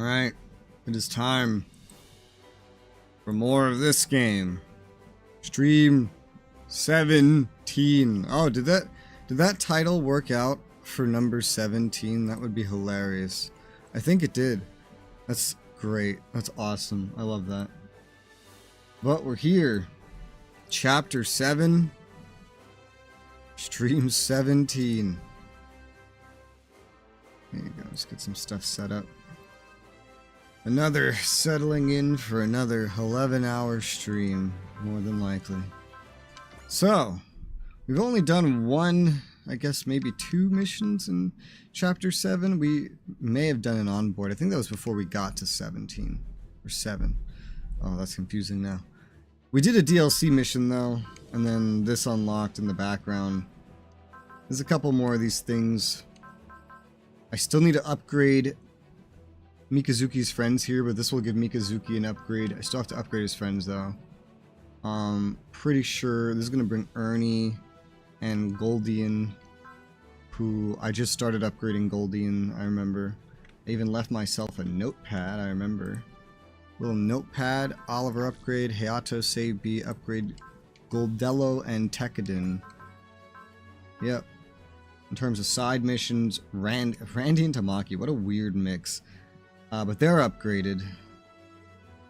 Alright, it is time for more of this game. Stream 17. Oh, did that title work out for number 17? That would be hilarious. I think it did. That's great. That's awesome. I love that. But we're here. Chapter 7. Stream 17. There you go. Let's get some stuff set up. Another settling in for another 11-hour stream, more than likely. So, we've only done one, I guess maybe 2 missions in Chapter 7. We may have done an onboard. I think that was before we got to 17. Or 7. Oh, that's confusing now. We did a DLC mission though, and then this unlocked in the background. There's a couple more of these things. I still need to upgrade Mikazuki's friends here, but this will give Mikazuki an upgrade. I still have to upgrade his friends though. Pretty sure this is gonna bring Ernie and Goldian, who I just started upgrading Goldian, I remember. I even left myself a notepad, I remember. Little notepad, Oliver upgrade, Hayato save B upgrade, Goldello and Tekkadan. Yep. In terms of side missions, Randy and Tamaki, what a weird mix. But they're upgraded.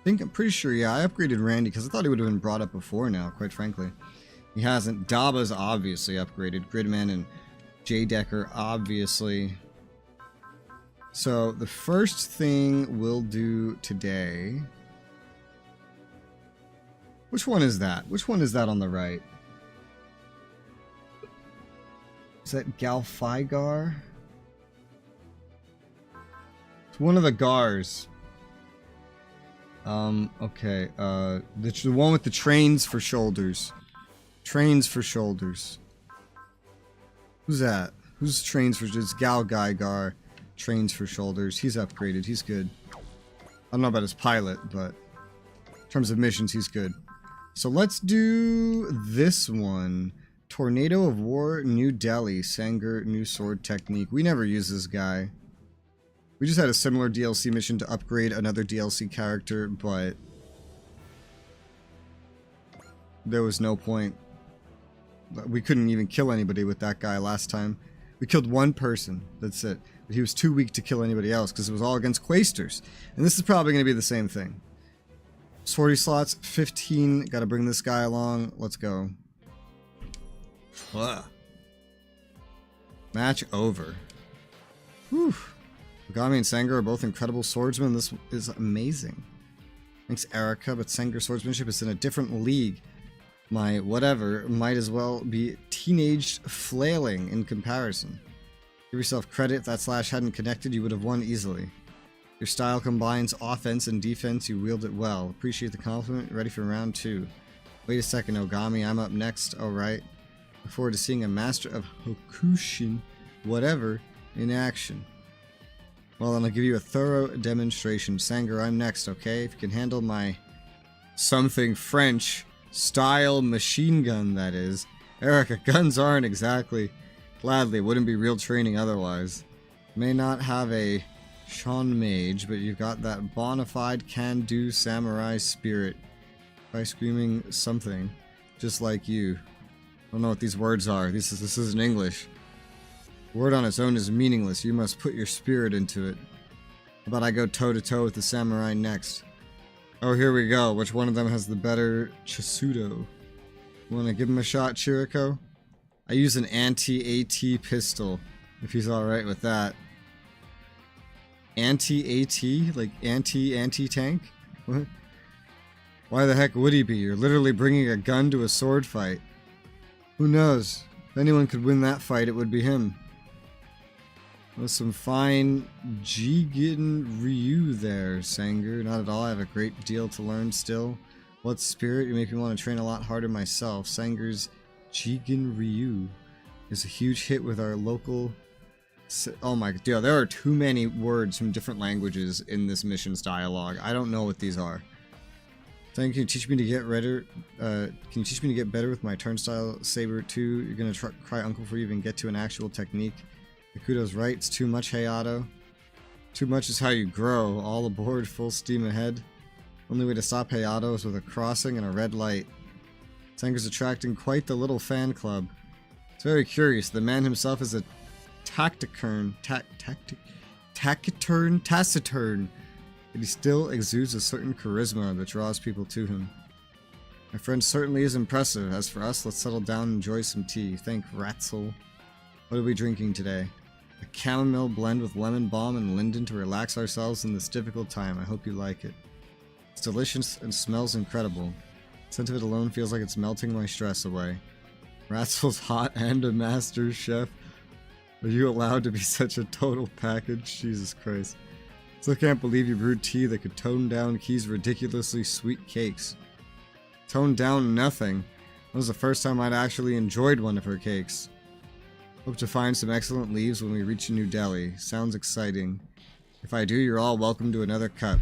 I'm pretty sure, yeah, I upgraded Randy because I thought he would have been brought up before now, quite frankly. He hasn't. Daba's obviously upgraded. Gridman and J-Decker, obviously. So, the first thing we'll do today... Which one is that? Which one is that on the right? Is that Galfigar? One of the Gars. Okay, the one with the trains for shoulders. Trains for shoulders. Who's that? Who's trains for... It's Gal Guy Gar. Trains for shoulders. He's upgraded. He's good. I don't know about his pilot, but... in terms of missions, he's good. So let's do this one. Tornado of War, New Delhi. Sanger, New Sword Technique. We never use this guy. We just had a similar DLC mission to upgrade another DLC character, but there was no point. We couldn't even kill anybody with that guy last time. We killed one person, that's it. But he was too weak to kill anybody else because it was all against Quasters. And this is probably going to be the same thing. Swordy slots, 15. Got to bring this guy along. Let's go. Ugh. Match over. Whew. Ogami and Sanger are both incredible swordsmen. This is amazing. Thanks, Erica, but Sanger swordsmanship is in a different league. My whatever might as well be teenage flailing in comparison. Give yourself credit. If that slash hadn't connected, you would have won easily. Your style combines offense and defense. You wield it well. Appreciate the compliment. Ready for round 2. Wait a second, Ogami. I'm up next. Alright. Look forward to seeing a master of Hokushin, whatever, in action. Well, then I'll give you a thorough demonstration. Sanger, I'm next, okay? If you can handle my something French style machine gun, that is. Erica, guns aren't exactly... Gladly, wouldn't be real training otherwise. May not have a Sean Mage, but you've got that bona fide can-do samurai spirit. By screaming something, just like you. I don't know what these words are. This isn't English. Word on its own is meaningless. You must put your spirit into it. How about I go toe-to-toe with the samurai next? Oh, here we go. Which one of them has the better Chisudo? Want to give him a shot, Chiriko? I use an anti-AT pistol, if he's alright with that. Anti-AT? Like anti-tank? What? Why the heck would he be? You're literally bringing a gun to a sword fight. Who knows? If anyone could win that fight, it would be him. With some fine Jigen Ryu there, Sanger. Not at all, I have a great deal to learn still. What spirit? You make me want to train a lot harder myself. Sanger's Jigen Ryu is a huge hit with our local... Oh my god, there are too many words from different languages in this mission's dialogue. I don't know what these are. Then can you teach me to get better? Can you teach me to get better with my turnstile saber too? You're gonna cry uncle for you even get to an actual technique. Ikuto's right, it's too much, Hayato. Too much is how you grow. All aboard, full steam ahead. Only way to stop Hayato is with a crossing and a red light. Sanger's attracting quite the little fan club. It's very curious. The man himself is a taciturn, but he still exudes a certain charisma that draws people to him. My friend certainly is impressive. As for us, let's settle down and enjoy some tea. Thank Ratzel. What are we drinking today? A chamomile blend with lemon balm and linden to relax ourselves in this difficult time. I hope you like it. It's delicious and smells incredible. The scent of it alone feels like it's melting my stress away. Ratzel's hot and a master chef. Are you allowed to be such a total package? Jesus Christ. Still can't believe you brewed tea that could tone down Key's ridiculously sweet cakes. Tone down nothing. That was the first time I'd actually enjoyed one of her cakes. Hope to find some excellent leaves when we reach New Delhi. Sounds exciting. If I do, you're all welcome to another cup.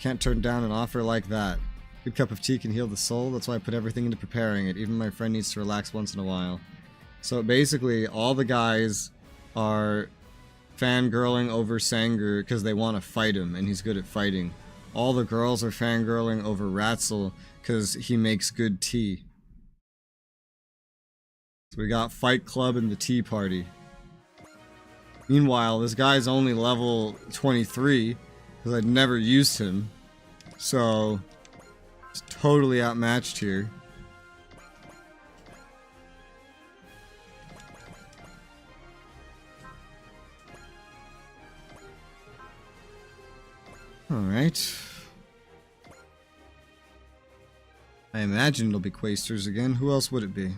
Can't turn down an offer like that. Good cup of tea can heal the soul. That's why I put everything into preparing it. Even my friend needs to relax once in a while. So basically, all the guys are fangirling over Sanger because they want to fight him, and he's good at fighting. All the girls are fangirling over Ratzel because he makes good tea. So we got Fight Club and the Tea Party. Meanwhile, this guy's only level 23 because I'd never used him. So, it's totally outmatched here. Alright. I imagine it'll be Quasters again. Who else would it be?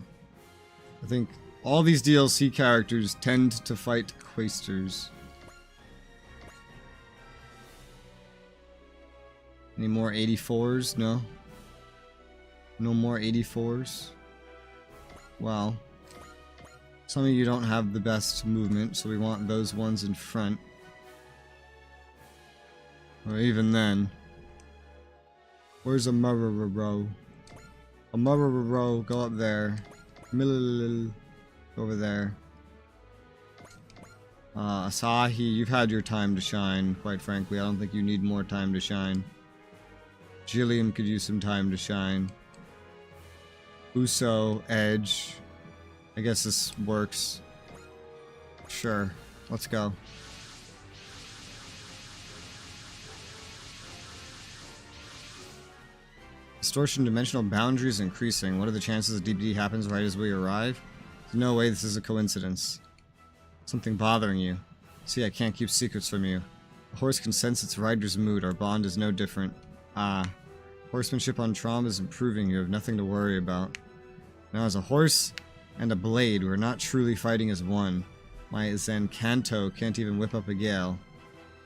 I think all these DLC characters tend to fight Quasters. Any more 84s? No? No more 84s? Well, some of you don't have the best movement, so we want those ones in front. Or even then. Where's a Murrow? A Murrow, go up there. Over there. Asahi, you've had your time to shine, quite frankly. I don't think you need more time to shine. Jillian could use some time to shine. Uso, Edge. I guess this works. Sure. Let's go. Distortion dimensional boundaries increasing. What are the chances that DBD happens right as we arrive? There's no way this is a coincidence. Something bothering you. See, I can't keep secrets from you. A horse can sense its rider's mood. Our bond is no different. Ah. Horsemanship on Trom is improving. You have nothing to worry about. Now as a horse and a blade, we're not truly fighting as one. My Zancanto can't even whip up a gale.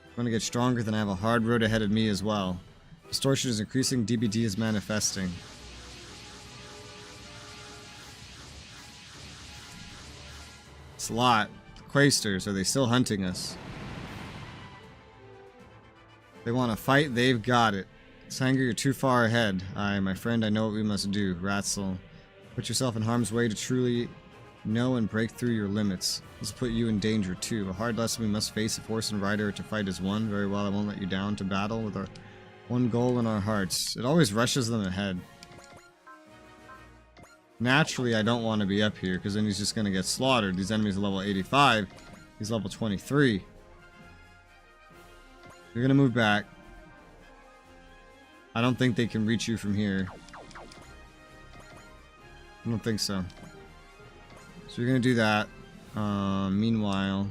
I'm gonna get stronger, then I have a hard road ahead of me as well. Distortion is increasing, DBD is manifesting. It's a lot. Quasters, are they still hunting us? They want to fight, they've got it. Sanger, you're too far ahead. Aye, my friend, I know what we must do. Ratzel. Put yourself in harm's way to truly know and break through your limits. This will put you in danger too. A hard lesson we must face if horse and rider are to fight as one. Very well, I won't let you down to battle with our one goal in our hearts. It always rushes them ahead. Naturally, I don't want to be up here, because then he's just going to get slaughtered. These enemies are level 85. He's level 23. You're going to move back. I don't think they can reach you from here. I don't think so. So you're going to do that. Meanwhile,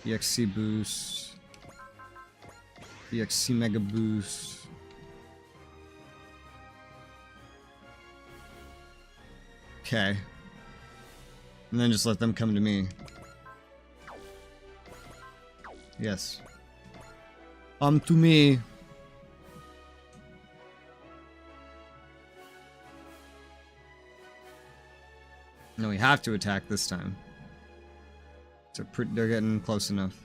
EXC boost. EXC Mega Boost. Okay. And then just let them come to me. Yes. To me. No, we have to attack this time. They're getting close enough.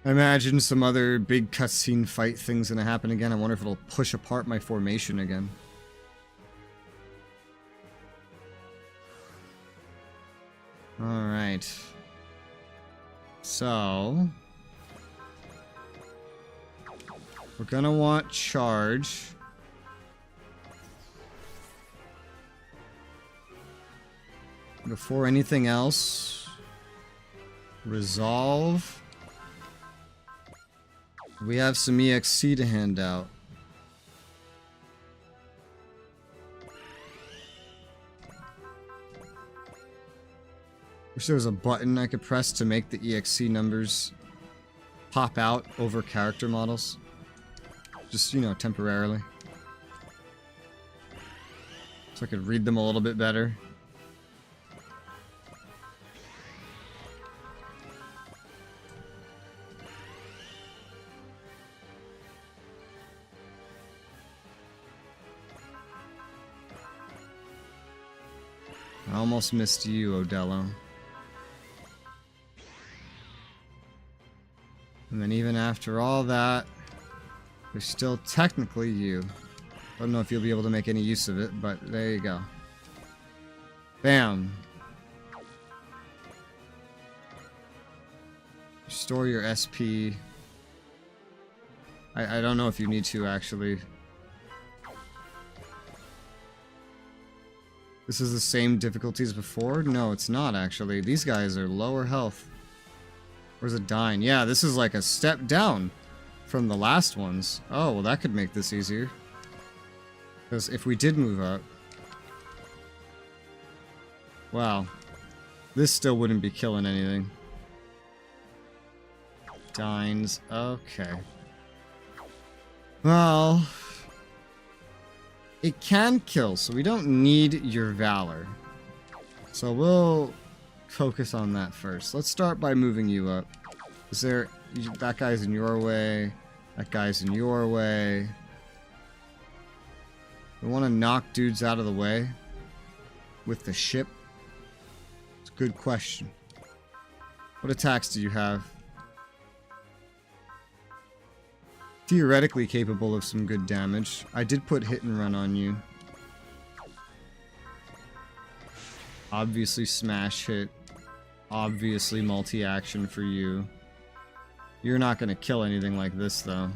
I imagine some other big cutscene fight thing's gonna happen again. I wonder if it'll push apart my formation again. Alright. So... we're gonna want charge. Before anything else, resolve. We have some EXC to hand out. Wish there was a button I could press to make the EXC numbers pop out over character models. Just, you know, temporarily. So I could read them a little bit better. I almost missed you, Odello. And then even after all that, there's still technically you. I don't know if you'll be able to make any use of it, but there you go. Bam. Store your SP. I don't know if you need to, actually. This is the same difficulty as before? No, it's not, actually. These guys are lower health. Where's it dying? Yeah, this is like a step down from the last ones. Oh, well that could make this easier. Because if we did move up... wow. This still wouldn't be killing anything. Dines. Okay. Well... it can kill, so we don't need your Valor. So we'll focus on that first. Let's start by moving you up. Is there... that guy's in your way. That guy's in your way. We want to knock dudes out of the way with the ship. It's a good question. What attacks do you have? Theoretically capable of some good damage. I did put hit and run on you. Obviously smash hit. Obviously multi-action for you. You're not gonna kill anything like this though.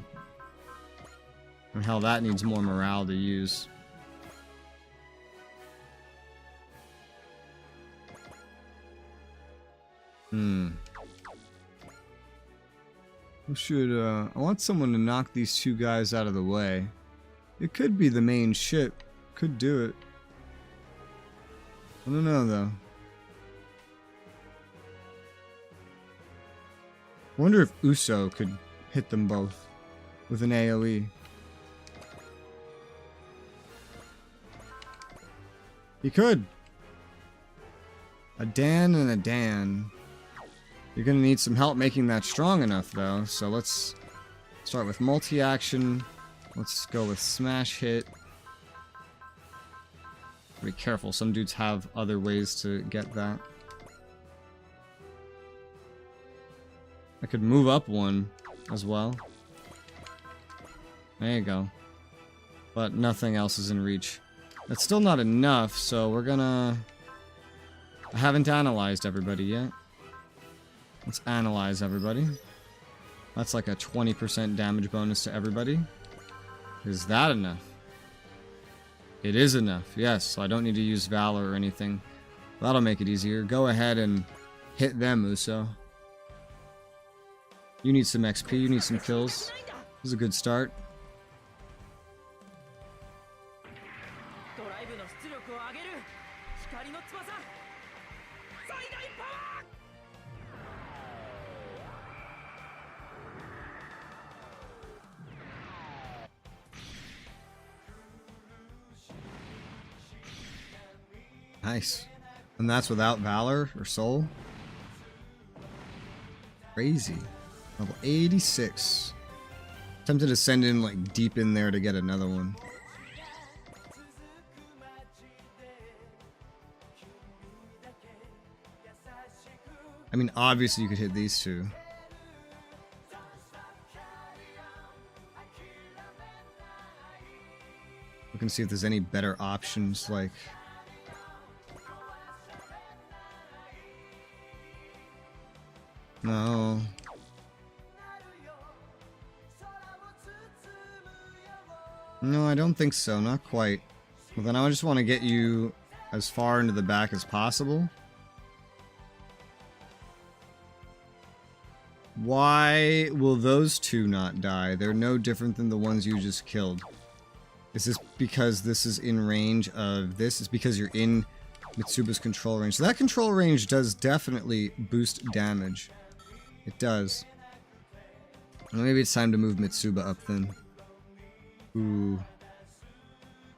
And hell, that needs more morale to use. We should, I want someone to knock these two guys out of the way. It could be the main ship. Could do it. I don't know, though. Wonder if Uso could hit them both with an AoE. He could. A Dan and a Dan. You're gonna need some help making that strong enough, though. So let's start with multi-action. Let's go with smash hit. Be careful, some dudes have other ways to get that. I could move up one as well. There you go. But nothing else is in reach. That's still not enough, so we're gonna... I haven't analyzed everybody yet. Let's analyze everybody. That's like a 20% damage bonus to everybody. Is that enough? It is enough, yes. So I don't need to use Valor or anything. That'll make it easier. Go ahead and hit them, Uso. You need some XP, you need some kills. This is a good start. Nice. And that's without Valor or Soul? Crazy. Level 86. Tempted to send in like deep in there to get another one. I mean, obviously you could hit these two. We can see if there's any better options, like... No. No, I don't think so. Not quite. Well, then I just want to get you as far into the back as possible. Why will those two not die? They're no different than the ones you just killed. Is this because this is in range of this? It's because you're in Mitsuba's control range. So that control range does definitely boost damage. It does. Well, maybe it's time to move Mitsuba up then. Ooh.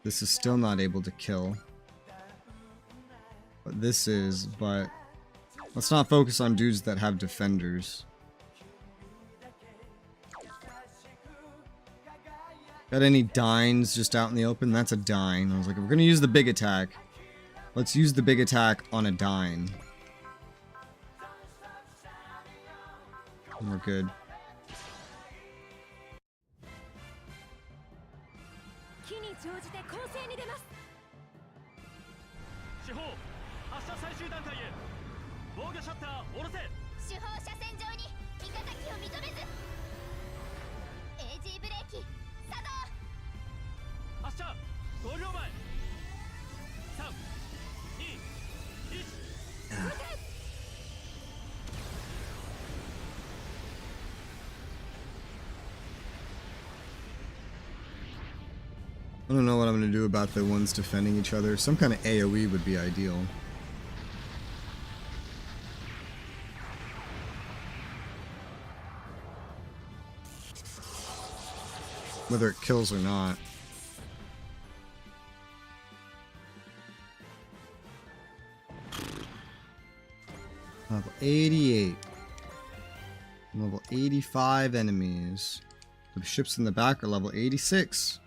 This is still not able to kill. But this is, but let's not focus on dudes that have defenders. Got any Dines just out in the open? That's a Dine. I was like, if we're gonna use the big attack, let's use the big attack on a Dine. And we're good. I don't know what I'm going to do about the ones defending each other. Some kind of AoE would be ideal. Whether it kills or not. Level 88. Level 85 enemies. The ships in the back are level 86.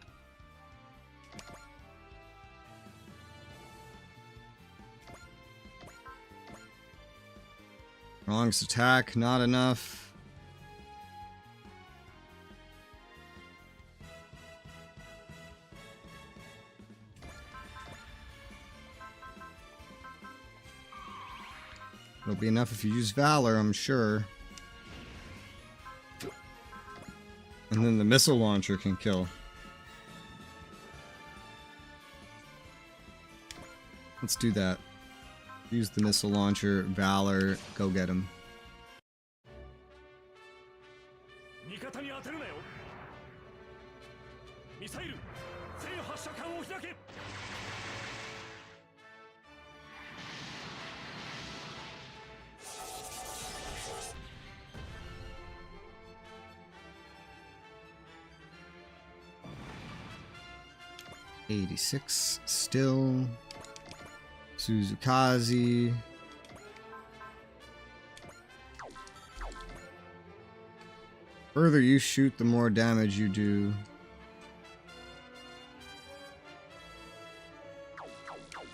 Longest attack, not enough. It'll be enough if you use Valor, I'm sure. And then the missile launcher can kill. Let's do that. Use the missile launcher, Valor, go get him. '86 still. Suzukaze. Further you shoot, the more damage you do.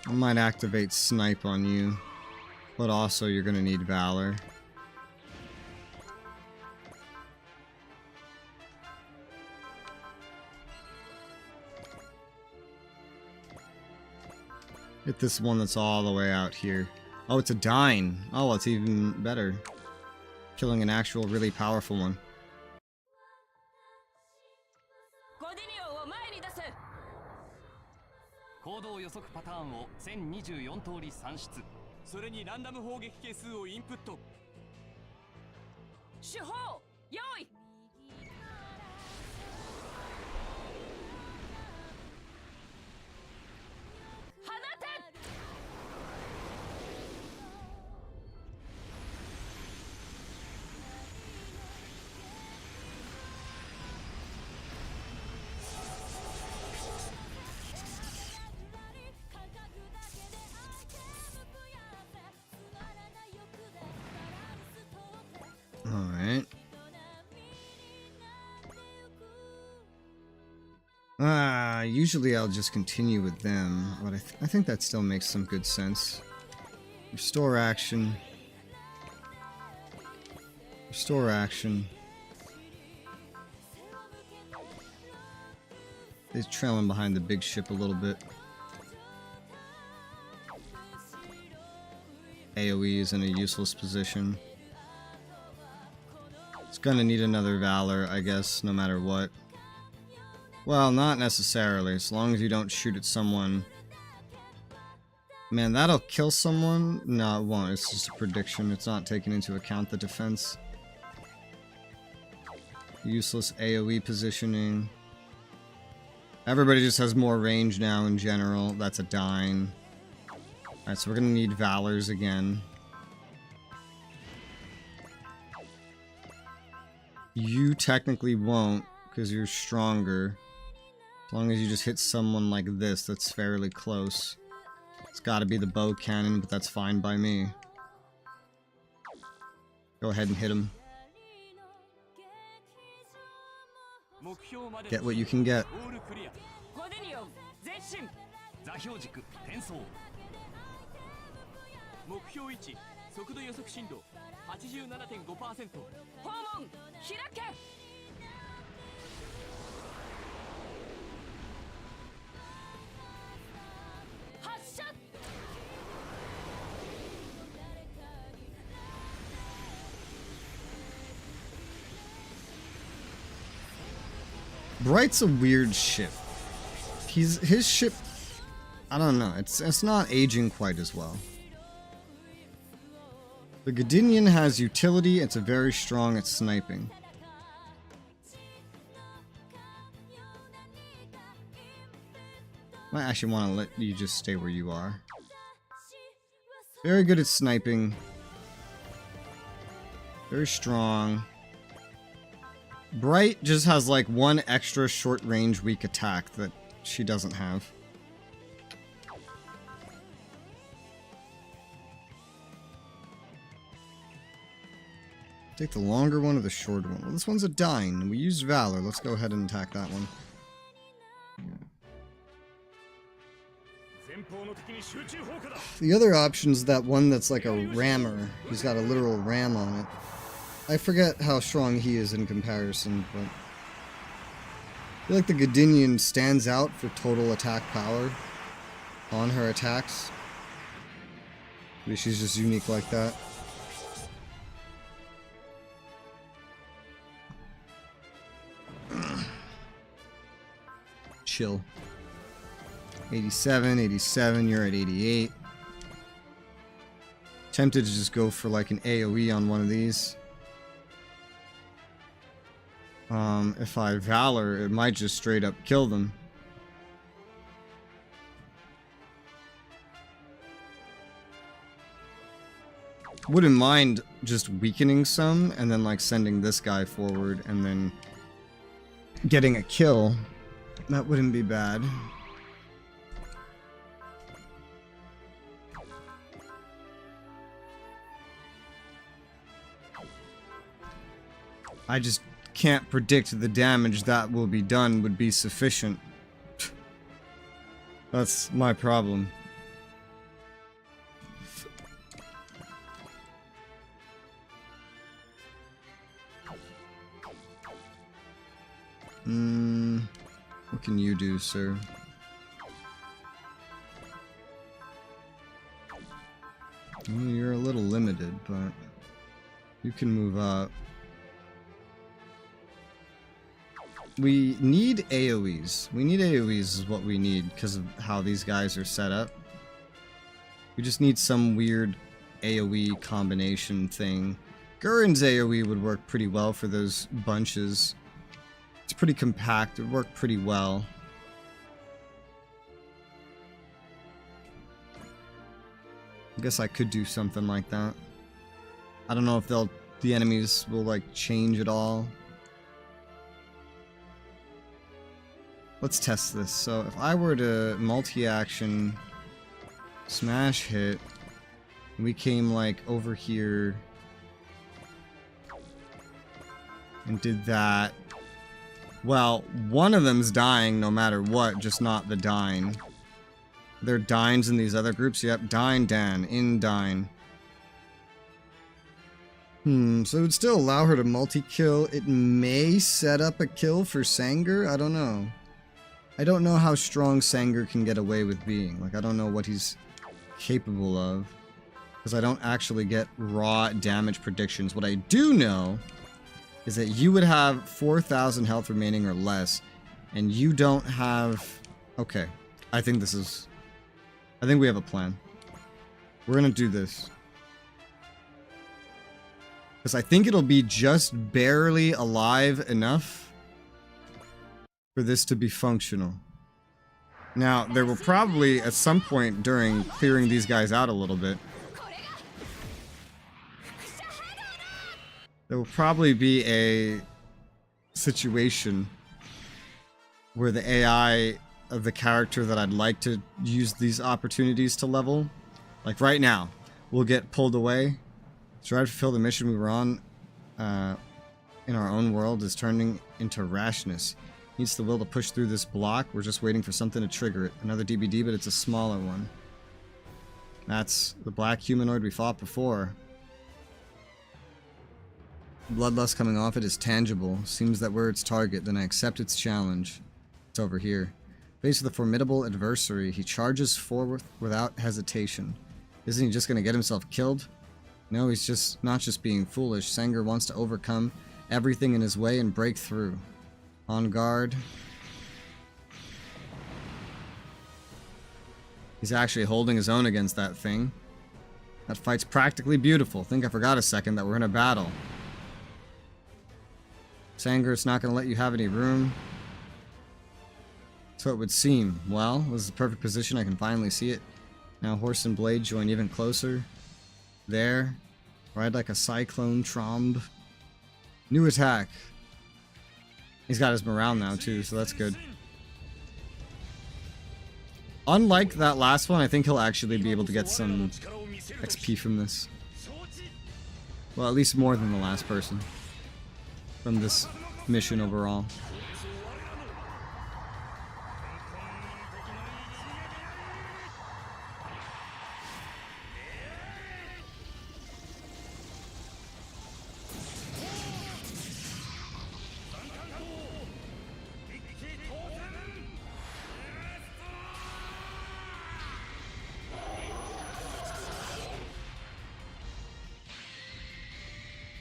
I might activate Snipe on you, but also you're gonna need Valor. Hit this one that's all the way out here. Oh, it's a Dine. Oh, it's even better. Killing an actual really powerful one. Alright. Usually I'll just continue with them, but I think that still makes some good sense. Restore action. Restore action. He's trailing behind the big ship a little bit. AoE is in a useless position. It's gonna need another Valor, I guess, no matter what. Well, not necessarily, as long as you don't shoot at someone. Man, that'll kill someone? No, it won't. It's just a prediction. It's not taking into account the defense. Useless AoE positioning. Everybody just has more range now in general. That's a Dyne. Alright, so we're gonna need Valors again. You technically won't, because you're stronger. As long as you just hit someone like this that's fairly close. It's gotta be the bow cannon, but that's fine by me. Go ahead and hit him. Get what you can get. Bright's a weird ship. His ship, I don't know, it's not aging quite as well. The Godinian has utility, it's a very strong at sniping. I actually want to let you just stay where you are. Very good at sniping. Very strong. Bright just has like one extra short range weak attack that she doesn't have. Take the longer one or the shorter one? Well, this one's a Dyne. We used Valor. Let's go ahead and attack that one. The other option's that one that's like a rammer. He's got a literal ram on it. I forget how strong he is in comparison, but I feel like the Godinian stands out for total attack power on her attacks. Maybe she's just unique like that. Chill. 87, 87, you're at 88. Tempted to just go for like an AoE on one of these. If I Valor, it might just straight up kill them. Wouldn't mind just weakening some and then like sending this guy forward and then getting a kill. That wouldn't be bad. I just can't predict the damage that will be done would be sufficient. That's my problem. What can you do, sir? Well, you're a little limited, but you can move up. We need AoEs. We need AoEs is what we need because of how these guys are set up. We just need some weird AoE combination thing. Gurren's AoE would work pretty well for those bunches. It's pretty compact. It would work pretty well. I guess I could do something like that. I don't know if the enemies will like change at all. Let's test this. So if I were to multi-action smash hit, we came like over here and did that. Well, one of them's dying no matter what, just not the Dyne. There are Dynes in these other groups. Yep, Dyne, Dan, in Dyne. So it would still allow her to multi-kill. It may set up a kill for Sanger. I don't know. I don't know how strong Sanger can get away with being. Like, I don't know what he's capable of. Because I don't actually get raw damage predictions. What I do know is that you would have 4,000 health remaining or less, and you don't have... Okay, I think we have a plan. We're gonna do this. Because I think it'll be just barely alive enough for this to be functional. Now, there will probably, at some point during clearing these guys out a little bit, there will probably be a situation where the AI of the character that I'd like to use these opportunities to level, like right now, will get pulled away. Try to fulfill the mission we were on in our own world is turning into rashness. Needs the will to push through this block. We're just waiting for something to trigger it. Another DBD, but it's a smaller one. That's the black humanoid we fought before. Bloodlust coming off it is tangible. Seems that we're its target, then I accept its challenge. It's over here. Faced with a formidable adversary, he charges forward without hesitation. Isn't he just going to get himself killed? No, he's just not just being foolish. Sanger wants to overcome everything in his way and break through. On guard. He's actually holding his own against that thing. That fight's practically beautiful. Think I forgot a second that we're in a battle. Sanger, it's not going to let you have any room. So it would seem. Well, this is the perfect position. I can finally see it. Now horse and blade join even closer. There. Ride like a cyclone tromb. New attack. He's got his morale now too, so that's good. Unlike that last one, I think he'll actually be able to get some XP from this. Well, at least more than the last person. From this mission overall.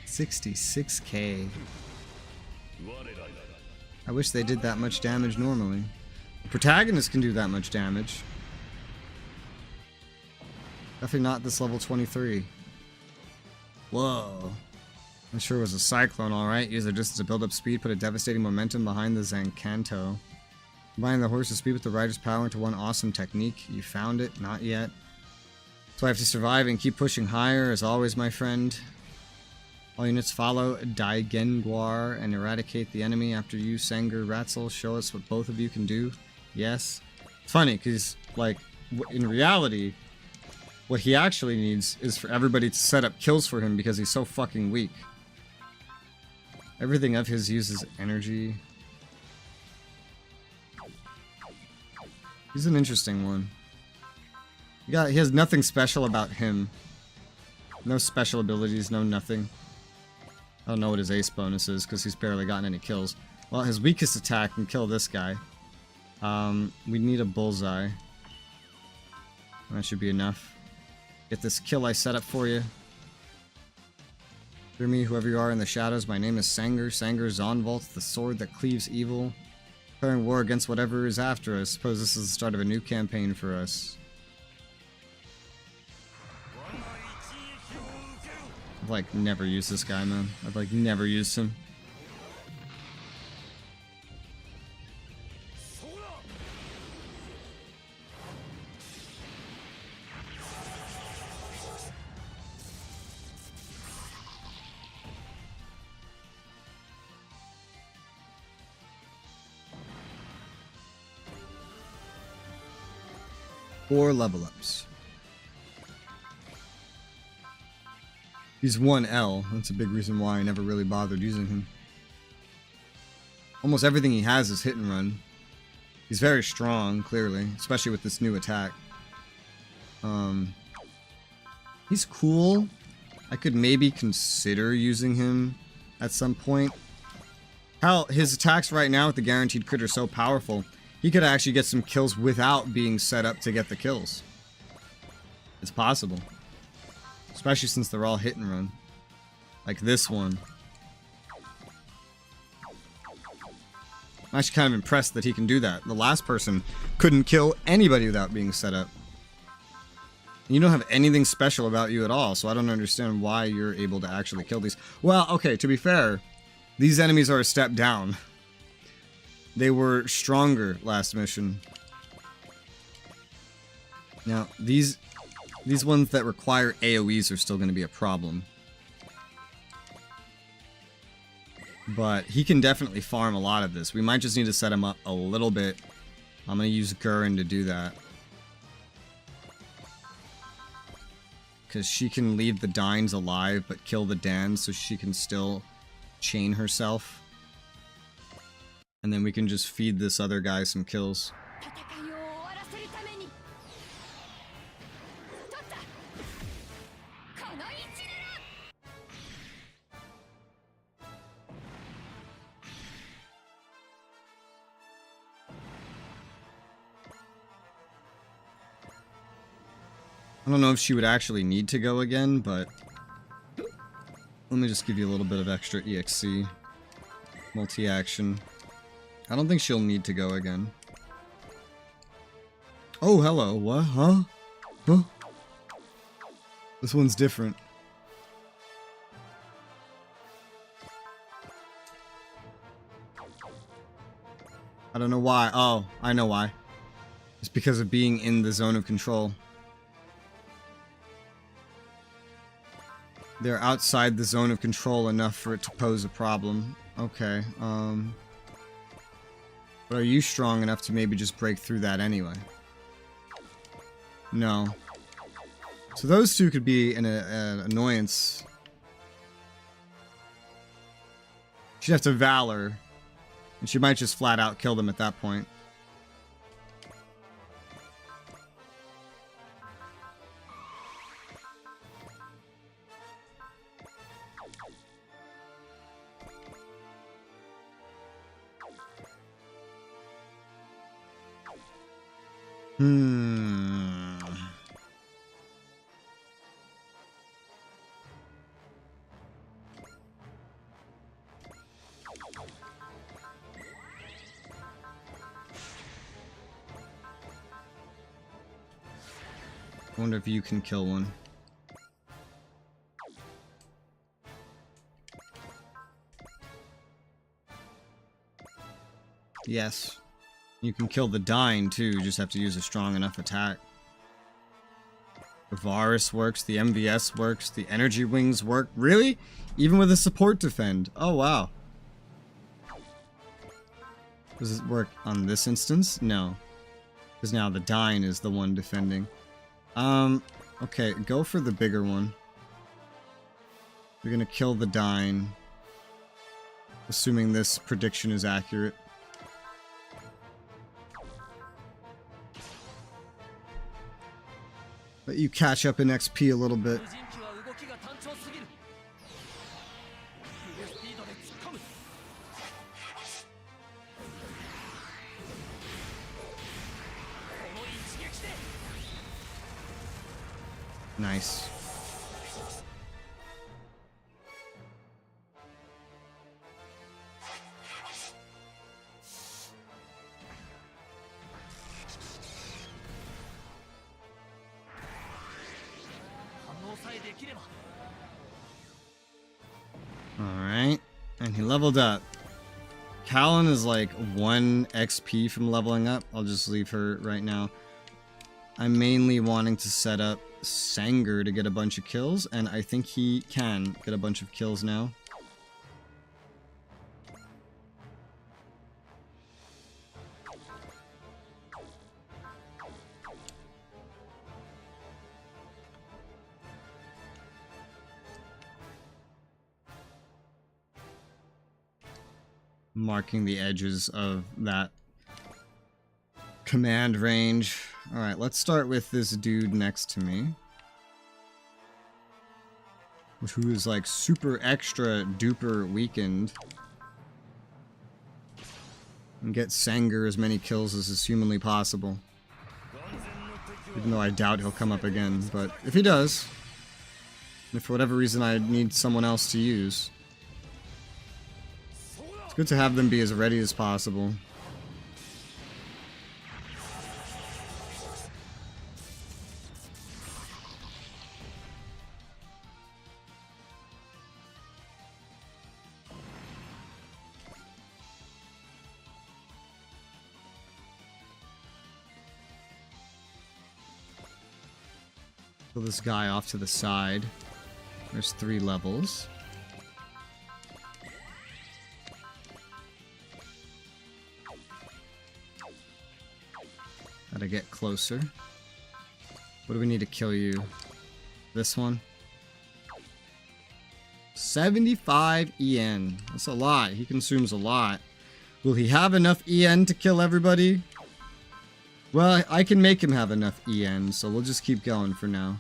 $66K. I wish they did that much damage normally. The protagonist can do that much damage. Definitely not this level 23. Whoa. I'm sure it was a cyclone, alright. Use their distance to build up speed, put a devastating momentum behind the Zancanto. Combine the horse's speed with the rider's power into one awesome technique. You found it? Not yet. So I have to survive and keep pushing higher, as always, my friend. All units follow Daigengwar and eradicate the enemy after you, Sanger Ratzel. Show us what both of you can do. Yes. It's funny, because, like, in reality, what he actually needs is for everybody to set up kills for him because he's so fucking weak. Everything of his uses energy. He's an interesting one. He has nothing special about him. No special abilities, no nothing. I don't know what his ace bonus is because he's barely gotten any kills. Well, his weakest attack can kill this guy. We need a bullseye. That should be enough. Get this kill I set up for you. Hear me, whoever you are in the shadows. My name is Sanger. Sanger Zonvolt, the sword that cleaves evil. Declaring war against whatever is after us. Suppose this is the start of a new campaign for us. I've like never used this guy, man. I've like never used him. Four level ups. He's 1L. That's a big reason why I never really bothered using him. Almost everything he has is hit and run. He's very strong, clearly, especially with this new attack. He's cool. I could maybe consider using him at some point. Hell, his attacks right now with the guaranteed crit are so powerful, he could actually get some kills without being set up to get the kills. It's possible. Especially since they're all hit and run. Like this one. I'm actually kind of impressed that he can do that. The last person couldn't kill anybody without being set up. You don't have anything special about you at all, so I don't understand why you're able to actually kill these. Well, okay, to be fair, these enemies are a step down. They were stronger last mission. Now, these ones that require AoEs are still going to be a problem. But he can definitely farm a lot of this. We might just need to set him up a little bit. I'm going to use Gurren to do that. Because she can leave the Dines alive, but kill the Dans, so she can still chain herself. And then we can just feed this other guy some kills. I don't know if she would actually need to go again, but let me just give you a little bit of extra EXC. Multi-action. I don't think she'll need to go again. Oh, hello. What? Huh? Huh? This one's different. I don't know why. Oh, I know why. It's because of being in the zone of control. They're outside the zone of control enough for it to pose a problem. Okay, but are you strong enough to maybe just break through that anyway? No. So those two could be an annoyance. She'd have to Valor, and she might just flat out kill them at that point. I wonder if you can kill one. Yes. You can kill the Dine too, you just have to use a strong enough attack. The Varus works, the MVS works, the Energy Wings work. Really? Even with a support defend? Oh wow. Does it work on this instance? No. Because now the Dine is the one defending. Okay, go for the bigger one. You're gonna kill the Dine. Assuming this prediction is accurate. Let you catch up in XP a little bit. Nice. Alright, and he leveled up. Callan is like 1 XP from leveling up. I'll just leave her right now. I'm mainly wanting to set up Sanger to get a bunch of kills, and I think he can get a bunch of kills now. Marking the edges of that command range. Alright, let's start with this dude next to me. Who is like super extra duper weakened. And get Sanger as many kills as is humanly possible. Even though I doubt he'll come up again, but if he does, if for whatever reason I need someone else to use. It's good to have them be as ready as possible. Pull this guy off to the side. There's 3 levels. Gotta get closer. What do we need to kill you? This one? 75 EN. That's a lot. He consumes a lot. Will he have enough EN to kill everybody? Well, I can make him have enough EN, so we'll just keep going for now.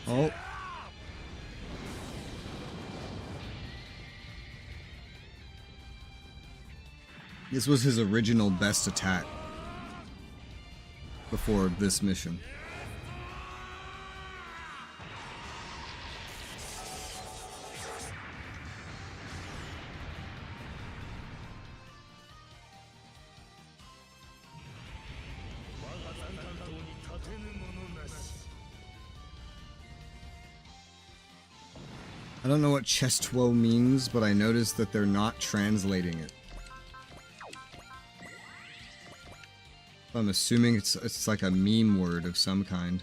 Oh. This was his original best attack before this mission. I don't know what Chestuo means, but I noticed that they're not translating it. I'm assuming it's like a meme word of some kind.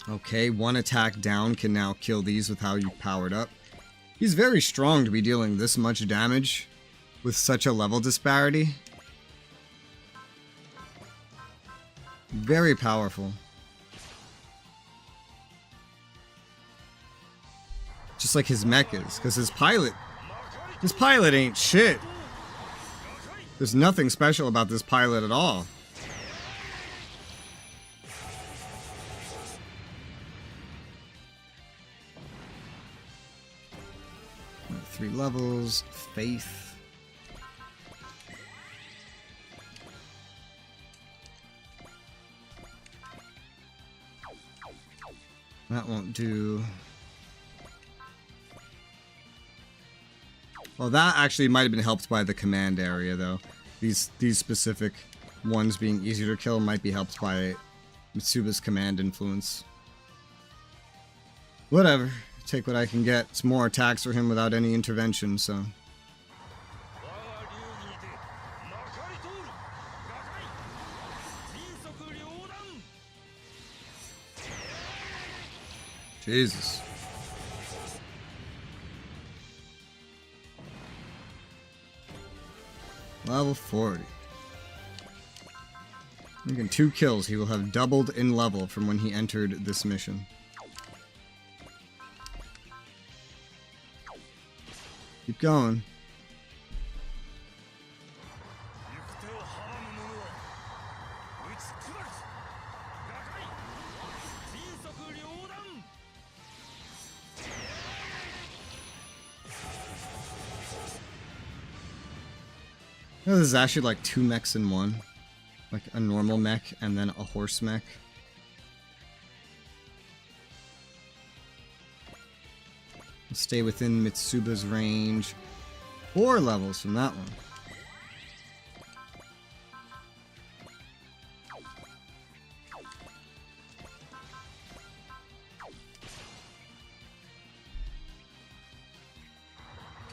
Okay, 1 attack down can now kill these with how you powered up. He's very strong to be dealing this much damage with such a level disparity. Very powerful. Just like his mech is, because his pilot ain't shit. There's nothing special about this pilot at all. Three levels, faith. That won't do. Well, that actually might have been helped by the command area, though. These specific ones being easier to kill might be helped by Mitsuba's command influence. Whatever. Take what I can get. It's more attacks for him without any intervention, so. Jesus. Level 40. In 2 kills, he will have doubled in level from when he entered this mission. Keep going. Oh, this is actually like 2 mechs in one. Like a normal mech and then a horse mech. Stay within Mitsuba's range. 4 levels from that one.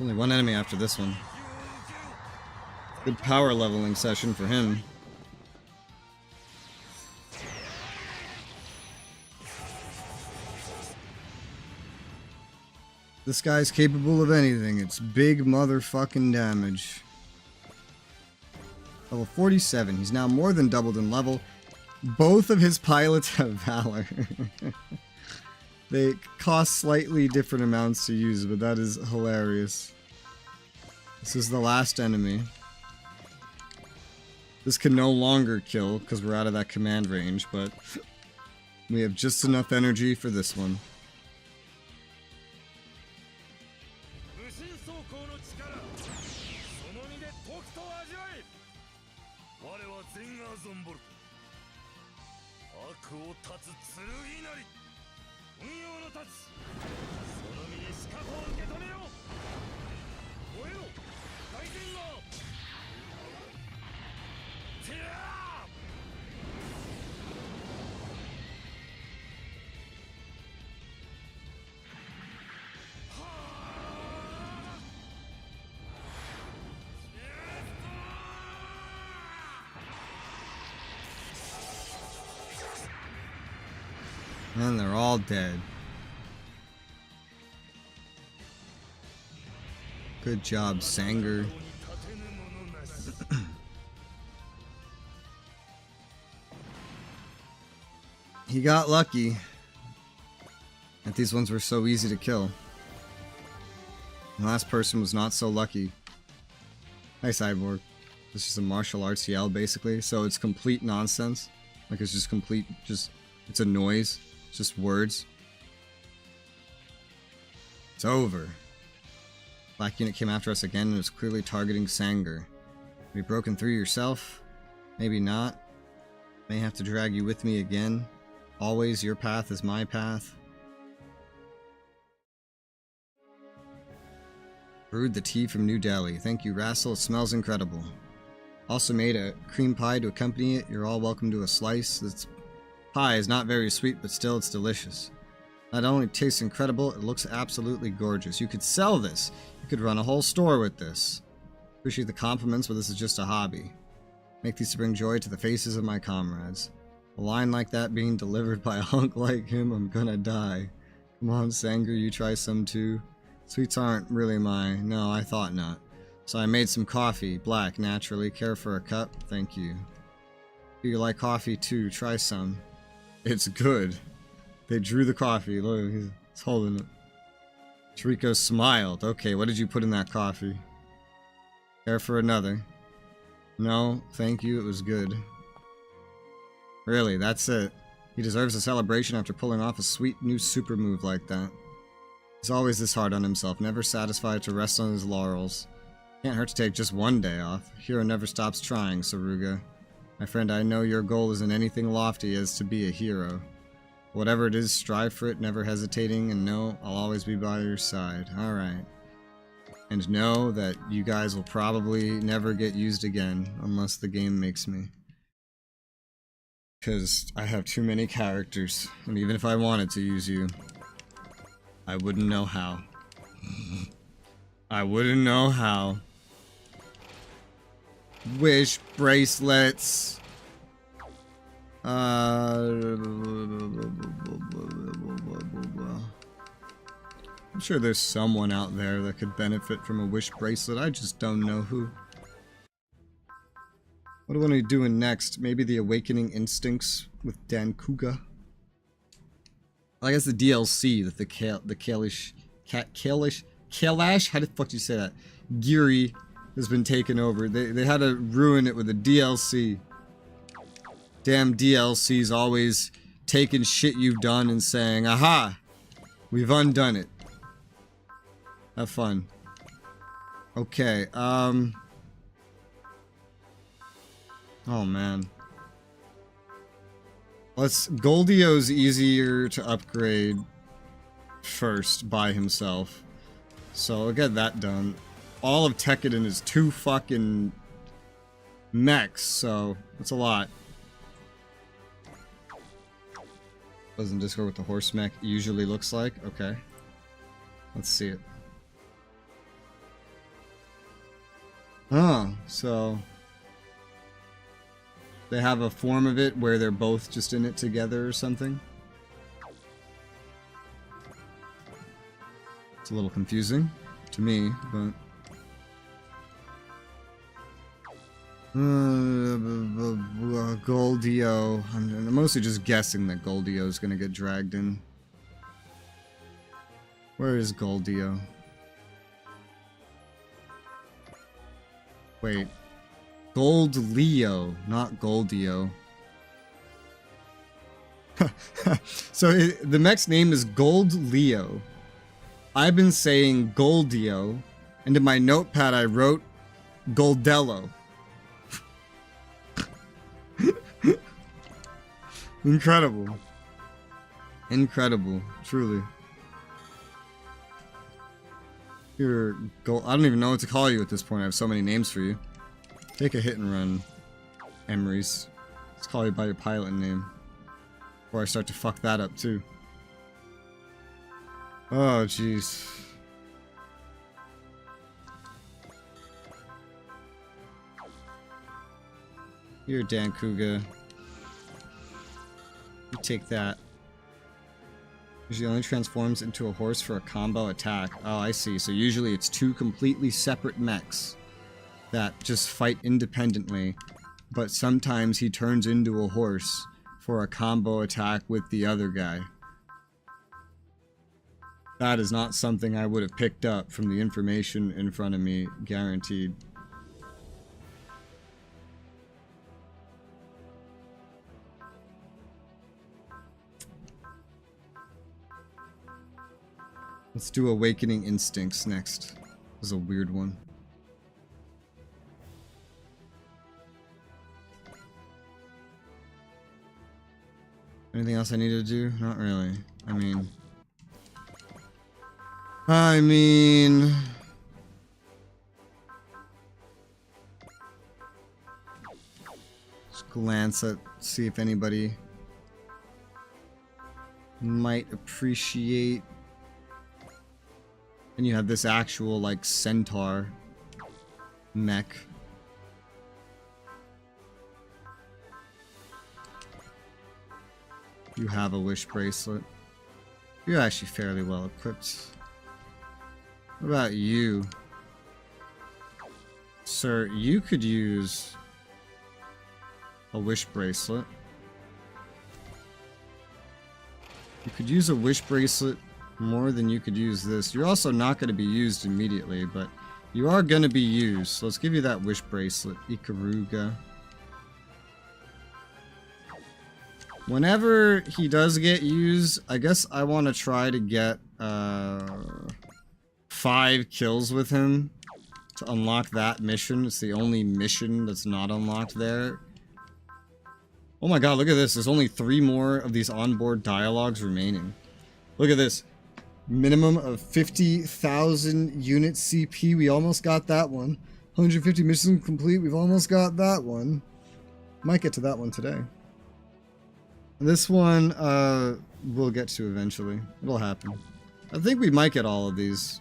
Only 1 enemy after this one. Good power leveling session for him. This guy's capable of anything. It's big motherfucking damage. Level 47. He's now more than doubled in level. Both of his pilots have Valor. They cost slightly different amounts to use, but that is hilarious. This is the last enemy. This can no longer kill because we're out of that command range, but we have just enough energy for this one. And they're all dead. Good job, Sanger. He got lucky that these ones were so easy to kill. The last person was not so lucky. Hi, Cyborg. This is a martial arts yell, basically, so it's complete nonsense. Like, it's just complete, it's a noise. It's just words. It's over. Black unit came after us again and was clearly targeting Sanger. Have you broken through yourself? Maybe not. May have to drag you with me again. Always your path is my path. Brewed the tea from New Delhi. Thank you, Rassel. It smells incredible. Also made a cream pie to accompany it. You're all welcome to a slice. This pie is not very sweet, but still it's delicious. Not only tastes incredible, it looks absolutely gorgeous. You could sell this. You could run a whole store with this. Appreciate the compliments, but this is just a hobby. Make these to bring joy to the faces of my comrades. A line like that being delivered by a hunk like him, I'm gonna die. Come on, Sanger, you try some too. Sweets aren't really no, I thought not. So I made some coffee, black, naturally. Care for a cup? Thank you. Do you like coffee too? Try some. It's good. They drew the coffee. Look, he's holding it. Chirico smiled. Okay, what did you put in that coffee? Care for another? No, thank you, it was good. Really, that's it. He deserves a celebration after pulling off a sweet new super move like that. He's always this hard on himself, never satisfied to rest on his laurels. Can't hurt to take just one day off. Hero never stops trying, Saruga. My friend, I know your goal isn't anything lofty as to be a hero. Whatever it is, strive for it, never hesitating, and know I'll always be by your side. Alright. And know that you guys will probably never get used again, unless the game makes me. Because I have too many characters, and even if I wanted to use you, I wouldn't know how. I wouldn't know how. Wish bracelets. I'm sure there's someone out there that could benefit from a wish bracelet. I just don't know who. What do I want to be doing next? Maybe the Awakening Instincts with Dan Kuga. I guess the DLC that the Kailash, how the fuck do you say that? Giri has been taken over. They had to ruin it with a DLC. Damn DLC's always taking shit you've done and saying, aha, we've undone it. Have fun. Okay, oh man. Goldio's easier to upgrade first by himself. So I'll get that done. All of Tekkadan is 2 fucking mechs, so that's a lot. Doesn't Discord what the horse mech usually looks like? Okay. Let's see it. Oh, so they have a form of it where they're both just in it together or something. It's a little confusing to me, but Goldio. I'm mostly just guessing that Goldio is gonna get dragged in. Where is Goldio? Wait. Gold Leo, not Goldio. So the mech's name is Gold Leo. I've been saying Goldio, and in my notepad I wrote Goldello. Incredible. Incredible, truly. You're gold. I don't even know what to call you at this point. I have so many names for you. Take a hit and run, Emery's. Let's call you by your pilot name. Before I start to fuck that up too. Oh, jeez. Here, Dan Kuga. You take that. Usually only transforms into a horse for a combo attack. Oh, I see. So usually it's two completely separate mechs that just fight independently. But sometimes he turns into a horse for a combo attack with the other guy. That is not something I would have picked up from the information in front of me, guaranteed. Let's do Awakening Instincts next. This is a weird one. Anything else I need to do? Not really. I mean... Just glance at, see if anybody might appreciate. And you have this actual, like, centaur mech. You have a wish bracelet. You're actually fairly well equipped. What about you? Sir, you could use a wish bracelet. You could use a wish bracelet more than you could use this. You're also not going to be used immediately, but you are going to be used. So let's give you that wish bracelet, Ikaruga. Whenever he does get used, I guess I want to try to get 5 kills with him to unlock that mission. It's the only mission that's not unlocked there. Oh my god, look at this. There's only 3 more of these onboard dialogues remaining. Look at this. Minimum of 50,000 unit CP. We almost got that one. 150 missions complete. We've almost got that one. Might get to that one today. This one, we'll get to eventually. It'll happen. I think we might get all of these.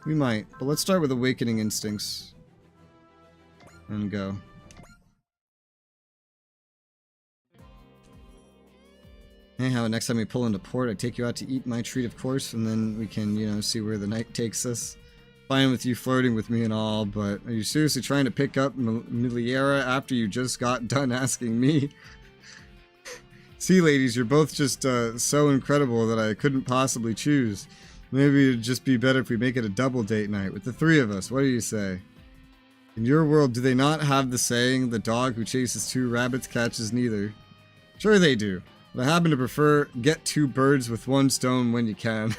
We might. But let's start with Awakening Instincts. And go. Anyhow, next time we pull into port, I take you out to eat my treat, of course, and then we can, you know, see where the night takes us. Fine with you flirting with me and all, but are you seriously trying to pick up Miliera after you just got done asking me? See, ladies, you're both just so incredible that I couldn't possibly choose. Maybe it'd just be better if we make it a double date night with the 3 of us. What do you say? In your world, do they not have the saying, the dog who chases 2 rabbits catches neither? Sure they do. But I happen to prefer get 2 birds with 1 stone when you can.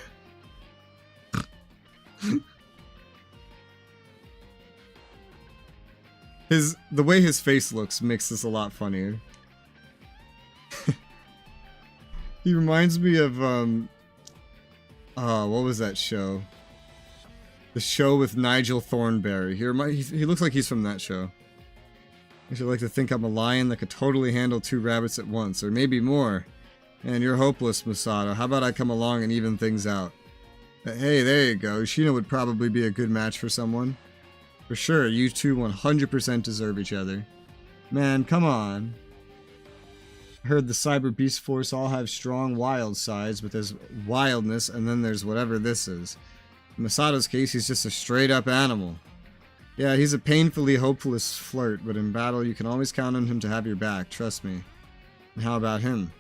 The way his face looks makes this a lot funnier. He reminds me of, what was that show? The show with Nigel Thornberry. He looks like he's from that show. I should like to think I'm a lion that could totally handle 2 rabbits at once, or maybe more. And you're hopeless, Masato. How about I come along and even things out? Hey, there you go. Shino would probably be a good match for someone. For sure, you two 100% deserve each other. Man, come on. I heard the Cyber Beast Force all have strong wild sides, but there's wildness and then there's whatever this is. In Masato's case, he's just a straight up animal. Yeah, he's a painfully hopeless flirt, but in battle you can always count on him to have your back, trust me. And how about him?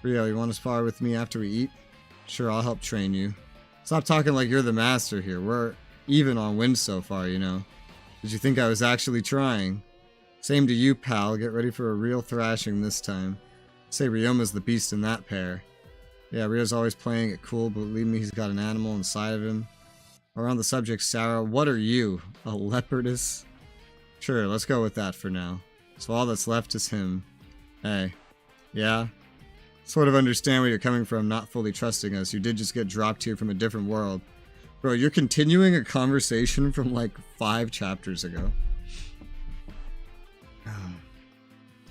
Rio, you want to spar with me after we eat? Sure, I'll help train you. Stop talking like you're the master here. We're even on wins so far, you know. Did you think I was actually trying? Same to you, pal. Get ready for a real thrashing this time. Say Ryoma's the beast in that pair. Yeah, Ryo's always playing it cool, but believe me, he's got an animal inside of him. Or on the subject, Sarah, what are you? A leopardess? Sure, let's go with that for now. So all that's left is him. Hey. Yeah? Sort of understand where you're coming from, not fully trusting us. You did just get dropped here from a different world. Bro, you're continuing a conversation from like 5 chapters ago.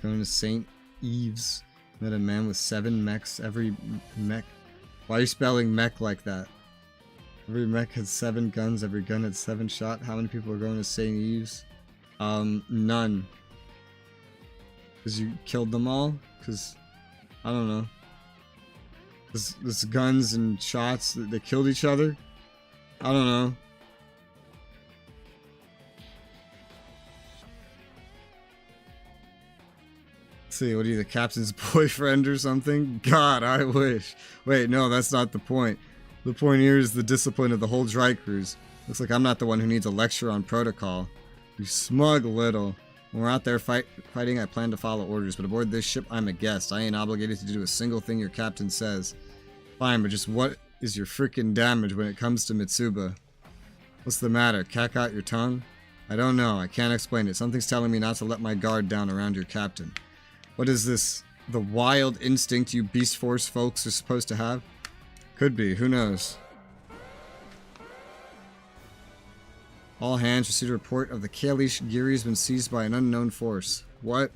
Going to St. Eve's. Met a man with 7 mechs. Every mech. Why are you spelling mech like that? Every mech had 7 guns. Every gun had 7 shot. How many people are going to St. Eve's? None. Because you killed them all? Because, I don't know. This guns and shots, they killed each other? I don't know. Let's see, what are you, the captain's boyfriend or something? God, I wish. Wait, no, that's not the point. The point here is the discipline of the whole dry cruise. Looks like I'm not the one who needs a lecture on protocol. You smug little. When we're out there fighting, I plan to follow orders, but aboard this ship, I'm a guest. I ain't obligated to do a single thing your captain says. Fine, but just what is your freaking damage when it comes to Mitsuba? What's the matter? Cack out your tongue? I don't know. I can't explain it. Something's telling me not to let my guard down around your captain. What is this? The wild instinct you Beast Force folks are supposed to have? Could be. Who knows? All hands received a report of the Kalish Giri has been seized by an unknown force. What?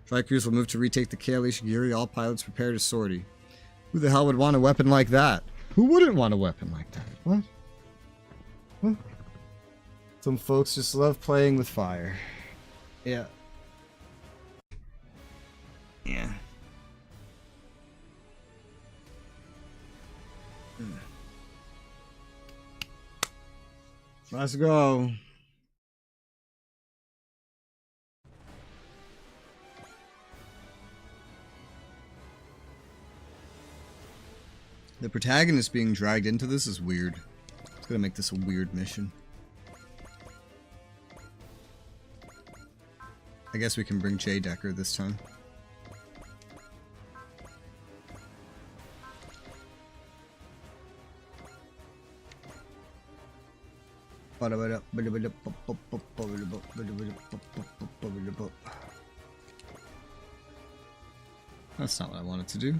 Dry crews will move to retake the Kalish Giri. All pilots prepare to sortie. Who the hell would want a weapon like that? Who wouldn't want a weapon like that? What? Huh? Some folks just love playing with fire. Yeah. Yeah. Let's go. The protagonist being dragged into this is weird. It's gonna make this a weird mission. I guess we can bring J. Decker this time. That's not what I wanted to do.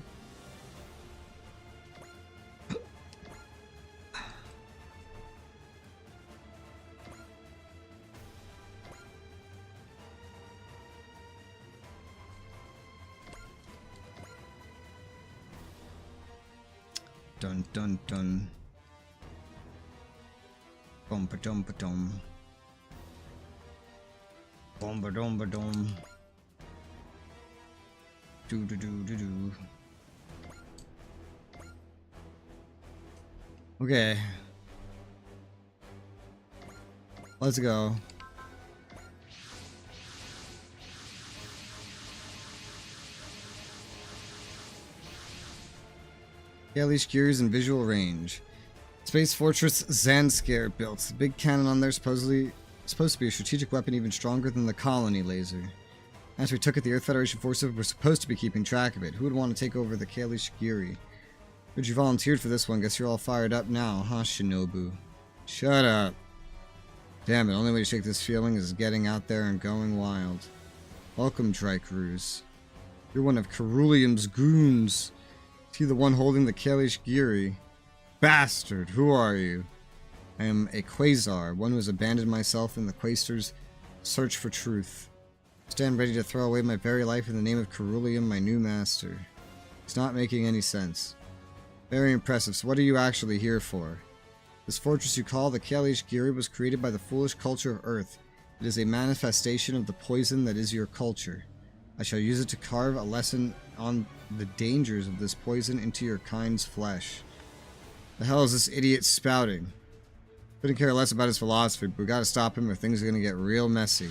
Dun dun dun. Bum ba dum ba dum. Bum ba dum ba dum. Do do do do do. Okay. Let's go. Kalish Gears in visual range. Space Fortress Zanskar built. The big cannon on there supposed to be a strategic weapon even stronger than the colony laser. As we took it, the Earth Federation forces were supposed to be keeping track of it. Who would want to take over the Kalish Giri? But you volunteered for this one. Guess you're all fired up now, huh, Shinobu? Shut up. Damn it, only way to shake this feeling is getting out there and going wild. Welcome, Dry Cruise. You're one of Ceruleum's goons. Is he the one holding the Kalish Giri? Bastard, who are you? I am a Quasar, one who has abandoned myself in the Quaestor's search for truth. Stand ready to throw away my very life in the name of Ceruleum, my new master. It's not making any sense. Very impressive, so what are you actually here for? This fortress you call the Kalish Giri was created by the foolish culture of Earth. It is a manifestation of the poison that is your culture. I shall use it to carve a lesson on the dangers of this poison into your kind's flesh. The hell is this idiot spouting? Couldn't care less about his philosophy, but we gotta stop him or things are gonna get real messy.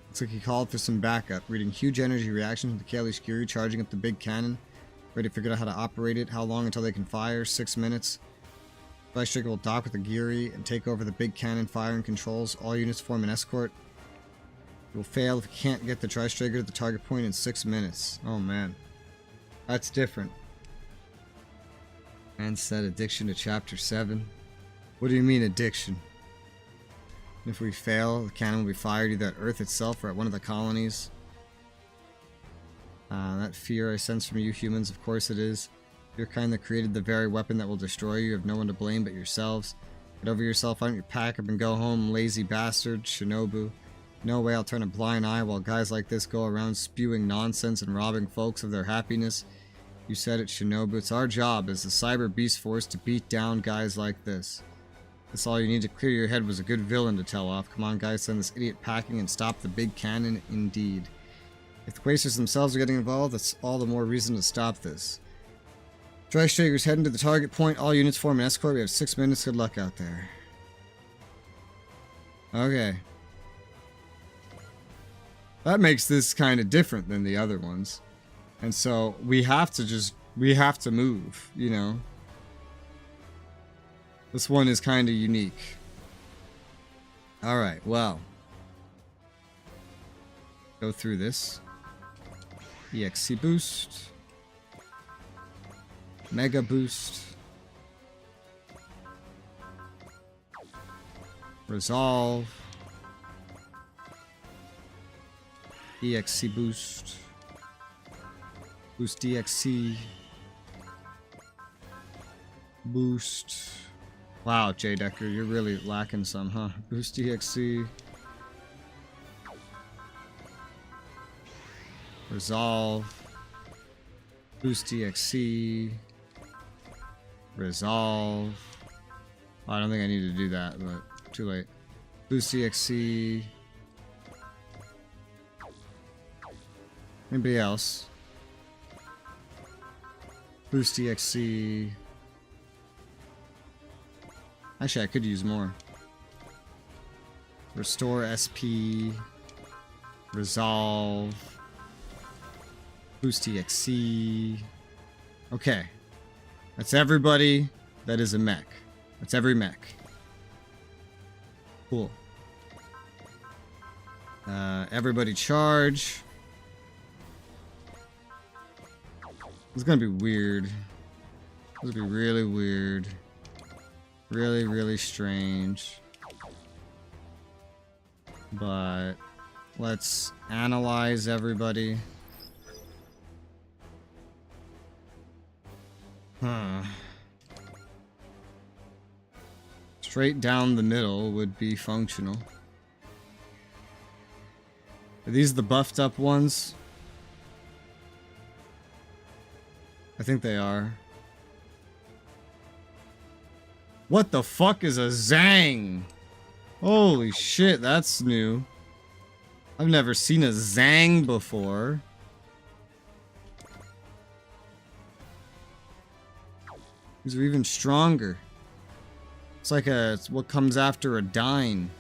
Looks like he called for some backup, reading huge energy reaction from the Kalish Giri charging up the big cannon. Already figured out how to operate it. How long until they can fire? 6 minutes. Flash Trigger will dock with the Geary and take over the big cannon firing controls. All units form an escort. It will fail if you can't get the Tri-Striker to the target point in 6 minutes. Oh man. That's different. And said addiction to chapter 7. What do you mean addiction? If we fail, the cannon will be fired either at Earth itself or at one of the colonies. That fear I sense from you humans, of course it is. Your kind that created the very weapon that will destroy you. You have no one to blame but yourselves. Get over yourself, out your pack up and go home, lazy bastard, Shinobu. No way I'll turn a blind eye while guys like this go around spewing nonsense and robbing folks of their happiness. You said it, Shinobu. It's our job as the Cyber Beast Force to beat down guys like this. That's all you need to clear your head was a good villain to tell off. Come on guys, send this idiot packing and stop the big cannon indeed. If the Quasars themselves are getting involved, that's all the more reason to stop this. Tri-Striker's heading to the target point. All units form an escort. We have 6 minutes. Good luck out there. Okay. That makes this kind of different than the other ones. And so we have to move, you know. This one is kind of unique. Alright, well. Go through this. EXC boost. Mega boost. Resolve. EXC boost. Boost DXC. Boost. Wow, J Decker, you're really lacking some, huh? Boost DXC. Resolve. Boost DXC. Resolve. Oh, I don't think I need to do that, but too late. Boost DXC. Anybody else? Boost DXC. Actually, I could use more. Restore SP. Resolve. Boost EXC. Okay. That's everybody that is a mech. That's every mech. Cool. Everybody charge. It's gonna be weird. It's gonna be really weird. Really, really strange. But let's analyze everybody. Huh. Straight down the middle would be functional. Are these the buffed up ones? I think they are. What the fuck is a Zang? Holy shit, that's new. I've never seen a Zang before. These are even stronger. It's like it's what comes after a Dine.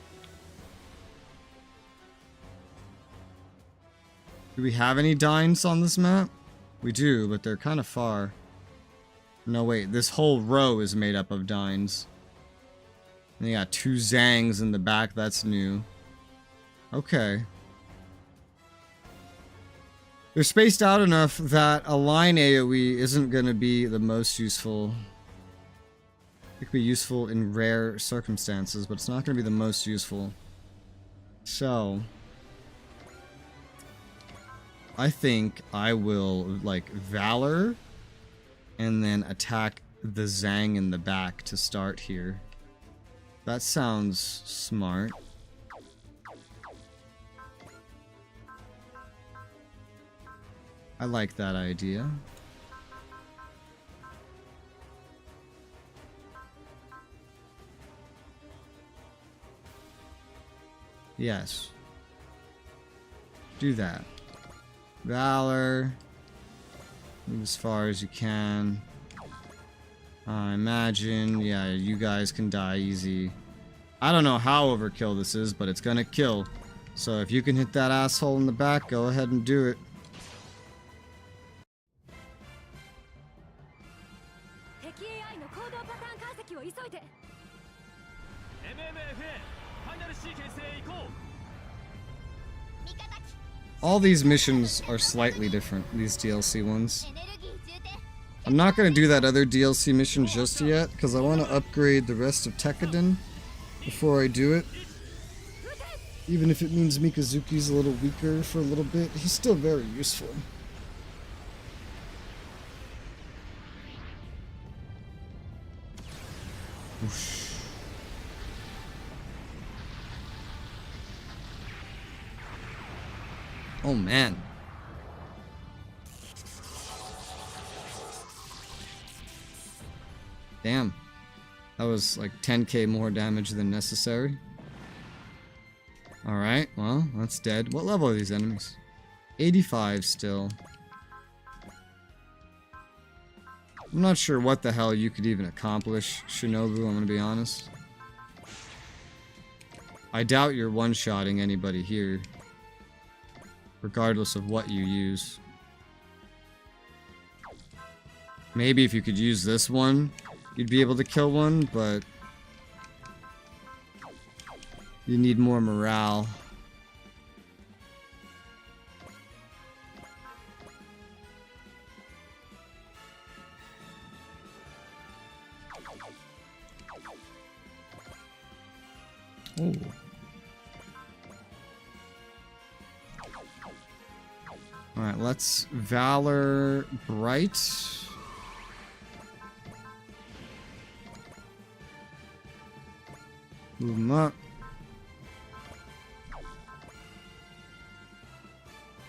Do we have any Dines on this map? We do, but they're kind of far. No, wait, this whole row is made up of Dines. And they got 2 Zangs in the back, that's new. Okay. They're spaced out enough that a line AoE isn't going to be the most useful. It could be useful in rare circumstances, but it's not going to be the most useful. So I think I will, like, Valor and then attack the Zang in the back to start here. That sounds smart. I like that idea. Yes. Do that. Valor. Move as far as you can. I imagine, yeah, you guys can die easy. I don't know how overkill this is, but it's gonna kill. So if you can hit that asshole in the back, go ahead and do it. All these missions are slightly different, these DLC ones. I'm not going to do that other DLC mission just yet, because I want to upgrade the rest of Tekkadan before I do it. Even if it means Mikazuki's a little weaker for a little bit, he's still very useful. Whoosh. Oh man. Damn. That was like 10k more damage than necessary. Alright, well, that's dead. What level are these enemies? 85 still. I'm not sure what the hell you could even accomplish, Shinobu, I'm gonna be honest. I doubt you're one-shotting anybody here, regardless of what you use. Maybe if you could use this one, you'd be able to kill one, but you need more morale. Ooh. Alright, let's Valor Bright. Move him up.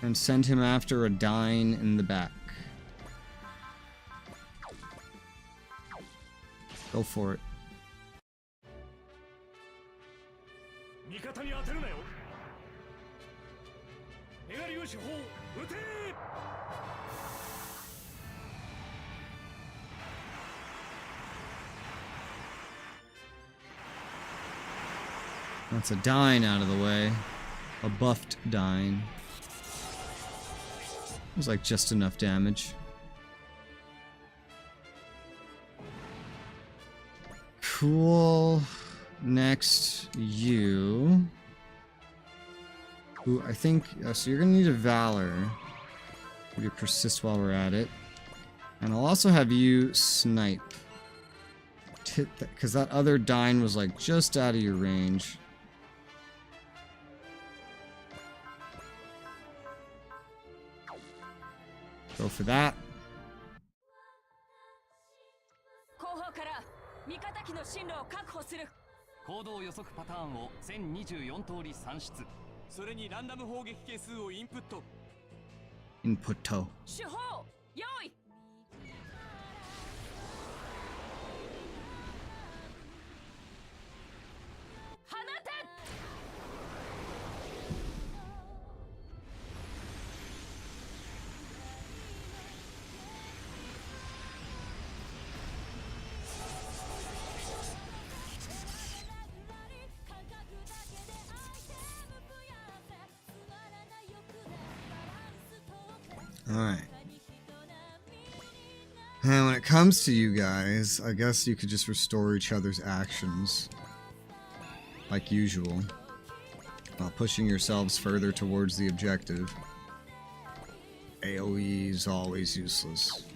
And send him after a Dine in the back. Go for it. That's a Dine out of the way. A buffed Dine. It was like just enough damage. Cool. Next, you. Who I think. So you're gonna need a Valor. Maybe persist while we're at it. And I'll also have you snipe. Hit that, because that other Dine was like just out of your range. Go for that. Input to. Alright. And when it comes to you guys, I guess you could just restore each other's actions. Like usual. While pushing yourselves further towards the objective. AoE is always useless.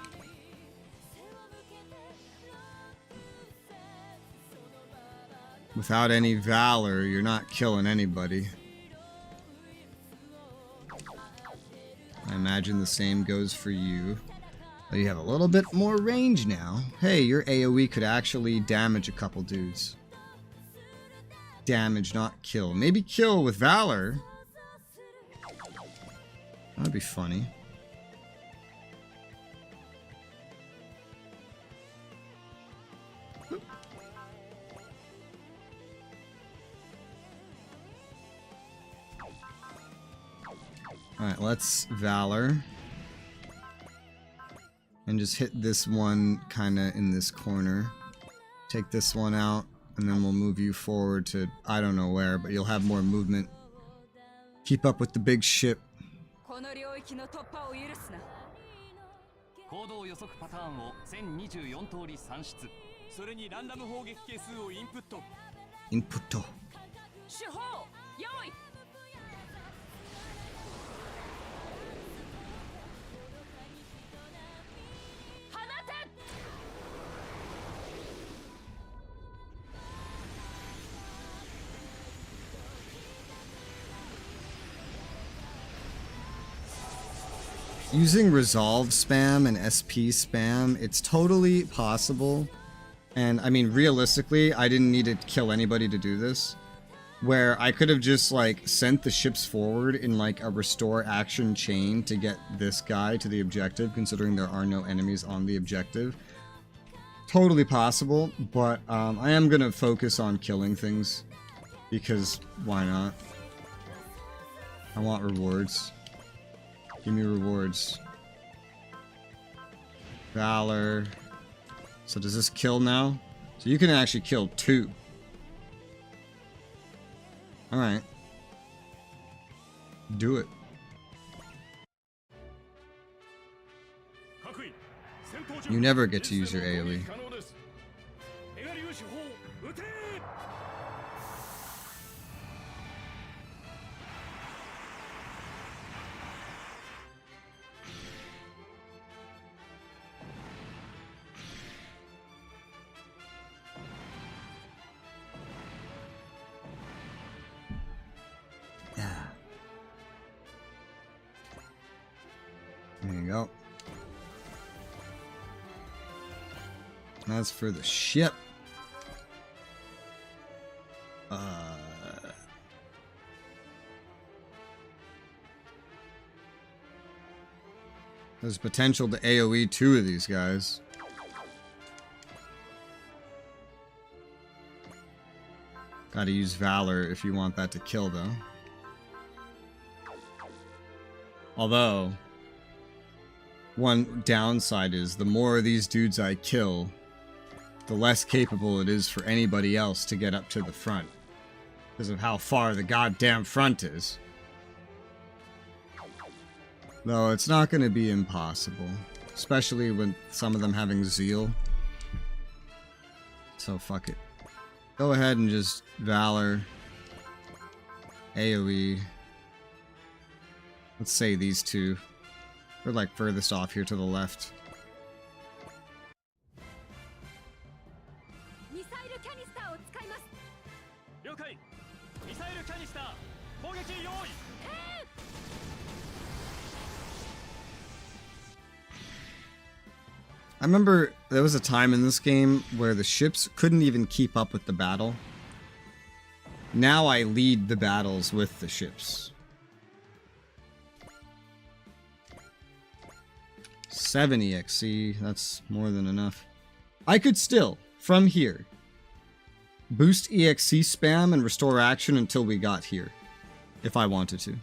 Without any Valor, you're not killing anybody. I imagine the same goes for you. But you have a little bit more range now. Hey, your AoE could actually damage a couple dudes. Damage, not kill. Maybe kill with Valor. That'd be funny. Alright, let's Valor. And just hit this one kinda in this corner. Take this one out, and then we'll move you forward to I don't know where, but you'll have more movement. Keep up with the big ship. それにランダム砲撃係数をインプット。インプット。手法用意。放て。Using resolve spam and SP spam, it's totally possible. And I mean, realistically, I didn't need to kill anybody to do this. Where I could have just like sent the ships forward in like a restore action chain to get this guy to the objective, considering there are no enemies on the objective. Totally possible, but I am gonna focus on killing things because why not? I want rewards. Give me rewards. Valor. So does this kill now? So you can actually kill 2. Alright. Do it. You never get to use your AoE. There you go. As for the ship, there's potential to AoE 2 of these guys. Gotta use Valor if you want that to kill, though. Although, one downside is the more of these dudes I kill, the less capable it is for anybody else to get up to the front. Because of how far the goddamn front is. Though it's not going to be impossible. Especially with some of them having Zeal. So fuck it. Go ahead and just Valor. AoE. Let's say these two. They're like furthest off here to the left. I remember there was a time in this game where the ships couldn't even keep up with the battle. Now I lead the battles with the ships. 7 EXC, that's more than enough. I could still, from here, boost EXC spam and restore action until we got here, if I wanted to.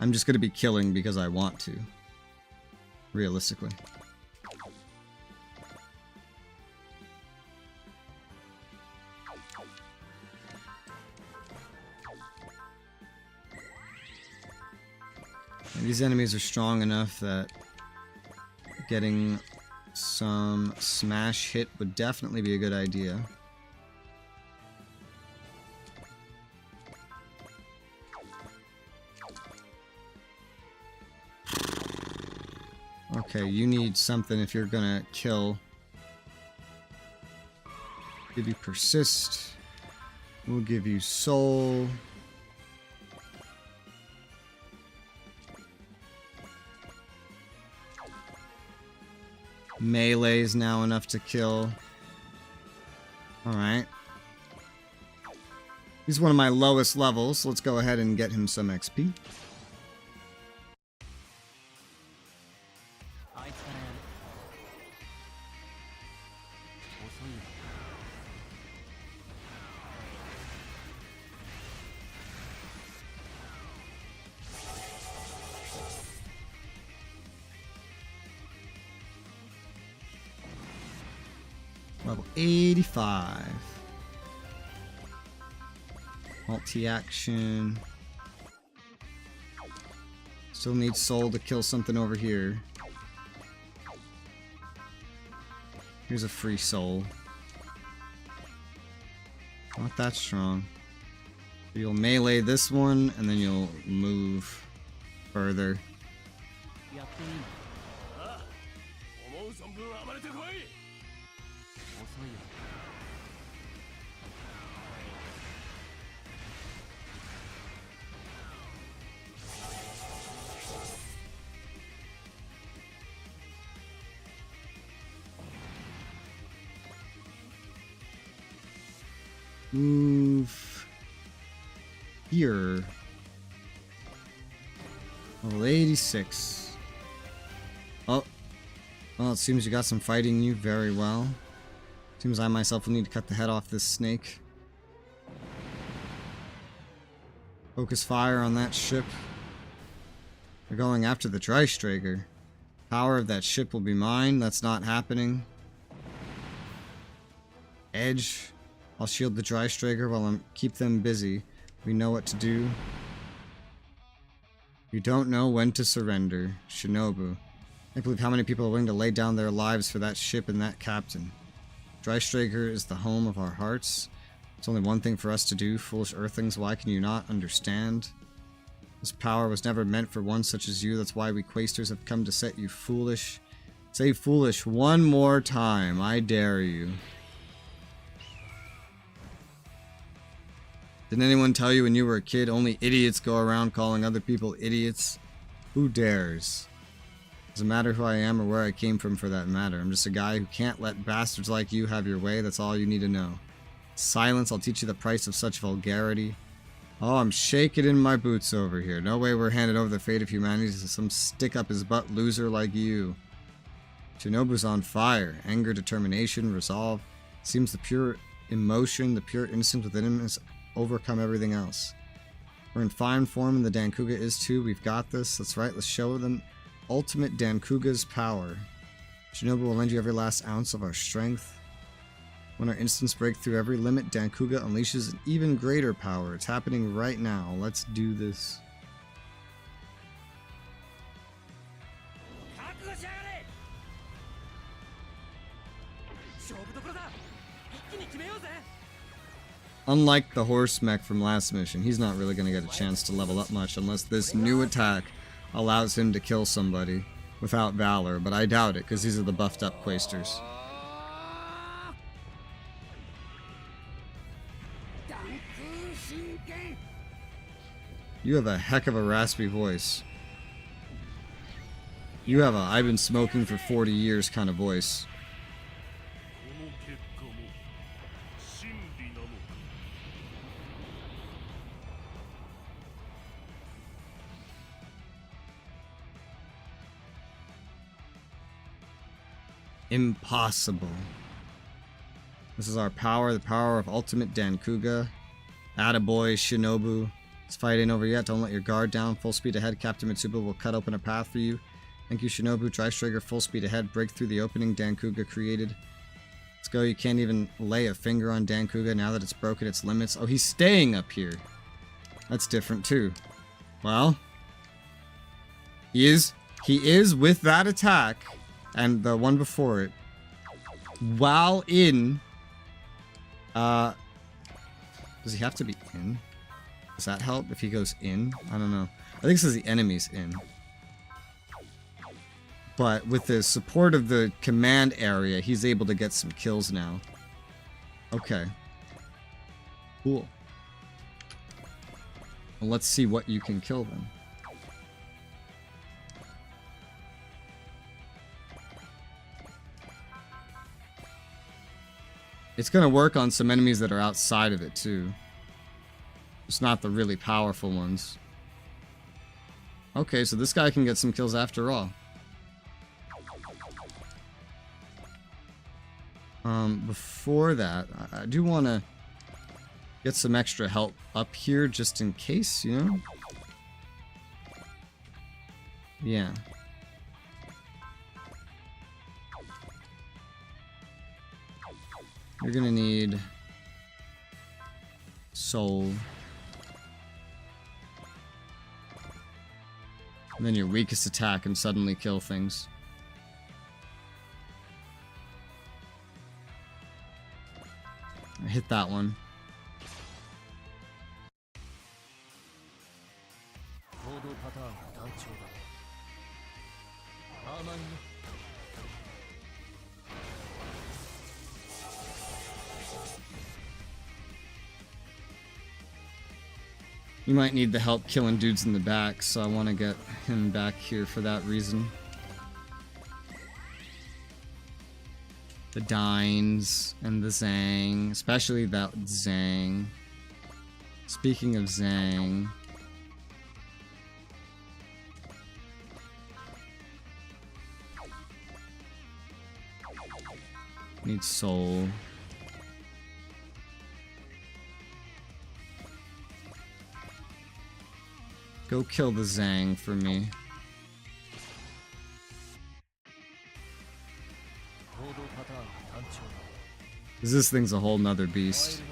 I'm just going to be killing because I want to, realistically. And these enemies are strong enough that getting some smash hit would definitely be a good idea. Okay, you need something if you're gonna kill. Give you persist. We'll give you soul. Melee is now enough to kill. Alright. He's one of my lowest levels. Let's go ahead and get him some XP. Level 85. Multi-action. Still need soul to kill something over here. Here's a free soul. Not that strong. You'll melee this one, and then you'll move further. やっていいの？ああ、思う存分暴れてこい。遅いよ。Move here. Level 86. Oh. Well, it seems you got some fighting in you. Very well. Seems I myself will need to cut the head off this snake. Focus fire on that ship. We're going after the Dreistrager. Power of that ship will be mine. That's not happening. Edge. I'll shield the Dreistrager while I keep them busy. We know what to do. You don't know when to surrender. Shinobu. I can't believe how many people are willing to lay down their lives for that ship and that captain. Dreistrager is the home of our hearts. It's only one thing for us to do, foolish earthlings. Why can you not understand? This power was never meant for one such as you. That's why we Quasters have come to set you foolish. Say foolish one more time. I dare you. Didn't anyone tell you when you were a kid only idiots go around calling other people idiots? Who dares? Doesn't matter who I am or where I came from for that matter. I'm just a guy who can't let bastards like you have your way. That's all you need to know. Silence, I'll teach you the price of such vulgarity. Oh, I'm shaking in my boots over here. No way we're handed over the fate of humanity to some stick-up-his-butt loser like you. Shinobu's on fire. Anger, determination, resolve. Seems the pure emotion, the pure instinct within him has overcome everything else. We're in fine form and the Dankuga is too. We've got this. That's right, let's show them ultimate Dankuga's power. Shinobu will lend you every last ounce of our strength. When our instants break through every limit, Dankuga unleashes an even greater power. It's happening right now. Let's do this. Unlike the horse mech from last mission, he's not really going to get a chance to level up much unless this new attack allows him to kill somebody without valor, but I doubt it because these are the buffed up Quasters. You have a heck of a raspy voice. You have a I've been smoking for 40 years kind of voice. Impossible. This is our power, the power of ultimate Dankuga. Attaboy, Shinobu. This fight ain't over yet. Don't let your guard down. Full speed ahead. Captain Mitsuba will cut open a path for you. Thank you, Shinobu. Dreistrager, full speed ahead. Break through the opening Dankuga created. Let's go. You can't even lay a finger on Dankuga now that it's broken its limits. Oh, he's staying up here. That's different too. Well, he is with that attack and the one before it while in does he have to be in? Does that help if he goes in? I don't know. I think it says the enemy's in. But with the support of the command area, he's able to get some kills now. Okay. Cool. Well, let's see what you can kill then. It's gonna work on some enemies that are outside of it too. It's not the really powerful ones. Okay, so this guy can get some kills after all. Before that, I do want to get some extra help up here just in case, you know? Yeah. You're gonna need soul. And then your weakest attack and suddenly kill things. I hit that one. You might need the help killing dudes in the back, so I want to get him back here for that reason. The Dines and the Zang, especially that Zang. Speaking of Zang, need soul. Go kill the Zang for me. Cause this thing's a whole nother beast.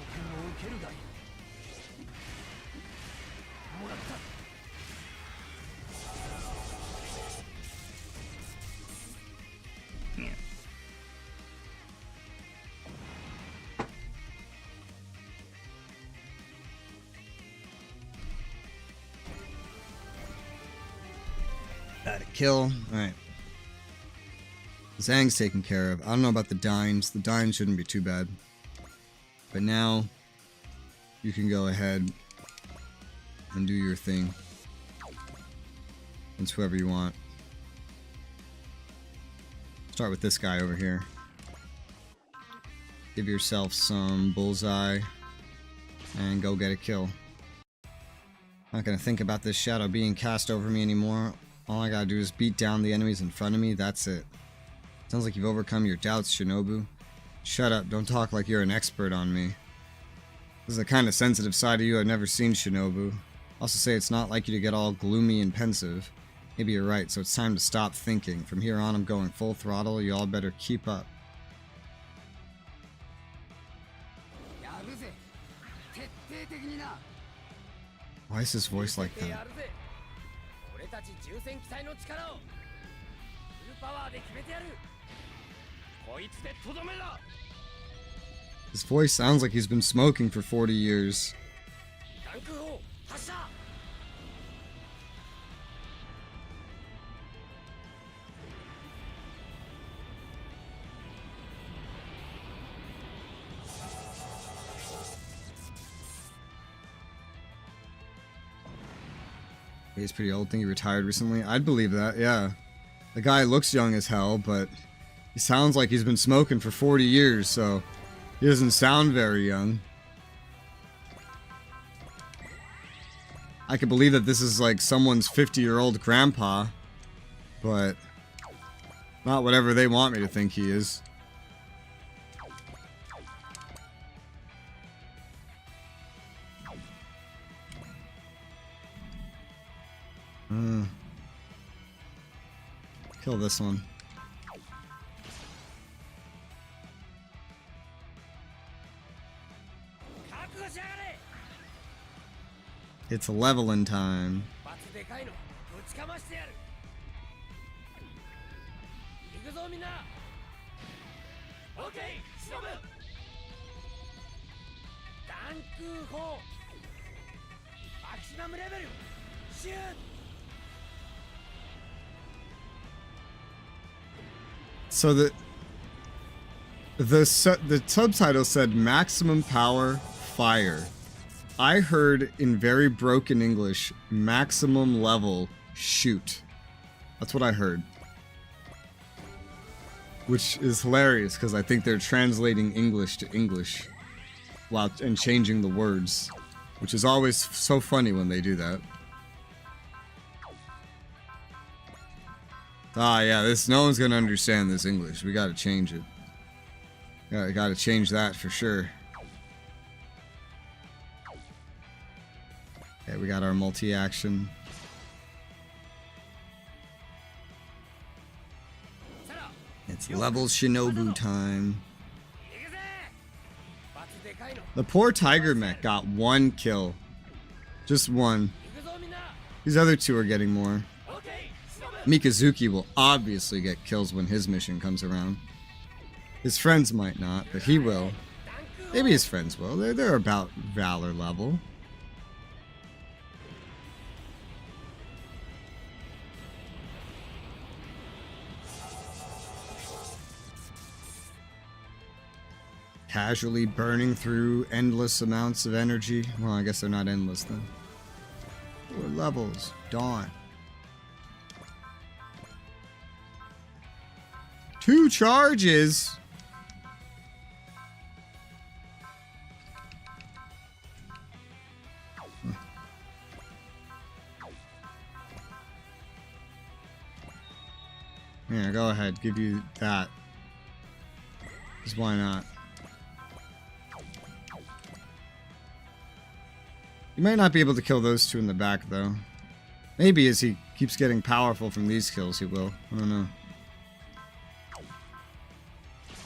Got a kill. Alright. Zhang's taken care of. I don't know about the Dines. The Dines shouldn't be too bad. But now, you can go ahead and do your thing. It's whoever you want. Start with this guy over here. Give yourself some bullseye and go get a kill. Not gonna think about this shadow being cast over me anymore. All I gotta do is beat down the enemies in front of me. That's it. Sounds like you've overcome your doubts, Shinobu. Shut up, don't talk like you're an expert on me. This is the kind of sensitive side of you I've never seen, Shinobu. Also say it's not like you to get all gloomy and pensive. Maybe you're right, so it's time to stop thinking. From here on, I'm going full throttle. You all better keep up. Why is his voice like that? His voice sounds like he's been smoking for 40 years. He's pretty old. Think he retired recently. I'd believe that, yeah. The guy looks young as hell, but he sounds like he's been smoking for 40 years, so he doesn't sound very young. I could believe that this is like someone's 50-year-old grandpa, but not whatever they want me to think he is. Kill this one. It's leveling time. So the subtitle said maximum power fire. I heard in very broken English, maximum level shoot. That's what I heard. Which is hilarious because I think they're translating English to English and changing the words, which is always so funny when they do that. Ah, yeah, no one's gonna understand this English. We gotta change it. Gotta change that for sure. Okay, we got our multi-action. It's level Shinobu time. The poor Tiger Mech got 1 kill. Just 1. These other 2 are getting more. Mikazuki will obviously get kills when his mission comes around. His friends might not, but he will. Maybe his friends will. They're about Valor level. Casually burning through endless amounts of energy. Well, I guess they're not endless then. 4 levels. Dawn. 2 charges. Here, go ahead. Give you that. Because why not? You might not be able to kill those 2 in the back, though. Maybe as he keeps getting powerful from these kills, he will. I don't know.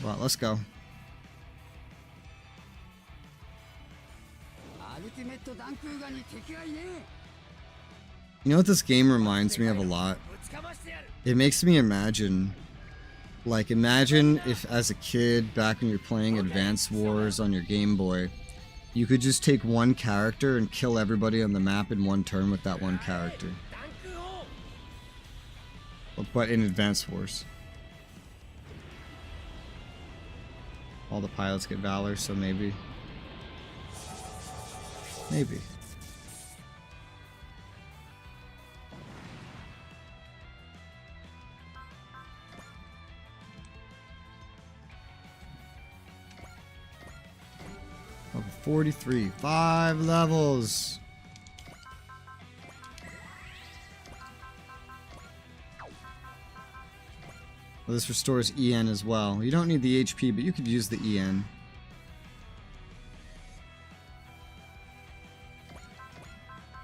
Well, let's go. You know what this game reminds me of a lot? It makes me imagine... Like, imagine if as a kid, back when you're playing Advance Wars on your Game Boy, you could just take one character and kill everybody on the map in one turn with that one character. But in Advance Wars. All the pilots get Valor, so maybe. Maybe. Level 43. 5 levels. Well, this restores EN as well. You don't need the HP, but you could use the EN.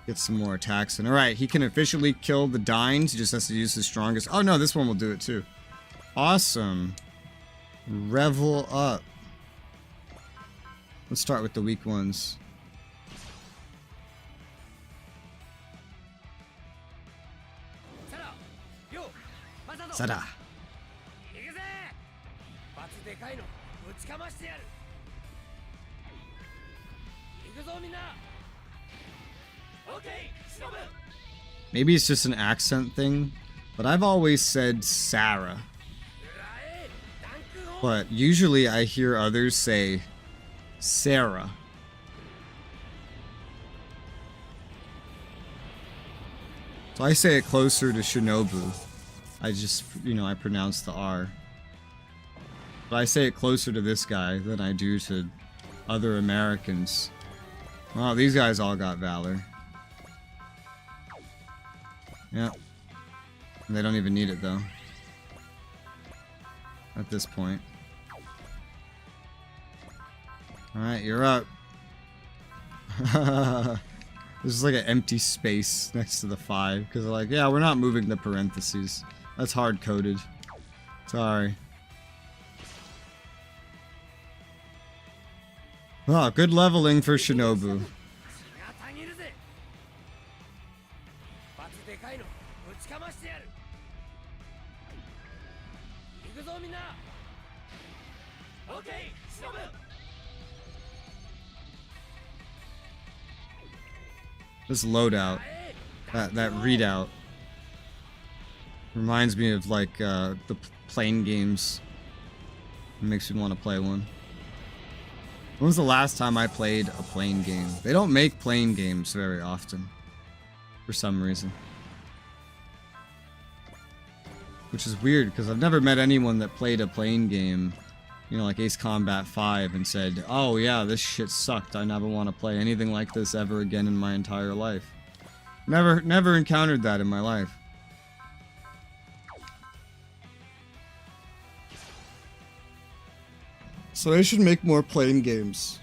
Get some more attacks in. Alright, he can officially kill the Dines. He just has to use his strongest. Oh no, this one will do it too. Awesome. Revel up. Let's start with the weak ones. Sada. Maybe it's just an accent thing, but I've always said Sarah. But usually I hear others say Sarah. So I say it closer to Shinobu. I just, I pronounce the R. But I say it closer to this guy than I do to other Americans. Wow, these guys all got Valor. Yeah. They don't even need it though. At this point. Alright, you're up. This is like an empty space next to the 5. Because they're like, yeah, we're not moving the parentheses. That's hard-coded. Sorry. Oh, good leveling for Shinobu. This loadout, that readout, reminds me of like the plane games. It makes me want to play one. When was the last time I played a plane game? They don't make plane games very often, for some reason. Which is weird, because I've never met anyone that played a plane game, like Ace Combat 5 and said, oh yeah, this shit sucked, I never want to play anything like this ever again in my entire life. Never encountered that in my life. So they should make more plane games.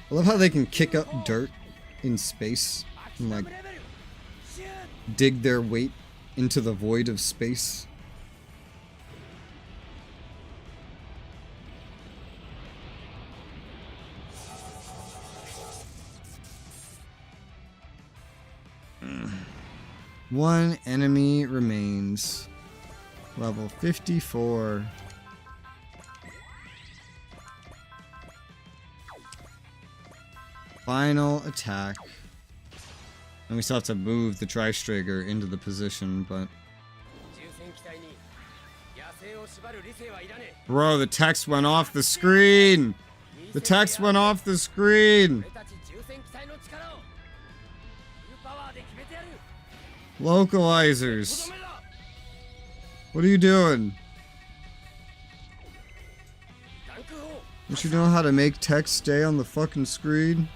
I love how they can kick up dirt in space and like dig their weight into the void of space. One enemy remains. Level 54. Final attack. And we still have to move the Tri-Striger into the position, but... Bro, the text went off the screen! The text went off the screen! Localizers! What are you doing? Don't you know how to make text stay on the fucking screen?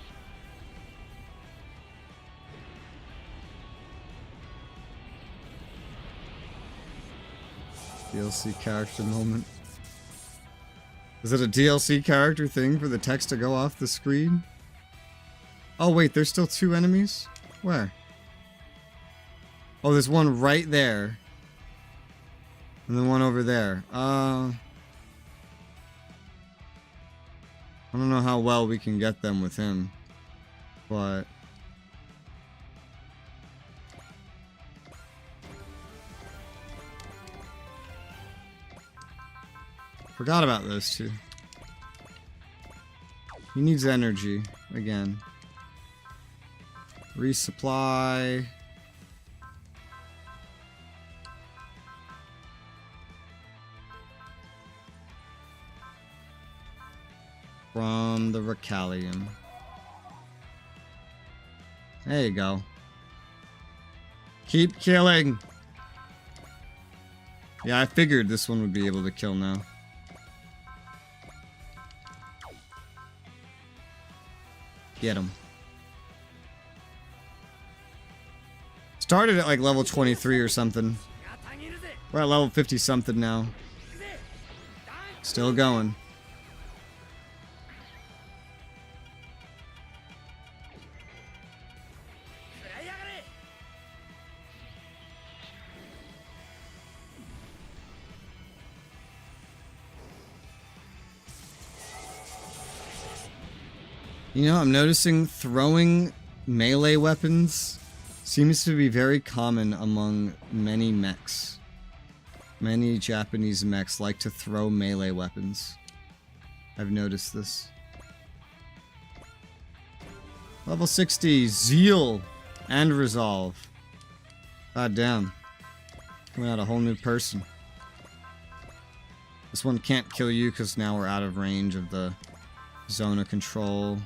DLC character moment. Is it a DLC character thing for the text to go off the screen? Oh wait, there's still two enemies? Where? Oh, there's one right there. And then one over there. I don't know how well we can get them with him. But... Forgot about those two. He needs energy again. Resupply. From the Recalium. There you go. Keep killing. Yeah, I figured this one would be able to kill now. Get him. Started at like level 23 or something. We're at level 50 something now. Still going. You know, I'm noticing throwing melee weapons seems to be very common among many mechs. Many Japanese mechs like to throw melee weapons. I've noticed this. Level 60, Zeal and Resolve. God damn. Coming out a whole new person. This one can't kill you because now we're out of range of the zone of control.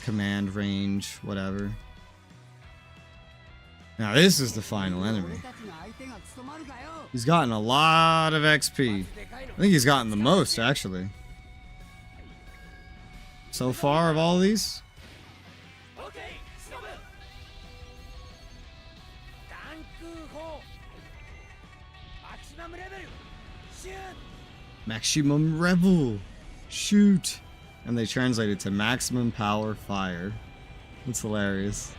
Command range, whatever. Now this is the final enemy. He's gotten a lot of XP. I think he's gotten the most, actually. So far of all these. Maximum Rebel. Shoot. And they translate it to maximum power fire. That's hilarious.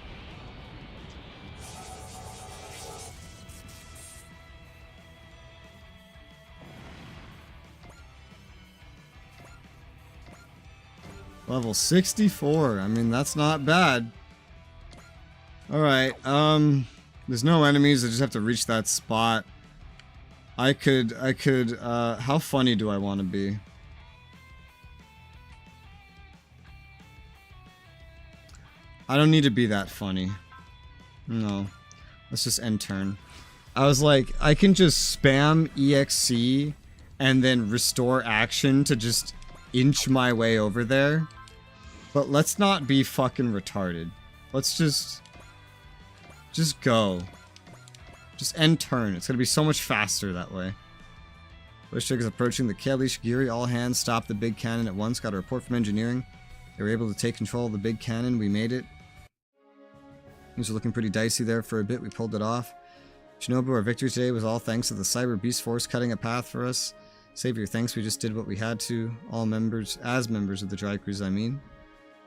Level 64. I mean, that's not bad. Alright, there's no enemies. I just have to reach that spot. I could, how funny do I want to be? I don't need to be that funny. No. Let's just end turn. I was like, I can just spam EXC and then restore action to just inch my way over there. But let's not be fucking retarded. Let's just go. Just end turn. It's gonna be so much faster that way. Bushtik is approaching the Kalish Giri. All hands stop the big cannon at once. Got a report from engineering. They were able to take control of the big cannon. We made it. Things were looking pretty dicey there for a bit. We pulled it off. Shinobu, our victory today was all thanks to the Cyber Beast Force cutting a path for us. Savior, thanks. We just did what we had to. All members, as members of the Dry Cruise, I mean.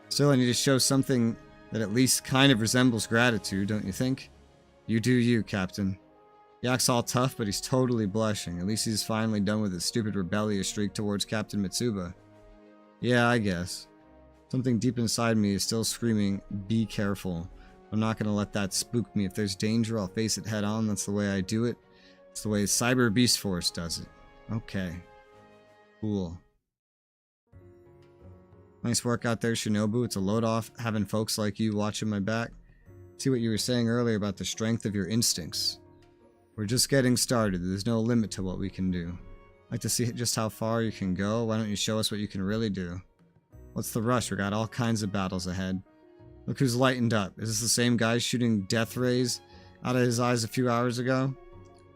Still, I need to show something that at least kind of resembles gratitude, don't you think? You do you, Captain. Yak's all tough, but he's totally blushing. At least he's finally done with his stupid rebellious streak towards Captain Mitsuba. Yeah, I guess. Something deep inside me is still screaming, be careful. I'm not going to let that spook me. If there's danger, I'll face it head on. That's the way I do it. It's the way Cyber Beast Force does it. Okay. Cool. Nice work out there, Shinobu. It's a load off having folks like you watching my back. See what you were saying earlier about the strength of your instincts. We're just getting started. There's no limit to what we can do. Like to see just how far you can go? Why don't you show us what you can really do? What's the rush? We got all kinds of battles ahead. Look who's lightened up. Is this the same guy shooting death rays out of his eyes a few hours ago?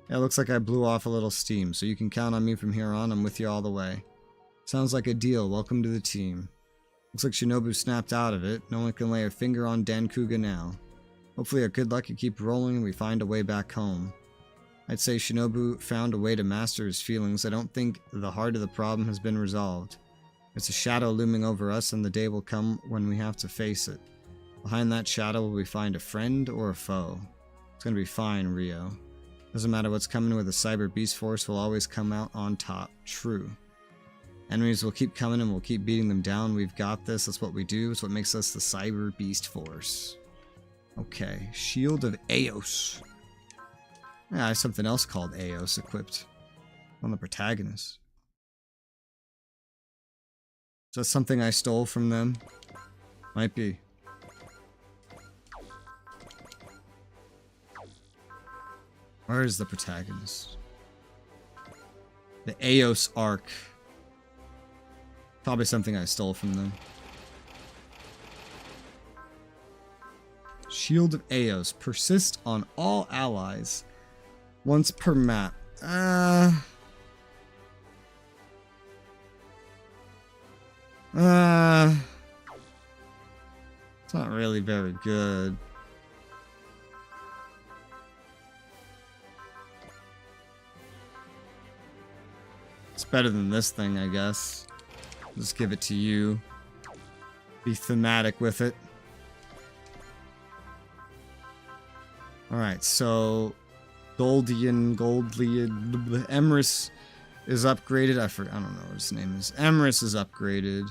Yeah, it looks like I blew off a little steam, so you can count on me from here on. I'm with you all the way. Sounds like a deal. Welcome to the team. Looks like Shinobu snapped out of it. No one can lay a finger on Dankuga now. Hopefully our good luck can keep rolling and we find a way back home. I'd say Shinobu found a way to master his feelings. I don't think the heart of the problem has been resolved. It's a shadow looming over us, and the day will come when we have to face it. Behind that shadow, will we find a friend or a foe? It's gonna be fine, Rio. Doesn't matter what's coming with the Cyber Beast Force, will always come out on top. True. Enemies will keep coming and we'll keep beating them down. We've got this. That's what we do. It's what makes us the Cyber Beast Force. Okay. Shield of Eos. Yeah, I have something else called Eos equipped on the protagonist. Is that something I stole from them? Might be. Where is the protagonist? The Eos arc. Probably something I stole from them. Shield of Eos. Persist on all allies. Once per map. It's not really very good. It's better than this thing, I guess. Just give it to you. Be thematic with it. Alright, so Goldlian, Emrys is upgraded. I don't know what his name is. Emrys is upgraded.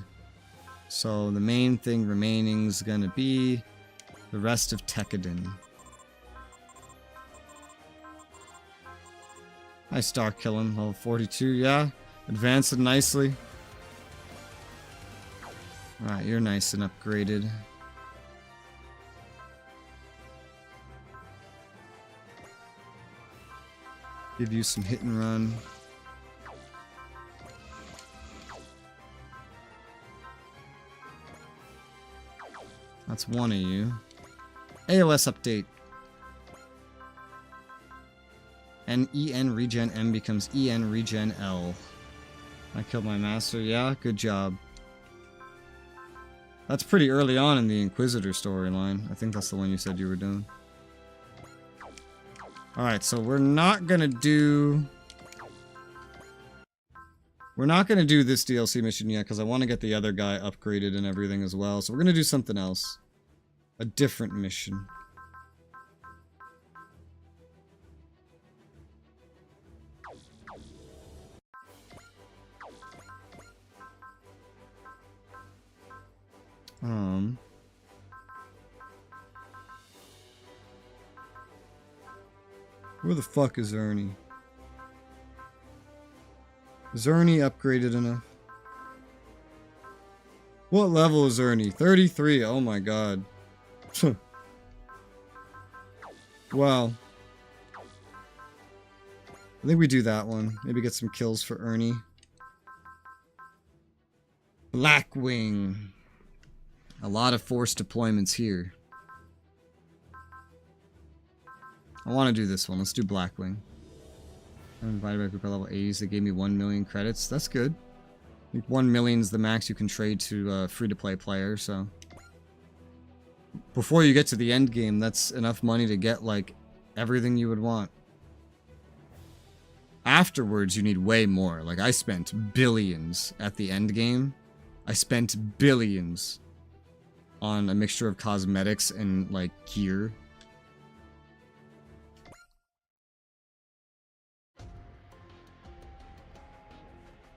So the main thing remaining is gonna be the rest of Tekkadan. Nice star killing, level 42, yeah. Advancing nicely. Alright, you're nice and upgraded. Give you some hit and run. That's one of you. AOS update. EN regen M becomes EN regen L. I killed my master. Yeah, good job. That's pretty early on in the Inquisitor storyline. I think that's the one you said you were doing. Alright, so we're not gonna do this DLC mission yet, because I want to get the other guy upgraded and everything as well. So we're gonna do something else. A different mission. Where the fuck is Ernie? Is Ernie upgraded enough? What level is Ernie? 33, oh my god. Wow. I think we do that one. Maybe get some kills for Ernie. Blackwing. A lot of force deployments here. I want to do this one. Let's do Blackwing. I'm invited by a group at level 80s. They gave me 1 million credits. That's good. I think 1 million is the max you can trade to free-to-play players, so... Before you get to the end game, that's enough money to get, like, everything you would want. Afterwards, you need way more. Like, I spent billions at the end game. I spent billions on a mixture of cosmetics and, like, gear.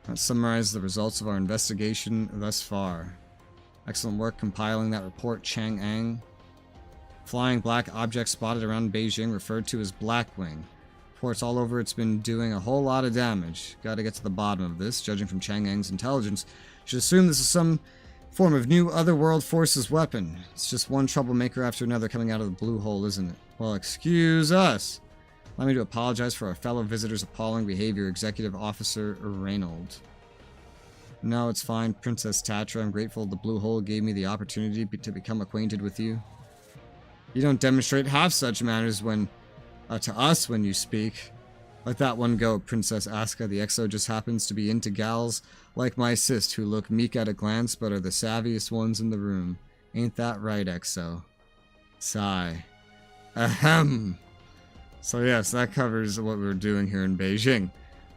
Let's summarize the results of our investigation thus far. Excellent work compiling that report, Chang'an. flying black object spotted around Beijing referred to as Blackwing. Reports all over it's been doing a whole lot of damage. Gotta get to the bottom of this. Judging from Chang'ang's intelligence, should assume this is some form of new otherworld forces weapon. It's just one troublemaker after another coming out of the blue hole, isn't it? Well, excuse us. Allow me to apologize for our fellow visitor's appalling behavior, Executive Officer Reynold. No, it's fine, Princess Tatra. I'm grateful the blue hole gave me the opportunity to become acquainted with you. You don't demonstrate half such manners to us when you speak. Let that one go, Princess Asuka. The EXO just happens to be into gals like my sis who look meek at a glance but are the savviest ones in the room. Ain't that right, EXO? Sigh. Ahem. So yes, that covers what we're doing here in Beijing.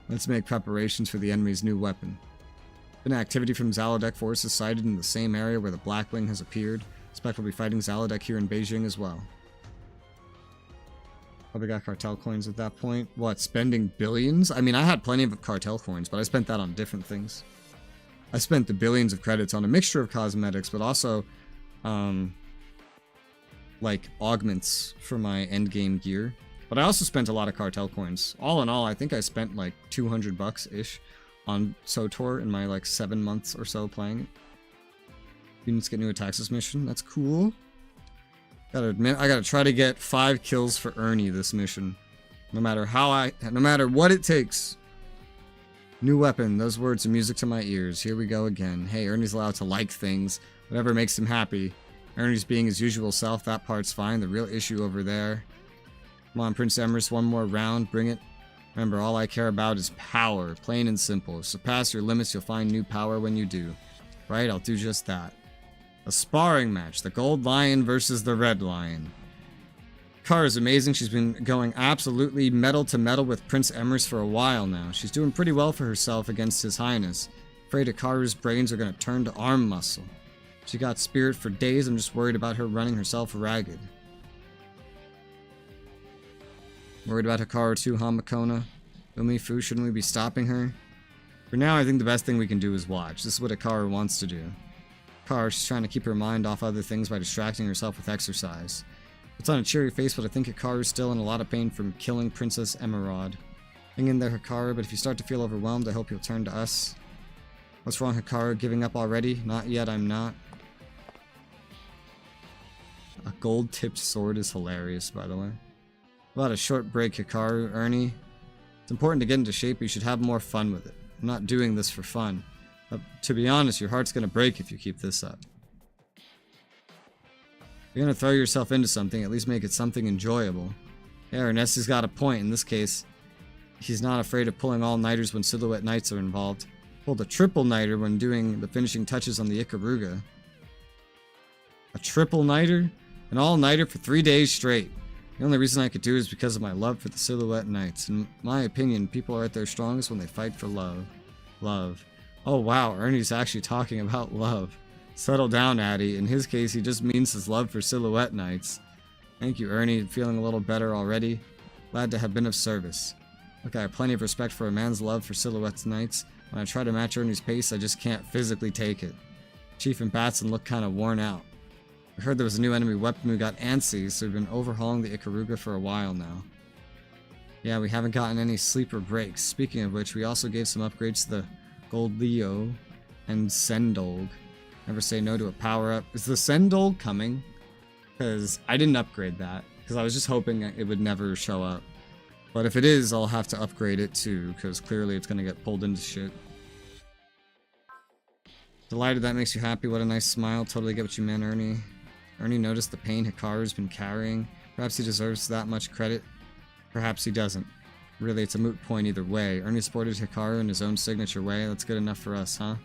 Let's make preparations for the enemy's new weapon. Been activity from Zalodek forces sighted in the same area where the Blackwing has appeared. Expect we'll be fighting Zalodek here in Beijing as well. Probably got cartel coins at that point. What, spending billions? I mean, I had plenty of cartel coins, but I spent that on different things. I spent the billions of credits on a mixture of cosmetics, but also, like, augments for my endgame gear. But I also spent a lot of cartel coins. All in all, I think I spent like 200 bucks-ish on SOTOR in my like 7 months or so playing it. Units get new attacks this mission. That's cool. Gotta admit, I gotta try to get 5 kills for Ernie this mission. No matter what it takes. New weapon. Those words are music to my ears. Here we go again. Hey, Ernie's allowed to like things. Whatever makes him happy. Ernie's being his usual self. That part's fine. The real issue over there. Come on, Prince Emrys, one more round. Bring it. Remember, all I care about is power. Plain and simple. Surpass your limits, you'll find new power when you do. Right? I'll do just that. A sparring match. The Gold Lion versus the Red Lion. Kara is amazing. She's been going absolutely metal to metal with Prince Emrys for a while now. She's doing pretty well for herself against His Highness. Afraid Hikaru's brains are going to turn to arm muscle. She got spirit for days. I'm just worried about her running herself ragged. Worried about Hikaru too, huh, Makona? Umifu, shouldn't we be stopping her? For now, I think the best thing we can do is watch. This is what Hikaru wants to do. Hikaru, she's trying to keep her mind off other things by distracting herself with exercise. It's on a cheery face, but I think Hikaru's still in a lot of pain from killing Princess Emerald. Hang in there, Hikaru, but if you start to feel overwhelmed, I hope you'll turn to us. What's wrong, Hikaru? Giving up already? Not yet, I'm not. A gold-tipped sword is hilarious, by the way. About a short break, Hikaru. Ernie, it's important to get into shape, but you should have more fun with it. I'm not doing this for fun. To be honest, your heart's gonna break if you keep this up. If you're gonna throw yourself into something, at least make it something enjoyable. Yeah, Ernesti's got a point. In this case, he's not afraid of pulling all-nighters when Silhouette Knights are involved. Pulled a triple-nighter when doing the finishing touches on the Ikaruga. A triple-nighter? An all-nighter for 3 days straight. The only reason I could do it is because of my love for the Silhouette Knights. In my opinion, people are at their strongest when they fight for love. Love. Oh wow, Ernie's actually talking about love. Settle down, Addy. In his case, he just means his love for Silhouette Knights. Thank you, Ernie. Feeling a little better already? Glad to have been of service. Look, I have plenty of respect for a man's love for Silhouette Knights. When I try to match Ernie's pace, I just can't physically take it. Chief and Batson look kinda worn out. I heard there was a new enemy weapon who got antsy, so we've been overhauling the Ikaruga for a while now. Yeah, we haven't gotten any sleeper breaks. Speaking of which, we also gave some upgrades to the Gold Leo and Sendolg. Never say no to a power-up. Is the Sendolg coming? Because I didn't upgrade that, because I was just hoping it would never show up. But if it is, I'll have to upgrade it too, because clearly it's going to get pulled into shit. Delighted that makes you happy. What a nice smile. Totally get what you meant, Ernie. Ernie noticed the pain Hikaru's been carrying. Perhaps he deserves that much credit. Perhaps he doesn't. Really, it's a moot point either way. Ernie supported Hikaru in his own signature way. That's good enough for us, huh?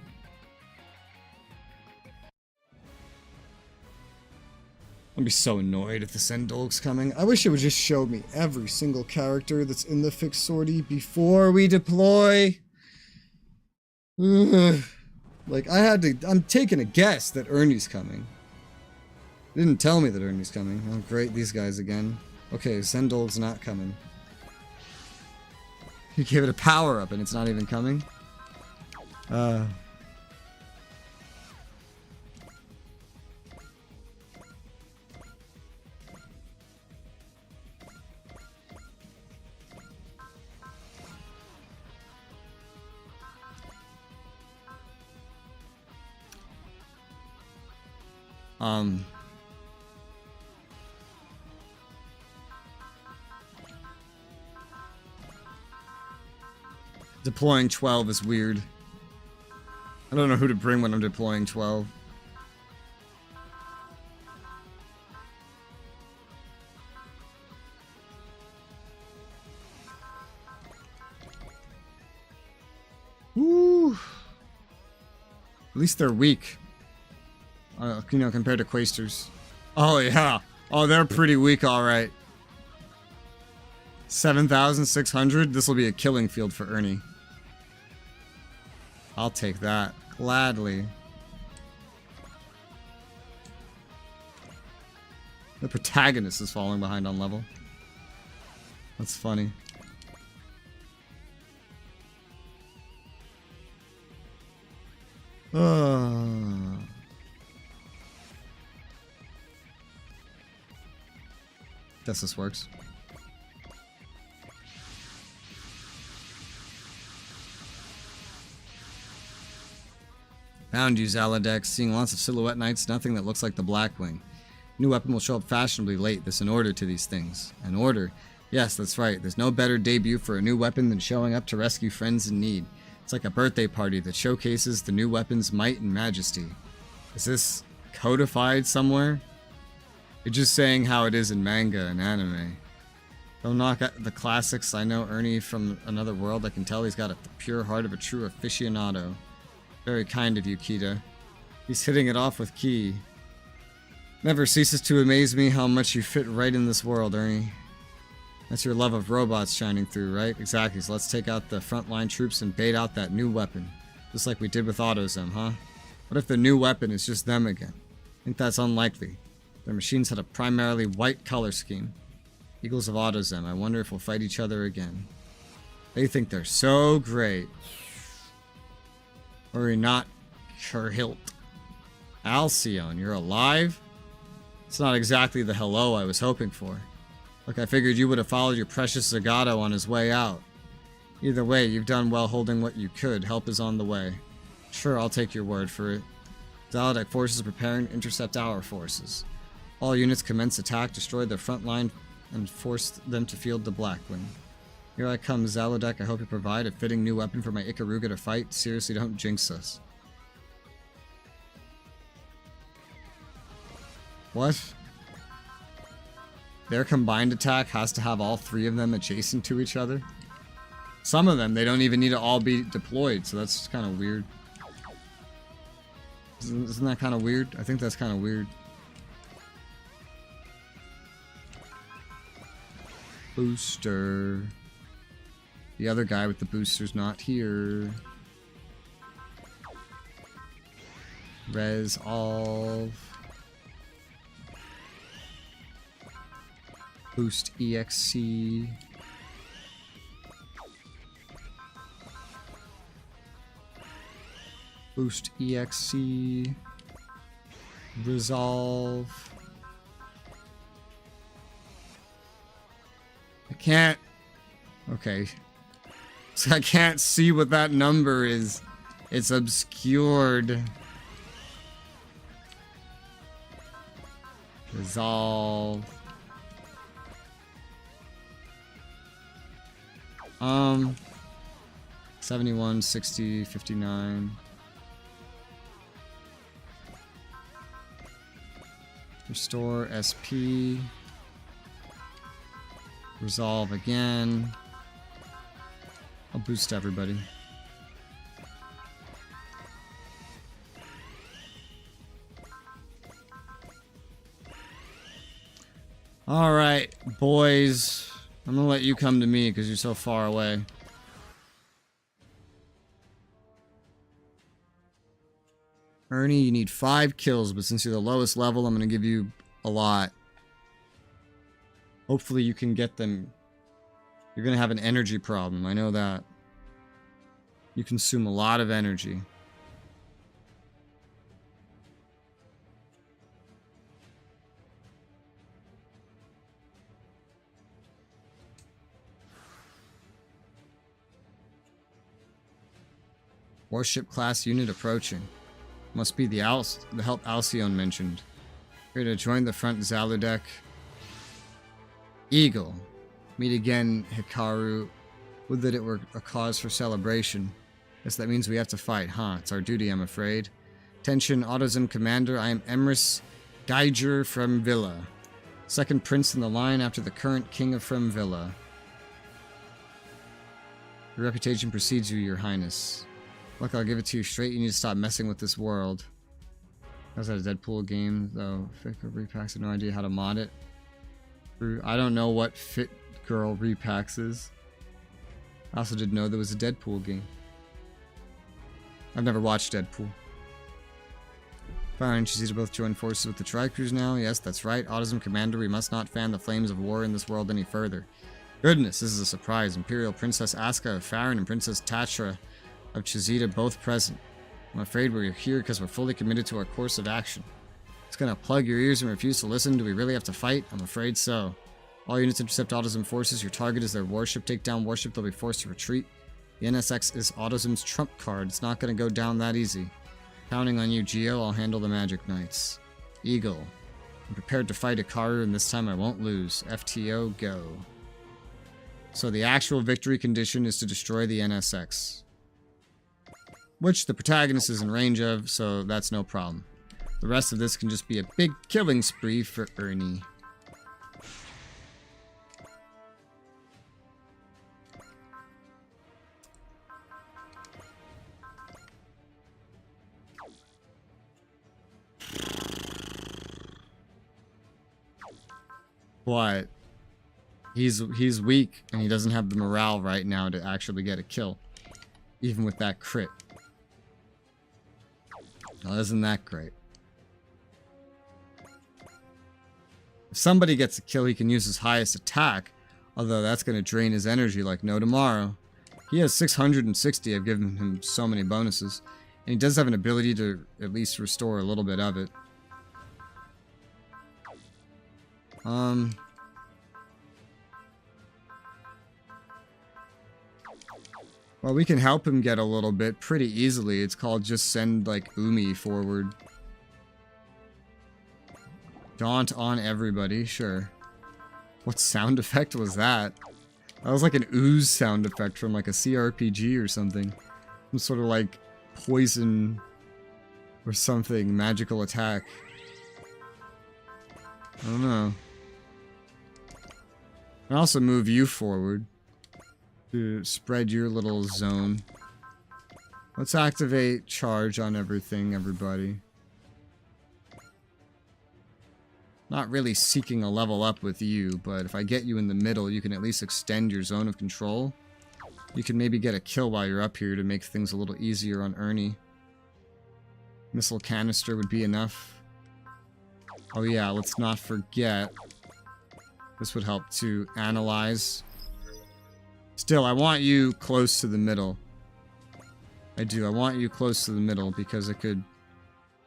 I'd be so annoyed if the Sendolg's coming. I wish it would just show me every single character that's in the fixed sortie before we deploy. Ugh. Like, I'm taking a guess that Ernie's coming. It didn't tell me that Ernie's coming. Oh, great, these guys again. Okay, Sendolg's not coming. You gave it a power up and it's not even coming? Deploying 12 is weird. I don't know who to bring when I'm deploying 12. Woo! At least they're weak. You know, compared to Quasters. Oh, yeah. Oh, they're pretty weak, alright. 7,600? This will be a killing field for Ernie. I'll take that. Gladly. The protagonist is falling behind on level. That's funny. Guess this works. Found you, Zaladex. Seeing lots of silhouette knights, nothing that looks like the Blackwing. New weapon will show up fashionably late. There's an order to these things. An order? Yes, that's right. There's no better debut for a new weapon than showing up to rescue friends in need. It's like a birthday party that showcases the new weapon's might and majesty. Is this codified somewhere? You're just saying how it is in manga and anime. Don't knock at the classics. I know Ernie from another world. I can tell he's got the pure heart of a true aficionado. Very kind of you, Kita. He's hitting it off with Key. Never ceases to amaze me how much you fit right in this world, Ernie. That's your love of robots shining through, right? Exactly, so let's take out the frontline troops and bait out that new weapon. Just like we did with AutoZem, huh? What if the new weapon is just them again? I think that's unlikely. Their machines had a primarily white color scheme. Eagles of AutoZem, I wonder if we'll fight each other again. They think they're so great. Or not Kerhilt. Alcyone, you're alive? It's not exactly the hello I was hoping for. Look, I figured you would have followed your precious Zagato on his way out. Either way, you've done well holding what you could. Help is on the way. Sure, I'll take your word for it. Zalodec forces are preparing to intercept our forces. All units commence attack, destroy their front line, and force them to field the Blackwing. Here I come, Zalodec. I hope you provide a fitting new weapon for my Ikaruga to fight. Seriously, don't jinx us. What? Their combined attack has to have all three of them adjacent to each other? Some of them, they don't even need to all be deployed, so that's kind of weird. Isn't that kind of weird? I think that's kind of weird. Booster. The other guy with the booster's not here. Resolve. Boost EXC. Boost EXC. Resolve. I can't. Okay. So I can't see what that number is. It's obscured. Resolve. 71, 60, 59. Restore SP. Resolve again. I'll boost everybody. Alright, boys. I'm gonna let you come to me because you're so far away. Ernie, you need 5 kills, but since you're the lowest level, I'm gonna give you a lot. Hopefully you can get them. You're gonna have an energy problem, I know that. You consume a lot of energy. Warship class unit approaching. Must be the help Alcyone mentioned. Here to join the front Zalu deck. Eagle. Meet again, Hikaru. Would that it were a cause for celebration. Guess that means we have to fight, huh? It's our duty, I'm afraid. Attention, Autism Commander. I am Emrys Geiger from Villa. Second prince in the line after the current king of Fremvilla. Your reputation precedes you, your highness. Look, I'll give it to you straight. You need to stop messing with this world. How's that a Deadpool game, though? Fit Girl Repacks, I have no idea how to mod it. I don't know what Fit Girl Repacks is. I also didn't know there was a Deadpool game. I've never watched Deadpool. Fire and Shizita both join forces with the Tri-Crews now. Yes, that's right. Autism Commander, we must not fan the flames of war in this world any further. Goodness, this is a surprise. Imperial Princess Asuka of Farron and Princess Tatra of Chizita both present. I'm afraid we're here because we're fully committed to our course of action. It's gonna plug your ears and refuse to listen. Do we really have to fight? I'm afraid so. All units intercept Autism forces. Your target is their warship. Take down warship, they'll be forced to retreat. The NSX is Autism's trump card. It's not gonna go down that easy. Counting on you, Geo. I'll handle the Magic Knights. Eagle. I'm prepared to fight Hikaru, and this time I won't lose. FTO, go. So the actual victory condition is to destroy the NSX. Which the protagonist is in range of, so that's no problem. The rest of this can just be a big killing spree for Ernie. What? He's weak, and he doesn't have the morale right now to actually get a kill. Even with that crit. Well, isn't that great? If somebody gets a kill, he can use his highest attack. Although that's going to drain his energy like no tomorrow. He has 660. I've given him so many bonuses. And he does have an ability to at least restore a little bit of it. Well, we can help him get a little bit pretty easily. It's called just send, like, Umi forward. Daunt on everybody, sure. What sound effect was that? That was like an ooze sound effect from, like, a CRPG or something. Some sort of, like, poison or something. Magical attack. I don't know. And also move you forward to spread your little zone. Let's activate charge on everything, everybody. Not really seeking a level up with you, but if I get you in the middle, you can at least extend your zone of control. You can maybe get a kill while you're up here to make things a little easier on Ernie. Missile canister would be enough. Oh yeah, let's not forget. This would help to analyze. Still, I want you close to the middle. I do. I want you close to the middle because it could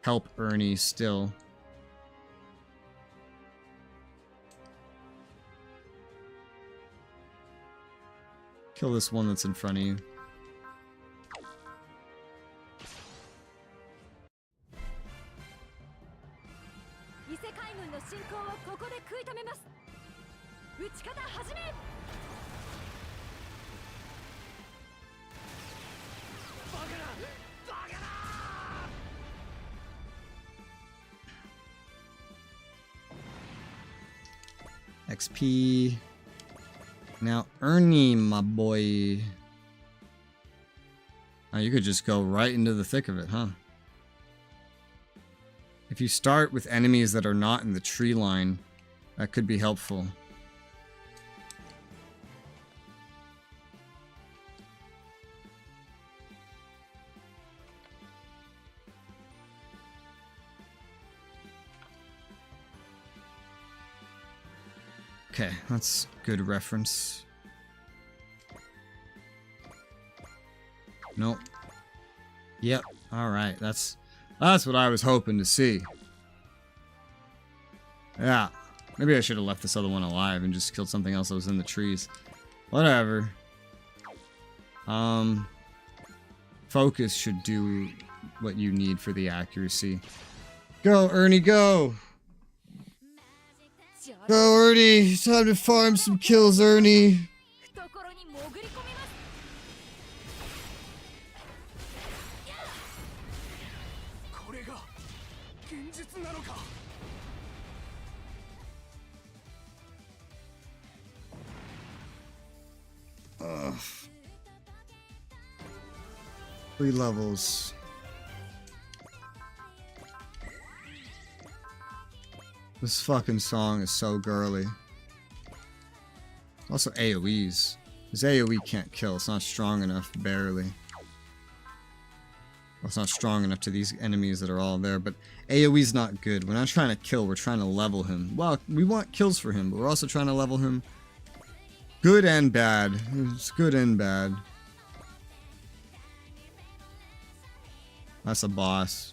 help Ernie still. Kill this one that's in front of you. XP. Now, Ernie, my boy. Oh, you could just go right into the thick of it, huh? If you start with enemies that are not in the tree line, that could be helpful. Okay, that's good reference. Nope. Yep. Alright, that's what I was hoping to see. Yeah. Maybe I should have left this other one alive and just killed something else that was in the trees. Whatever. Focus should do what you need for the accuracy. Go, Ernie, go! Go, Ernie. Time to farm some kills, Ernie. 懐に潜り込みます。 これが現実なのか。 3 levels. This fucking song is so girly. Also AoEs. His AoE can't kill. It's not strong enough, barely. Well, it's not strong enough to these enemies that are all there, but AoE's not good. We're not trying to kill, we're trying to level him. Well, we want kills for him, but we're also trying to level him. Good and bad. It's good and bad. That's a boss.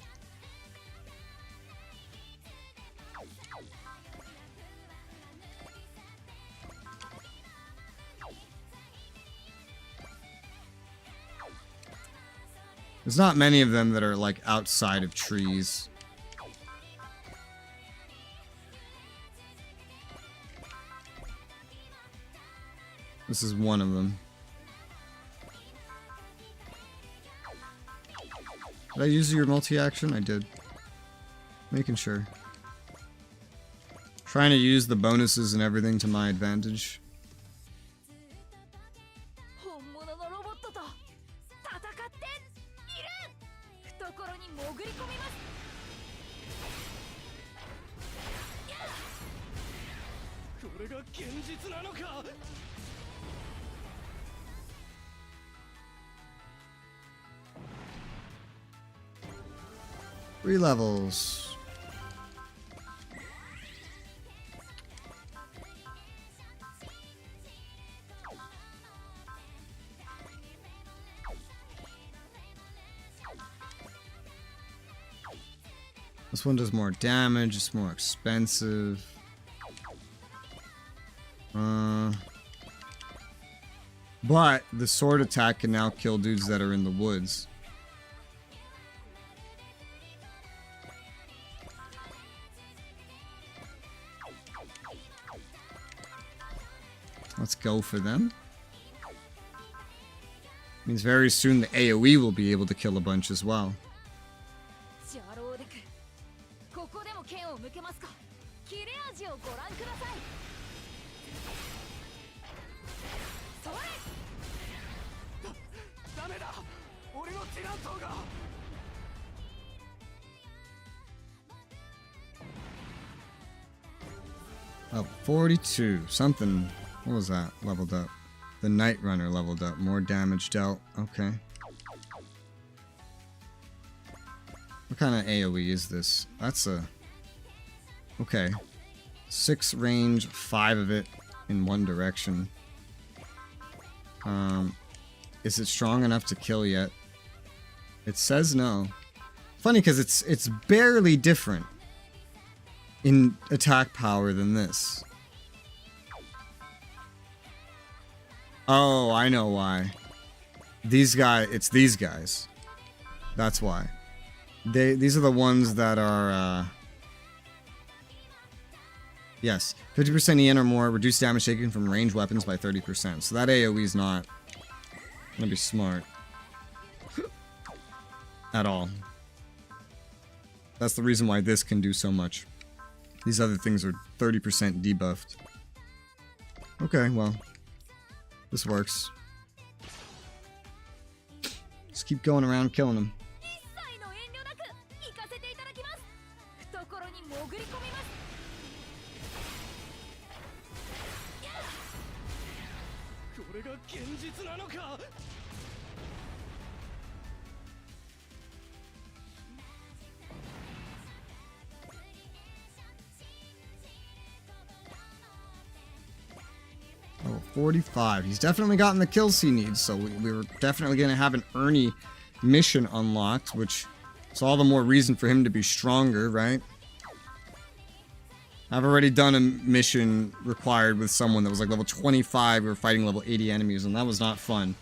There's not many of them that are like outside of trees. This is one of them. Did I use your multi-action? I did. Making sure. Trying to use the bonuses and everything to my advantage. 本物のロボットと戦っている。懐に潜り込みます。 これが現実なのか。 3 levels. This one does more damage, it's more expensive. But the sword attack can now kill dudes that are in the woods. Let's go for them. Means very soon the AoE will be able to kill a bunch as well. ジャローデク、ここでも剣を向けますか。切れ味をご覧ください。それ。ダメだ。俺のティラントーが。 Oh, 42. Something. What was that? Leveled up. The Night Runner leveled up. More damage dealt. Okay. What kind of AoE is this? That's a... Okay. 6 range, 5 of it in one direction. Is it strong enough to kill yet? It says no. Funny because it's barely different in attack power than this. Oh, I know why. It's these guys. That's why. These are the ones that are, yes. 50% EN or more, reduce damage taken from ranged weapons by 30%. So that AoE is not gonna be smart. At all. That's the reason why this can do so much. These other things are 30% debuffed. Okay, well. This works. Just keep going around killing them. 一切の遠慮なく行かせていただきます。懐に潜り込みます。 これが現実なのか。 Oh, 45. He's definitely gotten the kills he needs, so we were definitely going to have an Ernie mission unlocked, which is all the more reason for him to be stronger, right? I've already done a mission required with someone that was like level 25. We were fighting level 80 enemies, and that was not fun.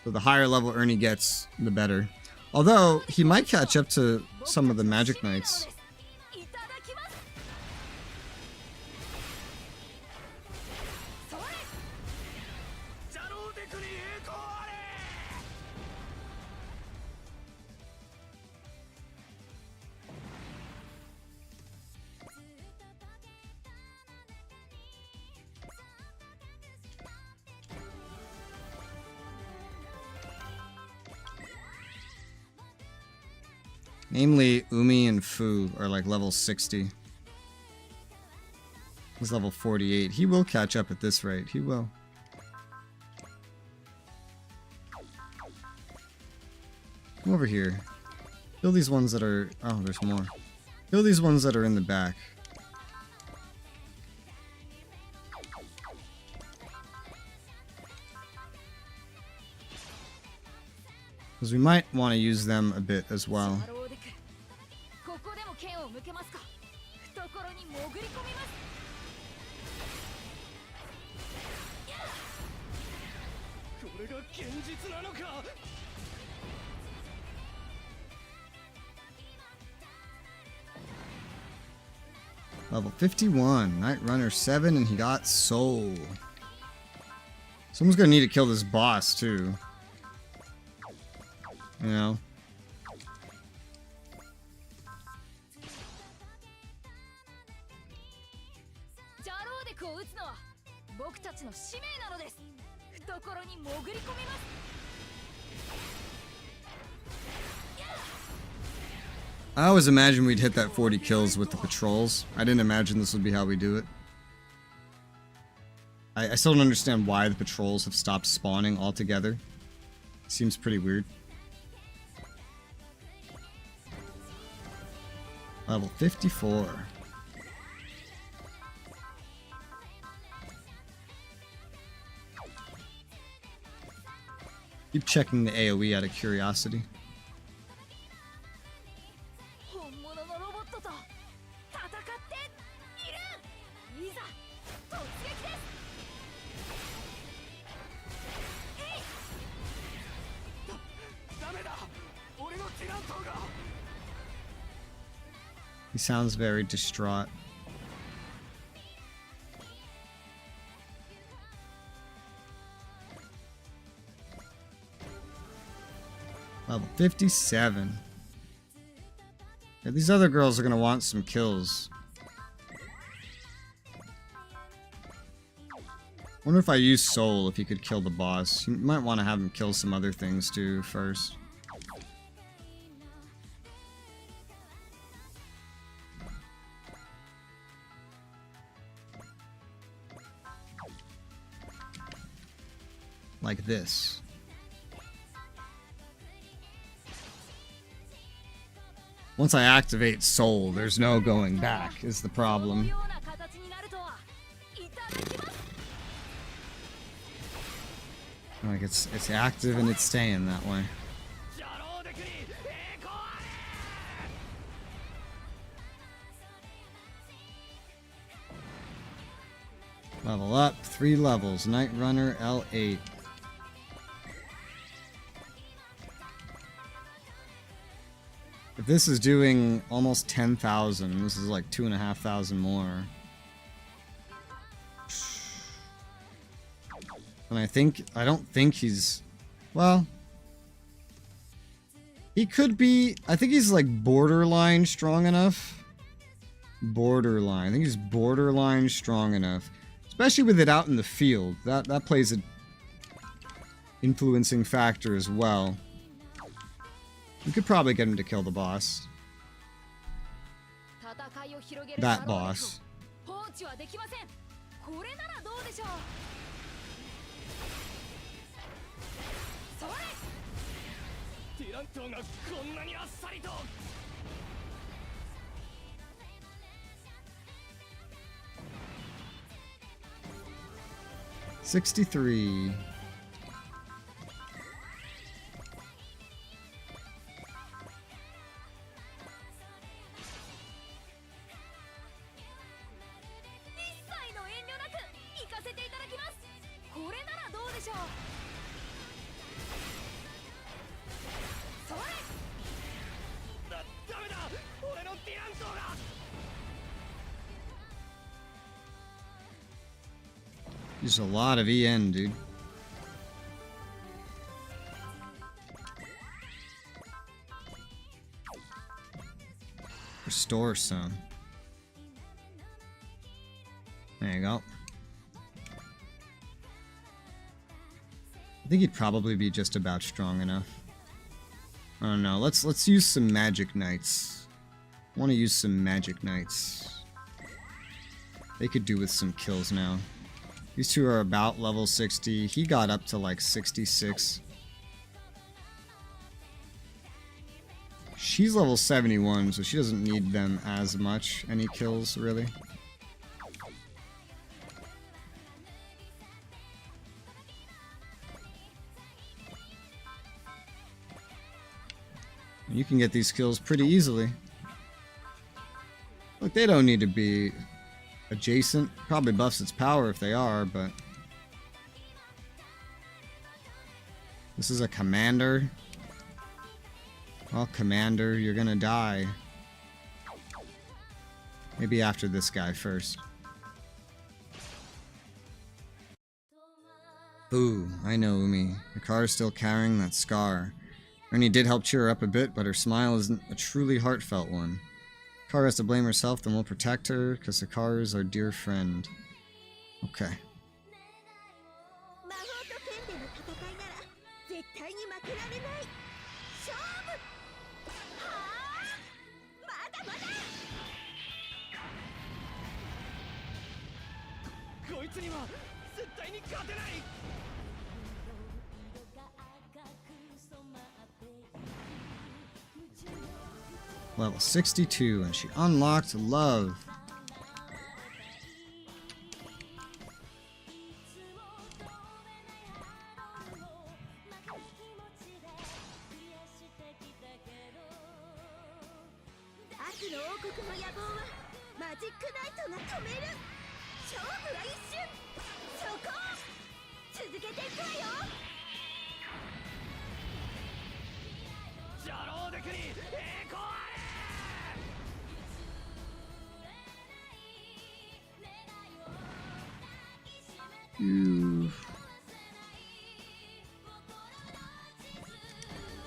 So the higher level Ernie gets, the better. Although, he might catch up to some of the Magic Knights. Namely, Umi and Fu are like level 60. He's level 48. He will catch up at this rate. He will. Come over here. Kill these ones that are... Oh, there's more. Kill these ones that are in the back. Because we might want to use them a bit as well. Level 51, Night Runner 7, and he got Soul. Someone's gonna need to kill this boss too. You know? I always imagined we'd hit that 40 kills with the patrols. I didn't imagine this would be how we do it. I still don't understand why the patrols have stopped spawning altogether. Seems pretty weird. Level 54. Keep checking the AoE out of curiosity. He sounds very distraught. Level 57. Yeah, these other girls are gonna want some kills. Wonder if I use Soul if he could kill the boss. You might want to have him kill some other things too first. Like this. Once I activate Soul, there's no going back, is the problem. Like it's active and it's staying that way. Level up, 3 levels. Night Runner L8. If this is doing almost 10,000, this is like 2,500 more. And I don't think he's, well, he could be, I think he's like borderline strong enough. Borderline, I think he's borderline strong enough. Especially with it out in the field. That plays an influencing factor as well. We could probably get him to kill the boss. That boss. $63. There's a lot of EN, dude. Restore some. There you go. I think he'd probably be just about strong enough. I don't know. Let's use some magic knights. I want to use some magic knights. They could do with some kills now. These two are about level 60. He got up to like 66. She's level 71, so she doesn't need them as much. Any kills, really. You can get these kills pretty easily. Look, they don't need to be adjacent. Probably buffs its power if they are, but... This is a commander. Well, commander, you're gonna die. Maybe after this guy first. Boo, I know Umi. The car is still carrying that scar. Ernie did help cheer her up a bit, but her smile isn't a truly heartfelt one. Car has to blame herself, then we'll protect her, because the car is our dear friend. Okay. Level 62, and she unlocked love.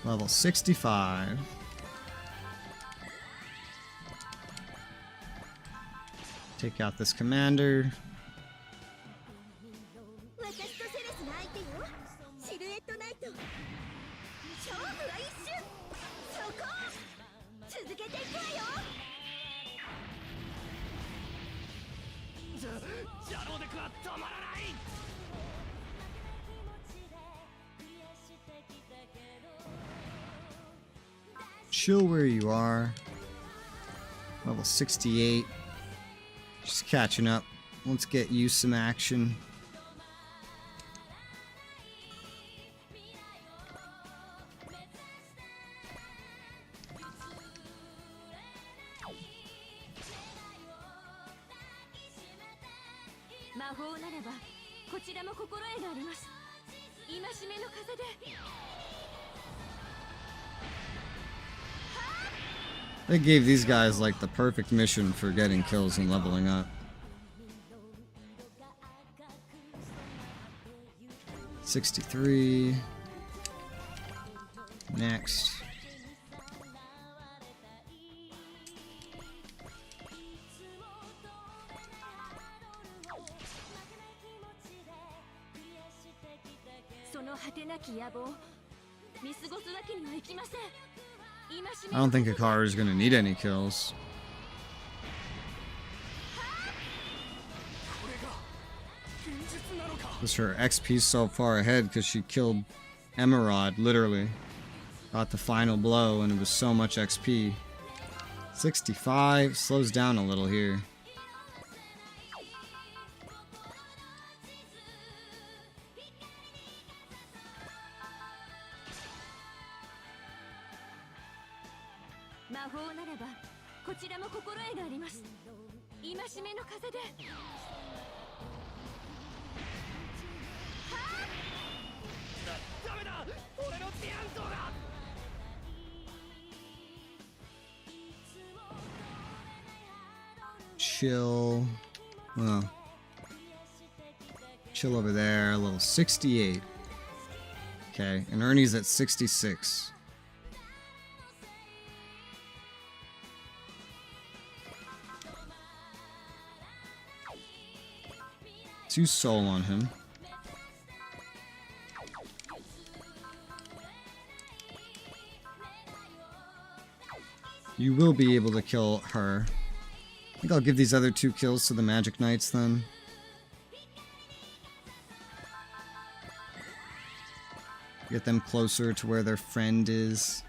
Level 65. Take out this commander. Chill where you are. Level 68. Just catching up. Let's get you some action. They gave these guys like the perfect mission for getting kills and leveling up. 63. Next. I don't think Hikaru is going to need any kills. Because her XP's so far ahead because she killed Emerald, literally. Got the final blow and it was so much XP. 65, slows down a little here. Chill. Well, chill over there. Level 68. Okay, and Ernie's at 66. Two soul on him. You will be able to kill her. I think I'll give these other 2 kills to the Magic Knights then. Get them closer to where their friend is.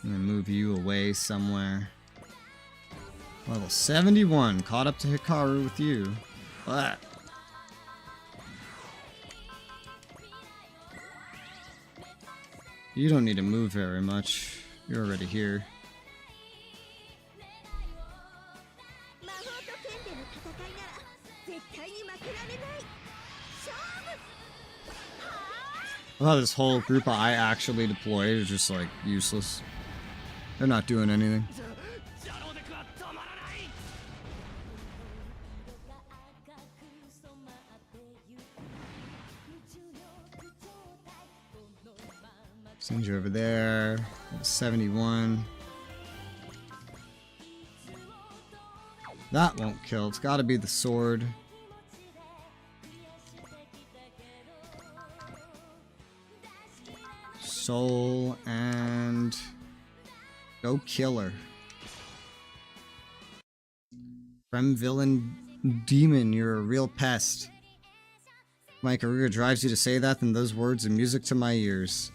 I'm gonna move you away somewhere. Level 71, caught up to Hikaru with you. What? You don't need to move very much. You're already here. Well, this whole group I actually deployed is just like useless. They're not doing anything. Send you over there. 71. That won't kill. It's got to be the sword. Soul and go kill her. Frem villain demon, you're a real pest. My career drives you to say that, then those words are music to my ears.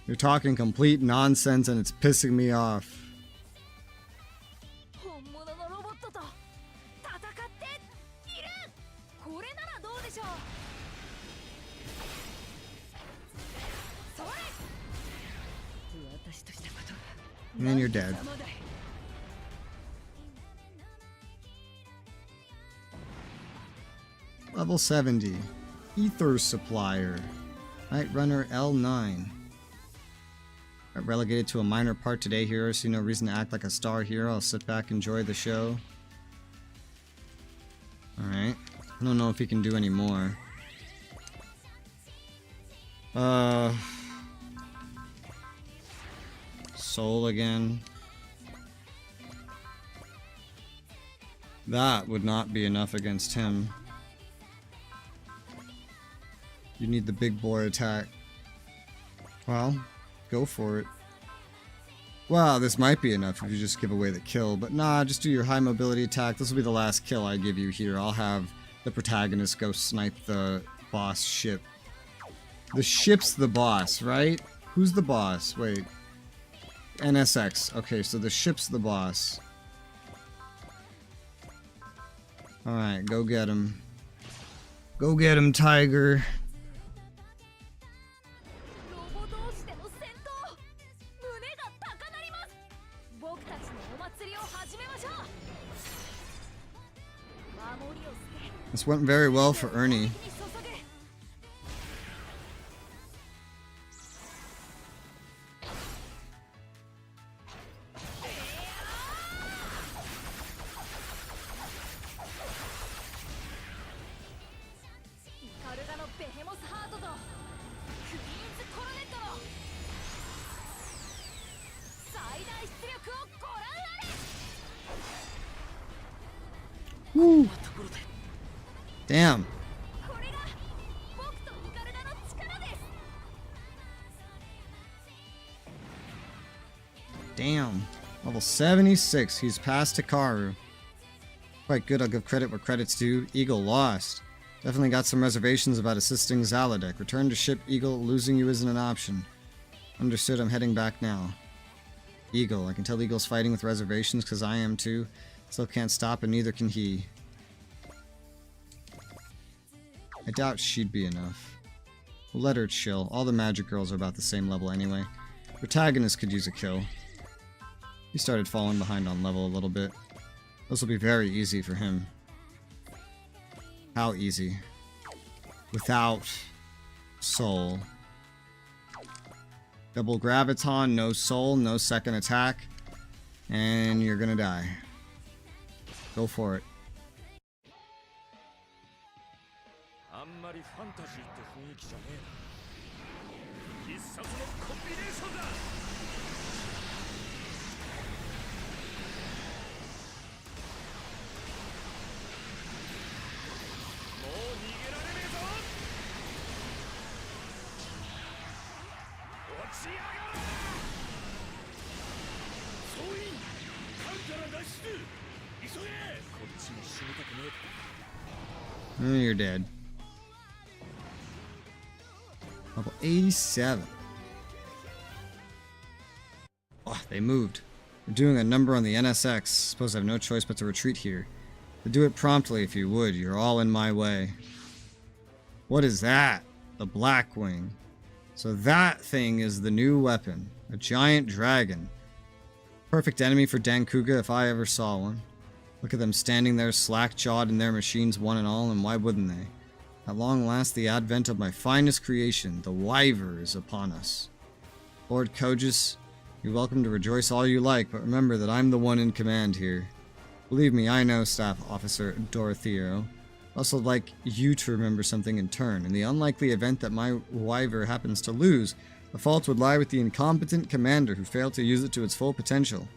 You're talking complete nonsense and it's pissing me off. And then you're dead. Level 70. Ether Supplier. Night Runner L9. Got relegated to a minor part today, hero. See no reason to act like a star hero. I'll sit back, enjoy the show. Alright. I don't know if he can do any more. Soul again. That would not be enough against him. You need the big boy attack. Well, go for it. Well, this might be enough if you just give away the kill, but nah, just do your high mobility attack. This will be the last kill I give you here. I'll have the protagonist go snipe the boss ship. The ship's the boss, right? Who's the boss? Wait. NSX. Okay, so the ship's the boss. Alright, go get him. Go get him, Tiger. This went very well for Ernie. Woo. Damn. Damn. Level 76. He's past Hikaru. Quite good, I'll give credit where credit's due. Eagle lost. Definitely got some reservations about assisting Zaladek. Return to ship, Eagle. Losing you isn't an option. Understood, I'm heading back now. Eagle. I can tell Eagle's fighting with reservations because I am too. Still can't stop and neither can he. I doubt she'd be enough. We'll let her chill. All the magic girls are about the same level anyway. Protagonist could use a kill. He started falling behind on level a little bit. This will be very easy for him. How easy? Without soul. Double graviton, no soul, no second attack. And you're gonna die. Go for it. ァンタジーって雰囲気じゃねえな。必殺のコンビネーションだ。もう逃げられねえぞ。落ち上がれ。総員艦から脱出。急げ。こっちに死にたくねえ。 You're dead. Level 87. Oh, they moved. They're doing a number on the NSX. Suppose I have no choice but to retreat here. But do it promptly if you would. You're all in my way. What is that? The Blackwing. So that thing is the new weapon. A giant dragon. Perfect enemy for Dankuga if I ever saw one. Look at them standing there slack-jawed in their machines one and all, and why wouldn't they? At long last, the advent of my finest creation, the Wyver, is upon us. Lord Kogus, you're welcome to rejoice all you like, but remember that I'm the one in command here. Believe me, I know, Staff Officer Dorotheo. I'd also like you to remember something in turn. In the unlikely event that my Wyver happens to lose, the fault would lie with the incompetent commander who failed to use it to its full potential.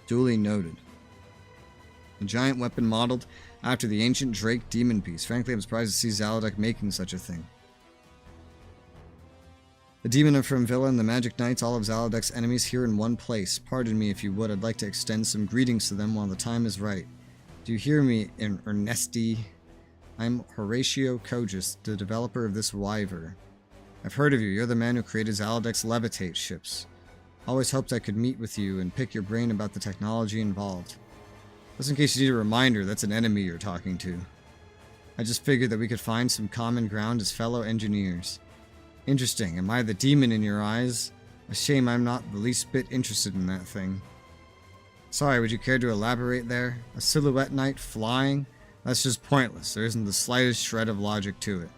Duly noted. A giant weapon modeled after the ancient Drake demon piece. Frankly, I'm surprised to see Zalodek making such a thing. The Demon of Firmvilla and the Magic Knights, all of Zalodek's enemies here in one place. Pardon me if you would, I'd like to extend some greetings to them while the time is right. Do you hear me, Ernesti? I'm Horatio Kogus, the developer of this Wyver. I've heard of you. You're the man who created Zalodek's Levitate ships. Always hoped I could meet with you and pick your brain about the technology involved. Just in case you need a reminder, that's an enemy you're talking to. I just figured that we could find some common ground as fellow engineers. Interesting. Am I the demon in your eyes? A shame I'm not the least bit interested in that thing. Sorry, would you care to elaborate there? A silhouette knight flying? That's just pointless. There isn't the slightest shred of logic to it.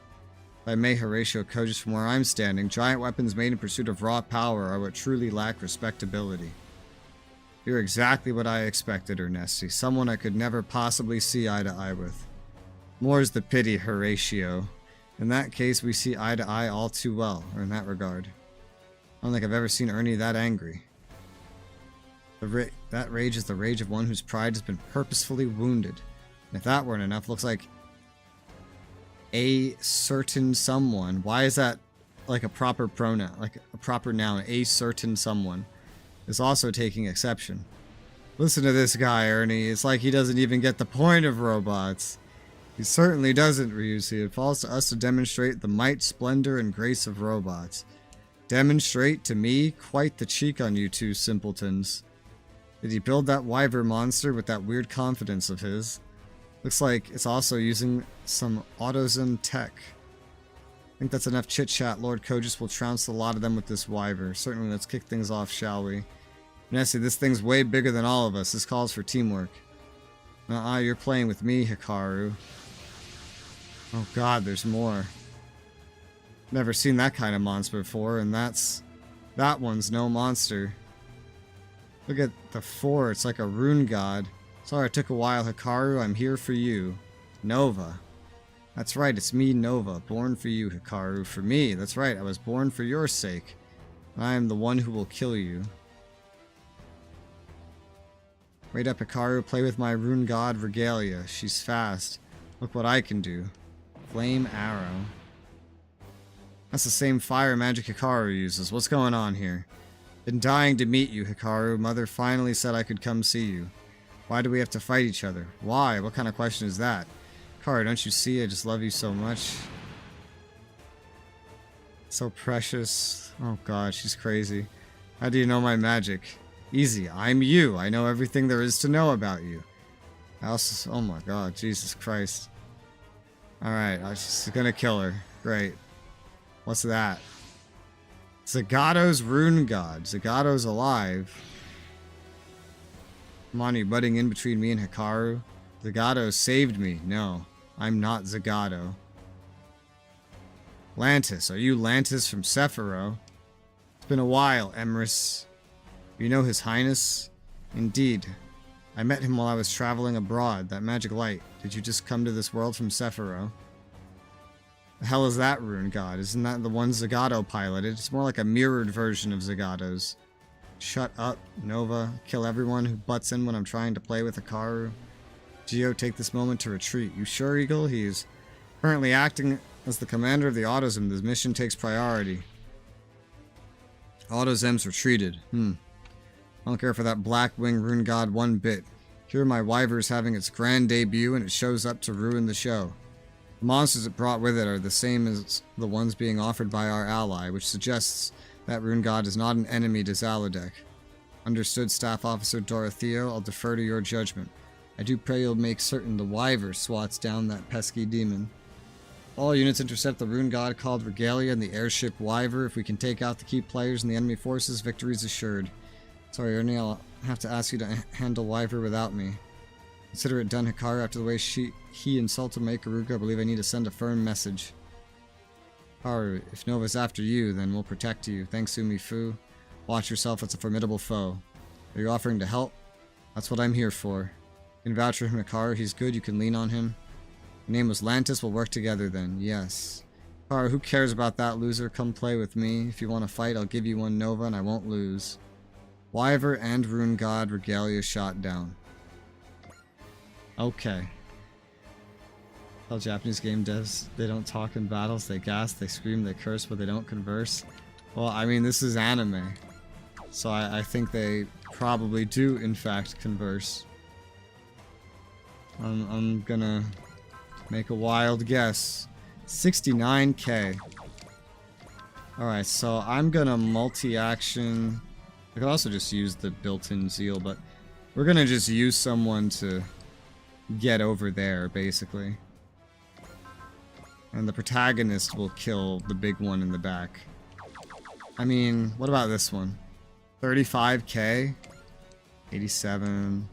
If I may, Horatio Kogus, from where I'm standing, giant weapons made in pursuit of raw power are what truly lack respectability. You're exactly what I expected, Ernesti. Someone I could never possibly see eye to eye with. More's the pity, Horatio. In that case, we see eye to eye all too well, or in that regard. I don't think I've ever seen Ernie that angry. That rage is the rage of one whose pride has been purposefully wounded. And if that weren't enough, looks like a certain someone. Why is that like a proper pronoun? Like a proper noun, a certain someone. Is also taking exception. Listen to this guy, Ernie. It's like he doesn't even get the point of robots. He certainly doesn't, Ryusi. It falls to us to demonstrate the might, splendor, and grace of robots. Demonstrate to me? Quite the cheek on you two simpletons. Did he build that Wyver monster with that weird confidence of his? Looks like it's also using some AutoZone tech. I think that's enough chit-chat. Lord Kogus will trounce a lot of them with this Wyver. Certainly, let's kick things off, shall we? Nessie, this thing's way bigger than all of us. This calls for teamwork. You're playing with me, Hikaru. Oh god, there's more. Never seen that kind of monster before, and that one's no monster. Look at the 4, it's like a rune god. Sorry it took a while, Hikaru, I'm here for you. Nova. That's right, it's me, Nova, born for you, Hikaru. For me, that's right, I was born for your sake. I am the one who will kill you. Wait up, Hikaru, play with my rune god Regalia. She's fast. Look what I can do. Flame arrow. That's the same fire magic Hikaru uses. What's going on here? Been dying to meet you, Hikaru. Mother finally said I could come see you. Why do we have to fight each other? Why? What kind of question is that? Hikaru, don't you see I just love you so much? So precious. Oh god, she's crazy. How do you know my magic? Easy, I'm you. I know everything there is to know about you. Oh my god, Jesus Christ. Alright, I was just gonna kill her. Great. What's that? Zagato's rune god. Zagato's alive. Come on, you butting in between me and Hikaru? Zagato saved me. No, I'm not Zagato. Lantis. Are you Lantis from Sephiroth? It's been a while, Emrys. You know His Highness? Indeed. I met him while I was traveling abroad. That magic light. Did you just come to this world from Sephiroth? The hell is that rune god? Isn't that the one Zagato piloted? It's more like a mirrored version of Zagato's. Shut up, Nova. Kill everyone who butts in when I'm trying to play with Hikaru. Geo, take this moment to retreat. You sure, Eagle? He's currently acting as the commander of the Autozem. This mission takes priority. Autozem's retreated. I don't care for that Black Wing rune god one bit. Here my Wyver's having its grand debut and it shows up to ruin the show. The monsters it brought with it are the same as the ones being offered by our ally, which suggests that rune god is not an enemy to Zalodek. Understood, Staff Officer Dorotheo. I'll defer to your judgment. I do pray you'll make certain the Wyver swats down that pesky demon. All units intercept the rune god called Regalia and the airship Wyver. If we can take out the key players and the enemy forces, victory is assured. Sorry, Ernie, I'll have to ask you to handle Wyver without me. Consider it done, Hikaru. After the way he insulted my Ikaruga, I believe I need to send a firm message. Hikaru, if Nova's after you, then we'll protect you. Thanks, Umifu. Watch yourself, it's a formidable foe. Are you offering to help? That's what I'm here for. You can vouch for him, Hikaru. He's good, you can lean on him. Your name was Lantis, we'll work together then. Yes. Hikaru, who cares about that loser? Come play with me. If you want to fight, I'll give you one Nova and I won't lose. Wyver and Rune God Regalia shot down. Okay. Tell Japanese game devs they don't talk in battles, they gas, they scream, they curse, but they don't converse. Well, I mean, this is anime. So I think they probably do, in fact, converse. I'm gonna make a wild guess. 69k. Alright, so I'm gonna multi-action. I could also just use the built-in zeal, but we're gonna just use someone to get over there, basically. And the protagonist will kill the big one in the back. I mean, what about this one? 35k? 87.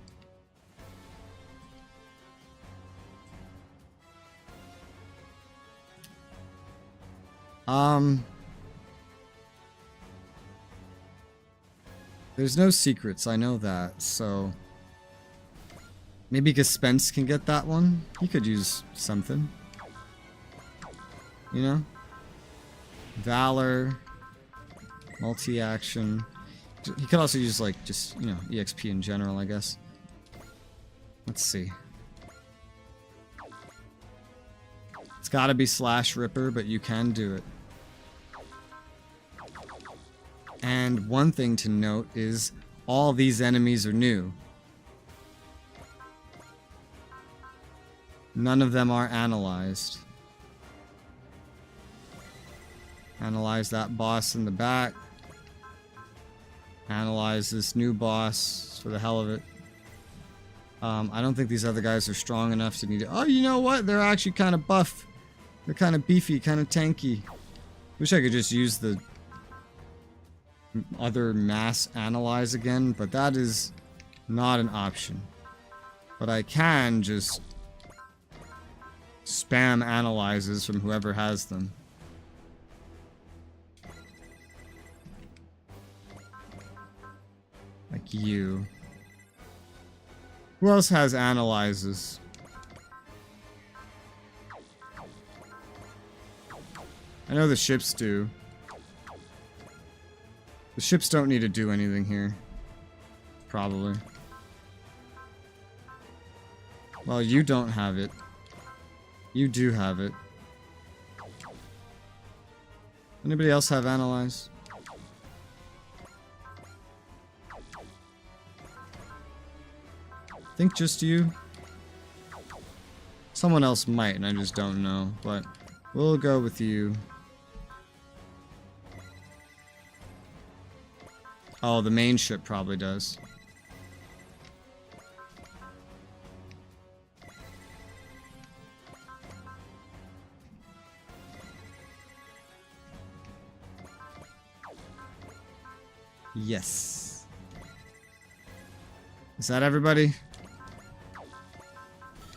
There's no secrets, I know that, so... Maybe Spence can get that one? He could use something. You know? Valor. Multi-action. He could also use, like, just, you know, EXP in general, I guess. Let's see. It's gotta be Slash Ripper, but you can do it. And one thing to note is all these enemies are new. None of them are analyzed. Analyze that boss in the back. Analyze this new boss for the hell of it. I don't think these other guys are strong enough to need it. Oh, you know what? They're actually kind of buff. They're kind of beefy, kind of tanky. Wish I could just use the other mass analyze again, but that is not an option. But I can just spam analyzes from whoever has them. Like you. Who else has analyzes? I know the ships do. The ships don't need to do anything here. Probably. Well, you don't have it. You do have it. Anybody else have analyze? I think just you. Someone else might, and I just don't know, but we'll go with you. Oh, the main ship probably does. Yes. Is that everybody?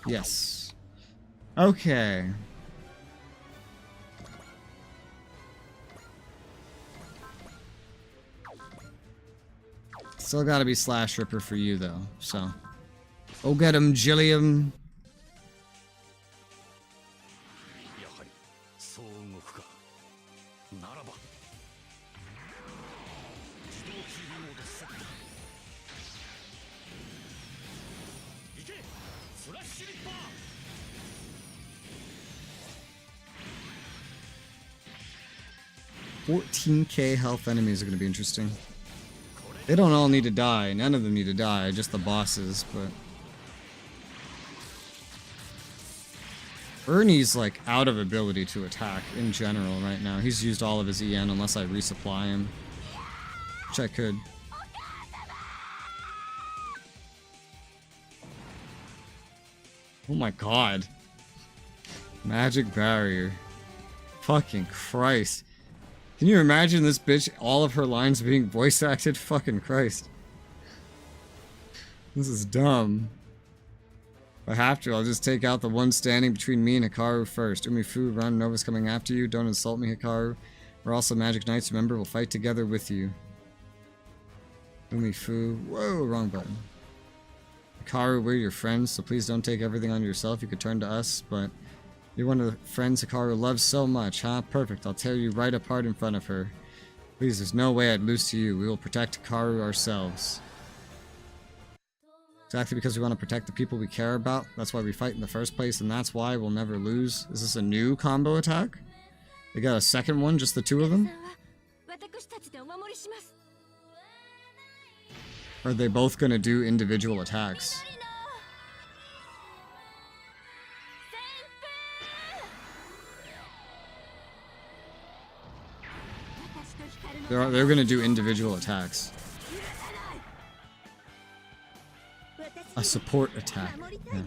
Yes. Okay. Still gotta be Slash Ripper for you, though, so. Oh, get him, Gilliam. 14k health enemies are going to be interesting. They don't all need to die. None of them need to die. Just the bosses, but... Ernie's, like, out of ability to attack in general right now. He's used all of his EN unless I resupply him. Which I could. Oh my god. Magic barrier. Fucking Christ. Can you imagine this bitch, all of her lines being voice acted? Fucking Christ. This is dumb. If I have to, I'll just take out the one standing between me and Hikaru first. Umifu, run, Nova's coming after you. Don't insult me, Hikaru. We're also Magic Knights, remember? We'll fight together with you. Umifu. Whoa, wrong button. Hikaru, we're your friends, so please don't take everything on yourself. You could turn to us, but you're one of the friends Hikaru loves so much, huh? Perfect, I'll tear you right apart in front of her. Please, there's no way I'd lose to you. We will protect Hikaru ourselves. Exactly because we want to protect the people we care about. That's why we fight in the first place, and that's why we'll never lose. Is this a new combo attack? They got a second one, just the two of them? Or are they both going to do individual attacks? They're going to do individual attacks. A support attack. Yeah.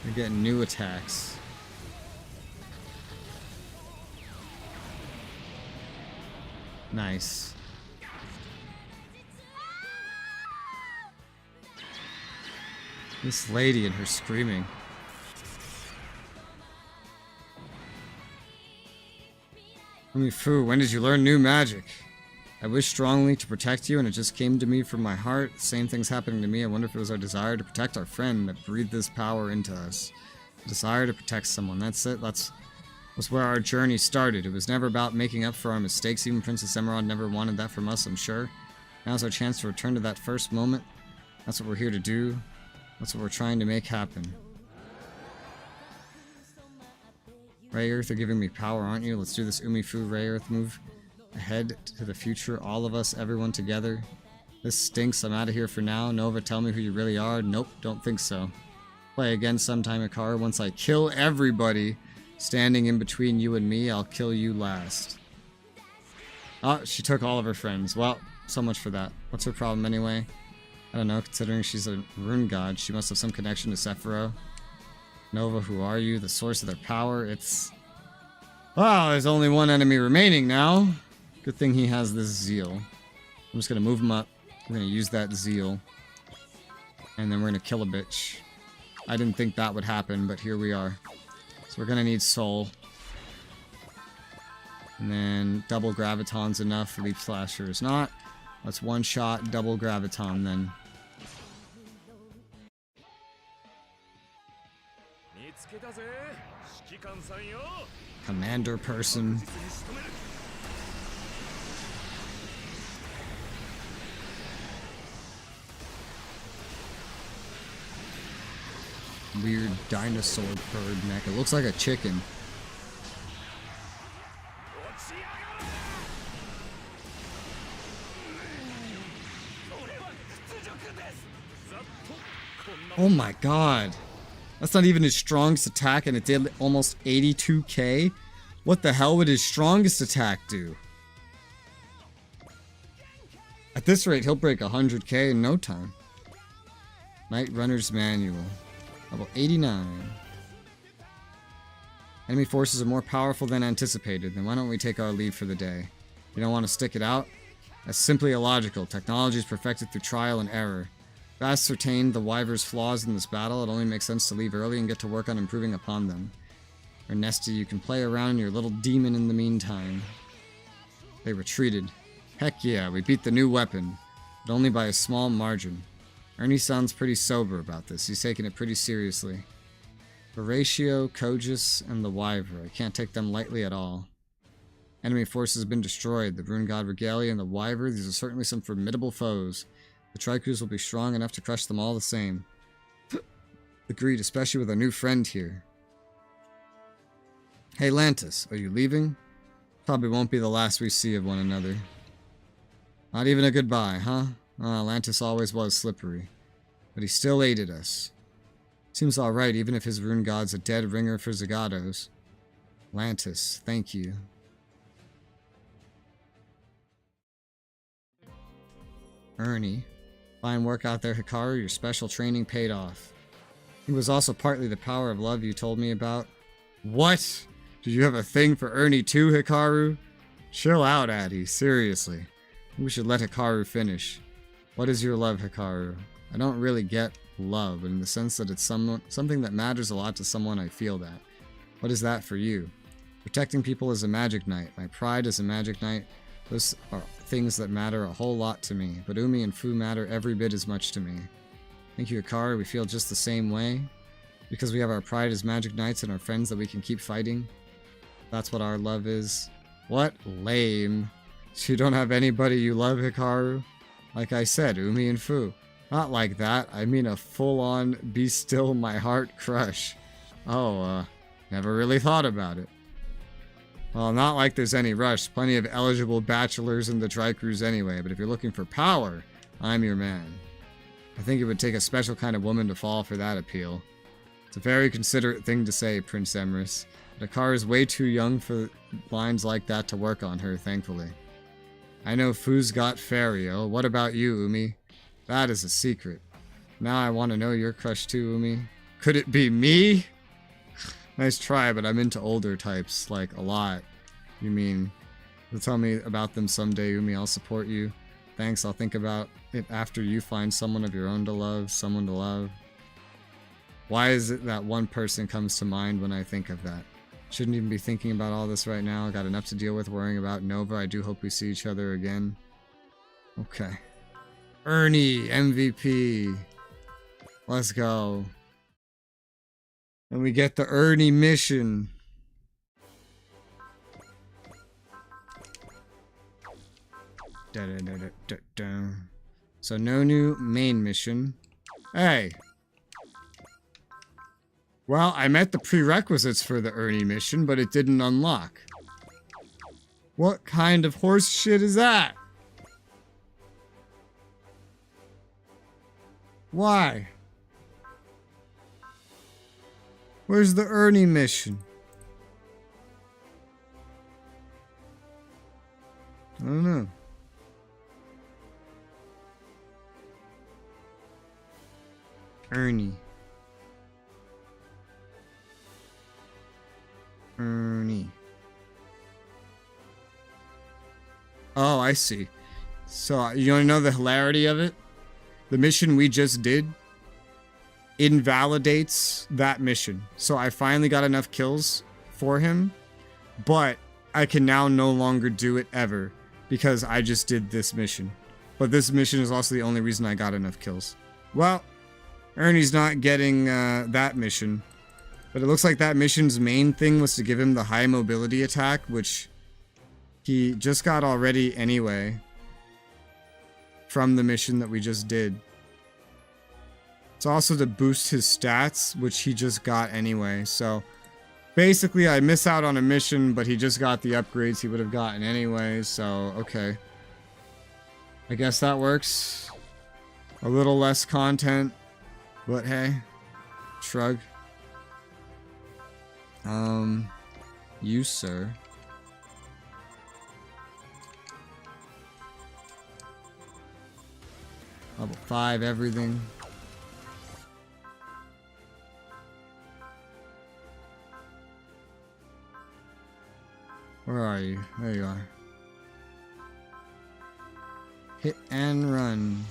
They're getting new attacks. Nice. This lady and her screaming. Umifu, when did you learn new magic? I wish strongly to protect you, and it just came to me from my heart. The same thing's happening to me. I wonder if it was our desire to protect our friend that breathed this power into us. The desire to protect someone. That's it. That's where our journey started. It was never about making up for our mistakes. Even Princess Emerald never wanted that from us, I'm sure. Now's our chance to return to that first moment. That's what we're here to do. That's what we're trying to make happen. Ray Earth are giving me power, aren't you? Let's do this Umifu Ray Earth move. Ahead to the future, all of us, everyone together. This stinks, I'm out of here for now. Nova, tell me who you really are. Nope, don't think so. Play again sometime, Hikaru. Once I kill everybody standing in between you and me, I'll kill you last. Oh, she took all of her friends. Well, so much for that. What's her problem anyway? I don't know, considering she's a rune god, she must have some connection to Sephiroth. Nova, who are you? The source of their power? It's... Wow, there's only one enemy remaining now. Good thing he has this zeal. I'm just gonna move him up. We're gonna use that zeal. And then we're gonna kill a bitch. I didn't think that would happen, but here we are. So we're gonna need soul. And then double graviton's enough. Leaf slasher is not. Let's one shot, double graviton then. Commander person. Weird dinosaur bird neck. It looks like a chicken. Oh my god. That's not even his strongest attack and it did almost 82k? What the hell would his strongest attack do? At this rate, he'll break 100k in no time. Night Runner's Manual. Level 89. Enemy forces are more powerful than anticipated. Then why don't we take our leave for the day? You don't want to stick it out? That's simply illogical. Technology is perfected through trial and error. If I ascertained the Wyver's flaws in this battle, it only makes sense to leave early and get to work on improving upon them. Ernesti, you can play around in your little demon in the meantime. They retreated. Heck yeah, we beat the new weapon, but only by a small margin. Ernie sounds pretty sober about this. He's taking it pretty seriously. Horatio, Kogis, and the Wyver. I can't take them lightly at all. Enemy forces have been destroyed. The Rune God Regalia and the Wyver, these are certainly some formidable foes. The Trikus will be strong enough to crush them all the same. Agreed, especially with our new friend here. Hey Lantis, are you leaving? Probably won't be the last we see of one another. Not even a goodbye, huh? Lantis always was slippery. But he still aided us. Seems alright, even if his Rune God's a dead ringer for Zagatos. Lantis, thank you. Ernie. Fine work out there, Hikaru. Your special training paid off. It was also partly the power of love you told me about. What? Did you have a thing for Ernie too, Hikaru? Chill out, Addy. Seriously. We should let Hikaru finish. What is your love, Hikaru? I don't really get love, but in the sense that it's something that matters a lot to someone, I feel that. What is that for you? Protecting people is a magic knight. My pride is a magic knight. Those are things that matter a whole lot to me, but Umi and Fu matter every bit as much to me. Thank you, Hikaru. We feel just the same way. Because we have our pride as magic knights and our friends that we can keep fighting. That's what our love is. What? Lame. So you don't have anybody you love, Hikaru? Like I said, Umi and Fu. Not like that. I mean a full-on be still my heart crush. Oh, never really thought about it. Well, not like there's any rush. Plenty of eligible bachelors in the Tricrews anyway, but if you're looking for power, I'm your man. I think it would take a special kind of woman to fall for that appeal. It's a very considerate thing to say, Prince Emrys. But Hikaru is way too young for lines like that to work on her, thankfully. I know Fu's got Fario. What about you, Umi? That is a secret. Now I want to know your crush too, Umi. Could it be me? Nice try, but I'm into older types, like, a lot. You mean, you'll tell me about them someday, Umi. I'll support you. Thanks, I'll think about it after you find someone of your own to love, someone to love. Why is it that one person comes to mind when I think of that? Shouldn't even be thinking about all this right now. Got enough to deal with worrying about Nova. I do hope we see each other again. Okay. Ernie, MVP. Let's go. And we get the Ernie mission. So no new main mission. Hey. Well, I met the prerequisites for the Ernie mission, but it didn't unlock. What kind of horse shit is that? Why? Where's the Ernie mission? I don't know. Ernie. Ernie. Oh, I see. So, you want to know the hilarity of it? The mission we just did invalidates that mission. So I finally got enough kills for him, but I can now no longer do it ever because I just did this mission. But this mission is also the only reason I got enough kills. Well, Ernie's not getting that mission. But it looks like that mission's main thing was to give him the high mobility attack, which he just got already anyway from the mission that we just did. It's also to boost his stats, which he just got anyway. So basically I miss out on a mission, but he just got the upgrades he would have gotten anyway. So, okay. I guess that works. A little less content, but hey, shrug. You, sir. Level 5, everything. Where are you? There you are. Hit and run.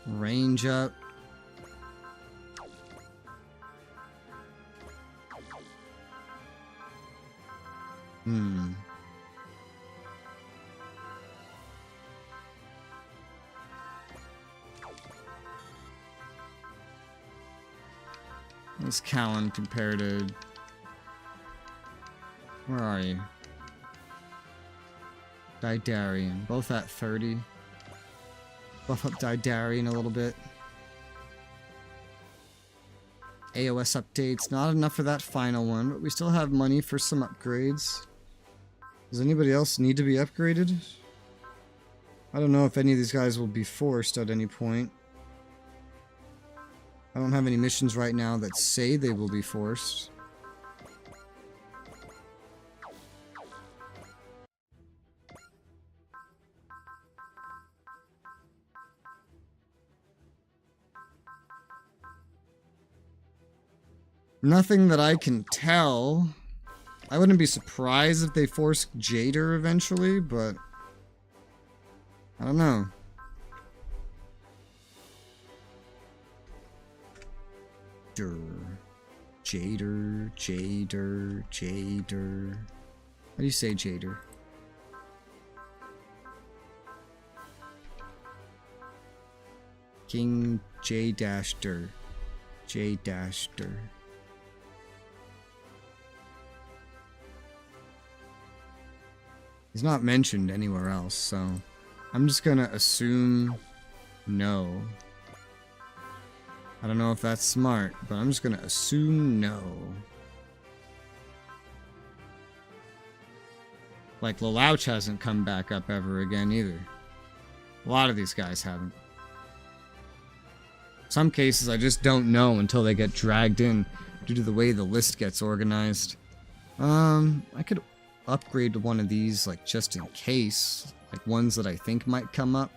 Range up. What's Callan compared to... Where are you? Didarian. Both at 30. Buff up Didarian a little bit. AOS updates. Not enough for that final one, but we still have money for some upgrades. Does anybody else need to be upgraded? I don't know if any of these guys will be forced at any point. I don't have any missions right now that say they will be forced. Nothing that I can tell. I wouldn't be surprised if they force Jader eventually, but I don't know. Jader, Jader, Jader. How do you say Jader? King J-Der. J-Der. He's not mentioned anywhere else, so I'm just gonna assume no. I don't know if that's smart, but I'm just gonna assume no. Like, Lelouch hasn't come back up ever again either. A lot of these guys haven't. Some cases I just don't know until they get dragged in due to the way the list gets organized. I could upgrade to one of these, like, just in case. Like, ones that I think might come up.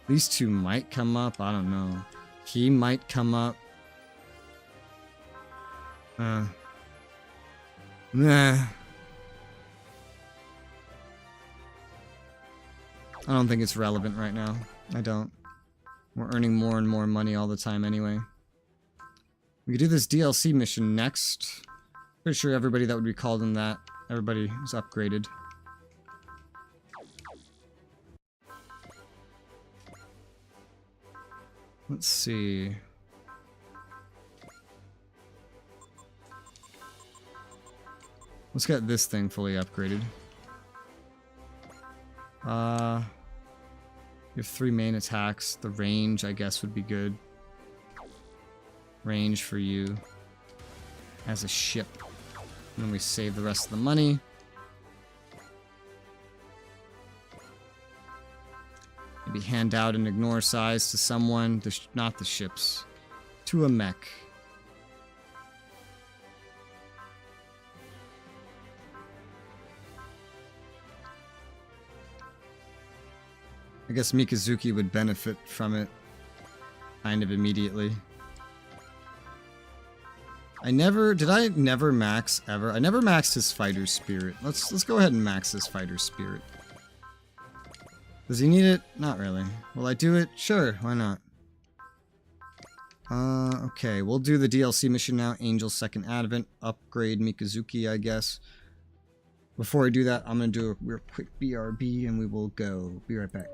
These two might come up, I don't know. He might come up. Nah. I don't think it's relevant right now. I don't. We're earning more and more money all the time anyway. We could do this DLC mission next. Pretty sure everybody that would be called in that, everybody is upgraded. Let's see. Let's get this thing fully upgraded. You have 3 main attacks. The range, I guess, would be good. Range for you as a ship. And then we save the rest of the money. Maybe hand out an ignore size to someone, not the ships, to a mech. I guess Mikazuki would benefit from it kind of immediately. Did I never max ever? I never maxed his fighter spirit. Let's go ahead and max his fighter spirit. Does he need it? Not really. Will I do it? Sure, why not? Okay, we'll do the DLC mission now. Angel's Second Advent. Upgrade Mikazuki, I guess. Before I do that, I'm gonna do a real quick BRB and we will go. Be right back.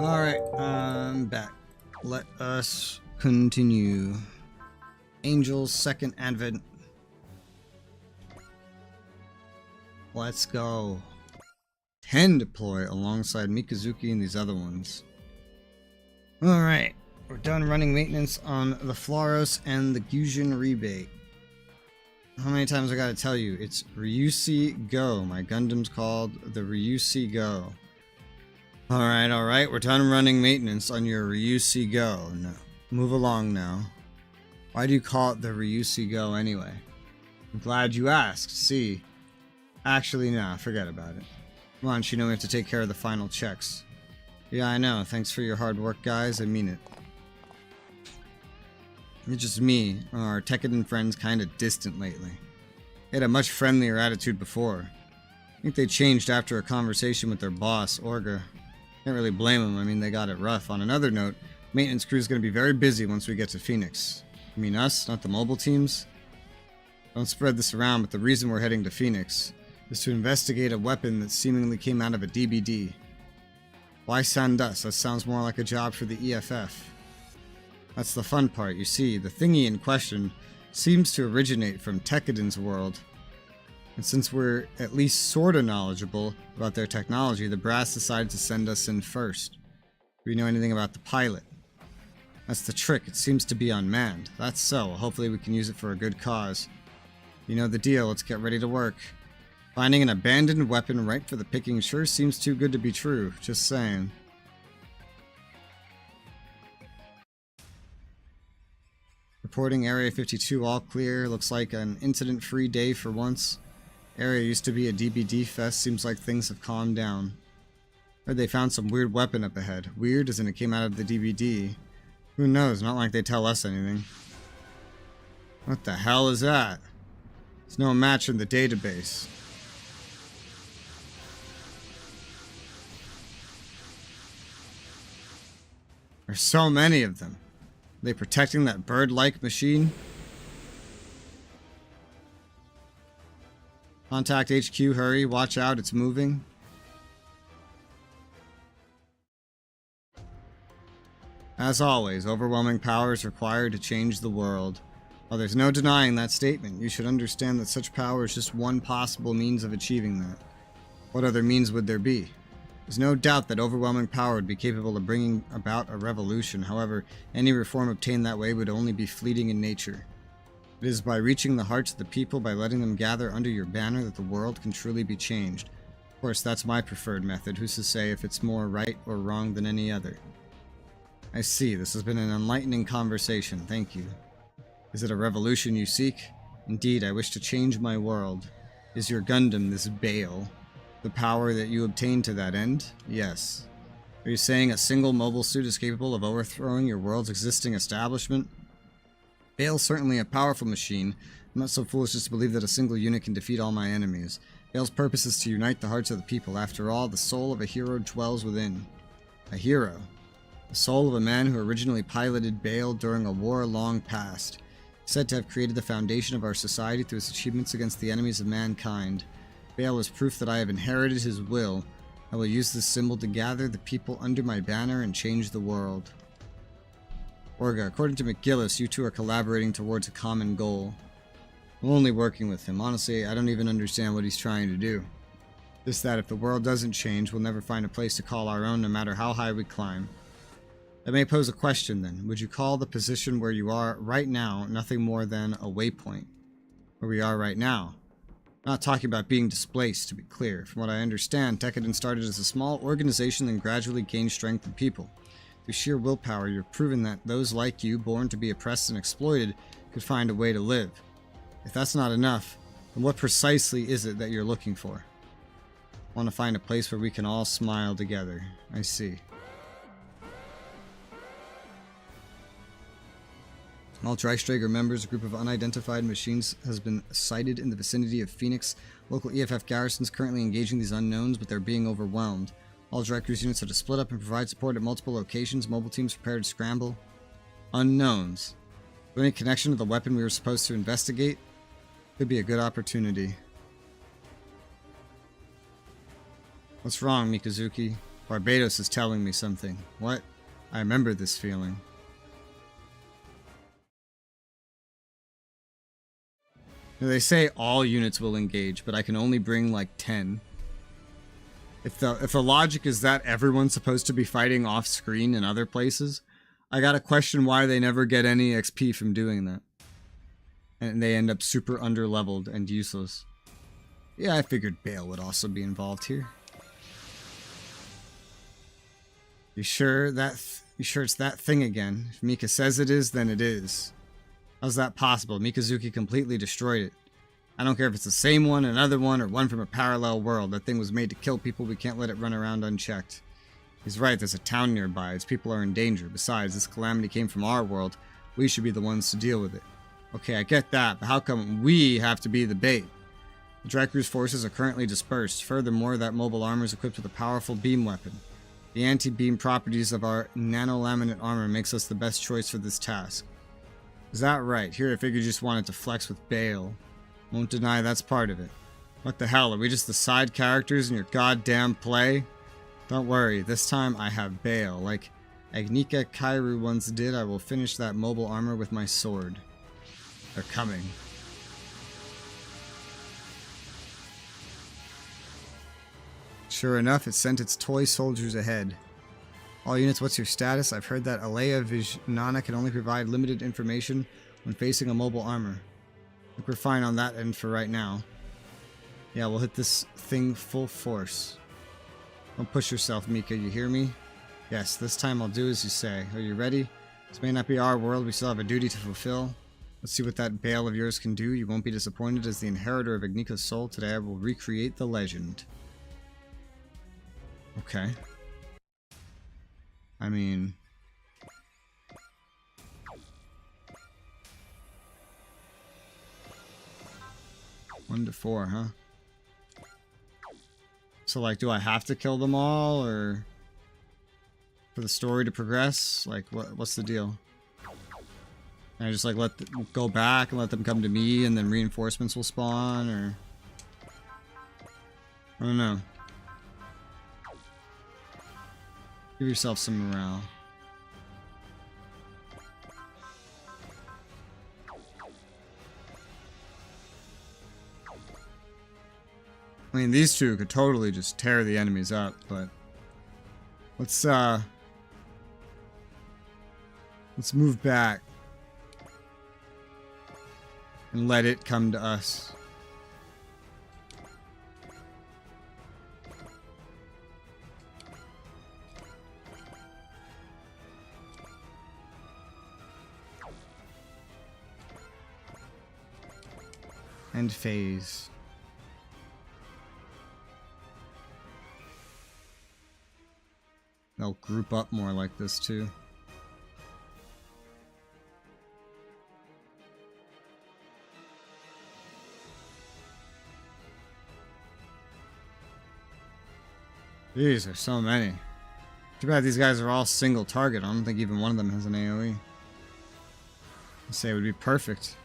Alright, I'm back. Let us continue. Angel's Second Advent. Let's go. 10 deploy alongside Mikazuki and these other ones. Alright, we're done running maintenance on the Floros and the Gyujin rebate. How many times I gotta tell you? It's Ryusi Go. My Gundam's called the Ryusi Go. Alright, we're done running maintenance on your Ryusi Go. No, move along now. Why do you call it the Ryusi Go anyway? I'm glad you asked. See. Actually, nah, forget about it. Come on, you know we have to take care of the final checks. Yeah, I know. Thanks for your hard work, guys. I mean it. It's just me. Our Tekkadan friend's kinda distant lately. They had a much friendlier attitude before. I think they changed after a conversation with their boss, Orga. Can't really blame them. I mean, they got it rough. On another note, maintenance crew's gonna be very busy once we get to Phoenix. You mean us, not the mobile teams? Don't spread this around, but the reason we're heading to Phoenix is to investigate a weapon that seemingly came out of a DBD. Why send us? That sounds more like a job for the EFF. That's the fun part. You see, the thingy in question seems to originate from Tekkadan's world. And since we're at least sorta knowledgeable about their technology, the brass decided to send us in first. Do we know anything about the pilot? That's the trick. It seems to be unmanned. That's so. Hopefully we can use it for a good cause. You know the deal. Let's get ready to work. Finding an abandoned weapon ripe for the picking sure seems too good to be true. Just saying. Reporting Area 52 all clear. Looks like an incident-free day for once. Area used to be a DBD fest. Seems like things have calmed down. Heard they found some weird weapon up ahead. Weird as in it came out of the DBD. Who knows? Not like they tell us anything. What the hell is that? There's no match in the database. There's so many of them. Are they protecting that bird-like machine? Contact HQ, hurry, watch out, it's moving. As always, overwhelming power is required to change the world. While there's no denying that statement, you should understand that such power is just one possible means of achieving that. What other means would there be? There's no doubt that overwhelming power would be capable of bringing about a revolution. However, any reform obtained that way would only be fleeting in nature. It is by reaching the hearts of the people, by letting them gather under your banner, that the world can truly be changed. Of course, that's my preferred method. Who's to say if it's more right or wrong than any other? I see. This has been an enlightening conversation. Thank you. Is it a revolution you seek? Indeed, I wish to change my world. Is your Gundam this Bale? The power that you obtain to that end? Yes. Are you saying a single mobile suit is capable of overthrowing your world's existing establishment? Bale's certainly a powerful machine. I'm not so foolish as to believe that a single unit can defeat all my enemies. Bale's purpose is to unite the hearts of the people. After all, the soul of a hero dwells within. A hero? The soul of a man who originally piloted Bale during a war long past. Said to have created the foundation of our society through his achievements against the enemies of mankind. Bale is proof that I have inherited his will. I will use this symbol to gather the people under my banner and change the world. Orga, according to McGillis, you two are collaborating towards a common goal. I'm only working with him. Honestly, I don't even understand what he's trying to do. Just that if the world doesn't change, we'll never find a place to call our own no matter how high we climb. That may pose a question then. Would you call the position where you are right now nothing more than a waypoint? Where we are right now? I'm not talking about being displaced, to be clear. From what I understand, Tekkadan started as a small organization and gradually gained strength and people. Through sheer willpower, you've proven that those like you, born to be oppressed and exploited, could find a way to live. If that's not enough, then what precisely is it that you're looking for? I want to find a place where we can all smile together. I see. All Dreistrager members, a group of unidentified machines, has been sighted in the vicinity of Phoenix. Local EFF garrisons currently engaging these unknowns, but they're being overwhelmed. All Directors units are to split up and provide support at multiple locations. Mobile teams prepared to scramble. Unknowns. Is there any connection to the weapon we were supposed to investigate? Could be a good opportunity. What's wrong, Mikazuki? Barbados is telling me something. What? I remember this feeling. Now, they say all units will engage, but I can only bring like 10. If the logic is that everyone's supposed to be fighting off screen in other places, I gotta question why they never get any XP from doing that. And they end up super underleveled and useless. Yeah, I figured Bale would also be involved here. You sure it's that thing again? If Mika says it is, then it is. How's that possible? Mikazuki completely destroyed it. I don't care if it's the same one, another one, or one from a parallel world. That thing was made to kill people. We can't let it run around unchecked. He's right, there's a town nearby. Its people are in danger. Besides, this calamity came from our world. We should be the ones to deal with it. Okay, I get that, but how come we have to be the bait? The Dracu's forces are currently dispersed. Furthermore, that mobile armor is equipped with a powerful beam weapon. The anti-beam properties of our nanolaminate armor makes us the best choice for this task. Is that right? Here I figured you just wanted to flex with Bale. Won't deny that's part of it. What the hell, are we just the side characters in your goddamn play? Don't worry, this time I have Bale. Like Agnika Kairu once did, I will finish that mobile armor with my sword. They're coming. Sure enough, it sent its toy soldiers ahead. All units, what's your status? I've heard that Alea Vijnana can only provide limited information when facing a mobile armor. I think we're fine on that end for right now. Yeah, we'll hit this thing full force. Don't push yourself, Mika, you hear me? Yes, this time I'll do as you say. Are you ready? This may not be our world, we still have a duty to fulfill. Let's see what that Bale of yours can do. You won't be disappointed. As the inheritor of Agnika's soul, today I will recreate the legend. Okay. I mean... One to 4, huh? So, like, do I have to kill them all, or... for the story to progress? Like, what's the deal? Can I just, like, go back and let them come to me, and then reinforcements will spawn, or... I don't know. Give yourself some morale. I mean, these two could totally just tear the enemies up, but let's move back and let it come to us. End phase. They'll group up more like this too. Jeez, there's so many. Too bad these guys are all single target. I don't think even one of them has an AoE. I'd say it would be perfect.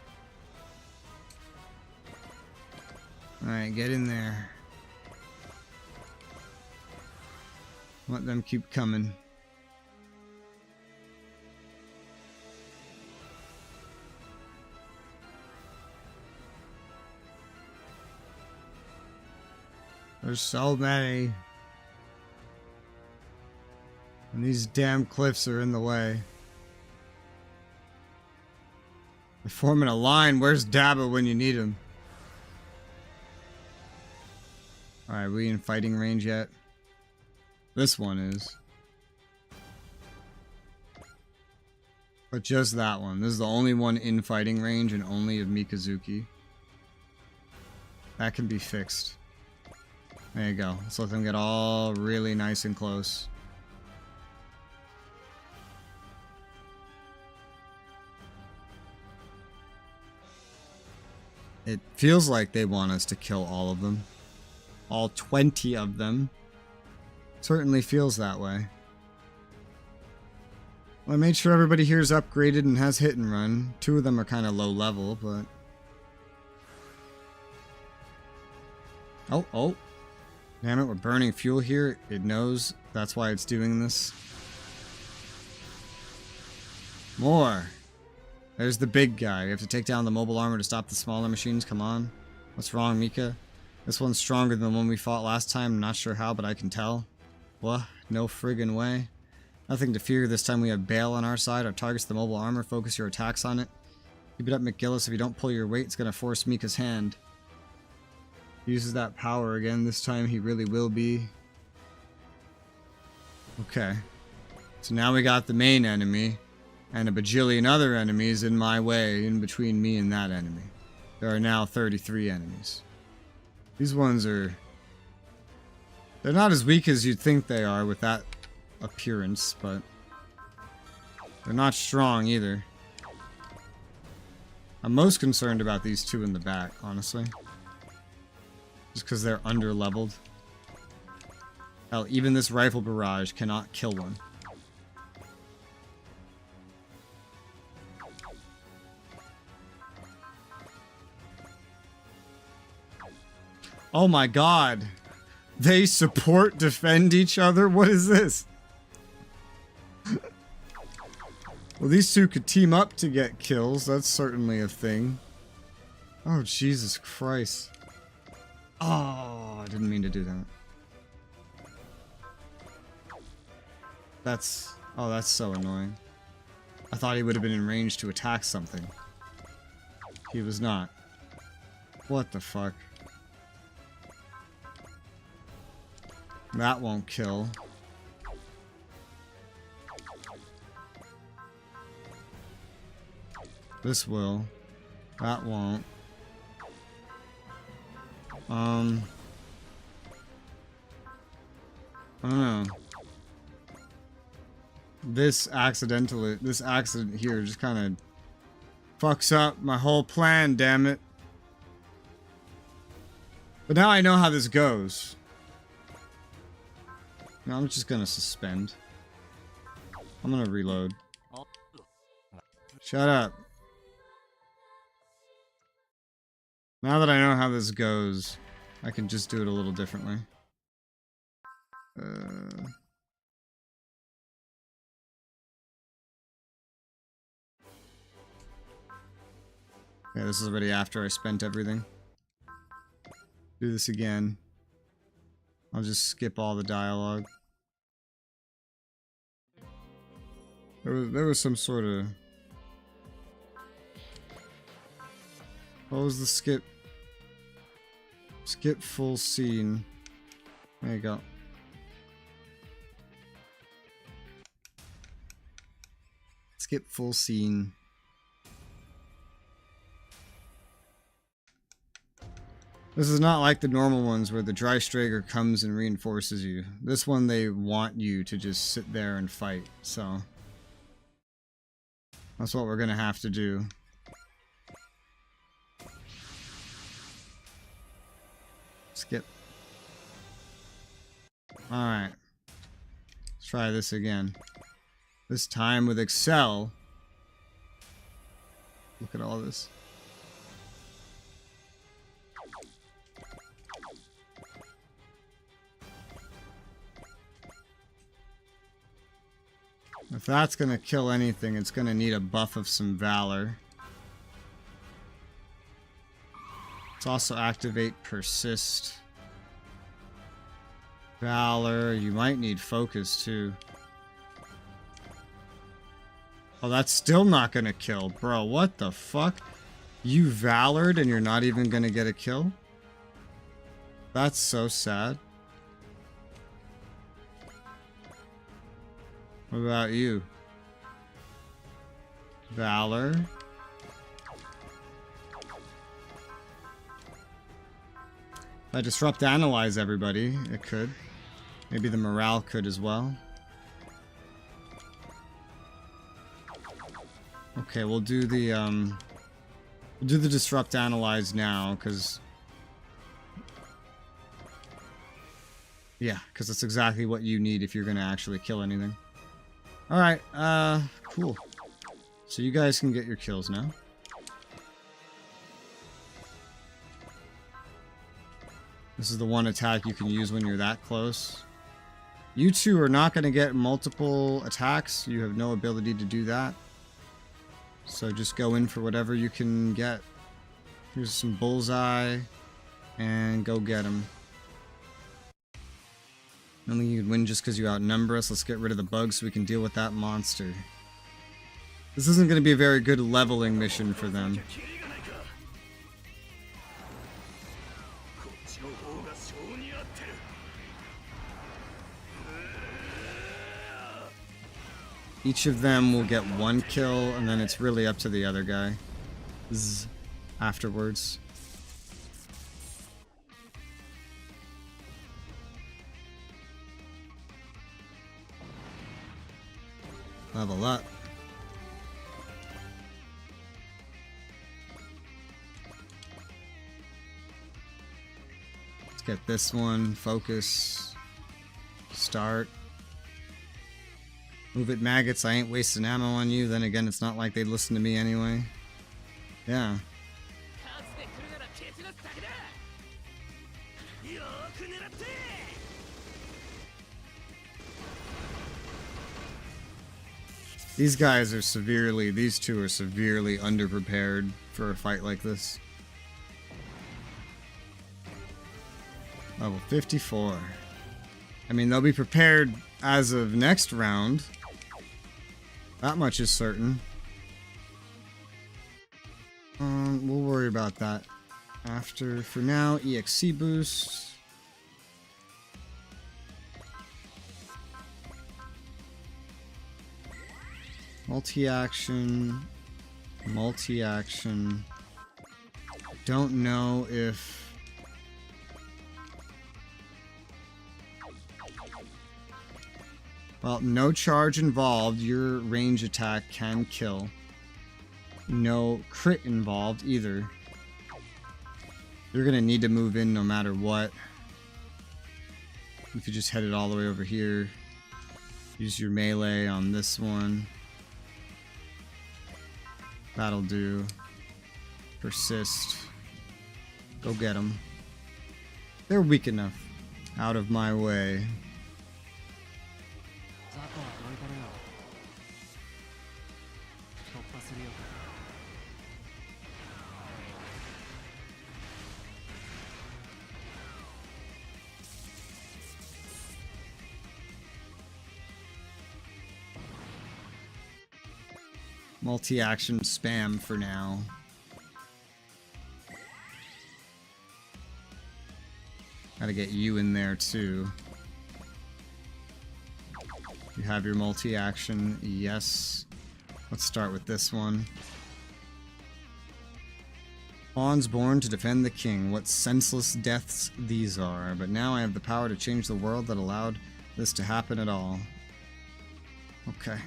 Alright, get in there. Let them keep coming. There's so many. And these damn cliffs are in the way. They're forming a line. Where's Daba when you need him? Alright, we in fighting range yet? This one is. But just that one. This is the only one in fighting range and only of Mikazuki. That can be fixed. There you go. Let's let them get all really nice and close. It feels like they want us to kill all of them. All 20 of them. Certainly feels that way. Well, I made sure everybody here is upgraded and has hit and run. 2 of them are kind of low level, but... Oh. Damn it, we're burning fuel here. It knows that's why it's doing this. More. There's the big guy. We have to take down the mobile armor to stop the smaller machines. Come on. What's wrong, Mika? This one's stronger than the one we fought last time. I'm not sure how, but I can tell. What? No friggin' way. Nothing to fear. This time we have Bale on our side. Our target's the mobile armor. Focus your attacks on it. Keep it up, McGillis. If you don't pull your weight, it's gonna force Mika's hand. He uses that power again. This time he really will be. Okay. So now we got the main enemy. And a bajillion other enemies in my way, in between me and that enemy. There are now 33 enemies. These ones are... They're not as weak as you'd think they are with that appearance, but... They're not strong either. I'm most concerned about these two in the back, honestly. Just because they're under-leveled. Hell, even this rifle barrage cannot kill one. Oh my god. They support, defend each other? What is this? Well, these two could team up to get kills. That's certainly a thing. Oh, Jesus Christ. Oh, I didn't mean to do that. That's... Oh, that's so annoying. I thought he would have been in range to attack something. He was not. What the fuck? That won't kill. This will. That won't. I don't know. This accident here just kind of fucks up my whole plan, damn it. But now I know how this goes. No, I'm just gonna suspend. I'm gonna reload. Shut up. Now that I know how this goes, I can just do it a little differently. Yeah, this is already after I spent everything. Do this again. I'll just skip all the dialogue. There was some sort of... What was the skip? Skip full scene. There you go. Skip full scene. This is not like the normal ones where the Dry Strager comes and reinforces you. This one, they want you to just sit there and fight, so... That's what we're gonna have to do. Skip. Alright. Let's try this again. This time with Excel. Look at all this. If that's gonna kill anything, it's gonna need a buff of some Valor. Let's also activate Persist. Valor, you might need Focus too. Oh, that's still not gonna kill. Bro, what the fuck? You Valored and you're not even gonna get a kill? That's so sad. What about you? Valor? If I disrupt analyze everybody, it could. Maybe the morale could as well. Okay, we'll do the disrupt analyze now, because... Yeah, because that's exactly what you need if you're gonna actually kill anything. Alright, cool. So you guys can get your kills now. This is the one attack you can use when you're that close. You two are not going to get multiple attacks. You have no ability to do that. So just go in for whatever you can get. Here's some bullseye. And go get him. I don't think you can win just because you outnumber us. Let's get rid of the bugs so we can deal with that monster. This isn't going to be a very good leveling mission for them. Each of them will get one kill, and then it's really up to the other guy. Afterwards. Level up. Let's get this one. Focus. Start. Move it, maggots. I ain't wasting ammo on you. Then again, it's not like they'd listen to me anyway. Yeah. These guys are these two are severely underprepared for a fight like this. Level 54. I mean, they'll be prepared as of next round. That much is certain. We'll worry about that after. For now, EXC boost. Multi-action. Multi-action. Don't know if... Well, no charge involved. Your range attack can kill. No crit involved either. You're gonna need to move in no matter what. If you just head it all the way over here. Use your melee on this one. That'll do. Persist. Go get them. They're weak enough. Out of my way. Multi-action spam for now. Gotta get you in there too. You have your multi-action, yes. Let's start with this one. Pawns born to defend the king. What senseless deaths these are. But now I have the power to change the world that allowed this to happen at all. Okay.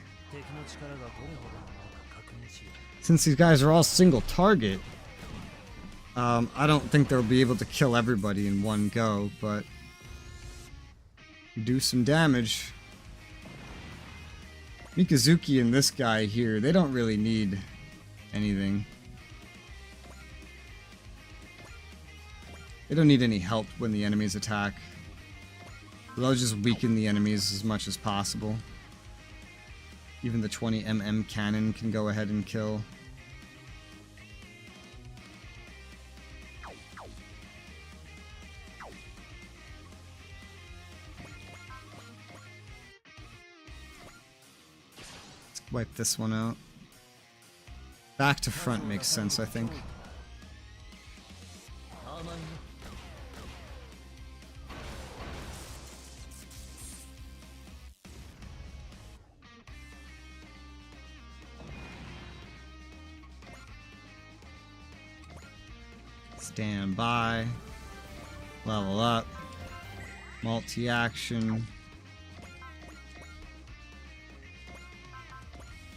Since these guys are all single target, I don't think they'll be able to kill everybody in one go, but do some damage. Mikazuki and this guy here, they don't really need anything. They don't need any help when the enemies attack. They'll just weaken the enemies as much as possible. Even the 20mm cannon can go ahead and kill. Let's wipe this one out. Back to front makes sense, I think. Stand by. Level up. Multi-action.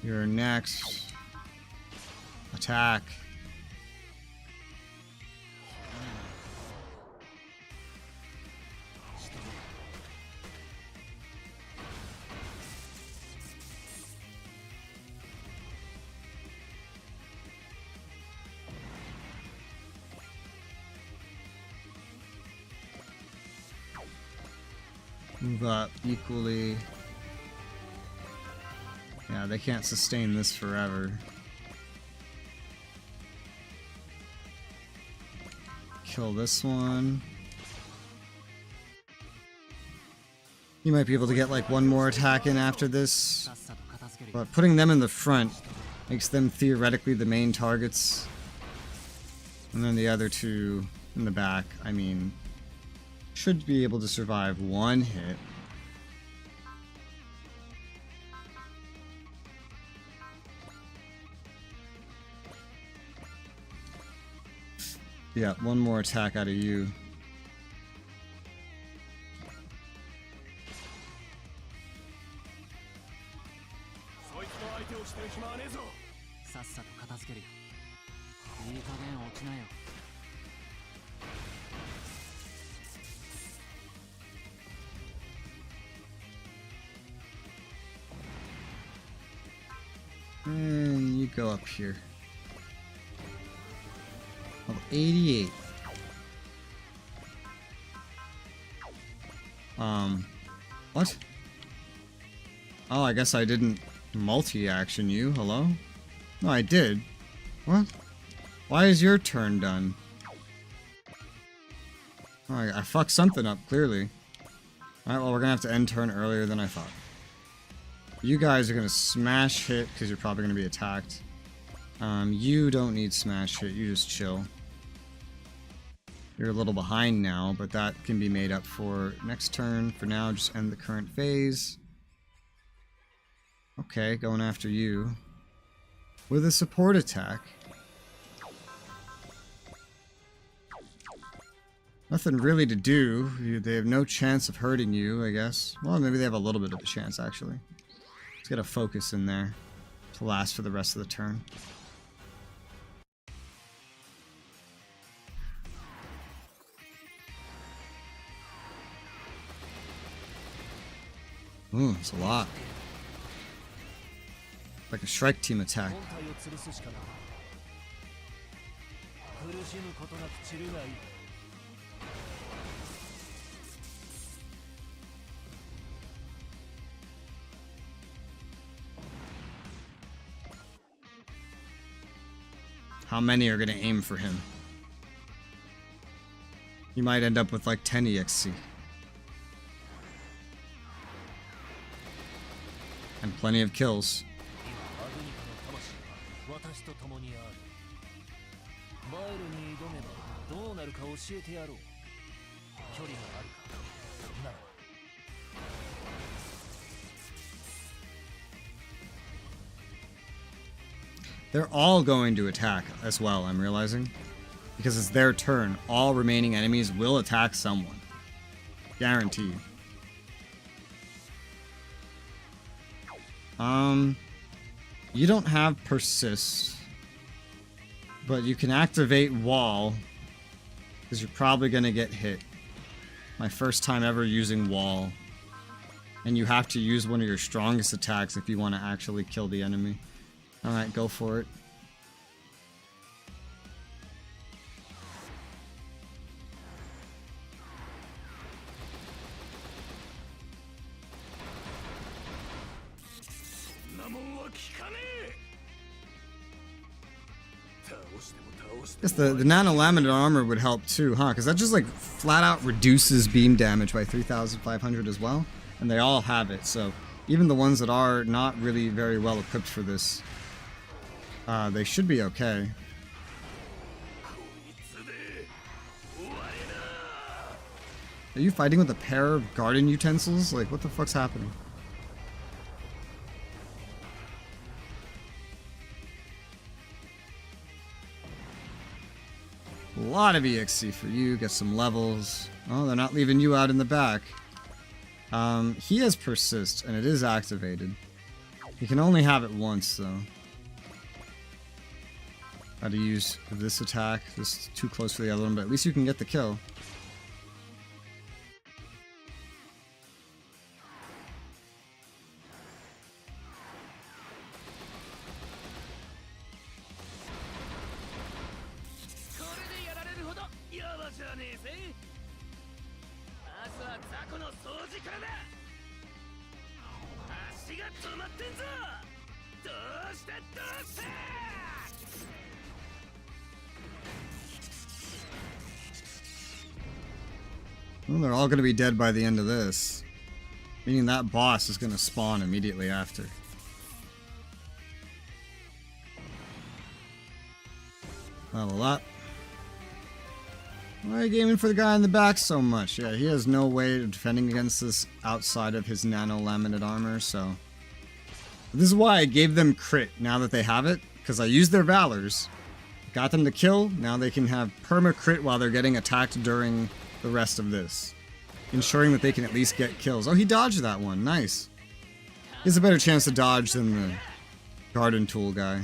You're next. Attack. Move up equally. Yeah, they can't sustain this forever. Kill this one. You might be able to get like one more attack in after this, but putting them in the front makes them theoretically the main targets. And then the other two in the back, I mean, should be able to survive one hit. Yeah, one more attack out of you. And you go up here. Level 88. What? Oh, I guess I didn't multi-action you. Hello? No, I did. What? Why is your turn done? Oh, I fucked something up, clearly. Alright, well, we're gonna have to end turn earlier than I thought. You guys are gonna smash hit, because you're probably gonna be attacked. You don't need smash hit, you just chill. You're a little behind now, but that can be made up for next turn. For now, just end the current phase. Okay, going after you. With a support attack. Nothing really to do. They have no chance of hurting you, I guess. Well, maybe they have a little bit of a chance, actually. Let's get a focus in there to last for the rest of the turn. Ooh, it's a lot. Like a strike team attack. How many are going to aim for him? You might end up with like 10 EXC. And plenty of kills. They're all going to attack as well, I'm realizing. Because it's their turn. All remaining enemies will attack someone. Guaranteed. You don't have persist, but you can activate wall, because you're probably going to get hit. My first time ever using wall. And you have to use one of your strongest attacks if you want to actually kill the enemy. Alright, go for it. I guess the nano-laminate armor would help too, huh? Because that just like flat out reduces beam damage by 3,500 as well. And they all have it, so even the ones that are not really very well equipped for this, they should be okay. Are you fighting with a pair of garden utensils? Like, what the fuck's happening? A lot of EXC for you, get some levels. Oh, they're not leaving you out in the back. He has persist, and it is activated. You can only have it once, though. How to use this attack. This is too close for the other one, but at least you can get the kill. は雑魚の掃除からだ。足が止まってんぞ。どうしたどうした。 Well, they're all going to be dead by the end of this. Meaning that boss is going to spawn immediately after. Level up. Why are you gaming for the guy in the back so much? Yeah, he has no way of defending against this outside of his nano-laminate armor, so... This is why I gave them crit now that they have it, because I used their Valors. Got them to kill, now they can have perma-crit while they're getting attacked during the rest of this. Ensuring that they can at least get kills. Oh, he dodged that one. Nice. He has a better chance to dodge than the garden tool guy.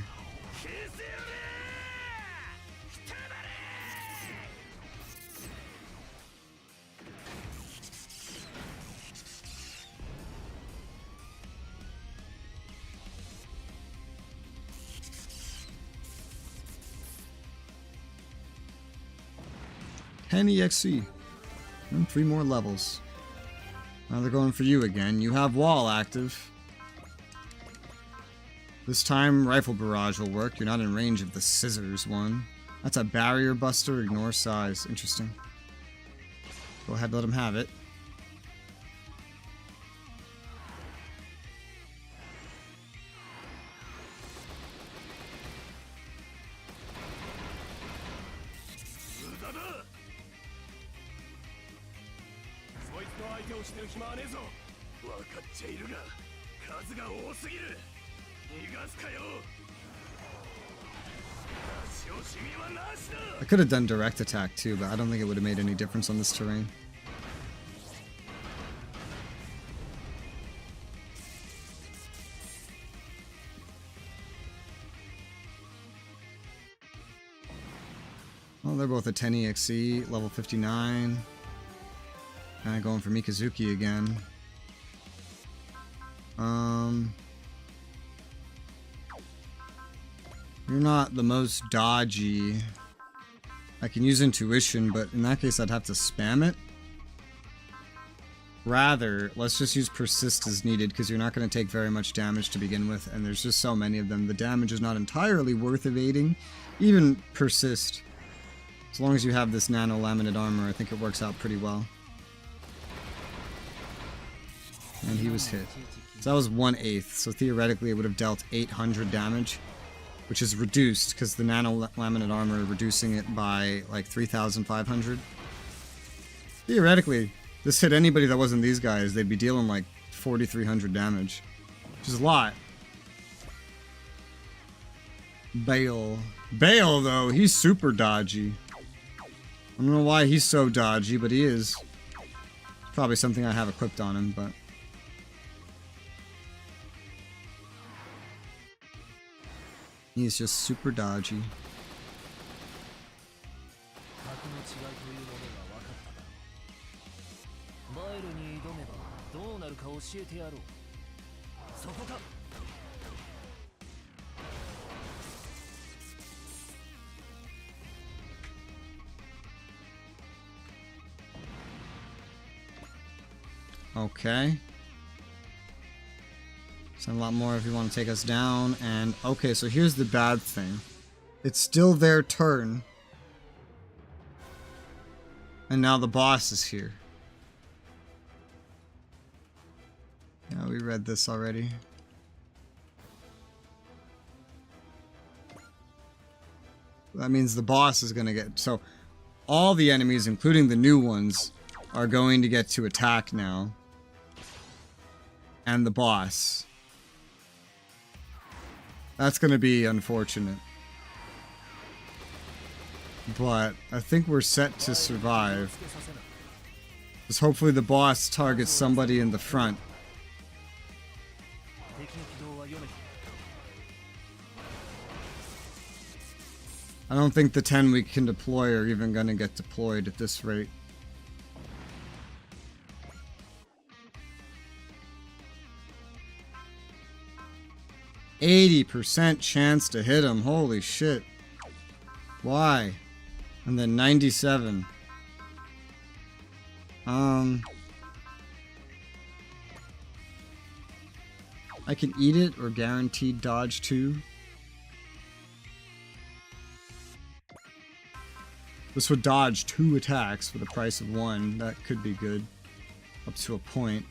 EXE. And 3 more levels. Now they're going for you again. You have wall active. This time rifle barrage will work. You're not in range of the scissors one. That's a barrier buster. Ignore size. Interesting. Go ahead, let him have it. I could have done direct attack too, but I don't think it would have made any difference on this terrain. Well, they're both at 10 EXE, level 59. Kind of going for Mikazuki again. You're not the most dodgy. I can use intuition, but in that case I'd have to spam it. Rather, let's just use persist as needed, because you're not going to take very much damage to begin with, and there's just so many of them. The damage is not entirely worth evading. Even persist. As long as you have this nano-laminate armor, I think it works out pretty well. And he was hit. So that was 1/8, so theoretically it would have dealt 800 damage. Which is reduced, because the nano-laminate armor reducing it by like 3,500. Theoretically, this hit anybody that wasn't these guys, they'd be dealing like 4,300 damage. Which is a lot. Bale. Bale, though, he's super dodgy. I don't know why he's so dodgy, but he is. It's probably something I have equipped on him, but... He's just super dodgy. Okay. Send a lot more if you want to take us down. And okay, so here's the bad thing. It's still their turn. And now the boss is here. Yeah, we read this already. That means the boss is going to get... So, all the enemies, including the new ones, are going to get to attack now. And the boss. That's going to be unfortunate. But I think we're set to survive. Because hopefully the boss targets somebody in the front. I don't think the 10 we can deploy are even going to get deployed at this rate. %80 chance to hit him. Holy shit. Why? And then 97. I can eat it or guaranteed dodge 2. This would dodge 2 attacks for the price of 1. That could be good. Up to a point.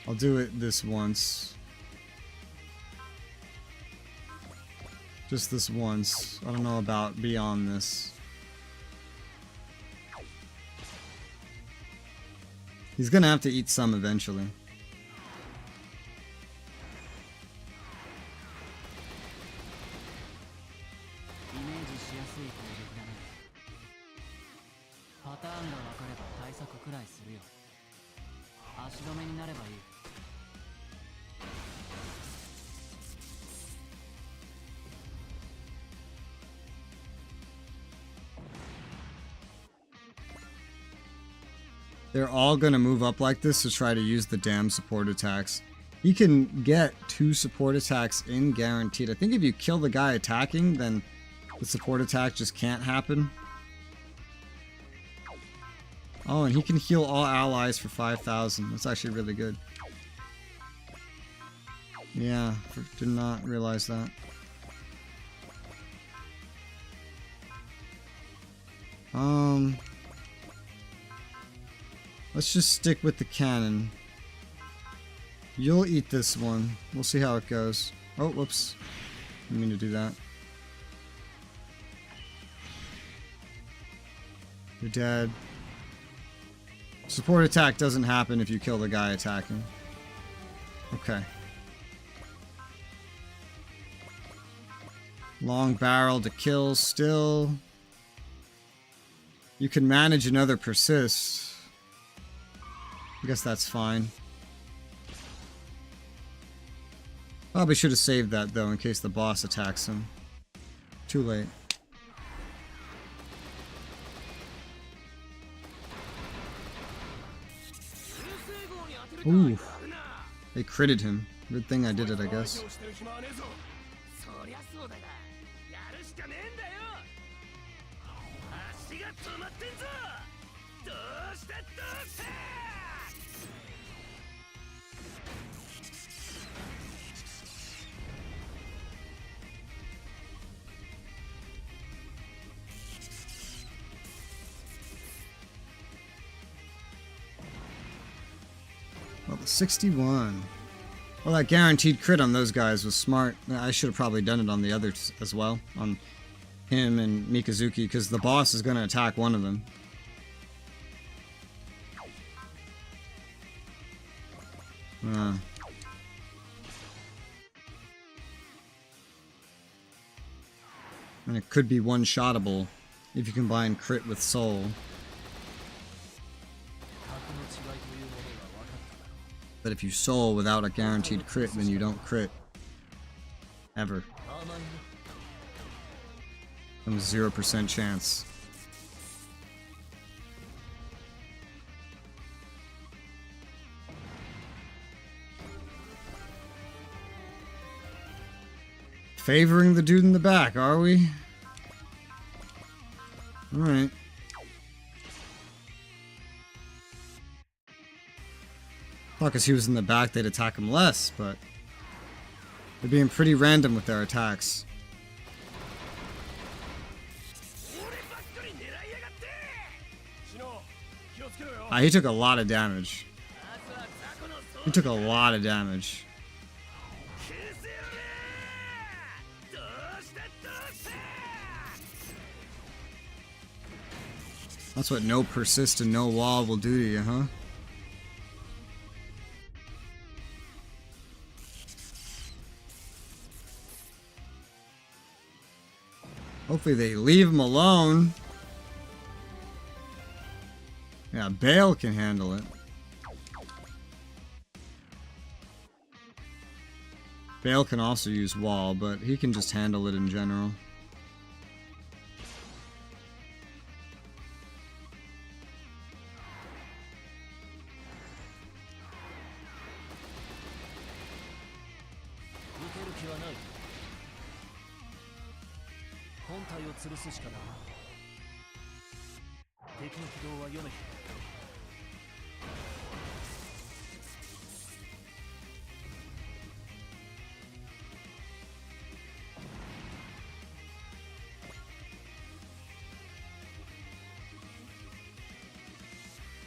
I'll do it this once. Just this once. I don't know about beyond this. He's gonna have to eat some eventually. They're all gonna move up like this to try to use the damn support attacks. He can get 2 support attacks in guaranteed. I think if you kill the guy attacking, then the support attack just can't happen. Oh, and he can heal all allies for 5,000. That's actually really good. Yeah, did not realize that. Let's just stick with the cannon. You'll eat this one. We'll see how it goes. Oh, whoops. Didn't mean to do that. You're dead. Support attack doesn't happen if you kill the guy attacking. Okay. Long barrel to kill still. You can manage another persist. I guess that's fine. Probably should have saved that though in case the boss attacks him. Too late. Ooh. They critted him. Good thing I did it, I guess. Level 61. Well, that guaranteed crit on those guys was smart. I should have probably done it on the others as well. On him and Mikazuki, because the boss is going to attack one of them. And it could be one-shottable if you combine crit with soul. But if you soul without a guaranteed crit, then you don't crit. Ever. And 0% chance. Favoring the dude in the back, are we? Alright. Well, because he was in the back, they'd attack him less, but they're being pretty random with their attacks. He took a lot of damage. He took a lot of damage. That's what no persist and no wall will do to you, huh? Hopefully they leave him alone. Yeah, Bale can handle it. Bale can also use wall, but he can just handle it in general.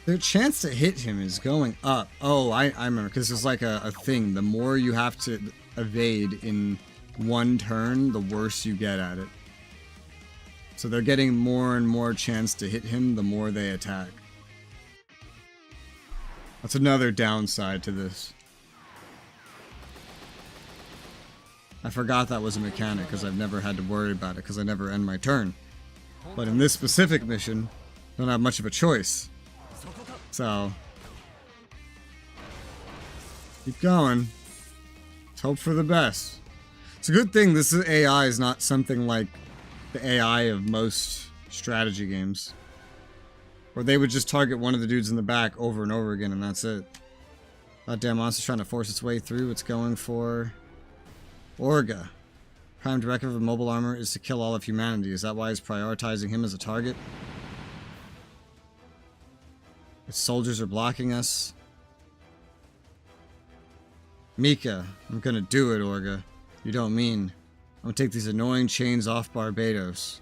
Their chance to hit him is going up. Oh, I remember, because it's like a thing. The more you have to evade in one turn, the worse you get at it. So they're getting more and more chance to hit him the more they attack. That's another downside to this. I forgot that was a mechanic because I've never had to worry about it because I never end my turn. But in this specific mission, I don't have much of a choice. So, keep going. Let's hope for the best. It's a good thing this AI is not something like the AI of most strategy games, where they would just target one of the dudes in the back over and over again and that's it. That damn monster's trying to force its way through. It's going for Orga. Prime directive of mobile armor is to kill all of humanity. Is that why it's prioritizing him as a target? Its soldiers are blocking us. Mika, I'm gonna do it, Orga. You don't mean. I'm gonna take these annoying chains off Barbados.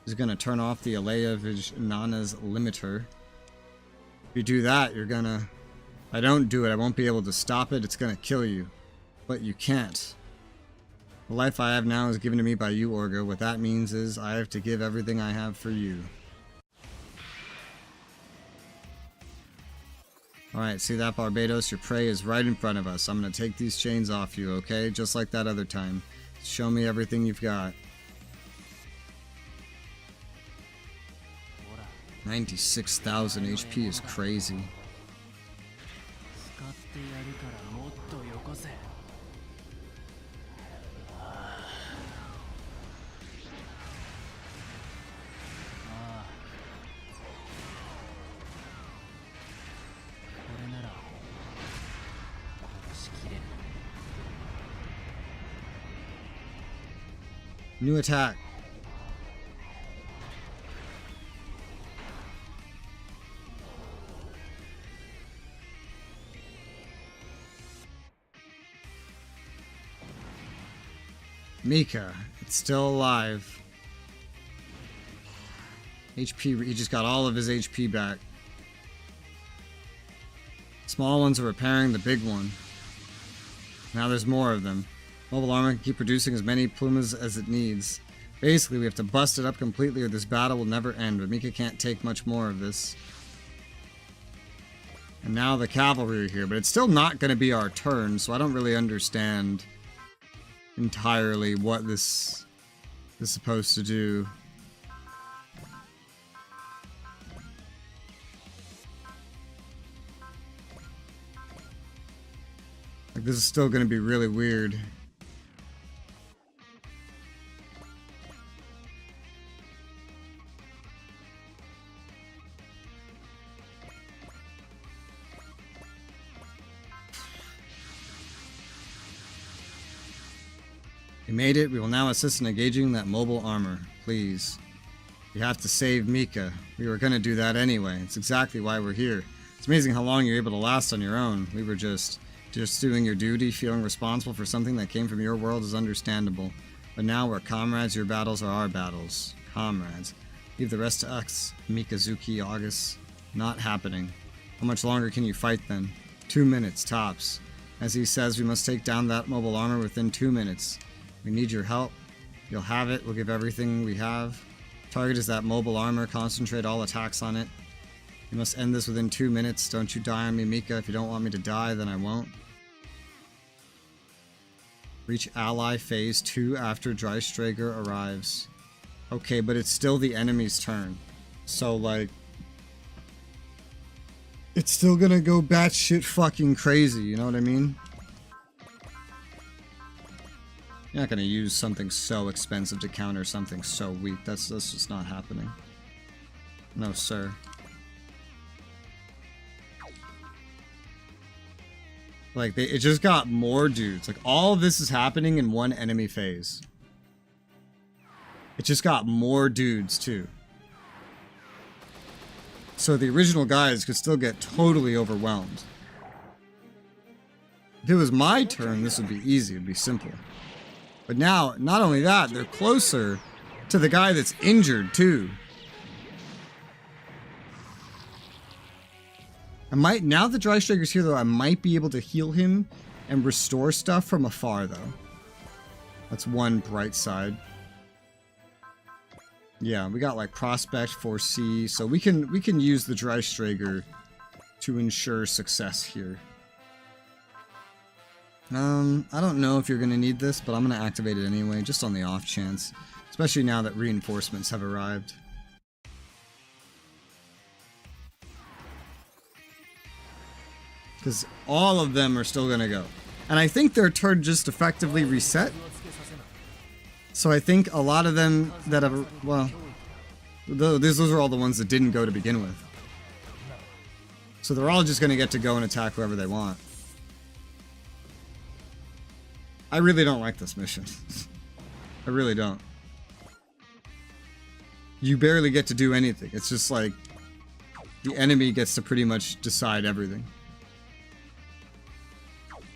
He's gonna turn off the Alea Vijnana's limiter. If you do that, you're gonna... If I don't do it, I won't be able to stop it. It's gonna kill you. But you can't. The life I have now is given to me by you, Orga. What that means is I have to give everything I have for you. Alright, see that, Barbados? Your prey is right in front of us. I'm gonna take these chains off you, okay? Just like that other time. Show me everything you've got. 96,000 HP is crazy. New attack. Mika, it's still alive. HP, he just got all of his HP back. Small ones are repairing the big one. Now there's more of them. Mobile armor can keep producing as many plumas as it needs. Basically, we have to bust it up completely or this battle will never end, but Mika can't take much more of this. And now the cavalry are here, but it's still not going to be our turn, so I don't really understand entirely what this is supposed to do. Like, this is still going to be really weird. We made it. We will now assist in engaging that mobile armor. Please. We have to save Mika. We were going to do that anyway. It's exactly why we're here. It's amazing how long you're able to last on your own. We were just doing your duty. Feeling responsible for something that came from your world is understandable. But now we're comrades. Your battles are our battles. Comrades. Leave the rest to us. Mikazuki, August. Not happening. How much longer can you fight then? 2 minutes, tops. As he says, we must take down that mobile armor within 2 minutes. We need your help. You'll have it. We'll give everything we have. Target is that mobile armor. Concentrate all attacks on it. You must end this within 2 minutes. Don't you die on me, Mika. If you don't want me to die, then I won't. Reach ally phase 2 after Dreistrager arrives. Okay, but it's still the enemy's turn. So, like... it's still gonna go batshit fucking crazy, you know what I mean? You're not gonna use something so expensive to counter something so weak. That's just not happening. No, sir. Like, it just got more dudes. Like, all of this is happening in one enemy phase. It just got more dudes, too. So the original guys could still get totally overwhelmed. If it was my turn, this would be easy. It would be simple. But now, not only that, they're closer to the guy that's injured, too. I might, now that Dry Striker's here though, I might be able to heal him and restore stuff from afar though. That's one bright side. Yeah, we got like Prospect, Foresee, so we can use the Dry Striker to ensure success here. I don't know if you're gonna need this, but I'm gonna activate it anyway, just on the off chance. Especially now that reinforcements have arrived. Because all of them are still gonna go. And I think their turn just effectively reset. So I think a lot of them that have, well, those are all the ones that didn't go to begin with. So they're all just gonna get to go and attack whoever they want. I really don't like this mission. I really don't. You barely get to do anything. It's just like the enemy gets to pretty much decide everything.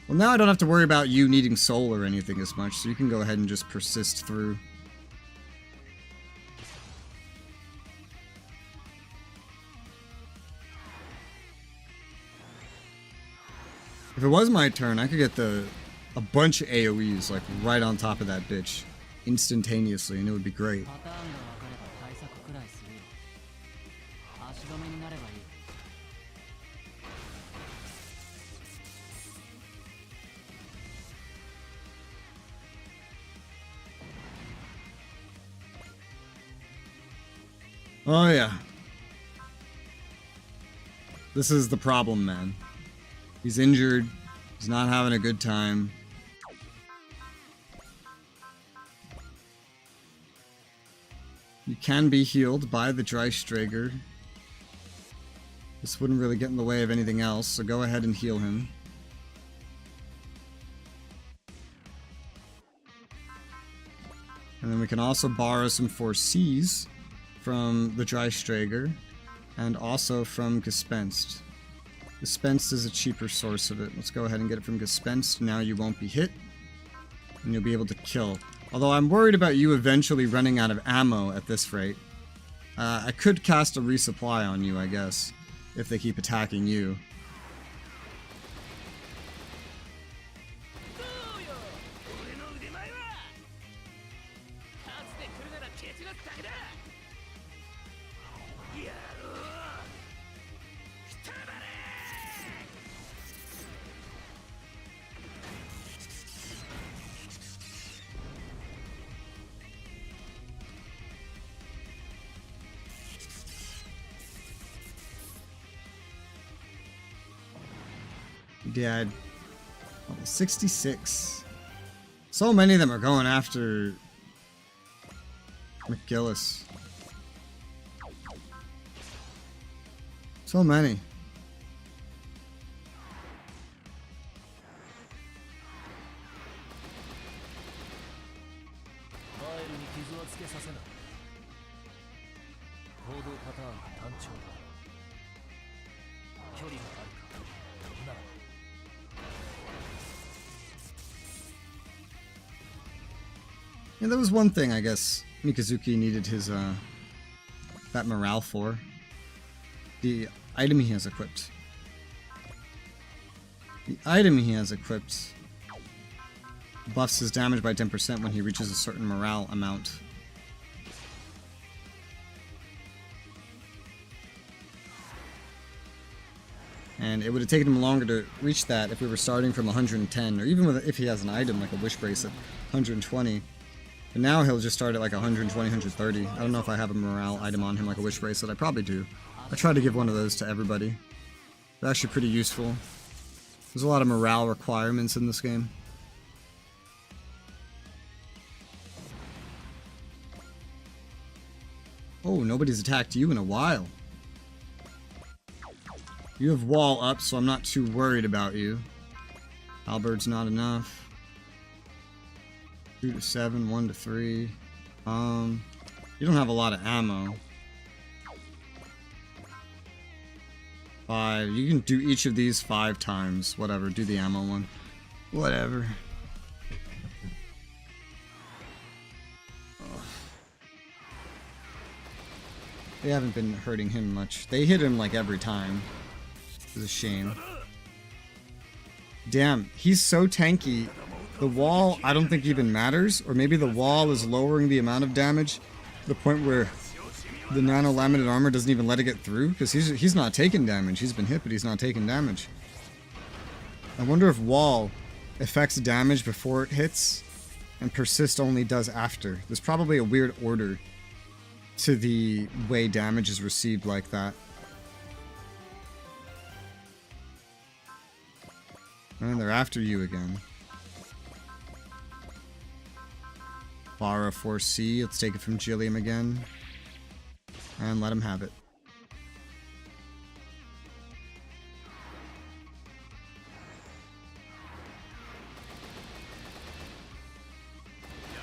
Well, now I don't have to worry about you needing soul or anything as much, so you can go ahead and just persist through. If it was my turn, I could get a bunch of AoEs like right on top of that bitch instantaneously, and it would be great. Oh yeah. This is the problem, man. He's injured. He's not having a good time. You can be healed by the Dry Striker. This wouldn't really get in the way of anything else, so go ahead and heal him. And then we can also borrow some Foresees from the Dry Striker, and also from Gespenst. Gespenst is a cheaper source of it. Let's go ahead and get it from Gespenst. Now you won't be hit, and you'll be able to kill. Although I'm worried about you eventually running out of ammo at this rate. I could cast a resupply on you, I guess, if they keep attacking you. Dead. Level 66. So many of them are going after McGillis. So many. Yeah, that was one thing I guess Mikazuki needed his that morale for. The item he has equipped. The item he has equipped buffs his damage by 10% when he reaches a certain morale amount. And it would have taken him longer to reach that if we were starting from 110, or even if he has an item like a Wish Bracelet, 120. But now he'll just start at like 120, 130. I don't know if I have a morale item on him like a Wish Bracelet. I probably do. I try to give one of those to everybody. They're actually pretty useful. There's a lot of morale requirements in this game. Oh, nobody's attacked you in a while. You have wall up, so I'm not too worried about you. Halberd's not enough. 2 to 7, 1 to 3. You don't have a lot of ammo. 5. You can do each of these 5 times. Whatever. Do the ammo one. Whatever. Ugh. They haven't been hurting him much. They hit him like every time. It's a shame. Damn, he's so tanky. The wall, I don't think even matters. Or maybe the wall is lowering the amount of damage to the point where the nano-laminated armor doesn't even let it get through. Because he's not taking damage. He's been hit, but he's not taking damage. I wonder if wall affects damage before it hits and persist only does after. There's probably a weird order to the way damage is received like that. And they're after you again. Lara 4C, let's take it from Gilliam again. And let him have it.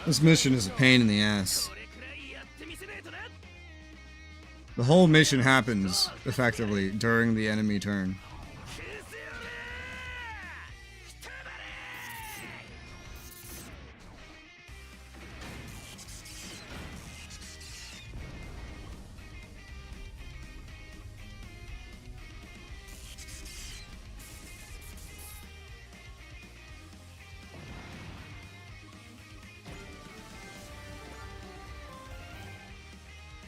This mission is a pain in the ass. The whole mission happens, effectively, during the enemy turn.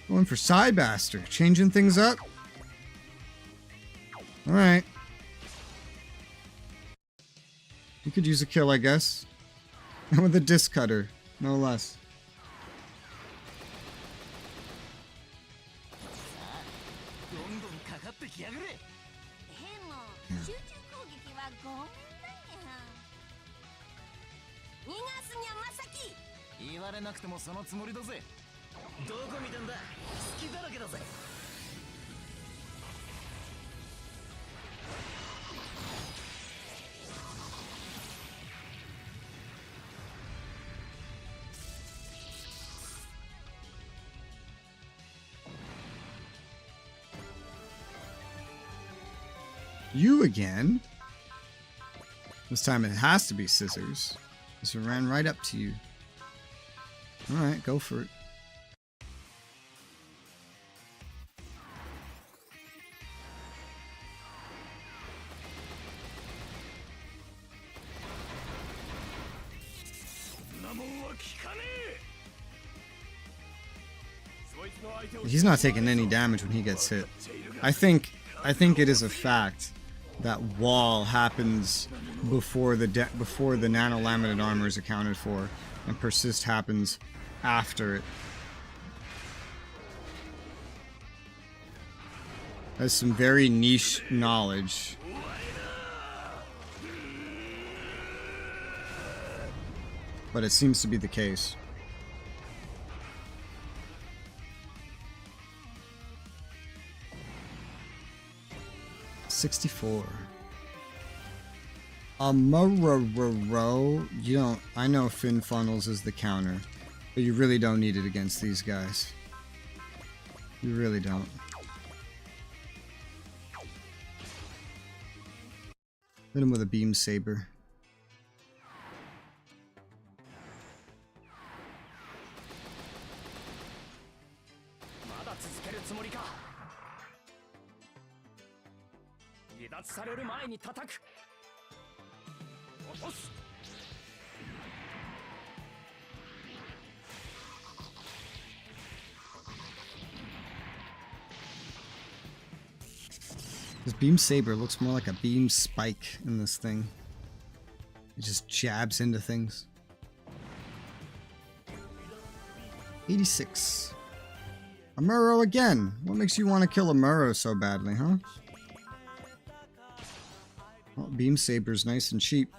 Going for Psybaster, changing things up. Alright. You could use a kill, I guess. And with a disc cutter, no less. You again? This time it has to be scissors. This ran right up to you. Alright, go for it. He's not taking any damage when he gets hit. I think it is a fact that wall happens before the nano-laminated armor is accounted for, and persist happens after it. That's some very niche knowledge. But it seems to be the case. $64. You don't. I know Fin Funnels is the counter, but you really don't need it against these guys. You really don't. Hit him with a beam saber. This beam saber looks more like a beam spike in this thing. It just jabs into things. 86. Amuro again. What makes you want to kill Amuro so badly, huh? Well, beam saber's nice and cheap.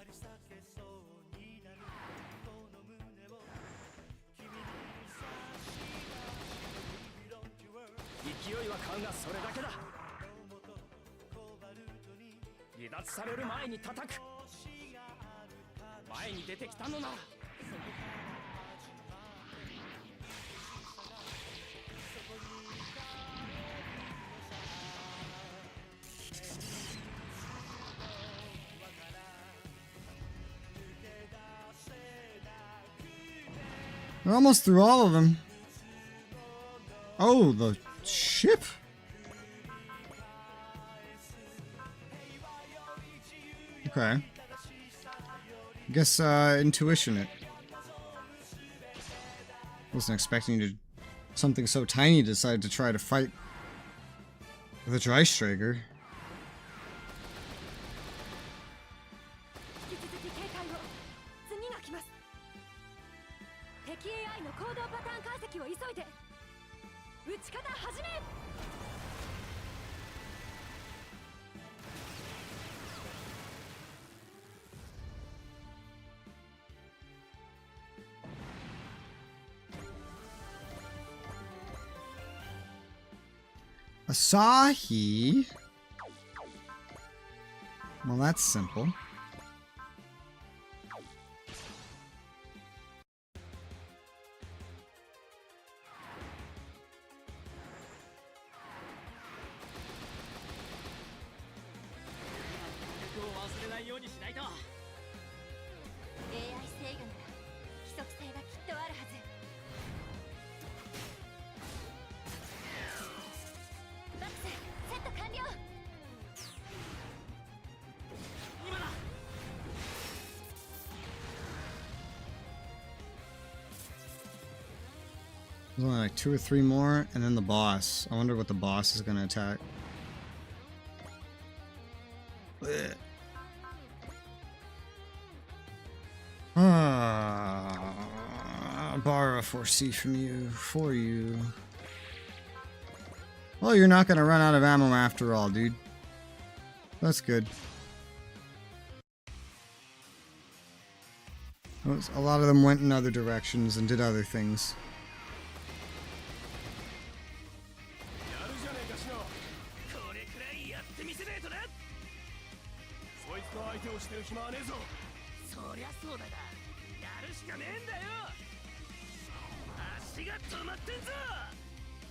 We're almost through all of them. Oh, the ship. Okay. I guess intuition it. Wasn't expecting to something so tiny decide to try to fight with a Dreistrager. 引き続き警戒を。次が来ます。敵 AI の行動パターン解析を急いで。撃ち方始め。Asahi? Well, that's simple. AI 制御なら規則性がきっとあるはず。バックスセット完了。今だ。There's only like 2 or 3 more, and then the boss. I wonder what the boss is gonna attack. Blech. Borrow a 4C from you, for you. Well, you're not gonna run out of ammo after all, dude. That's good. A lot of them went in other directions and did other things. やるじゃねえかしの。これくらいやってみせねえとな。そいつと相手をしてる暇はねえぞ。そりゃそうだが、やるしかねえんだよ。足が止まってんぞ。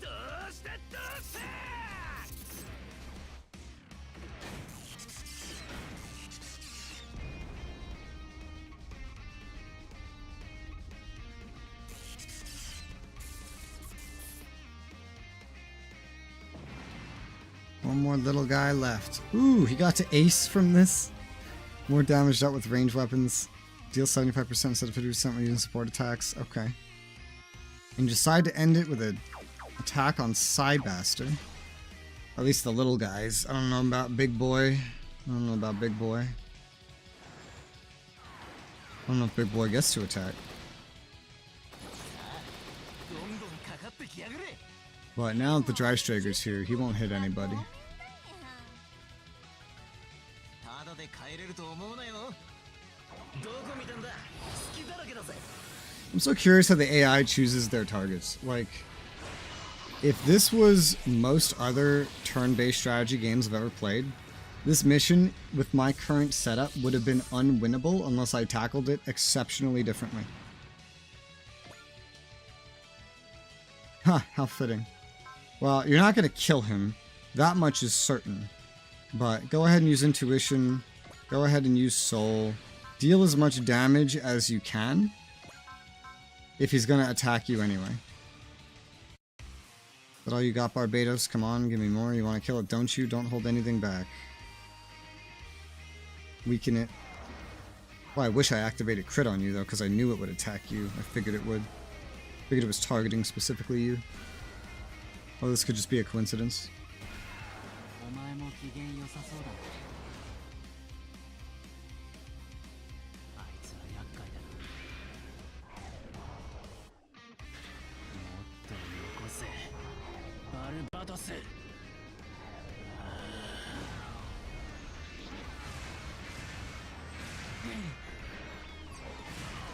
どうしてどうして。 One more little guy left. Ooh, he got to ace from this. More damage dealt with ranged weapons. Deal 75% instead of 50% when using support attacks. Okay. And you decide to end it with an attack on Psybaster. At least the little guys. I don't know about Big Boy. I don't know about Big Boy. I don't know if Big Boy gets to attack. But now that the Dreistrager's here, he won't hit anybody. I'm so curious how the AI chooses their targets. Like, if this was most other turn-based strategy games I've ever played, this mission with my current setup would have been unwinnable unless I tackled it exceptionally differently. Huh, how fitting. Well, you're not going to kill him. That much is certain. But go ahead and use Intuition. Go ahead and use Soul. Deal as much damage as you can. If he's going to attack you anyway. Is that all you got, Barbados? Come on, give me more. You want to kill it, don't you? Don't hold anything back. Weaken it. Well, I wish I activated crit on you, though, because I knew it would attack you. I figured it would. Figured it was targeting specifically you. Oh, this could just be a coincidence.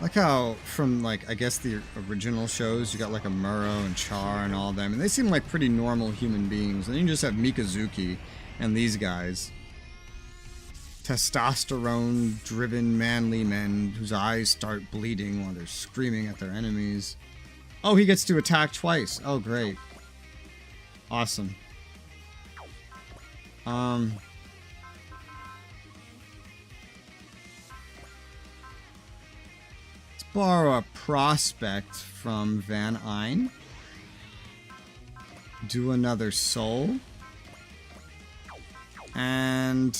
Like how from, like, I guess the original shows, you got like a Muro and Char and all them, and they seem like pretty normal human beings. And then you just have Mikazuki and these guys. Testosterone-driven manly men whose eyes start bleeding while they're screaming at their enemies. Oh, he gets to attack twice. Oh, great. Awesome. Borrow a prospect from Van Ein. Do another soul. And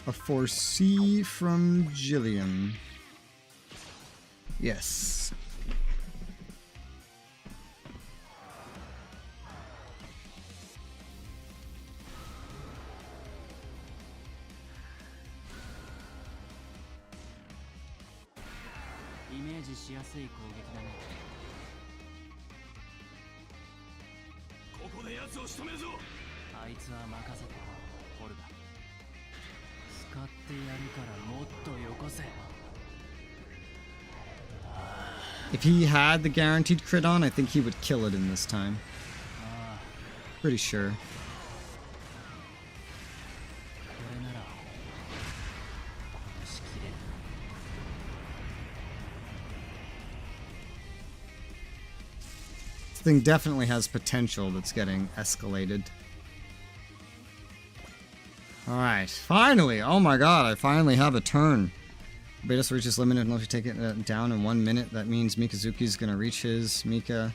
a 4C from Jillian. Yes. If he had the guaranteed crit on, I think he would kill it in this time. Pretty sure. This thing definitely has potential that's getting escalated. Alright, finally! Oh my god, I finally have a turn. Betas reaches limited unless you take it down in 1 minute. That means Mikazuki's gonna reach his. Mika,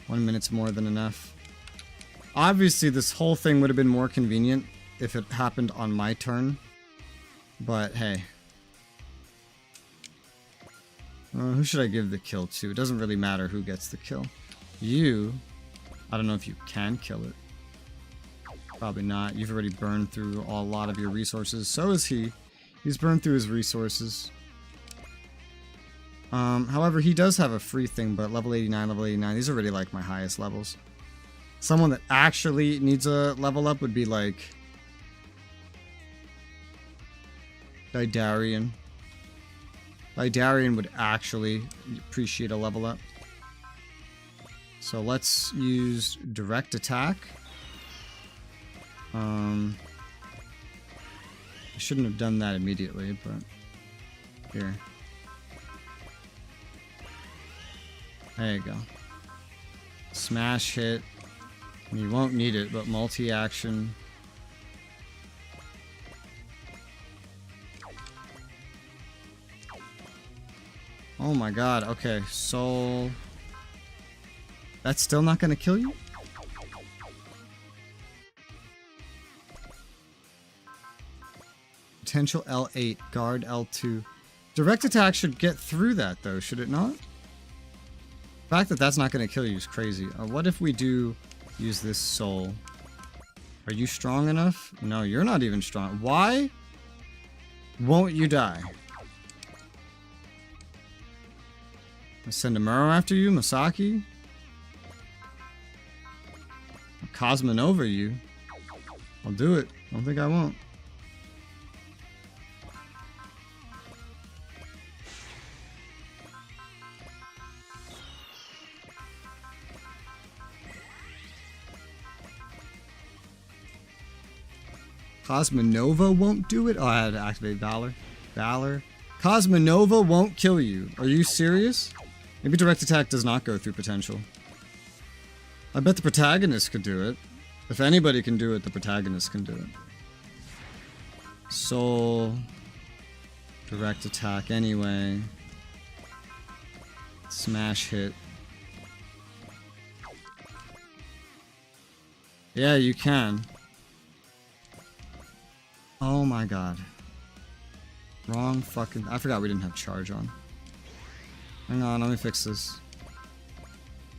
1 minute's more than enough. Obviously, this whole thing would have been more convenient if it happened on my turn. But hey. Who should I give the kill to? It doesn't really matter who gets the kill. You, I don't know if you can kill it. Probably not. You've already burned through a lot of your resources. So is he. He's burned through his resources. However, he does have a free thing, but level 89, level 89, these are already like my highest levels. Someone that actually needs a level up would be like Didarian. Didarian would actually appreciate a level up. So let's use direct attack. I shouldn't have done that immediately, but here. There you go. Smash hit. You won't need it, but multi-action. Oh my god, okay, soul. That's still not gonna kill you? Potential L8, guard L2. Direct attack should get through that though, should it not? The fact that that's not gonna kill you is crazy. What if we do use this soul? Are you strong enough? No, you're not even strong. Why won't you die? I send a Muro after you, Masaki? Cosmonova you? I'll do it. I don't think I won't. Cosmonova won't do it? Oh, I had to activate Valor. Valor. Cosmonova won't kill you. Are you serious? Maybe direct attack does not go through potential. I bet the protagonist could do it. If anybody can do it, the protagonist can do it. Soul. Direct attack anyway. Smash hit. Yeah, you can. Oh my god. Wrong fucking... I forgot we didn't have charge on. Hang on, let me fix this.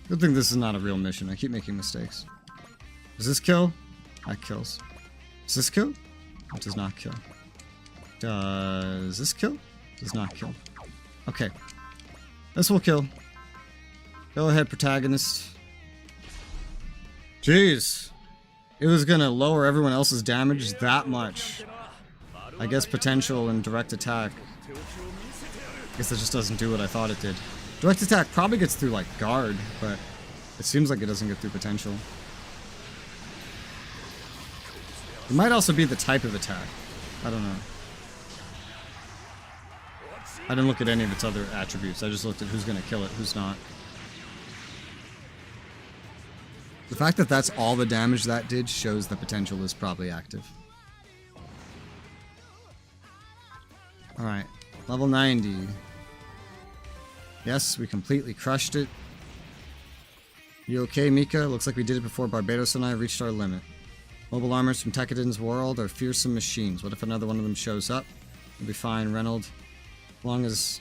Good thing this is not a real mission. I keep making mistakes. Does this kill? That kills. Does this kill? It does not kill. Does this kill? Does not kill. Okay. This will kill. Go ahead, protagonist. Jeez. It was gonna lower everyone else's damage that much. I guess potential and direct attack. I guess it just doesn't do what I thought it did. Direct attack probably gets through like guard, but it seems like it doesn't get through potential. It might also be the type of attack. I don't know. I didn't look at any of its other attributes. I just looked at who's gonna kill it, who's not. The fact that that's all the damage that did shows the potential is probably active. Alright, level 90. Yes, we completely crushed it. You okay, Mika? Looks like we did it before Barbados and I reached our limit. Mobile armors from Tekkadan's world are fearsome machines. What if another one of them shows up? We'll be fine, Reynold. As long as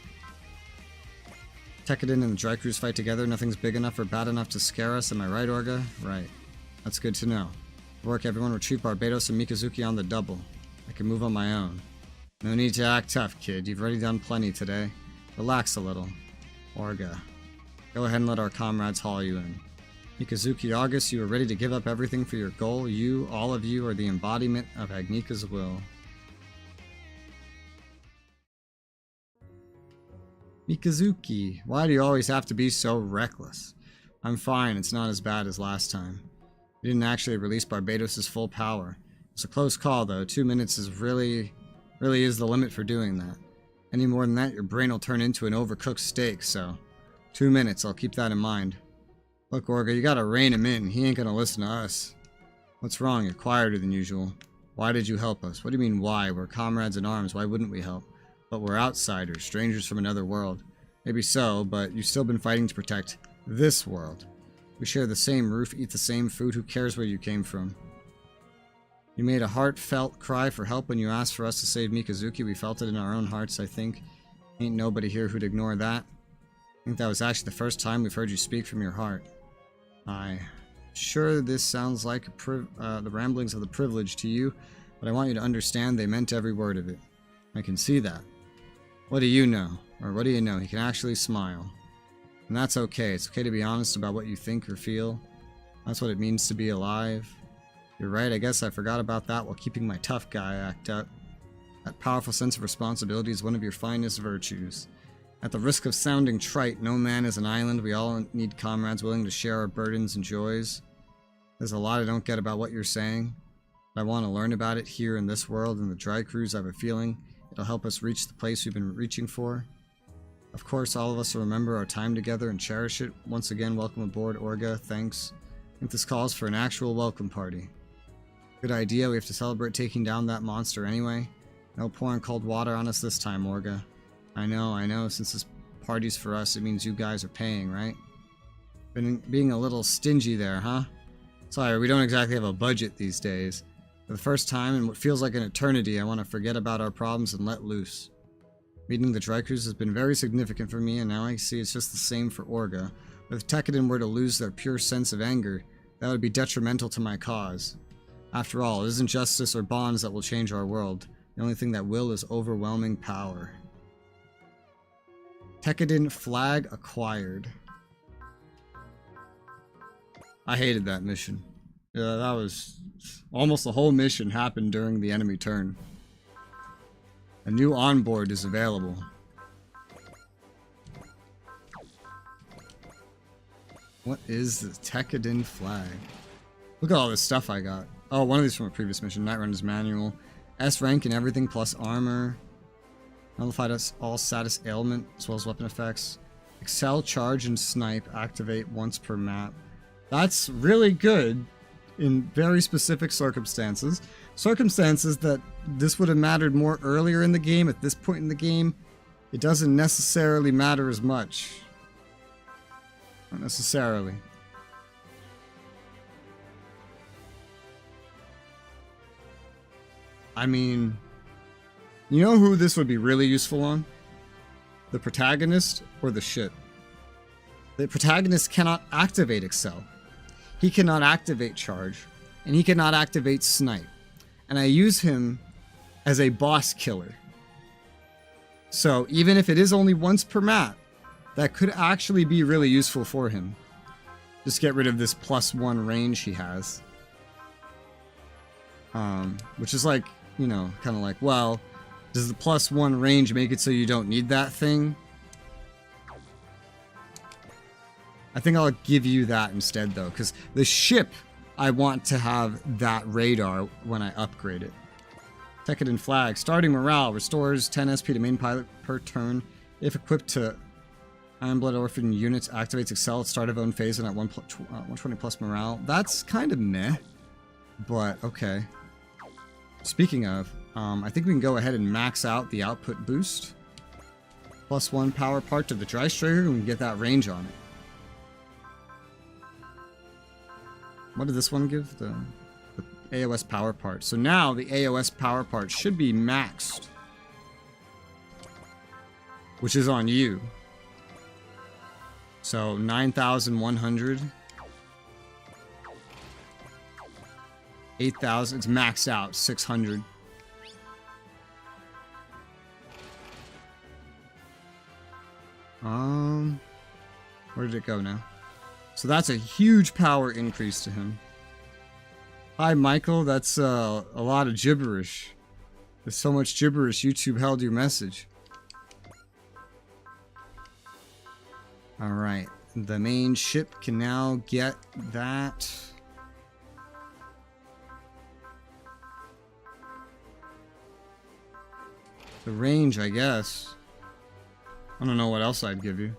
Tekkadan and the Dry Crews fight together, nothing's big enough or bad enough to scare us. Am I right, Orga? Right. That's good to know. Work, everyone. Retrieve Barbados and Mikazuki on the double. I can move on my own. No need to act tough, kid. You've already done plenty today. Relax a little. Orga. Go ahead and let our comrades haul you in. Mikazuki August, you are ready to give up everything for your goal. You, all of you, are the embodiment of Agnika's will. Mikazuki, why do you always have to be so reckless? I'm fine, it's not as bad as last time. You didn't actually release Barbados' full power. It's a close call though. 2 minutes is really is the limit for doing that. Any more than that, your brain will turn into an overcooked steak, so 2 minutes, I'll keep that in mind. Look, Orga, you gotta rein him in. He ain't gonna listen to us. What's wrong? You're quieter than usual. Why did you help us? What do you mean, why? We're comrades in arms. Why wouldn't we help? But we're outsiders, strangers from another world. Maybe so, but you've still been fighting to protect this world. We share the same roof, eat the same food. Who cares where you came from? You made a heartfelt cry for help when you asked for us to save Mikazuki. We felt it in our own hearts, I think. Ain't nobody here who'd ignore that. I think that was actually the first time we've heard you speak from your heart. I'm sure this sounds like the ramblings of the privileged to you, but I want you to understand they meant every word of it. I can see that. What do you know? Or what do you know? He can actually smile. And that's okay. It's okay to be honest about what you think or feel. That's what it means to be alive. You're right, I guess I forgot about that while keeping my tough guy act up. That powerful sense of responsibility is one of your finest virtues. At the risk of sounding trite, no man is an island. We all need comrades willing to share our burdens and joys. There's a lot I don't get about what you're saying, but I want to learn about it here in this world. In the Dry Crews, I have a feeling it'll help us reach the place we've been reaching for. Of course, all of us will remember our time together and cherish it. Once again, welcome aboard, Orga. Thanks. I think this calls for an actual welcome party. Good idea. We have to celebrate taking down that monster anyway. No pouring cold water on us this time, Orga. I know. Since this party's for us, it means you guys are paying, right? Being a little stingy there, huh? Sorry, we don't exactly have a budget these days. For the first time in what feels like an eternity, I want to forget about our problems and let loose. Meeting the Dry Crews has been very significant for me, and now I see it's just the same for Orga. But if Tekkadan were to lose their pure sense of anger, that would be detrimental to my cause. After all, it isn't justice or bonds that will change our world. The only thing that will is overwhelming power. Tekkadan flag acquired. I hated that mission. Yeah, that was almost the whole mission happened during the enemy turn. A new onboard is available. What is the Tekkadan flag? Look at all this stuff I got. Oh, one of these from a previous mission. Night Runner's Manual. S rank and everything plus armor. Nullified us all status ailment as well as weapon effects. Excel, charge, and snipe activate once per map. That's really good in very specific circumstances. Circumstances that this would have mattered more earlier in the game. At this point in the game, it doesn't necessarily matter as much. Not necessarily. I mean, you know who this would be really useful on? The protagonist or the ship. The protagonist cannot activate Excel. He cannot activate charge. And he cannot activate snipe. And I use him as a boss killer. So even if it is only once per map, that could actually be really useful for him. Just get rid of this +1 range he has. Which is like, you know, kind of like, well, does the +1 range make it so you don't need that thing? I think I'll give you that instead, though, because the ship, I want to have that radar when I upgrade it. Tekkadan flag. Starting morale. Restores 10 SP to main pilot per turn. If equipped to Ironblood Orphan units, activates Excel at start of own phase and at 120 plus morale. That's kind of meh, but okay. Speaking of, I think we can go ahead and max out the output boost. +1 power part to the Dry Striker, and we can get that range on it. What did this one give? The AOS power part. So now the AOS power part should be maxed. Which is on you. So 9,100. 8,000. It's maxed out. 600. Where did it go now? So that's a huge power increase to him. Hi, Michael. That's a lot of gibberish. There's so much gibberish, YouTube held your message. Alright. The main ship can now get that. The range, I guess. I don't know what else I'd give you.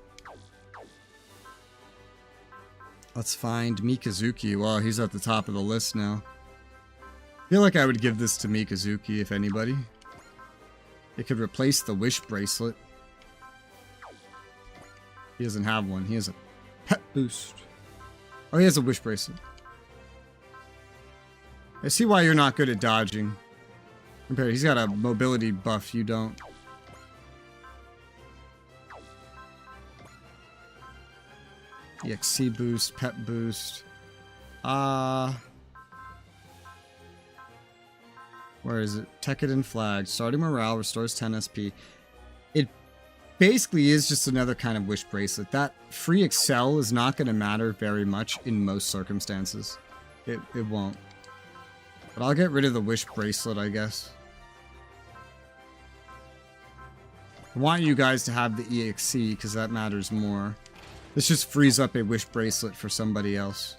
Let's find Mikazuki. Well, he's at the top of the list now. I feel like I would give this to Mikazuki, if anybody. It could replace the wish bracelet. He doesn't have one. He has a pet boost. Oh, he has a wish bracelet. I see why you're not good at dodging. He's got a mobility buff, you don't. EXC boost, pet boost. Where is it? Tekkadan flag. Starting morale restores 10 SP. It basically is just another kind of wish bracelet. That free excel is not going to matter very much in most circumstances. It won't. But I'll get rid of the wish bracelet, I guess. I want you guys to have the EXC because that matters more. This just frees up a wish bracelet for somebody else.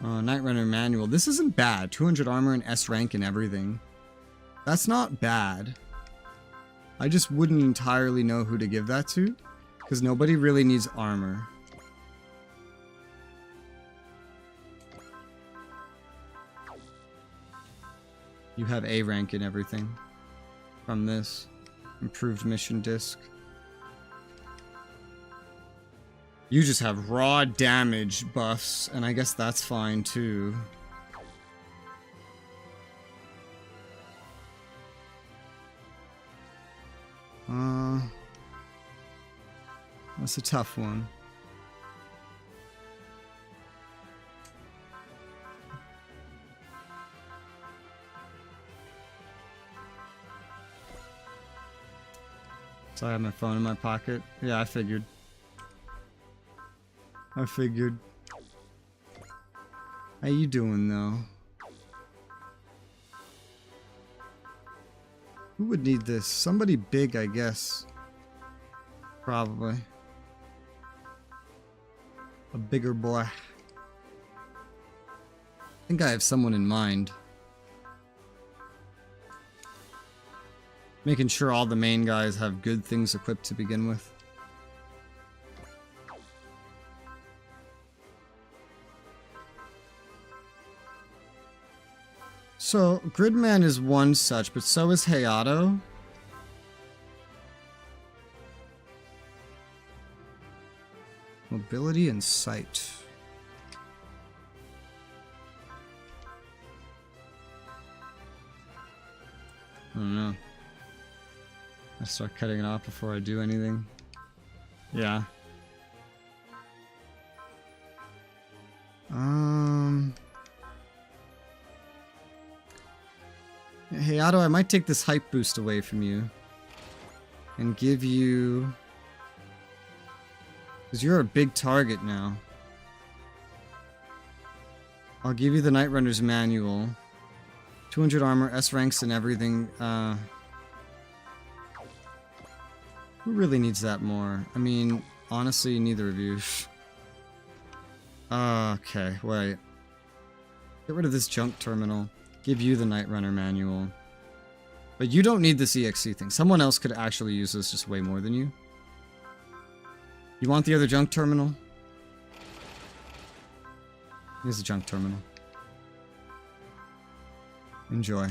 Night Runner manual. This isn't bad. 200 armor and S rank and everything. That's not bad. I just wouldn't entirely know who to give that to, because nobody really needs armor. You have A rank and everything from this. Improved mission disc. You just have raw damage buffs, and I guess that's fine too. That's a tough one. So I have my phone in my pocket. Yeah, I figured. How you doing, though? Who would need this? Somebody big, I guess. Probably. A bigger boy. I think I have someone in mind. Making sure all the main guys have good things equipped to begin with. So, Gridman is one such, but so is Hayato. Mobility and sight. I don't know. I start cutting it off before I do anything. Yeah. Hayato, I might take this hype boost away from you. And give you... because you're a big target now. I'll give you the Night Runner's manual. 200 armor, S ranks and everything. Who really needs that more? I mean, honestly, neither of you. Okay, wait. Get rid of this junk terminal. Give you the Night Runner manual. But you don't need this EXC thing. Someone else could actually use this just way more than you. You want the other junk terminal? Here's the junk terminal. Enjoy.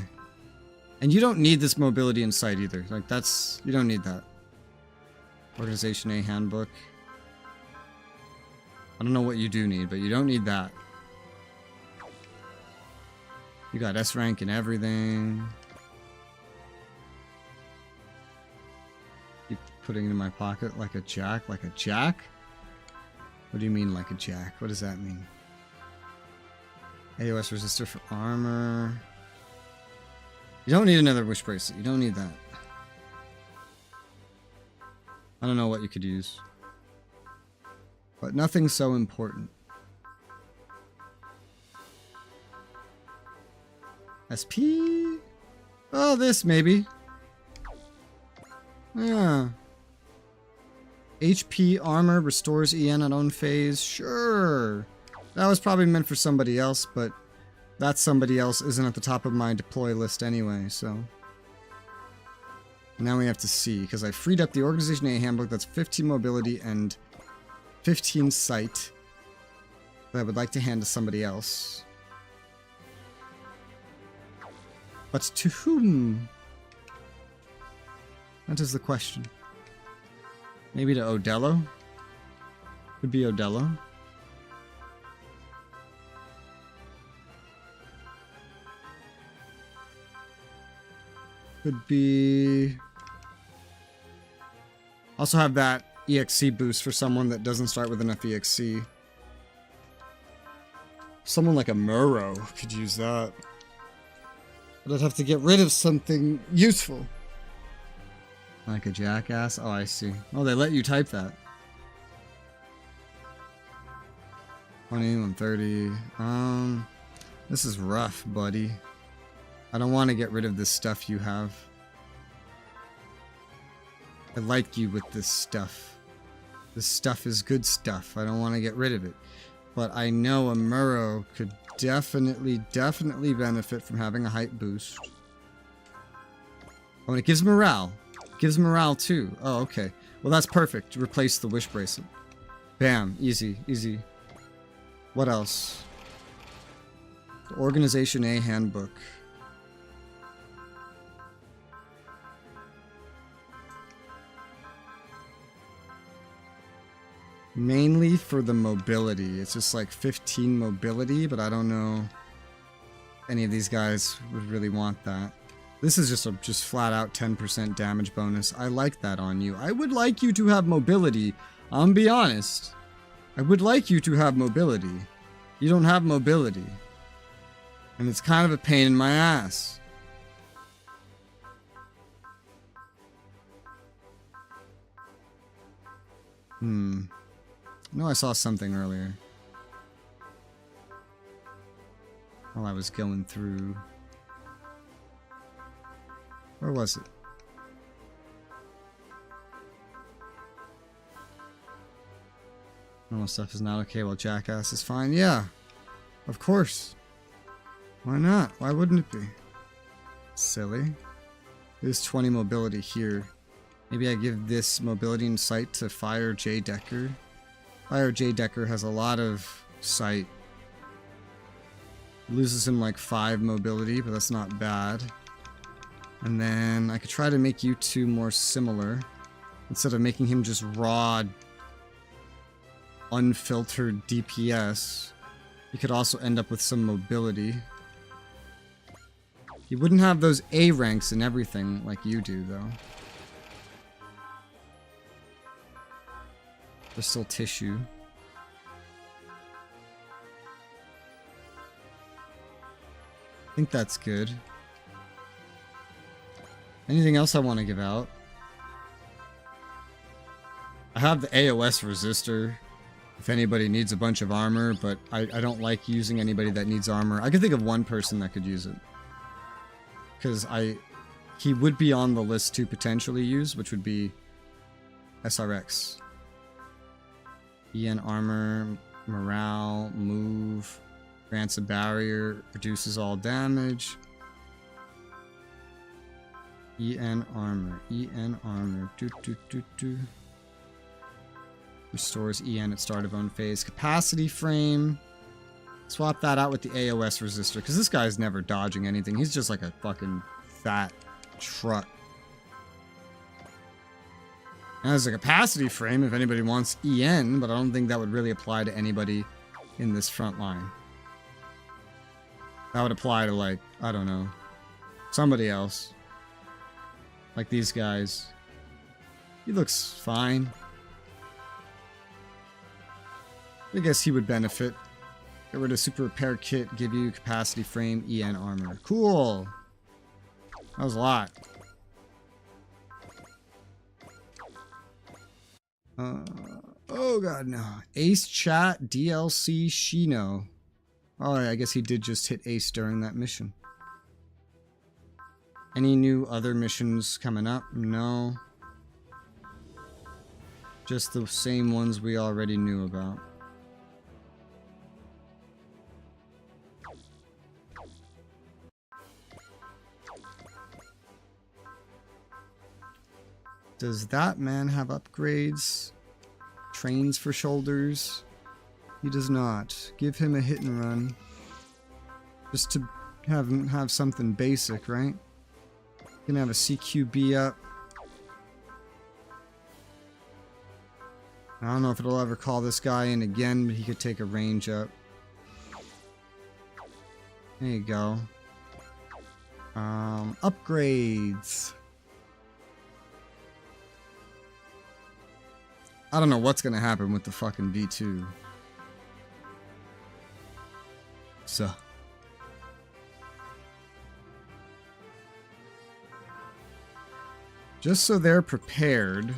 And you don't need this mobility and sight either. Like, that's... you don't need that. Organization A handbook. I don't know what you do need, but you don't need that. You got S rank and everything. Keep putting it in my pocket like a jack. Like a jack? What do you mean like a jack? What does that mean? AOS resistor for armor. You don't need another wish bracelet. You don't need that. I don't know what you could use. But nothing so important. SP? Oh, this maybe. Yeah. HP armor restores EN on own phase. Sure. That was probably meant for somebody else, but that somebody else isn't at the top of my deploy list anyway, so. Now we have to see, because I freed up the Organization A handbook that's 15 mobility and 15 sight that I would like to hand to somebody else. But to whom? That is the question. Maybe to Odello? Could be Odello. Could be... Also have that EXC boost for someone that doesn't start with enough EXC. Someone like a Muro could use that. But I'd have to get rid of something useful. Like a jackass? Oh, I see. Oh, they let you type that. 20, 130. This is rough, buddy. I don't want to get rid of this stuff you have. I like you with this stuff. This stuff is good stuff. I don't want to get rid of it. But I know a Muro could definitely benefit from having a height boost. Oh, and it gives morale. It gives morale too. Oh, okay. Well, that's perfect. Replace the wish bracelet. Bam. Easy. Easy. What else? The Organization A handbook. Mainly for the mobility. It's just like 15 mobility, but I don't know any of these guys would really want that. This is just a flat out 10% damage bonus. I like that on you. I would like you to have mobility. I'll be honest. I would like you to have mobility. You don't have mobility. And it's kind of a pain in my ass. No, I saw something earlier. While I was going through. Where was it? Normal stuff is not okay while Jackass is fine. Yeah, of course. Why not? Why wouldn't it be? Silly. There's 20 mobility here. Maybe I give this mobility and sight to Fire J. Decker. Fire J. Decker has a lot of sight. Loses him like 5 mobility, but that's not bad. And then I could try to make you two more similar. Instead of making him just raw, unfiltered DPS, you could also end up with some mobility. He wouldn't have those A ranks and everything like you do, though. There's still tissue. I think that's good. Anything else I want to give out? I have the AOS resistor if anybody needs a bunch of armor, but I don't like using anybody that needs armor. I can think of one person that could use it. Because he would be on the list to potentially use, which would be SRX. EN armor, morale, move, grants a barrier, reduces all damage. EN armor, restores EN at start of own phase. Capacity frame. Swap that out with the AOS resistor, because this guy's never dodging anything. He's just like a fucking fat truck. It has a capacity frame if anybody wants EN, but I don't think that would really apply to anybody in this front line. That would apply to, like, I don't know, somebody else. Like these guys. He looks fine. I guess he would benefit. Get rid of super repair kit, give you capacity frame, EN armor. Cool! That was a lot. Oh god, no. Ace chat, DLC, Shino. Oh, I guess he did just hit Ace during that mission. Any new other missions coming up? No. Just the same ones we already knew about. Does that man have upgrades? Trains for shoulders? He does not. Give him a hit and run. Just to have him have something basic, right? Gonna have a CQB up. I don't know if it'll ever call this guy in again, but he could take a range up. There you go. Upgrades. I don't know what's gonna happen with the fucking V2. So. Just so they're prepared.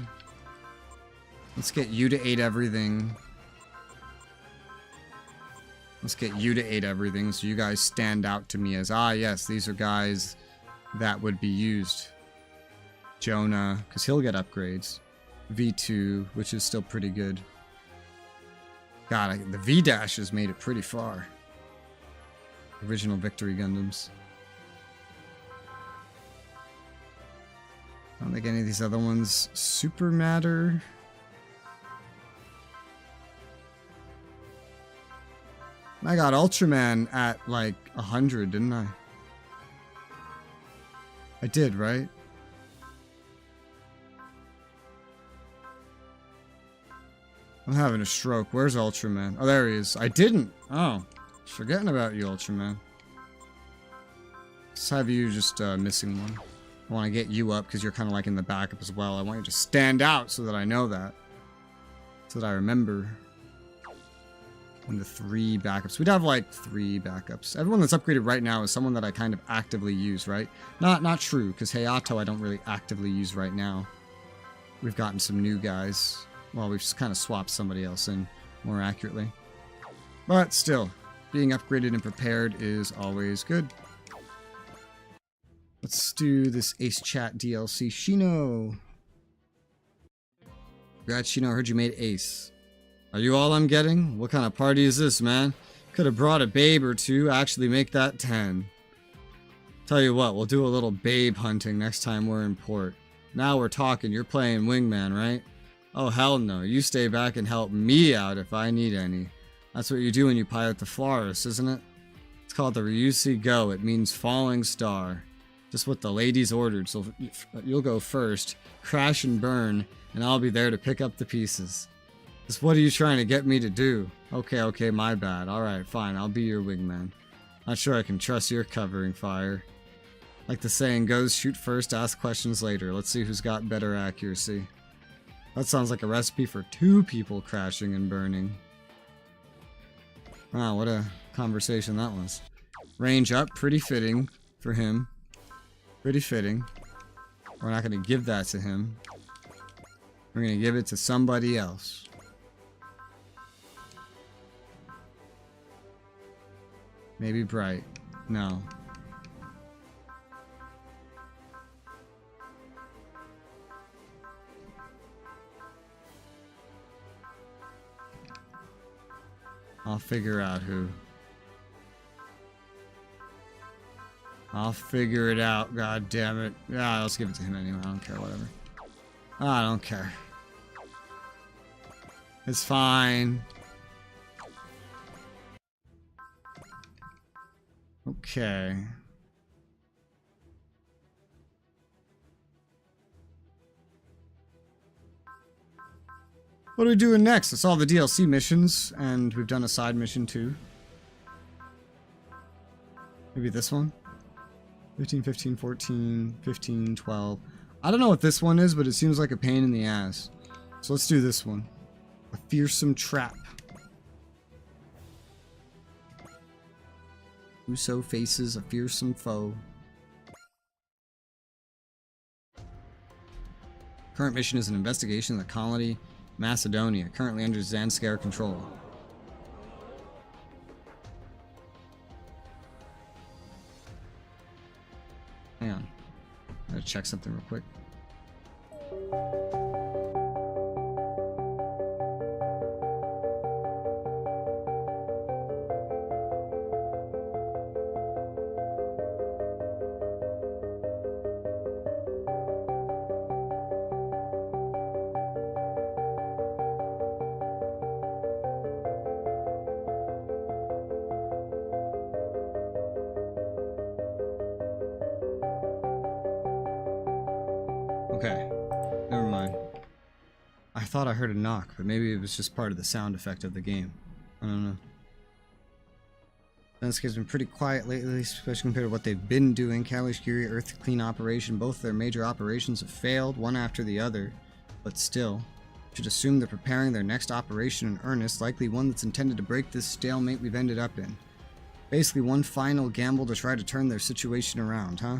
Let's get you to 8 everything. Let's get you to 8 everything so you guys stand out to me as, ah yes, these are guys that would be used. Jonah, because he'll get upgrades. V2, which is still pretty good. God, the V-Dash has made it pretty far. Original Victory Gundams. I don't think any of these other ones super matter. I got Ultraman at like 100, didn't I? I did, right? I'm having a stroke. Where's Ultraman? Oh, there he is. I didn't. Oh, forgetting about you, Ultraman. Let's have you just missing one. I want to get you up because you're kind of like in the backup as well. I want you to stand out so that I know that. So that I remember. And the 3 backups. We'd have like 3 backups. Everyone that's upgraded right now is someone that I kind of actively use, right? Not true, because Hayato I don't really actively use right now. We've gotten some new guys. Well, we've just kind of swapped somebody else in more accurately. But still, being upgraded and prepared is always good. Let's do this Ace Chat DLC. Shino! Congrats, Shino. I heard you made Ace. Are you all I'm getting? What kind of party is this, man? Could have brought a babe or two. Actually make that 10. Tell you what, we'll do a little babe hunting next time we're in port. Now we're talking. You're playing wingman, right? Oh, hell no. You stay back and help me out if I need any. That's what you do when you pilot the Florus, isn't it? It's called the Ryusi Go. It means falling star. Just what the ladies ordered, so you'll go first, crash and burn, and I'll be there to pick up the pieces. Just what are you trying to get me to do? Okay, my bad. Alright, fine, I'll be your wingman. Not sure I can trust your covering fire. Like the saying goes, shoot first, ask questions later. Let's see who's got better accuracy. That sounds like a recipe for 2 people crashing and burning. Wow, what a conversation that was. Range up, pretty fitting for him. Pretty fitting. We're not going to give that to him. We're going to give it to somebody else. Maybe Bright. No. I'll figure out who. I'll figure it out, god damn it. Yeah, let's give it to him anyway. I don't care, whatever. I don't care. It's fine. Okay. What are we doing next? That's all the DLC missions, and we've done a side mission too. Maybe this one? 15, 15, 14, 15, 12. I don't know what this one is, but it seems like a pain in the ass. So let's do this one. A fearsome trap. Uso faces a fearsome foe. Current mission is an investigation of the colony Macedonia, currently under Zanskar control. Hang on. I gotta check something real quick. Okay, never mind. I thought I heard a knock, but maybe it was just part of the sound effect of the game. I don't know. Zanskir's been pretty quiet lately, especially compared to what they've been doing. Kalishkiri, Earth Clean Operation, both their major operations have failed, one after the other. But still, should assume they're preparing their next operation in earnest, likely one that's intended to break this stalemate we've ended up in. Basically one final gamble to try to turn their situation around, huh?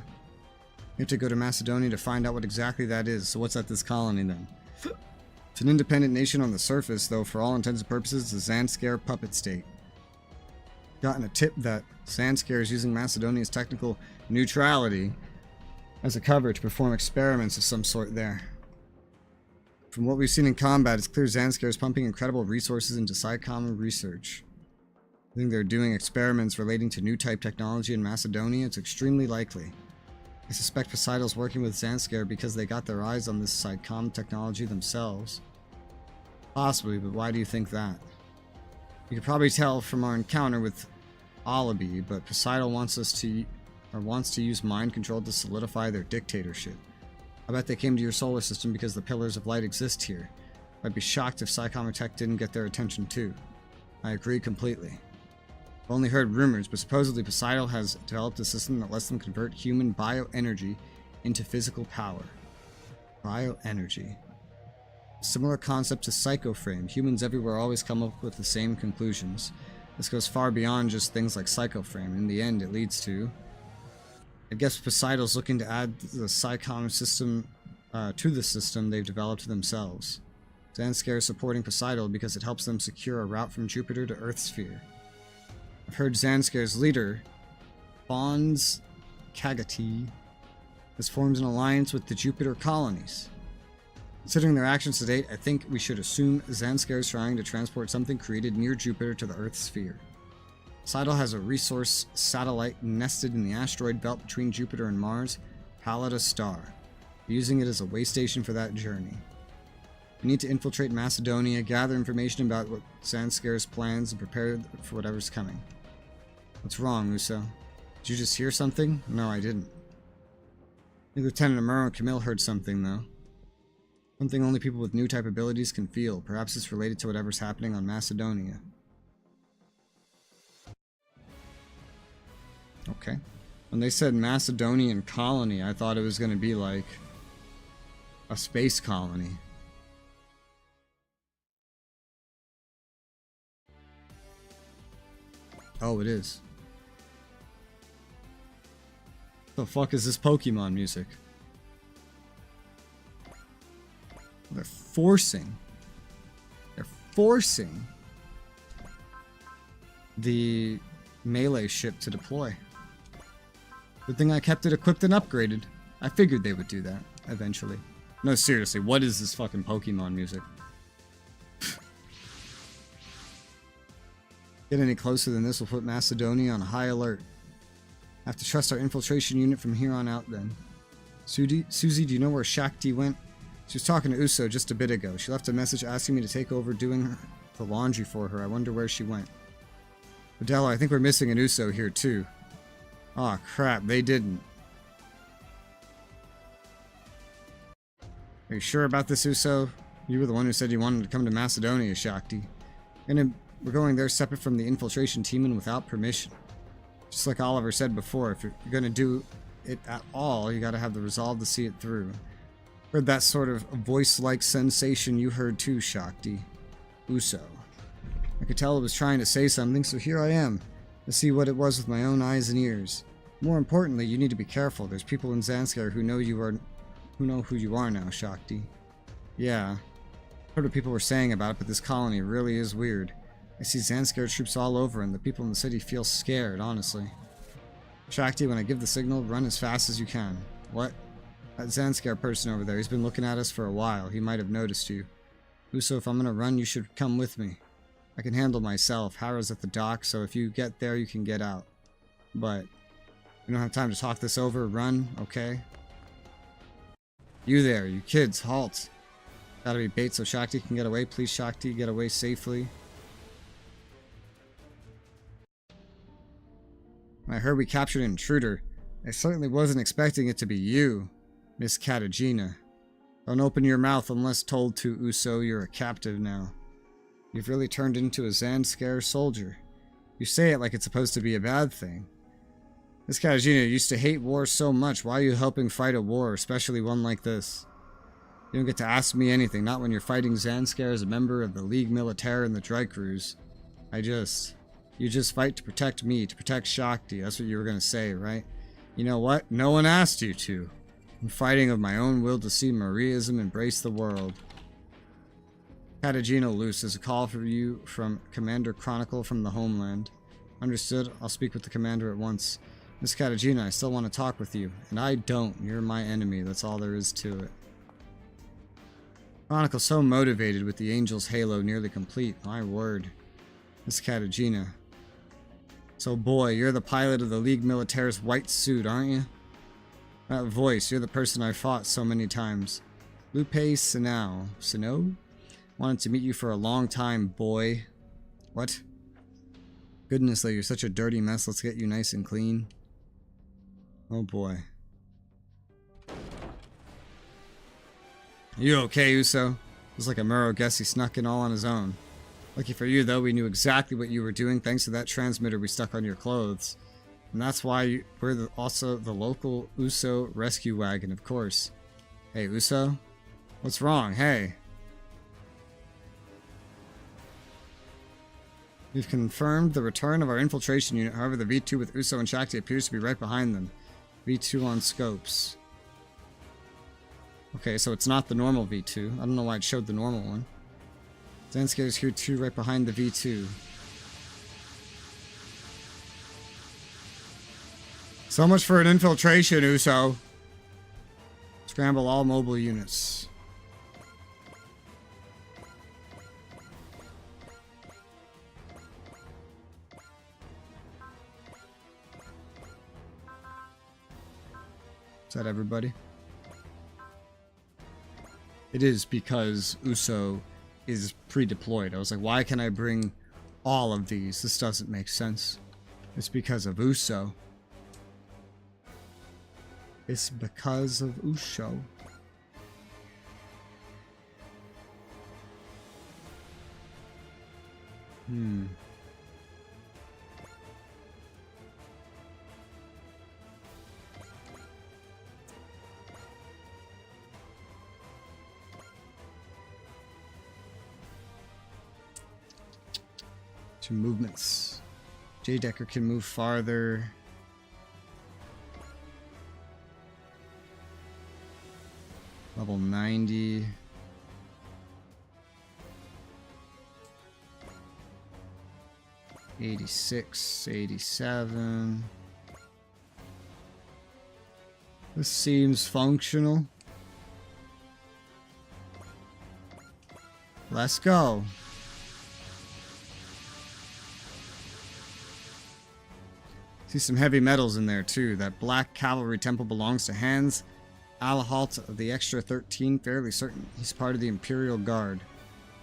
We have to go to Macedonia to find out what exactly that is. So what's at this colony then? It's an independent nation on the surface, though for all intents and purposes it's a Zanskar puppet state. Gotten a tip that Zanskar is using Macedonia's technical neutrality as a cover to perform experiments of some sort there. From what we've seen in combat, it's clear Zanskar is pumping incredible resources into Psychom research. I think they're doing experiments relating to new type technology in Macedonia. It's extremely likely. I suspect Poseidon's working with Zanskar because they got their eyes on this Psychom technology themselves. Possibly, but why do you think that? You could probably tell from our encounter with Alibi, but Poseidon wants to use mind control to solidify their dictatorship. I bet they came to your solar system because the pillars of light exist here. I'd be shocked if Psychom Tech didn't get their attention too. I agree completely. I've only heard rumors, but supposedly Poseidon has developed a system that lets them convert human bioenergy into physical power. Bioenergy. Similar concept to Psychoframe. Humans everywhere always come up with the same conclusions. This goes far beyond just things like Psychoframe. In the end, it leads to... I guess Poseidon's looking to add the Psychom system to the system they've developed themselves. Zanskar is supporting Poseidon because it helps them secure a route from Jupiter to Earth's sphere. I've heard Zanskar's leader, Fons Kagati, has formed an alliance with the Jupiter colonies. Considering their actions to date, I think we should assume Zanskar is trying to transport something created near Jupiter to the Earth's sphere. Poseidon has a resource satellite nested in the asteroid belt between Jupiter and Mars, Pallada Star, using it as a way station for that journey. We need to infiltrate Macedonia, gather information about what Zanskar's plans, and prepare for whatever's coming. What's wrong, Uso? Did you just hear something? No, I didn't. I think Lieutenant Amuro and Camille heard something, though. Something only people with new type abilities can feel. Perhaps it's related to whatever's happening on Macedonia. Okay. When they said Macedonian colony, I thought it was going to be like a space colony. Oh, it is. The fuck is this Pokemon music? They're forcing the melee ship to deploy. Good thing I kept it equipped and upgraded. I figured they would do that eventually. No, seriously, what is this fucking Pokemon music? Get any closer than this will put Macedonia on high alert. I have to trust our infiltration unit from here on out then. Susie, do you know where Shakti went? She was talking to Uso just a bit ago. She left a message asking me to take over doing the laundry for her. I wonder where she went. Modelo, I think we're missing an Uso here too. Aw, crap, they didn't. Are you sure about this, Uso? You were the one who said you wanted to come to Macedonia, Shakti. We're going there separate from the infiltration team and without permission. Just like Oliver said before, if you're gonna do it at all, you gotta have the resolve to see it through. Heard that sort of voice-like sensation you heard too, Shakti. Uso. I could tell it was trying to say something, so here I am, to see what it was with my own eyes and ears. More importantly, you need to be careful. There's people in Zanskar who know who you are now, Shakti. Yeah. Heard what people were saying about it, but this colony really is weird. I see Zanskar troops all over, and the people in the city feel scared, honestly. Shakti, when I give the signal, run as fast as you can. What? That Zanskar person over there, he's been looking at us for a while. He might have noticed you. Uso, if I'm gonna run, you should come with me. I can handle myself. Hara's at the dock, so if you get there, you can get out. But we don't have time to talk this over. Run, okay? You there, you kids, halt. Gotta be bait so Shakti can get away. Please, Shakti, get away safely. I heard we captured an intruder. I certainly wasn't expecting it to be you, Miss Katagina. Don't open your mouth unless told to, Uso. You're a captive now. You've really turned into a Zanskar soldier. You say it like it's supposed to be a bad thing. Miss Katagina used to hate war so much. Why are you helping fight a war, especially one like this? You don't get to ask me anything, not when you're fighting Zanskar as a member of the Ligue Militaire and the Dreykrus. You just fight to protect me, to protect Shakti. That's what you were gonna say, right? You know what? No one asked you to. I'm fighting of my own will to see Mariaism embrace the world. Katagina Luce, is a call for you from Commander Chronicle from the homeland. Understood. I'll speak with the commander at once. Miss Katagina, I still want to talk with you. And I don't. You're my enemy. That's all there is to it. Chronicle so motivated with the Angel's halo nearly complete. My word. Miss Katagina. So boy, you're the pilot of the Ligue Militaire's white suit, aren't you? That voice, you're the person I fought so many times. Lupe Sinao. Sinao? Wanted to meet you for a long time, boy. What? Goodness, though, you're such a dirty mess. Let's get you nice and clean. Oh boy. You okay, Uso? It was like a Muro guess he snuck in all on his own. Lucky for you, though, we knew exactly what you were doing thanks to that transmitter we stuck on your clothes. And that's why we're also the local Uso rescue wagon, of course. Hey, Uso? What's wrong? Hey. We've confirmed the return of our infiltration unit. However, the V2 with Uso and Shakti appears to be right behind them. V2 on scopes. Okay, so it's not the normal V2. I don't know why it showed the normal one. Zanskar is here too, right behind the V2. So much for an infiltration, Uso. Scramble all mobile units. Is that everybody? It is because Uso is pre-deployed. I was like, why can I bring all of these? This doesn't make sense. It's because of Uso. It's because of Uso. Two movements. J. Decker can move farther. Level 90. '86, '87. This seems functional. Let's go. See some heavy metals in there too. That black cavalry temple belongs to Hans Alahalt of the Extra 13. Fairly certain he's part of the Imperial Guard.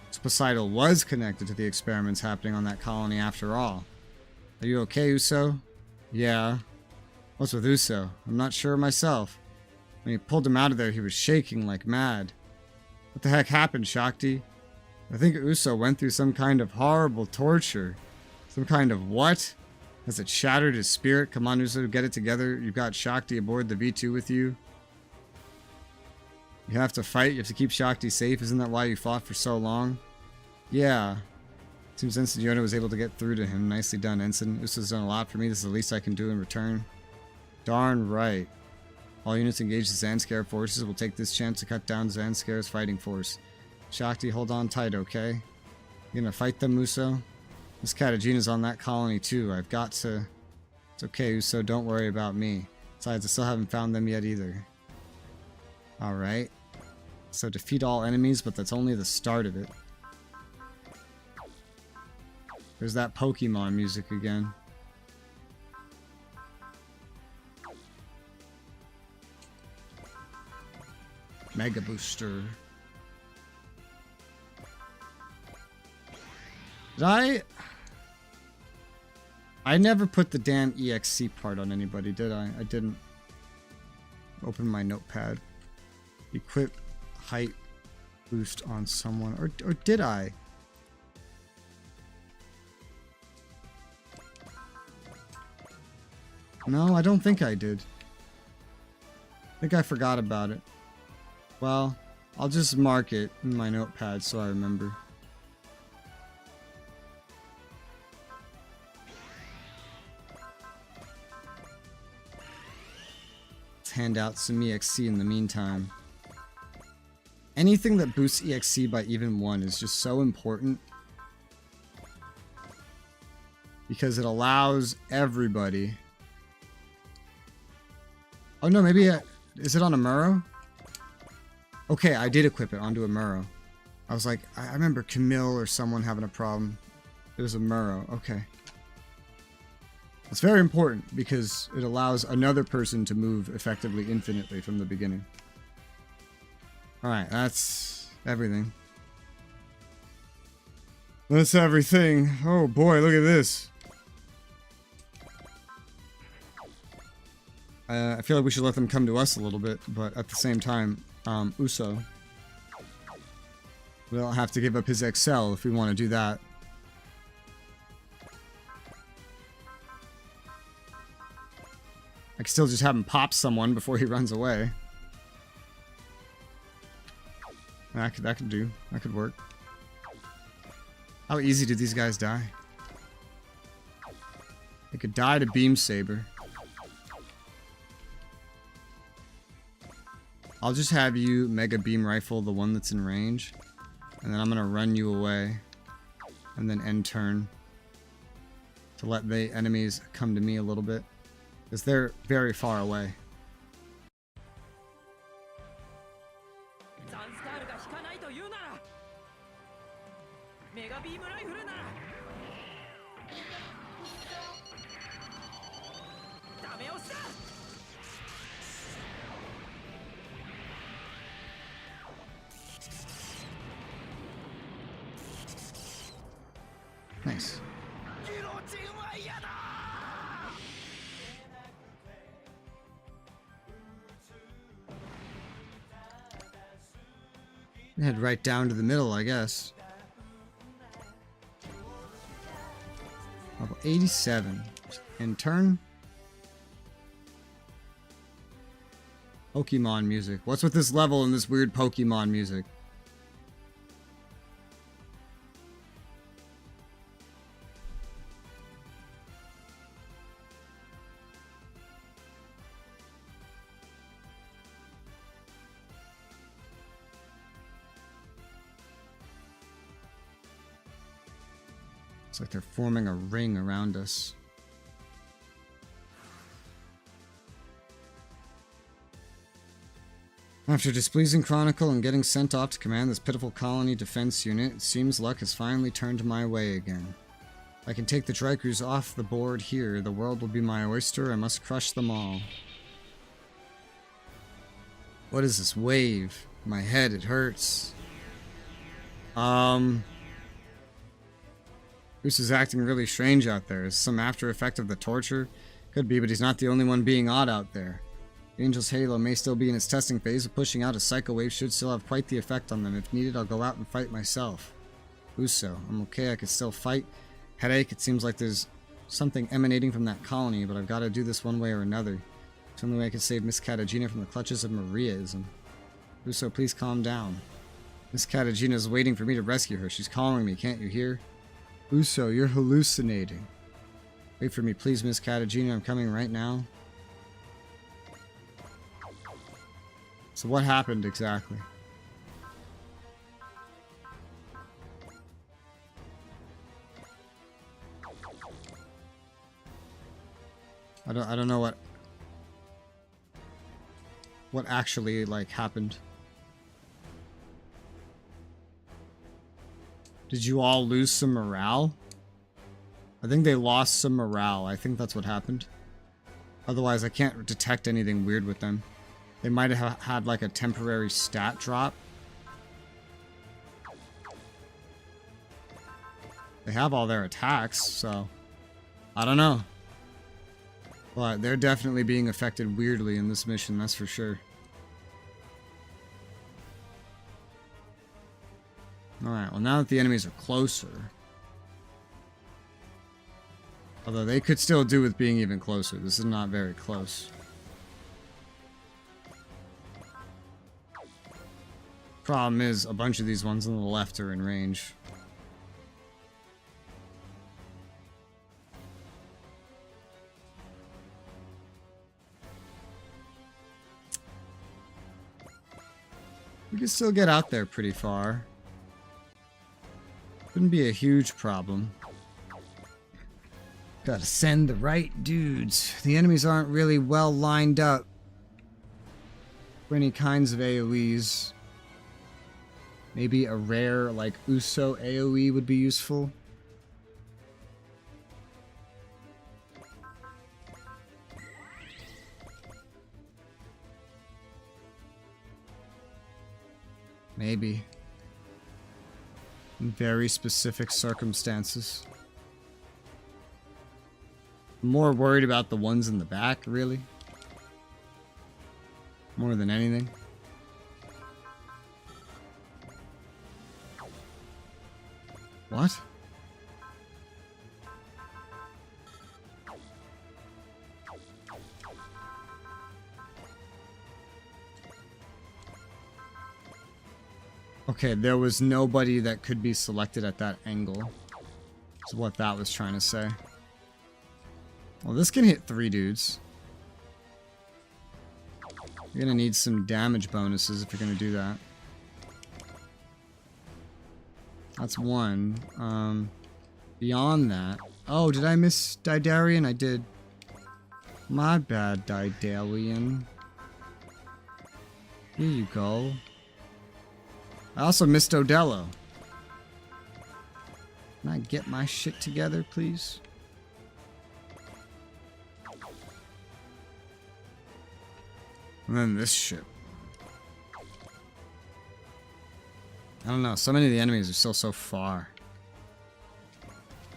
So Poseidon was connected to the experiments happening on that colony after all. Are you okay, Uso? Yeah. What's with Uso? I'm not sure myself. When he pulled him out of there, he was shaking like mad. What the heck happened, Shakti? I think Uso went through some kind of horrible torture. Some kind of what? Has it shattered his spirit? Come on, Uso, get it together. You've got Shakti aboard the V2 with you. You have to fight. You have to keep Shakti safe. Isn't that why you fought for so long? Yeah. Seems Ensign Yoda was able to get through to him. Nicely done, Ensign. Uso's done a lot for me. This is the least I can do in return. Darn right. All units engage the Zanskar forces will take this chance to cut down Zanskar's fighting force. Shakti, hold on tight, okay? You gonna fight them, Uso? This Katagina's on that colony too. I've got to... It's okay, Uso. Don't worry about me. Besides, I still haven't found them yet either. Alright. So defeat all enemies, but that's only the start of it. There's that Pokemon music again. Mega Booster. Did I never put the damn EXC part on anybody, did I? I didn't. Open my notepad. Equip height boost on someone. Or did I? No, I don't think I did. I think I forgot about it. Well, I'll just mark it in my notepad so I remember. Let's hand out some EXC in the meantime. Anything that boosts EXC by even 1 is just so important. Because it allows everybody... Oh no, maybe... is it on a Muro? Okay, I did equip it onto a Muro. I was like, I remember Camille or someone having a problem. It was a Muro. Okay. It's very important because it allows another person to move effectively infinitely from the beginning. Alright, that's everything. That's everything. Oh boy, look at this. I feel like we should let them come to us a little bit, but at the same time, Uso will have to give up his Excel if we want to do that. I can still just have him pop someone before he runs away. That could do. That could work. How easy do these guys die? They could die to Beam Saber. I'll just have you Mega Beam Rifle the one that's in range. And then I'm gonna run you away. And then end turn. To let the enemies come to me a little bit. Because they're very far away. Nice. Head right down to the middle, I guess. Level 87. In turn. Pokemon music. What's with this level and this weird Pokemon music? It's like they're forming a ring around us. After displeasing Chronicle and getting sent off to command this pitiful colony defense unit, it seems luck has finally turned my way again. If I can take the Trikers off the board here, the world will be my oyster. I must crush them all. What is this wave? My head, it hurts. Uso's acting really strange out there. Is some after effect of the torture? Could be, but he's not the only one being odd out there. The Angel's Halo may still be in its testing phase, but pushing out a Psycho Wave should still have quite the effect on them. If needed, I'll go out and fight myself. Uso, I'm okay, I can still fight. Headache, it seems like there's something emanating from that colony, but I've got to do this one way or another. It's the only way I can save Miss Katagina from the clutches of Mariaism. Uso, please calm down. Miss Katagina is waiting for me to rescue her. She's calling me, can't you hear? Uso, you're hallucinating. Wait for me, please, Miss Katagina. I'm coming right now. So what happened exactly? I don't know what actually like happened. Did you all lose some morale? I think they lost some morale. I think that's what happened. Otherwise, I can't detect anything weird with them. They might have had like a temporary stat drop. They have all their attacks, so I don't know. But they're definitely being affected weirdly in this mission, that's for sure. Alright, well now that the enemies are closer. Although they could still do with being even closer. This is not very close. Problem is, a bunch of these ones on the left are in range. We can still get out there pretty far. Wouldn't be a huge problem. Gotta send the right dudes. The enemies aren't really well lined up for any kinds of AoEs. Maybe a rare, like, Uso AoE would be useful. Maybe. In very specific circumstances. I'm more worried about the ones in the back, really. More than anything. What? Okay, there was nobody that could be selected at that angle. Is what that was trying to say. Well, this can hit 3 dudes. You're gonna need some damage bonuses if you're gonna do that. That's one. Beyond that... Oh, did I miss Daedalian? I did. My bad, Daedalian. Here you go. I also missed Odello. Can I get my shit together, please? And then this shit. I don't know, so many of the enemies are still so far.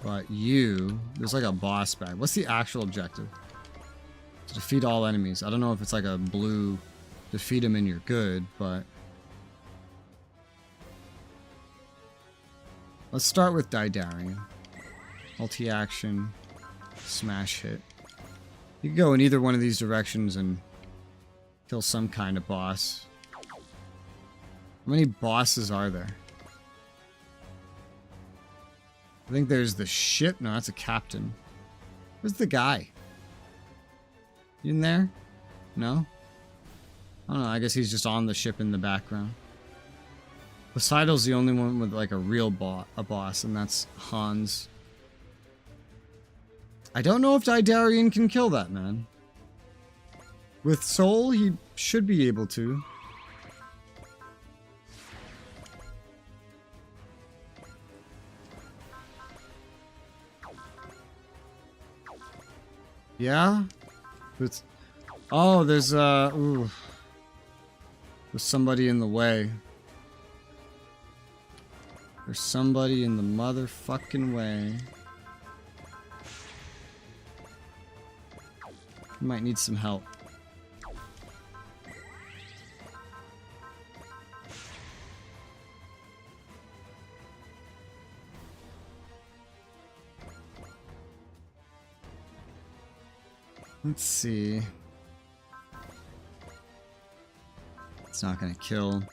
But you... There's like a boss bag. What's the actual objective? To defeat all enemies. I don't know if it's like a blue... Defeat them and you're good, but... Let's start with Daedalian. Multi-action. Smash hit. You can go in either one of these directions and... kill some kind of boss. How many bosses are there? I think there's the ship. No, that's a captain. Where's the guy? You in there? No? I don't know. I guess he's just on the ship in the background. Poseidon's the only one with like a real boss, and that's Hans. I don't know if Daedalian can kill that man. With Soul, he should be able to. Yeah? With... Oh, there's ooh. There's somebody in the way. There's somebody in the motherfucking way. You might need some help. Let's see. It's not gonna kill.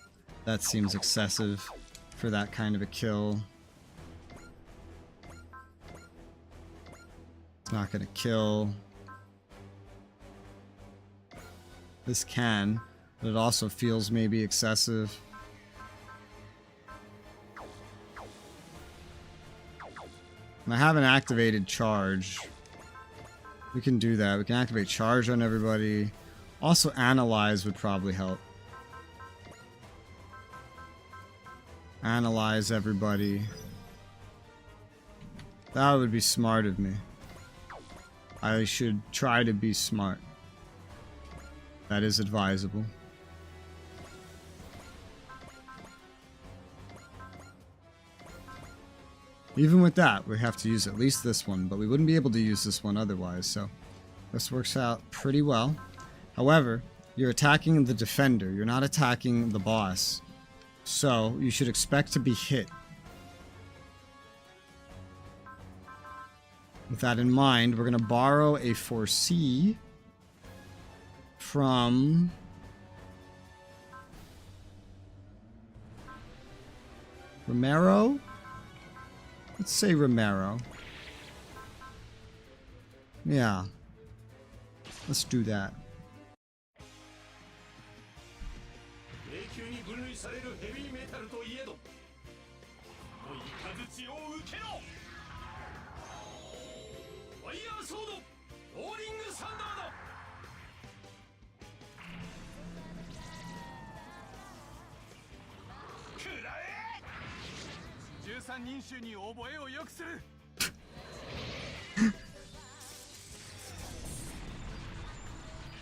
That seems excessive for that kind of a kill. It's not gonna kill. This can, but it also feels maybe excessive. And I haven't activated charge. We can do that. We can activate charge on everybody. Also, analyze would probably help. Analyze everybody. That would be smart of me. I should try to be smart. That is advisable. Even with that, we have to use at least this one, but we wouldn't be able to use this one otherwise, so this works out pretty well. However, you're attacking the defender, you're not attacking the boss, so you should expect to be hit. With that in mind, we're going to borrow a 4C from Romero? Let's say Romero. Yeah. Let's do that.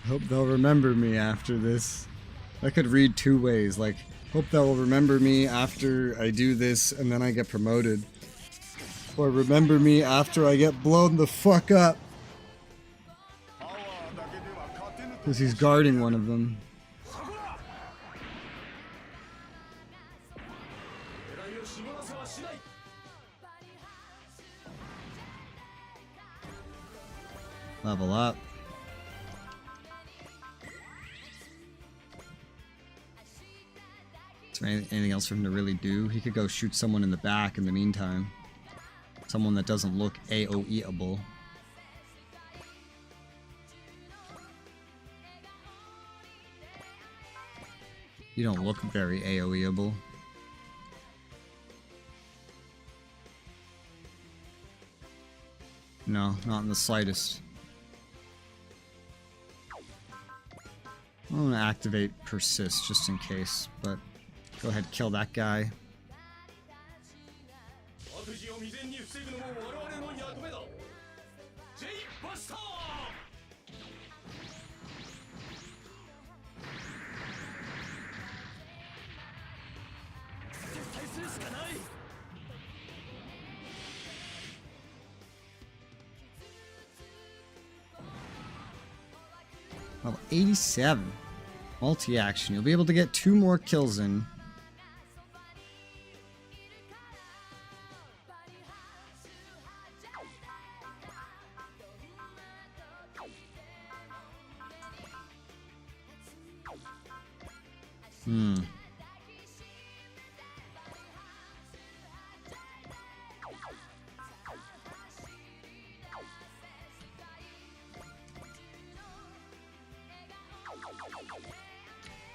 Hope they'll remember me after this. That could read two ways. Like, hope they'll remember me after I do this and then I get promoted. Or remember me after I get blown the fuck up. Because he's guarding one of them. Level up. Is there anything else for him to really do? He could go shoot someone in the back in the meantime. Someone that doesn't look AoE-able. You don't look very AoE-able. No, not in the slightest. I'm gonna activate persist just in case, but go ahead, kill that guy. Level 87. Multi-action. You'll be able to get 2 more kills in.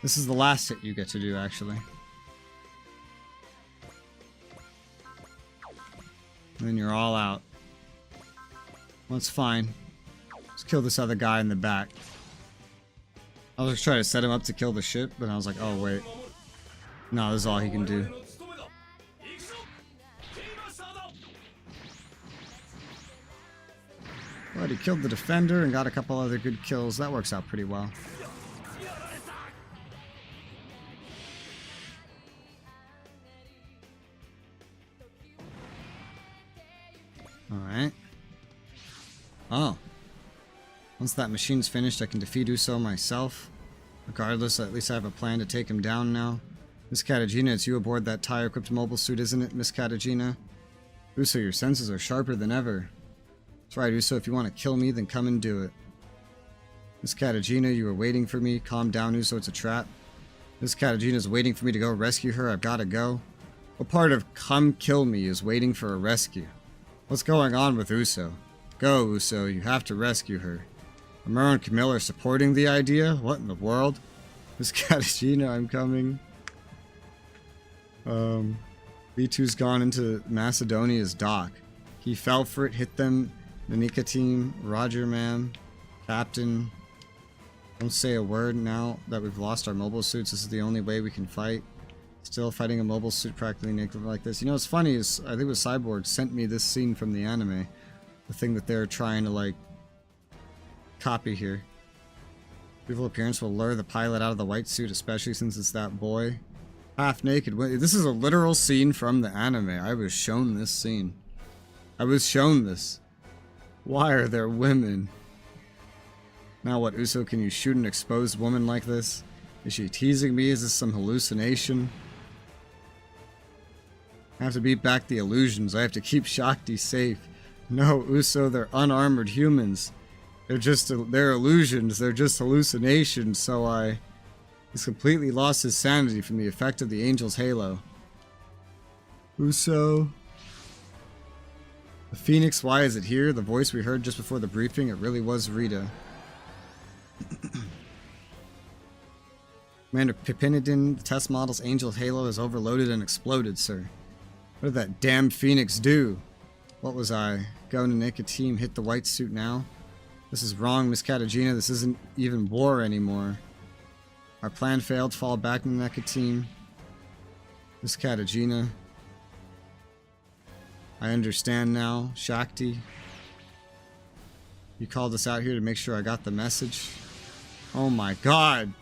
This is the last hit you get to do, actually. And then you're all out. Well, it's fine. Let's kill this other guy in the back. I was trying to set him up to kill the ship, but I was like, oh wait. No, this is all he can do. But he killed the defender and got a couple other good kills. That works out pretty well. Alright. Oh. Once that machine's finished, I can defeat Uso myself. Regardless, at least I have a plan to take him down now. Miss Katagina, it's you aboard that tire-equipped mobile suit, isn't it, Miss Katagina? Uso, your senses are sharper than ever. That's right, Uso, if you want to kill me, then come and do it. Miss Katagina, you were waiting for me. Calm down, Uso, it's a trap. Miss Katagina's waiting for me to go rescue her. I've gotta go. What part of come kill me is waiting for a rescue? What's going on with Uso? Go, Uso, you have to rescue her. Amuro and Camilla are supporting the idea? What in the world? Miss Katagina, I'm coming. B2's gone into Macedonia's dock. He fell for it, hit them. The Nika team, Roger, ma'am. Captain. Don't say a word now that we've lost our mobile suits. This is the only way we can fight. Still fighting a mobile suit practically naked like this. You know what's funny is, I think it was Cyborg sent me this scene from the anime. The thing that they're trying to, like, copy here. Beautiful appearance will lure the pilot out of the white suit, especially since it's that boy. Half naked. This is a literal scene from the anime. I was shown this scene. I was shown this. Why are there women? Now what, Uso, can you shoot an exposed woman like this? Is she teasing me? Is this some hallucination? I have to beat back the illusions. I have to keep Shakti safe. No, Uso, they're unarmored humans. They're illusions. They're just hallucinations, so He's completely lost his sanity from the effect of the angel's halo. Uso. The Phoenix, why is it here? The voice we heard just before the briefing, it really was Rita. Commander Pipinidin, the test model's angel's halo is overloaded and exploded, sir. What did that damn Phoenix do? What was I? Going to make a team hit the white suit now? This is wrong, Miss Katagina. This isn't even war anymore. Our plan failed. Fall back in the NECA team. Miss Katagina. I understand now. Shakti. You called us out here to make sure I got the message. Oh my god.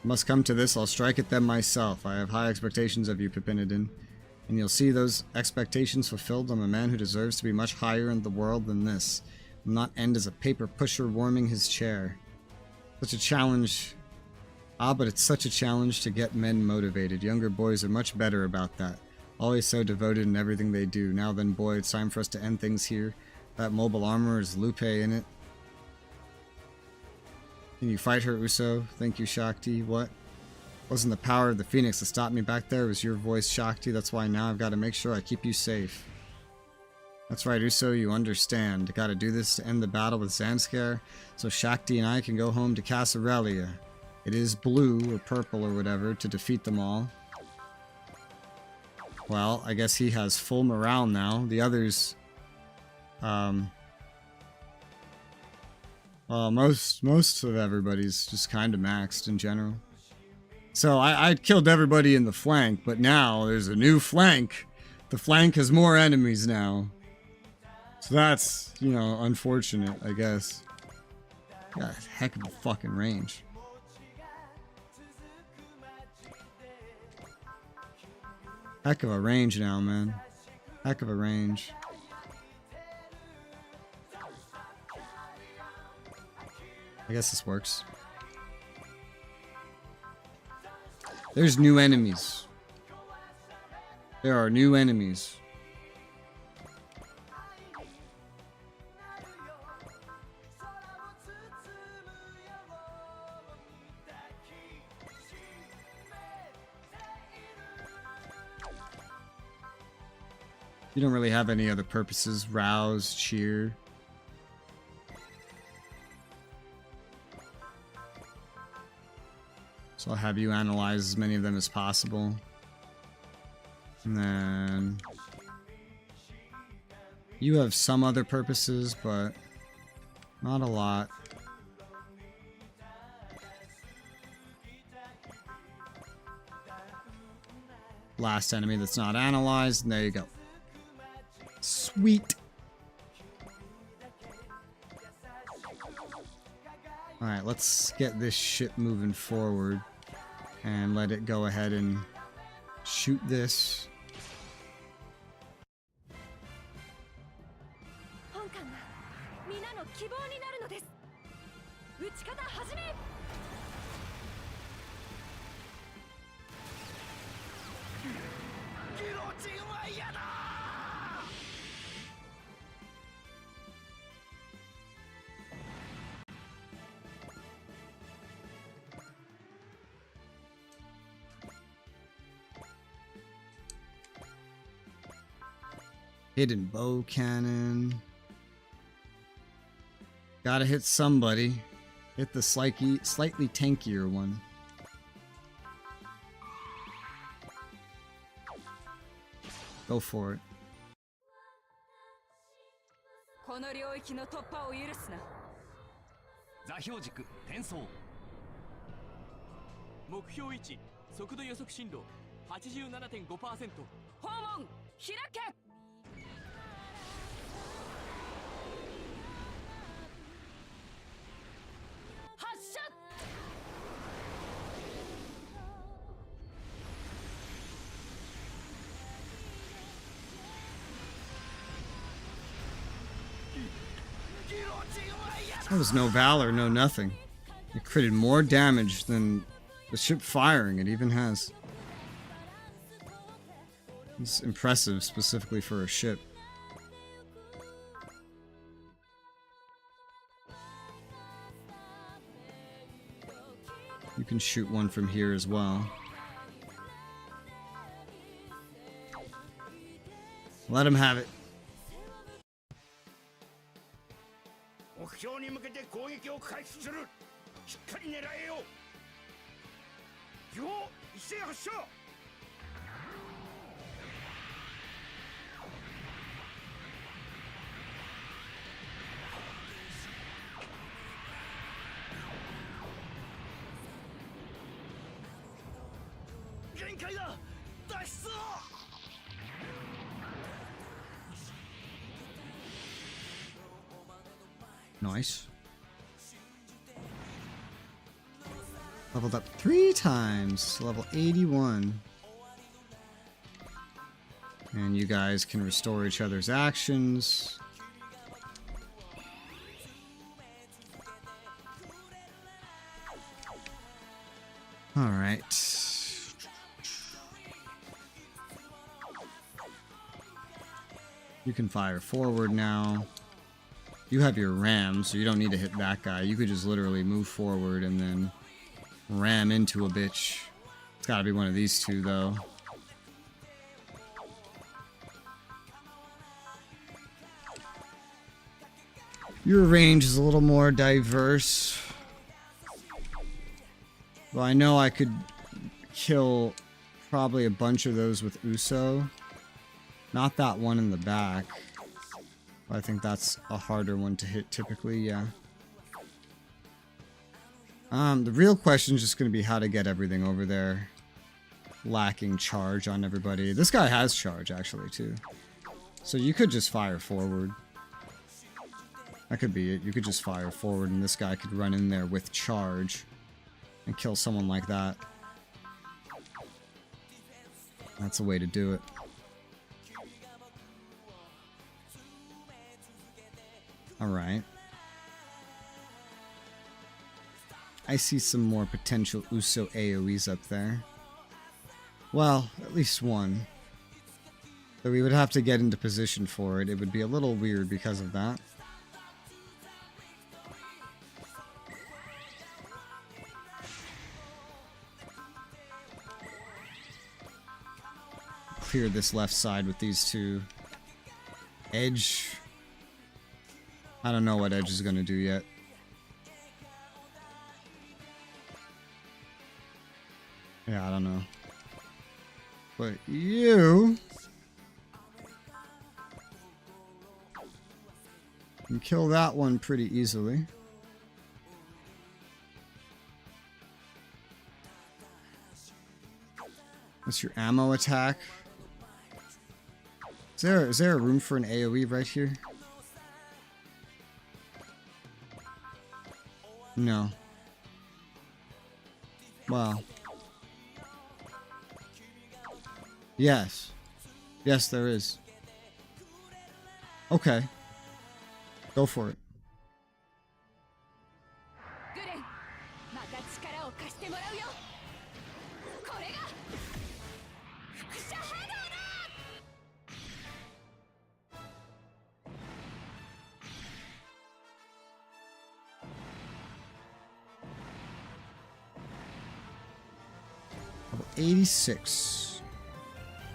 Must come to this. I'll strike at them myself. I have high expectations of you, Pipinidin. And you'll see those expectations fulfilled. I'm a man who deserves to be much higher in the world than this. Will not end as a paper pusher warming his chair. Such a challenge. Ah, but it's such a challenge to get men motivated. Younger boys are much better about that. Always so devoted in everything they do. Now then, boy, it's time for us to end things here. That mobile armor is Lupe in it. Can you fight her, Uso? Thank you, Shakti. What? Wasn't the power of the Phoenix that stopped me back there. It was your voice, Shakti. That's why now I've got to make sure I keep you safe. That's right, Uso, you understand. Gotta do this to end the battle with Zanskar, so Shakti and I can go home to Casarelia. It is blue, or purple, or whatever, to defeat them all. Well, I guess he has full morale now. The others... well, most of everybody's just kind of maxed in general. So I killed everybody in the flank, but now there's a new flank. The flank has more enemies now. So that's, you know, unfortunate, I guess. Got a heck of a fucking range. Heck of a range now, man. Heck of a range. I guess this works. There's new enemies. There are new enemies. You don't really have any other purposes. Rouse, cheer. So I'll have you analyze as many of them as possible. And then... you have some other purposes, but not a lot. Last enemy that's not analyzed, and there you go. Sweet. Alright, let's get this ship moving forward and let it go ahead and shoot this. Hidden bow cannon. Gotta hit somebody. Hit the slightly tankier one. Go for it. この領域の突破を許すな。座標軸転送。目標位置速度予測進路 87.5%。 訪問開け。発射。 That was no valor, no nothing. It created more damage than the ship firing it even has. It's impressive, specifically for a ship. You can shoot one from here as well. Let him have it. 目標に向けて攻撃を開始する。しっかり狙えよ。基本一斉発射。限界だ。脱出を。 Nice. Leveled up 3 times to level 81. And you guys can restore each other's actions. Alright. You can fire forward now. You have your ram, so you don't need to hit that guy. You could just literally move forward and then ram into a bitch. It's gotta be one of these two, though. Your range is a little more diverse. Well, I know I could kill probably a bunch of those with Uso. Not that one in the back. I think that's a harder one to hit typically, yeah. The real question is just going to be how to get everything over there. Lacking charge on everybody. This guy has charge, actually, too. So you could just fire forward. That could be it. You could just fire forward and this guy could run in there with charge and kill someone like that. That's a way to do it. Alright. I see some more potential Uso AoEs up there. Well, at least one. Though we would have to get into position for it. It would be a little weird because of that. Clear this left side with these two. Edge. I don't know what Edge is going to do yet. Yeah, I don't know. But you can kill that one pretty easily. That's your ammo attack. Is there a room for an AoE right here? No. Well. Yes. Yes, there is. Okay. Go for it. グレン、また力を貸してもらうよ。これが輻射波動だ。 Level 86.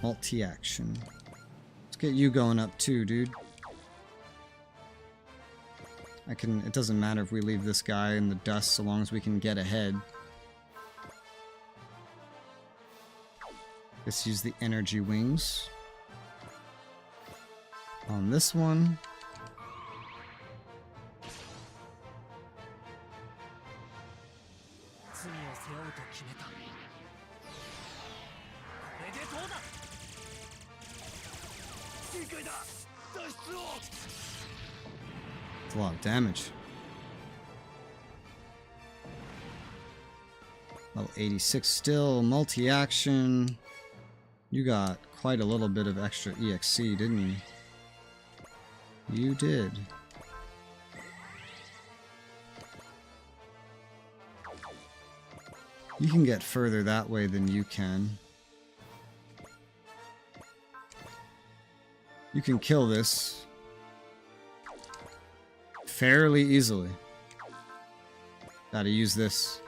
Multi-action. Let's get you going up too, dude. It doesn't matter if we leave this guy in the dust so long as we can get ahead. Let's use the energy wings on this one. It's a lot of damage. Level 86 still, multi-action. You got quite a little bit of extra EXC, didn't you? You did. You can get further that way than you can. You can kill this fairly easily. Gotta use this.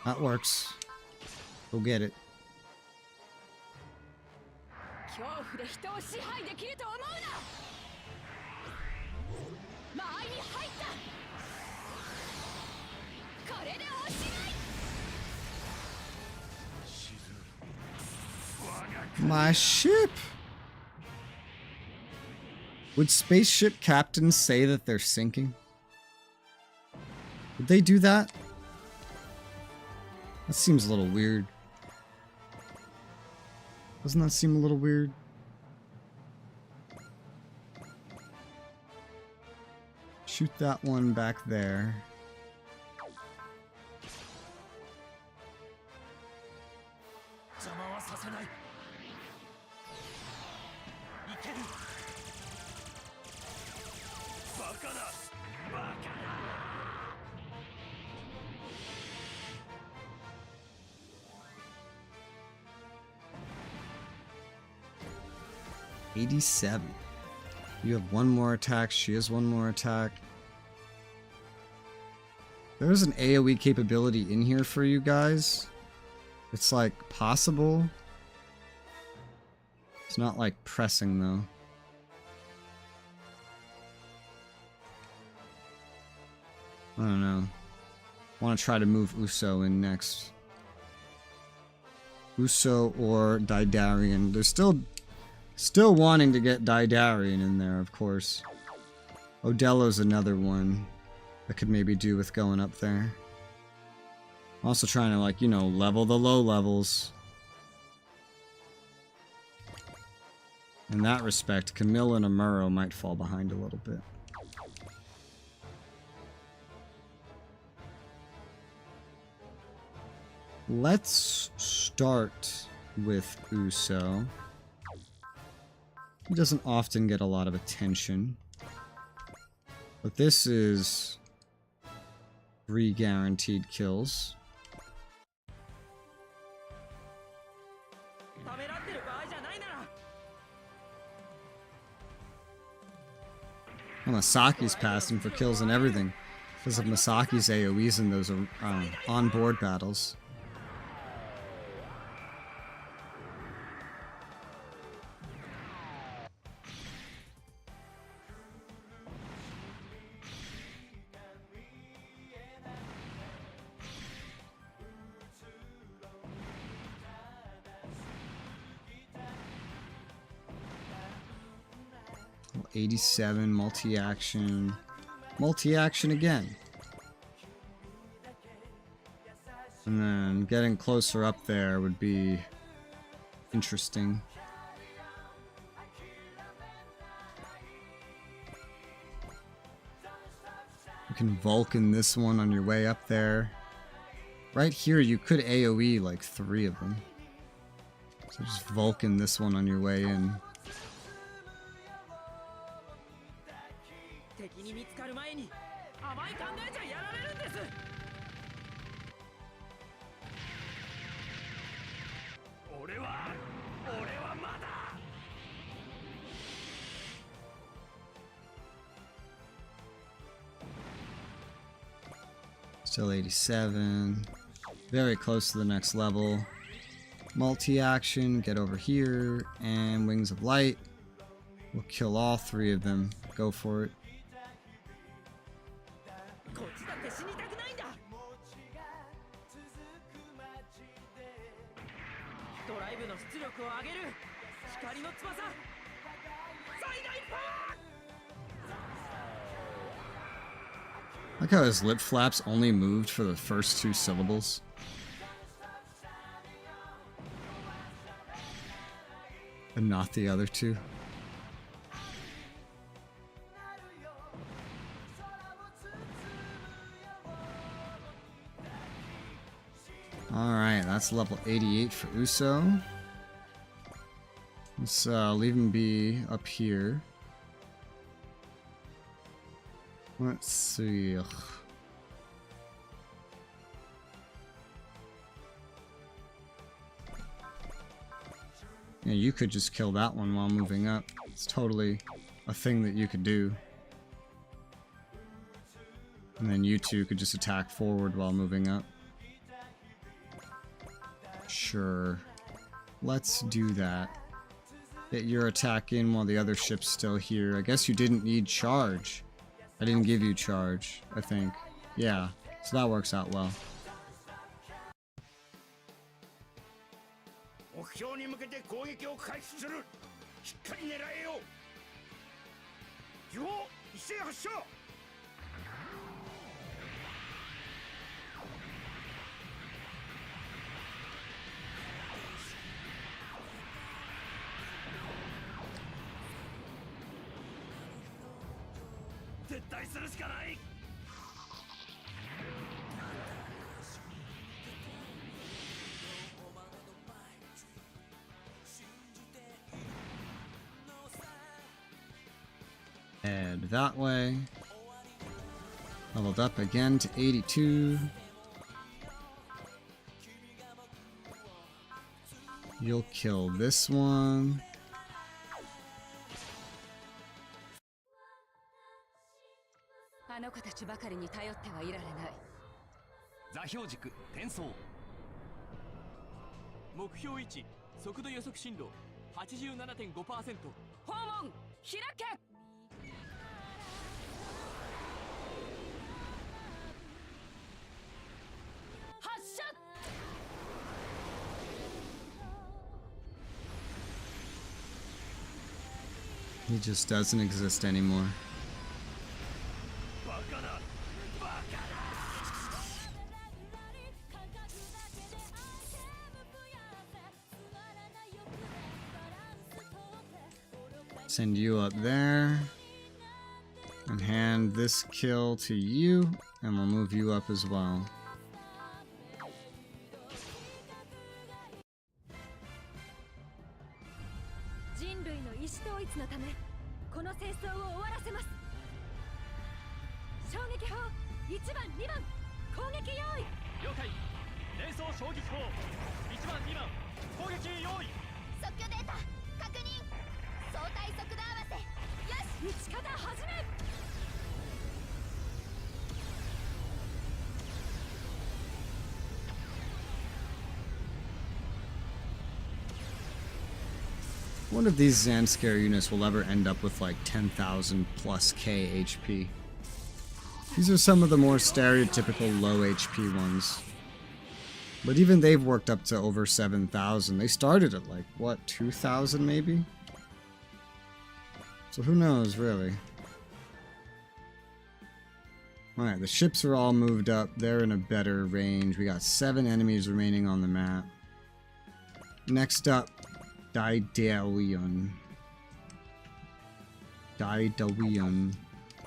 That works. Go get it. My ship! Would spaceship captains say that they're sinking? Would they do that? That seems a little weird. Doesn't that seem a little weird? Shoot that one back there. $87. You have one more attack. She has one more attack. There's an AoE capability in here for you guys. It's like possible. It's not like pressing though. I don't know. I want to try to move Uso in next. Uso or Daidarian. They're still wanting to get Daidarian in there, of course. Odello's another one that could maybe do with going up there. I'm also trying to, like, you know, level the low levels. In that respect, Camille and Amuro might fall behind a little bit. Let's start with Uso. He doesn't often get a lot of attention. But this is 3 guaranteed kills. Well, Masaki's passing for kills and everything because of Masaki's AoEs in those on-board battles. Well, 87, multi-action. Multi-action again. And then getting closer up there would be interesting. You can Vulcan this one on your way up there. Right here, you could AoE like 3 of them. So just Vulcan this one on your way in. Still 87. Very close to the next level. multi-action, get over here, and Wings of Light. We'll kill all three of them. Go for it. こっちだって死にたくないんだ。ドライブの出力を上げる光の翼最大パワー。 Like how his lip flaps only moved for the first two syllables. And not the other two. Alright, that's level 88 for Uso. Let's leave him be up here. Let's see. Yeah, you could just kill that one while moving up. It's totally a thing that you could do. And then you two could just attack forward while moving up. Sure. Let's do that. Get your attack in while the other ship's still here. I guess you didn't need charge. I didn't give you charge, I think. Yeah, so that works out well. 目標に向けて攻撃を開始する。しっかり狙えよ。基本一斉発射。撤退するしかない。 Head that way. Leveled up again to 82. You'll kill this one. あの子たちばかりに頼ってはいられない。座標軸転送。目標位置速度予測進路 87.5%。訪問開け。 He just doesn't exist anymore. Send you up there. And hand this kill to you. And we'll move you up as well. One of these Zanskare units will ever end up with like 10,000 plus K HP. These are some of the more stereotypical low HP ones. But even they've worked up to over 7,000. They started at like, what, 2,000 maybe? So who knows, really? Alright, the ships are all moved up. They're in a better range. We got 7 enemies remaining on the map. Next up, Daedalion.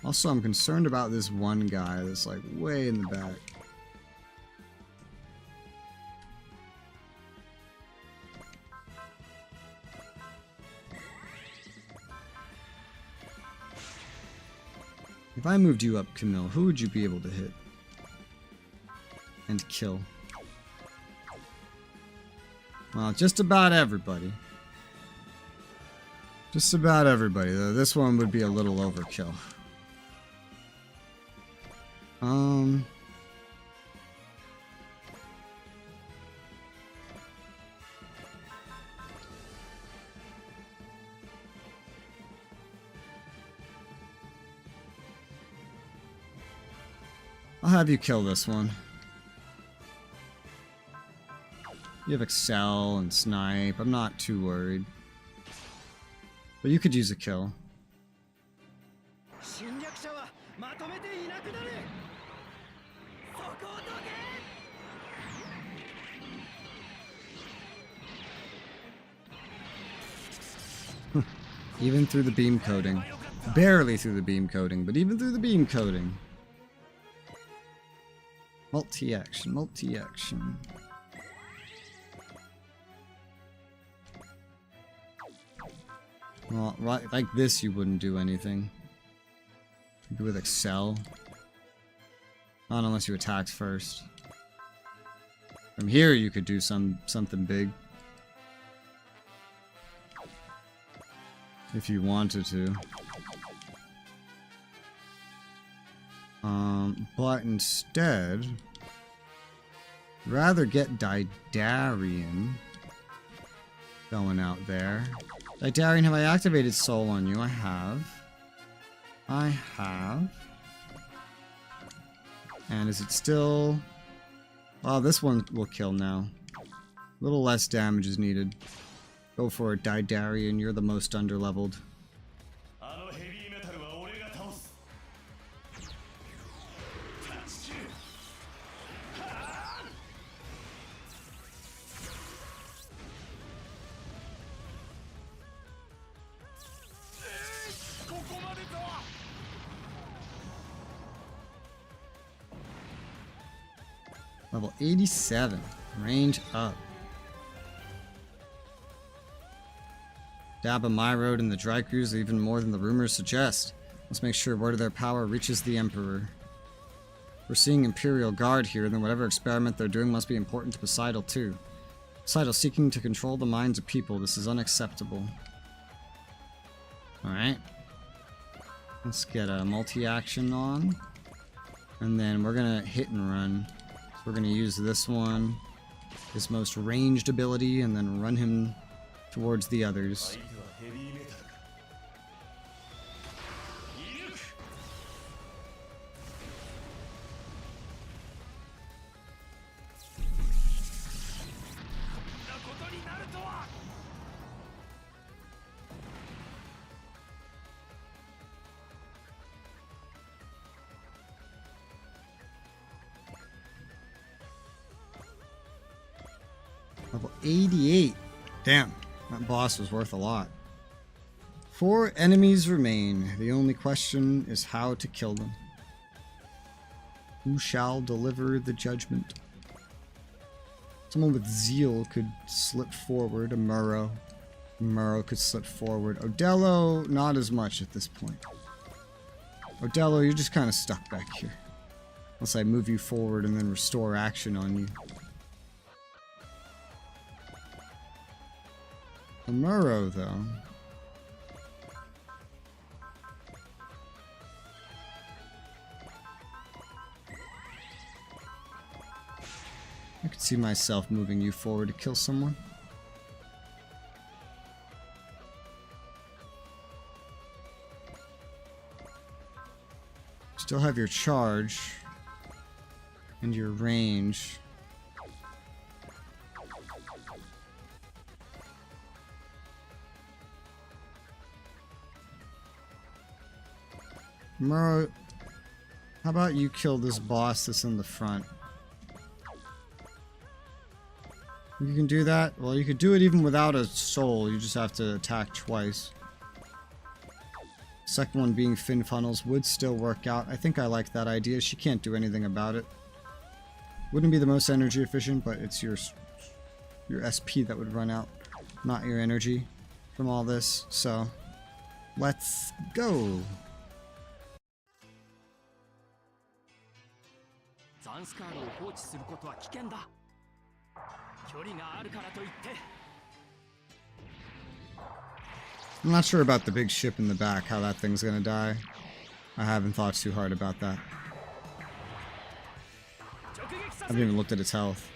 Also, I'm concerned about this one guy that's like way in the back. If I moved you up, Camille, who would you be able to hit? And kill? Well, just about everybody. Just about everybody, though. This one would be a little overkill. I'll have you kill this one. You have Excel and Snipe. I'm not too worried. But you could use a kill. Even through the beam coating. Barely through the beam coating, but even through the beam coating. Multi-action, multi-action. Well, right, like this you wouldn't do anything. Maybe with Excel. Not unless you attacked first. From here you could do something big. If you wanted to. But instead, rather get Daidarian going out there. Daidarian, have I activated Soul on you? I have. I have. And is it still... Well, this one will kill now. A little less damage is needed. Go for it, Daidarian. You're the most underleveled. Level 87. Range up. Dab of my road and the dry crews even more than the rumors suggest. Let's make sure word of their power reaches the Emperor. We're seeing Imperial Guard here, then whatever experiment they're doing must be important to Poseidon too. Poseidon seeking to control the minds of people. This is unacceptable. Alright. Let's get a multi-action on. And then we're gonna hit and run. We're going to use this one, his most ranged ability, and then run him towards the others. Level 88. Damn, that boss was worth a lot. 4 enemies remain. The only question is how to kill them. Who shall deliver the judgment? Someone with zeal could slip forward. A Muro. Muro could slip forward. Odello, not as much at this point. Odello, you're just kind of stuck back here. Unless I move you forward and then restore action on you. Muro, though. I could see myself moving you forward to kill someone. Still have your charge and your range. Muro, how about you kill this boss that's in the front? You can do that? Well, you could do it even without a soul. You just have to attack twice. Second one being fin funnels would still work out. I think I like that idea. She can't do anything about it. Wouldn't be the most energy efficient, but it's your SP that would run out, not your energy from all this. So, let's go. ザンスカールを放置することは危険だ。距離があるからといって。 I'm not sure about the big ship in the back, how that thing's gonna die. I haven't thought too hard about that. I haven't even looked at its health.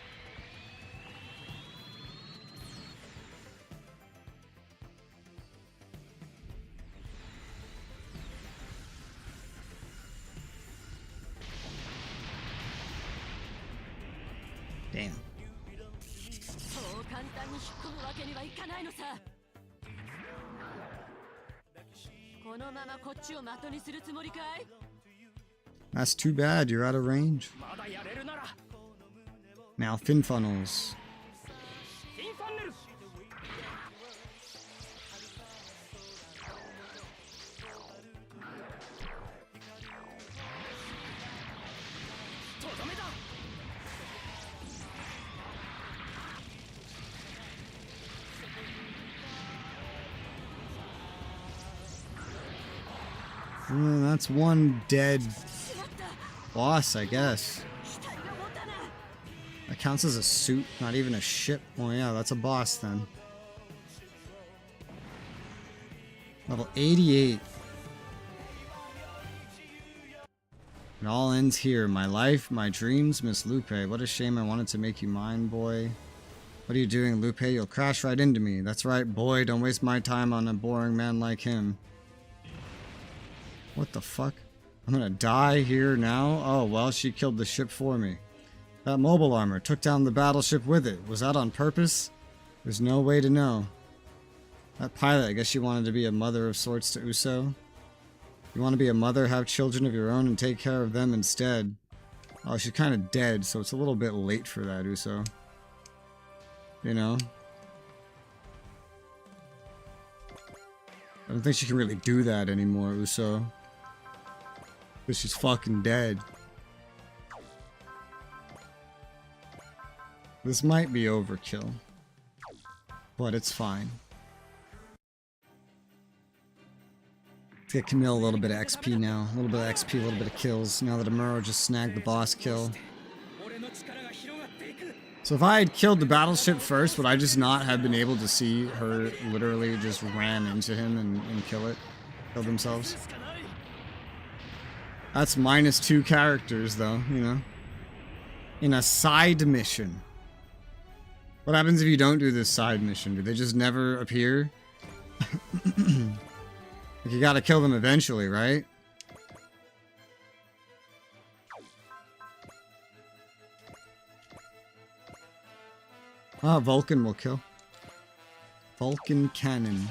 Damn. そう簡単に引っ込むわけにはいかないのさ。このままこっちを的にするつもりかい？ That's too bad, you're out of range. まだやれるなら Now, fin funnels. フィンファンネル とどめだ That's one dead boss, I guess. That counts as a suit, not even a ship. Well, yeah, that's a boss then. Level 88. It all ends here. My life, my dreams, Miss Lupe. What a shame I wanted to make you mine, boy. What are you doing, Lupe? You'll crash right into me. That's right, boy. Don't waste my time on a boring man like him. What the fuck? I'm gonna die here now? Oh, well, she killed the ship for me. That mobile armor took down the battleship with it. Was that on purpose? There's no way to know. That pilot, I guess she wanted to be a mother of sorts to Uso. You want to be a mother, have children of your own, and take care of them instead. Oh, she's kind of dead, so it's a little bit late for that, Uso. You know? I don't think she can really do that anymore, Uso. Because she's fucking dead. This might be overkill. But it's fine. Let's get Camille a little bit of XP now. A little bit of XP, a little bit of kills. Now that Amuro just snagged the boss kill. So if I had killed the battleship first, would I just not have been able to see her literally just ram into him and kill it? Kill themselves? That's -2 characters though, you know? In a side mission. What happens if you don't do this side mission? Do they just never appear? Like you gotta kill them eventually, right? Ah, Vulcan will kill. Vulcan cannon.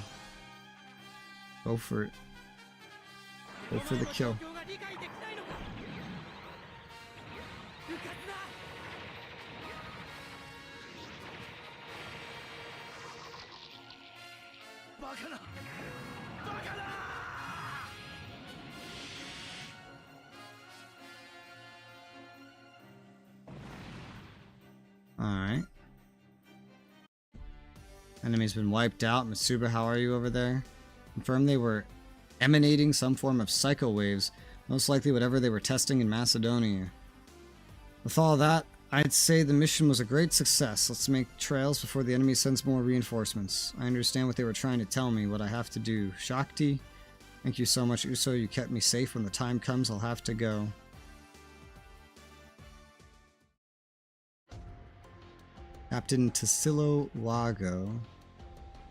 Go for it. Go for the kill. Alright. Enemy's been wiped out. Mitsuba, how are you over there? Confirmed they were emanating some form of psycho waves, most likely whatever they were testing in Macedonia. With all that, I'd say the mission was a great success. Let's make trails before the enemy sends more reinforcements. I understand what they were trying to tell me, what I have to do. Shakti? Thank you so much, Uso. You kept me safe. When the time comes, I'll have to go. Captain Tassilo Wago.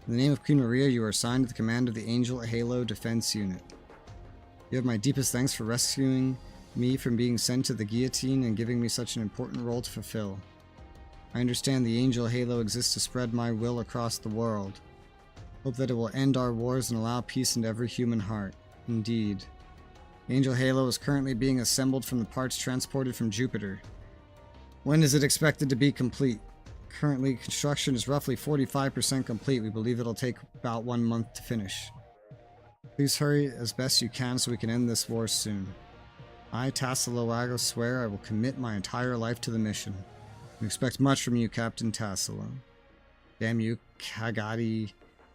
In the name of Queen Maria, you are assigned to the command of the Angel Halo Defense Unit. You have my deepest thanks for rescuing me from being sent to the guillotine and giving me such an important role to fulfill. I understand the Angel Halo exists to spread my will across the world. Hope that it will end our wars and allow peace into every human heart. Indeed. The Angel Halo is currently being assembled from the parts transported from Jupiter. When is it expected to be complete? Currently, construction is roughly 45% complete. We believe it'll take about 1 month to finish. Please hurry as best you can so we can end this war soon. I, Tassilo Wago, swear I will commit my entire life to the mission. We expect much from you, Captain Tassilo. Damn you, Kagati.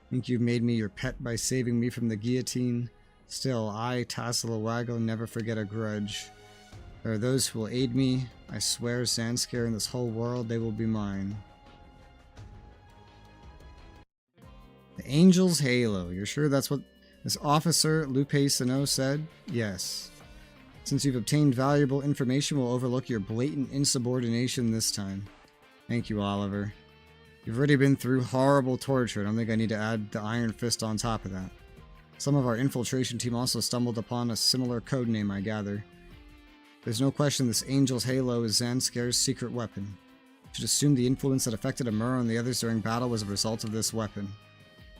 Think you've made me your pet by saving me from the guillotine? Still, I, Tassilo Wago, never forget a grudge. There are those who will aid me. I swear, Zanskar and this whole world, they will be mine. The Angel's Halo. You're sure that's what this officer, Lupe Sano, said? Yes. Since you've obtained valuable information, we'll overlook your blatant insubordination this time. Thank you, Oliver. You've already been through horrible torture. I don't think I need to add the Iron Fist on top of that. Some of our infiltration team also stumbled upon a similar codename, I gather. There's no question this Angel's Halo is Zanskar's secret weapon. Should assume the influence that affected Amuro and the others during battle was a result of this weapon.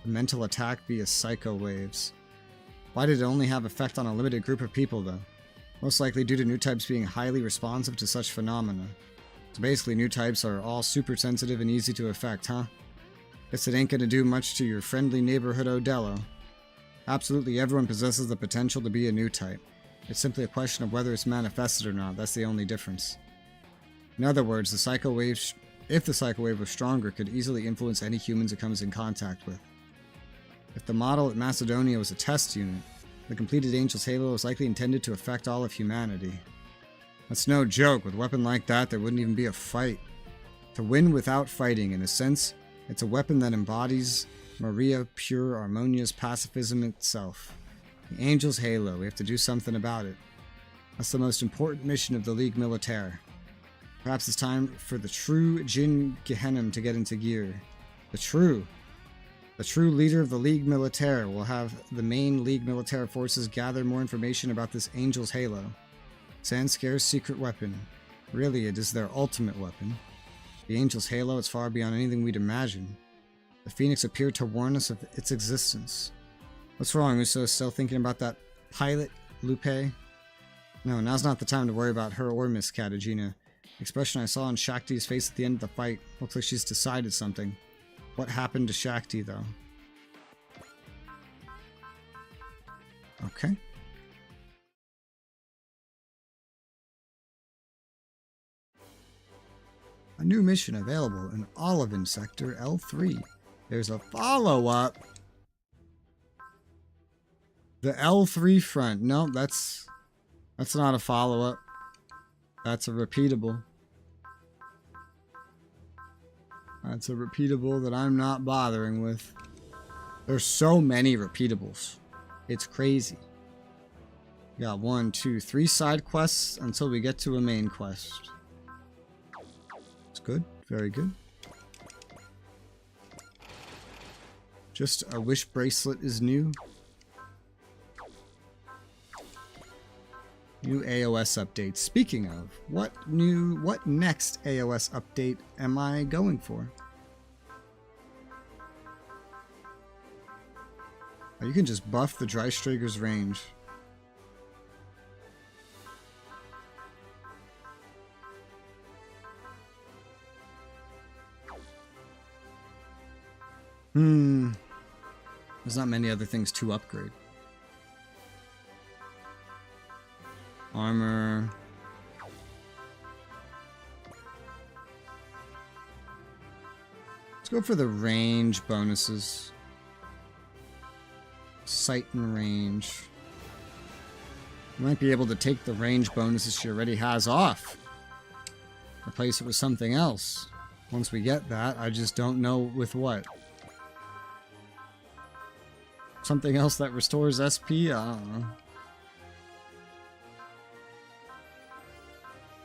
The mental attack via psycho waves. Why did it only have effect on a limited group of people, though? Most likely due to new types being highly responsive to such phenomena. So basically, new types are all super sensitive and easy to affect, huh? Guess it ain't gonna do much to your friendly neighborhood Odello. Absolutely everyone possesses the potential to be a new type. It's simply a question of whether it's manifested or not, that's the only difference. In other words, the psycho wave, if the psycho wave was stronger, could easily influence any humans it comes in contact with. If the model at Macedonia was a test unit, the completed Angel's Halo was likely intended to affect all of humanity. That's no joke. With a weapon like that, there wouldn't even be a fight. To win without fighting, in a sense, it's a weapon that embodies Maria pure, harmonious pacifism itself. The Angel's Halo, we have to do something about it. That's the most important mission of the Ligue Militaire. Perhaps it's time for the true Jin Gehenim to get into gear. The true leader of the Ligue Militaire will have the main Ligue Militaire forces gather more information about this Angel's Halo. Sanscare's secret weapon. Really, it is their ultimate weapon. The Angel's Halo is far beyond anything we'd imagine. The Phoenix appeared to warn us of its existence. What's wrong, Uso? Still thinking about that pilot, Lupe? No, now's not the time to worry about her or Miss Katagina. The expression I saw on Shakti's face at the end of the fight looks like she's decided something. What happened to Shakti, though? Okay. A new mission available in Olivin Sector L3. There's a follow-up. The L3 front. No, that's not a follow-up. That's a repeatable. That's a repeatable that I'm not bothering with. There's so many repeatables. It's crazy. We got 1, 2, 3 side quests until we get to a main quest. It's good. Very good. Just a wish bracelet is new. New AOS update. Speaking of, what next AOS update am I going for? Oh, you can just buff the Dreistrager's range. There's not many other things to upgrade. Armor. Let's go for the range bonuses. Sight and range. You might be able to take the range bonuses she already has off. Replace it with something else. Once we get that, I just don't know with what. Something else that restores SP? I don't know.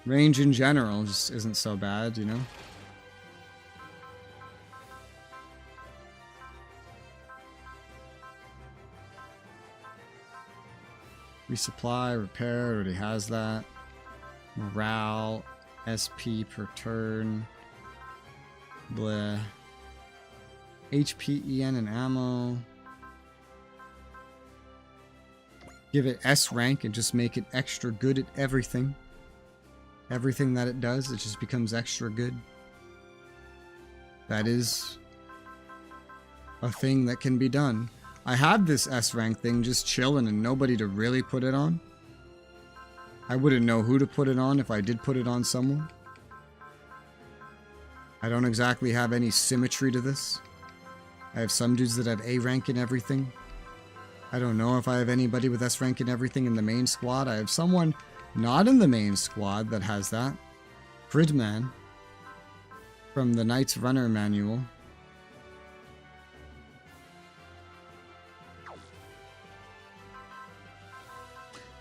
Range in general just isn't so bad, you know? Resupply, repair, already has that. Morale, SP per turn. Bleh. HP, EN, and ammo. Give it S rank and just make it extra good at everything. Everything that it does, it just becomes extra good. That is a thing that can be done. I have this S rank thing just chilling and nobody to really put it on. I wouldn't know who to put it on if I did put it on someone. I don't exactly have any symmetry to this. I have some dudes that have A rank and everything. I don't know if I have anybody with S rank and everything in the main squad. I have someone not in the main squad that has that. Gridman from the Knight's Runner manual.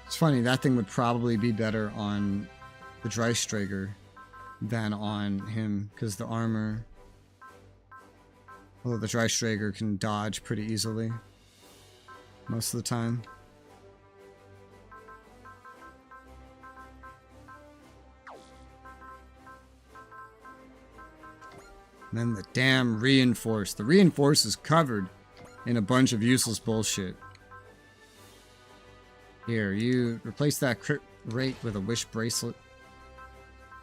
It's funny, that thing would probably be better on the Dreistrager than on him, because the armor... Although the Dreistrager can dodge pretty easily most of the time. And then the damn reinforce. The reinforce is covered in a bunch of useless bullshit. Here, you replace that crit rate with a wish bracelet.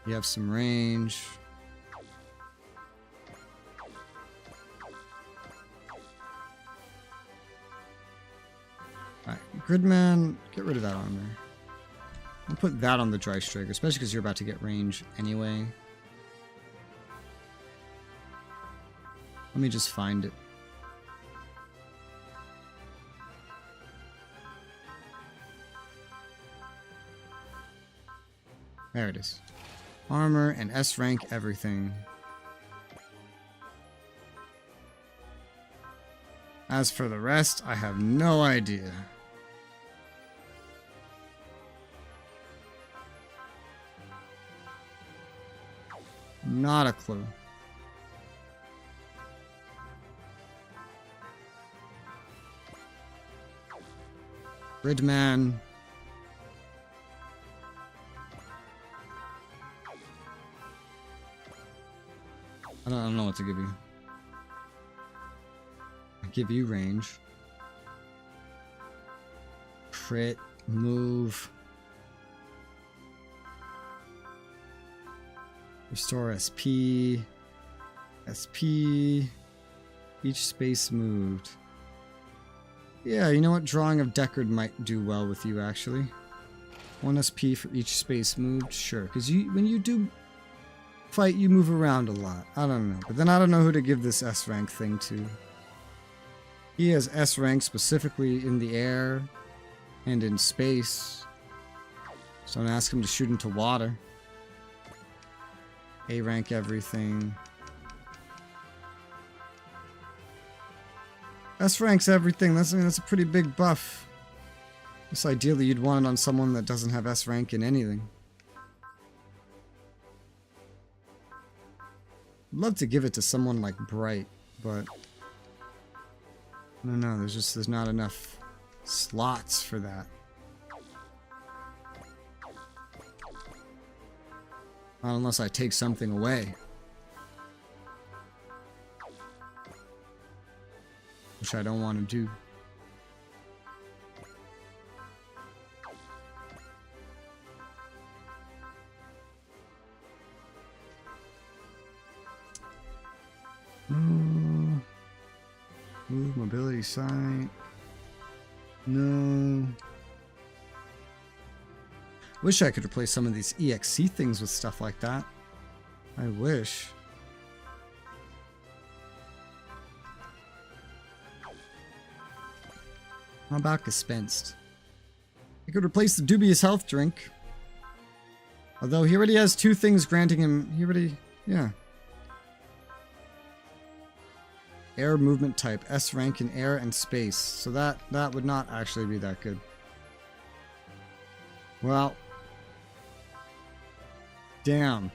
You have some range. Alright, Gridman, get rid of that armor. I'll put that on the dry striker, especially because you're about to get range anyway. Let me just find it. There it is. Armor and S rank everything. As for the rest, I have no idea. Not a clue. Gridman. I don't know what to give you. I'll give you range. Crit. Move. Restore SP. SP. Each space moved. Yeah, you know what? Drawing of Deckard might do well with you, actually. 1 SP for each space moved? Sure. Because when you do fight, you move around a lot. I don't know. But then I don't know who to give this S rank thing to. He has S rank specifically in the air and in space. So I'm gonna ask him to shoot into water. A rank everything. S ranks everything. That's a pretty big buff. Just ideally you'd want it on someone that doesn't have S rank in anything. I'd love to give it to someone like Bright, but I don't know, there's not enough slots for that. Not unless I take something away. Which I don't want to do. Move, mobility, sight. No. Wish I could replace some of these EXC things with stuff like that. I wish. How about dispensed? I could replace the dubious health drink. Although he already has 2 things granting him. Yeah. Air movement type, S rank in air and space. So that would not actually be that good. Well. Damn.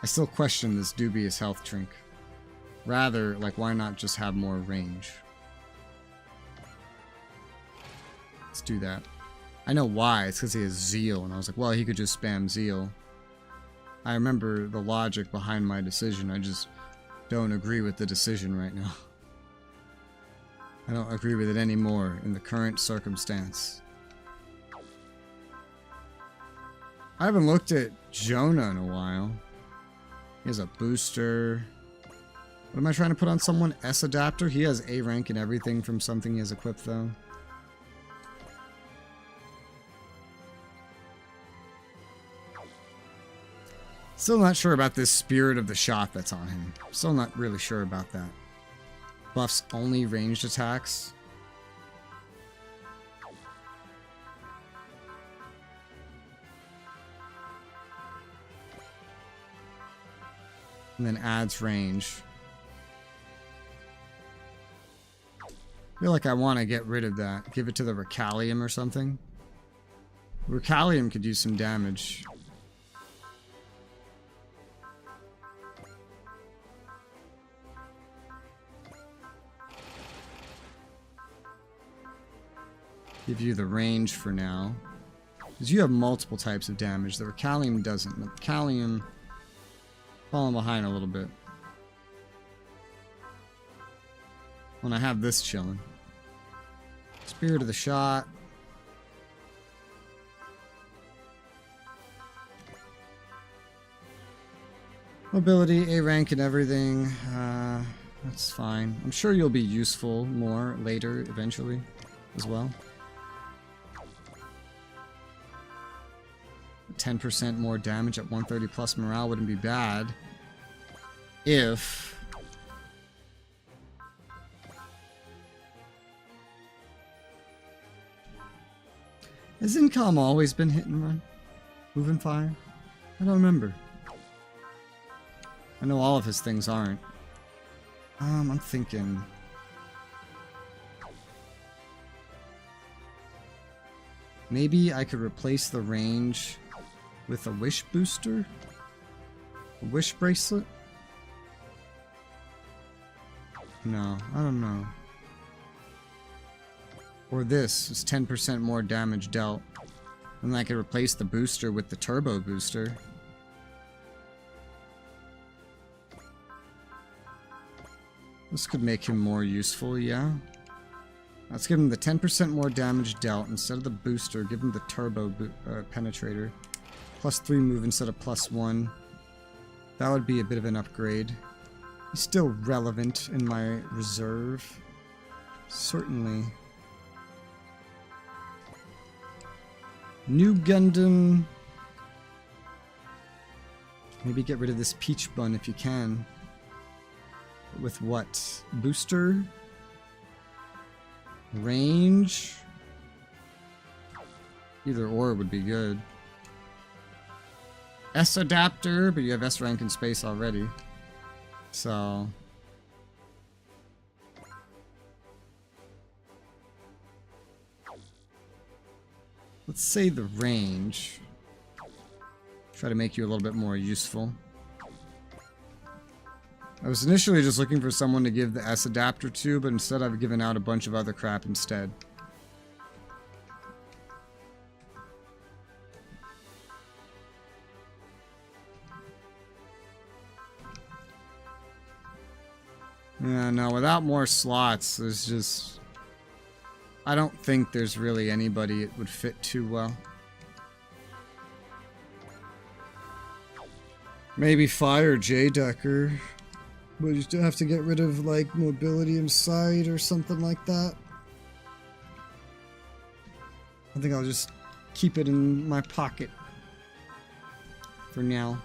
I still question this dubious health drink. Rather, like, why not just have more range? Let's do that. I know why. It's because he has Zeal. And I was like, well, he could just spam Zeal. I remember the logic behind my decision. I just don't agree with the decision right now. I don't agree with it anymore in the current circumstance. I haven't looked at Jonah in a while. He has a booster. What am I trying to put on someone? S adapter? He has A rank and everything from something he has equipped though. Still not sure about this Spirit of the Shot that's on him. Still not really sure about that. Buffs only ranged attacks. And then adds range. I feel like I want to get rid of that. Give it to the Recalium or something. Recalium could do some damage. Give you the range for now. Because you have multiple types of damage. The Recalium doesn't. The Recalium falling behind a little bit. When I have this chilling. Spirit of the shot. Mobility, A rank and everything. That's fine. I'm sure you'll be useful more later, eventually, as well. 10% more damage at 130 plus morale wouldn't be bad. If... Has Incom always been hit and run? Move and fire? I don't remember. I know all of his things aren't. I'm thinking... Maybe I could replace the range with a wish booster? A wish bracelet? No, I don't know. Or this is 10% more damage dealt. And then I could replace the booster with the turbo booster. This could make him more useful, yeah. Let's give him the 10% more damage dealt. Instead of the booster, give him the turbo penetrator. +3 move instead of +1. That would be a bit of an upgrade. He's still relevant in my reserve. Certainly. New Gundam. Maybe get rid of this peach bun if you can. With what? Booster? Range? Either or would be good. S adapter, but you have S rank in space already. So... let's say the range. Try to make you a little bit more useful. I was initially just looking for someone to give the S adapter to, but instead I've given out a bunch of other crap instead. Yeah, no, without more slots, there's just... I don't think there's really anybody it would fit too well. Maybe Fire J Decker. But you still have to get rid of, like, mobility and sight or something like that. I think I'll just keep it in my pocket for now.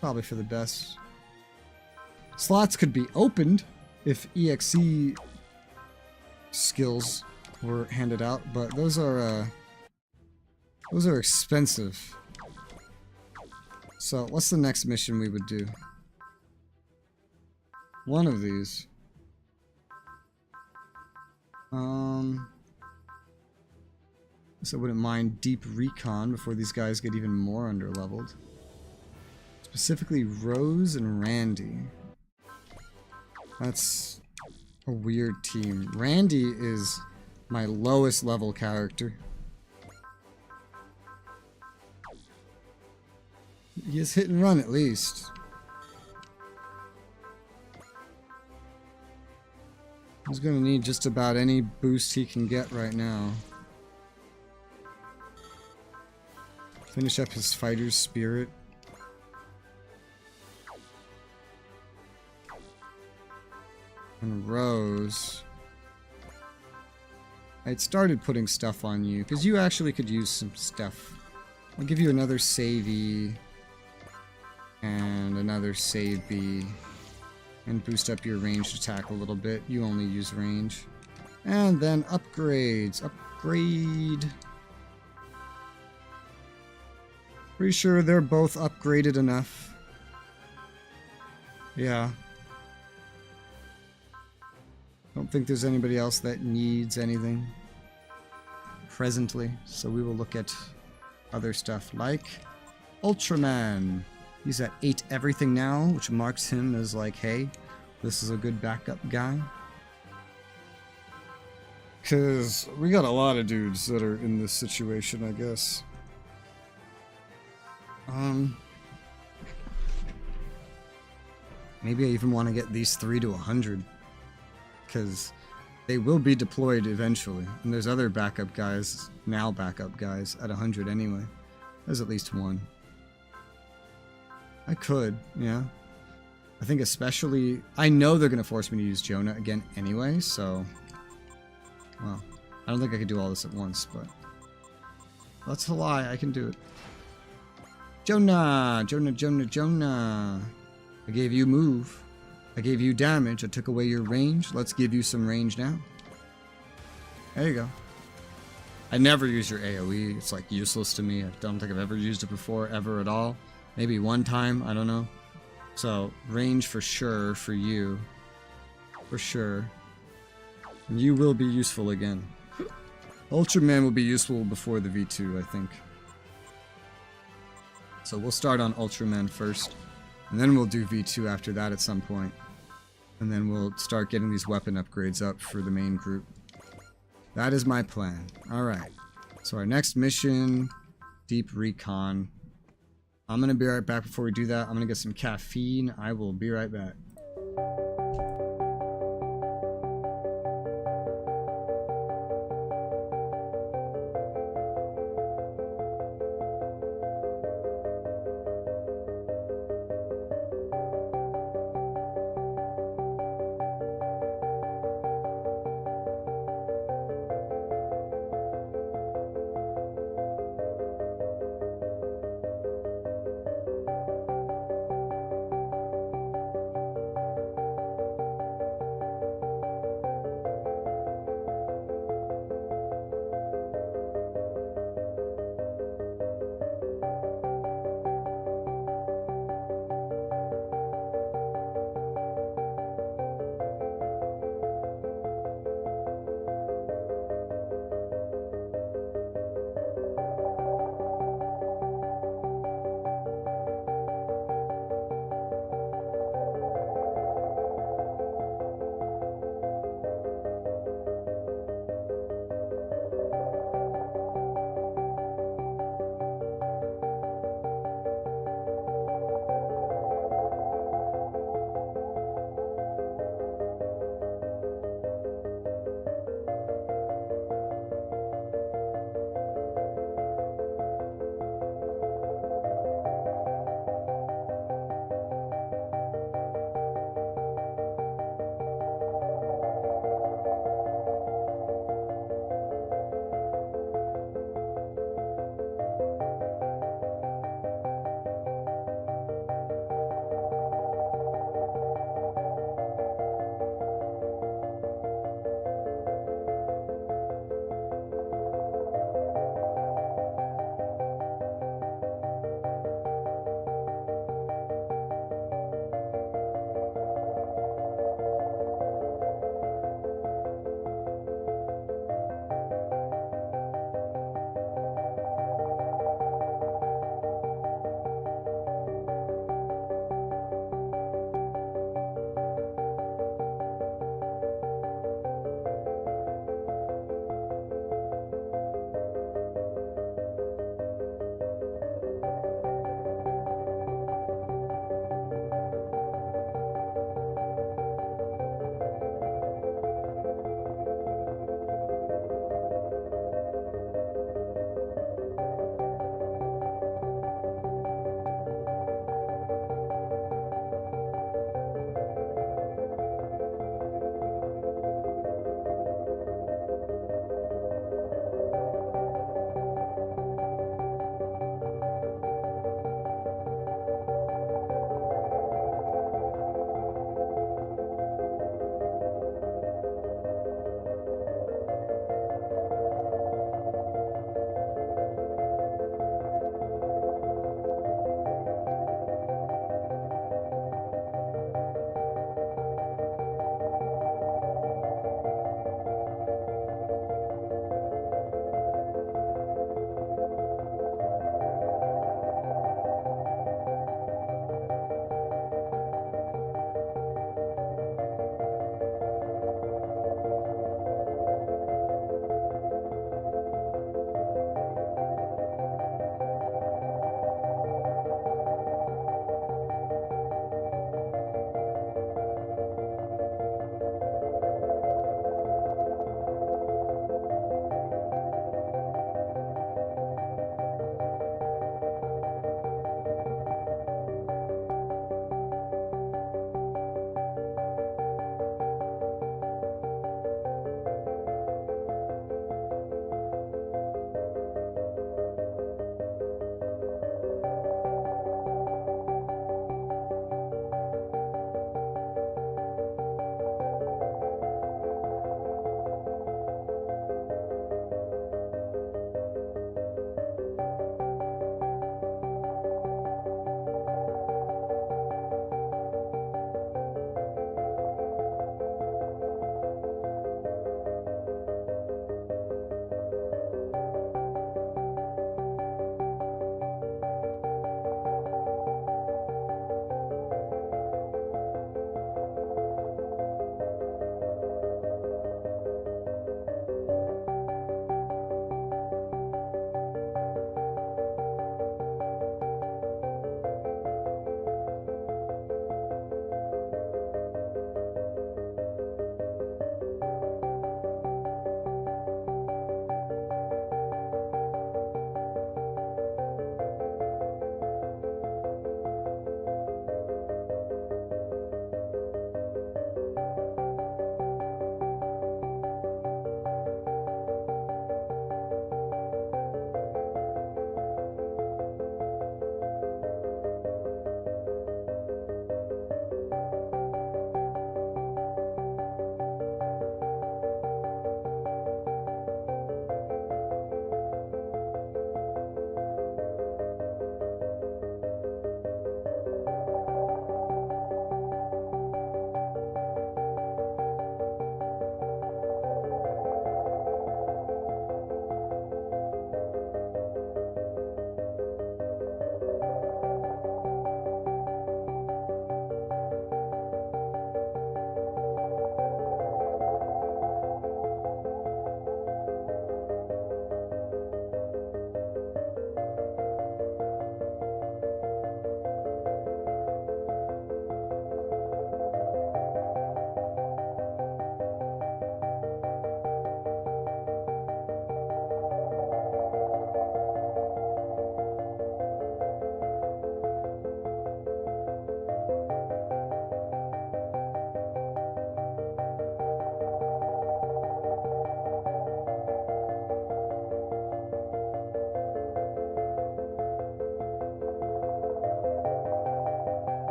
Probably for the best. Slots could be opened if EXE skills were handed out, but those are expensive. So, what's the next mission we would do? One of these. So I wouldn't mind deep recon before these guys get even more underleveled. Specifically Rose and Randy. That's a weird team. Randy is my lowest level character. He has hit and run at least. He's gonna need just about any boost he can get right now. Finish up his fighter's spirit. And Rose. I'd started putting stuff on you, because you actually could use some stuff. I'll give you another save-y. And another save B. And boost up your ranged attack a little bit. You only use range. And then upgrades. Upgrade. Pretty sure they're both upgraded enough. Yeah. Don't think there's anybody else that needs anything presently. So we will look at other stuff like Ultraman. He's at 8 everything now, which marks him as like, hey, this is a good backup guy. Because we got a lot of dudes that are in this situation, I guess. Maybe I even want to get these 3 to 100. Because they will be deployed eventually. And there's other backup guys, now backup guys, at 100 anyway. There's at least one. I could, yeah. I think especially... I know they're going to force me to use Jonah again anyway, so... Well, I don't think I could do all this at once, but... That's a lie, I can do it. Jonah! Jonah, Jonah, Jonah! I gave you move. I gave you damage. I took away your range. Let's give you some range now. There you go. I never use your AoE. It's like useless to me. I don't think I've ever used it before, ever at all. Maybe one time, I don't know. So, range for sure for you. For sure. And you will be useful again. Ultraman will be useful before the V2, I think. So we'll start on Ultraman first. And then we'll do V2 after that at some point. And then we'll start getting these weapon upgrades up for the main group. That is my plan. Alright. So our next mission, Deep Recon. I'm going to be right back. Before we do that, I'm going to get some caffeine. I will be right back.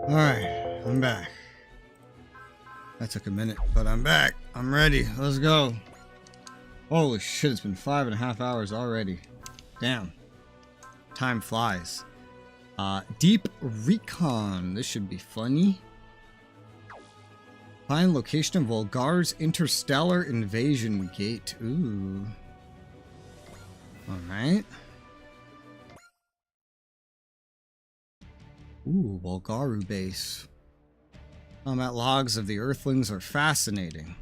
Alright, I'm back. That took a minute, but I'm back. I'm ready. Let's go. Holy shit, it's been 5.5 hours already. Damn. Time flies. Deep Recon. This should be funny. Find location of Volgar's Interstellar Invasion Gate. Ooh. Alright. Ooh, Volgaru base. Combat logs of the Earthlings are fascinating.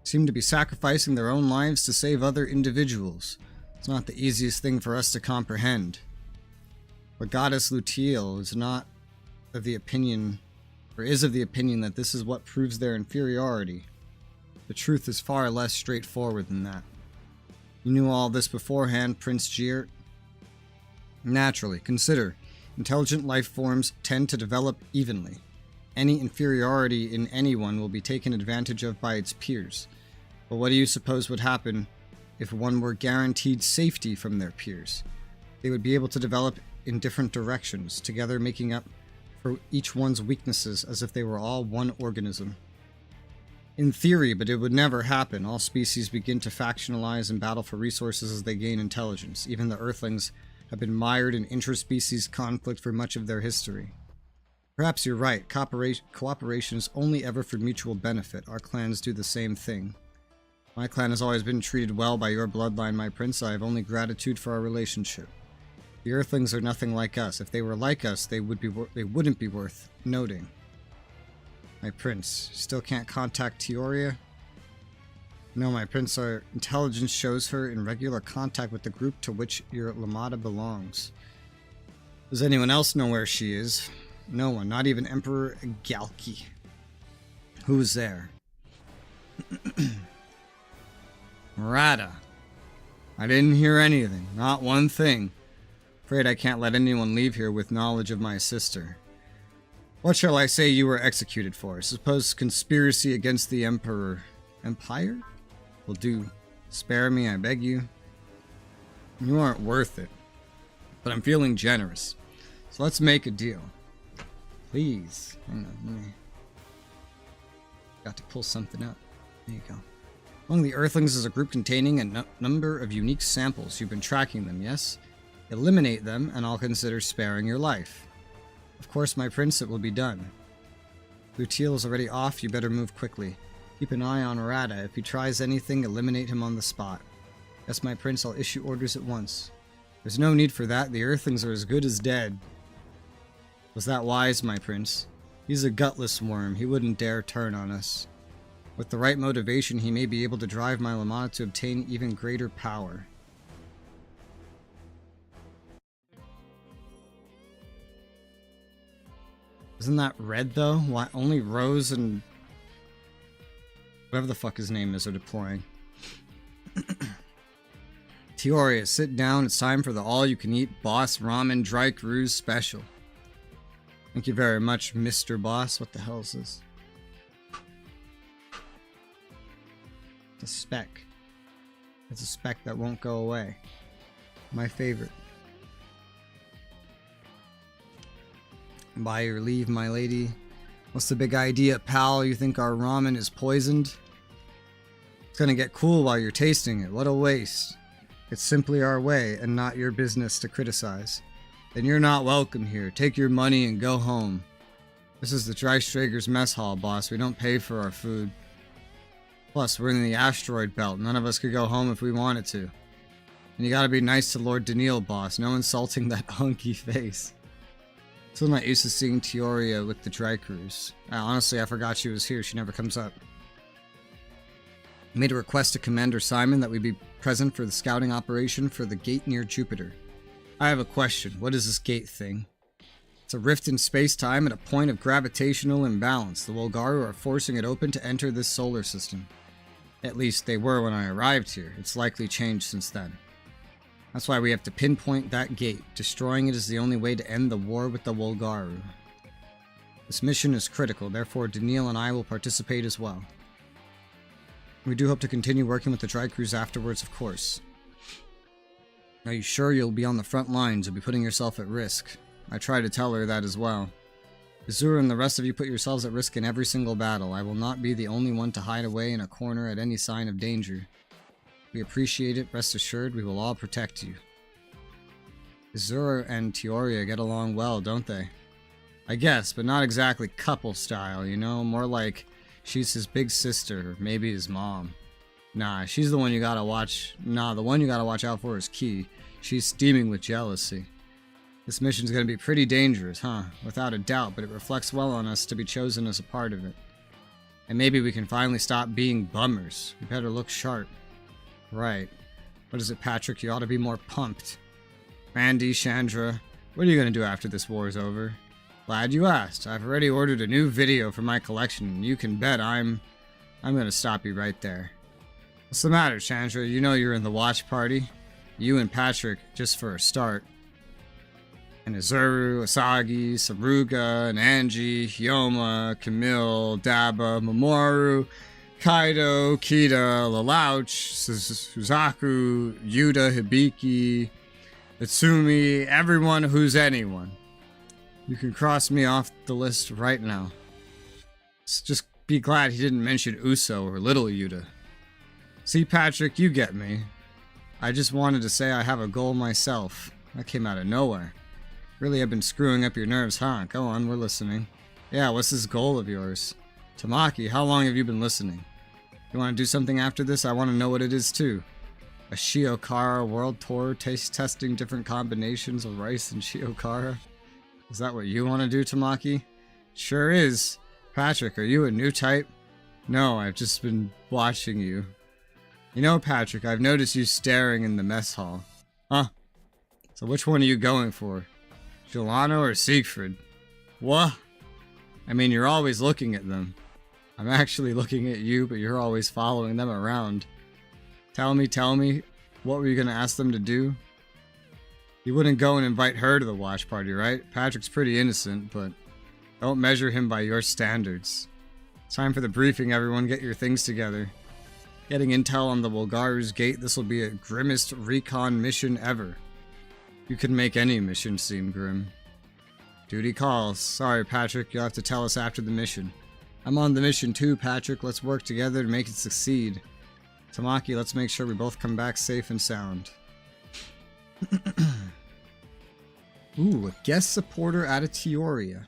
Seem to be sacrificing their own lives to save other individuals. It's not the easiest thing for us to comprehend. But Goddess Lutiel is not of the opinion, or is of the opinion that this is what proves their inferiority. The truth is far less straightforward than that. You knew all this beforehand, Prince Giert? Naturally, consider. Intelligent life forms tend to develop evenly. Any inferiority in anyone will be taken advantage of by its peers. But what do you suppose would happen if one were guaranteed safety from their peers? They would be able to develop in different directions, together making up for each one's weaknesses as if they were all one organism. In theory, but it would never happen. All species begin to factionalize and battle for resources as they gain intelligence. Even the Earthlings have been mired in interspecies conflict for much of their history. Perhaps you're right. Cooperation is only ever for mutual benefit. Our clans do the same thing. My clan has always been treated well by your bloodline, my prince. I have only gratitude for our relationship. The Earthlings are nothing like us. If they were like us, they wouldn't be worth noting. My prince, still can't contact Teoria? No, my prince, our intelligence shows her in regular contact with the group to which your Lamada belongs. Does anyone else know where she is? No one, not even Emperor Galki. Who's there? Murata. I didn't hear anything, not one thing. Afraid I can't let anyone leave here with knowledge of my sister. What shall I say you were executed for? Suppose conspiracy against the Emperor. Empire? Will do. Spare me, I beg you. You aren't worth it. But I'm feeling generous. So let's make a deal. Please. Hang on, let me... Got to pull something up. There you go. Among the Earthlings is a group containing a number of unique samples. You've been tracking them, yes? Eliminate them, and I'll consider sparing your life. Of course, my prince, it will be done. Lutiel is already off, you better move quickly. Keep an eye on Rada. If he tries anything, eliminate him on the spot. Yes, my prince, I'll issue orders at once. There's no need for that. The Earthlings are as good as dead. Was that wise, my prince? He's a gutless worm. He wouldn't dare turn on us. With the right motivation, he may be able to drive my Lamada to obtain even greater power. Isn't that red, though? Why only Rose and... whatever the fuck his name is are deploying. Teoria, sit down. It's time for the all-you-can-eat Boss Ramen Dry Cruise special. Thank you very much, Mr. Boss. What the hell is this? It's a speck. It's a speck that won't go away. My favorite. By your leave, my lady. What's the big idea, pal? You think our ramen is poisoned? It's gonna get cool while you're tasting it. What a waste. It's simply our way, and not your business to criticize. Then you're not welcome here. Take your money and go home. This is the Dreistrager's mess hall, boss. We don't pay for our food. Plus, we're in the asteroid belt. None of us could go home if we wanted to. And you gotta be nice to Lord Daniil, boss. No insulting that hunky face. Still not used to seeing Teoria with the dry cruise. Honestly, I forgot she was here. She never comes up. I made a request to Commander Simon that we be present for the scouting operation for the gate near Jupiter. I have a question. What is this gate thing? It's a rift in space-time at a point of gravitational imbalance. The Volgaru are forcing it open to enter this solar system. At least they were when I arrived here. It's likely changed since then. That's why we have to pinpoint that gate. Destroying it is the only way to end the war with the Volgaru. This mission is critical, therefore Daniil and I will participate as well. We do hope to continue working with the dry cruise afterwards, of course. Are you sure you'll be on the front lines? You'll be putting yourself at risk. I try to tell her that as well. Resoula and the rest of you put yourselves at risk in every single battle. I will not be the only one to hide away in a corner at any sign of danger. We appreciate it. Rest assured, we will all protect you. Resoula and Teoria get along well, don't they? I guess, but not exactly couple style, you know? More like she's his big sister, or maybe his mom. Nah, she's the one you gotta watch. Nah, the one you gotta watch out for is Key. She's steaming with jealousy. This mission's gonna be pretty dangerous, huh? Without a doubt, but it reflects well on us to be chosen as a part of it. And maybe we can finally stop being bummers. We better look sharp. Right. What is it, Patrick? You ought to be more pumped. Randy, Chandra, what are you gonna do after this war's over? Glad you asked. I've already ordered a new video for my collection, and you can bet I'm gonna stop you right there. What's the matter, Chandra? You know you're in the watch party. You and Patrick, just for a start. And Izuru, Asagi, Saruga, and Angie, Hyoma, Camille, Daba, Mamoru, Kaido, Kita, Lelouch, Suzaku, Yuta, Hibiki, Itsumi, everyone who's anyone. You can cross me off the list right now. Just be glad he didn't mention Uso or Little Yuta. See, Patrick, you get me. I just wanted to say I have a goal myself. That came out of nowhere. Really have been screwing up your nerves, huh? Go on, we're listening. Yeah, what's this goal of yours? Tamaki, how long have you been listening? You want to do something after this? I want to know what it is, too. A Shiokara world tour, testing different combinations of rice and Shiokara? Is that what you want to do, Tamaki? Sure is. Patrick, are you a new type? No, I've just been watching you. You know, Patrick, I've noticed you staring in the mess hall. Huh? So which one are you going for? Jelano or Siegfried? What? I mean, you're always looking at them. I'm actually looking at you, but you're always following them around. Tell me, what were you going to ask them to do? You wouldn't go and invite her to the watch party, right? Patrick's pretty innocent, but don't measure him by your standards. It's time for the briefing, everyone. Get your things together. Getting intel on the Wolgaru's gate, this will be a grimmest recon mission ever. You can make any mission seem grim. Duty calls. Sorry, Patrick, you'll have to tell us after the mission. I'm on the mission too, Patrick. Let's work together to make it succeed. Tamaki, let's make sure we both come back safe and sound. Ooh, a guest supporter out of Teoria.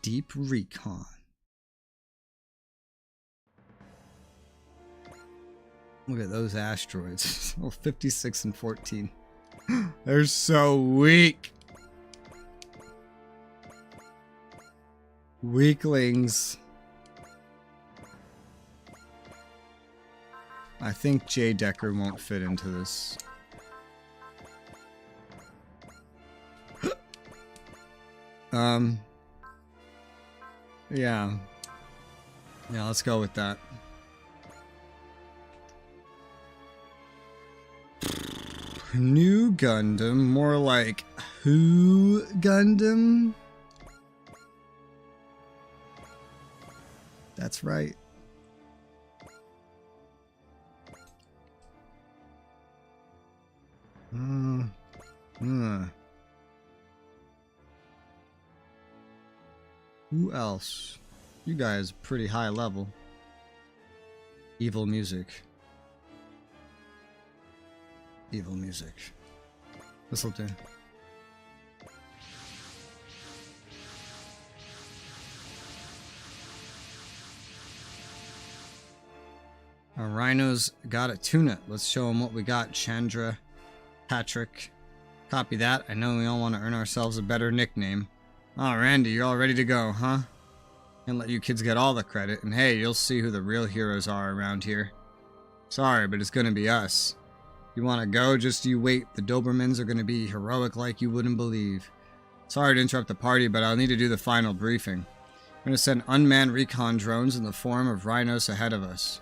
Deep recon. Look at those asteroids. Oh, 56 and 14. They're so weak. Weaklings. I think J. Decker won't fit into this. Yeah. Yeah, let's go with that. New Gundam, more like Who Gundam? That's right. Who else? You guys pretty high level. Evil music. Evil music. This'll do. Our rhinos got a tune-up. Let's show them what we got, Chandra. Patrick. Copy that. I know we all want to earn ourselves a better nickname. Oh, Randy, you're all ready to go, huh? Can't let you kids get all the credit, and hey, you'll see who the real heroes are around here. Sorry, but it's gonna be us. You wanna go? Just you wait. The Dobermans are gonna be heroic like you wouldn't believe. Sorry to interrupt the party, but I'll need to do the final briefing. We're gonna send unmanned recon drones in the form of rhinos ahead of us.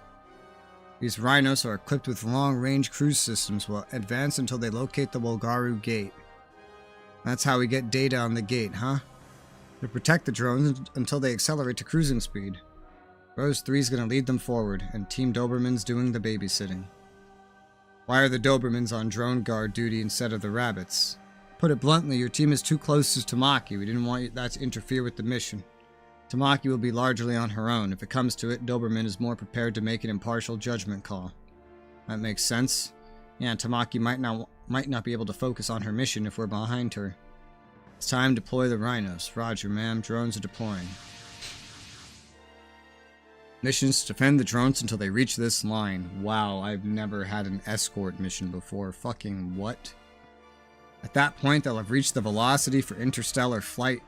These rhinos are equipped with long-range cruise systems will advance until they locate the Wolgaru gate. That's how we get data on the gate, huh? They protect the drones until they accelerate to cruising speed. Rose 3's gonna lead them forward, and Team Doberman's doing the babysitting. Why are the Dobermans on drone guard duty instead of the rabbits? Put it bluntly, your team is too close to Tamaki. We didn't want that to interfere with the mission. Tamaki will be largely on her own. If it comes to it, Doberman is more prepared to make an impartial judgment call. That makes sense. Yeah, Tamaki might not be able to focus on her mission if we're behind her. It's time to deploy the rhinos. Roger, ma'am. Drones are deploying. Missions to defend the drones until they reach this line. Wow, I've never had an escort mission before. Fucking what? At that point, they'll have reached the velocity for interstellar flight,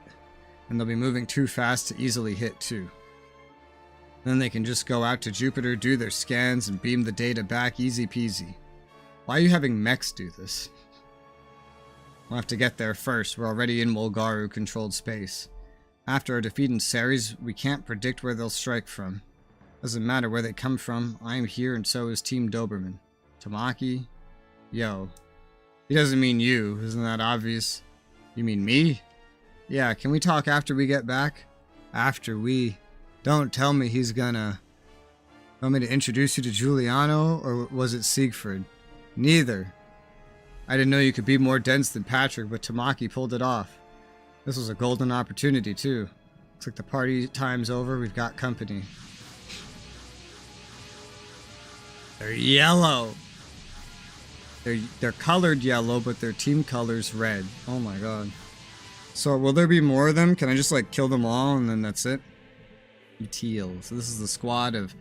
and they'll be moving too fast to easily hit too. Then they can just go out to Jupiter, do their scans, and beam the data back easy peasy. Why are you having mechs do this? We'll have to get there first. We're already in Mulgaru-controlled space. After our defeat in Ceres, we can't predict where they'll strike from. Doesn't matter where they come from. I'm here and so is Team Doberman. Tamaki? Yo. He doesn't mean you. Isn't that obvious? You mean me? Yeah, can we talk after we get back? After we... Don't tell me he's gonna... Want me to introduce you to Giuliano, or was it Siegfried? Neither. I didn't know you could be more dense than Patrick, but Tamaki pulled it off. This was a golden opportunity, too. Looks like the party time's over. We've got company. They're yellow. They're colored yellow, but their team color's red. Oh my god. So will there be more of them? Can I just like kill them all and then that's it? Teal. So this is the squad of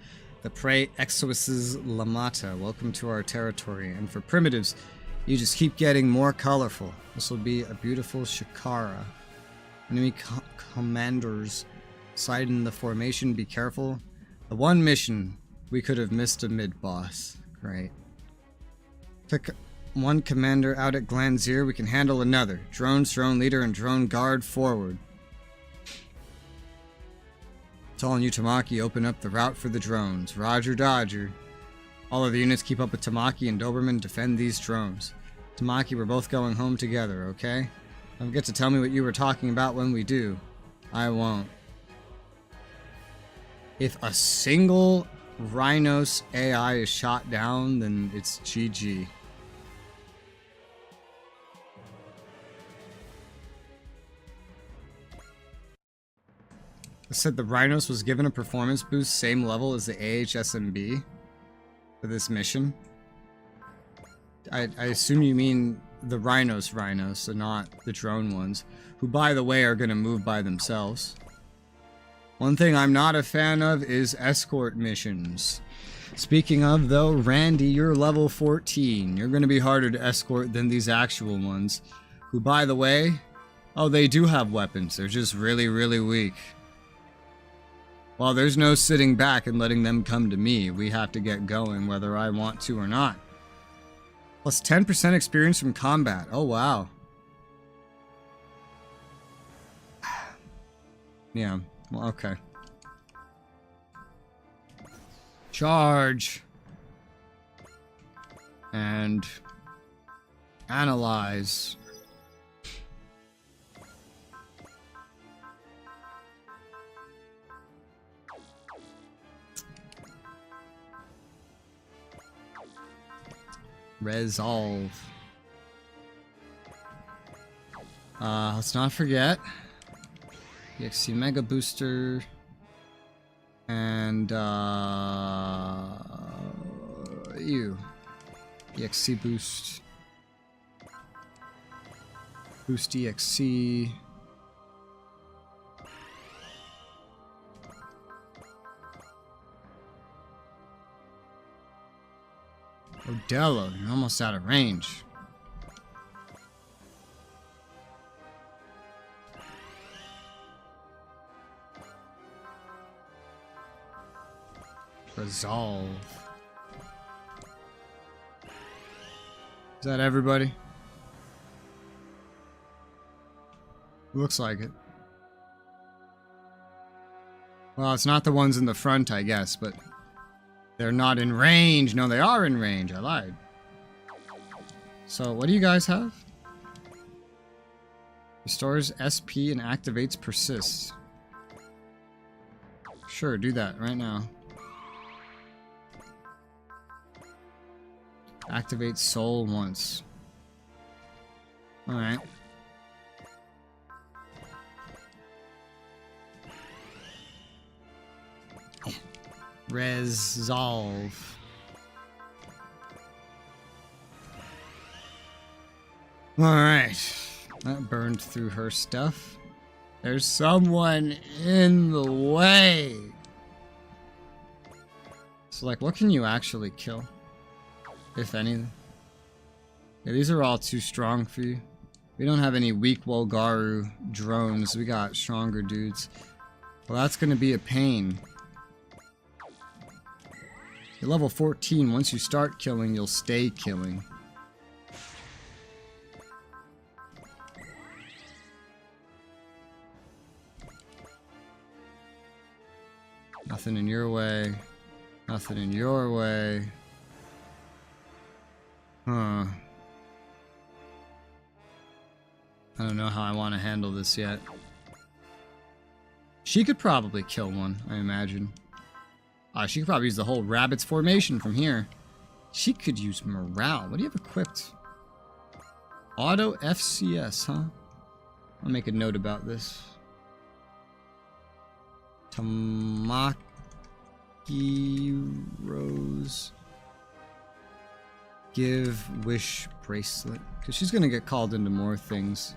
the Prey Exoises Lamata. Welcome to our territory. And for primitives, you just keep getting more colorful. This will be a beautiful Shikara. Enemy commanders sighted in the formation. Be careful. The one mission we could have missed a mid-boss. Great. Pick one commander out at Glanzir. We can handle another. Drones, drone leader, and drone guard forward. Tall and Tamaki open up the route for the drones. Roger, Dodger. All of the units keep up with Tamaki and Doberman defend these drones. Tamaki, we're both going home together, okay? Don't forget to tell me what you were talking about when we do. I won't. If a single Rhinos AI is shot down, then it's GG. I said the Rhinos was given a performance boost same level as the AHSMB for this mission. I assume you mean the Rhinos, and not the drone ones, who by the way are going to move by themselves. One thing I'm not a fan of is escort missions. Speaking of though, Randy, you're level 14. You're going to be harder to escort than these actual ones, who by the way, oh, they do have weapons. They're just really, really weak. Well, there's no sitting back and letting them come to me. We have to get going whether I want to or not. Plus 10% experience from combat. Oh, wow. Yeah, well, okay. Charge. And analyze. Resolve. Let's not forget EXC Mega Booster and EXC Boost. Boost EXC. Odello, you're almost out of range. Resolve. Is that everybody? Looks like it. Well, it's not the ones in the front, I guess, but they're not in range. No, they are in range. I lied. So, what do you guys have? Restores SP and activates persist. Sure, do that right now. Activate soul once. Alright. Resolve. Alright. That burned through her stuff. There's someone in the way. So, like, what can you actually kill? If anything. Yeah, these are all too strong for you. We don't have any weak Wolgaru drones. We got stronger dudes. Well, that's gonna be a pain. You're level 14. Once you start killing, you'll stay killing. Nothing in your way. Nothing in your way. Huh. I don't know how I want to handle this yet. She could probably kill one, I imagine. She could probably use the whole rabbit's formation from here. She could use morale. What do you have equipped? Auto FCS, huh? I'll make a note about this. Tamaki Rose. Give wish bracelet. Because she's going to get called into more things.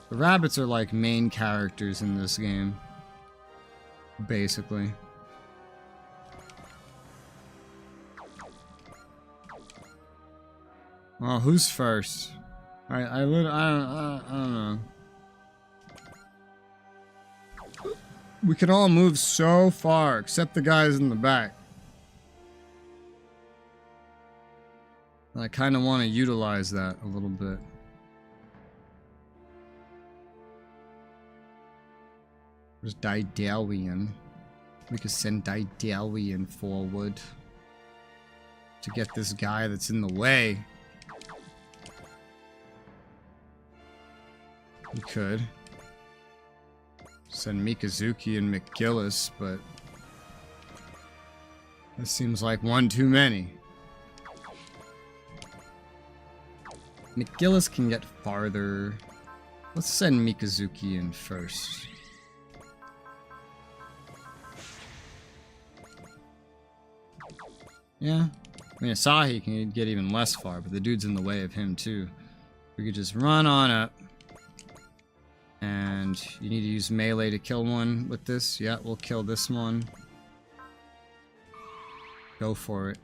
The rabbits are like main characters in this game. Basically. Well, who's first? I don't know. We can all move so far, except the guys in the back. I kind of want to utilize that a little bit. There's Daedalian. We could send Daedalian forward to get this guy that's in the way. We could send Mikazuki and McGillis, but this seems like one too many. McGillis can get farther. Let's send Mikazuki in first. Yeah. I mean, Asahi can get even less far, but the dude's in the way of him too. We could just run on up. And you need to use melee to kill one with this. Yeah, we'll kill this one. Go for it.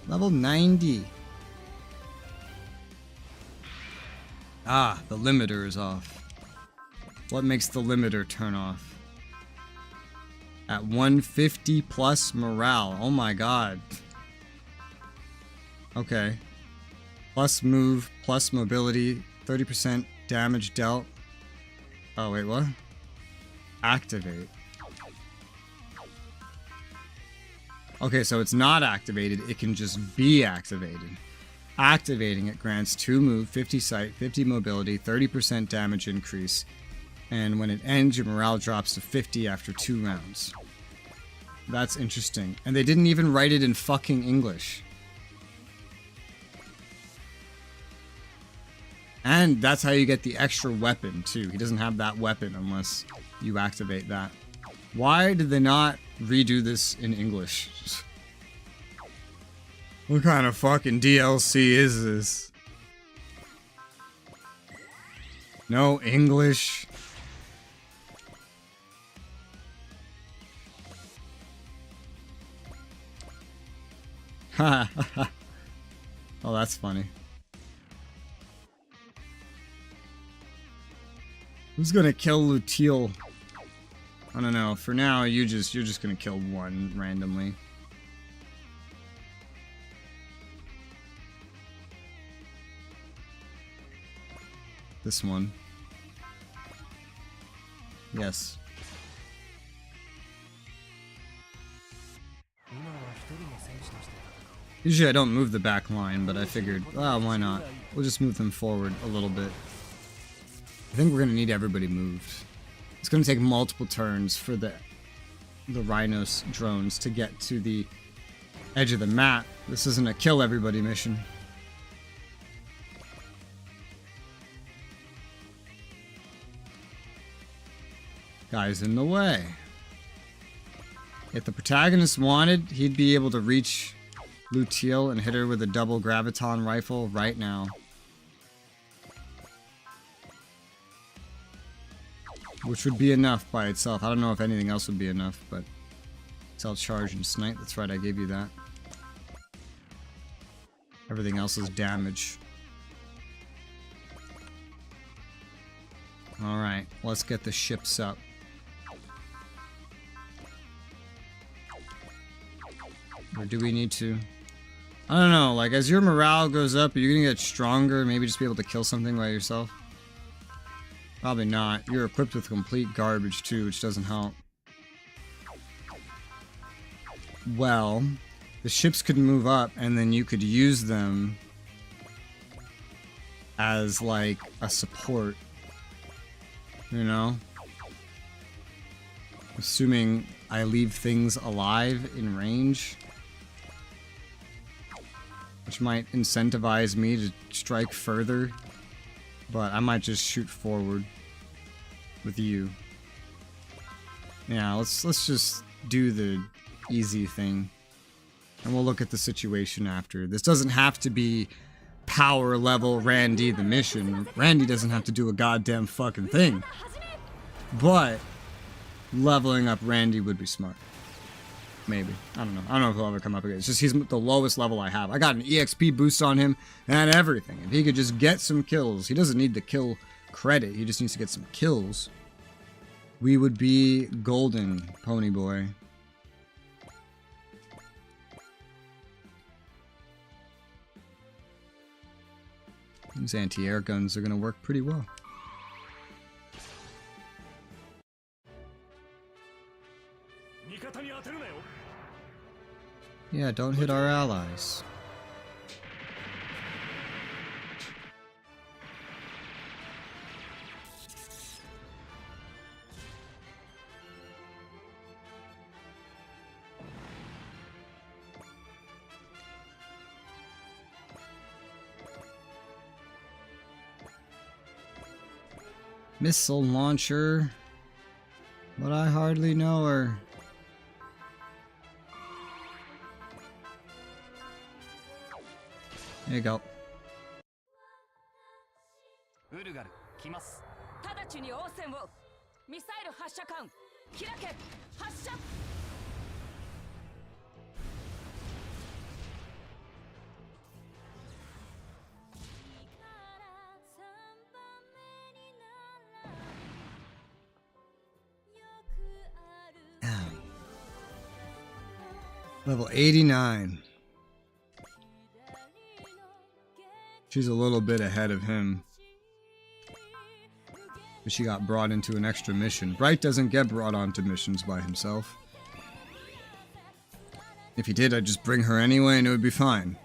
Level 90. Ah, the limiter is off. What makes the limiter turn off? At 150 plus morale. Oh my god. Okay. Plus move, plus mobility, 30% damage dealt. Oh, wait, what? Activate. Okay, so it's not activated, it can just be activated. Activating it grants 2 move, 50 sight, 50 mobility, 30% damage increase, and when it ends, your morale drops to 50 after 2 rounds. That's interesting. And they didn't even write it in fucking English. And that's how you get the extra weapon, too. He doesn't have that weapon unless you activate that. Why did they not redo this in English? What kind of fucking DLC is this? No English? Ha ha ha. Oh, that's funny. Who's gonna kill Luteal? I don't know. For now, you're just gonna kill one randomly. This one. Yes. Usually I don't move the back line, but I figured, well, why not? We'll just move them forward a little bit. I think we're going to need everybody moved. It's going to take multiple turns for the Rhinos drones to get to the edge of the map. This isn't a kill everybody mission. Guy's in the way. If the protagonist wanted, he'd be able to reach Luteal and hit her with a double graviton rifle right now. Which would be enough by itself. I don't know if anything else would be enough, but Cell charge and snipe. That's right, I gave you that. Everything else is damage. Alright, let's get the ships up. Or do we need to? I don't know, like as your morale goes up, are you gonna get stronger? Maybe just be able to kill something by yourself? Probably not. You're equipped with complete garbage too, which doesn't help. Well, the ships could move up and then you could use them as like a support. You know? Assuming I leave things alive in range. Which might incentivize me to strike further. But I might just shoot forward with you. Yeah, let's just do the easy thing. And we'll look at the situation after. This doesn't have to be power level Randy the mission. Randy doesn't have to do a goddamn fucking thing. But leveling up Randy would be smart. Maybe. I don't know. I don't know if he'll ever come up again. It's just he's the lowest level I have. I got an EXP boost on him and everything. If he could just get some kills, he doesn't need the kill credit. He just needs to get some kills. We would be golden, Pony Boy. These anti-air guns are going to work pretty well. Yeah, don't hit our allies. Missile launcher, but I hardly know her. There you go. Level 89. She's a little bit ahead of him. But she got brought into an extra mission. Bright doesn't get brought onto missions by himself. If he did, I'd just bring her anyway and it would be fine.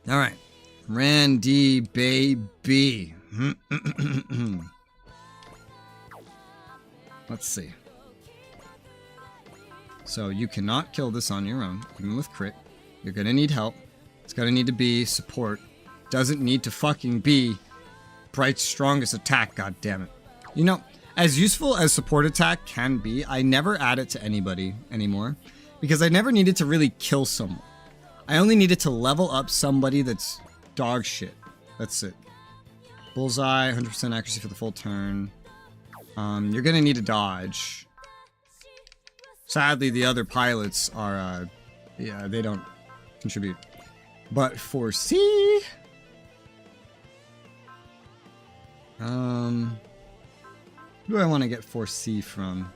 Alright. Randy baby. Let's see. So you cannot kill this on your own, even with crit. You're gonna need help. It's gonna need to be support. Doesn't need to fucking be Bright's strongest attack, goddammit. You know, as useful as support attack can be, I never add it to anybody anymore. Because I never needed to really kill someone. I only needed to level up somebody that's dog shit. That's it. Bullseye, 100% accuracy for the full turn. You're gonna need a dodge. Sadly, the other pilots are, yeah, they don't contribute. But for C... who do I want to get 4C from?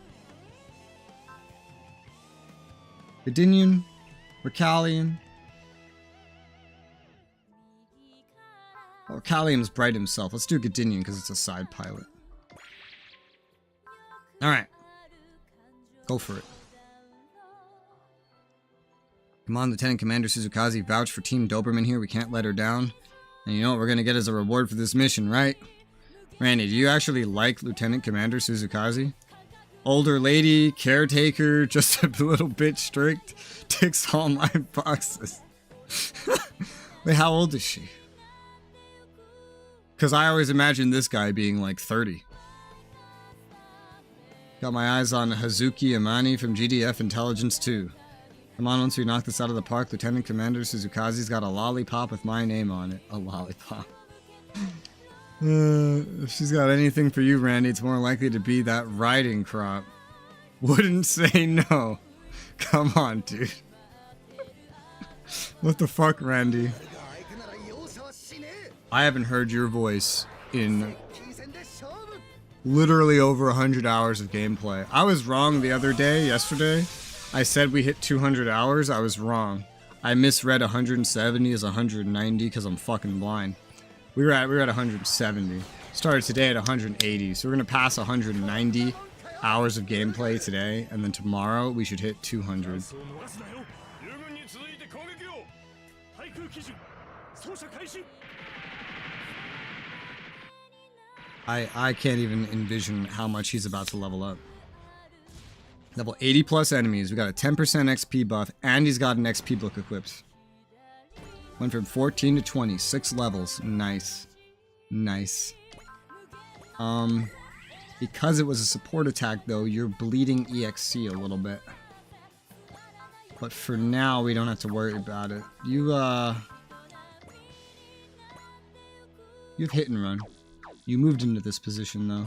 Vidinian? Recallion? Oh, Callium's Bright himself. Let's do Godinian because it's a side pilot. Alright. Go for it. Come on, Lieutenant Commander Suzukaze, vouch for Team Doberman here. We can't let her down. And you know what we're gonna get as a reward for this mission, right? Randy, do you actually like Lieutenant Commander Suzukaze? Older lady, caretaker, just a little bit strict, ticks all my boxes. Wait, how old is she? Because I always imagine this guy being like 30. Got my eyes on Hazuki Amani from GDF Intelligence 2. Come on, once we knock this out of the park, Lieutenant Commander Suzukaze's got a lollipop with my name on it. A lollipop. If she's got anything for you, Randy, it's more likely to be that riding crop. Wouldn't say no. Come on, dude. What the fuck, Randy? I haven't heard your voice in literally over 100 hours of gameplay. I was wrong the other day, yesterday. I said we hit 200 hours. I was wrong. I misread 170 as 190 because I'm fucking blind. We were at 170. Started today at 180. So we're gonna pass 190 hours of gameplay today, and then tomorrow we should hit 200. I can't even envision how much he's about to level up. Level 80 plus enemies. We got a 10% XP buff, and he's got an XP book equipped. Went from 14 to 20, 6 levels. Nice. Nice. Because it was a support attack though, you're bleeding EXC a little bit. But for now, we don't have to worry about it. You have hit and run. You moved into this position though.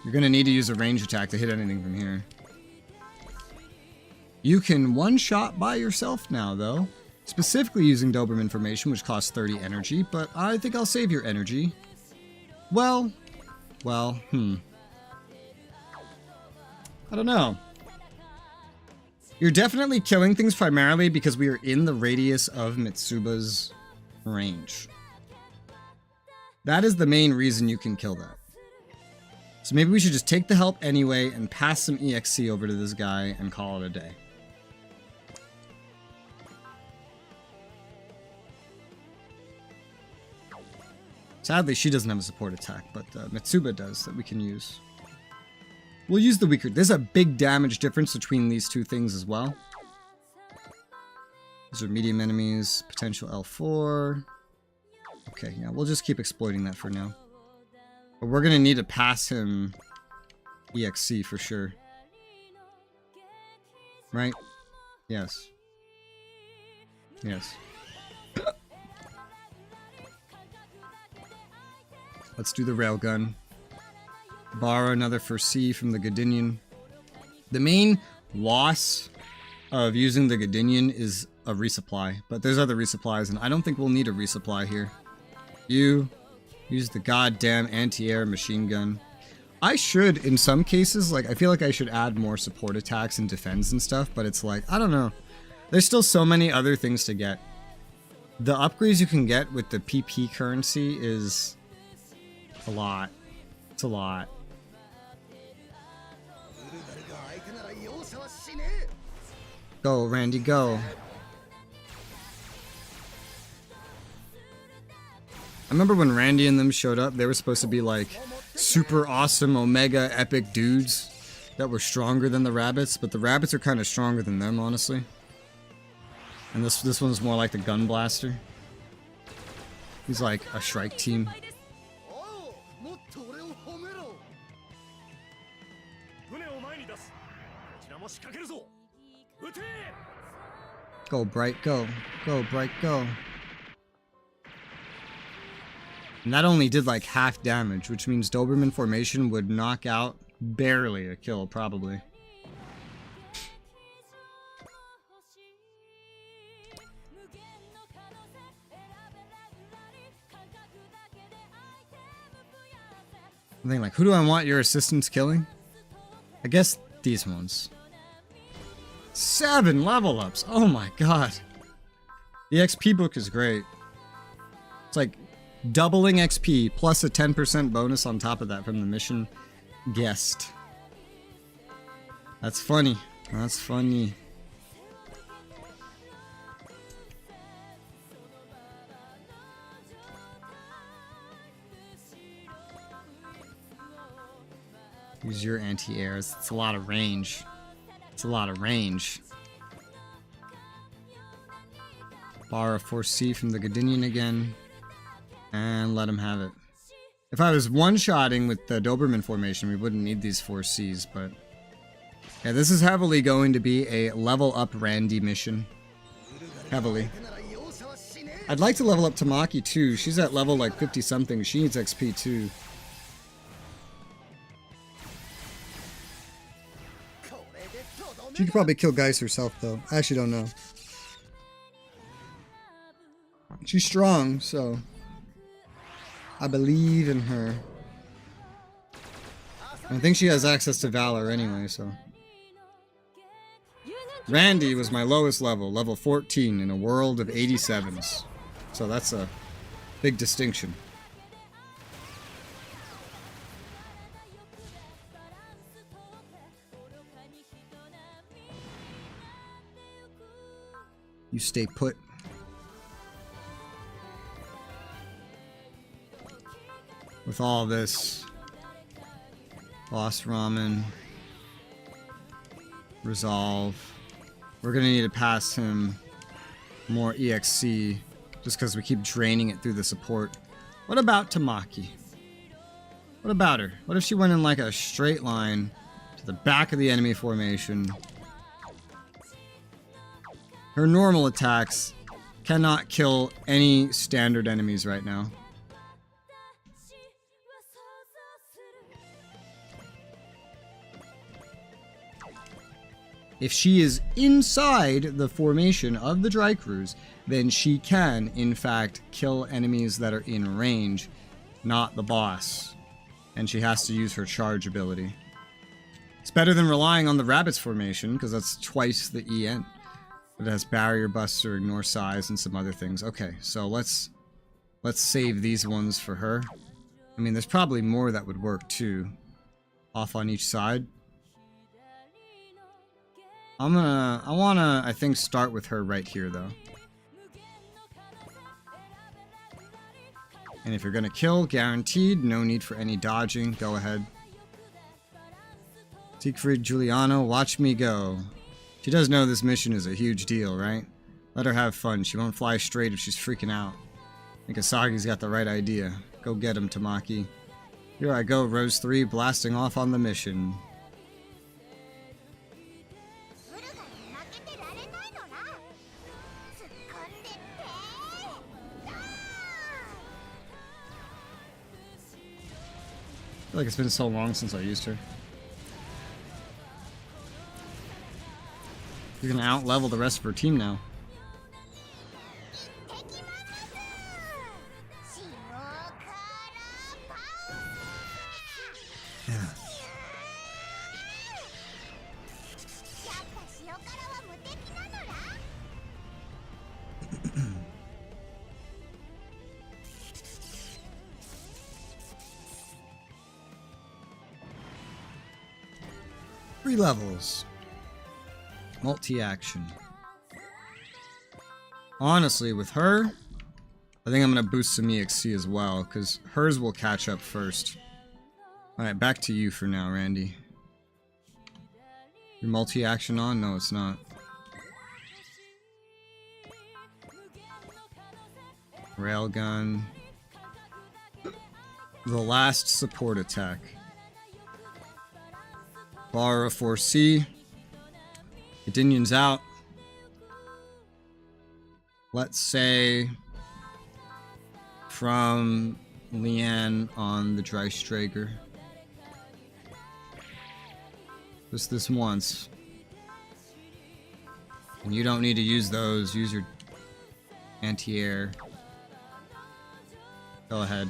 You're gonna need to use a range attack to hit anything from here. You can one-shot by yourself now, though. Specifically using Doberman formation, which costs 30 energy, but I think I'll save your energy. Well, I don't know. You're definitely killing things primarily because we are in the radius of Mitsuba's range. That is the main reason you can kill that. So maybe we should just take the help anyway and pass some EXC over to this guy and call it a day. Sadly, she doesn't have a support attack, but Mitsuba does that we can use. We'll use the weaker. There's a big damage difference between these two things as well. These are medium enemies, potential L4. Okay, yeah, we'll just keep exploiting that for now. But we're gonna need to pass him EXC for sure. Right? Yes. Yes. Let's do the railgun. Borrow another for C from the Godinian. The main loss of using the Godinian is a resupply, but there's other resupplies, and I don't think we'll need a resupply here. You use the goddamn anti-air machine gun. I should, in some cases, like, I feel like I should add more support attacks and defense and stuff, but it's like, I don't know. There's still so many other things to get. The upgrades you can get with the PP currency is a lot. It's a lot. Go, Randy, go. I remember when Randy and them showed up, they were supposed to be like super awesome Omega epic dudes that were stronger than the rabbits, but the rabbits are kind of stronger than them, honestly. And this one's more like the gun blaster. He's like a Shrike team. Go, Bright, go. Go, Bright, go. And that only did like half damage, which means Doberman formation would knock out barely a kill, probably. I think like, who do I want your assistants killing? I guess these ones. 7 level ups! Oh my god. The XP book is great. It's like doubling XP plus a 10% bonus on top of that from the mission. guessed. That's funny. That's funny. Use your anti-airs. It's a lot of range. It's a lot of range. Borrow 4C from the Godinian again. And let him have it. If I was one-shotting with the Doberman formation, we wouldn't need these 4Cs, but... yeah, this is heavily going to be a level up Randy mission. Heavily. I'd like to level up Tamaki too. She's at level like 50-something. She needs XP too. She could probably kill Geist herself though. I actually don't know. She's strong, so... I believe in her. I think she has access to Valor anyway, so... Randy was my lowest level, level 14 in a world of 87s. So that's a big distinction. You stay put. With all this, Lost Ramen, Resolve, we're gonna need to pass him more EXC just because we keep draining it through the support. What about Tamaki? What about her? What if she went in like a straight line to the back of the enemy formation? Her normal attacks cannot kill any standard enemies right now. If she is inside the formation of the Dry Cruise, then she can, in fact, kill enemies that are in range, not the boss. And she has to use her charge ability. It's better than relying on the Rabbit's formation, because that's twice the EN. It has Barrier Buster, Ignore Size, and some other things. Okay, so let's save these ones for her. I mean, there's probably more that would work, too. Off on each side. I wanna, I think, start with her right here, though. And if you're gonna kill, guaranteed, no need for any dodging, go ahead. Siegfried Giuliano, watch me go. She does know this mission is a huge deal, right? Let her have fun, she won't fly straight if she's freaking out. I think Asagi's got the right idea. Go get him, Tamaki. Here I go, Rose 3, blasting off on the mission. I feel like it's been so long since I used her. You're gonna out-level the rest of her team now. Yeah. 3 levels. Multi-action. Honestly, with her, I think I'm going to boost some EXC as well, because hers will catch up first. Alright, back to you for now, Randy. Your multi-action on? No, it's not. Railgun. The last support attack. Borrow 4C. Godinion's out. Let's say from Leanne on the Dreistrager. Just this once. And you don't need to use those. Use your anti-air. Go ahead.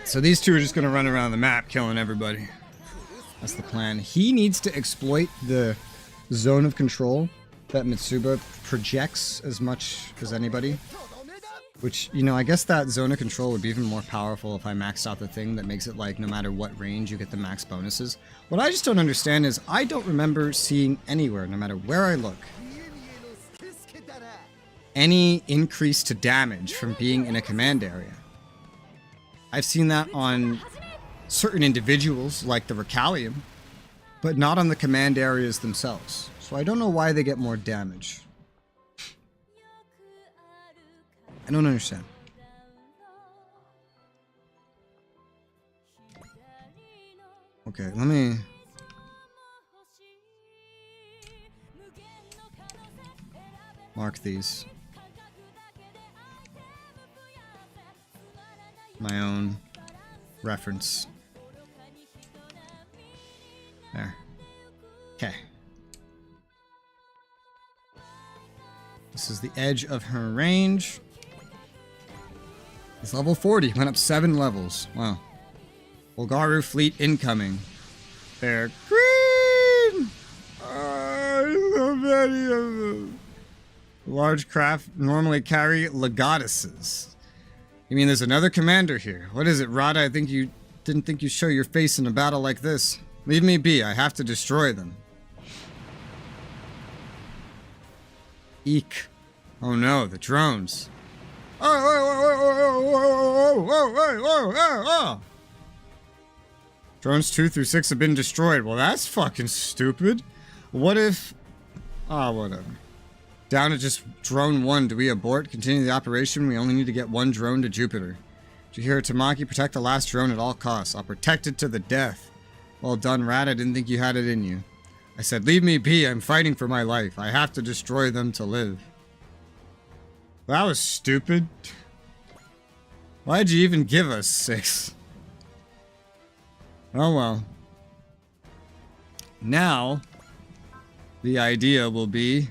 So these two are just going to run around the map killing everybody. That's the plan. He needs to exploit the zone of control that Mitsuba projects as much as anybody. Which, you know, I guess that zone of control would be even more powerful if I maxed out the thing that makes it like no matter what range you get the max bonuses. What I just don't understand is I don't remember seeing anywhere, no matter where I look, any increase to damage from being in a command area. I've seen that on certain individuals like the Recalium, but not on the command areas themselves. So I don't know why they get more damage. I don't understand. Okay, let me... mark these. My own reference. There. Okay. This is the edge of her range. It's level 40. Went up 7 levels. Wow. Bulgaru fleet incoming. They're green! Oh, so many of them. Large craft normally carry legatus's. You mean there's another commander here? What is it, Rada? I think you didn't think you'd show your face in a battle like this. Leave me be. I have to destroy them. Eek. Oh no, the drones. Oh. Drones 2 through 6 have been destroyed. Well, that's fucking stupid. What if... whatever. Down to just drone 1. Do we abort? Continue the operation? We only need to get 1 drone to Jupiter. Did you hear, Tamaki? Protect the last drone at all costs. I'll protect it to the death. Well done, Rat. I didn't think you had it in you. I said, leave me be. I'm fighting for my life. I have to destroy them to live. That was stupid. Why'd you even give us 6? Oh well. Now, the idea will be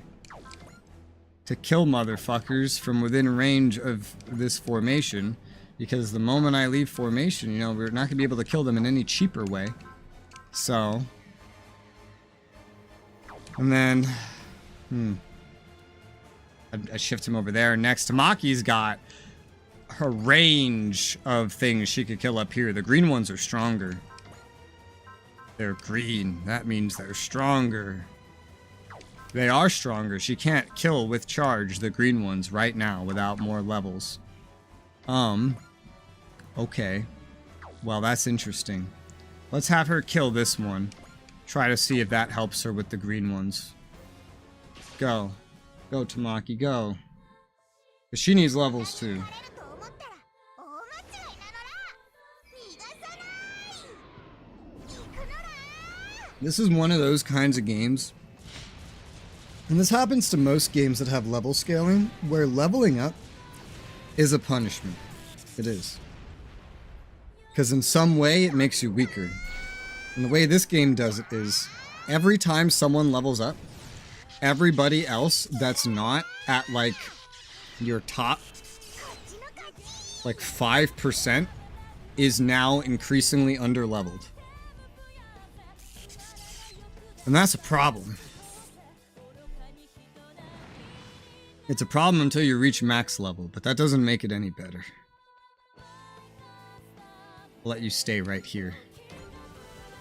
to kill motherfuckers from within range of this formation, because the moment I leave formation, you know, we're not gonna be able to kill them in any cheaper way. So, and then, I shift him over there. Next, Tamaki's got her range of things she could kill up here. The green ones are stronger. They're green. That means they're stronger. They are stronger. She can't kill with charge the green ones right now without more levels. Okay. Well, that's interesting. Let's have her kill this one. Try to see if that helps her with the green ones. Go. Go, Tamaki, go. Because she needs levels too. This is one of those kinds of games, and this happens to most games that have level scaling, where leveling up is a punishment. It is. Because in some way it makes you weaker. And the way this game does it is, every time someone levels up, everybody else that's not at like your top like 5% is now increasingly underleveled. And that's a problem. It's a problem until you reach max level, but that doesn't make it any better. I'll let you stay right here.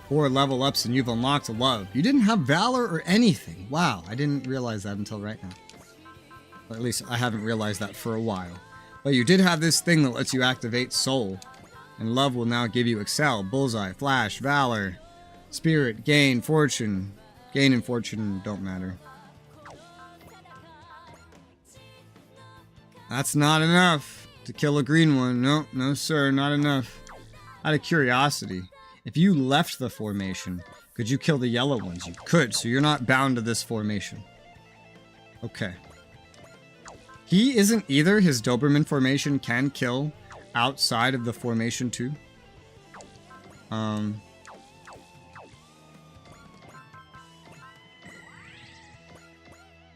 4 level ups and you've unlocked love. You didn't have valor or anything. Wow, I didn't realize that until right now. Or at least I haven't realized that for a while. But you did have this thing that lets you activate soul. And love will now give you excel, bullseye, flash, valor, spirit, gain, fortune. Gain and fortune don't matter. That's not enough to kill a green one. No, no sir, not enough. Out of curiosity, if you left the formation, could you kill the yellow ones? You could, so you're not bound to this formation. Okay. He isn't either. His Doberman formation can kill outside of the formation too.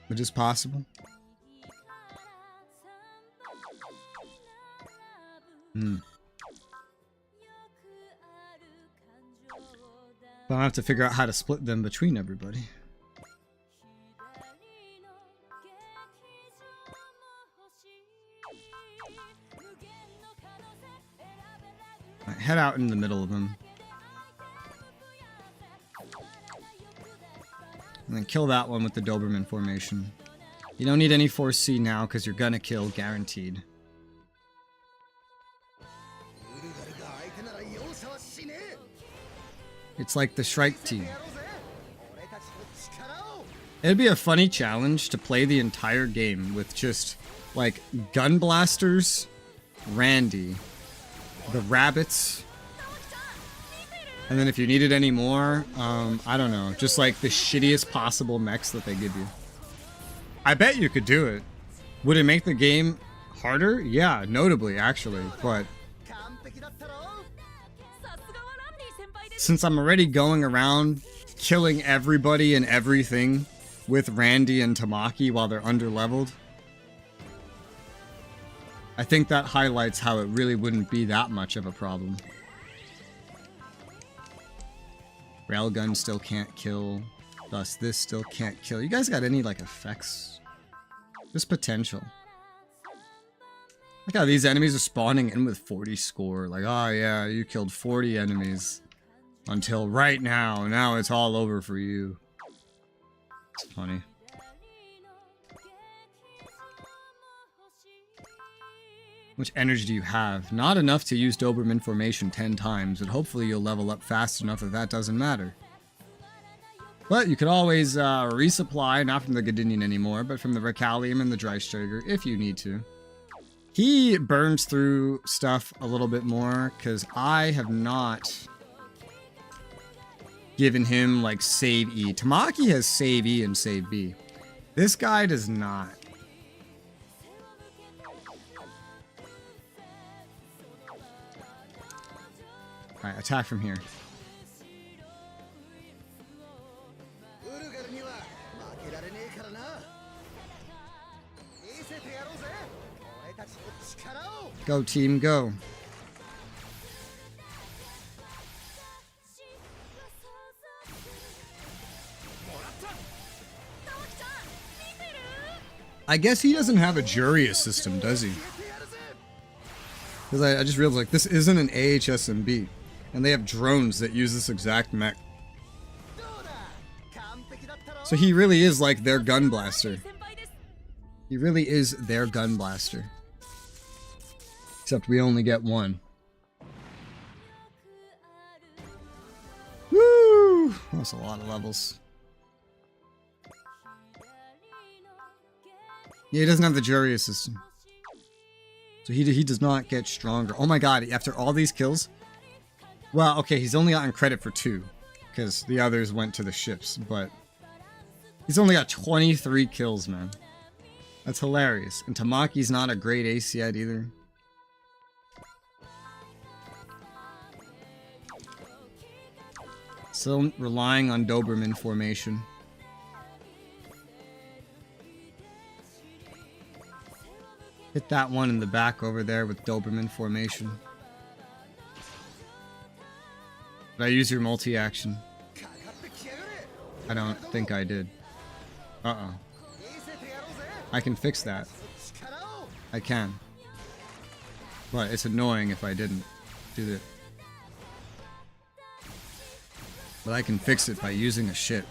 Which is possible. I'll have to figure out how to split them between everybody. Right, head out in the middle of them. And then kill that one with the Doberman formation. You don't need any Force C now because you're gonna kill, guaranteed. It's like the Shrike team. It'd be a funny challenge to play the entire game with just, like, gun blasters, Randy, the rabbits, and then if you needed any more, I don't know, just like the shittiest possible mechs that they give you. I bet you could do it. Would it make the game harder? Yeah, notably, actually, but since I'm already going around killing everybody and everything with Randy and Tamaki while they're underleveled, I think that highlights how it really wouldn't be that much of a problem. Railgun still can't kill, thus this still can't kill. You guys got any, like, effects? Just potential. Look how these enemies are spawning in with 40 score. Like, oh yeah, you killed 40 enemies. Until right now. Now it's all over for you. It's funny. How much energy do you have? Not enough to use Doberman formation 10 times, but hopefully you'll level up fast enough that that doesn't matter. But you could always resupply, not from the Gadinian anymore, but from the Recalium and the Dreistriger, if you need to. He burns through stuff a little bit more, because I have not given him, like, save E. Tamaki has save E and save B. This guy does not. Alright, attack from here. Go team, go. I guess he doesn't have a jury system, does he? Because I just realized, like, this isn't an AHSMB. And they have drones that use this exact mech. So he really is like their gun blaster. He really is their gun blaster. Except we only get one. Woo! That's a lot of levels. Yeah, he doesn't have the jury system. So he does not get stronger. Oh my god, after all these kills? Well, okay, he's only gotten credit for 2. Because the others went to the ships, but he's only got 23 kills, man. That's hilarious. And Tamaki's not a great ace yet either. Still relying on Doberman formation. Hit that one in the back over there with Doberman formation. Did I use your multi-action? I don't think I did. Uh-oh. I can fix that. I can. But it's annoying if I didn't do that. But I can fix it by using a shit.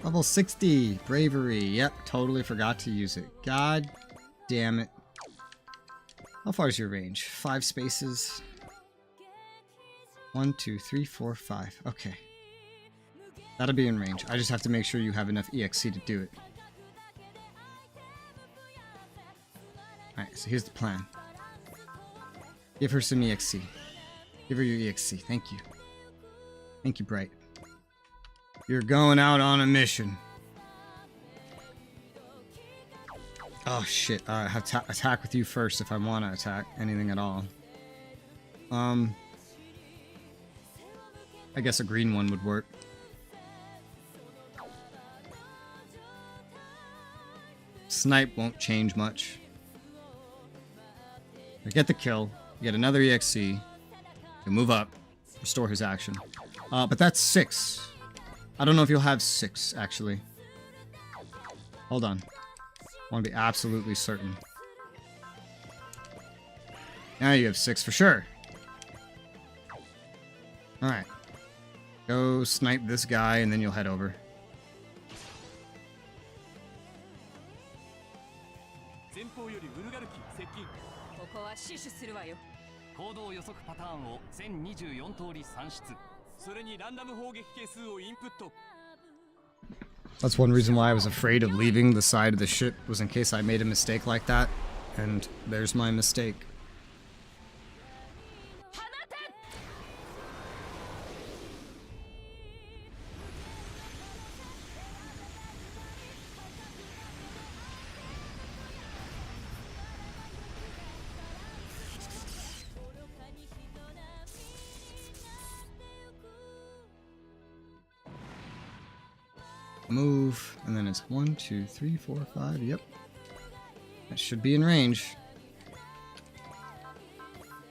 Level 60, bravery. Yep, totally forgot to use it. God damn it. How far is your range? 5 spaces. 1, 2, 3, 4, 5. Okay. That'll be in range. I just have to make sure you have enough EXC to do it. Alright, so here's the plan. Give her some EXC. Give her your EXC. Thank you. Thank you, Bright. You're going out on a mission. Oh shit, I have to attack with you first if I want to attack anything at all. I guess a green one would work. Snipe won't change much. I get the kill, get another EXC, you move up, restore his action. But that's 6. I don't know if you'll have 6, actually. Hold on. I want to be absolutely certain. Now you have 6 for sure. Alright. Go snipe this guy and then you'll head over. That's one reason why I was afraid of leaving the side of the ship, was in case I made a mistake like that. And there's my mistake. Move, and then it's 1, 2, 3, 4, 5. Yep. That should be in range.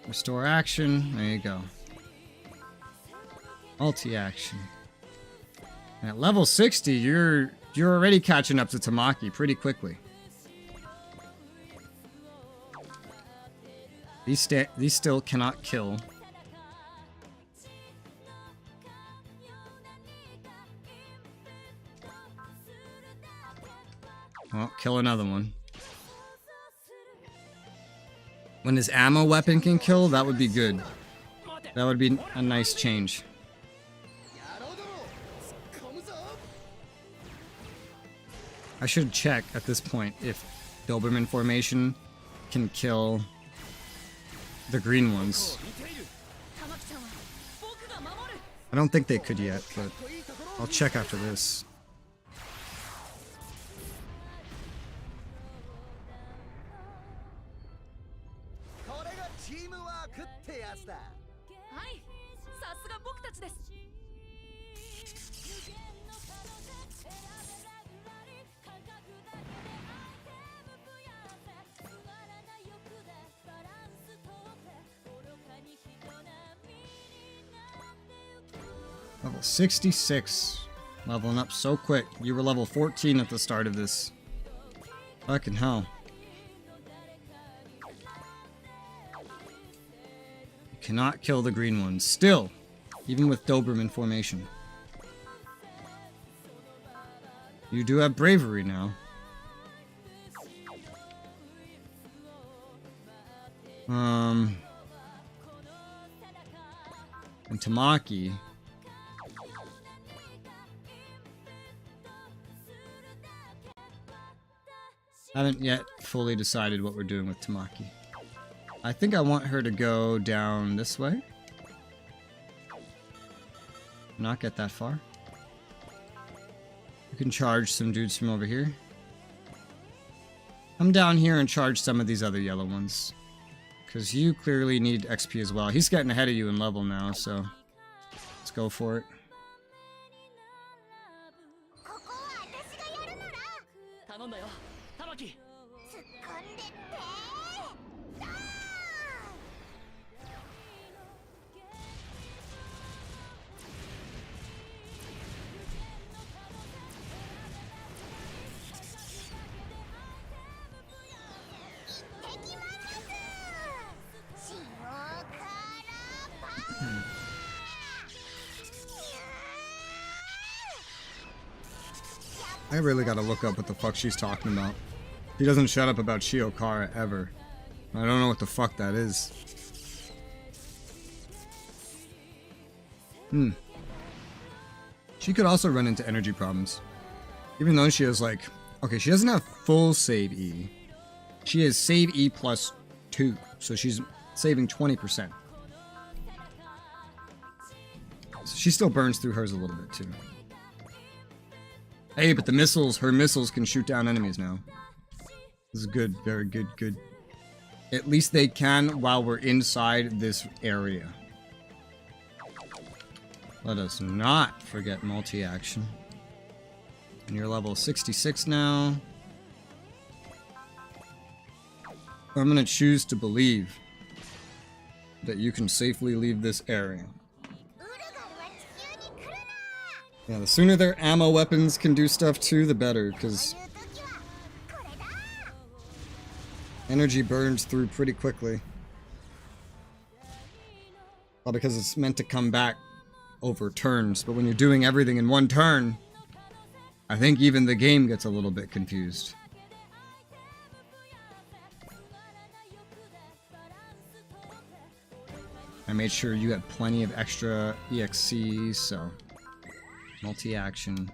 Restore action. There you go. Multi-action. And at level 60, you're already catching up to Tamaki pretty quickly. These still cannot kill. Well, kill another one. When his ammo weapon can kill, that would be good. That would be a nice change. I should check at this point if Doberman formation can kill the green ones. I don't think they could yet, but I'll check after this. Level 66. Leveling up so quick. You were level 14 at the start of this. Fucking hell. You cannot kill the green ones. Still. Even with Doberman formation. You do have bravery now. And Tamaki. Haven't yet fully decided what we're doing with Tamaki. I think I want her to go down this way. Not get that far. You can charge some dudes from over here. Come down here and charge some of these other yellow ones. Because you clearly need XP as well. He's getting ahead of you in level now, so let's go for it. I really gotta look up what the fuck she's talking about. He doesn't shut up about Shiokara ever. I don't know what the fuck that is. She could also run into energy problems. Even though she has like... Okay, she doesn't have full save E. She has save E plus 2. So she's saving 20%. So she still burns through hers a little bit too. Hey, but the missiles, her missiles can shoot down enemies now. This is good, very good, good. At least they can while we're inside this area. Let us not forget multi-action. And you're level 66 now. I'm gonna choose to believe that you can safely leave this area. Yeah, the sooner their ammo weapons can do stuff too, the better, because energy burns through pretty quickly. Well, because it's meant to come back over turns, but when you're doing everything in one turn, I think even the game gets a little bit confused. I made sure you had plenty of extra EXCs, so multi-action.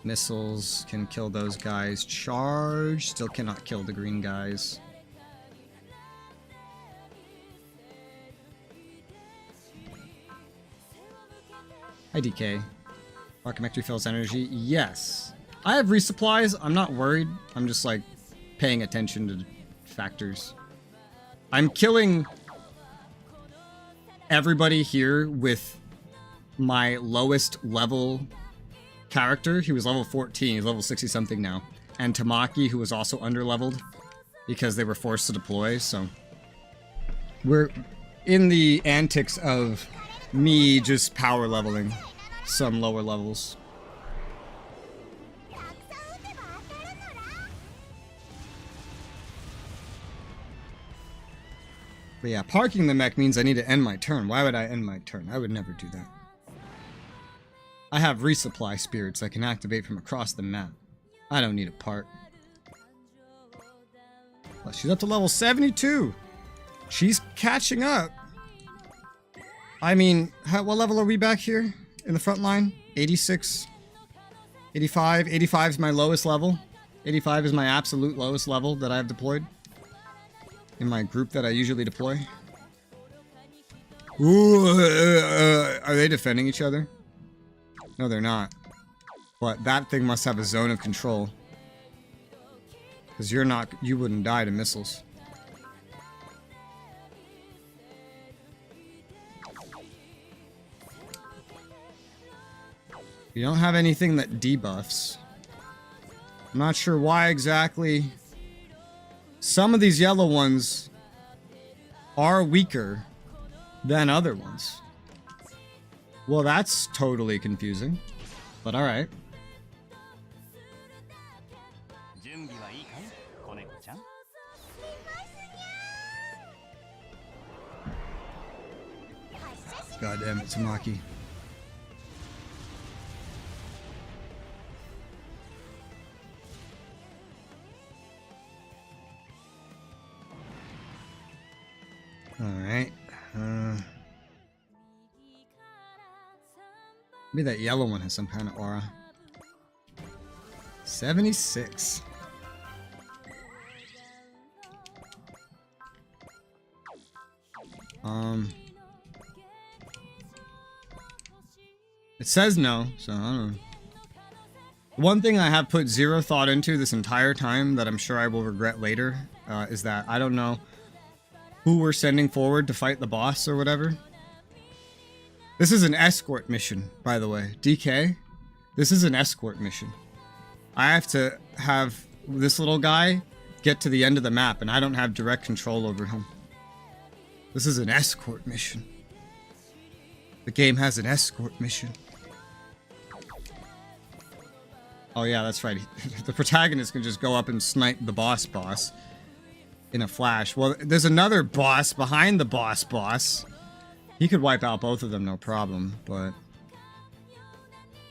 Missiles can kill those guys. Charge still cannot kill the green guys. Hi DK. Archimectry fills energy. Yes. I have resupplies. I'm not worried. I'm just like paying attention to factors. I'm killing everybody here with my lowest level character. He was level 14, he's level 60 something now. And Tamaki, who was also underleveled because they were forced to deploy, so we're in the antics of me just power leveling some lower levels. But yeah, parking the mech means I need to end my turn. Why would I end my turn? I would never do that. I have resupply spirits I can activate from across the map. I don't need a park. Well, she's up to level 72. She's catching up. I mean, what level are we back here in the front line? 86, 85. 85 is my lowest level. 85 is my absolute lowest level that I have deployed in my group that I usually deploy. Ooh, are they defending each other? No, they're not. But that thing must have a zone of control. Because you wouldn't die to missiles. You don't have anything that debuffs. I'm not sure why exactly. Some of these yellow ones are weaker than other ones. Well, that's totally confusing. But alright. God damn it, Tamaki. Alright. Maybe that yellow one has some kind of aura. 76. It says no, so I don't know. One thing I have put zero thought into this entire time that I'm sure I will regret later is that I don't know who we're sending forward to fight the boss or whatever. This is an escort mission, by the way. DK, this is an escort mission. I have to have this little guy get to the end of the map, and I don't have direct control over him. This is an escort mission. The game has an escort mission. Oh yeah, that's right. The protagonist can just go up and snipe the boss in a flash. Well, there's another boss behind the boss. He could wipe out both of them, no problem, but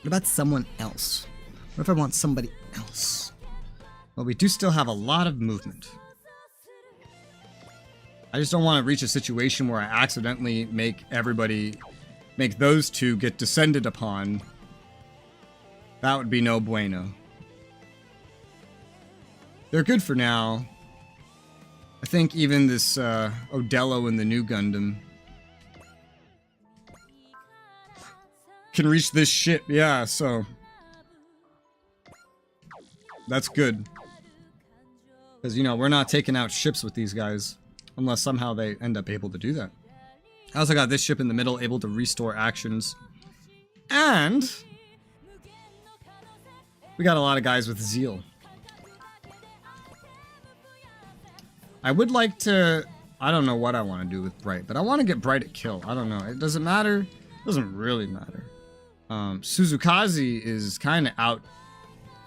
what about someone else? What if I want somebody else? Well, we do still have a lot of movement. I just don't want to reach a situation where I accidentally make those two get descended upon. That would be no bueno. They're good for now. I think even this Odello in the new Gundam can reach this ship, yeah, so that's good. Because, you know, we're not taking out ships with these guys unless somehow they end up able to do that. I also got this ship in the middle, able to restore actions And we got a lot of guys with zeal. I would like to... I don't know what I want to do with Bright, but I want to get Bright at kill. I don't know. It doesn't matter. It doesn't really matter. Suzukaze is kind of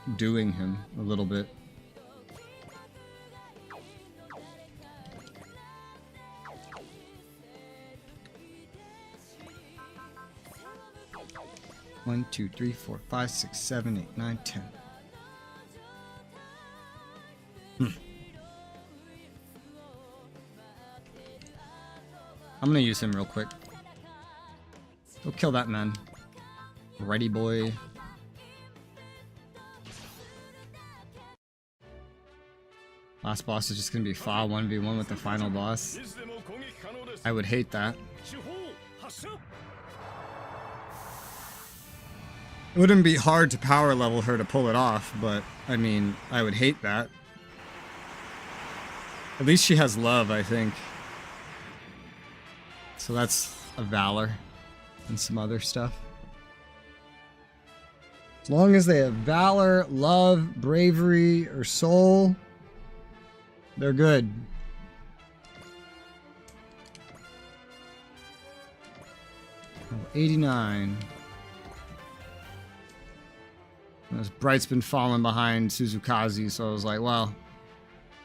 outdoing him a little bit. One, 2, 3, 4, 5, 6, 7, 8, 9, 10. I'm gonna use him real quick. Go kill that man. Ready, boy. Last boss is just gonna be Fa 1v1 with the final boss. I would hate that. It wouldn't be hard to power level her to pull it off, but I mean, I would hate that. At least she has love, I think. So that's a valor and some other stuff. As long as they have valor, love, bravery, or soul, they're good. Oh, 89. This Bright's been falling behind Suzukaze, so I was like, well,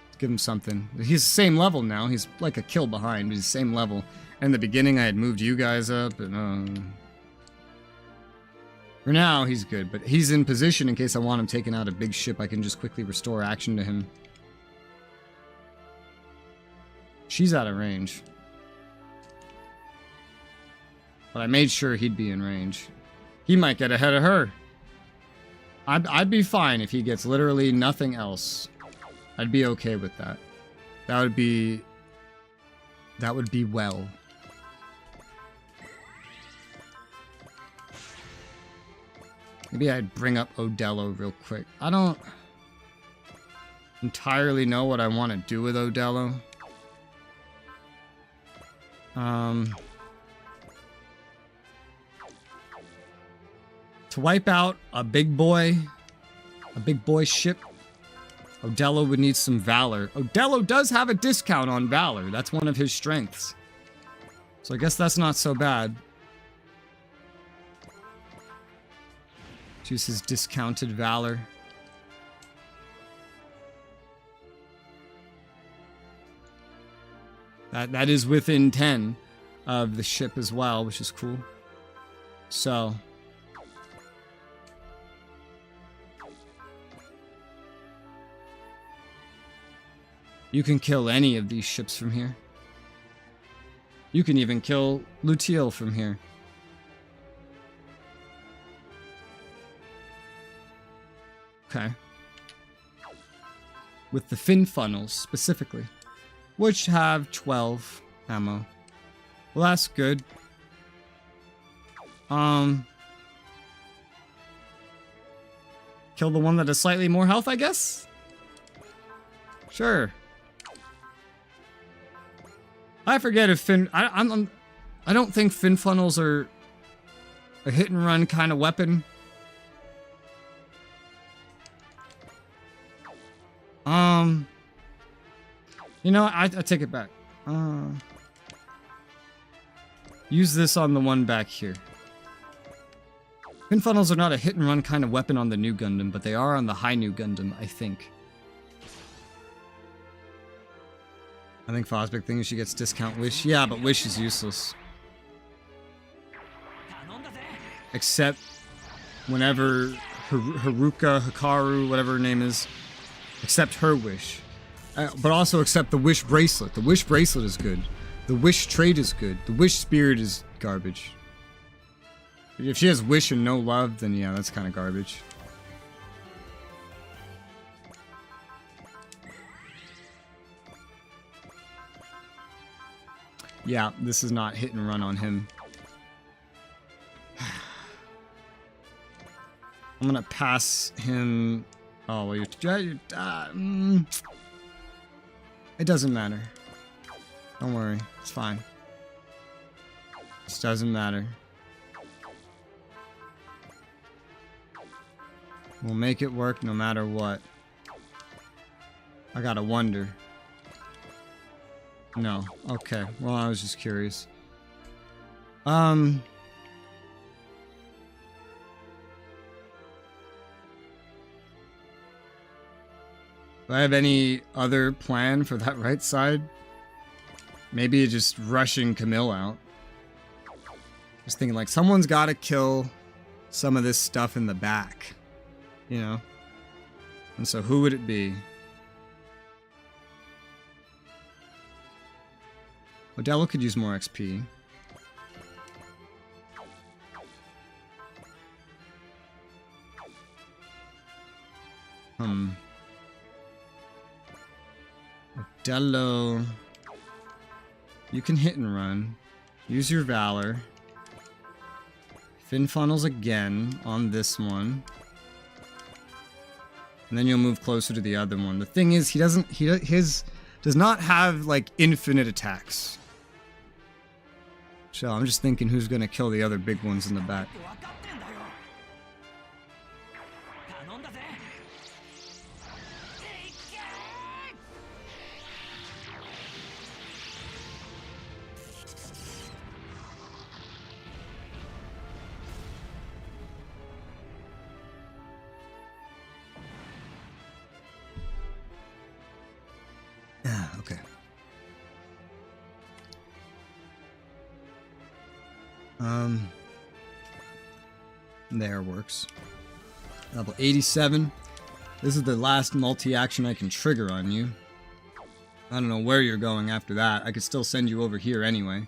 let's give him something. He's the same level now. He's like a kill behind, but he's the same level. In the beginning, I had moved you guys up, and for now, he's good. But he's in position in case I want him taking out a big ship. I can just quickly restore action to him. She's out of range. But I made sure he'd be in range. He might get ahead of her. I'd be fine if he gets literally nothing else. I'd be okay with that. That would be well. Maybe I'd bring up Odello real quick. I don't entirely know what I want to do with Odello. To wipe out a big boy ship, Odello would need some valor. Odello does have a discount on valor. That's one of his strengths. So I guess that's not so bad. Choose his discounted valor. That is within 10 of the ship as well, which is cool. So you can kill any of these ships from here. You can even kill Lutiel from here. Okay. With the fin funnels, specifically. Which have 12 ammo. Well, that's good. Kill the one that has slightly more health, I guess? Sure. I forget if fin... I don't think fin funnels are a hit and run kind of weapon. You know, I take it back. Use this on the one back here. Fin funnels are not a hit and run kind of weapon on the new Gundam, but they are on the high new Gundam, I think. I think Fosbic thinks she gets discount Wish. Yeah, but Wish is useless. Except whenever Haruka, Hikaru, whatever her name is, accept her Wish. But also accept the Wish Bracelet. The Wish Bracelet is good. The Wish Trait is good. The Wish Spirit is garbage. If she has Wish and no love, then yeah, that's kind of garbage. Yeah, this is not hit and run on him. I'm gonna pass him... Oh, well, it doesn't matter. Don't worry, it's fine. This doesn't matter. We'll make it work no matter what. I gotta wonder. No. Okay. Well, I was just curious. Do I have any other plan for that right side? Maybe just rushing Camille out. Just thinking like someone's gotta kill some of this stuff in the back. You know? And so who would it be? Modelo could use more XP. Modelo. You can hit and run. Use your Valor. Fin funnels again on this one. And then you'll move closer to the other one. The thing is, his does not have like infinite attacks. So I'm just thinking who's gonna kill the other big ones in the back. Okay. There works. Level 87. This is the last multi-action I can trigger on you. I don't know where you're going after that. I could still send you over here anyway.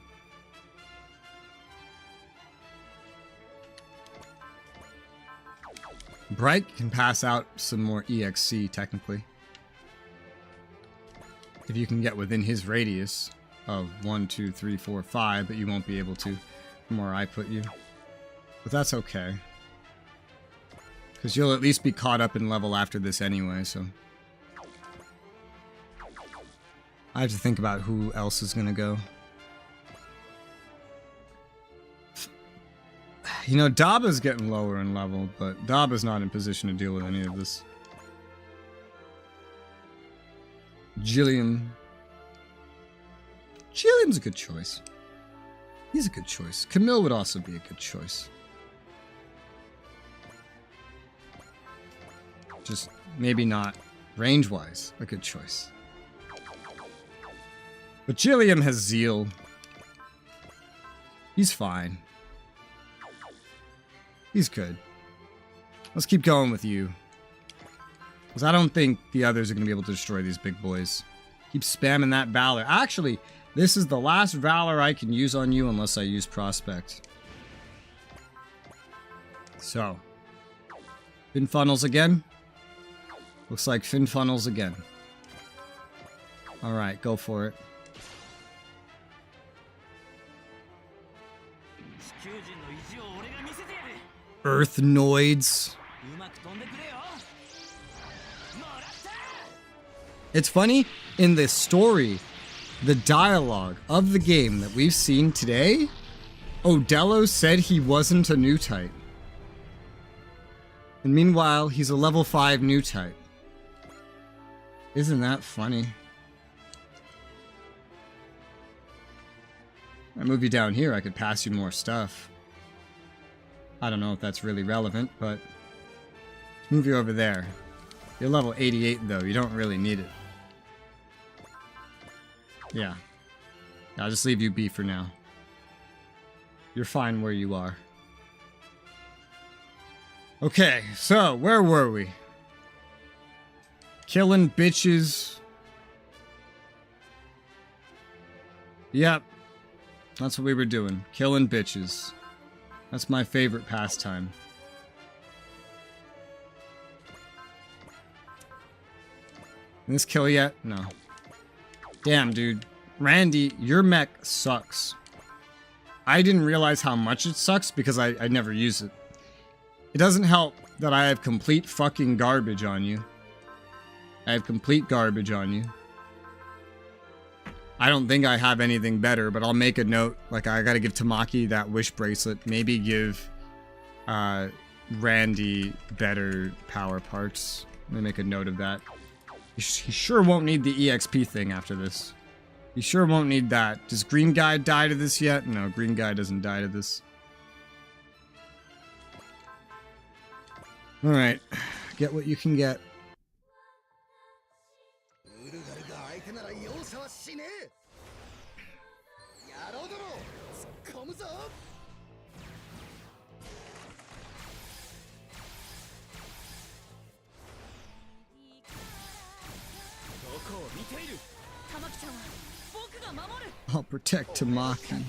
Bright can pass out some more EXC, technically. If you can get within his radius of 1, 2, 3, 4, 5, but you won't be able to from where I put you. But that's okay. Because you'll at least be caught up in level after this anyway, so... I have to think about who else is gonna go. You know, Daba's getting lower in level, but Daba's not in position to deal with any of this. Jillian. Jillian's a good choice. He's a good choice. Camille would also be a good choice. Just maybe not range-wise a good choice. But Jillian has Zeal. He's fine. He's good. Let's keep going with you. Because I don't think the others are going to be able to destroy these big boys. Keep spamming that Valor. Actually, this is the last Valor I can use on you unless I use Prospect. So. Fin funnels again. Looks like fin funnels again. Alright, go for it. Earthnoids. It's funny, in the story, the dialogue of the game that we've seen today, Odello said he wasn't a new type. And meanwhile, he's a level 5 new type. Isn't that funny? I move you down here, I could pass you more stuff. I don't know if that's really relevant, but... move you over there. You're level 88 though, you don't really need it. Yeah. I'll just leave you be for now. You're fine where you are. Okay, so, where were we? Killing bitches. Yep. That's what we were doing. Killing bitches. That's my favorite pastime. Did this kill yet? No. Damn, dude. Randy, your mech sucks. I didn't realize how much it sucks because I never use it. It doesn't help that I have complete fucking garbage on you. I have complete garbage on you. I don't think I have anything better, but I'll make a note. Like, I gotta give Tamaki that wish bracelet. Maybe give Randy better power parts. Let me make a note of that. He sure won't need the EXP thing after this. He sure won't need that. Does Green Guy die to this yet? No, Green Guy doesn't die to this. Alright. Get what you can get. I'll protect Tamaki.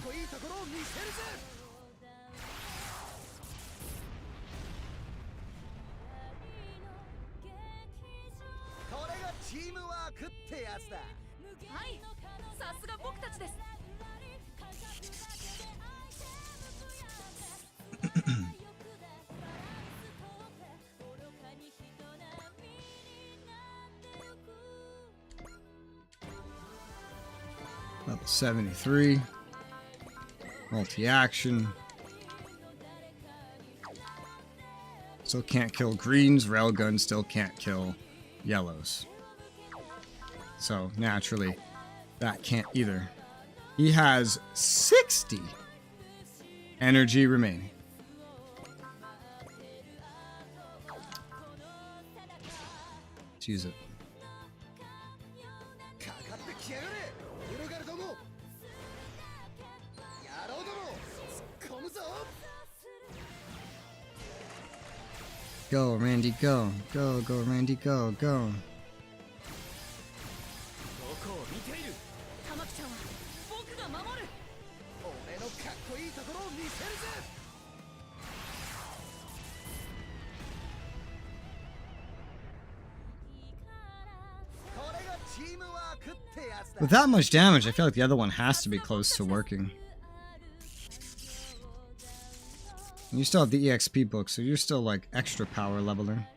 Level 73. Multi-action. Still can't kill greens. Railgun still can't kill yellows. So, naturally, that can't either. He has 60 energy remaining. Let's use it. Go, Randy, go. Go, go, Randy, go, go. With that much damage, I feel like the other one has to be close to working. And you still have the EXP book, so you're still like extra power leveler.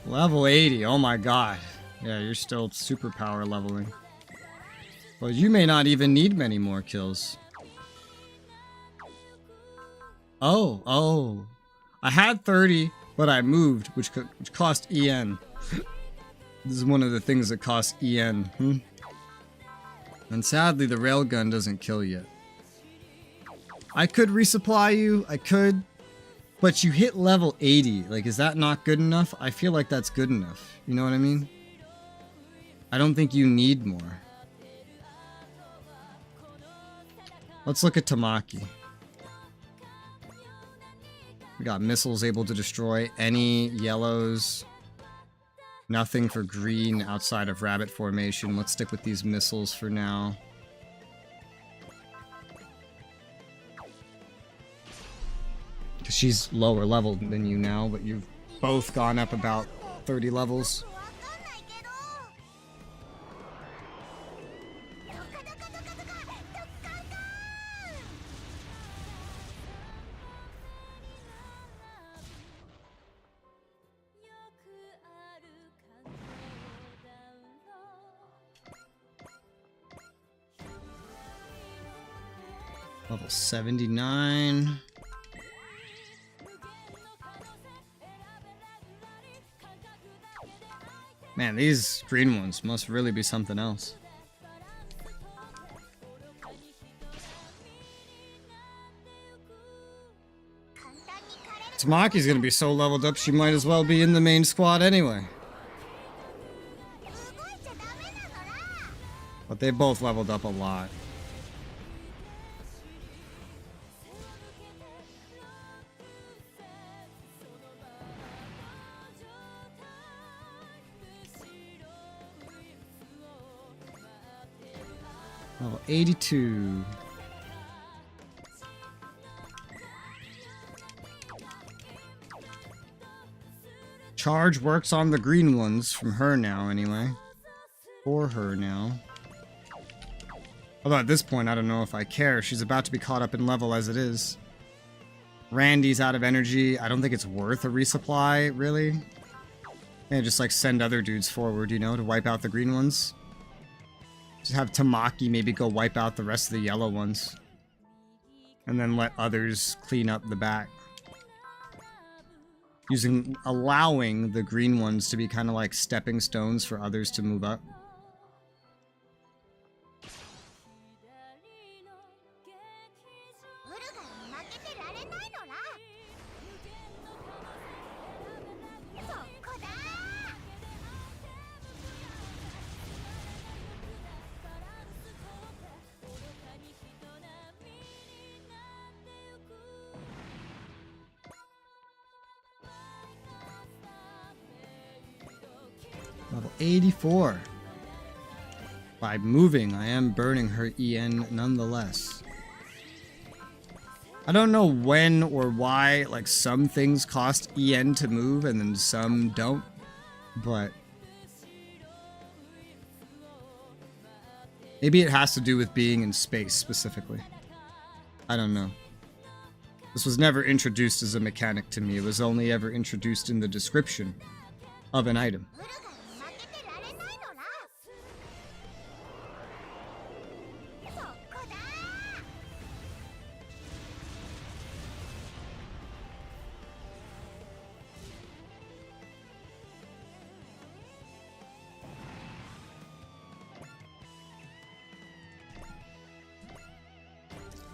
Level 80, oh my god. Yeah, you're still super power leveling. Well, you may not even need many more kills. Oh. I had 30, but I moved, which cost EN. This is one of the things that costs EN. And sadly, the railgun doesn't kill yet. I could resupply you, I could. But you hit level 80. Like, is that not good enough? I feel like that's good enough. You know what I mean? I don't think you need more. Let's look at Tamaki. We got missiles able to destroy any yellows. Nothing for green outside of rabbit formation. Let's stick with these missiles for now. Because she's lower level than you now, but you've both gone up about 30 levels. Level 79. Man, these green ones must really be something else. Tamaki's gonna be so leveled up, she might as well be in the main squad anyway. But they both leveled up a lot. Level 82. Charge works on the green ones from her now, anyway. For her now. Although at this point, I don't know if I care. She's about to be caught up in level as it is. Randy's out of energy. I don't think it's worth a resupply, really. Yeah, just like send other dudes forward, you know, to wipe out the green ones. Just have Tamaki maybe go wipe out the rest of the yellow ones. And then let others clean up the back. Allowing the green ones to be kind of like stepping stones for others to move up. Level 84. By moving, I am burning her EN nonetheless. I don't know when or why, like, some things cost EN to move and then some don't, but maybe it has to do with being in space specifically. I don't know. This was never introduced as a mechanic to me. It was only ever introduced in the description of an item.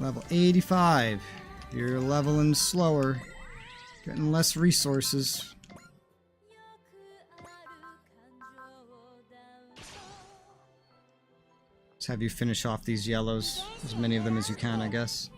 Level 85. You're leveling slower. Getting less resources. Let's have you finish off these yellows. As many of them as you can, I guess.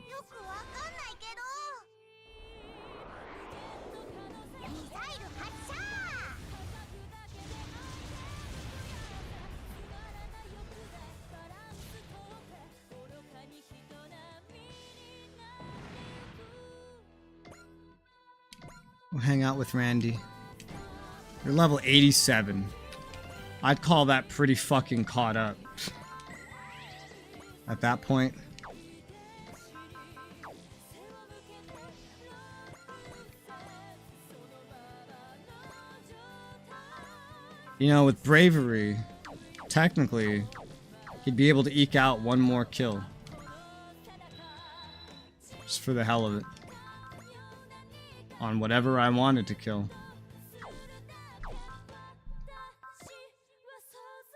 We'll hang out with Randy. You're level 87. I'd call that pretty fucking caught up. At that point. You know, with bravery, technically, he'd be able to eke out one more kill. Just for the hell of it. On whatever I wanted to kill.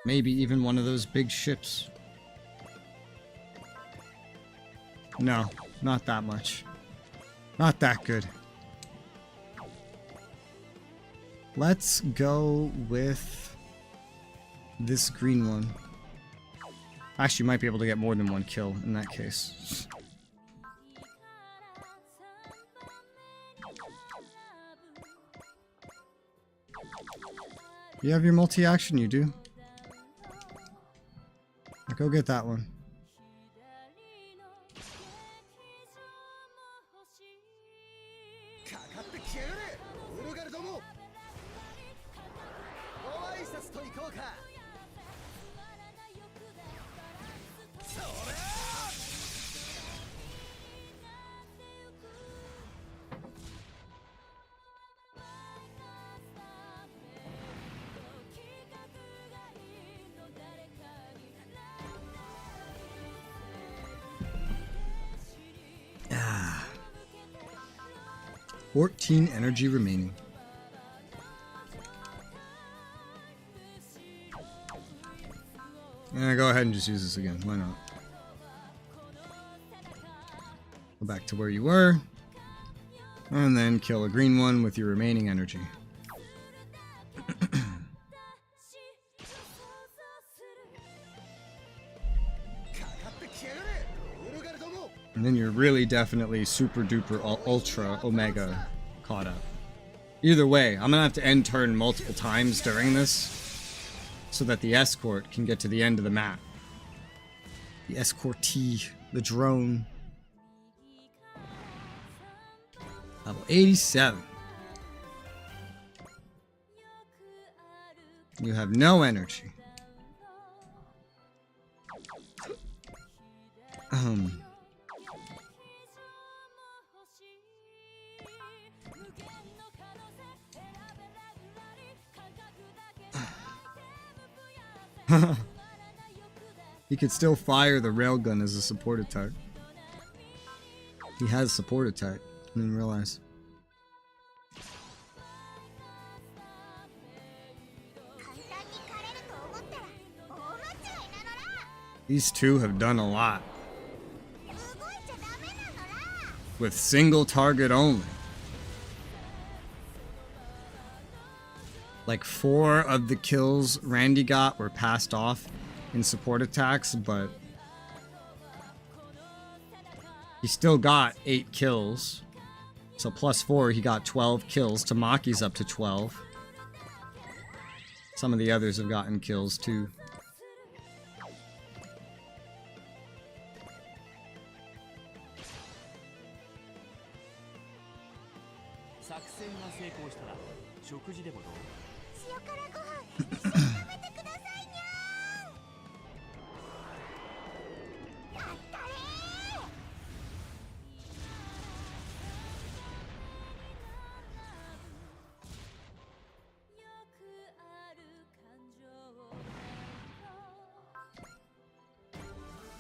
Maybe even one of those big ships. No, not that much. Not that good. Let's go with this green one. Actually, you might be able to get more than one kill in that case. You have your multi-action, you do. Now go get that one. Ah. 14 energy remaining. Yeah, go ahead and just use this again. Why not? Go back to where you were. And then kill a green one with your remaining energy. And then you're really definitely super duper ultra omega caught up. Either way, I'm gonna have to end turn multiple times during this so that the escort can get to the end of the map. The escortee, the drone. Level 87. You have no energy. He could still fire the railgun as a support attack. He has support attack. I didn't realize. These two have done a lot. With single target only. Like 4 of the kills Randy got were passed off in support attacks, but he still got 8 kills. So plus 4, he got 12 kills. Tamaki's up to 12. Some of the others have gotten kills too.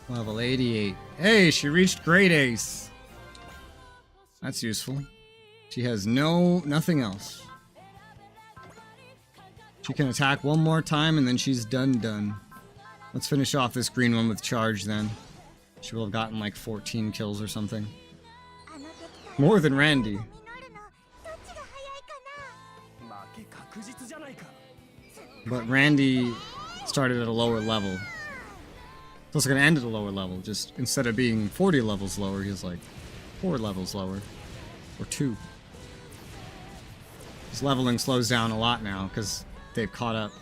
Level 88. Hey, she reached Great Ace. That's useful. She has nothing else. She can attack one more time and then she's done. Let's finish off this green one with charge then. She will have gotten like 14 kills or something. More than Randy. But Randy started at a lower level. It's also going to end at a lower level. Just instead of being 40 levels lower, he's like 4 levels lower. Or 2. His leveling slows down a lot now because they've caught up.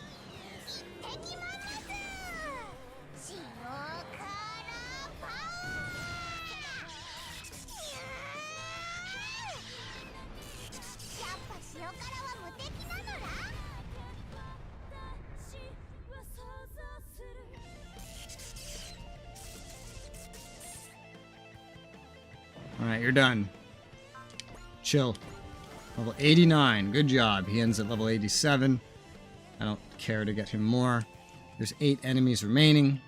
Alright, you're done. Chill. Level 89. Good job. He ends at level 87. I don't care to get him more. There's 8 enemies remaining.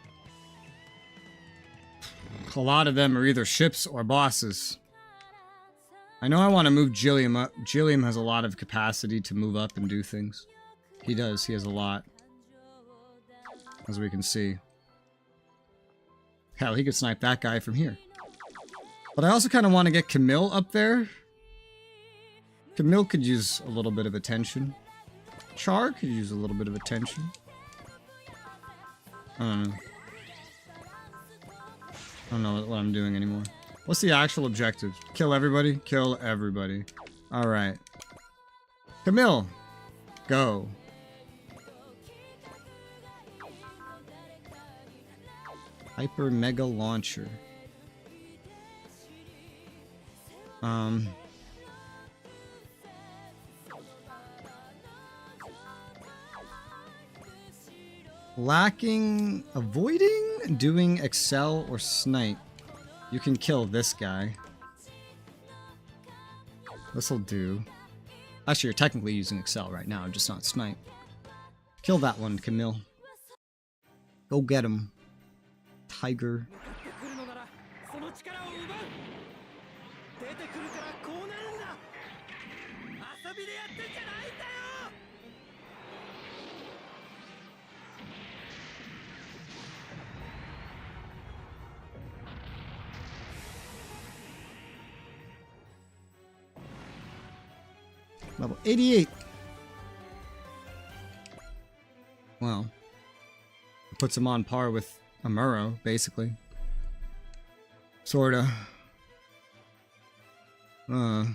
A lot of them are either ships or bosses. I know I want to move Gilliam up. Gilliam has a lot of capacity to move up and do things. He does. He has a lot. As we can see. Hell, he could snipe that guy from here. But I also kind of want to get Camille up there. Camille could use a little bit of attention. Char could use a little bit of attention. I don't know. I don't know what I'm doing anymore. What's the actual objective? Kill everybody? Kill everybody. Alright. Camille! Go. Hyper Mega Launcher. Lacking, avoiding doing Excel or Snipe. You can kill this guy. This'll do. Actually, you're technically using Excel right now, just not Snipe. Kill that one, Camille. Go get him. Tiger. Level 88. Well, it puts him on par with Amuro, basically. Sorta. Hell,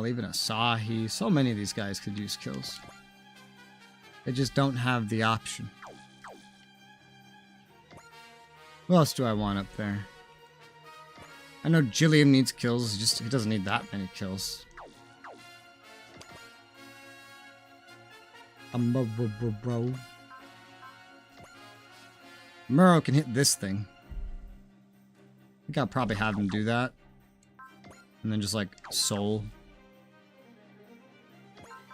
even Asahi. So many of these guys could use kills. They just don't have the option. Who else do I want up there? I know Gilliam needs kills, he doesn't need that many kills. Bro. Muro can hit this thing. I think I'll probably have him do that. And then just like soul.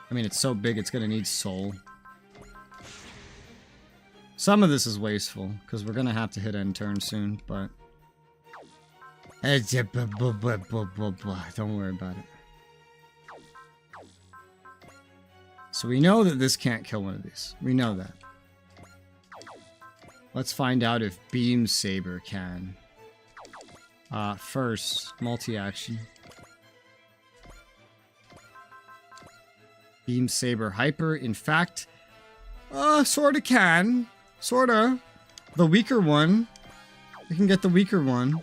I mean, it's so big, it's gonna need soul. Some of this is wasteful, because we're gonna have to hit end turn soon, but... Don't worry about it. So we know that this can't kill one of these. We know that. Let's find out if Beam Saber can. First, multi-action. Beam Saber Hyper. In fact, sorta can. Sorta. The weaker one. We can get the weaker one.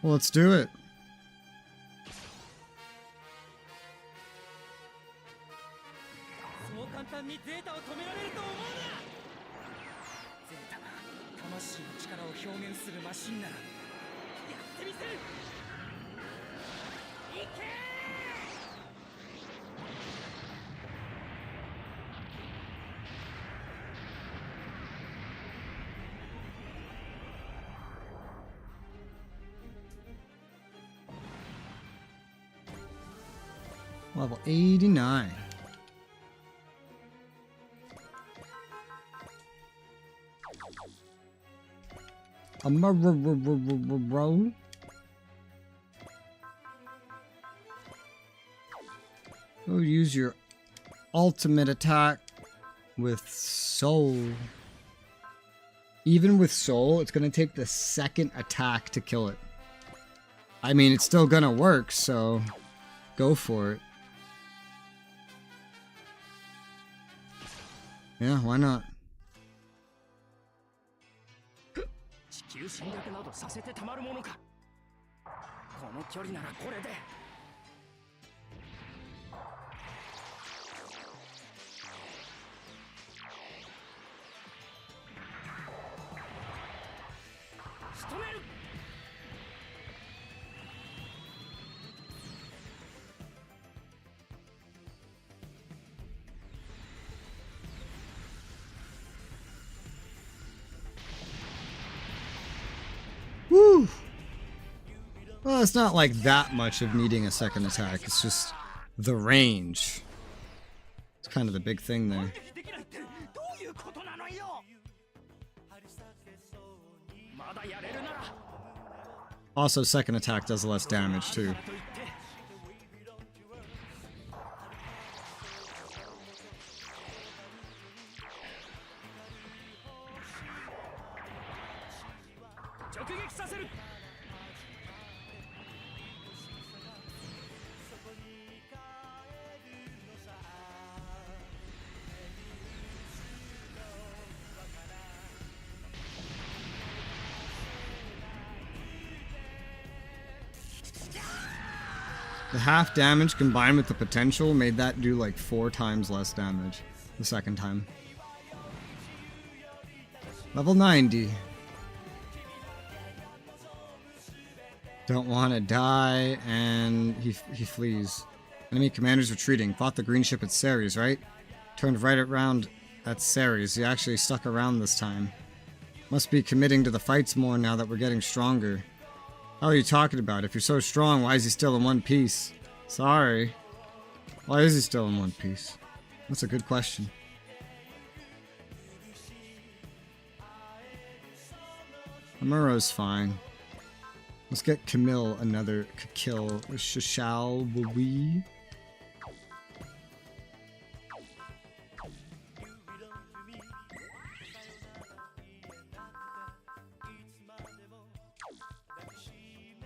Well, let's do it. Level 89. Bro. Oh, use your ultimate attack with soul. Even with soul, it's gonna take the second attack to kill it. I mean, it's still gonna work, so go for it. Yeah, why not? 地球侵略などさせてたまるものか。この距離ならこれで。仕留める。 Woo! Well, it's not like that much of needing a second attack. It's just the range. It's kind of the big thing there. Also, second attack does less damage too. The half damage combined with the potential made that do like 4 times less damage the second time. Level 90. Don't want to die, and he flees. Enemy commander's retreating. Fought the green ship at Ceres, right? Turned right around at Ceres. He actually stuck around this time. Must be committing to the fights more now that we're getting stronger. How are you talking about? If you're so strong, why is he still in one piece? Sorry. Why is he still in one piece? That's a good question. Amuro's fine. Let's get Camille another kill. Shall we?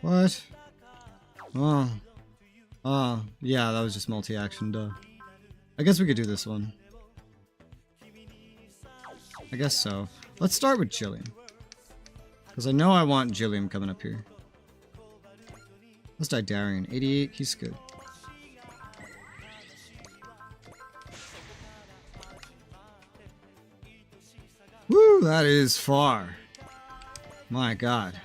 What? Oh, yeah, that was just multi-action, duh. I guess we could do this one. I guess so. Let's start with Jillian. Because I know I want Jillian coming up here. Let's die Darian. 88, he's good. Woo, that is far. My god.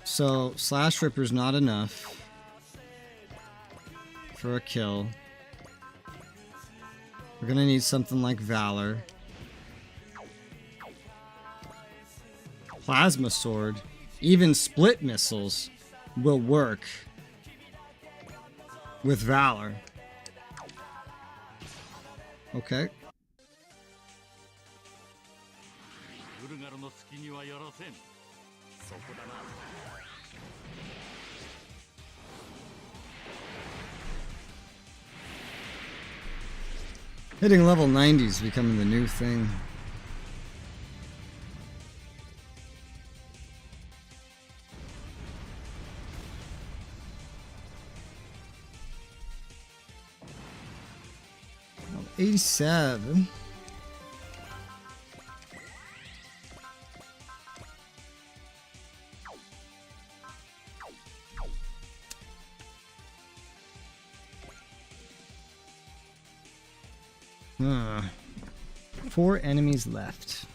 So, Slash Ripper's not enough for a kill. We're gonna need something like Valor. Plasma Sword. Even split missiles will work with Valor. Okay. Hitting level 90 is becoming the new thing. Level 87. Huh. 4 enemies left.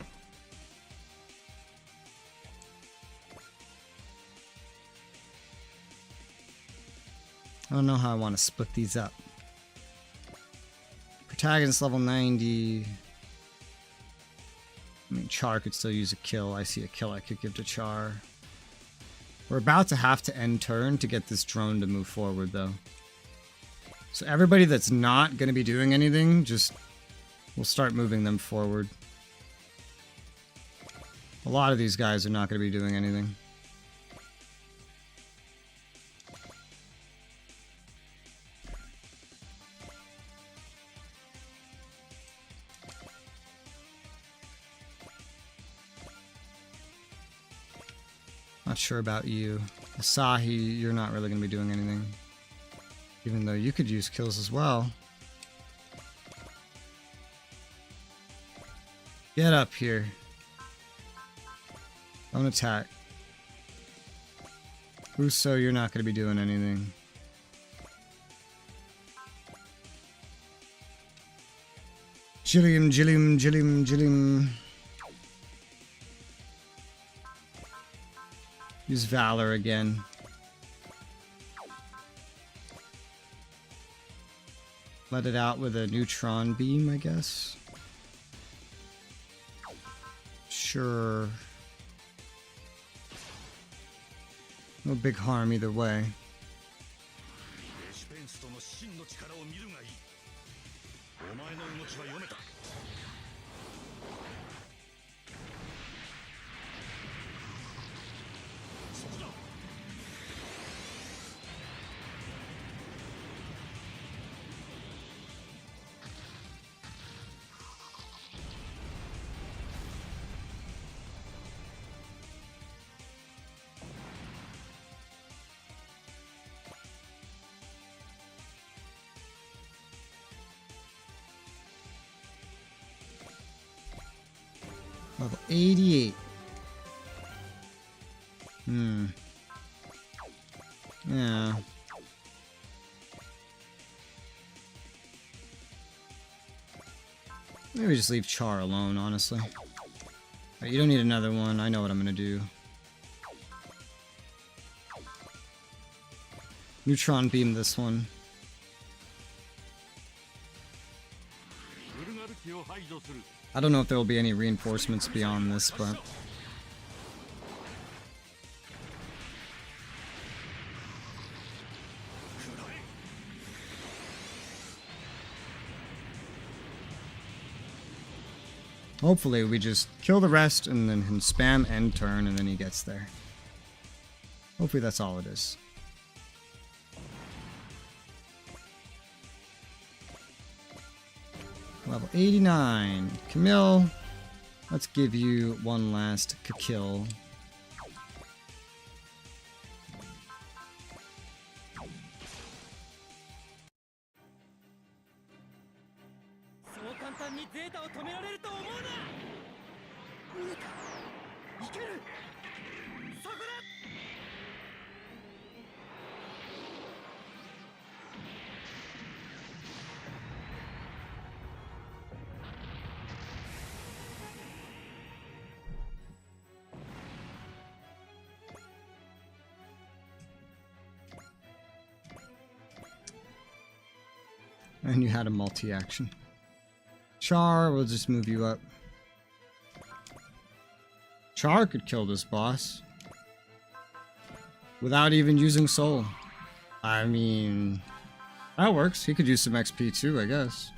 I don't know how I want to split these up. Protagonist level 90. I mean, Char could still use a kill. I see a kill I could give to Char. We're about to have to end turn to get this drone to move forward, though. So everybody that's not going to be doing anything, just... we'll start moving them forward. A lot of these guys are not going to be doing anything. Not sure about you. Asahi, you're not really going to be doing anything. Even though you could use kills as well. Get up here. Don't attack. Uso, you're not going to be doing anything. Jillium, Jillium, Jillium, Jillium. Use Valor again. Let it out with a neutron beam, I guess. Sure. No big harm either way. Level 88. Yeah. Maybe just leave Char alone, honestly. Right, you don't need another one. I know what I'm gonna do. Neutron beam this one. I don't know if there will be any reinforcements beyond this, but... hopefully we just kill the rest and then can spam end turn and then he gets there. Hopefully that's all it is. Level 89. Camille, let's give you one last kill. And you had a multi-action. Char, we'll just move you up. Char could kill this boss. without even using soul. I mean, that works. He could use some XP too, I guess.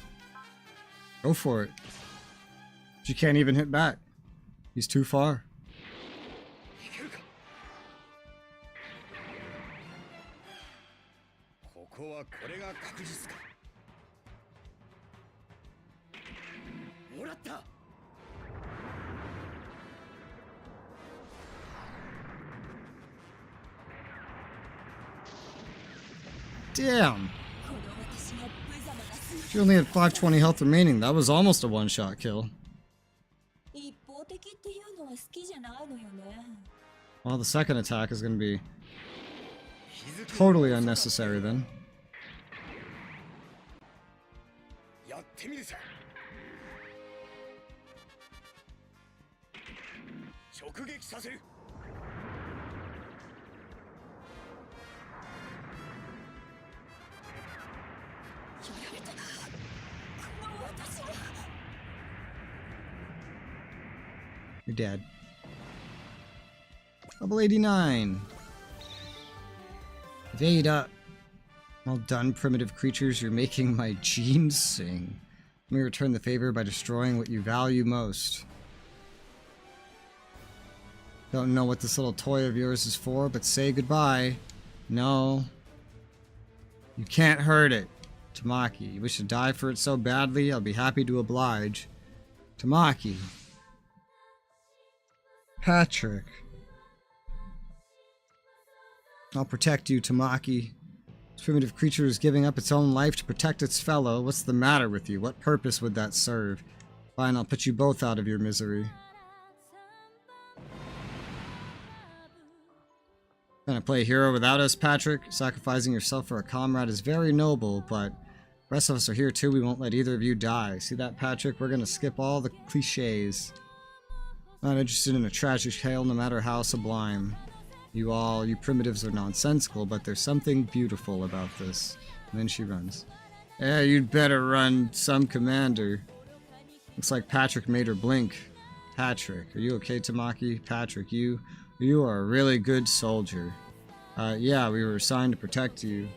Go for it. But you can't even hit back. He's too far. Damn. She only had 520 health remaining. That was almost a one-shot kill. Well, the second attack is going to be totally unnecessary then. You're dead. Level 89. Evade up. Well done, primitive creatures. You're making my genes sing. Let me return the favor by destroying what you value most. Don't know what this little toy of yours is for, but say goodbye. No. You can't hurt it. Tamaki, you wish to die for it so badly? I'll be happy to oblige. Tamaki. Patrick. I'll protect you, Tamaki. This primitive creature is giving up its own life to protect its fellow. What's the matter with you? What purpose would that serve? Fine, I'll put you both out of your misery. Gonna play hero without us, Patrick? Sacrificing yourself for a comrade is very noble, but the rest of us are here too. We won't let either of you die. See that, Patrick? We're gonna skip all the cliches. Not interested in a tragic tale, no matter how sublime. You primitives are nonsensical, but there's something beautiful about this. And then she runs. Yeah, you'd better run, some commander. Looks like Patrick made her blink. Patrick, are you okay, Tamaki? Patrick, you are a really good soldier. Yeah, we were assigned to protect you.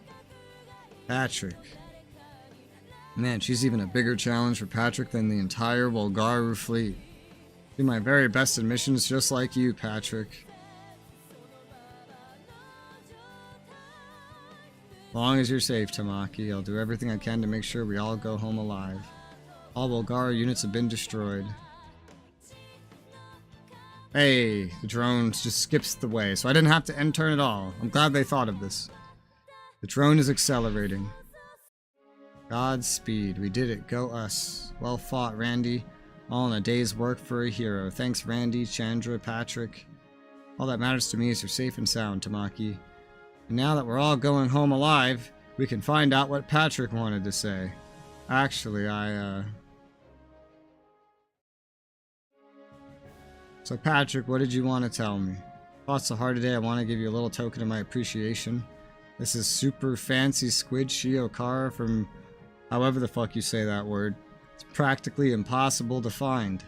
Patrick. Man, she's even a bigger challenge for Patrick than the entire Volgaru fleet. Do my very best in missions just like you, Patrick. As long as you're safe, Tamaki, I'll do everything I can to make sure we all go home alive. All Volgaru units have been destroyed. Hey, the drone just skips the way, so I didn't have to end turn at all. I'm glad they thought of this. The drone is accelerating. Godspeed, we did it. Go us. Well fought, Randy. All in a day's work for a hero. Thanks, Randy, Chandra, Patrick. All that matters to me is you're safe and sound, Tamaki. And now that we're all going home alive, we can find out what Patrick wanted to say. Actually, So Patrick, what did you want to tell me? Thoughts of hard today, I want to give you a little token of my appreciation. This is super fancy squid shiokara from however the fuck you say that word. It's practically impossible to find.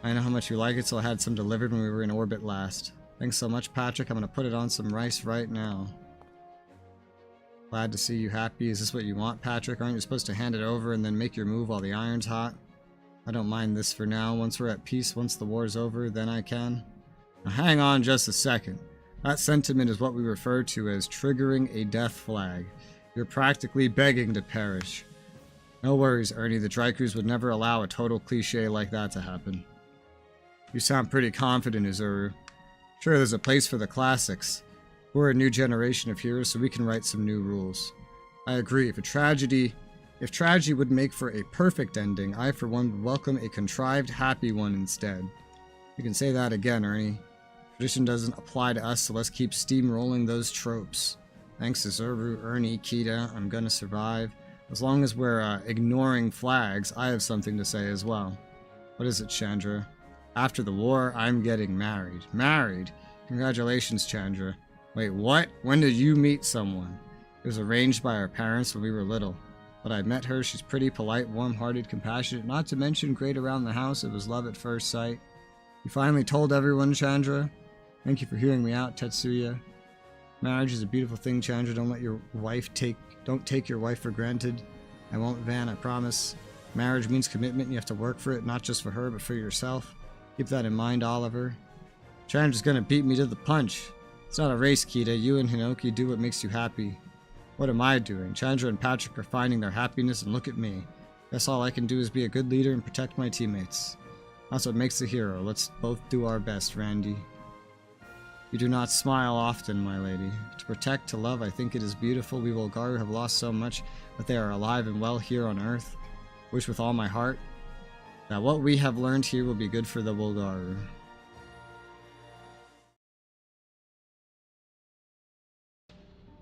I know how much you like it, so I had some delivered when we were in orbit last. Thanks so much, Patrick. I'm gonna put it on some rice right now. Glad to see you happy. Is this what you want, Patrick? Aren't you supposed to hand it over and then make your move while the iron's hot? I don't mind this for now. Once we're at peace, once the war's over, then I can. Now hang on just a second. That sentiment is what we refer to as triggering a death flag. You're practically begging to perish. No worries, Ernie. The Drykers would never allow a total cliche like that to happen. You sound pretty confident, Izuru. Sure, there's a place for the classics. We're a new generation of heroes, so we can write some new rules. I agree. If tragedy would make for a perfect ending, I for one would welcome a contrived happy one instead. You can say that again, Ernie. Tradition doesn't apply to us, so let's keep steamrolling those tropes. Thanks to Izuru, Ernie, Kita, I'm gonna survive. As long as we're ignoring flags, I have something to say as well. What is it, Chandra? After the war, I'm getting married. Married? Congratulations, Chandra. Wait, what? When did you meet someone? It was arranged by our parents when we were little. But I met her. She's pretty, polite, warm-hearted, compassionate, not to mention great around the house. It was love at first sight. You finally told everyone, Chandra? Thank you for hearing me out, Tetsuya. Marriage is a beautiful thing, Chandra. Don't take your wife for granted. I won't, Van, I promise. Marriage means commitment, and you have to work for it, not just for her, but for yourself. Keep that in mind, Oliver. Chandra's gonna beat me to the punch. It's not a race, Kita. You and Hinoki do what makes you happy. What am I doing? Chandra and Patrick are finding their happiness, and look at me. Guess all I can do is be a good leader and protect my teammates. That's what makes a hero. Let's both do our best, Randy. You do not smile often, my lady. To protect, to love, I think it is beautiful. We Volgaru have lost so much, but they are alive and well here on Earth. Wish with all my heart that what we have learned here will be good for the Volgaru.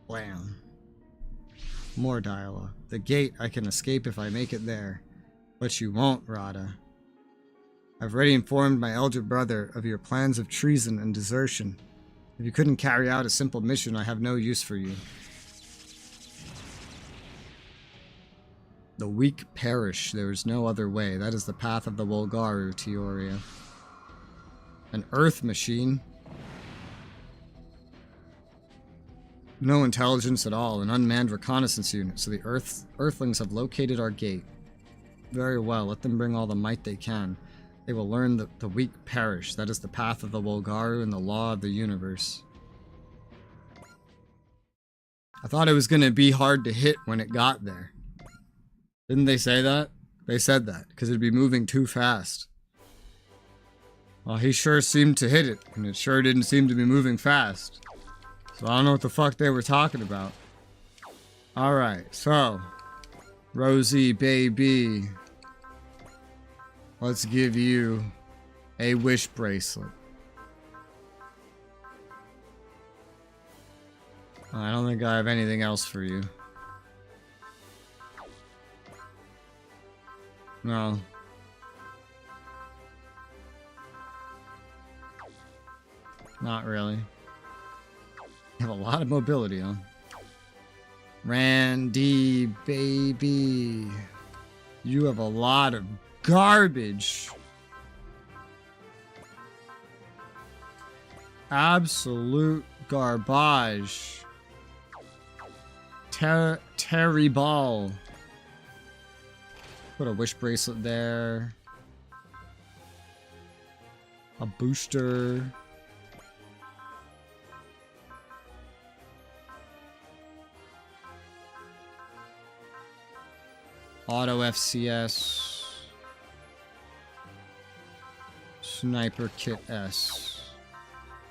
Blam. More dialogue. The gate, I can escape if I make it there. But you won't, Radha. I've already informed my elder brother of your plans of treason and desertion. If you couldn't carry out a simple mission, I have no use for you. The weak perish. There is no other way. That is the path of the Volgaru, Teoria. An Earth machine? No intelligence at all. An unmanned reconnaissance unit. So the Earthlings have located our gate. Very well. Let them bring all the might they can. They will learn that the weak perish. That is the path of the Volgaru and the law of the universe. I thought it was going to be hard to hit when it got there. Didn't they say that? They said that, because it'd be moving too fast. Well, he sure seemed to hit it, and it sure didn't seem to be moving fast. So I don't know what the fuck they were talking about. Alright, so. Rosie, baby. Let's give you a wish bracelet. I don't think I have anything else for you. No. Not really. You have a lot of mobility, huh? Randy, baby. You have a lot of garbage. Absolute garbage. Terrible. Put a wish bracelet there. A booster. Auto FCS. Sniper Kit S.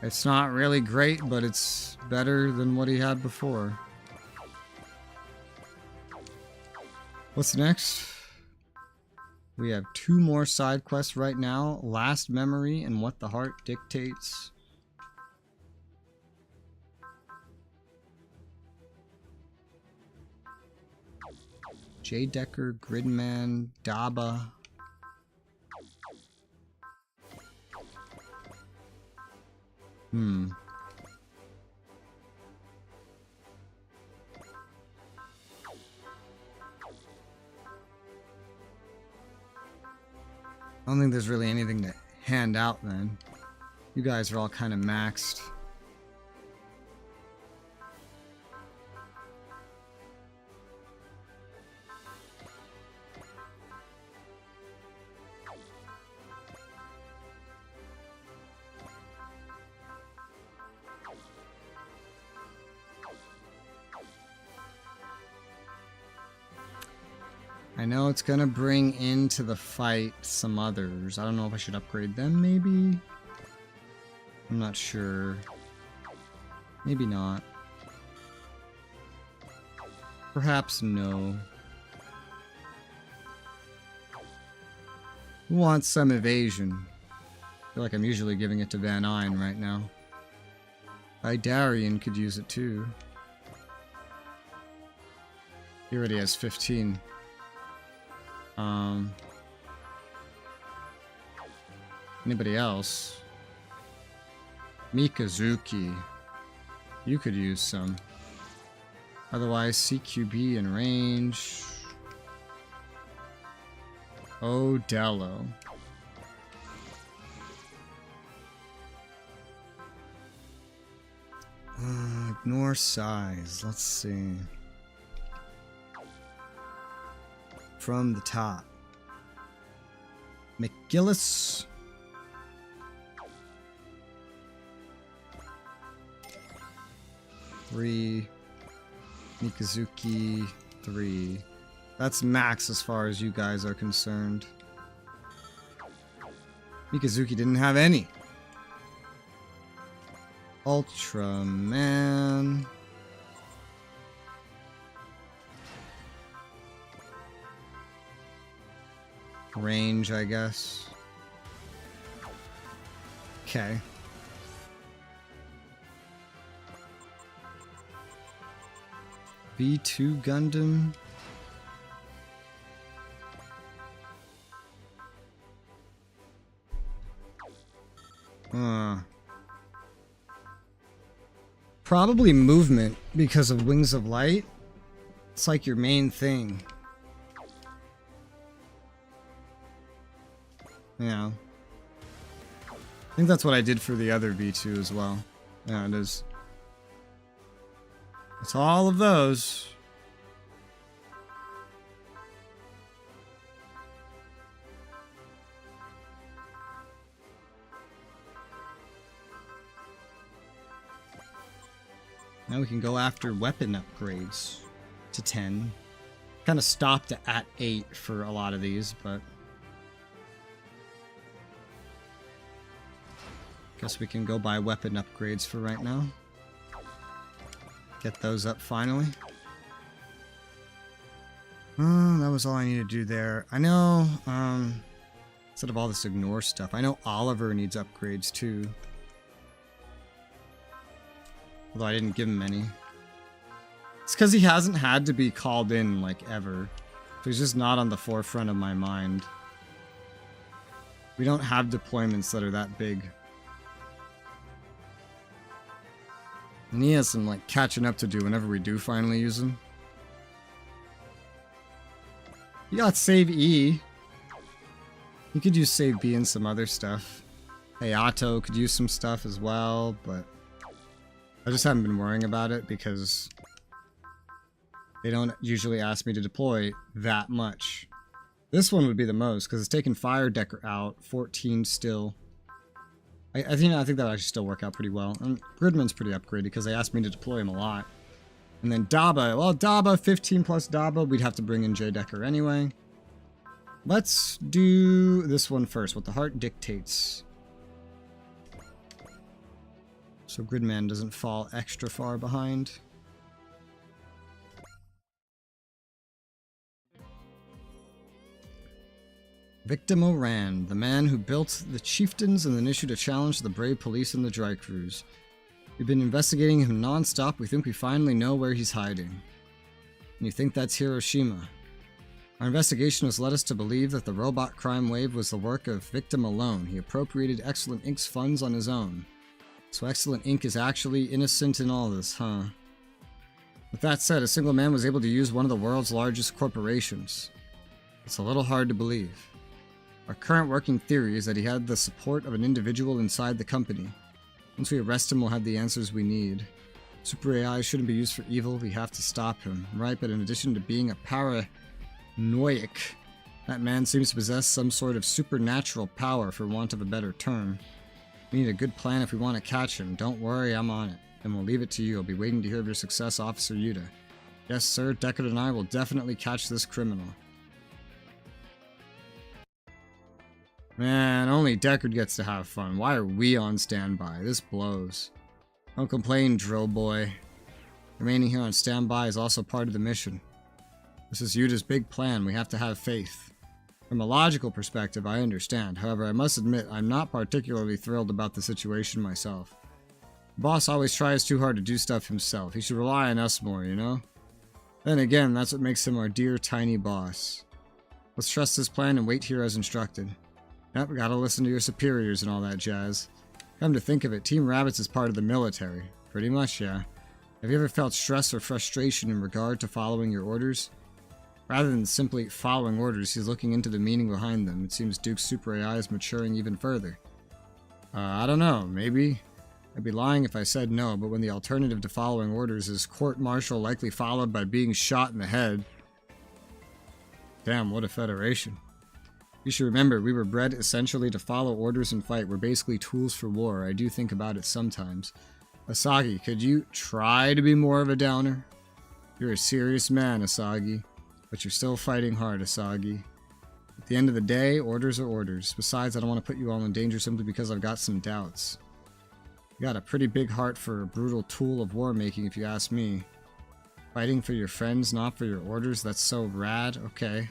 It's not really great, but it's better than what he had before. What's next? We have 2 more side quests right now. Last Memory and What the Heart Dictates. J. Decker, Gridman, Daba. I don't think there's really anything to hand out then. You guys are all kind of maxed. I know it's gonna bring into the fight some others. I don't know if I should upgrade them, maybe? I'm not sure. Maybe not. Perhaps no. Who wants some evasion? I feel like I'm usually giving it to Van Eyne right now. Idarian could use it too. He already has 15. Anybody else? Mikazuki. You could use some. Otherwise, CQB in range. Odello. Ignore size. Let's see. From the top. McGillis. Three. Mikazuki. 3. That's max as far as you guys are concerned. Mikazuki didn't have any. Ultraman. Range, I guess. Okay. B2 Gundam. Probably movement because of Wings of Light. It's like your main thing. Yeah. I think that's what I did for the other V2 as well. Yeah, it is. It's all of those. Now we can go after weapon upgrades to 10. Kind of stopped at 8 for a lot of these, but guess we can go buy weapon upgrades for right now. Get those up finally. Oh, that was all I needed to do there. I know, instead of all this ignore stuff, I know Oliver needs upgrades too. Although I didn't give him any. It's because he hasn't had to be called in, like, ever. So he's just not on the forefront of my mind. We don't have deployments that are that big. And he has some, like, catching up to do whenever we do finally use him. You got Save E. You could use Save B and some other stuff. Hayato could use some stuff as well, but I just haven't been worrying about it because they don't usually ask me to deploy that much. This one would be the most because it's taking Fire Decker out, 14 still. I think that would actually still work out pretty well. And Gridman's pretty upgraded because they asked me to deploy him a lot. And then Daba, well, Daba, 15 plus Daba, we'd have to bring in J Decker anyway. Let's do this one first, what the heart dictates. So Gridman doesn't fall extra far behind. Victim Oran, the man who built the chieftains and then issued a challenge to the brave police and the dry crews. We've been investigating him non-stop. We think we finally know where he's hiding. And you think that's Hiroshima. Our investigation has led us to believe that the robot crime wave was the work of Victim alone. He appropriated Excellent Inc.'s funds on his own. So Excellent Inc. is actually innocent in all this, huh? With that said, a single man was able to use one of the world's largest corporations. It's a little hard to believe. Our current working theory is that he had the support of an individual inside the company. Once we arrest him, we'll have the answers we need. Super AI shouldn't be used for evil, we have to stop him, right? But in addition to being a paranoiac, that man seems to possess some sort of supernatural power, for want of a better term. We need a good plan if we want to catch him. Don't worry, I'm on it. Then we'll leave it to you. I'll be waiting to hear of your success, Officer Yuta. Yes, sir, Deckard and I will definitely catch this criminal. Man, only Deckard gets to have fun. Why are we on standby? This blows. Don't complain, drill boy. Remaining here on standby is also part of the mission. This is Yuta's big plan. We have to have faith. From a logical perspective, I understand. However, I must admit, I'm not particularly thrilled about the situation myself. The boss always tries too hard to do stuff himself. He should rely on us more, you know? Then again, that's what makes him our dear tiny boss. Let's trust his plan and wait here as instructed. Yep, we gotta listen to your superiors and all that jazz. Come to think of it, Team Rabbits is part of the military. Pretty much, yeah. Have you ever felt stress or frustration in regard to following your orders? Rather than simply following orders, he's looking into the meaning behind them. It seems Duke's Super AI is maturing even further. I don't know, maybe. I'd be lying if I said no, but when the alternative to following orders is court-martial likely followed by being shot in the head. Damn, what a federation. You should remember, we were bred essentially to follow orders and fight. We're basically tools for war. I do think about it sometimes. Asagi, could you try to be more of a downer? You're a serious man, Asagi. But you're still fighting hard, Asagi. At the end of the day, orders are orders. Besides, I don't want to put you all in danger simply because I've got some doubts. You got a pretty big heart for a brutal tool of war making, if you ask me. Fighting for your friends, not for your orders, that's so rad. Okay.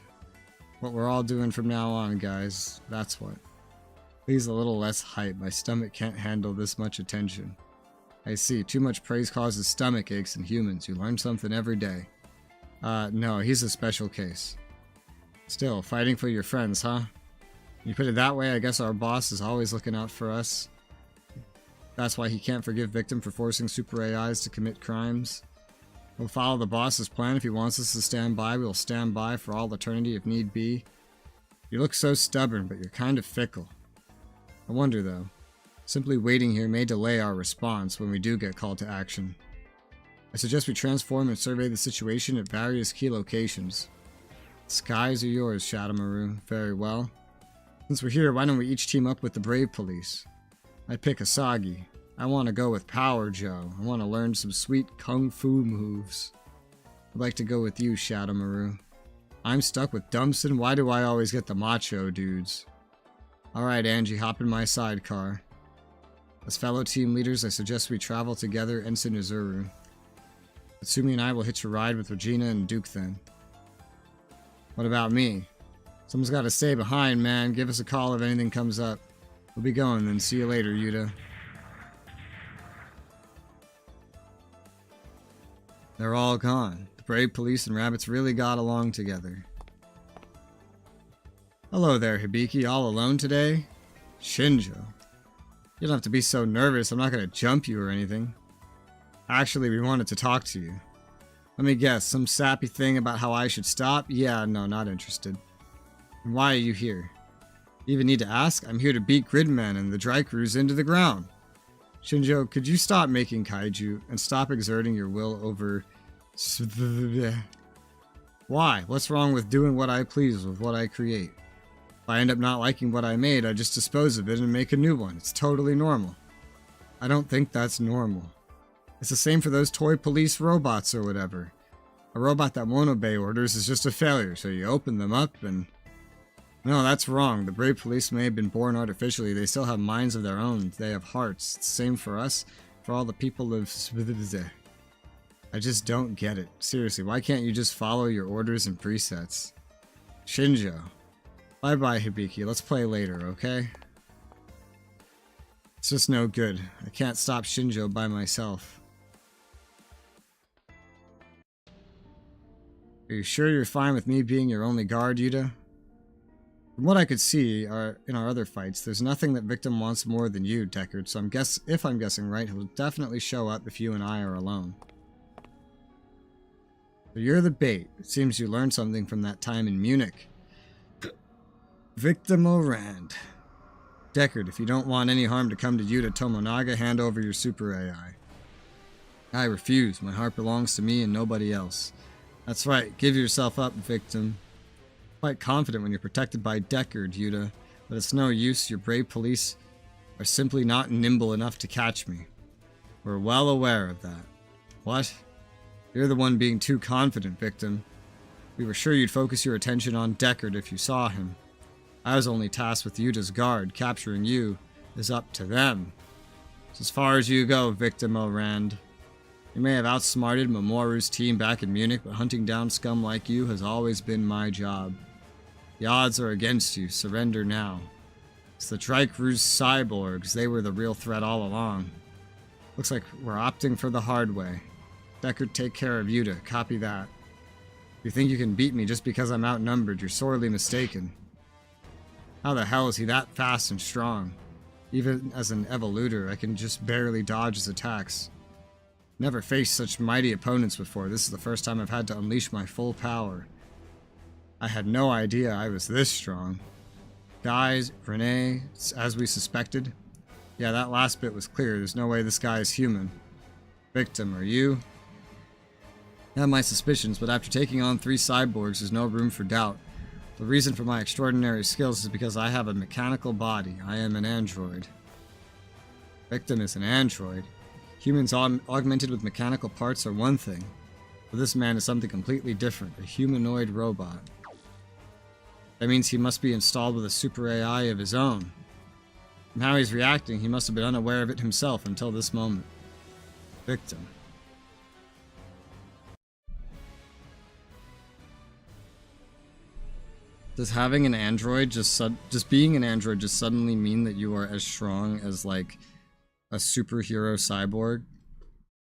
What we're all doing from now on, guys. That's what. Please a little less hype. My stomach can't handle this much attention. I see. Too much praise causes stomach aches in humans. You learn something every day. No, he's a special case. Still, fighting for your friends, huh? You put it that way, I guess our boss is always looking out for us. That's why he can't forgive Victim for forcing super AIs to commit crimes. We'll follow the boss's plan. If he wants us to stand by, we'll stand by for all eternity if need be. You look so stubborn, but you're kind of fickle. I wonder, though. Simply waiting here may delay our response when we do get called to action. I suggest we transform and survey the situation at various key locations. The skies are yours, Shadowmaru. Very well. Since we're here, why don't we each team up with the Brave Police? I'd pick Asagi. I want to go with Power Joe. I want to learn some sweet kung fu moves. I'd like to go with you, Shadowmaru. I'm stuck with Dumpson. Why do I always get the macho dudes? Alright, Angie, hop in my sidecar. As fellow team leaders, I suggest we travel together, Ensign Izuru. Natsumi and I will hitch a ride with Regina and Duke then. What about me? Someone's got to stay behind, man. Give us a call if anything comes up. We'll be going then. See you later, Yuta. They're all gone. The Brave Police and Rabbits really got along together. Hello there, Hibiki. All alone today? Shinjo. You don't have to be so nervous. I'm not going to jump you or anything. Actually, we wanted to talk to you. Let me guess. Some sappy thing about how I should stop? Yeah, no, not interested. And why are you here? You even need to ask? I'm here to beat Gridman and the Draikru's into the ground. Shinjo, could you stop making kaiju and stop exerting your will over... Why? What's wrong with doing what I please with what I create? If I end up not liking what I made, I just dispose of it and make a new one. It's totally normal. I don't think that's normal. It's the same for those toy police robots or whatever. A robot that won't obey orders is just a failure, so you open them up and... No, that's wrong. The Brave Police may have been born artificially. They still have minds of their own. They have hearts. It's the same for us, for all the people of... I just don't get it. Seriously, why can't you just follow your orders and presets? Shinjo. Bye-bye, Hibiki. Let's play later, okay? It's just no good. I can't stop Shinjo by myself. Are you sure you're fine with me being your only guard, Yuta? From what I could see in our other fights, there's nothing that Victim wants more than you, Deckard, so if I'm guessing right, he'll definitely show up if you and I are alone. So you're the bait. It seems you learned something from that time in Munich. Victim Orand. Deckard, if you don't want any harm to come to Yuta Tomonaga, hand over your super AI. I refuse. My heart belongs to me and nobody else. That's right. Give yourself up, Victim. Quite confident when you're protected by Deckard, Yuta, but it's no use. Your Brave Police are simply not nimble enough to catch me. We're well aware of that. What? You're the one being too confident, Victim. We were sure you'd focus your attention on Deckard if you saw him. I was only tasked with Yuta's guard. Capturing you is up to them. It's as far as you go, Victim Orand. You may have outsmarted Mamoru's team back in Munich, but hunting down scum like you has always been my job. The odds are against you. Surrender now. It's the Draikru's cyborgs. They were the real threat all along. Looks like we're opting for the hard way. Deckard, take care of Yuta. Copy that. If you think you can beat me just because I'm outnumbered, you're sorely mistaken. How the hell is he that fast and strong? Even as an evoluter, I can just barely dodge his attacks. Never faced such mighty opponents before. This is the first time I've had to unleash my full power. I had no idea I was this strong. Guys, Renee, as we suspected. Yeah, that last bit was clear. There's no way this guy is human. Victim, are you? I have my suspicions, but after taking on 3 cyborgs, there's no room for doubt. The reason for my extraordinary skills is because I have a mechanical body. I am an android. Victim is an android. Humans augmented with mechanical parts are one thing, but this man is something completely different, a humanoid robot. That means he must be installed with a super AI of his own. From how he's reacting, he must have been unaware of it himself until this moment. Victim. Does having an android just being an android just suddenly mean that you are as strong as like a superhero cyborg?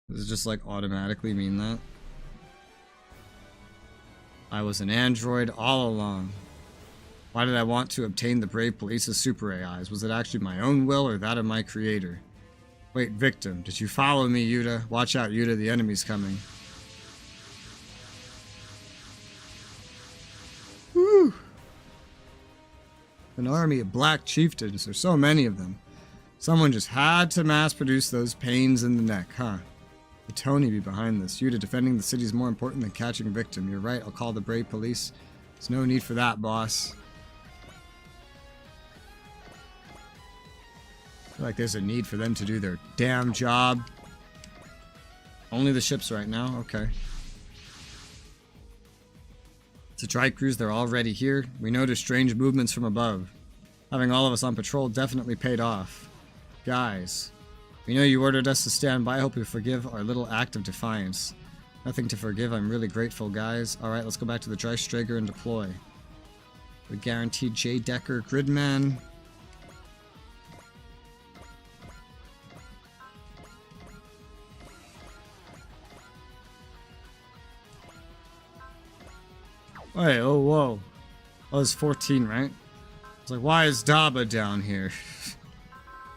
Does it just like automatically mean that? I was an android all along. Why did I want to obtain the brave police's super AIs? Was it actually my own will or that of my creator? Wait, victim, did you follow me, Yuta? Watch out, Yuta, the enemy's coming. Whew. An army of black chieftains. There's so many of them. Someone just had to mass produce those pains in the neck, huh? The Tony be behind this. Yuta, defending the city is more important than catching a victim. You're right, I'll call the brave police. There's no need for that, boss. I feel like there's a need for them to do their damn job. Only the ships right now? Okay. It's a dry cruise, they're already here. We noticed strange movements from above. Having all of us on patrol definitely paid off. Guys, we know you ordered us to stand by. I hope you forgive our little act of defiance. Nothing to forgive, I'm really grateful, guys. Alright, let's go back to the Dry Strager and deploy. The guaranteed J. Decker Gridman. Wait, oh, whoa. Oh, it's 14, right? It's like, why is Daba down here?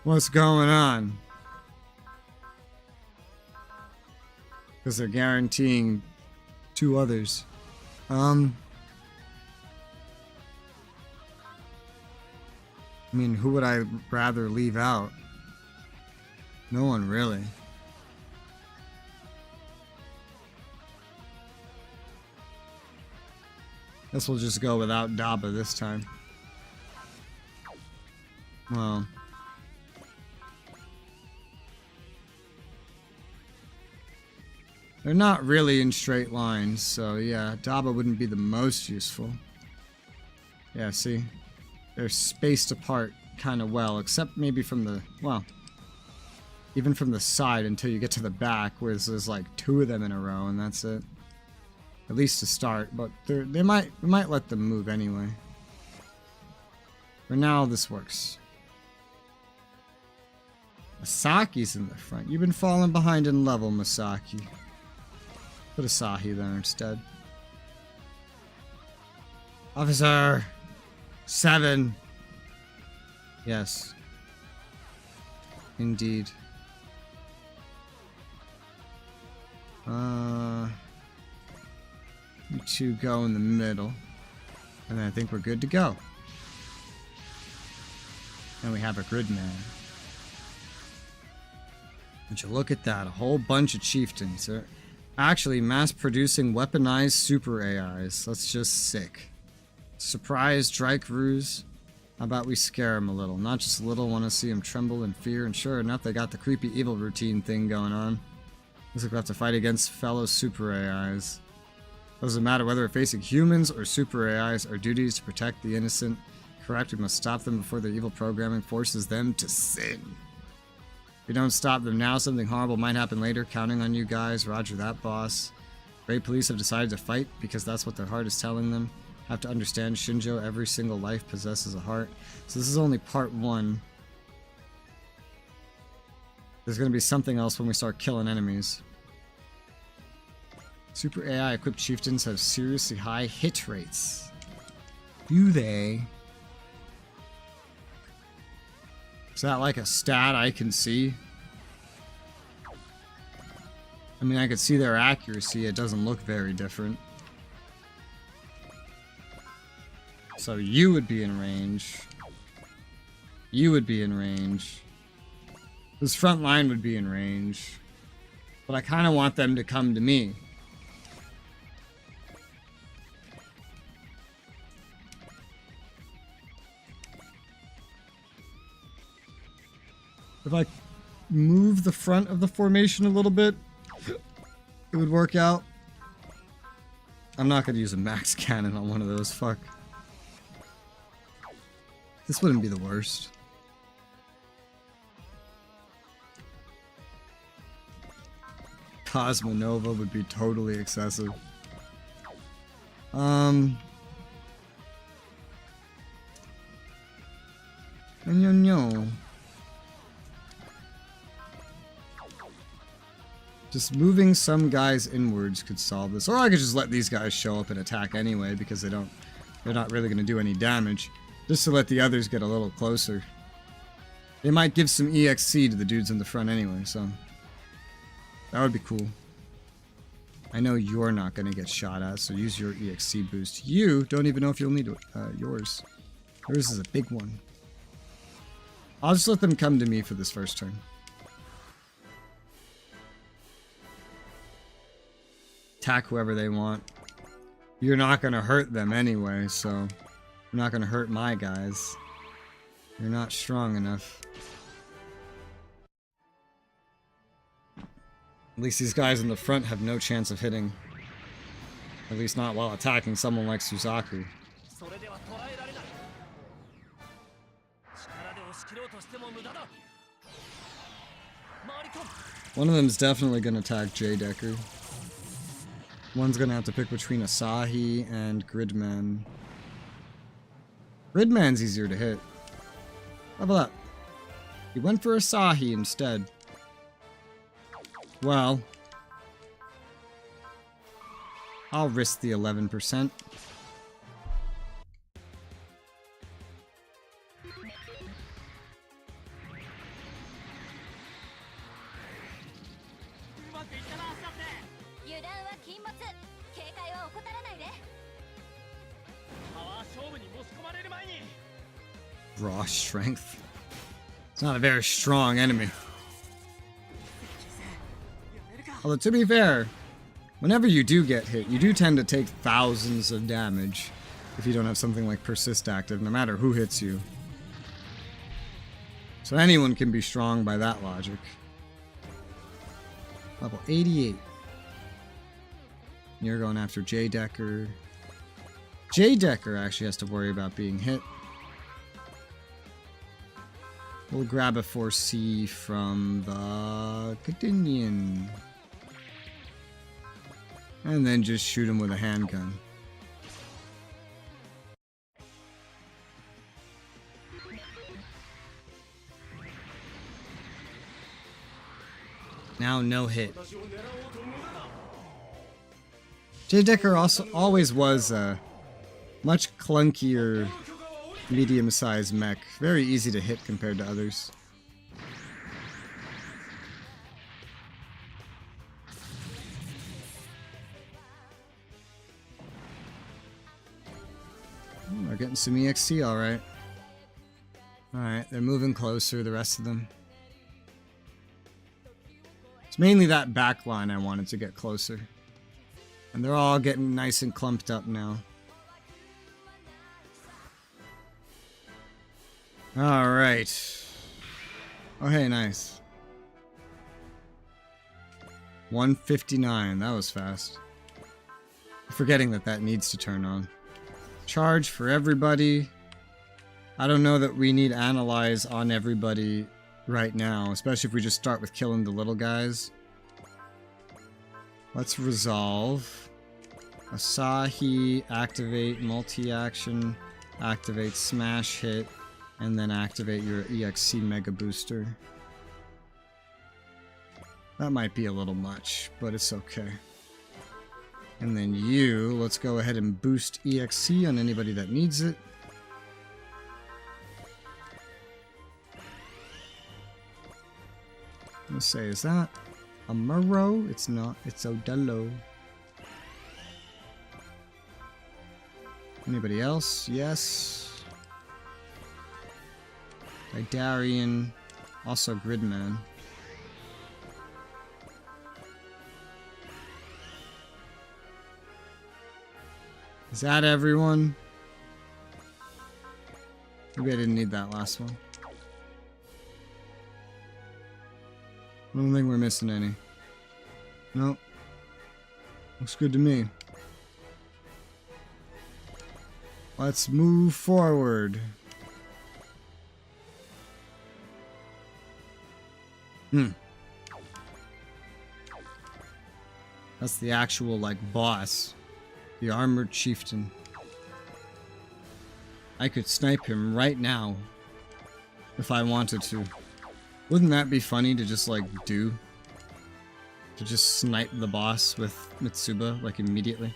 What's going on? Because they're guaranteeing 2 others. I mean, who would I rather leave out? No one, really. Guess we'll just go without Daba this time. Well. They're not really in straight lines, so yeah, Daba wouldn't be the most useful. Yeah, see? They're spaced apart kind of well, except maybe from the, well, even from the side until you get to the back, where there's like 2 of them in a row, and that's it. At least to start, but we might let them move anyway. For now, this works. Masaki's in the front. You've been falling behind in level, Masaki. Put Asahi there instead. Officer 7. Yes. Indeed. You 2 go in the middle. And then I think we're good to go. And we have a grid man. Would you look at that? A whole bunch of chieftains. They're actually mass-producing weaponized super AIs. That's just sick. Surprise, dry cruise. How about we scare them a little? Not just a little, want to see them tremble in fear. And sure enough, they got the creepy evil routine thing going on. Looks like we have to fight against fellow super AIs. Doesn't matter whether we're facing humans or super AIs, our duty is to protect the innocent. Correct, we must stop them before their evil programming forces them to sin. If we don't stop them now, something horrible might happen later. Counting on you guys. Roger that, boss. Great police have decided to fight because that's what their heart is telling them. Have to understand, Shinjo, every single life possesses a heart. So this is only part 1. There's going to be something else when we start killing enemies. Super AI equipped chieftains have seriously high hit rates. Do they? Is that like a stat I can see? I mean, I could see their accuracy. It doesn't look very different. So you would be in range. You would be in range. This front line would be in range. But I kind of want them to come to me. If I move the front of the formation a little bit, it would work out. I'm not going to use a max cannon on one of those, fuck. This wouldn't be the worst. Cosmonova would be totally excessive. No. Just moving some guys inwards could solve this. Or I could just let these guys show up and attack anyway because they're not really going to do any damage. Just to let the others get a little closer. They might give some EXC to the dudes in the front anyway, so that would be cool. I know you're not going to get shot at, so use your EXC boost. You don't even know if you'll need yours. Yours is a big one. I'll just let them come to me for this first turn. Attack whoever they want. You're not going to hurt them anyway, so you're not going to hurt my guys. You're not strong enough. At least these guys in the front have no chance of hitting. At least not while attacking someone like Suzaku. One of them's definitely going to attack J-Decker. One's going to have to pick between Asahi and Gridman. Gridman's easier to hit. Level up. He went for Asahi instead. Well, I'll risk the 11%. Raw strength. It's not a very strong enemy. Although, to be fair, whenever you do get hit, you do tend to take thousands of damage if you don't have something like Persist active, no matter who hits you. So anyone can be strong by that logic. Level 88. You're going after J-Decker. J-Decker actually has to worry about being hit. We'll grab a 4C from the Catinian. And then just shoot him with a handgun. Now no hit. J-Decker also always was a much clunkier medium-sized mech. Very easy to hit compared to others. They're getting some EXC alright. Alright, they're moving closer, the rest of them. It's mainly that back line I wanted to get closer. And they're all getting nice and clumped up now. Alright. Oh hey, nice. 159, that was fast. Forgetting that needs to turn on. Charge for everybody. I don't know that we need analyze on everybody right now, especially if we just start with killing the little guys. Let's resolve. Asahi, activate multi-action, activate smash hit, and then activate your EXC Mega Booster. That might be a little much, but it's okay. And then you, let's go ahead and boost EXC on anybody that needs it. Let's say, is that a Muro? It's not, it's Odello. Anybody else? Yes. Darian. Also Gridman. Is that everyone? Maybe I didn't need that last one. I don't think we're missing any. Nope. Looks good to me. Let's move forward. That's the actual, like, boss. The armored chieftain. I could snipe him right now. If I wanted to. Wouldn't that be funny to just, like, do? To just snipe the boss with Mitsuba, like, immediately?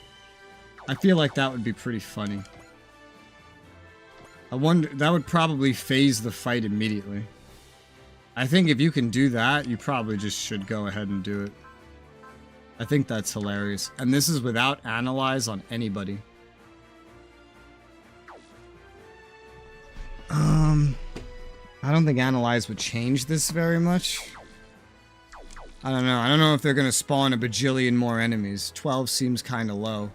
I feel like that would be pretty funny. I wonder, that would probably phase the fight immediately. I think if you can do that, you probably just should go ahead and do it. I think that's hilarious. And this is without analyze on anybody. I don't think analyze would change this very much. I don't know. I don't know if they're gonna spawn a bajillion more enemies. 12 seems kinda low.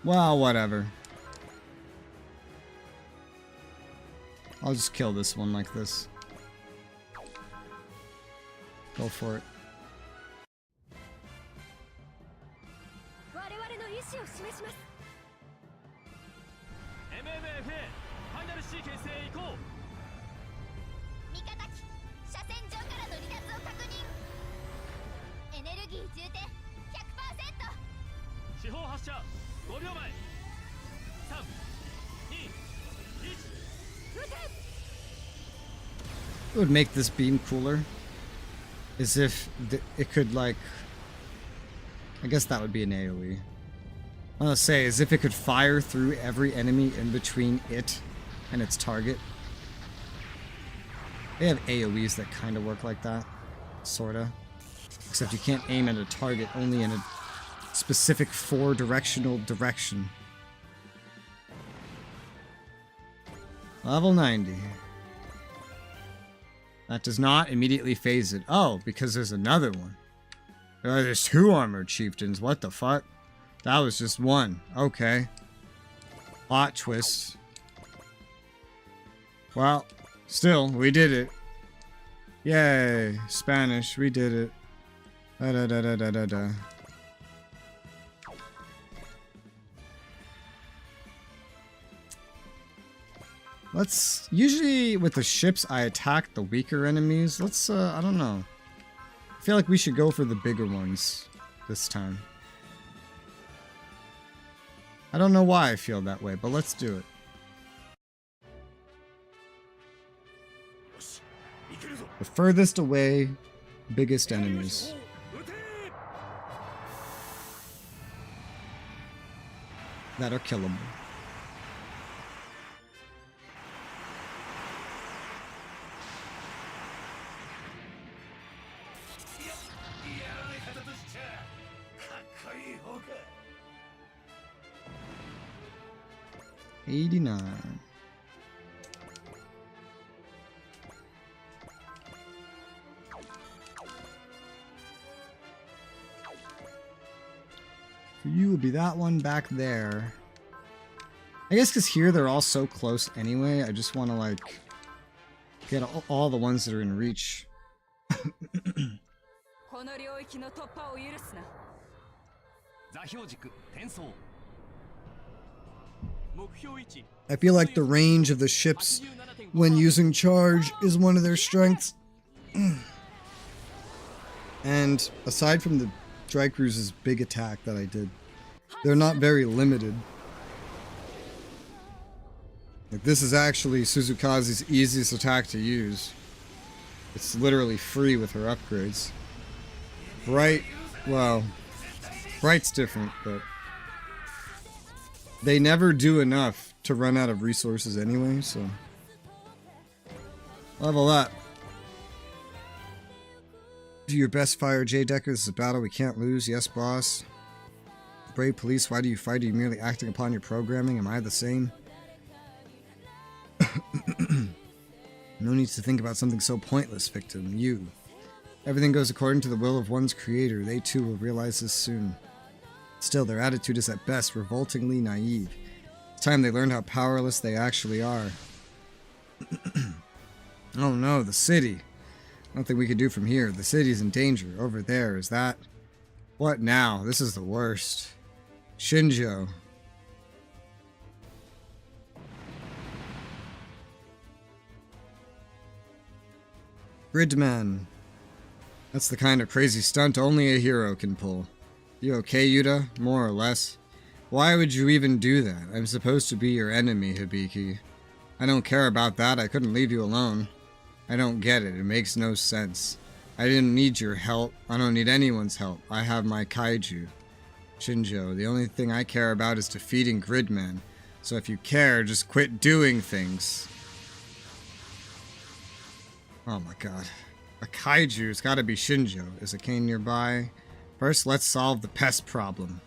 Well, whatever. I'll just kill this one like this. Go for it. What would make this beam cooler is if it could, like, I guess that would be an AoE. I want to say, as if it could fire through every enemy in between it and its target. They have AoEs that kind of work like that, sorta. Except you can't aim at a target, only in a specific 4-directional direction. Level 90. That does not immediately phase it. Oh, because there's another one. There's 2 armored chieftains. What the fuck? That was just one. Okay. Plot twist. Well, still, we did it. Yay. Spanish, we did it. Da da da da da da da. Let's, usually with the ships I attack the weaker enemies. Let's, I don't know. I feel like we should go for the bigger ones this time. I don't know why I feel that way, but let's do it. The furthest away, biggest enemies. That are killable. $89. For you would be that one back there. I guess because here they're all so close anyway, I just want to, like, get all the ones that are in reach. I feel like the range of the ships when using charge is one of their strengths. And aside from the Drag Cruise's big attack that I did, they're not very limited. Like, this is actually Suzukaze's easiest attack to use. It's literally free with her upgrades. Bright, well, Bright's different, but they never do enough to run out of resources anyway, so level up. Do your best, Fire J Decker. This is a battle we can't lose. Yes, boss. Brave police, why do you fight? Are you merely acting upon your programming? Am I the same? No need to think about something so pointless, victim. You. Everything goes according to the will of one's creator. They too will realize this soon. Still, their attitude is at best revoltingly naive. It's time they learned how powerless they actually are. Oh no, the city. Nothing we can do from here. The city's in danger. Over there, is that? What now? This is the worst. Shinjo. Gridman. That's the kind of crazy stunt only a hero can pull. You okay, Yuta? More or less. Why would you even do that? I'm supposed to be your enemy, Hibiki. I don't care about that. I couldn't leave you alone. I don't get it. It makes no sense. I didn't need your help. I don't need anyone's help. I have my kaiju. Shinjo, the only thing I care about is defeating Gridman. So if you care, just quit doing things. Oh my god. A kaiju, it's gotta be Shinjo. Is a Kane nearby? First, let's solve the pest problem.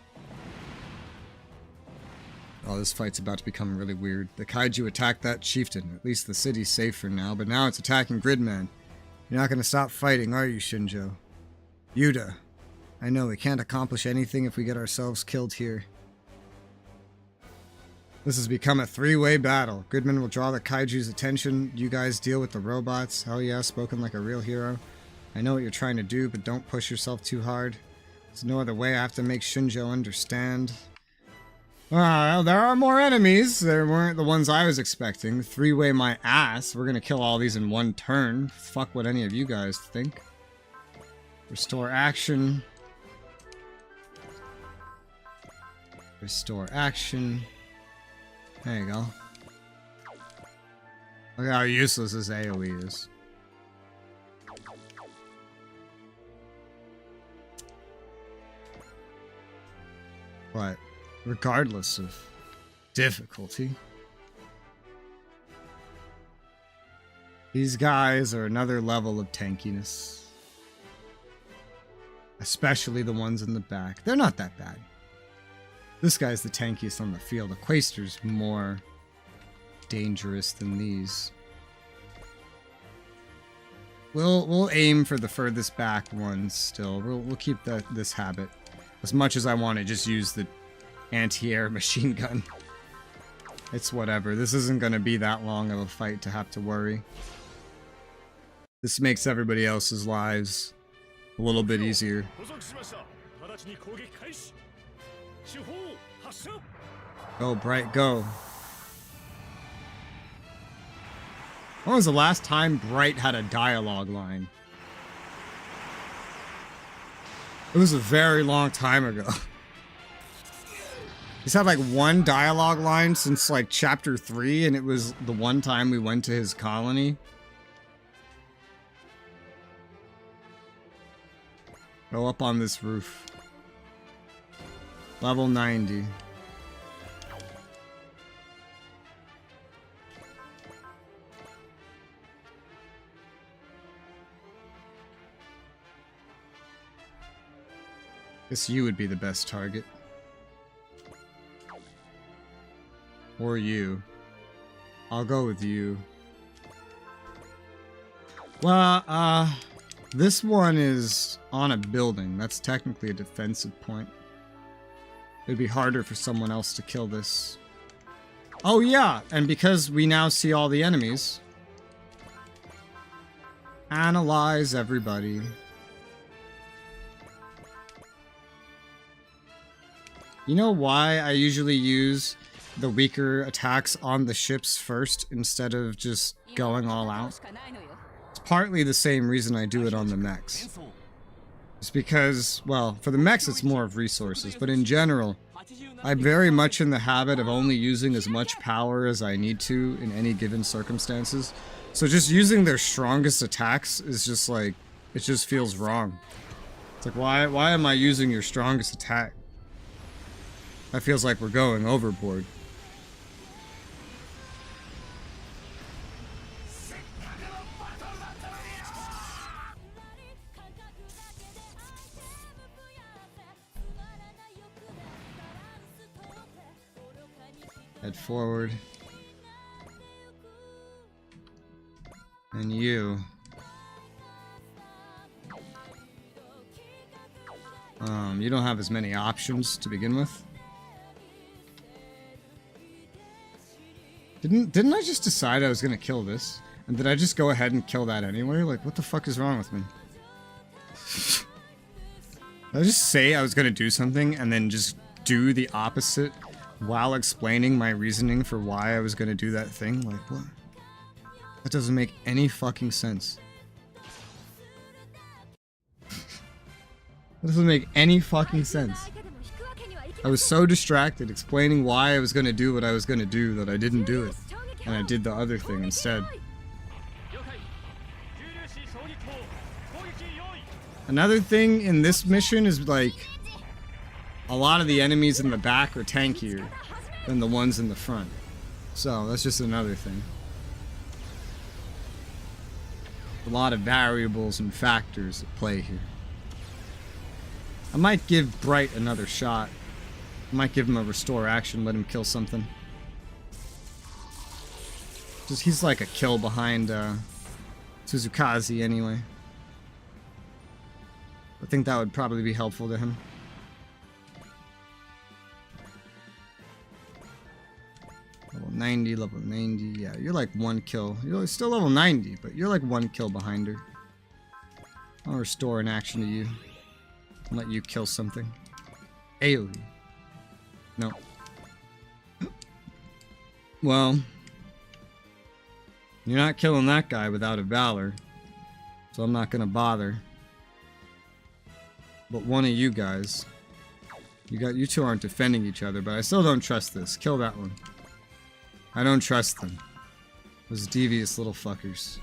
Oh, this fight's about to become really weird. The kaiju attacked that chieftain. At least the city's safe for now, but now it's attacking Gridman. You're not gonna stop fighting, are you, Shinjo? Yuta. I know, we can't accomplish anything if we get ourselves killed here. This has become a three-way battle. Gridman will draw the kaiju's attention. You guys deal with the robots. Hell yeah, spoken like a real hero. I know what you're trying to do, but don't push yourself too hard. There's no other way. I have to make Shinjo understand. Well, there are more enemies. There weren't the ones I was expecting. Three-way my ass. We're gonna kill all these in one turn. Fuck what any of you guys think. Restore action. Restore action. There you go. Look how useless this AoE is. But regardless of difficulty, these guys are another level of tankiness. Especially the ones in the back. They're not that bad. This guy's the tankiest on the field. The Quaster's more dangerous than these. We'll aim for the furthest back ones still. We'll keep this habit. As much as I want to just use the anti-air machine gun. It's whatever. This isn't going to be that long of a fight to have to worry. This makes everybody else's lives a little bit easier. Go, Bright, go. When was the last time Bright had a dialogue line? It was a very long time ago. He's had like one dialogue line since like chapter 3, and it was the one time we went to his colony. Go up on this roof. Level 90. Guess you would be the best target. Or you. I'll go with you. Well, this one is on a building. That's technically a defensive point. It'd be harder for someone else to kill this. Oh yeah, and because we now see all the enemies. Analyze everybody. You know why I usually use the weaker attacks on the ships first instead of just going all out? It's partly the same reason I do it on the mechs. It's because, well, for the mechs it's more of resources, but in general, I'm very much in the habit of only using as much power as I need to in any given circumstances. So just using their strongest attacks is just like, it just feels wrong. It's like, why am I using your strongest attack? That feels like we're going overboard. Head forward. And you. You don't have as many options to begin with. Didn't I just decide I was gonna kill this? And did I just go ahead and kill that anyway? Like, what the fuck is wrong with me? Did I just say I was gonna do something and then just do the opposite while explaining my reasoning for why I was gonna do that thing? Like, what? That doesn't make any fucking sense. That doesn't make any fucking sense. I was so distracted explaining why I was gonna do what I was gonna do that I didn't do it. And I did the other thing instead. Another thing in this mission is like, a lot of the enemies in the back are tankier than the ones in the front. So that's just another thing. A lot of variables and factors at play here. I might give Bright another shot. I might give him a restore action, let him kill something. Just he's like a kill behind Suzukaze anyway. I think that would probably be helpful to him. Level 90, level 90. Yeah, you're like 1 kill. You're still level 90, but you're like 1 kill behind her. I'll restore an action to you. And let you kill something. AoE. No. Well, you're not killing that guy without a Valor, so I'm not gonna bother. But one of you guys, you two aren't defending each other, but I still don't trust this. Kill that one. I don't trust them. Those devious little fuckers.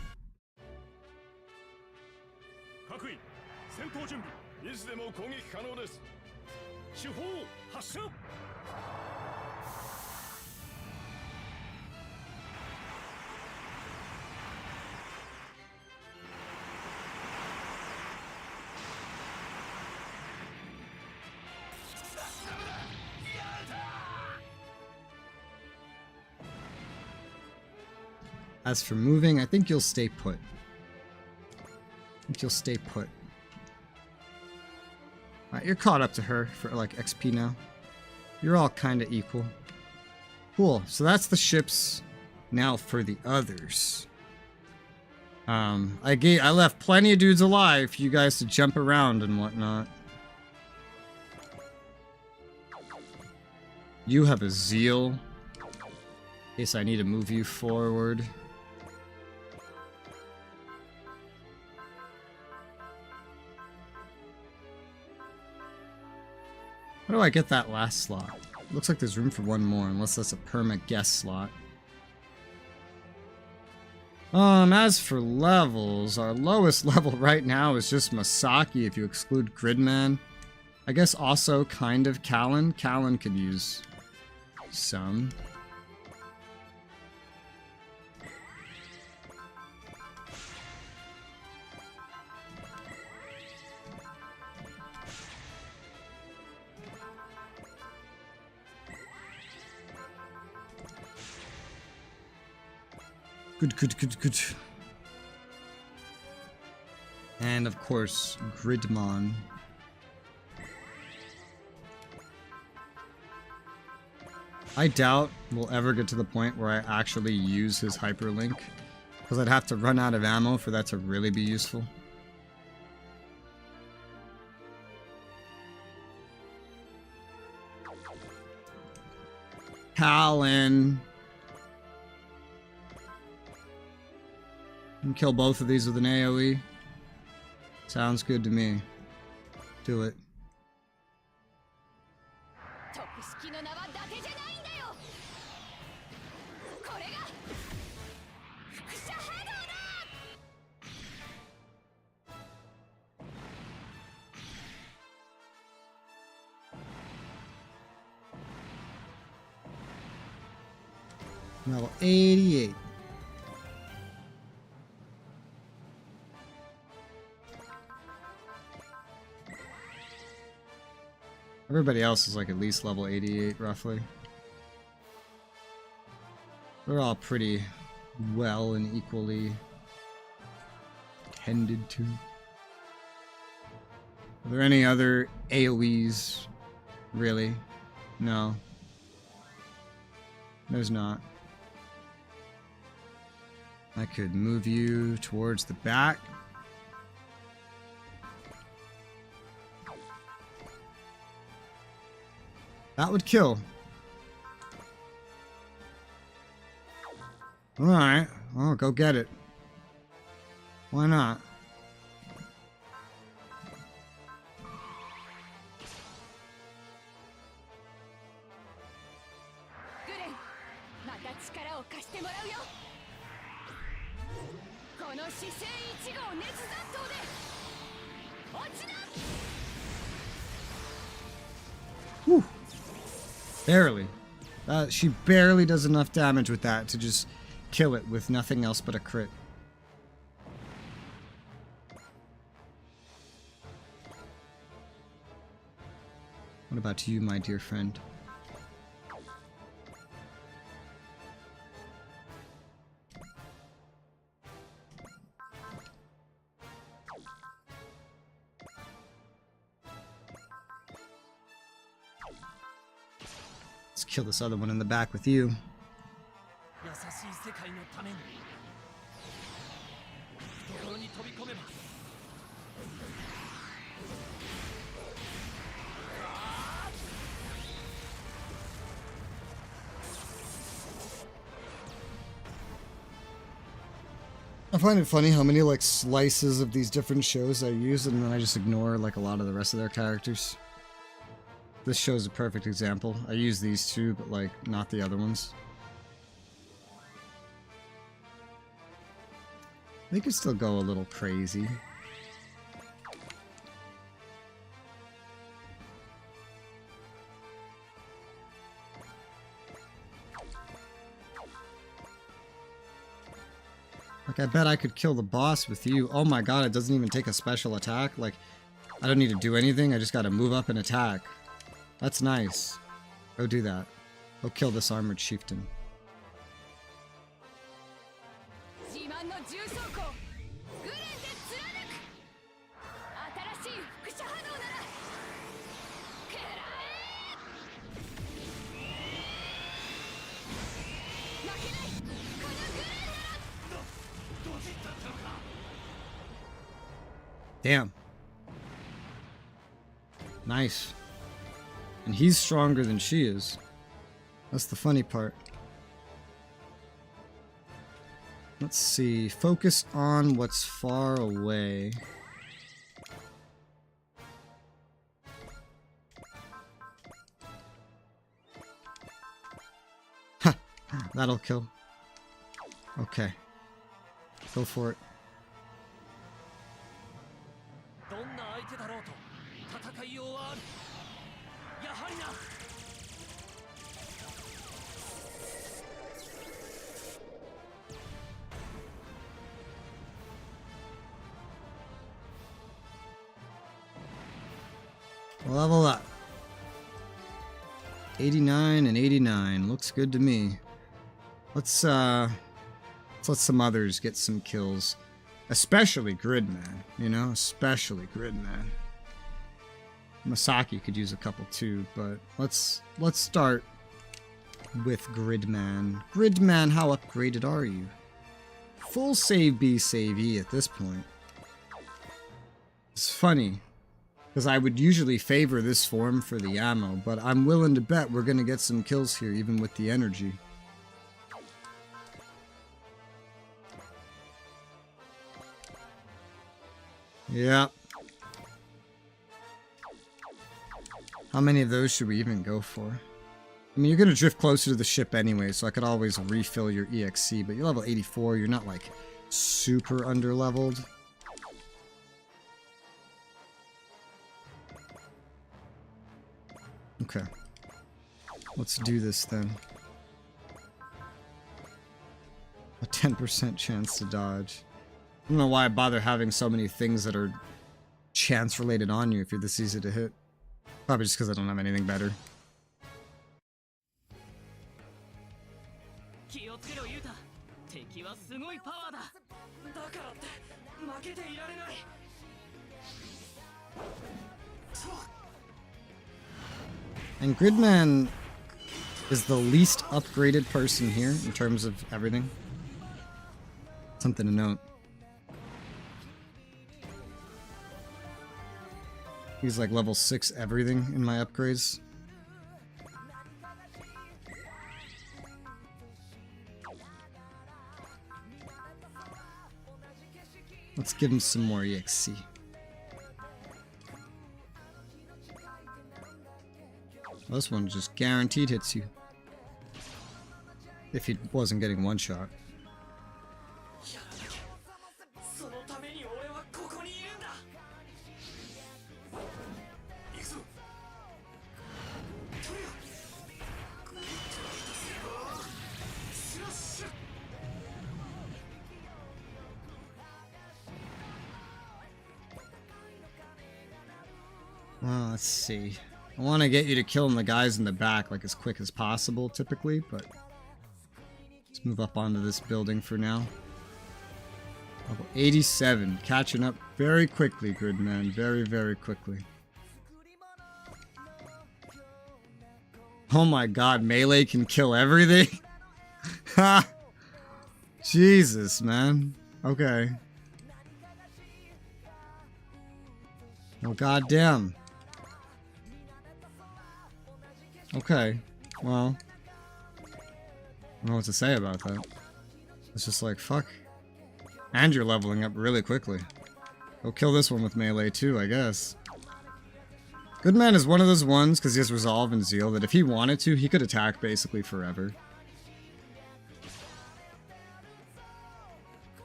As for moving, I think you'll stay put. Alright, you're caught up to her for like XP now. You're all kind of equal. Cool, so that's the ships. Now for the others. I left plenty of dudes alive for you guys to jump around and whatnot. You have a zeal. In case I need to move you forward. How do I get that last slot? Looks like there's room for one more, unless that's a perma guest slot. As for levels, our lowest level right now is just Masaki if you exclude Gridman. I guess also kind of Callan. Callan could use some. Good. And of course, Gridmon. I doubt we'll ever get to the point where I actually use his hyperlink, because I'd have to run out of ammo for that to really be useful. Callan. You can kill both of these with an AoE. Sounds good to me. Do it. Level 88. Everybody else is like at least level 88, roughly. They're all pretty well and equally tended to. Are there any other AoEs? Really? No. There's not. I could move you towards the back. That would kill. Alright. Oh, go get it. Why not? Whew. Barely. She barely does enough damage with that to just kill it with nothing else but a crit. What about you, my dear friend? Let's kill this other one in the back with you. I find it funny how many like slices of these different shows I use and then I just ignore like a lot of the rest of their characters. This show's a perfect example. I use these two, but like not the other ones. They could still go a little crazy. Like, I bet I could kill the boss with you. Oh my god, it doesn't even take a special attack. Like, I don't need to do anything. I just gotta move up and attack. That's nice. Go do that. Go kill this armored chieftain. Damn. Nice. And he's stronger than she is. That's the funny part. Let's see. Focus on what's far away. Ha! That'll kill. Okay. Go for it. Level up. 89 and 89. Looks good to me. Let's let some others get some kills. Especially Gridman, you know? Especially Gridman. Masaki could use a couple too, but let's start with Gridman. Gridman, how upgraded are you? Full save B, save E at this point. It's funny, because I would usually favor this form for the ammo, but I'm willing to bet we're going to get some kills here, even with the energy. Yeah. How many of those should we even go for? I mean, you're going to drift closer to the ship anyway, so I could always refill your EXC, but you're level 84, you're not, like, super underleveled. Okay. Let's do this then. A 10% chance to dodge. I don't know why I bother having so many things that are chance related on you if you're this easy to hit. Probably just because I don't have anything better. はすごいパワーだ。だからって負けていられない。 And Gridman is the least upgraded person here in terms of everything. Something to note. He's like level 6 everything in my upgrades. Let's give him some more EXC. This one just guaranteed hits you. If he wasn't getting one shot. Let's see. I want to get you to kill the guys in the back like as quick as possible typically, but let's move up onto this building for now. Level 87, catching up very quickly, Gridman, very, very quickly. Oh my god, melee can kill everything? Ha! Jesus, man. Okay. Oh goddamn. Okay, well, I don't know what to say about that. It's just like, fuck. And you're leveling up really quickly. Go kill this one with melee too, I guess. Goodman is one of those ones, because he has Resolve and Zeal, that if he wanted to, he could attack basically forever.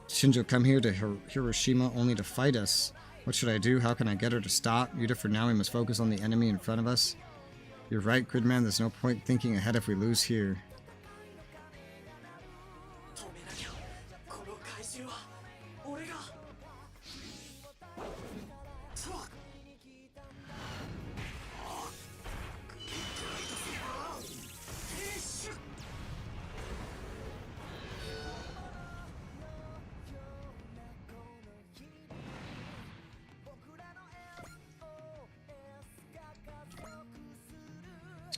Shinjo, come here to Hiroshima only to fight us. What should I do? How can I get her to stop? Yuta, for now we must focus on the enemy in front of us. You're right, Gridman, there's no point thinking ahead if we lose here.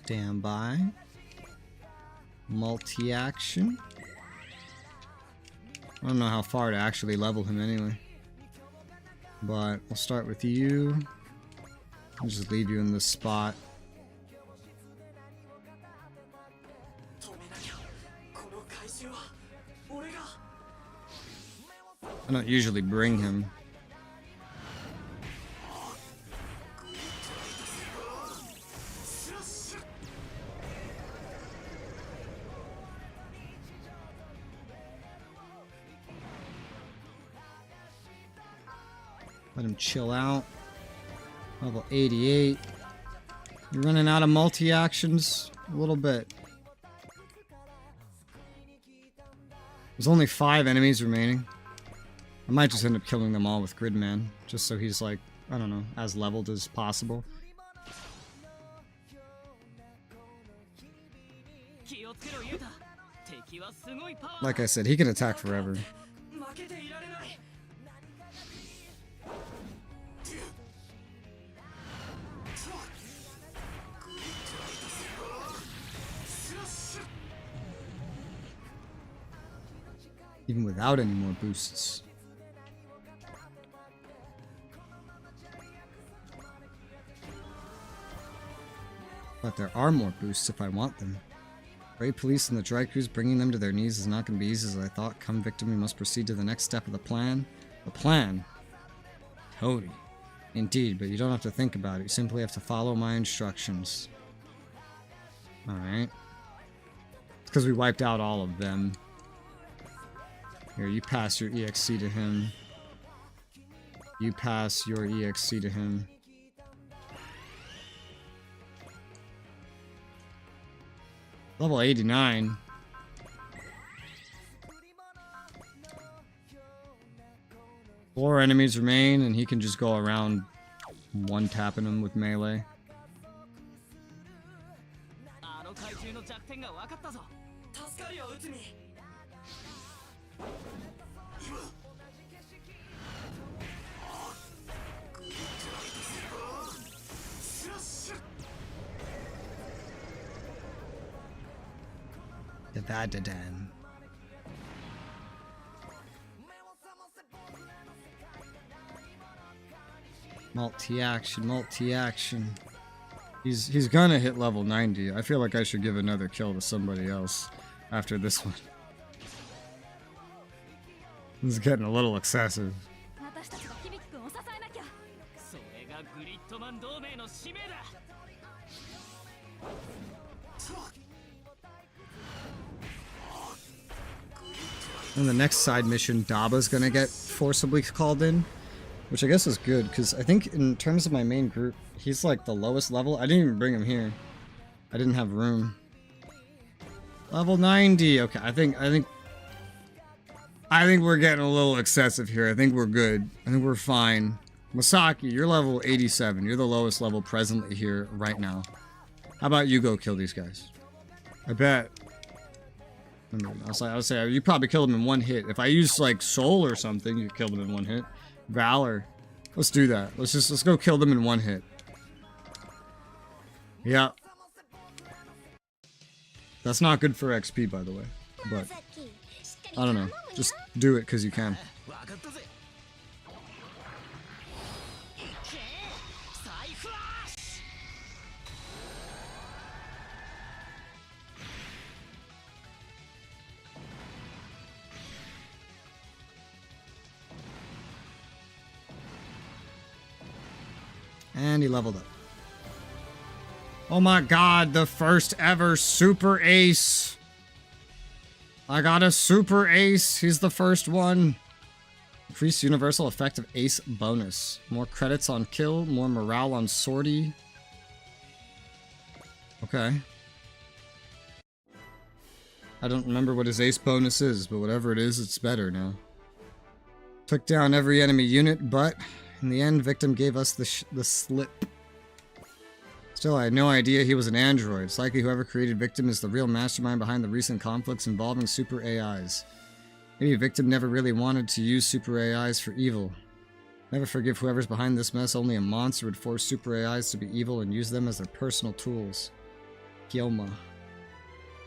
Stand by. Multi-action. I don't know how far to actually level him anyway. But we'll start with you. I'll just leave you in this spot. I don't usually bring him. Let him chill out. Level 88. You're running out of multi-actions a little bit. There's only 5 enemies remaining. I might just end up killing them all with Gridman, just so he's like, I don't know, as leveled as possible. Like I said, he can attack forever. Even without any more boosts. But there are more boosts if I want them. Great police and the dry crews bringing them to their knees is not going to be easy as I thought. Come victim, we must proceed to the next step of the plan. The plan? Cody. Indeed, but you don't have to think about it. You simply have to follow my instructions. Alright. It's because we wiped out all of them. Here, you pass your EXC to him. You pass your EXC to him. Level 89. Four enemies remain, and he can just go around one-tapping them with melee. Vadadan. Multi-action, multi-action. He's gonna hit level 90. I feel like I should give another kill to somebody else after this one. This is getting a little excessive. 私たちが響くんを支えなきゃ。それがグリッドマン同盟の使命だ。 In the next side mission, Daba's gonna get forcibly called in, which I guess is good, because I think in terms of my main group, he's like the lowest level. I didn't even bring him here. I didn't have room. Level 90. Okay, I think we're getting a little excessive here. I think we're good. I think we're fine. Masaki, you're level 87. You're the lowest level presently here right now. How about you go kill these guys? I bet. I'll say you probably killed them in one hit. If I use like Soul or something, you kill them in one hit. Valor. Let's do that. Let's go kill them in one hit. Yeah. That's not good for XP, by the way. But I don't know. Just do it because you can. And he leveled up. Oh my god, the first ever super ace. I got a super ace. He's the first one. Increased universal effective ace bonus. More credits on kill, more morale on sortie. Okay. I don't remember what his ace bonus is, but whatever it is, it's better now. Took down every enemy unit, but in the end, Victim gave us the slip. Still, I had no idea he was an android. It's likely whoever created Victim is the real mastermind behind the recent conflicts involving super AIs. Maybe Victim never really wanted to use super AIs for evil. Never forgive whoever's behind this mess. Only a monster would force super AIs to be evil and use them as their personal tools. Kyoma.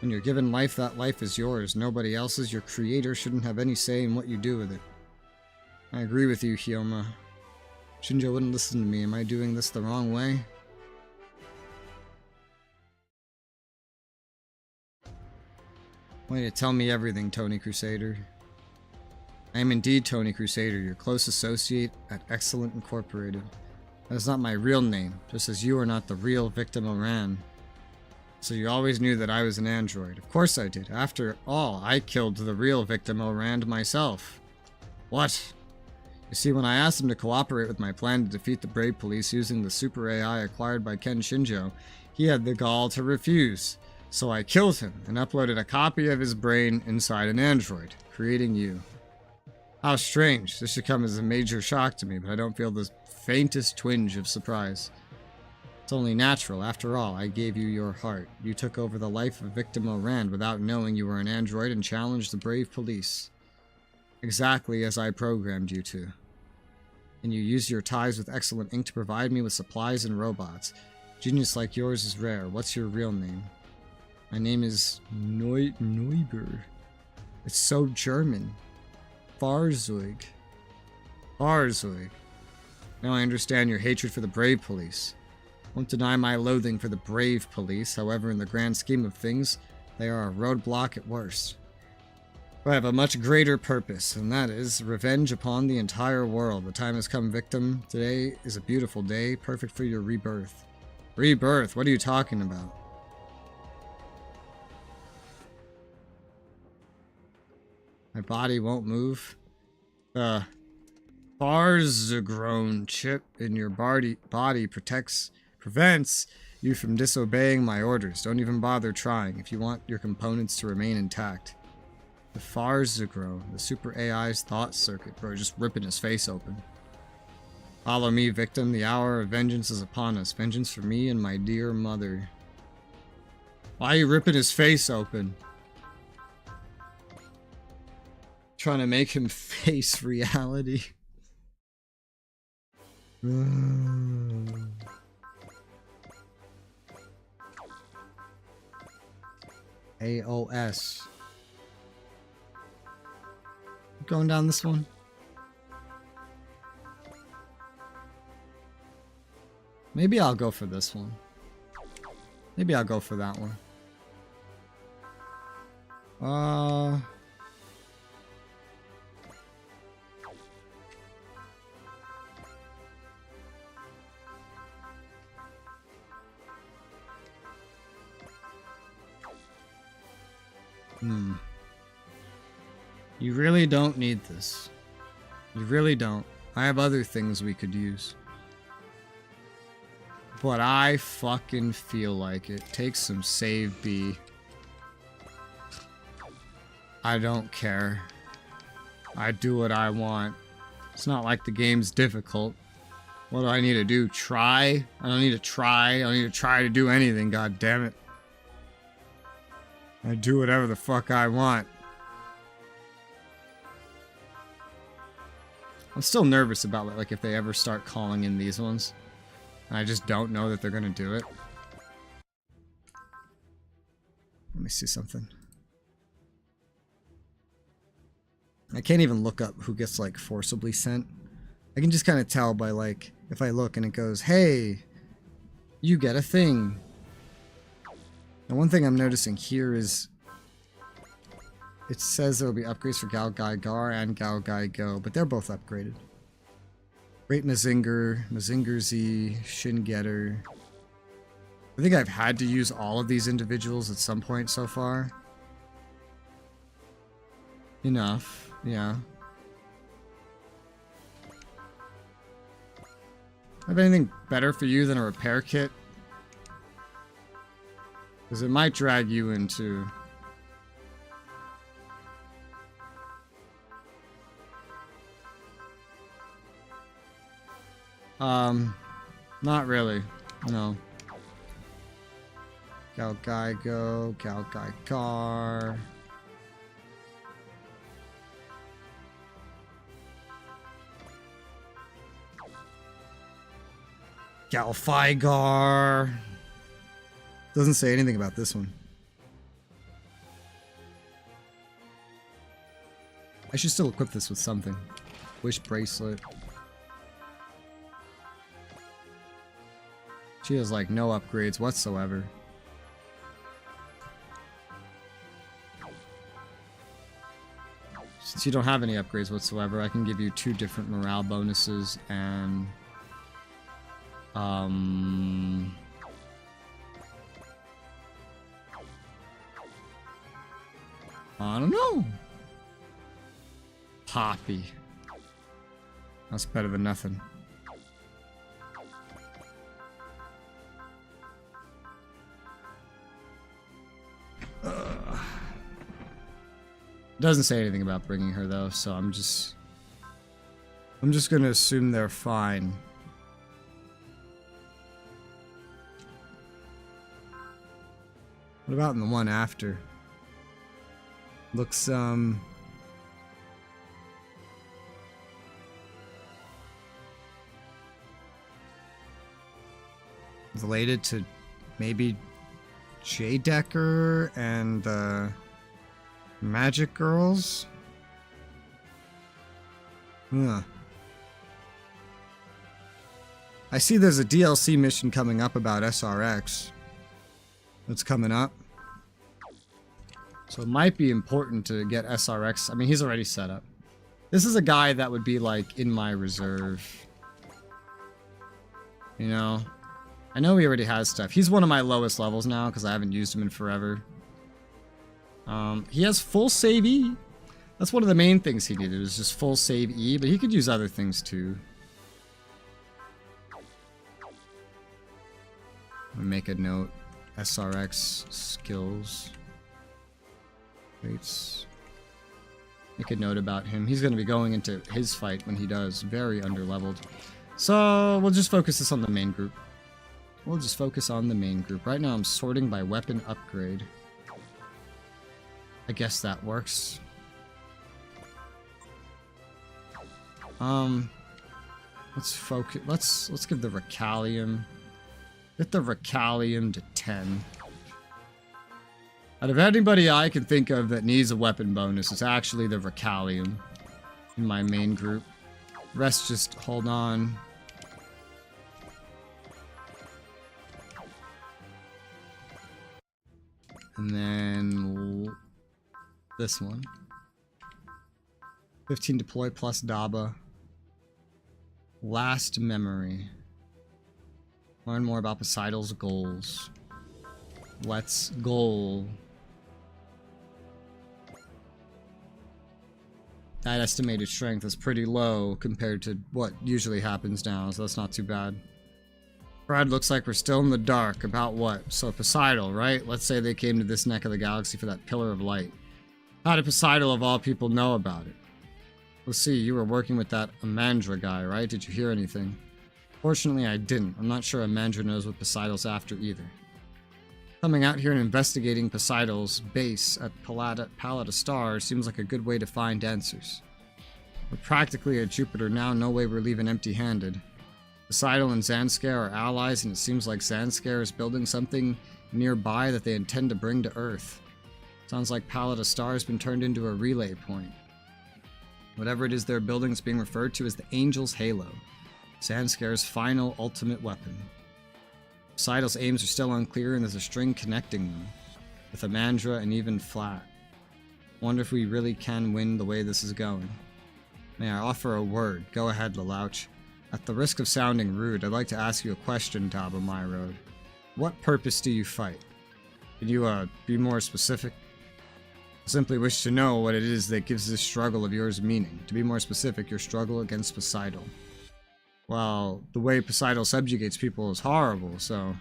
When you're given life, that life is yours. Nobody else's. Your creator shouldn't have any say in what you do with it. I agree with you, Kyoma. Shinjo wouldn't listen to me. Am I doing this the wrong way? Way to tell me everything, Tony Crusader. I am indeed Tony Crusader, your close associate at Excellent Incorporated. That is not my real name, just as you are not the real Victim Oran. So you always knew that I was an android. Of course I did. After all, I killed the real Victim Oran myself. What? You see, when I asked him to cooperate with my plan to defeat the Brave Police using the super AI acquired by Ken Shinjo, he had the gall to refuse. So I killed him and uploaded a copy of his brain inside an android, creating you. How strange. This should come as a major shock to me, but I don't feel the faintest twinge of surprise. It's only natural. After all, I gave you your heart. You took over the life of Victim Orand without knowing you were an android and challenged the Brave Police. Exactly as I programmed you to. And you used your ties with Excellent Inc. to provide me with supplies and robots. Genius like yours is rare. What's your real name? My name is Neuber. It's so German. Fahrzeug. Fahrzeug. Now I understand your hatred for the Brave Police. Won't deny my loathing for the Brave Police. However, in the grand scheme of things, they are a roadblock at worst. But I have a much greater purpose, and that is revenge upon the entire world. The time has come, Victim. Today is a beautiful day, perfect for your rebirth. Rebirth? What are you talking about? My body won't move. The Barzagrone chip in your body prevents you from disobeying my orders. Don't even bother trying if you want your components to remain intact. The Farzagrone, the super AI's thought circuit, bro, just ripping his face open. Follow me, Victim. The hour of vengeance is upon us. Vengeance for me and my dear mother. Why are you ripping his face open? Trying to make him face reality. AOS. Going down this one. Maybe I'll go for this one. Maybe I'll go for that one. You really don't need this. You really don't. I have other things we could use. But I fucking feel like it. Take some save B. I don't care. I do what I want. It's not like the game's difficult. What do I need to do? Try? I don't need to try. I don't need to try to do anything, god damn it. I do whatever the fuck I want. I'm still nervous about like if they ever start calling in these ones. And I just don't know that they're gonna do it. Let me see something. I can't even look up who gets like forcibly sent. I can just kind of tell by like if I look and it goes, hey, you get a thing. And one thing I'm noticing here is it says there will be upgrades for Gal Gai Gar and Gal Gai Go, but they're both upgraded. Great Mazinger, Mazinger Z, Shin Getter. I think I've had to use all of these individuals at some point so far. Enough, yeah. Have anything better for you than a repair kit? Because it might drag you into... not really. No. Gal Gai Go, Gal Gai Gar. Gal Fi Gar. Doesn't say anything about this one. I should still equip this with something. Wish bracelet. She has like no upgrades whatsoever. Since you don't have any upgrades whatsoever, I can give you 2 different morale bonuses and I don't know. Poppy. That's better than nothing. Doesn't say anything about bringing her though, so I'm just gonna assume they're fine. What about in the one after? Looks related to maybe J Decker and Magic Girls? Huh. I see there's a DLC mission coming up about SRX. That's coming up. So it might be important to get SRX. I mean, he's already set up. This is a guy that would be like in my reserve. You know? I know he already has stuff. He's one of my lowest levels now because I haven't used him in forever. He has full save E. That's one of the main things he needed, was just full save E, but he could use other things too. I'll make a note. SRX skills. Rates. Make a note about him. He's going to be going into his fight when he does. Very underleveled. So we'll just focus this on the main group. We'll just focus on the main group. Right now I'm sorting by weapon upgrade. I guess that works. Let's focus. Let's give the Recalium. Get the Recalium to 10. Out of anybody I can think of that needs a weapon bonus, it's actually the Recallium in my main group. Rest just hold on. And then this one. 15 deploy plus Daba. Last memory. Learn more about Poseidon's goals. Let's goal. That estimated strength is pretty low compared to what usually happens now, so that's not too bad. Brad, looks like we're still in the dark. About what? So Poseidon, right? Let's say they came to this neck of the galaxy for that pillar of light. How did Poseidon of all people know about it? Let's see, you were working with that Amandra guy, right? Did you hear anything? Fortunately, I didn't. I'm not sure Amandra knows what Poseidon's after either. Coming out here and investigating Poseidon's base at Palette Stars seems like a good way to find answers. We're practically at Jupiter now, no way we're leaving empty-handed. Poseidon and Zanskar are allies, and it seems like Zanskar is building something nearby that they intend to bring to Earth. Sounds like Palette Star has been turned into a relay point. Whatever it is they're building is being referred to as the Angel's Halo, Zanskar's final ultimate weapon. Poseidon's aims are still unclear, and there's a string connecting them, with Amandra and even Flat. Wonder if we really can win the way this is going. May I offer a word? Go ahead, Lelouch. At the risk of sounding rude, I'd like to ask you a question, Daba Myroad. What purpose do you fight? Can you, be more specific? I simply wish to know what it is that gives this struggle of yours meaning. To be more specific, your struggle against Poseidon. Well, the way Poseidon subjugates people is horrible, so...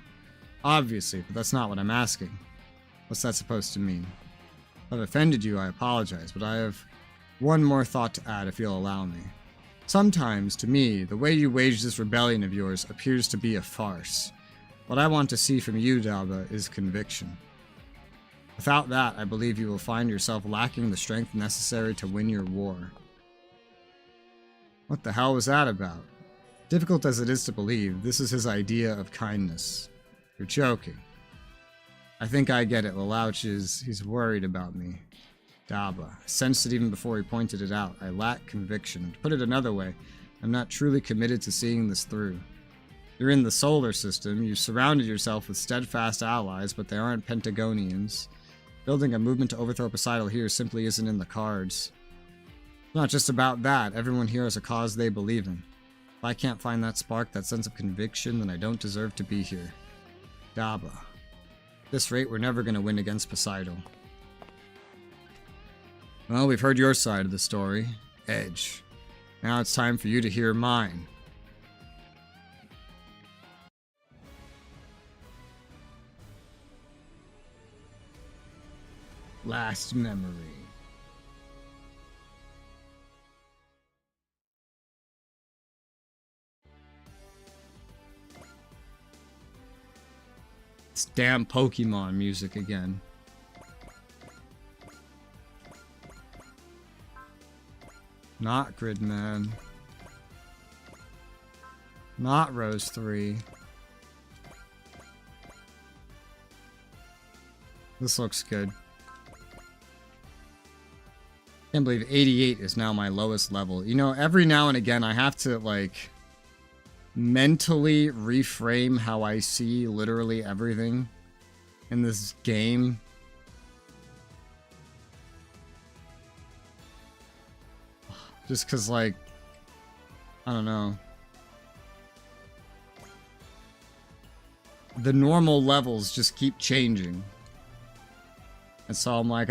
Obviously, but that's not what I'm asking. What's that supposed to mean? If I've offended you, I apologize, but I have one more thought to add if you'll allow me. Sometimes, to me, the way you wage this rebellion of yours appears to be a farce. What I want to see from you, Daba, is conviction. Without that, I believe you will find yourself lacking the strength necessary to win your war. What the hell was that about? Difficult as it is to believe, this is his idea of kindness. You're joking. I think I get it. Lelouch he's worried about me. Daba. I sensed it even before he pointed it out. I lack conviction. To put it another way, I'm not truly committed to seeing this through. You're in the solar system, you've surrounded yourself with steadfast allies, but they aren't Pentagonians. Building a movement to overthrow Poseidon here simply isn't in the cards. It's not just about that, everyone here has a cause they believe in. If I can't find that spark, that sense of conviction, then I don't deserve to be here. Daba. At this rate, we're never going to win against Poseidon. Well, we've heard your side of the story, Edge. Now it's time for you to hear mine. Last memory. It's damn Pokemon music again. Not Gridman. Not Rose 3. This looks good. Can't believe 88 is now my lowest level. You know, every now and again I have to, like, mentally reframe how I see literally everything in this game. Just because, like, I don't know. The normal levels just keep changing. And so I'm like,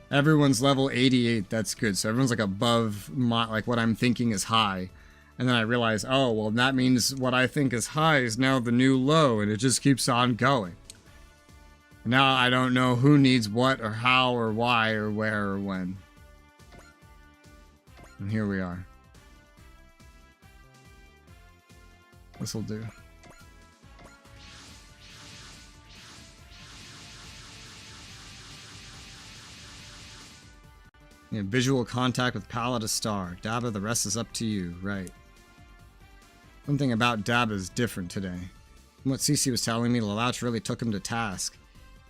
everyone's level 88, that's good. So everyone's like above my, like what I'm thinking is high. And then I realize, oh, well, that means what I think is high is now the new low, and it just keeps on going. Now I don't know who needs what or how or why or where or when. And here we are. This'll do. Yeah, visual contact with Palette Star. Daba, the rest is up to you. Right. Something about Daba is different today. From what Cece was telling me, Lelouch really took him to task.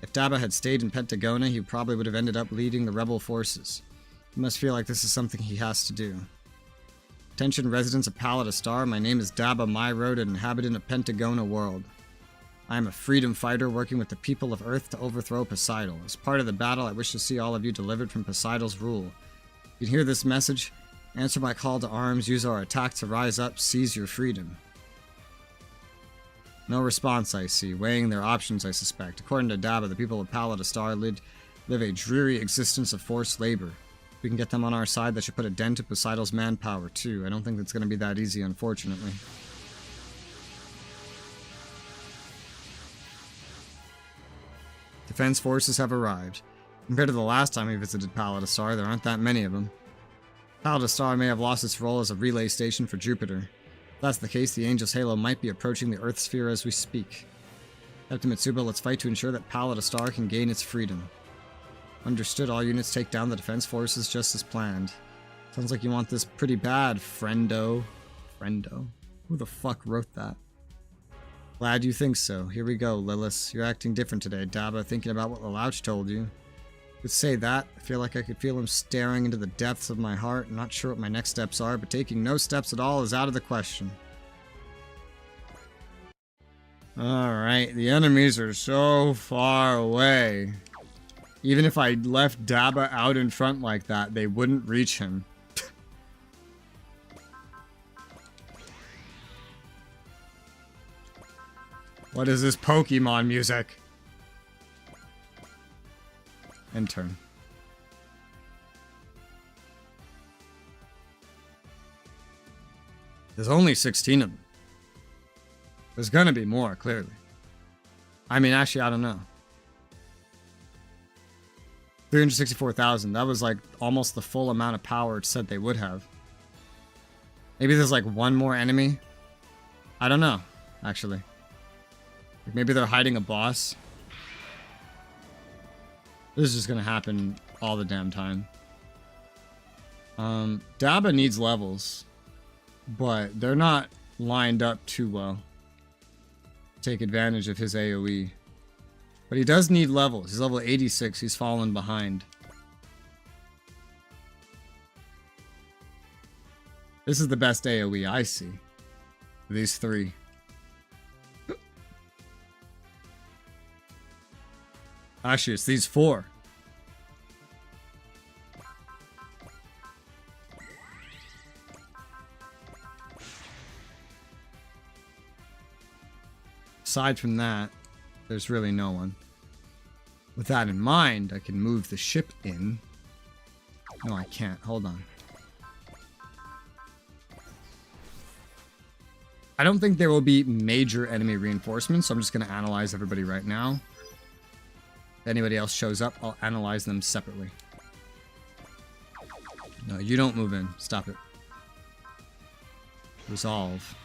If Daba had stayed in Pentagona, he probably would have ended up leading the rebel forces. He must feel like this is something he has to do. Attention residents of Palada Star, my name is Daba Myroad, an inhabitant of Pentagona world. I am a freedom fighter working with the people of Earth to overthrow Poseidon. As part of the battle, I wish to see all of you delivered from Poseidon's rule. You can hear this message. Answer my call to arms, use our attack to rise up, seize your freedom. No response, I see. Weighing their options, I suspect. According to Daba, the people of Palada Star live a dreary existence of forced labor. If we can get them on our side, that should put a dent to Poseidon's manpower, too. I don't think that's going to be that easy, unfortunately. Defense forces have arrived. Compared to the last time we visited Palada Star, there aren't that many of them. Palada Star may have lost its role as a relay station for Jupiter. If that's the case, the Angel's Halo might be approaching the Earth sphere as we speak. Captain Mitsuba, let's fight to ensure that Palada Star can gain its freedom. Understood, all units take down the defense forces just as planned. Sounds like you want this pretty bad, friendo. Friendo? Who the fuck wrote that? Glad you think so. Here we go, Lilith. You're acting different today, Daba, thinking about what Lelouch told you. Could say that. I feel like I could feel him staring into the depths of my heart. I'm not sure what my next steps are, but taking no steps at all is out of the question. Alright, the enemies are so far away. Even if I left Daba out in front like that, they wouldn't reach him. What is this Pokemon music? End turn. There's only 16 of them. There's gonna be more, clearly. I mean, actually, I don't know. 364,000. That was like almost the full amount of power it said they would have. Maybe there's like one more enemy. I don't know, actually. Like maybe they're hiding a boss. This is just gonna happen all the damn time. Daba needs levels, but they're not lined up too well to take advantage of his AoE. But he does need levels. He's level 86. He's fallen behind. This is the best AoE I see. These three. Actually, it's these four. Aside from that, there's really no one. With that in mind, I can move the ship in. No, I can't. Hold on. I don't think there will be major enemy reinforcements, so I'm just going to analyze everybody right now. If anybody else shows up, I'll analyze them separately. No, you don't move in. Stop it. Resolve.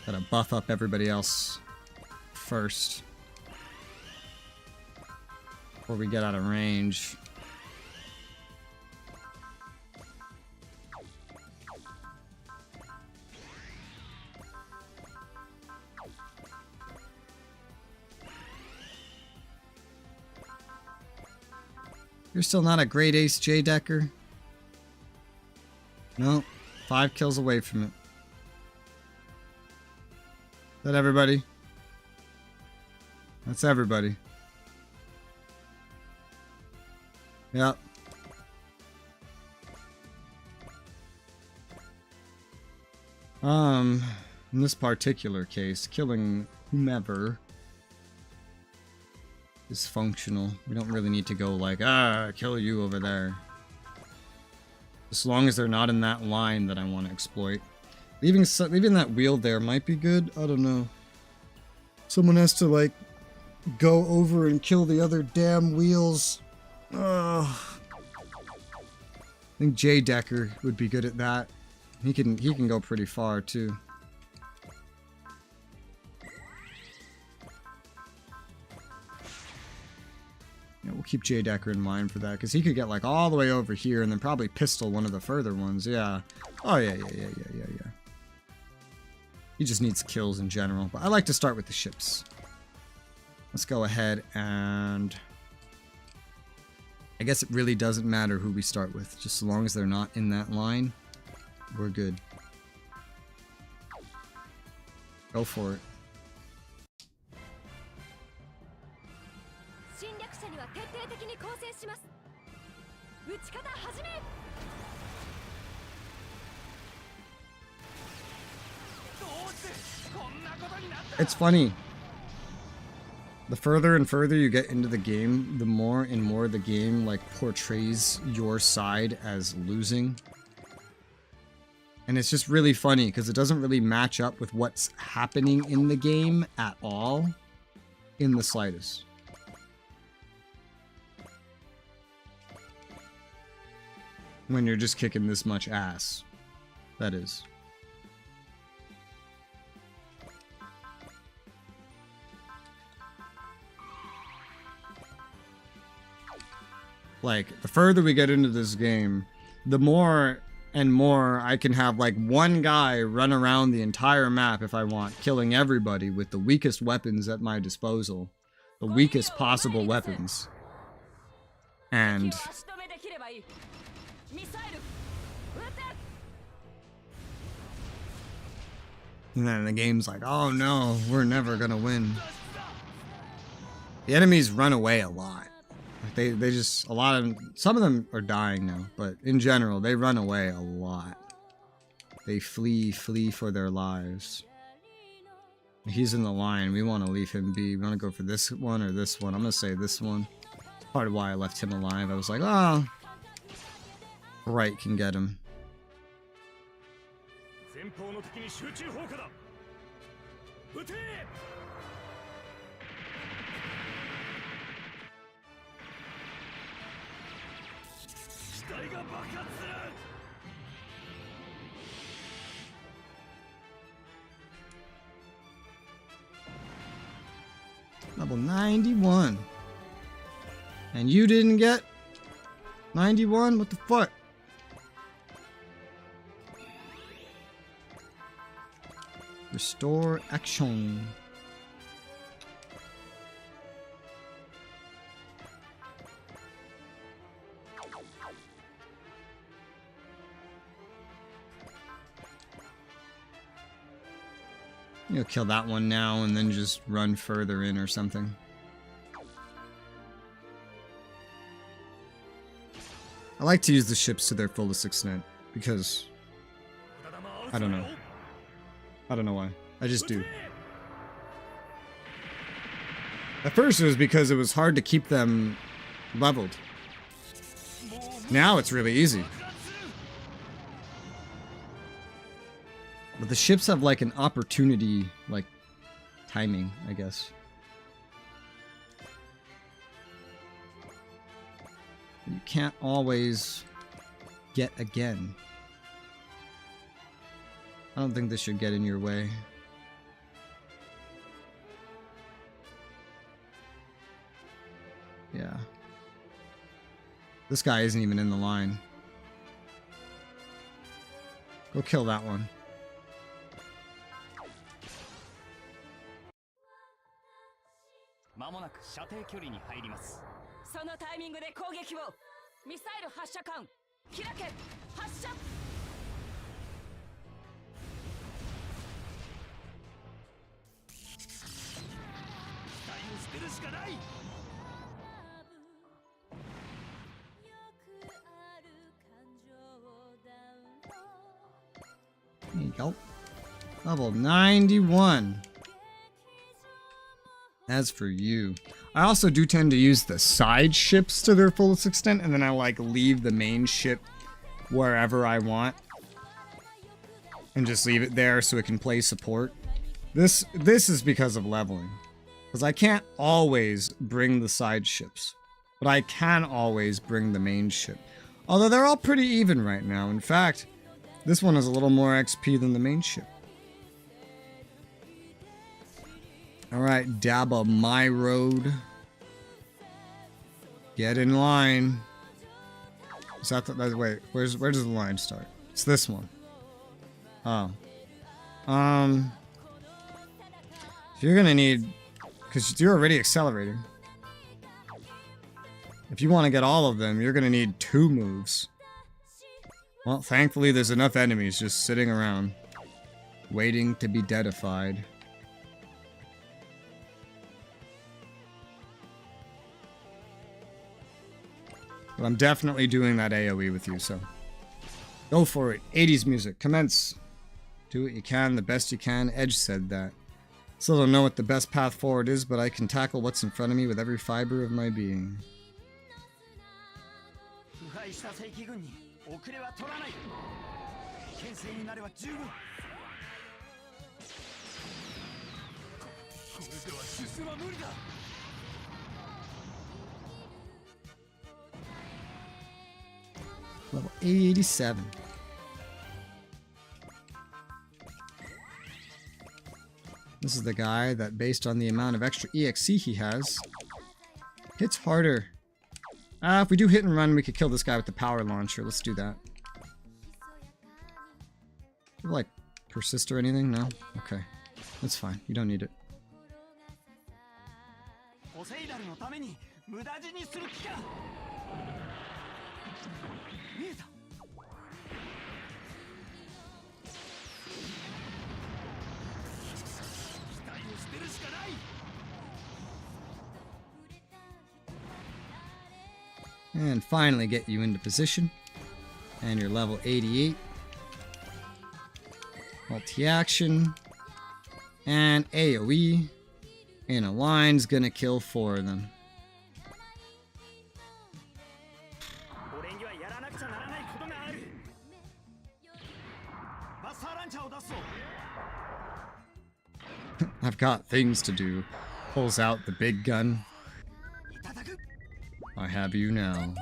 Gotta buff up everybody else first before we get out of range. You're still not a great ace, J. Decker. No, 5 kills away from it. Is that everybody? That's everybody. Yep. In this particular case, killing whomever is functional. We don't really need to go like, kill you over there. As long as they're not in that line that I want to exploit. Leaving that wheel there might be good. I don't know. Someone has to like go over and kill the other damn wheels. I think J. Decker would be good at that. He can go pretty far too. Yeah, we'll keep J. Decker in mind for that, because he could get like all the way over here and then probably pistol one of the further ones. Yeah. Oh yeah. He just needs kills in general. But I like to start with the ships. Let's go ahead and... I guess it really doesn't matter who we start with. Just as long as they're not in that line, we're good. Go for it. It's funny. The further and further you get into the game, the more and more the game like portrays your side as losing. And it's just really funny because it doesn't really match up with what's happening in the game at all, in the slightest. When you're just kicking this much ass, that is. Like, the further we get into this game, the more and more I can have like one guy run around the entire map if I want, killing everybody with the weakest weapons at my disposal. The weakest possible weapons. And then the game's like, oh no, we're never gonna win. The enemies run away a lot. They just, some of them are dying now, but in general, they run away a lot. They flee for their lives. He's in the line. We want to leave him be. We want to go for this one or this one. I'm going to say this one. Part of why I left him alive. I was like, oh, right can get him. Level 91. And you didn't get 91? What the fuck? Restore action. You'll kill that one now and then just run further in or something. I like to use the ships to their fullest extent because I don't know. I don't know why. I just do. At first it was because it was hard to keep them leveled. Now it's really easy. But the ships have like an opportunity, like, timing, I guess. You can't always get again. I don't think this should get in your way. Yeah. This guy isn't even in the line. Go kill that one. There you go. Level 91. As for you, I also do tend to use the side ships to their fullest extent, and then I like leave the main ship wherever I want and just leave it there so it can play support. This is because of leveling, because I can't always bring the side ships, but I can always bring the main ship. Although they're all pretty even right now. In fact, this one has a little more XP than the main ship. Alright, Dabba my road. Get in line. Is that the, wait, where does the line start? It's this one. Oh. So you're gonna need, because you're already accelerating. If you want to get all of them, you're gonna need 2 moves. Well, thankfully there's enough enemies just sitting around, waiting to be deadified. But I'm definitely doing that AoE with you, so go for it. 80s music, commence. Do what you can, the best you can. Edge said that. Still don't know what the best path forward is, but I can tackle what's in front of me with every fiber of my being. Level 87. This is the guy that, based on the amount of extra EXC he has, hits harder. If we do hit and run, we could kill this guy with the power launcher. Let's do that. Like, persist or anything? No? Okay. That's fine. You don't need it. And finally get you into position. And you're level 88. Multi-action. And AoE. And a line's gonna kill 4 of them. I've got things to do. Pulls out the big gun. I have you now.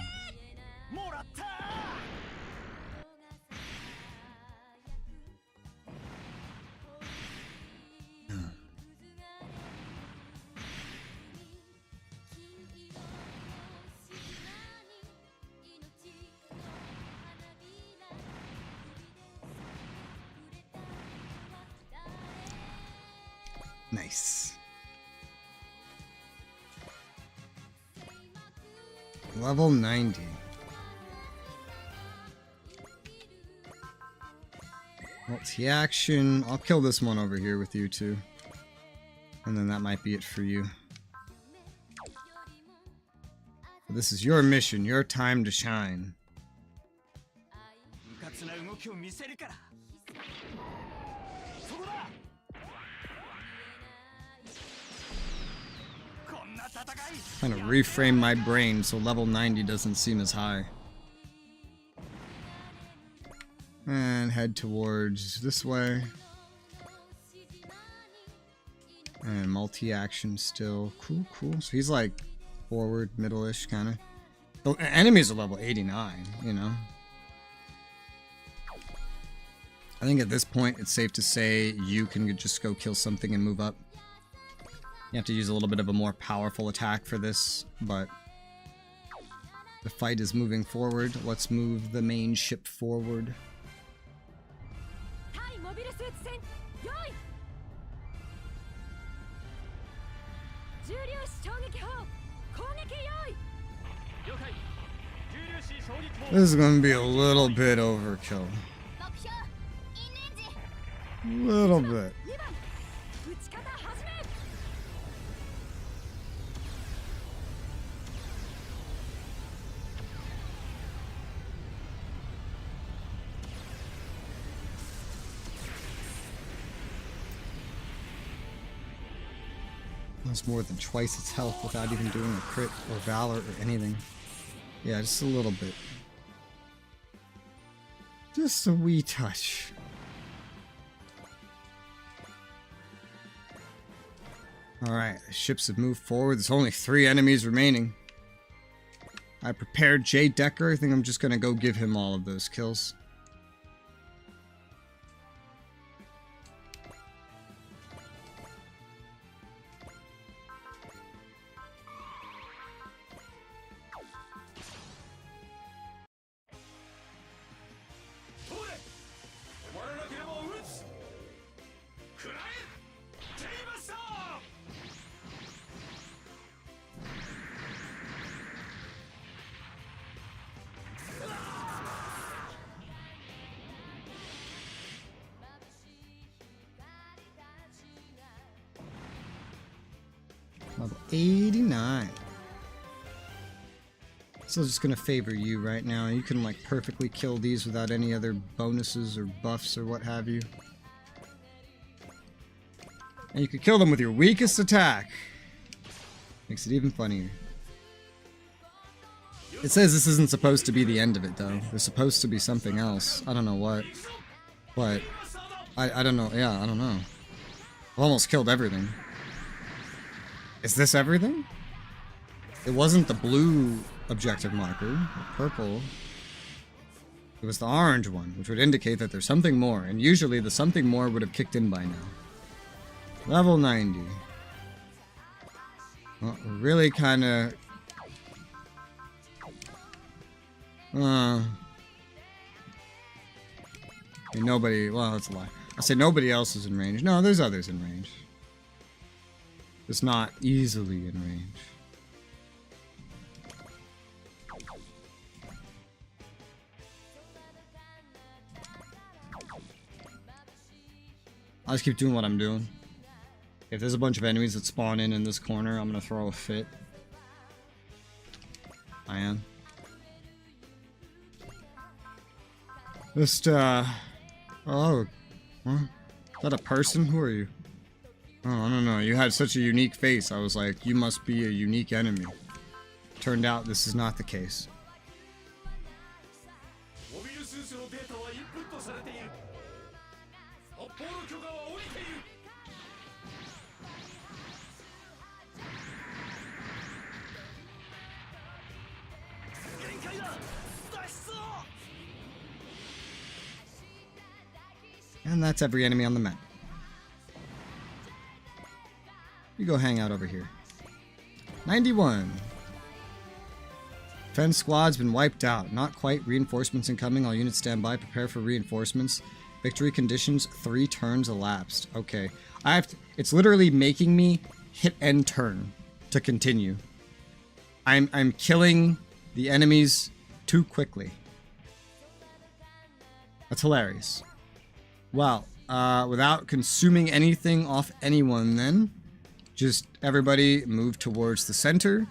Nice. Level 90. Multi-action. I'll kill this one over here with you two. And then that might be it for you. This is your mission, your time to shine. Kind of reframe my brain so level 90 doesn't seem as high. And head towards this way. And multi-action still. Cool, cool. So he's like forward, middle-ish kind of. The enemies are level 89, you know. I think at this point it's safe to say you can just go kill something and move up. You have to use a little bit of a more powerful attack for this, but the fight is moving forward. Let's move the main ship forward. This is going to be a little bit overkill. A little bit. That's more than twice its health without even doing a crit or valor or anything. Yeah, just a little bit. Just a wee touch. Alright, the ships have moved forward. There's only 3 enemies remaining. I prepared Jay Decker. I think I'm just gonna go give him all of those kills. Level 89. Still just gonna favor you right now. You can like perfectly kill these without any other bonuses or buffs or what have you. And you can kill them with your weakest attack. Makes it even funnier. It says this isn't supposed to be the end of it though. There's supposed to be something else. I don't know what. But I don't know. Yeah, I don't know. I've almost killed everything. Is this everything? It wasn't the blue objective marker, the purple. It was the orange one, which would indicate that there's something more, and usually the something more would have kicked in by now. Level 90. Well, we're really kind of... nobody... Well, that's a lie. I say nobody else is in range. No, there's others in range. It's not easily in range. I'll just keep doing what I'm doing. If there's a bunch of enemies that spawn in this corner, I'm gonna throw a fit. I am. Just, oh. Huh? Is that a person? Who are you? Oh, I don't know. You had such a unique face. I was like, you must be a unique enemy. Turned out this is not the case. And that's every enemy on the map. You go hang out over here. 91. Defense squad's been wiped out. Not quite. Reinforcements incoming. All units stand by. Prepare for reinforcements. Victory conditions. 3 turns elapsed. Okay. I have to, it's literally making me hit end turn to continue. I'm killing the enemies too quickly. That's hilarious. Well, without consuming anything off anyone then, just everybody move towards the center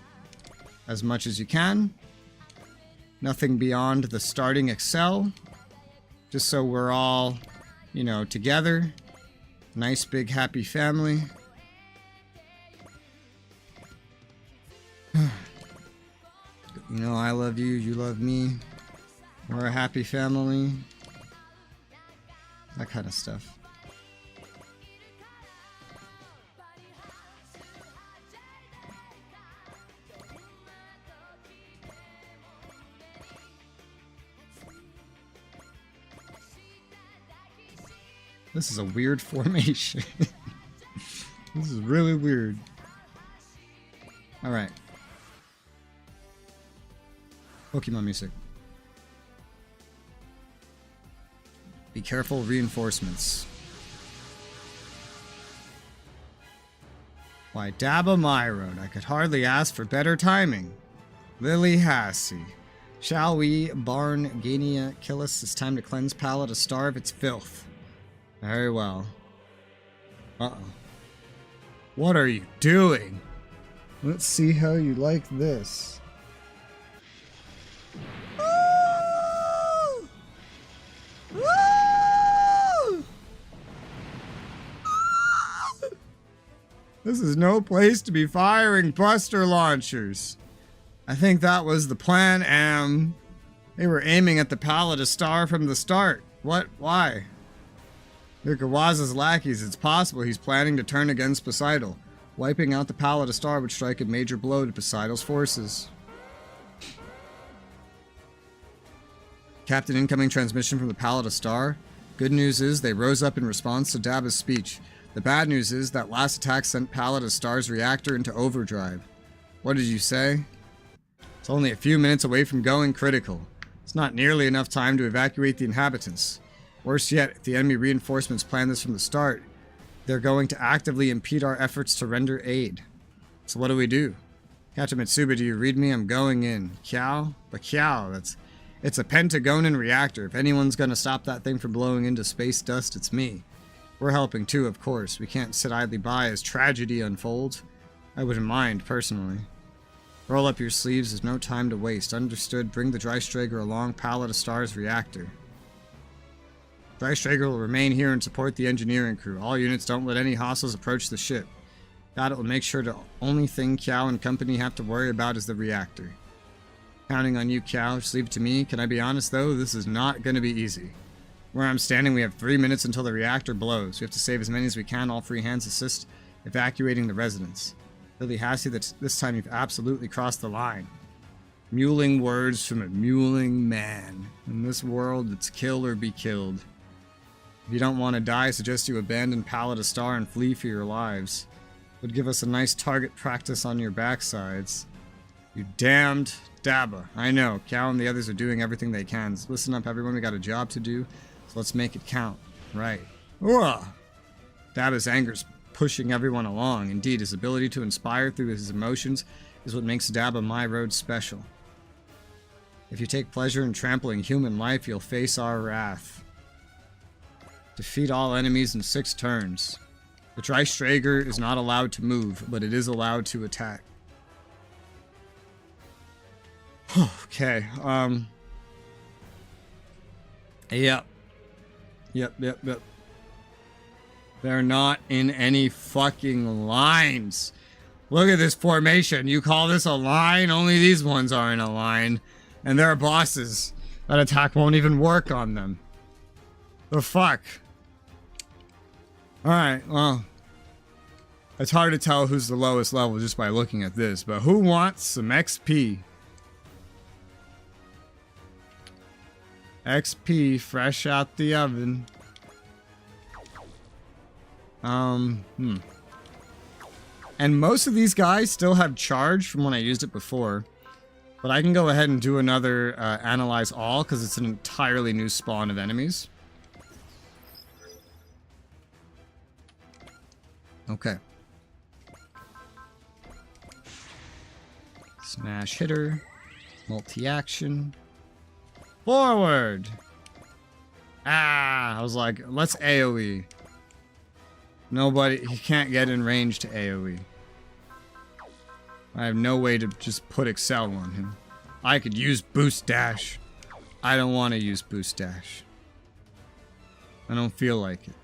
as much as you can. Nothing beyond the starting Excel. Just so we're all, you know, together. Nice big happy family. You know, I love you, you love me. We're a happy family. That kind of stuff. This is a weird formation. This is really weird. Alright. Pokemon music. Be careful, reinforcements. Why, Dabba Myrode, I could hardly ask for better timing. Lily Hassie. Shall we, Barngania, kill us? It's time to cleanse Pala to starve its filth. Very well. Uh-oh. What are you doing? Let's see how you like this. This is no place to be firing buster launchers. I think that was the plan, They were aiming at the Pala Star from the start. What? Why? They're Kawaza's lackeys. It's possible he's planning to turn against Poseidon. Wiping out the Pala Star would strike a major blow to Poseidon's forces. Captain, incoming transmission from the Pala Star. Good news is they rose up in response to Dabba's speech. The bad news is that last attack sent Pala Star's reactor into overdrive. What did you say? It's only a few minutes away from going critical. It's not nearly enough time to evacuate the inhabitants. Worse yet, if the enemy reinforcements plan this from the start, they're going to actively impede our efforts to render aid. So what do we do? Captain Mitsuba, do you read me? I'm going in. Kiao? But Kiao, it's a pentagonan reactor. If anyone's gonna stop that thing from blowing into space dust, it's me. We're helping too, of course. We can't sit idly by as tragedy unfolds. I wouldn't mind, personally. Roll up your sleeves, there's no time to waste. Understood, bring the Dreistrager along, Palette of Stars reactor. Dreistrager will remain here and support the engineering crew. All units don't let any hostiles approach the ship. That will make sure the only thing Kiao and company have to worry about is the reactor. Counting on you, Kiao. Just leave it to me. Can I be honest, though? This is not going to be easy. Where I'm standing, we have 3 minutes until the reactor blows. We have to save as many as we can. All free hands assist evacuating the residents. Lily Hassie, this time you've absolutely crossed the line. Muling words from a muling man. In this world, it's kill or be killed. If you don't want to die, I suggest you abandon Palette of Star and flee for your lives. Would give us a nice target practice on your backsides. You damned Daba. I know, Cal and the others are doing everything they can. So listen up, everyone, we got a job to do, so let's make it count. Right. Ugh. Daba's anger's pushing everyone along. Indeed, his ability to inspire through his emotions is what makes Daba My Road special. If you take pleasure in trampling human life, you'll face our wrath. Defeat all enemies in 6 turns. The Dreistrager is not allowed to move, but it is allowed to attack. Okay, Yep. They're not in any fucking lines. Look at this formation. You call this a line? Only these ones are in a line. And they're bosses. That attack won't even work on them. The fuck? Alright, well. It's hard to tell who's the lowest level just by looking at this, but who wants some XP? XP fresh out the oven. And most of these guys still have charge from when I used it before. But I can go ahead and do another analyze all because it's an entirely new spawn of enemies. Okay. Smash hitter. Multi-action. Forward! Ah! I was like, let's AoE. Nobody, he can't get in range to AoE. I have no way to just put Excel on him. I could use Boost Dash. I don't want to use Boost Dash. I don't feel like it.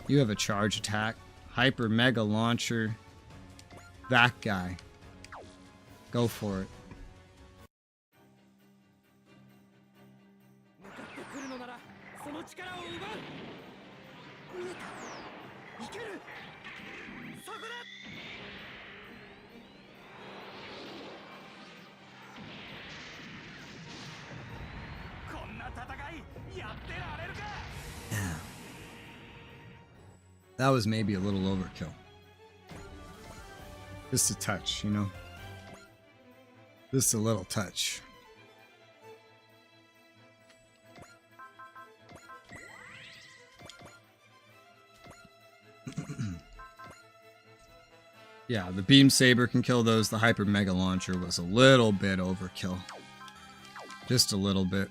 You have a charge attack. Hyper Mega Launcher. That guy. Go for it. That was maybe a little overkill. Just a touch, you know? Just a little touch. Yeah, the Beam Saber can kill those. The Hyper Mega Launcher was a little bit overkill. Just a little bit.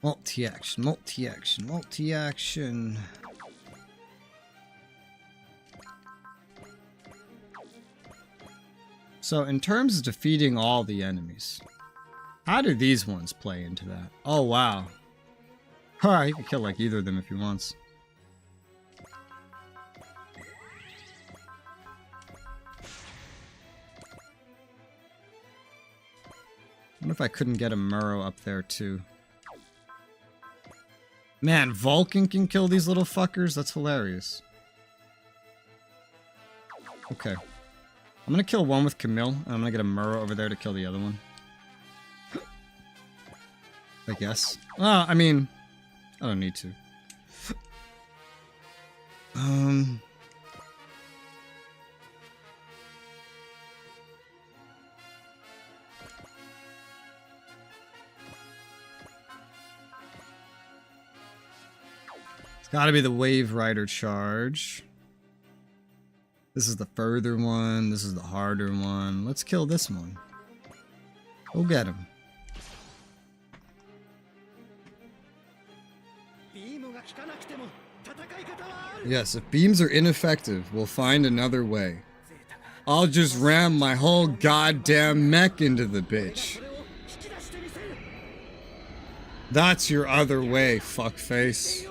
Multi-action, multi-action, multi-action. So in terms of defeating all the enemies, how do these ones play into that? Oh wow. Huh, he can kill like either of them if he wants. I wonder if I couldn't get a Muro up there too. Man, Vulcan can kill these little fuckers? That's hilarious. Okay. I'm gonna kill one with Camille, and I'm gonna get a Muro over there to kill the other one. I guess. Well, I mean, I don't need to. Gotta be the Wave Rider charge. This is the further one. This is the harder one. Let's kill this one. Go get him. Yes, if beams are ineffective, we'll find another way. I'll just ram my whole goddamn mech into the bitch. That's your other way, fuckface.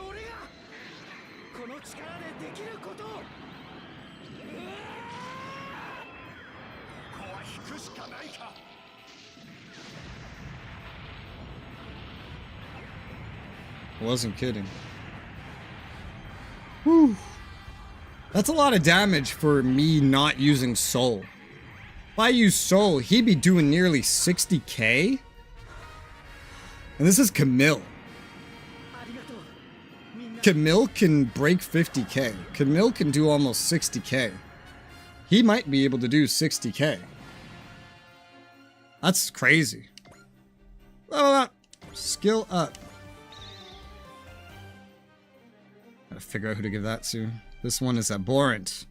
I wasn't kidding. Whew. That's a lot of damage for me not using Soul. If I use Soul, he'd be doing nearly 60k? And this is Camille. Camille can break 50k. Camille can do almost 60k. He might be able to do 60k. That's crazy. Level up. Skill up. Gotta figure out who to give that to. This one is Abhorrent.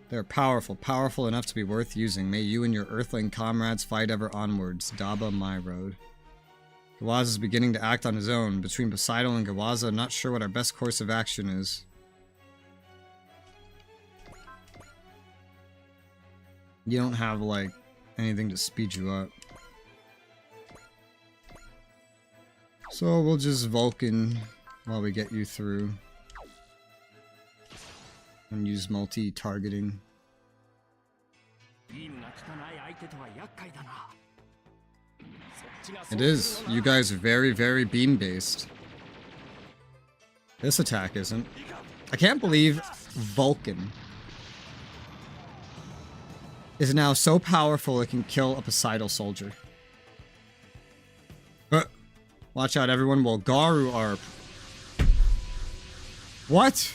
They're powerful, powerful enough to be worth using. May you and your Earthling comrades fight ever onwards. Daba my road. Gawaza is beginning to act on his own. Between Poseidon and Gawaza, I'm not sure what our best course of action is. You don't have, like, anything to speed you up. So we'll just Vulcan while we get you through. And use multi-targeting. It is. You guys are very, very beam-based. This attack isn't. I can't believe Vulcan is now so powerful it can kill a Poseidon soldier. But watch out, everyone. Will Garu ARP. What?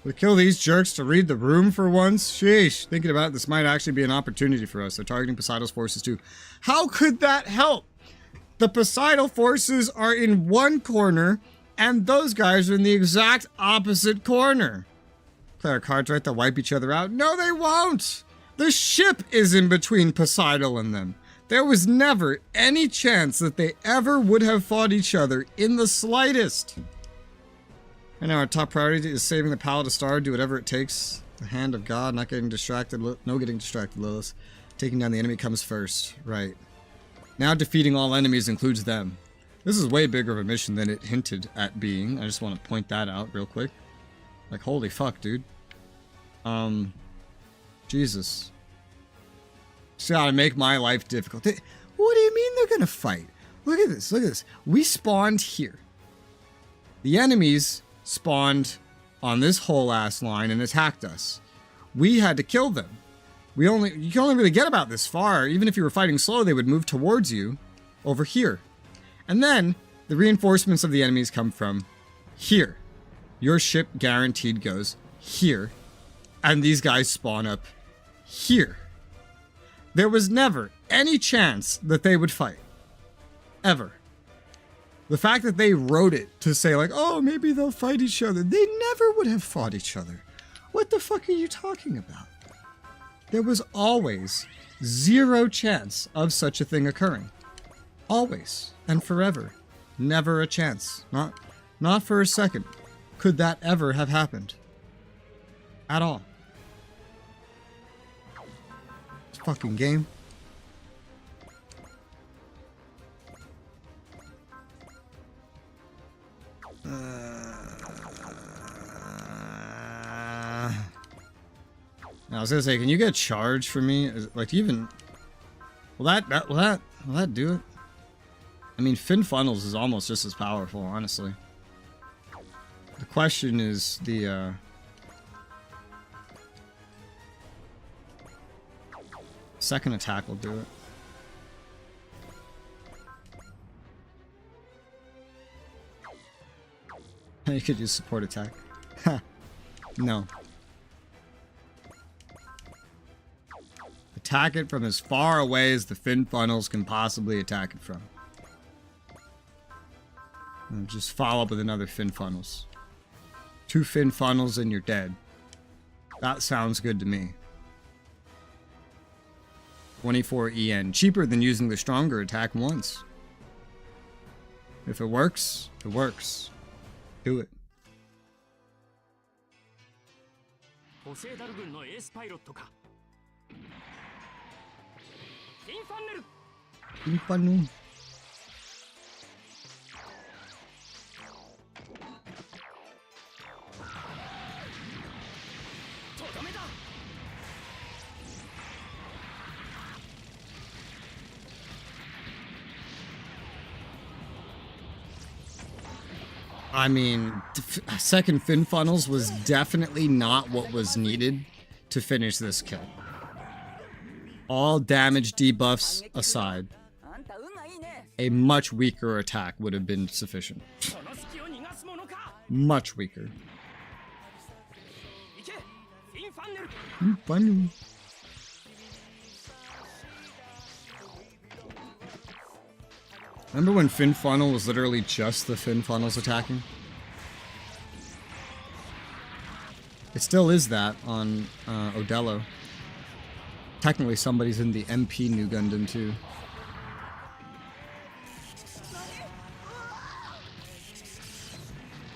We kill these jerks to read the room for once? Sheesh. Thinking about it, this might actually be an opportunity for us. They're targeting Poseidon's forces too. How could that help? The Poseidon forces are in one corner, and those guys are in the exact opposite corner. Play our cards right, they'll wipe each other out. No, they won't! The ship is in between Poseidon and them. There was never any chance that they ever would have fought each other in the slightest. Right now, our top priority is saving the Palette of Star. Do whatever it takes. The hand of God, not getting distracted. No getting distracted, Lilith. Taking down the enemy comes first. Right. Now defeating all enemies includes them. This is way bigger of a mission than it hinted at being. I just want to point that out real quick. Like, holy fuck, dude. Jesus. Just gotta make my life difficult. What do you mean they're gonna fight? Look at this, look at this. We spawned here. The enemies spawned on this whole ass line and attacked us. We had to kill them. You can only really get about this far. Even if you were fighting slow, they would move towards you over here. And then the reinforcements of the enemies come from here. Your ship guaranteed goes here. And these guys spawn up here. There was never any chance that they would fight. Ever. The fact that they wrote it to say like, oh, maybe they'll fight each other. They never would have fought each other. What the fuck are you talking about? There was always zero chance of such a thing occurring. Always and forever. Never a chance. Not for a second. Could that ever have happened? At all. This fucking game. I was gonna say, can you get charged for me? Like, even will that do it? I mean, Fin Funnels is almost just as powerful, honestly. The question is the second attack will do it. You could use support attack. No. Attack it from as far away as the Fin Funnels can possibly attack it from. And just follow up with another fin funnels. 2 fin funnels and you're dead. That sounds good to me. 24 EN. Cheaper than using the stronger attack once. If it works, it works. Do it. ホセーダル軍のエースパイロットか。インファンネル。インファンネル。とどめだ。I mean, second fin funnels was definitely not what was needed to finish this kill. All damage debuffs aside, a much weaker attack would have been sufficient. Much weaker. Funny. Remember when Fin Funnel was literally just the Fin Funnels attacking? It still is that on Odello. Technically somebody's in the MP New Gundam too.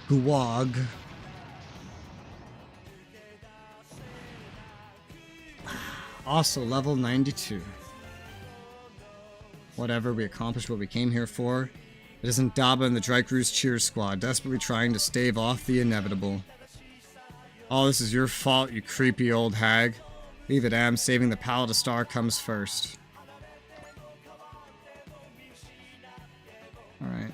Guwag. Also level 92. Whatever, we accomplished what we came here for. It isn't Daba and the Dreykrus cheer squad, desperately trying to stave off the inevitable. All this is your fault, you creepy old hag. Leave it, Am. Saving the Palette Star comes first. Alright.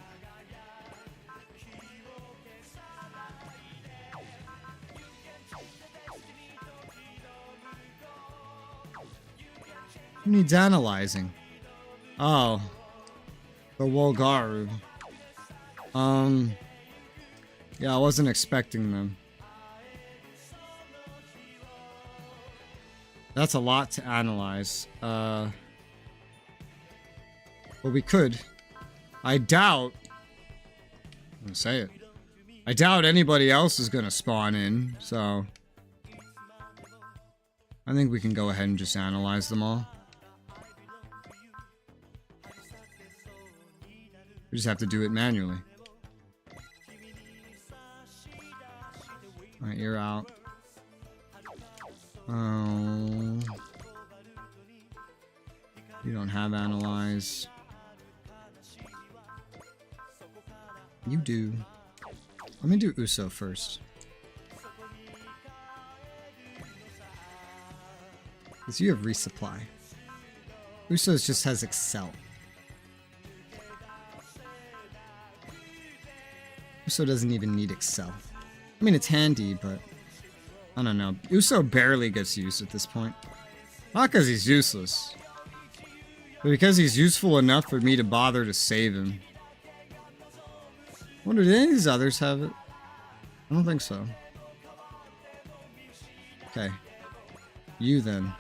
Who needs analyzing? Oh. The Wolgaru. Yeah, I wasn't expecting them. That's a lot to analyze. Well, we could. I doubt... I'm gonna say it. I doubt anybody else is gonna spawn in, so... I think we can go ahead and just analyze them all. We just have to do it manually. Alright, you're out. Oh. You don't have analyze. You do. Let me do Uso first. Because you have resupply. Uso's just has Excel. Uso doesn't even need Excel. I mean, it's handy, but... I don't know. Uso barely gets used at this point. Not because he's useless. But because he's useful enough for me to bother to save him. I wonder, did any of these others have it? I don't think so. Okay. You then.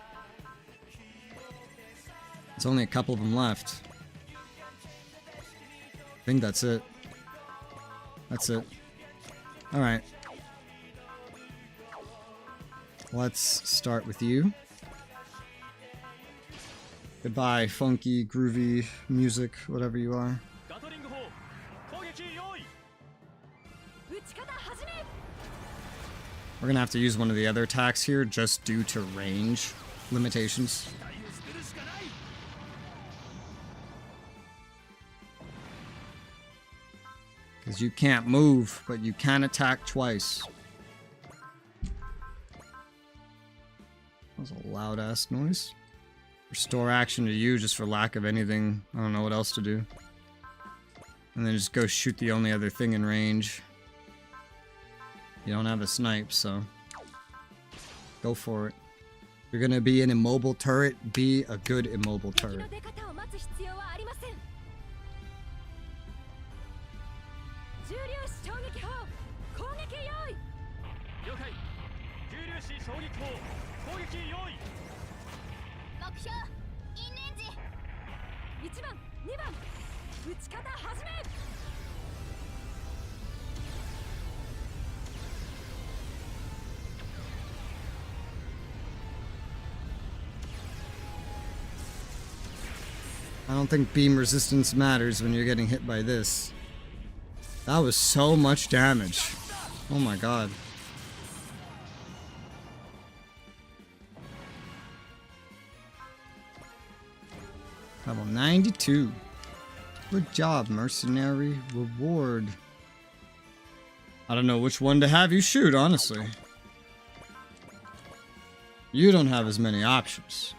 There's only a couple of them left. I think that's it. That's it. Alright. Let's start with you. Goodbye, funky, groovy music, whatever you are. We're gonna have to use one of the other attacks here just due to range limitations. Because you can't move, but you can attack twice. That was a loud ass noise. Restore action to you just for lack of anything. I don't know what else to do. And then just go shoot the only other thing in range. You don't have a snipe, so go for it. If you're gonna be an immobile turret, be a good immobile turret. don't think beam resistance matters when you're getting hit by this. That was so much damage. Oh my god. Level 92. Good job, mercenary. Reward. I don't know which one to have you shoot, honestly. You don't have as many options.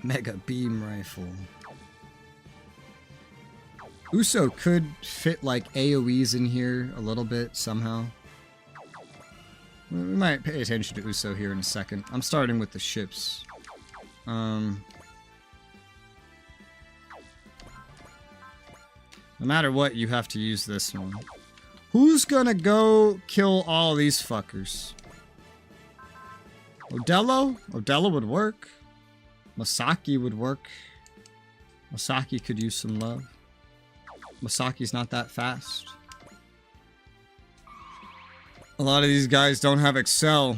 Mega beam rifle. Uso could fit like AoEs in here a little bit somehow. We might pay attention to Uso here in a second. I'm starting with the ships. No matter what, you have to use this one. Who's gonna go kill all these fuckers? Odello? Odello would work. Masaki would work. Masaki could use some love. Masaki's not that fast. A lot of these guys don't have Excel.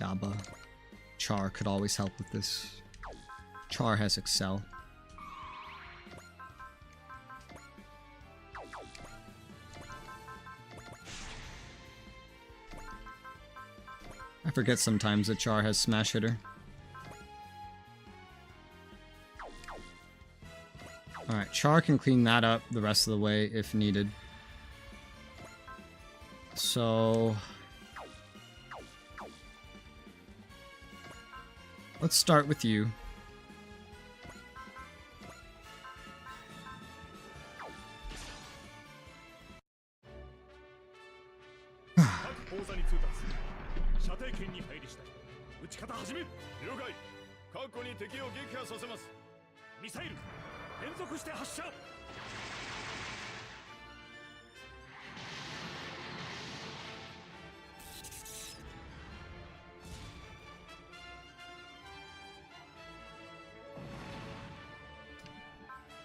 Yaba. Char could always help with this. Char has Excel. I forget sometimes that Char has Smash Hitter. Alright, Char can clean that up the rest of the way if needed. So... let's start with you.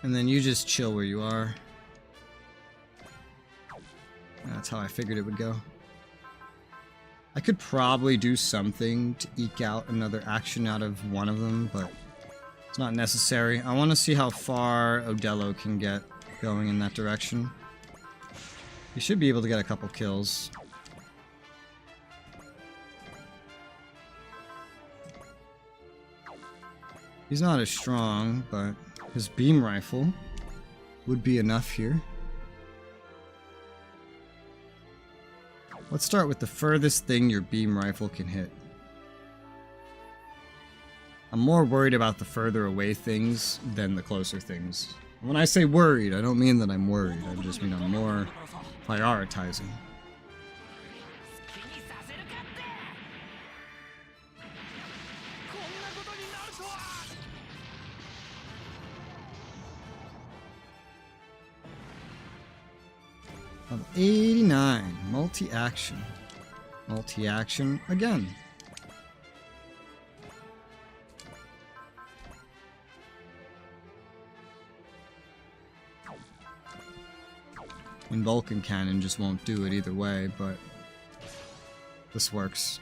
And then you just chill where you are. That's how I figured it would go. I could probably do something to eke out another action out of one of them, but it's not necessary. I want to see how far Odello can get going in that direction. He should be able to get a couple kills. He's not as strong, but his beam rifle would be enough here. Let's start with the furthest thing your beam rifle can hit. I'm more worried about the further away things than the closer things. When I say worried, I don't mean that I'm worried. I just mean I'm more prioritizing. Of 89, multi-action. Multi-action again. And Vulcan Cannon just won't do it either way, but this works.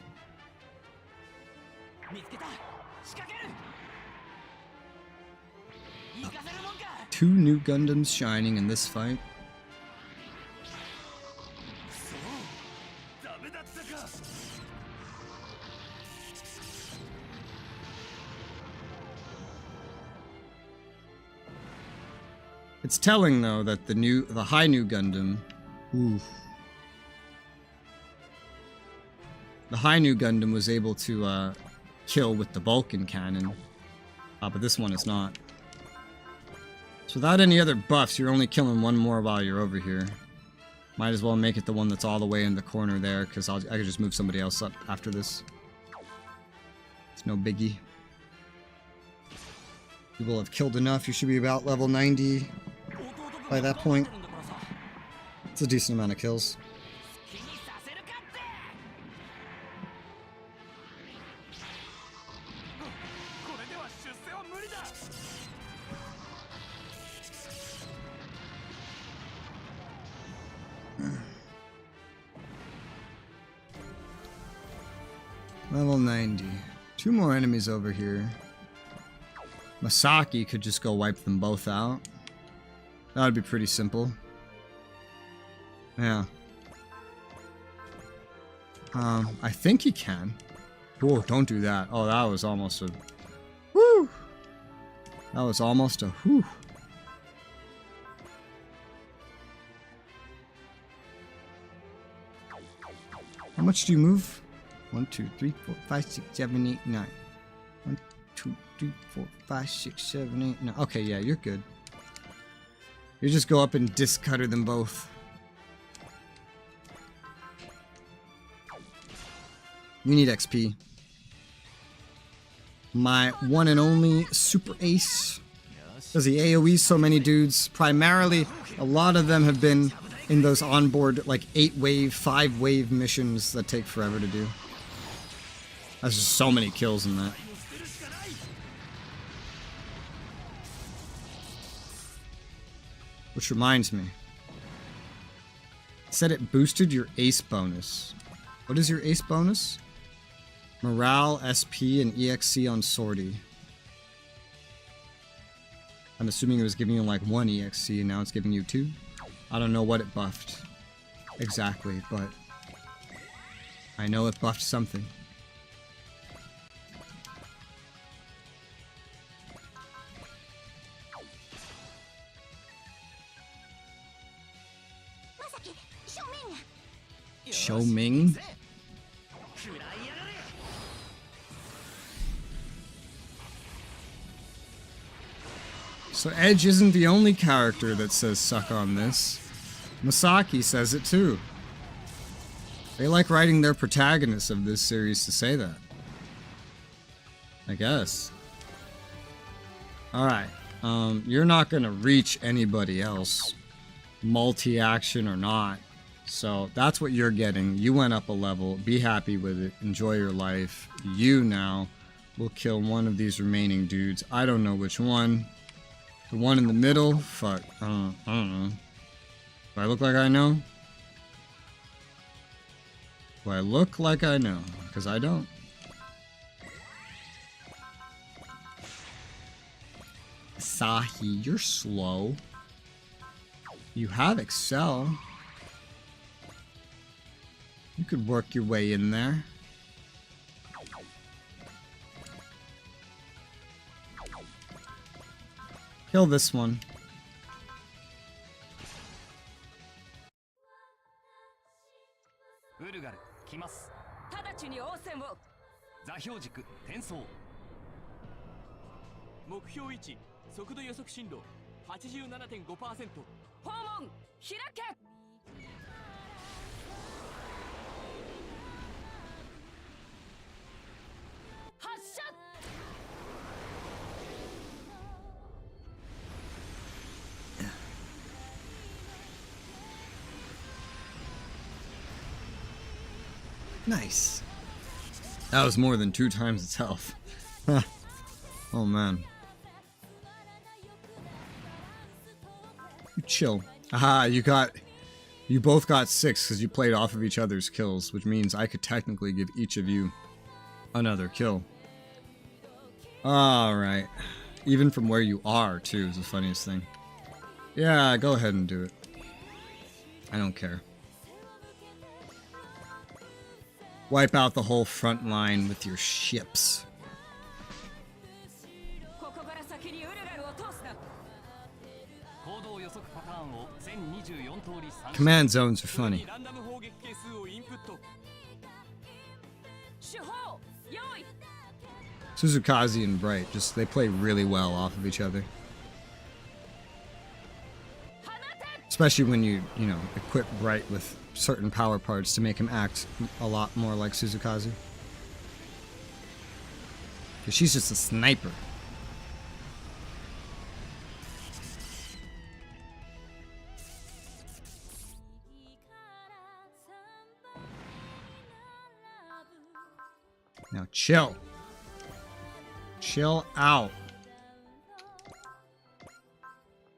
Two new Gundams shining in this fight. It's telling though that the high new Gundam, the high new Gundam was able to kill with the Vulcan cannon, but this one is not. So without any other buffs, you're only killing one more while you're over here. Might as well make it the one that's all the way in the corner there, because I could just move somebody else up after this. It's no biggie. You will have killed enough. You should be about level 90 by that point. It's a decent amount of kills. Level 90. 2 more enemies over here. Masaki could just go wipe them both out. That would be pretty simple. Yeah. I think he can. Whoa, don't do that. Oh, that was almost a... Woo! That was almost a whew. How much do you move? 1, 2, 3, 4, 5, 6, 7, 8, 9. 1, 2, 3, 4, 5, 6, 7, 8, 9. Okay, yeah, you're good. You just go up and discutter them both. You need XP. My one and only super ace. Does he AoE so many dudes? Primarily, a lot of them have been in those onboard, like 8-wave, 5-wave missions that take forever to do. There's just so many kills in that. Which reminds me. It said it boosted your ace bonus. What is your ace bonus? Morale, SP, and EXC on sortie. I'm assuming it was giving you like 1 EXC and now it's giving you 2. I don't know what it buffed exactly, but I know it buffed something. Show Ming? So Edge isn't the only character that says suck on this. Masaki says it too. They like writing their protagonists of this series to say that. I guess. Alright. You're not gonna reach anybody else. Multi-action or not. So that's what you're getting. You went up a level. Be happy with it. Enjoy your life. You now will kill one of these remaining dudes. I don't know which one. The one in the middle? Fuck. I don't know. Do I look like I know? Do I look like I know? Because I don't. Sahi, you're slow. You have Excel. You could work your way in there. Kill this one. Nice. That was more than 2 times its health. Oh man. You chill. Aha, you both got 6 because you played off of each other's kills, which means I could technically give each of you another kill. Alright. Even from where you are, too, is the funniest thing. Yeah, go ahead and do it. I don't care. Wipe out the whole front line with your ships. Command zones are funny. Suzukaze and Bright, just they play really well off of each other. Especially when you know, equip Bright with certain power parts to make him act a lot more like Suzukaze. Because she's just a sniper. Now chill. Chill out.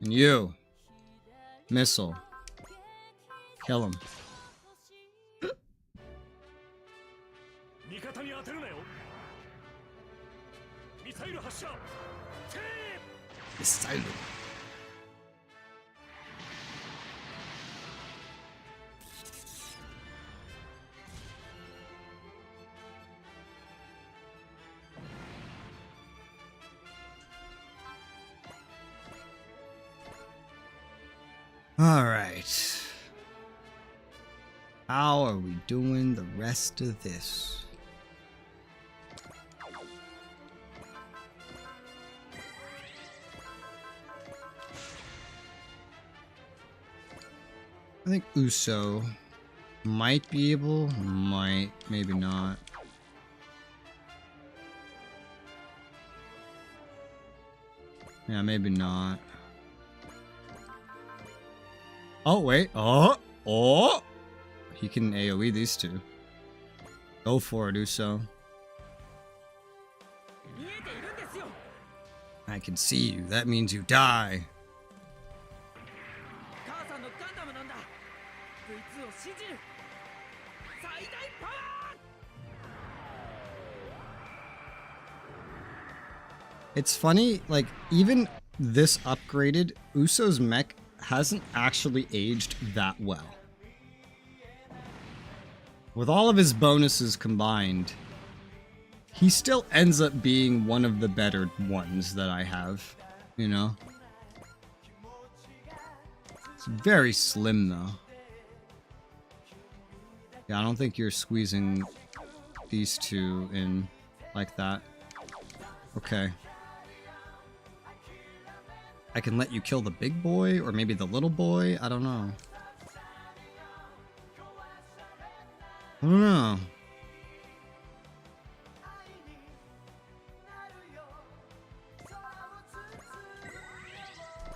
And you. Missile. Kill him. 方に当てるなよ。ミサイル発射。てー。ミサイル。All right. How are we doing the rest of this? I think Uso might be able, maybe not. Yeah, maybe not. Oh, wait. Oh! He can AoE these two. Go for it, Uso. I can see you. That means you die. It's funny, like, even this upgraded, Uso's mech hasn't actually aged that well. With all of his bonuses combined, he still ends up being one of the better ones that I have, you know? It's very slim, though. Yeah, I don't think you're squeezing these two in like that. Okay. I can let you kill the big boy, or maybe the little boy? I don't know. I don't know.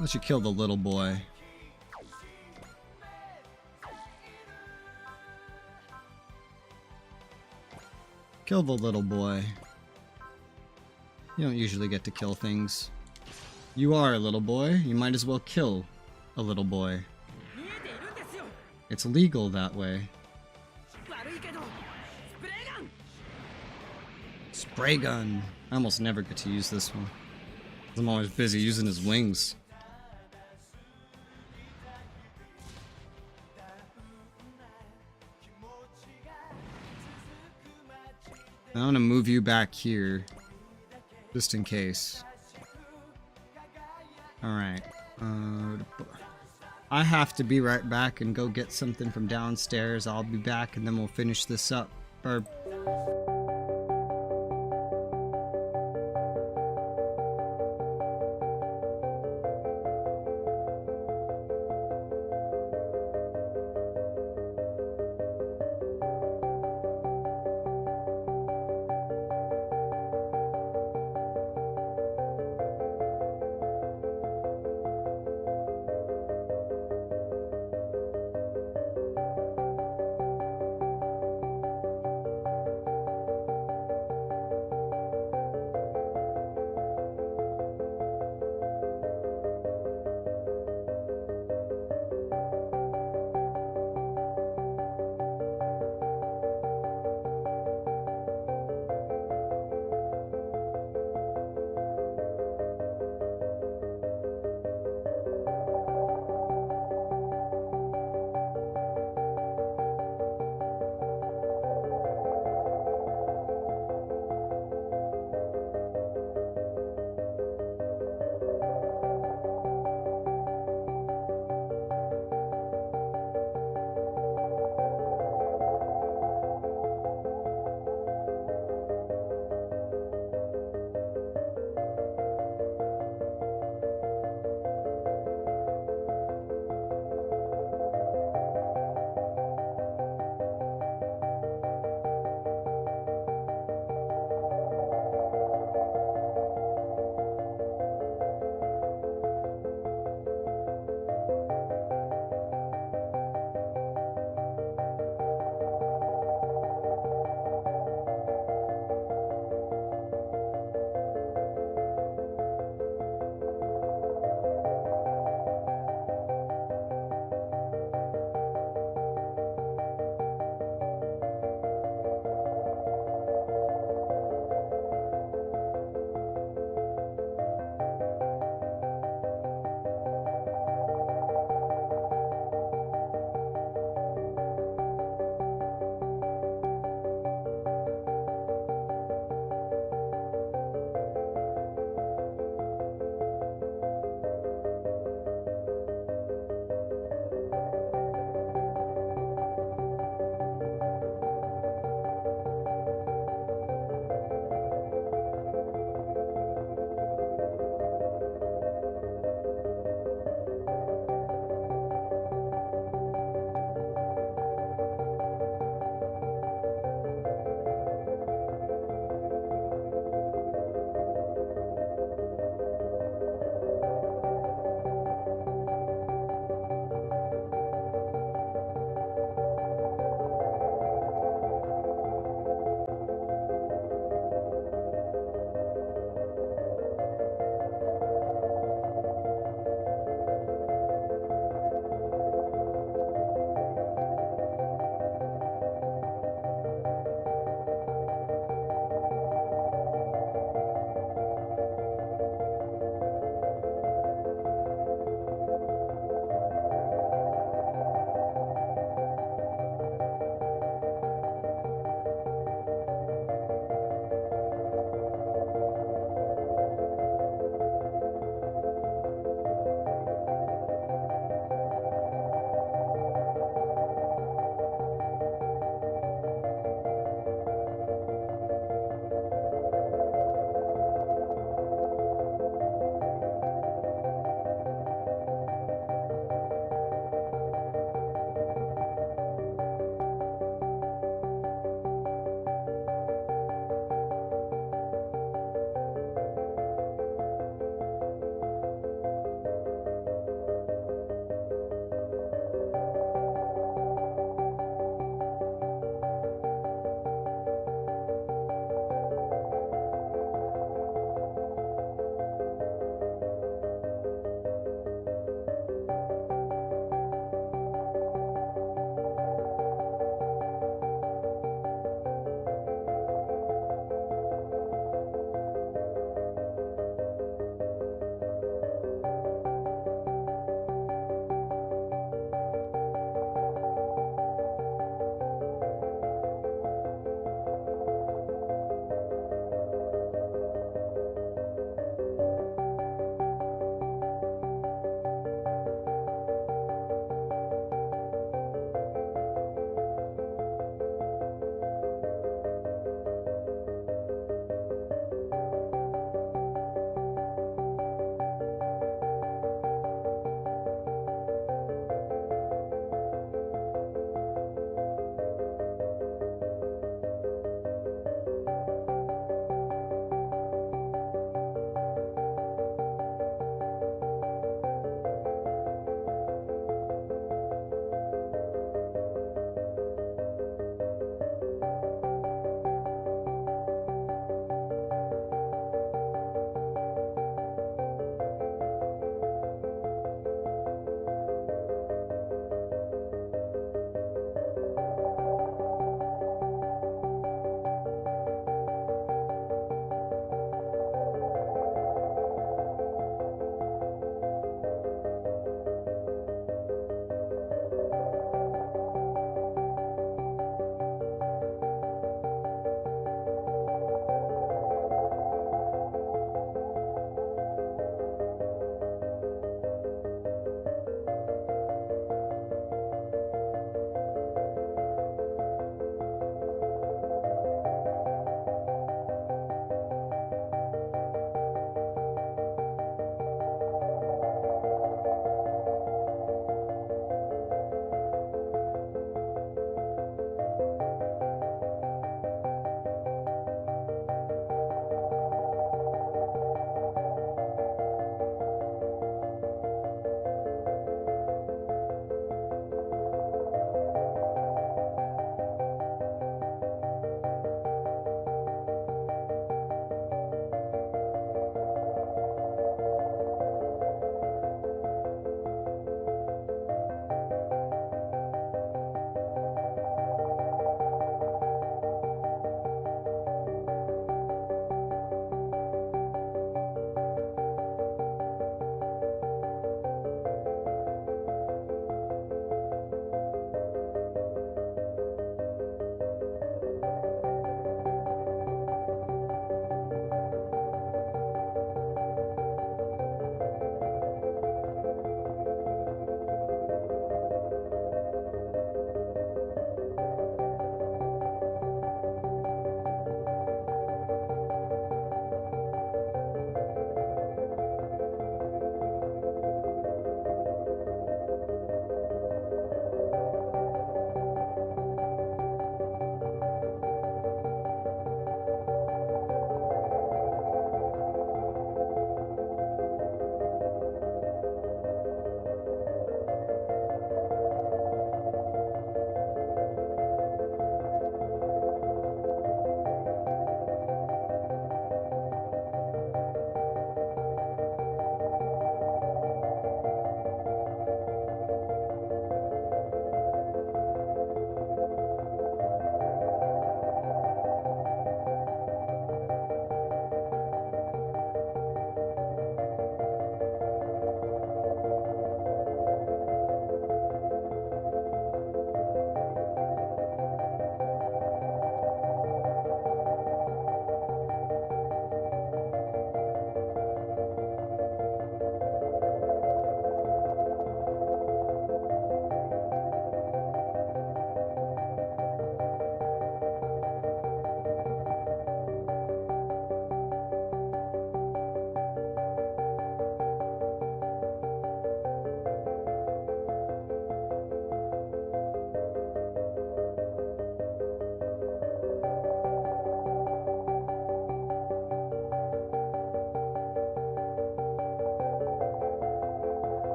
Let you kill the little boy. Kill the little boy. You don't usually get to kill things. You are a little boy. You might as well kill a little boy. It's legal that way. Spray gun. I almost never get to use this one. I'm always busy using his wings. I'm gonna move you back here, just in case. Alright. I have to be right back and go get something from downstairs. I'll be back and then we'll finish this up.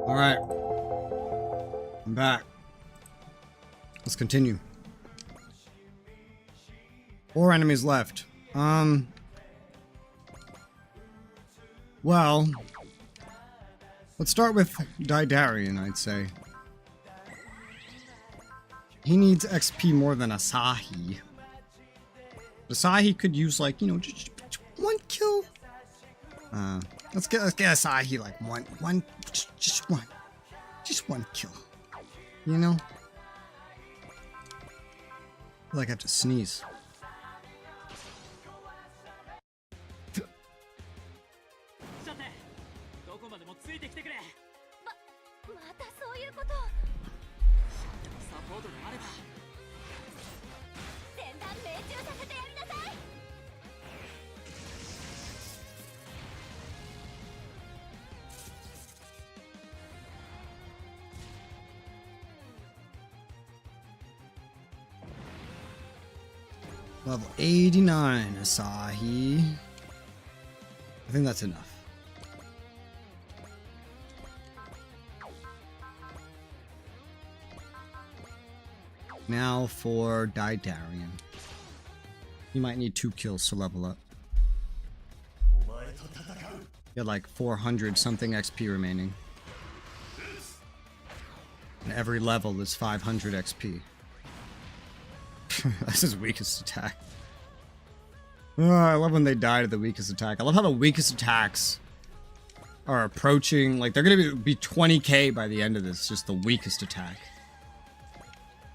Alright. I'm back. Let's continue. 4 enemies left. Well, let's start with Daidarian, I'd say. He needs XP more than Asahi. Asahi could use, like, you know, just 1 kill. Let's get Asahi like just one kill. You know? I feel like I have to sneeze. 89, Asahi. I think that's enough. Now for Daidarian. You might need 2 kills to level up. You had like 400 something XP remaining. And every level is 500 XP. That's his weakest attack. Oh, I love when they die to the weakest attack. I love how the weakest attacks are approaching, like they're gonna be 20k by the end of this, just the weakest attack.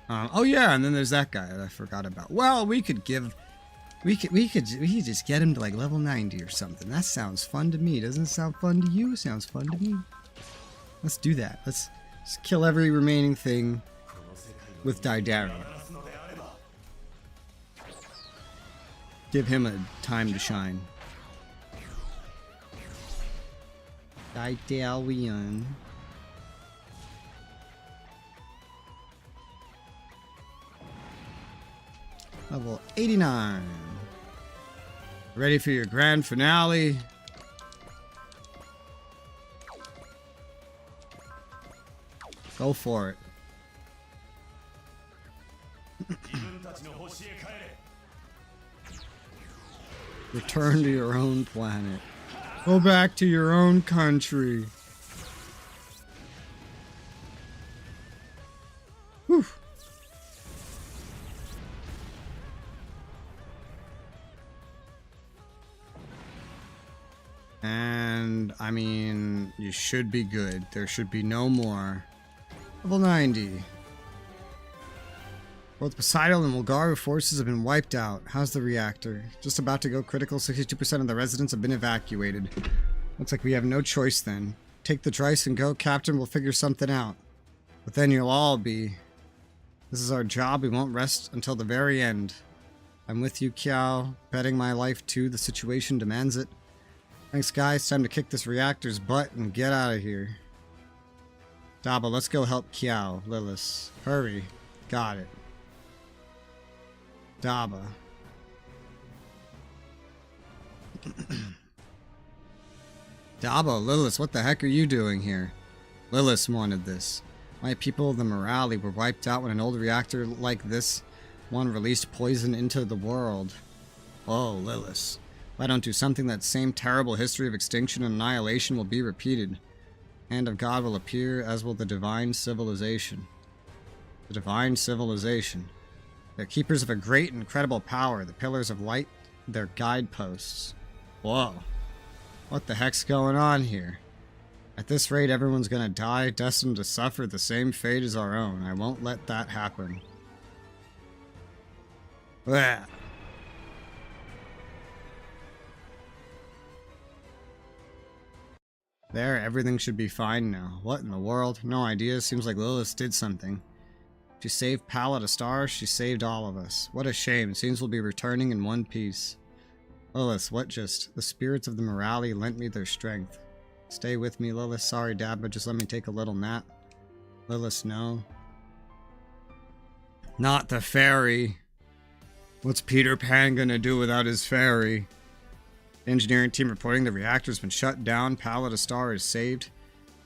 Oh yeah, and then there's that guy that I forgot about. Well, we could just get him to like level 90 or something. That sounds fun to me. Doesn't it sound fun to you? It sounds fun to me. Let's do that. Let's just kill every remaining thing with Daidarian. Give him a time to shine. Daidarian. Level 89. Ready for your grand finale? Go for it. Return to your own planet. Go back to your own country. Whew. And, I mean, you should be good. There should be no more. Level 90. Both Poseidon and Mulgaru forces have been wiped out. How's the reactor? Just about to go critical. 62% of the residents have been evacuated. Looks like we have no choice then. Take the Trice and go, Captain. We'll figure something out. But then you'll all be... This is our job. We won't rest until the very end. I'm with you, Kiao. Betting my life too. The situation demands it. Thanks, guys. Time to kick this reactor's butt and get out of here. Daba, let's go help Kiao. Lilith. Hurry. Got it. Daba. Daba, Lilith, what the heck are you doing here? Lilith wanted this. My people, the Morali, were wiped out when an old reactor like this one released poison into the world. Oh, Lilith. If I don't do something, that same terrible history of extinction and annihilation will be repeated. Hand of God will appear, as will the divine civilization. The divine civilization. They're keepers of a great and incredible power. The pillars of light, they're guideposts. Whoa. What the heck's going on here? At this rate, everyone's gonna die, destined to suffer the same fate as our own. I won't let that happen. Blech. There, everything should be fine now. What in the world? No idea. Seems like Lilith did something. She saved Pallet a star, she saved all of us. What a shame. It seems we'll be returning in one piece. Lilith, what just? The spirits of the Morali lent me their strength. Stay with me, Lilith. Sorry, Dad, but just let me take a little nap. Lilith, no. Not the fairy. What's Peter Pan gonna do without his fairy? Engineering team reporting the reactor's been shut down. Pallet a star is saved.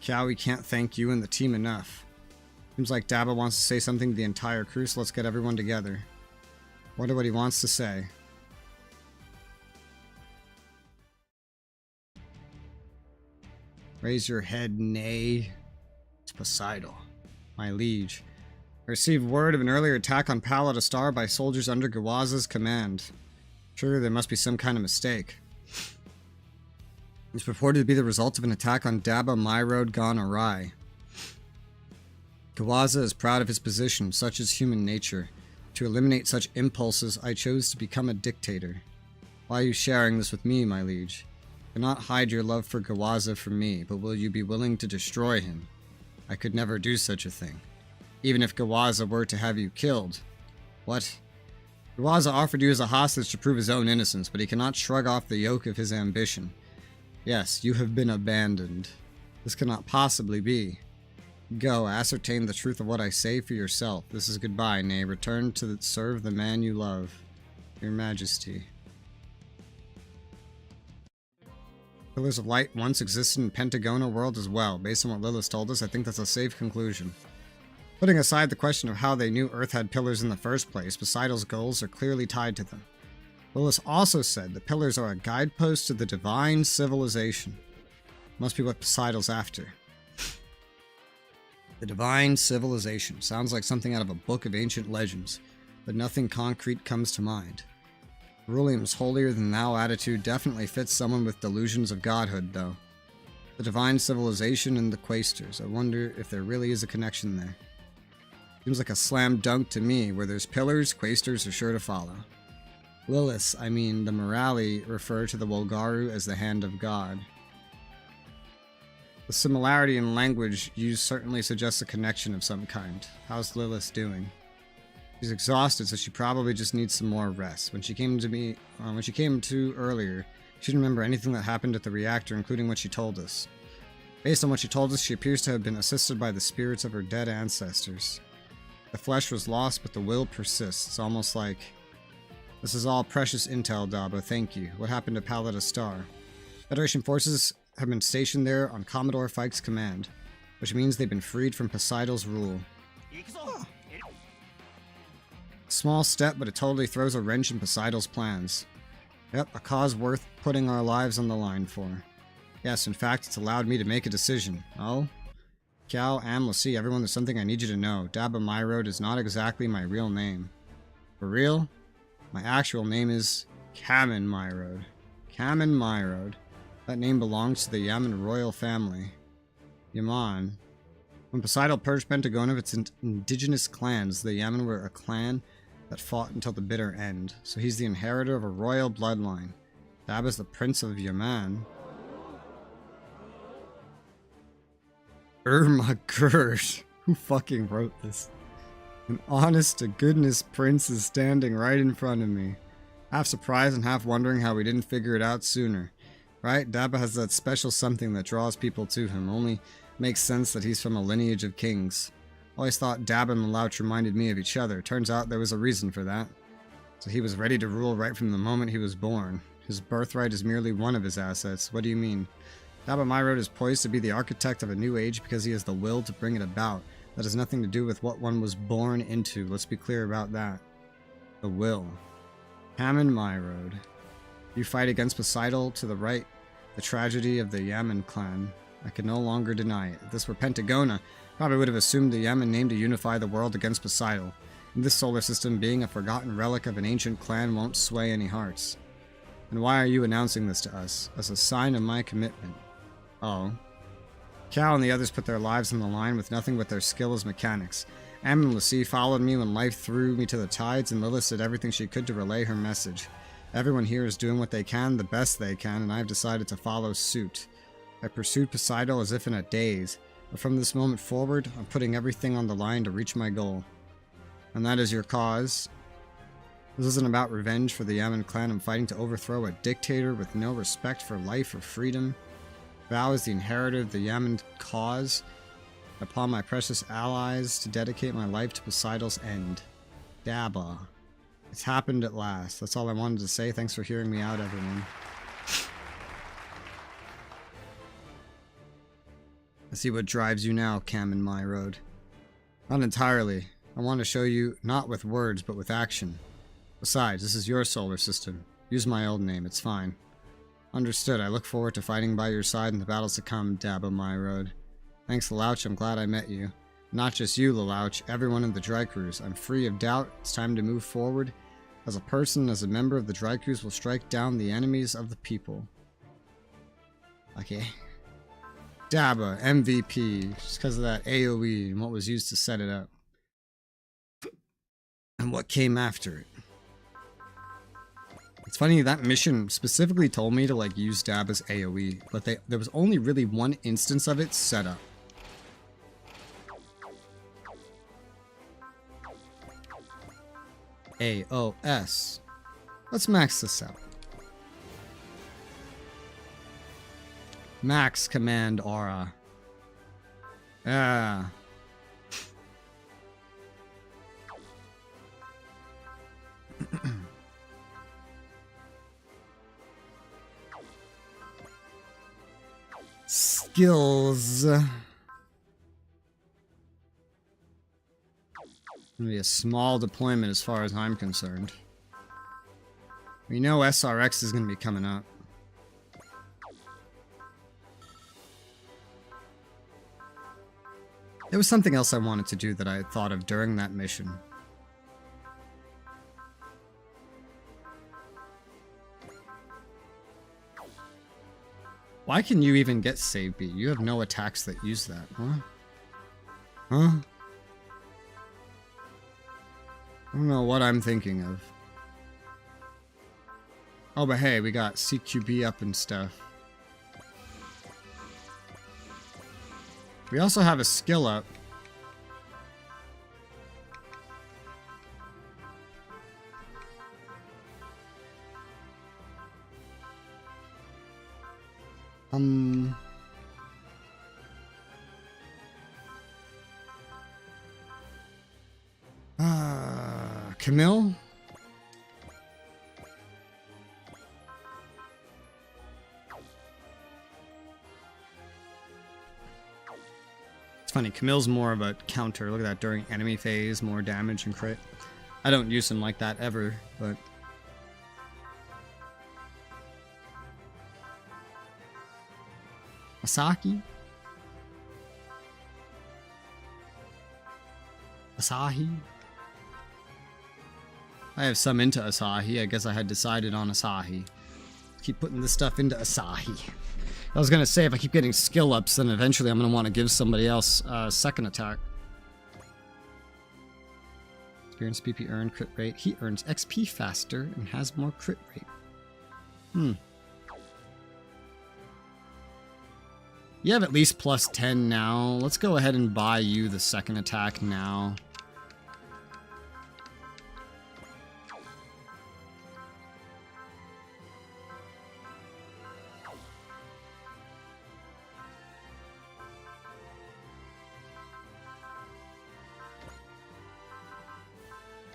Cal, we can't thank you and the team enough. Seems like Daba wants to say something to the entire crew, so let's get everyone together. Wonder what he wants to say. Raise your head, nay. It's Poseidon, my liege. I received word of an earlier attack on Palada Star by soldiers under Gawaza's command. Sure, there must be some kind of mistake. It's purported to be the result of an attack on Daba My Road gone awry. Gawaza is proud of his position, such is human nature. To eliminate such impulses, I chose to become a dictator. Why are you sharing this with me, my liege? You cannot hide your love for Gawaza from me, but will you be willing to destroy him? I could never do such a thing. Even if Gawaza were to have you killed. What? Gawaza offered you as a hostage to prove his own innocence, but he cannot shrug off the yoke of his ambition. Yes, you have been abandoned. This cannot possibly be. Go, ascertain the truth of what I say for yourself. This is goodbye, nay, return to serve the man you love. Your Majesty. Pillars of Light once existed in Pentagona world as well. Based on what Lilith told us, I think that's a safe conclusion. Putting aside the question of how they knew Earth had pillars in the first place, Poseidon's goals are clearly tied to them. Lilith also said the pillars are a guidepost to the divine civilization. Must be what Poseidon's after. The divine civilization. Sounds like something out of a book of ancient legends, but nothing concrete comes to mind. Ceruleum's holier-than-thou attitude definitely fits someone with delusions of godhood, though. The divine civilization and the Quaestors. I wonder if there really is a connection there. Seems like a slam dunk to me. Where there's pillars, Quaestors are sure to follow. Lilith, I mean the Morali, refer to the Wolgaru as the Hand of God. The similarity in language used certainly suggests a connection of some kind. How's Lilith doing? She's exhausted, so she probably just needs some more rest. When she came to earlier, she didn't remember anything that happened at the reactor, including what she told us. Based on what she told us, she appears to have been assisted by the spirits of her dead ancestors. The flesh was lost, but the will persists, almost like... This is all precious intel, Daba, thank you. What happened to Palada Star? Federation forces have been stationed there on Commodore Fike's command, which means they've been freed from Poseidon's rule. Oh. Small step, but it totally throws a wrench in Poseidon's plans. Yep, a cause worth putting our lives on the line for. Yes, in fact, it's allowed me to make a decision. Oh? Cal, Am, Lassie, everyone, there's something I need you to know. Daba My Road is not exactly my real name. For real? My actual name is Kamen My Road. Kamen My Road. That name belongs to the Yaman royal family. Yaman. When Poseidon purged Pentagona of its indigenous clans, the Yaman were a clan that fought until the bitter end. So he's the inheritor of a royal bloodline. Daba's the Prince of Yaman. My god. Who fucking wrote this? An honest-to-goodness prince is standing right in front of me. Half surprised and half wondering how we didn't figure it out sooner. Right? Daba has that special something that draws people to him. Only makes sense that he's from a lineage of kings. Always thought Daba and Louch reminded me of each other. Turns out there was a reason for that. So he was ready to rule right from the moment he was born. His birthright is merely one of his assets. What do you mean? Daba My Road is poised to be the architect of a new age because he has the will to bring it about. That has nothing to do with what one was born into. Let's be clear about that. The will. Kamen My Road. You fight against Poseidon to the right. The tragedy of the Yaman clan. I can no longer deny it. If this were Pentagona, probably would have assumed the Yaman name to unify the world against Poseidon. In this solar system, being a forgotten relic of an ancient clan won't sway any hearts. And why are you announcing this to us? As a sign of my commitment. Oh. Cal and the others put their lives on the line with nothing but their skill as mechanics. Am and Lassie followed me when life threw me to the tides, and Lilith did everything she could to relay her message. Everyone here is doing what they can, the best they can, and I've decided to follow suit. I pursued Poseidon as if in a daze, but from this moment forward, I'm putting everything on the line to reach my goal. And that is your cause. This isn't about revenge for the Yaman clan. I'm fighting to overthrow a dictator with no respect for life or freedom. Vow as the inheritor of the Yaman cause, upon my precious allies, to dedicate my life to Poseidon's end. Daba. It's happened at last. That's all I wanted to say. Thanks for hearing me out, everyone. 「いくぞ!」「これくらいやってみせねえとな」「そういつと相手をしてる暇はねえぞ」「そりゃそうだがやるしかねえんだ」 敵 AI の行動パターン解析を急いで打ち方を I see what drives you now, Cam and My Road. Not entirely. I want to show you not with words, but with action. Besides, this is your solar system. Use my old name, it's fine. Understood. I look forward to fighting by your side in the battles to come, Dabo My Road. Thanks, Lelouch. I'm glad I met you. Not just you, Lelouch. Everyone in the Dry Crews. I'm free of doubt. It's time to move forward. As a person, as a member of the Dry Crews, will strike down the enemies of the people. Okay. Daba, MVP, just because of that AoE and what was used to set it up. And what came after it. It's funny, that mission specifically told me to like use Daba's AoE, but there was only really one instance of it set up. AOS. Let's max this out. Max command aura. Ah. Skills. Gonna be a small deployment as far as I'm concerned. We know SRX is gonna be coming up. There was something else I wanted to do that I thought of during that mission. Why can you even get save beat? You have no attacks that use that, huh? Huh? I don't know what I'm thinking of. Oh, but hey, we got CQB up and stuff. We also have a skill up. Camille? It's funny, Camille's more of a counter. Look at that, during enemy phase, more damage and crit. I don't use him like that ever, but... Asaki? Asahi? I have some into Asahi. I guess I had decided on Asahi. Keep putting this stuff into Asahi. I was gonna say, if I keep getting skill ups, then eventually I'm gonna want to give somebody else a second attack. Experience PP earned, crit rate. He earns XP faster and has more crit rate. You have at least plus 10 now. Let's go ahead and buy you the second attack now.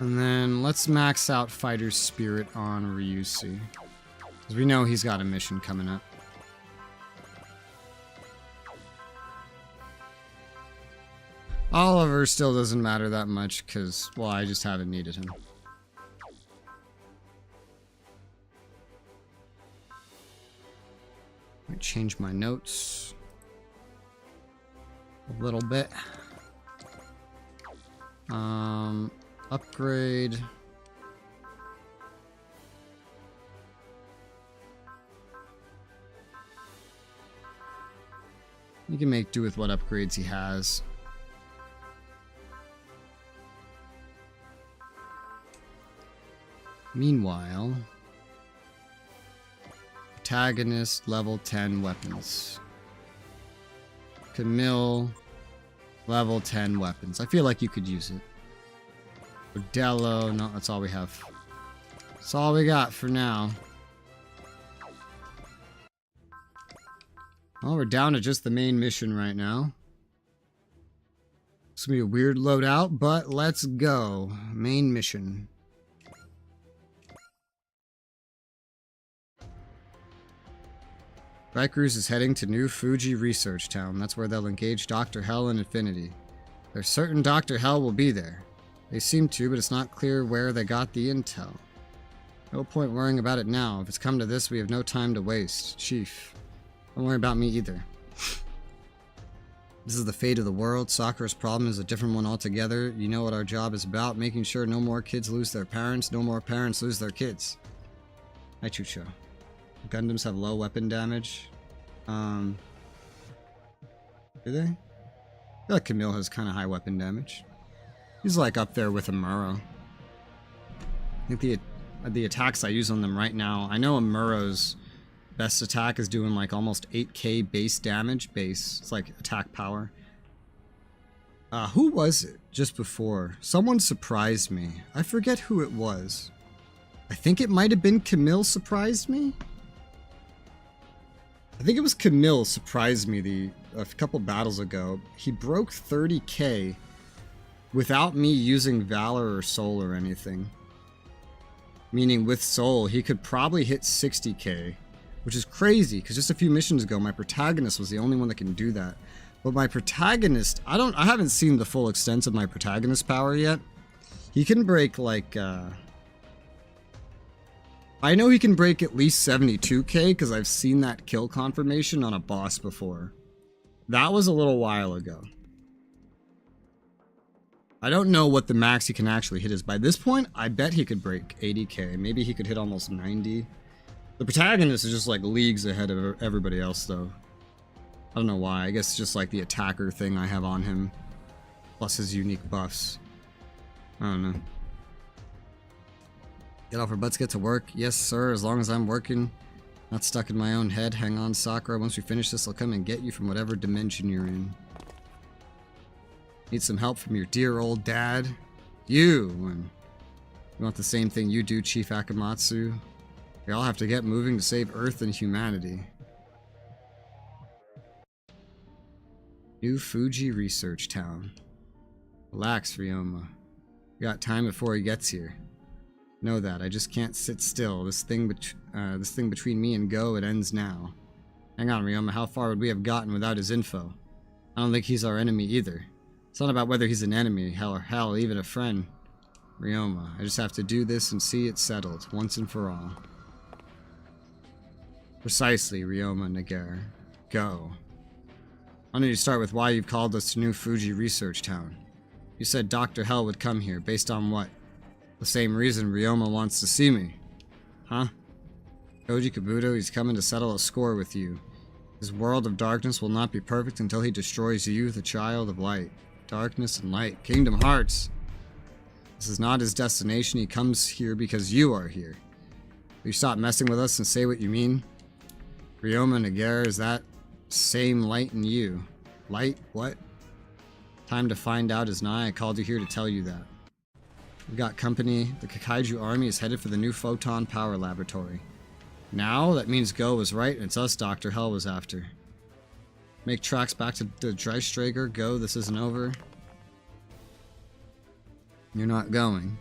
And then let's max out Fighter's Spirit on Ryusi. Because we know he's got a mission coming up. Oliver still doesn't matter that much because, well, I just haven't needed him. Might change my notes a little bit. Upgrade. You can make do with what upgrades he has. Meanwhile, protagonist level 10 weapons. Camille, level 10 weapons. I feel like you could use it. Odello, no, that's all we have. That's all we got for now. Well, we're down to just the main mission right now. It's gonna be a weird loadout, but let's go. Main mission. Rikers is heading to New Fuji Research Town. That's where they'll engage Dr. Hell and Infinity. They're certain Dr. Hell will be there. They seem to, but it's not clear where they got the intel. No point worrying about it now. If it's come to this, we have no time to waste. Chief, don't worry about me either. This is the fate of the world. Sakura's problem is a different one altogether. You know what our job is about. Making sure no more kids lose their parents, no more parents lose their kids. Hi, Chucho. Gundams have low weapon damage. Do they? I feel like Camille has kind of high weapon damage. He's like up there with Amuro. I think the attacks I use on them right now, I know Amuro's best attack is doing like almost 8k base damage. It's like attack power. Who was it just before? Someone surprised me. I forget who it was. I think it might have been Camille surprised me. I think it was Camille surprised me a couple battles ago. He broke 30k without me using Valor or Soul or anything. Meaning with Soul, he could probably hit 60k, which is crazy because just a few missions ago, my protagonist was the only one that can do that. But my protagonist, I haven't seen the full extent of my protagonist power yet. He can break like, I know he can break at least 72k because I've seen that kill confirmation on a boss before. That was a little while ago. I don't know what the max he can actually hit is. By this point, I bet he could break 80k. Maybe he could hit almost 90. The protagonist is just like leagues ahead of everybody else though. I don't know why. I guess it's just like the attacker thing I have on him. Plus his unique buffs. I don't know. Get off our butts, get to work. Yes, sir, as long as I'm working. Not stuck in my own head. Hang on, Sakura. Once we finish this, I'll come and get you from whatever dimension you're in. Need some help from your dear old dad? You want the same thing you do, Chief Akamatsu? We all have to get moving to save Earth and humanity. New Fuji Research Town. Relax, Ryoma. We got time before he gets here. Know that. I just can't sit still. This thing between me and Go, it ends now. Hang on, Ryoma. How far would we have gotten without his info? I don't think he's our enemy either. It's not about whether he's an enemy, hell, even a friend. Ryoma, I just have to do this and see it settled, once and for all. Precisely, Ryoma Nagare. Go. I need to start with why you've called us to New Fuji Research Town. You said Dr. Hell would come here, based on what? The same reason Ryoma wants to see me. Huh? Koji Kabuto, he's coming to settle a score with you. His world of darkness will not be perfect until he destroys you, the child of light. Darkness and light. Kingdom Hearts! This is not his destination, he comes here because you are here. Will you stop messing with us and say what you mean? Ryoma Nagare, is that same light in you? Light? What? Time to find out is nigh. I called you here to tell you that. We've got company. The Kakaiju army is headed for the new Photon Power Laboratory. Now, that means Go was right, and it's us Dr. Hell was after. Make tracks back to the Dreistrager. Go, this isn't over. You're not going.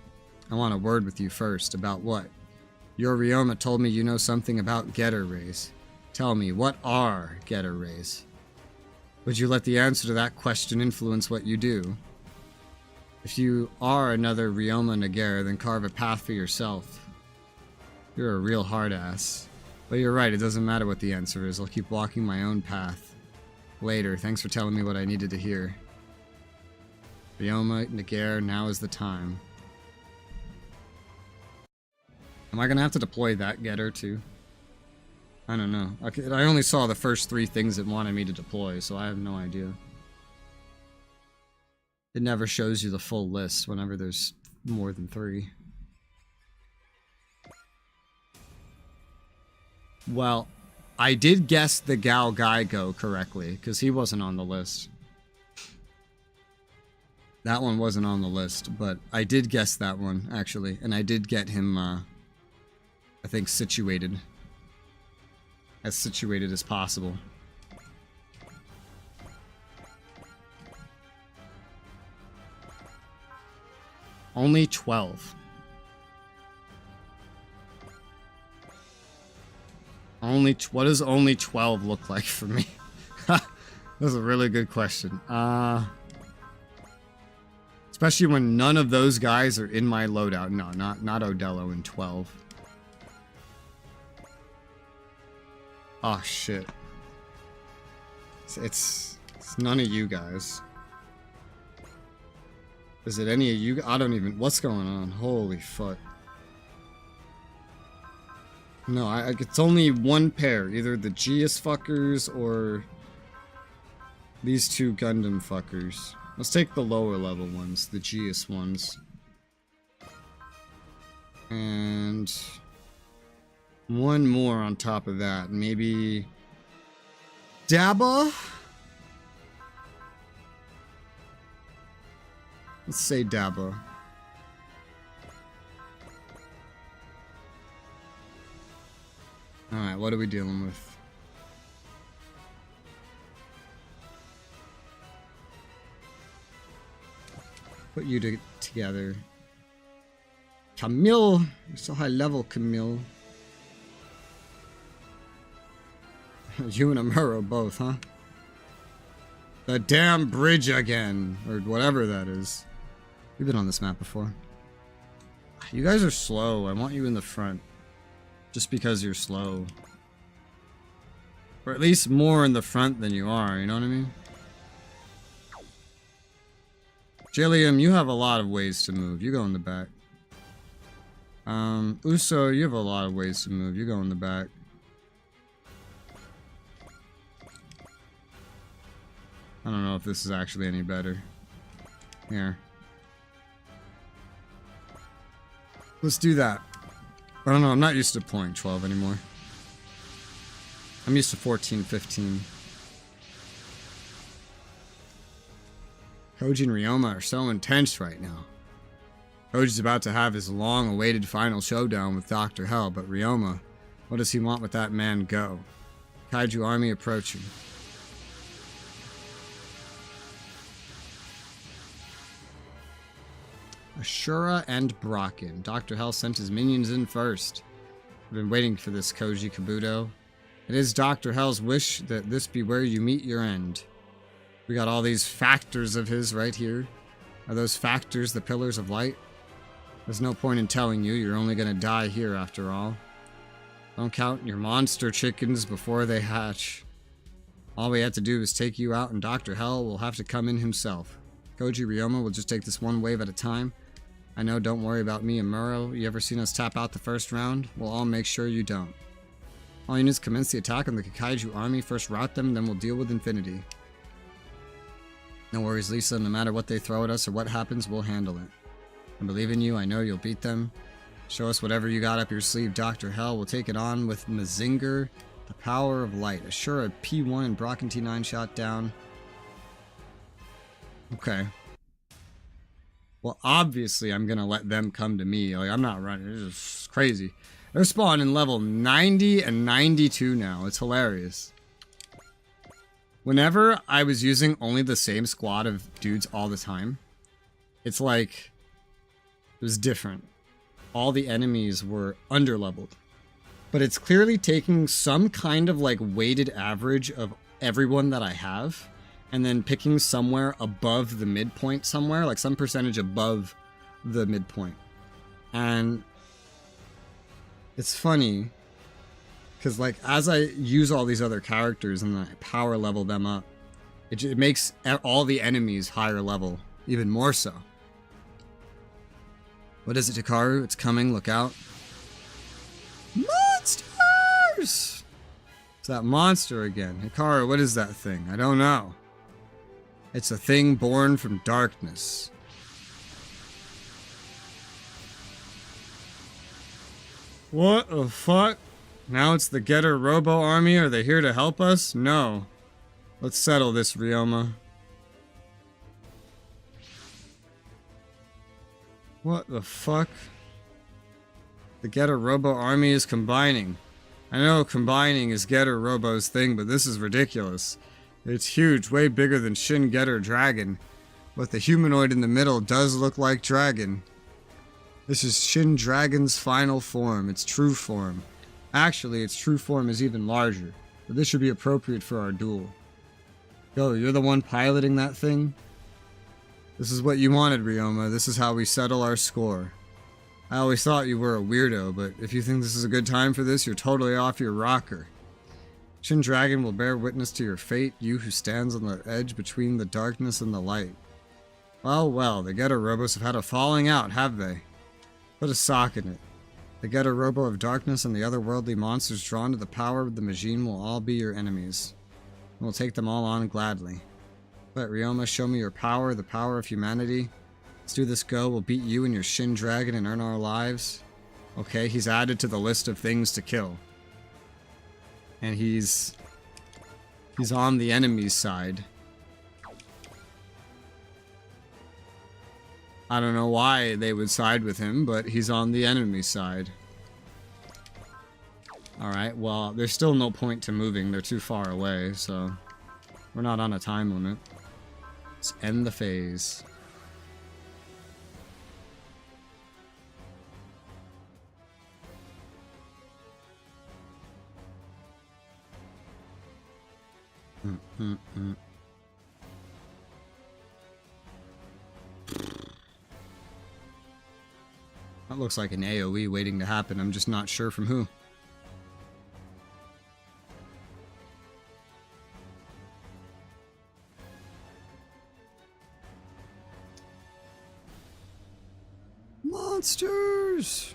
I want a word with you first. About what? Your Ryoma told me you know something about Getter Rays. Tell me, what are Getter Rays? Would you let the answer to that question influence what you do? If you are another Ryoma Nagare, then carve a path for yourself. You're a real hard ass. But you're right, it doesn't matter what the answer is. I'll keep walking my own path. Later, thanks for telling me what I needed to hear. Ryoma Nagare, now is the time. Am I gonna have to deploy that getter too? I don't know. I only saw the first 3 things it wanted me to deploy, so I have no idea. It never shows you the full list whenever there's more than 3. Well, I did guess the Gao Gaigo correctly, because he wasn't on the list. That one wasn't on the list, but I did guess that one, actually. And I did get him, I think, situated. As situated as possible. Only 12. What does only 12 look like for me? That's a really good question. Especially when none of those guys are in my loadout. No, not Odello in 12. Oh shit. It's none of you guys. Is it any of you? I don't even... What's going on? Holy fuck. No, it's only one pair. Either the Geas fuckers or these two Gundam fuckers. Let's take the lower level ones, the Geas ones. And one more on top of that. Maybe Dabba? Let's say Dabba. Alright, what are we dealing with? Put you together. Camille! You're so high level, Camille. You and Amuro both, huh? The damn bridge again. Or whatever that is. We've been on this map before. You guys are slow. I want you in the front. Just because you're slow. Or at least more in the front than you are, you know what I mean? Jillium, you have a lot of ways to move. You go in the back. Uso, you have a lot of ways to move. You go in the back. I don't know if this is actually any better. Here. Let's do that. I don't know, I'm not used to playing 12 anymore. I'm used to 14, 15. Koji and Ryoma are so intense right now. Koji's about to have his long-awaited final showdown with Dr. Hell, but Ryoma, what does he want with that man go? Kaiju army approaching. Ashura and Brocken. Dr. Hell sent his minions in first. I've been waiting for this, Koji Kabuto. It is Dr. Hell's wish that this be where you meet your end. We got all these factors of his right here. Are those factors the pillars of light? There's no point in telling you, you're only gonna die here after all. Don't count your monster chickens before they hatch. All we have to do is take you out and Dr. Hell will have to come in himself. Koji Ryoma will just take this one wave at a time. I know, don't worry about me and Muro. You ever seen us tap out the first round? We'll all make sure you don't. All you need is commence the attack on the Kaiju army. First rout them, then we'll deal with Infinity. No worries, Lisa. No matter what they throw at us or what happens, we'll handle it. I believe in you. I know you'll beat them. Show us whatever you got up your sleeve, Dr. Hell. We'll take it on with Mazinger, the power of light. Ashura P1 and Brocken T9 shot down. Okay. Well, obviously, I'm gonna let them come to me. Like, I'm not running. This is crazy. They're spawning level 90 and 92 now. It's hilarious. Whenever I was using only the same squad of dudes all the time, it's like it was different. All the enemies were underleveled. But it's clearly taking some kind of like weighted average of everyone that I have, and then picking somewhere above the midpoint somewhere, like some percentage above the midpoint. And it's funny, because like as I use all these other characters and I power level them up, it makes all the enemies higher level, even more so. What is it, Hikaru? It's coming, look out. Monsters! It's that monster again. Hikaru, what is that thing? I don't know. It's a thing born from darkness. What the fuck? Now it's the Getter Robo army? Are they here to help us? No. Let's settle this, Ryoma. What the fuck? The Getter Robo army is combining. I know combining is Getter Robo's thing, but this is ridiculous. It's huge, way bigger than Shin Getter Dragon. But the humanoid in the middle does look like Dragon. This is Shin Dragon's final form, its true form. Actually, its true form is even larger, but this should be appropriate for our duel. Yo, you're the one piloting that thing? This is what you wanted, Ryoma. This is how we settle our score. I always thought you were a weirdo, but if you think this is a good time for this, you're totally off your rocker. Shin Dragon will bear witness to your fate, you who stands on the edge between the darkness and the light. Well, well, the Getter Robos have had a falling out, have they? Put a sock in it. The Getter Robo of Darkness and the otherworldly monsters drawn to the power of the machine will all be your enemies. And we'll take them all on gladly. Let Ryoma show me your power, the power of humanity. Let's do this, go. We'll beat you and your Shin Dragon and earn our lives. Okay, he's added to the list of things to kill. And he's on the enemy's side. I don't know why they would side with him, but he's on the enemy's side. Alright, well, there's still no point to moving. They're too far away, so we're not on a time limit. Let's end the phase. That looks like an AoE waiting to happen. I'm just not sure from who. Monsters!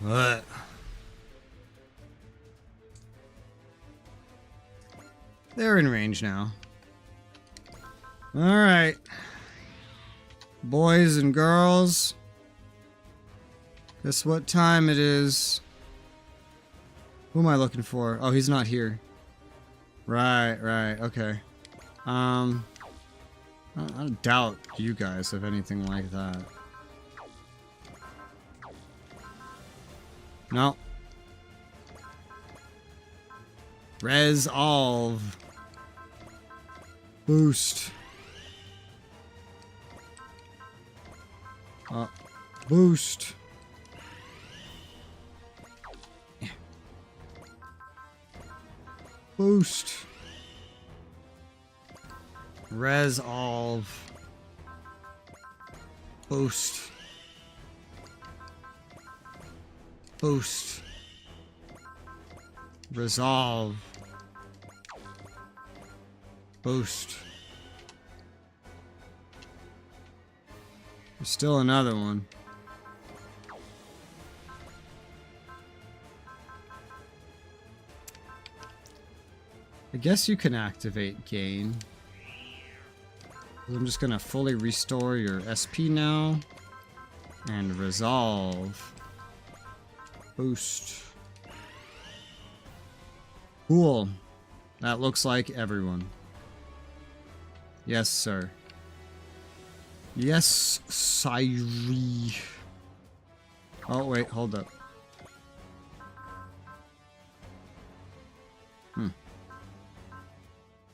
What? They're in range now. Alright. Boys and girls. Guess what time it is. Who am I looking for? Oh, he's not here. Right, okay. I doubt you guys have anything like that. No. Resolve. Boost. Boost. Yeah. Boost. Resolve. Boost. Boost. Resolve. Boost. There's still another one. I guess you can activate gain. I'm just gonna fully restore your SP now. And resolve. Boost. Cool. That looks like everyone. Yes, sir. Yes, siree. Oh, wait, hold up.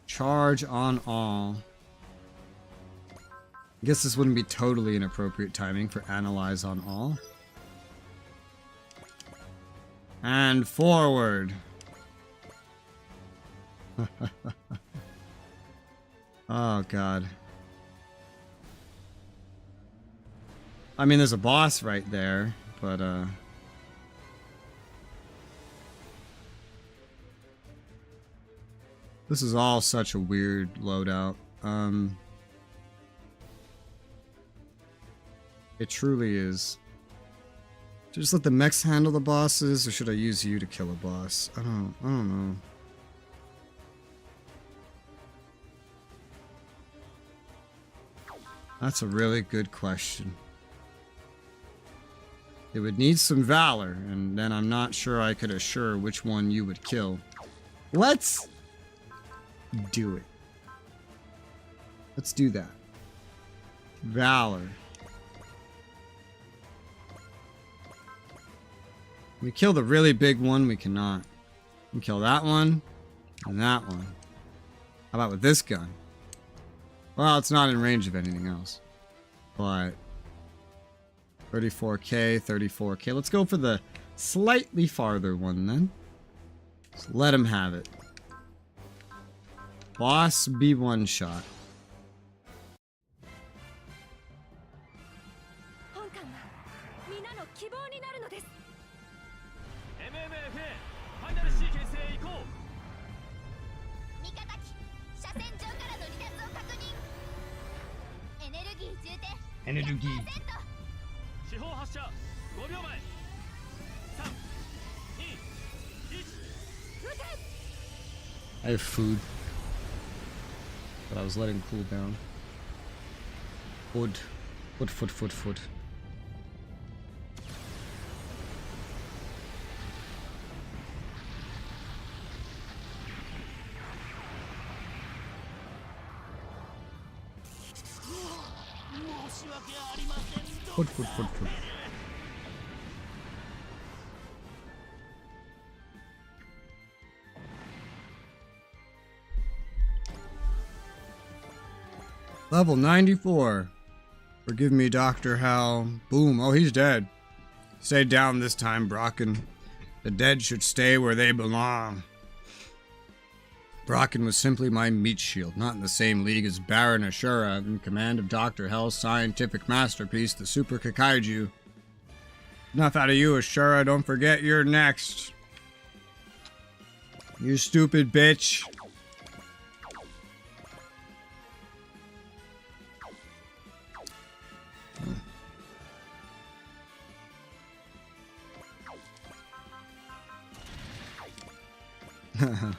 Charge on all. I guess this wouldn't be totally inappropriate timing for analyze on all. And forward. Oh, God. I mean, there's a boss right there, but, this is all such a weird loadout. It truly is. Just let the mechs handle the bosses, or should I use you to kill a boss? I don't know. That's a really good question. It would need some valor, and then I'm not sure I could assure which one you would kill. Let's do it. Let's do that. Valor. We kill the really big one, we cannot. We can kill that one, and that one. How about with this gun? Well, it's not in range of anything else. But 34k, 34k. Let's go for the slightly farther one then. Just let him have it. Boss be one shot. 本艦は皆の希望になるのです。 MMFA ファイナルシーケンスへ行こう。味方機車線上からの離脱を確認。エネルギー充填。エネルギー。四方発射5秒前。3、2、1。 I have food, but I was letting cool down. Food. Food. Food. Level 94. Forgive me, Dr. Hal. Boom. Oh, he's dead. Stay down this time, Brocken. The dead should stay where they belong. Brocken was simply my meat shield, not in the same league as Baron Ashura, in command of Dr. Hell's scientific masterpiece, the Super Kakaiju. Enough out of you, Ashura. Don't forget you're next. You stupid bitch.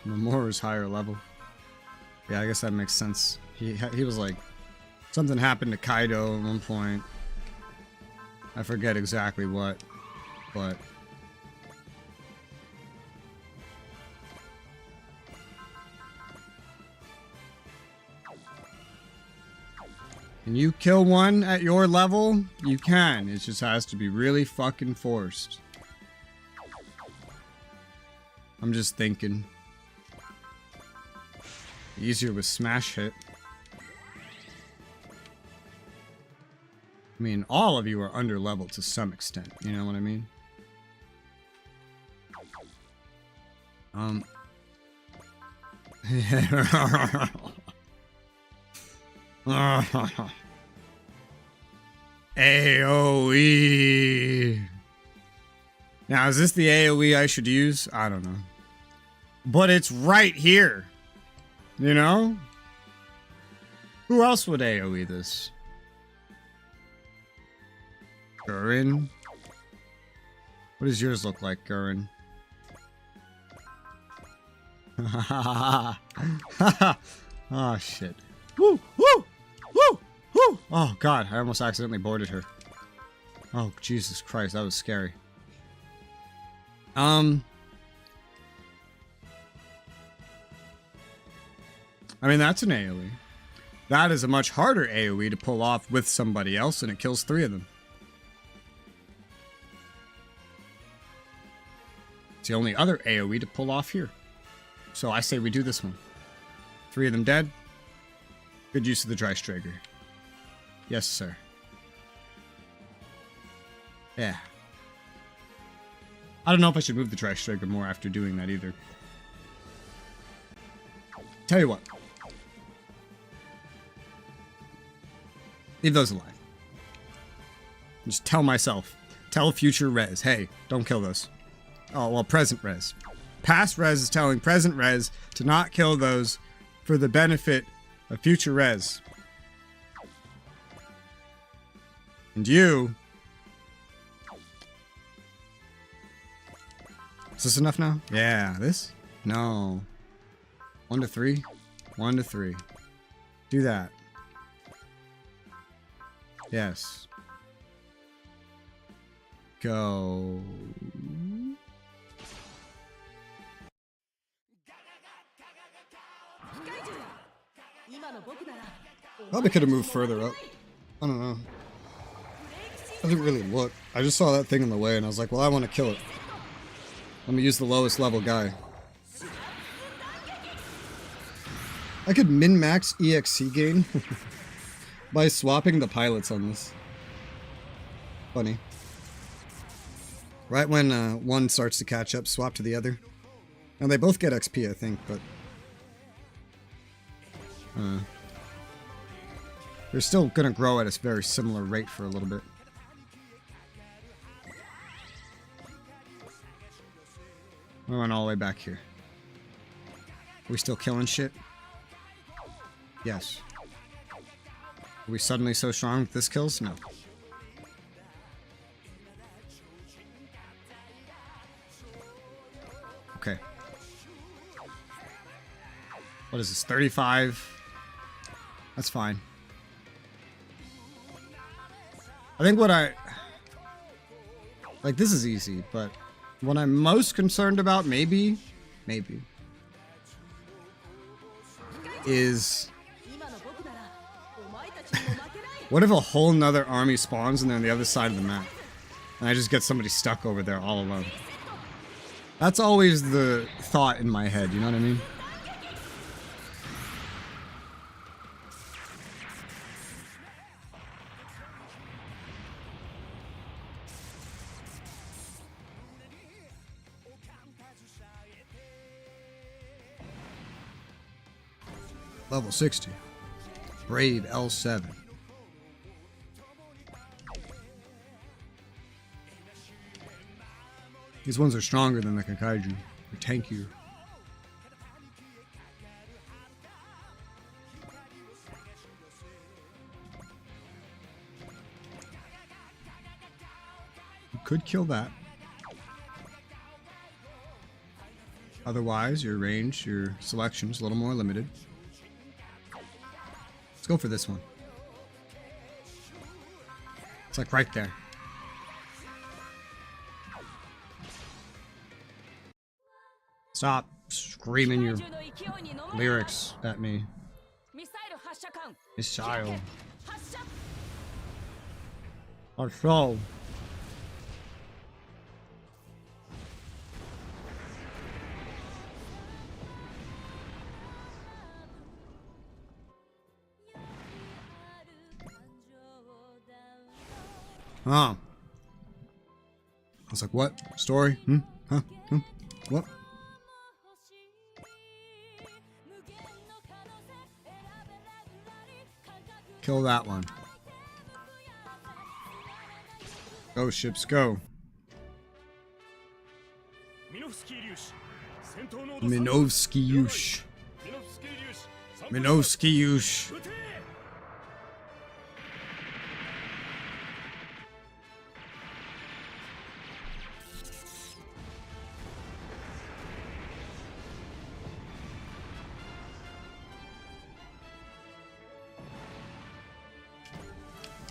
Mamoru's higher level. Yeah, I guess that makes sense. He was like... Something happened to Kaido at one point. I forget exactly what, but... Can you kill one at your level? You can. It just has to be really fucking forced. I'm just thinking. Easier with smash hit. I mean, all of you are under level to some extent. You know what I mean? AoE. Now, is this the AoE I should use? I don't know. But it's right here. You know? Who else would AoE this? Gurren? What does yours look like, Gurren? Oh, shit. Woo! Woo! Woo! Woo! Oh, God. I almost accidentally boarded her. Oh, Jesus Christ. That was scary. I mean, that's an AoE. That is a much harder AoE to pull off with somebody else, and it kills 3 of them. It's the only other AoE to pull off here. So I say we do this one. 3 of them dead. Good use of the Dry Striker. Yes, sir. Yeah. I don't know if I should move the Dry Striker more after doing that either. Tell you what. Leave those alive. Just tell myself. Tell future Res. Hey, don't kill those. Oh, well, present Res. Past Res is telling present Res to not kill those for the benefit of future Res. And you... Is this enough now? Yeah, this? No. 1 to 3? 1 to 3. Do that. Yes. Go. Probably could have moved further up. I don't know. I didn't really look. I just saw that thing in the way and I was like, well, I want to kill it. Let me use the lowest level guy. I could min-max EXC gain by swapping the pilots on this. Funny. Right when one starts to catch up, swap to the other. And they both get XP, I think, but... they're still gonna grow at a very similar rate for a little bit. We went all the way back here. Are we still killing shit? Yes. Are we suddenly so strong with this kills? No. Okay. What is this? 35? That's fine. I think what I... Like, this is easy, but what I'm most concerned about, maybe, is... What if a whole nother army spawns and they're on the other side of the map? And I just get somebody stuck over there all alone. That's always the thought in my head, you know what I mean? Level 60. Brave L7. These ones are stronger than the Kaiju. They're tankier. You could kill that. Otherwise, your range, your selection is a little more limited. Let's go for this one. It's like right there. Stop screaming your lyrics at me. Missile. Our soul. Oh. I was like, what? Story? Huh? What? Kill that one. Go, ships, go. Minovsky-yush. Minovsky-yush.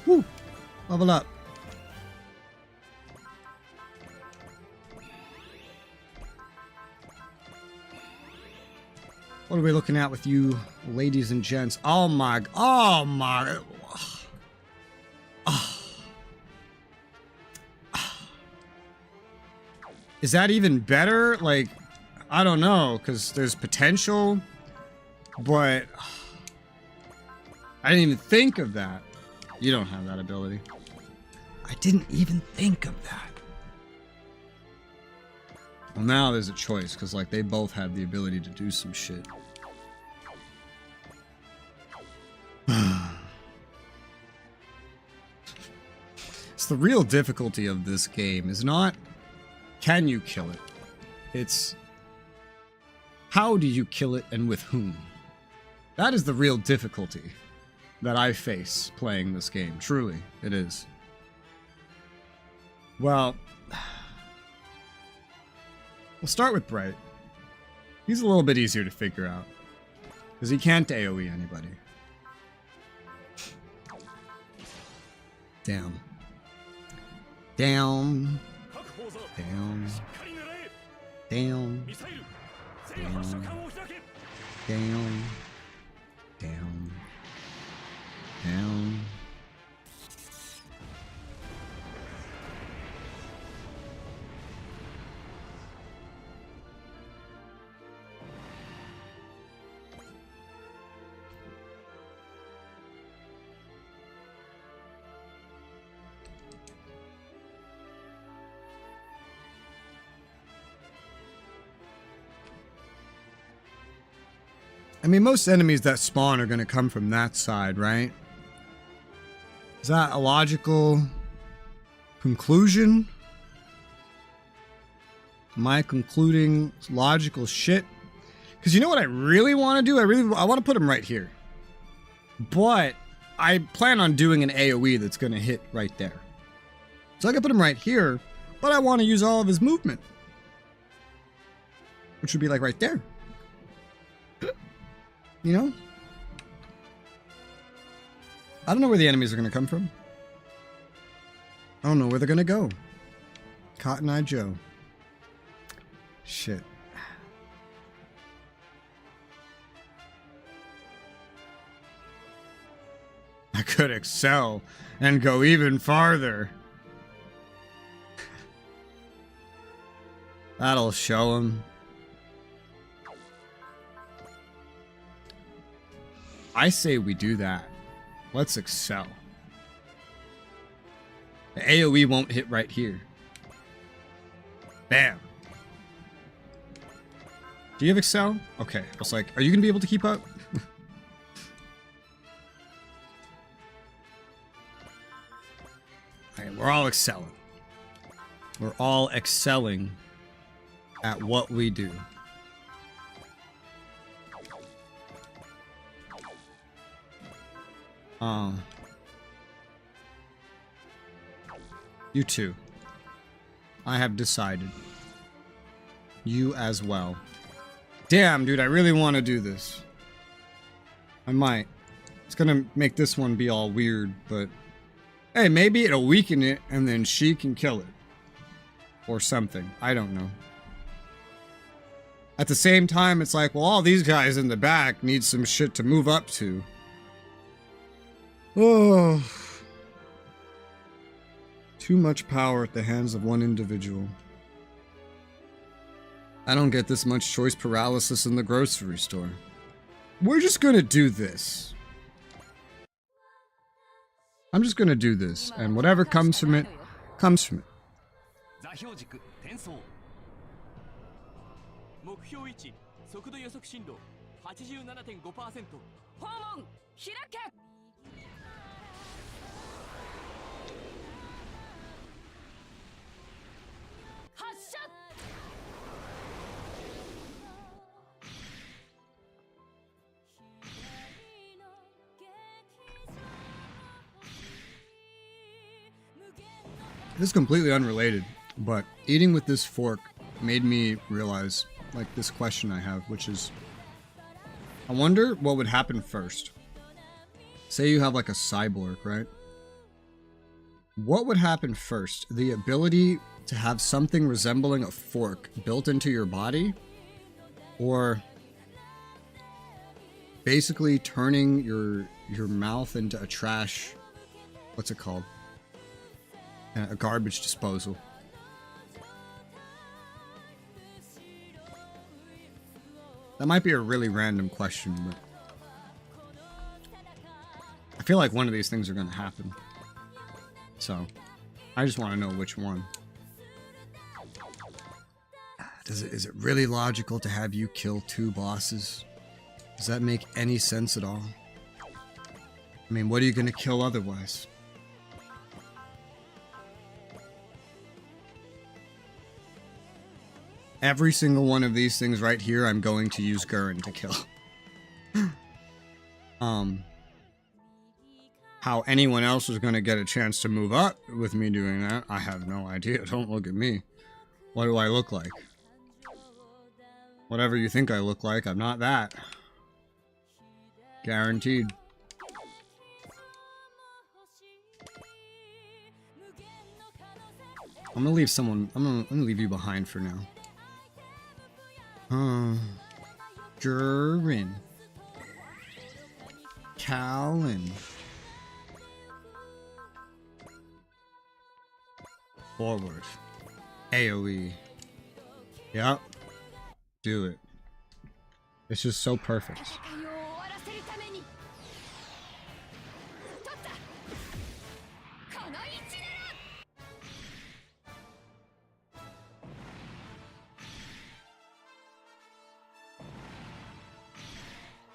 Woo! Level up. What are we looking at with you, ladies and gents? Oh my! Is that even better? Like, I don't know, because there's potential, but I didn't even think of that. You don't have that ability. I didn't even think of that. Well, now there's a choice, because, like, they both have the ability to do some shit. It's the real difficulty of this game is not, can you kill it? It's, how do you kill it and with whom? That is the real difficulty that I face playing this game. Truly, it is. Well, we'll start with Bright. He's a little bit easier to figure out, because he can't AoE anybody. Damn. Down. Down. Down. Down. Down. Down. Down. mean, most enemies that spawn are going to come from that side, right? Is that a logical conclusion? Am I concluding logical shit? Because you know what I really want to do? I want to put him right here. But I plan on doing an AoE that's going to hit right there. So I can put him right here, but I want to use all of his movement. Which would be like right there. You know? I don't know where the enemies are going to come from. I don't know where they're going to go. Cotton Eye Joe. Shit. I could excel and go even farther. That'll show him. I say we do that. Let's excel. The AoE won't hit right here. Bam. Do you have excel? Okay. I was like, are you going to be able to keep up? Alright, we're all excelling. We're all excelling at what we do. You too. I have decided. You as well. Damn, dude, I really want to do this. I might. It's gonna make this one be all weird, but... Hey, maybe it'll weaken it, and then she can kill it. Or something. I don't know. At the same time, it's like, well, all these guys in the back need some shit to move up to. Oh. Too much power at the hands of one individual. I don't get this much choice paralysis in the grocery store. We're just gonna do this. I'm just gonna do this, and whatever comes from it, comes from it. 座標軸転送目標位置速度予測進路 87.5% 訪問開け発射 This is completely unrelated, but eating with this fork made me realize, like, this question I have, which is, I wonder what would happen first. Say you have, like, a cyborg, right? What would happen first? The ability to have something resembling a fork built into your body? Or basically turning your mouth into a trash... What's it called? A garbage disposal. That might be a really random question, but I feel like one of these things are going to happen. So, I just want to know which one. Is it really logical to have you kill 2 bosses? Does that make any sense at all? I mean, what are you going to kill otherwise? Every single one of these things right here, I'm going to use Gurren to kill. How anyone else is going to get a chance to move up with me doing that, I have no idea. Don't look at me. What do I look like? Whatever you think I look like, I'm not that. Guaranteed. I'm gonna leave someone. I'm gonna leave you behind for now. Gurren. Callan. Forward. AoE. Yep. Do it. It's just so perfect. 戦いを終わらせるために取ったこの位置なら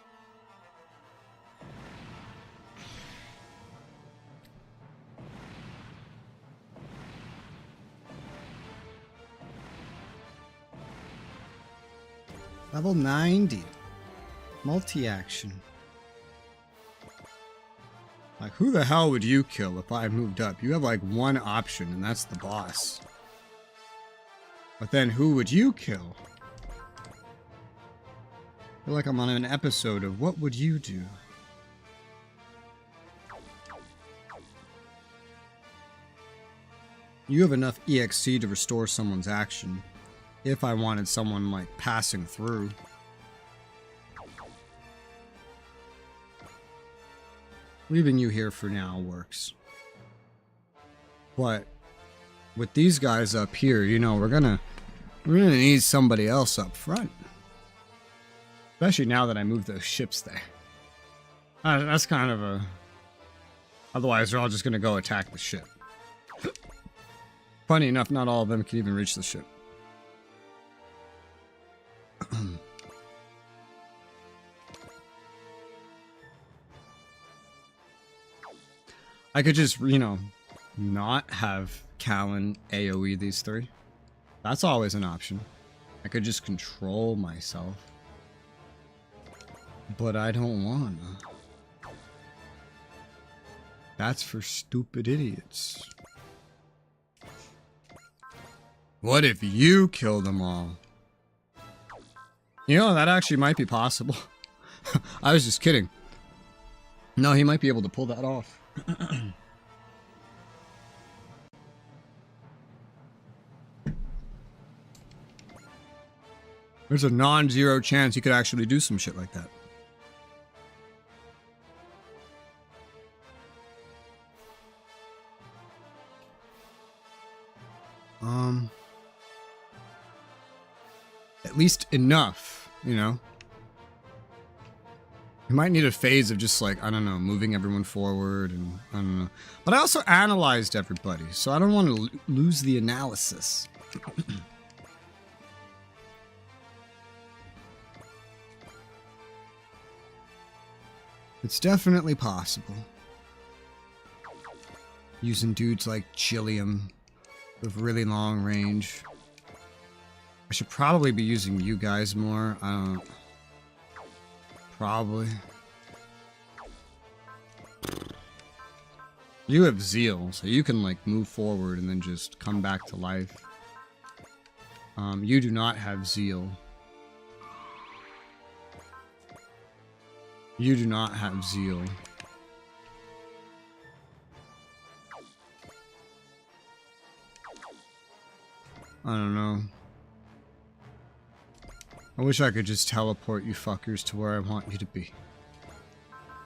I Level 90. Multi-action. Like, who the hell would you kill if I moved up? You have like one option, and that's the boss. But then who would you kill? I feel like I'm on an episode of What Would You Do? You have enough EXC to restore someone's action. If I wanted someone, like, passing through. Leaving you here for now works. But with these guys up here, you know, we're gonna need somebody else up front. Especially now that I moved those ships there. That's kind of a... Otherwise, they're all just gonna go attack the ship. Funny enough, not all of them can even reach the ship. I could just, you know, not have Callan AoE these three. That's always an option. I could just control myself. But I don't wanna. That's for stupid idiots. What if you kill them all? You know, that actually might be possible. I was just kidding. No, he might be able to pull that off. There's a non-zero chance he could actually do some shit like that. At least enough, you know? You might need a phase of just like, I don't know, moving everyone forward and I don't know. But I also analyzed everybody, so I don't want to lose the analysis. It's definitely possible. Using dudes like Chilium with really long range. I should probably be using you guys more. I don't know. Probably. You have zeal, so you can like move forward and then just come back to life. You do not have zeal. You do not have zeal. I don't know. I wish I could just teleport you fuckers to where I want you to be.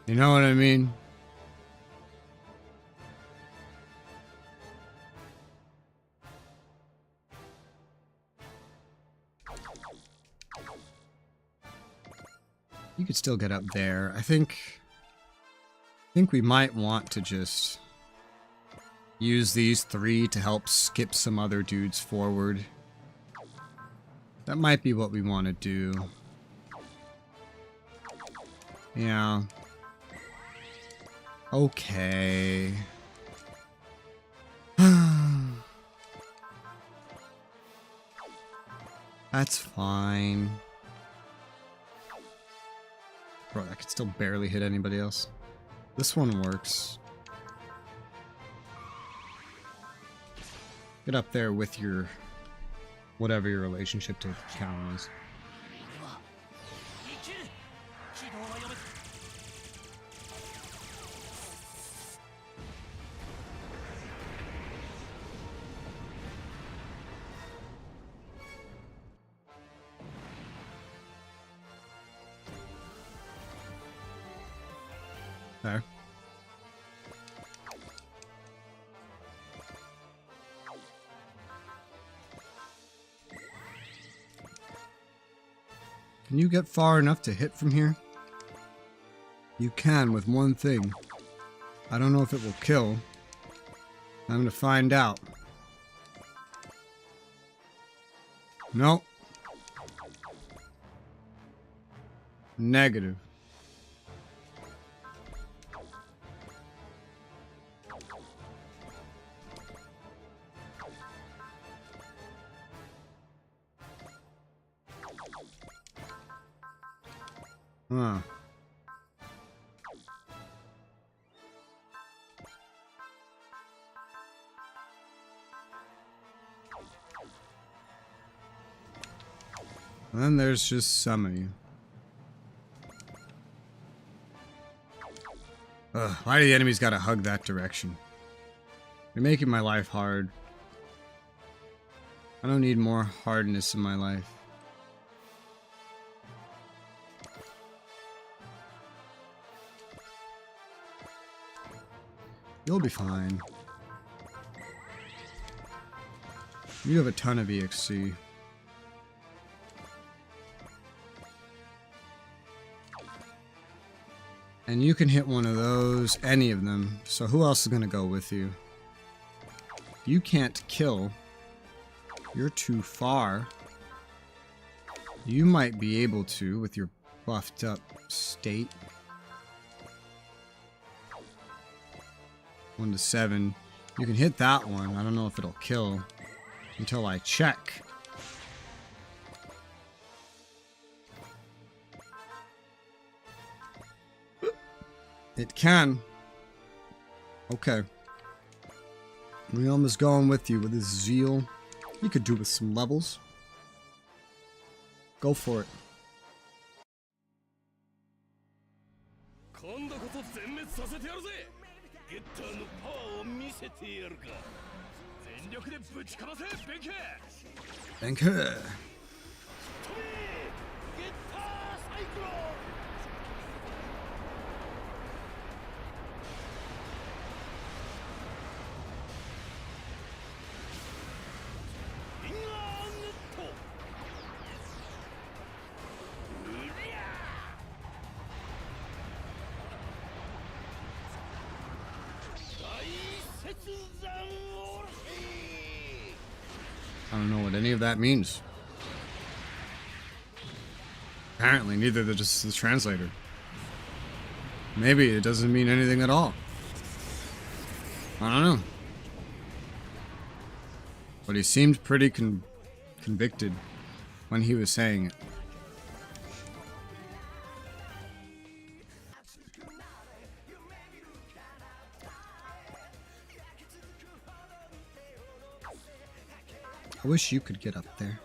You know what I mean? You could still get up there. I think we might want to just use these three to help skip some other dudes forward. That might be what we want to do. Yeah. Okay. That's fine. Bro, I could still barely hit anybody else. This one works. Get up there with your... whatever your relationship to Callan is. There. Can you get far enough to hit from here? You can with one thing. I don't know if it will kill. I'm gonna find out. Nope. Negative. Huh. And then there's just some of you. Ugh, why do the enemies gotta hug that direction? You're making my life hard. I don't need more hardness in my life. You'll be fine. You have a ton of EXC. And you can hit one of those, any of them. So who else is gonna go with you? You can't kill. You're too far. You might be able to with your buffed up state. 1 to 7. You can hit that one. I don't know if it'll kill until I check. It can. Okay. Liam is going with you with his zeal. You could do with some levels. Go for it. 今度こそ全滅させてやるぜ。ゲッターのパワーを見せてやるか。全力でぶちかませ、ベンケ。 Thank you. ゲッターサイクロン。 I don't know what any of that means. Apparently, neither does the translator. Maybe it doesn't mean anything at all. I don't know. But he seemed pretty convicted when he was saying it. I wish you could get up there.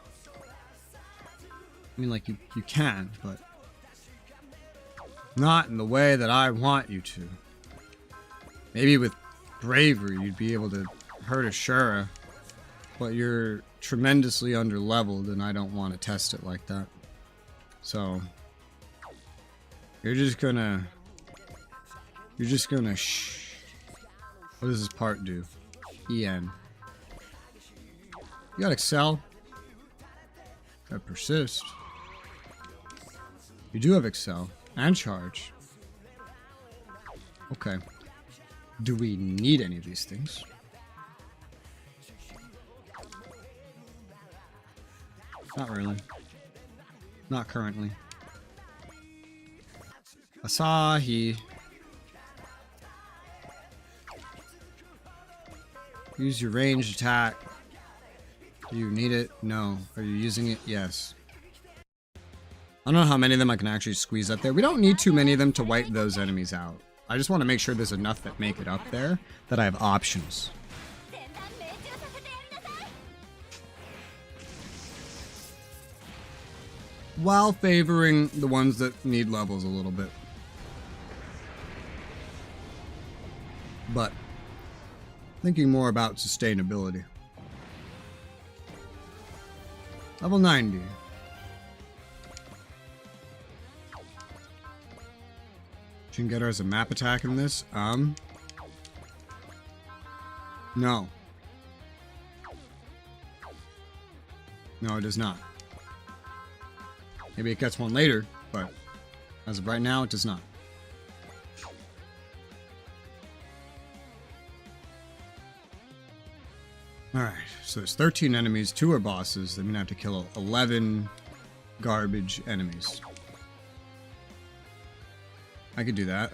I mean, like, you can, but not in the way that I want you to. Maybe with bravery you'd be able to hurt Ashura, but you're tremendously underleveled and I don't want to test it like that. So, you're just gonna what does this part do? EN. You got Excel. Got Persist. You do have Excel. And Charge. Okay. Do we need any of these things? Not really. Not currently. Asahi. Use your ranged attack. Do you need it? No. Are you using it? Yes. I don't know how many of them I can actually squeeze up there. We don't need too many of them to wipe those enemies out. I just want to make sure there's enough that make it up there that I have options. While favoring the ones that need levels a little bit. But thinking more about sustainability. Level 90. She can get her as a map attack in this. No. No, it does not. Maybe it gets one later, but as of right now, it does not. Alright, so there's 13 enemies, 2 are bosses. That means I have to kill 11 garbage enemies. I could do that.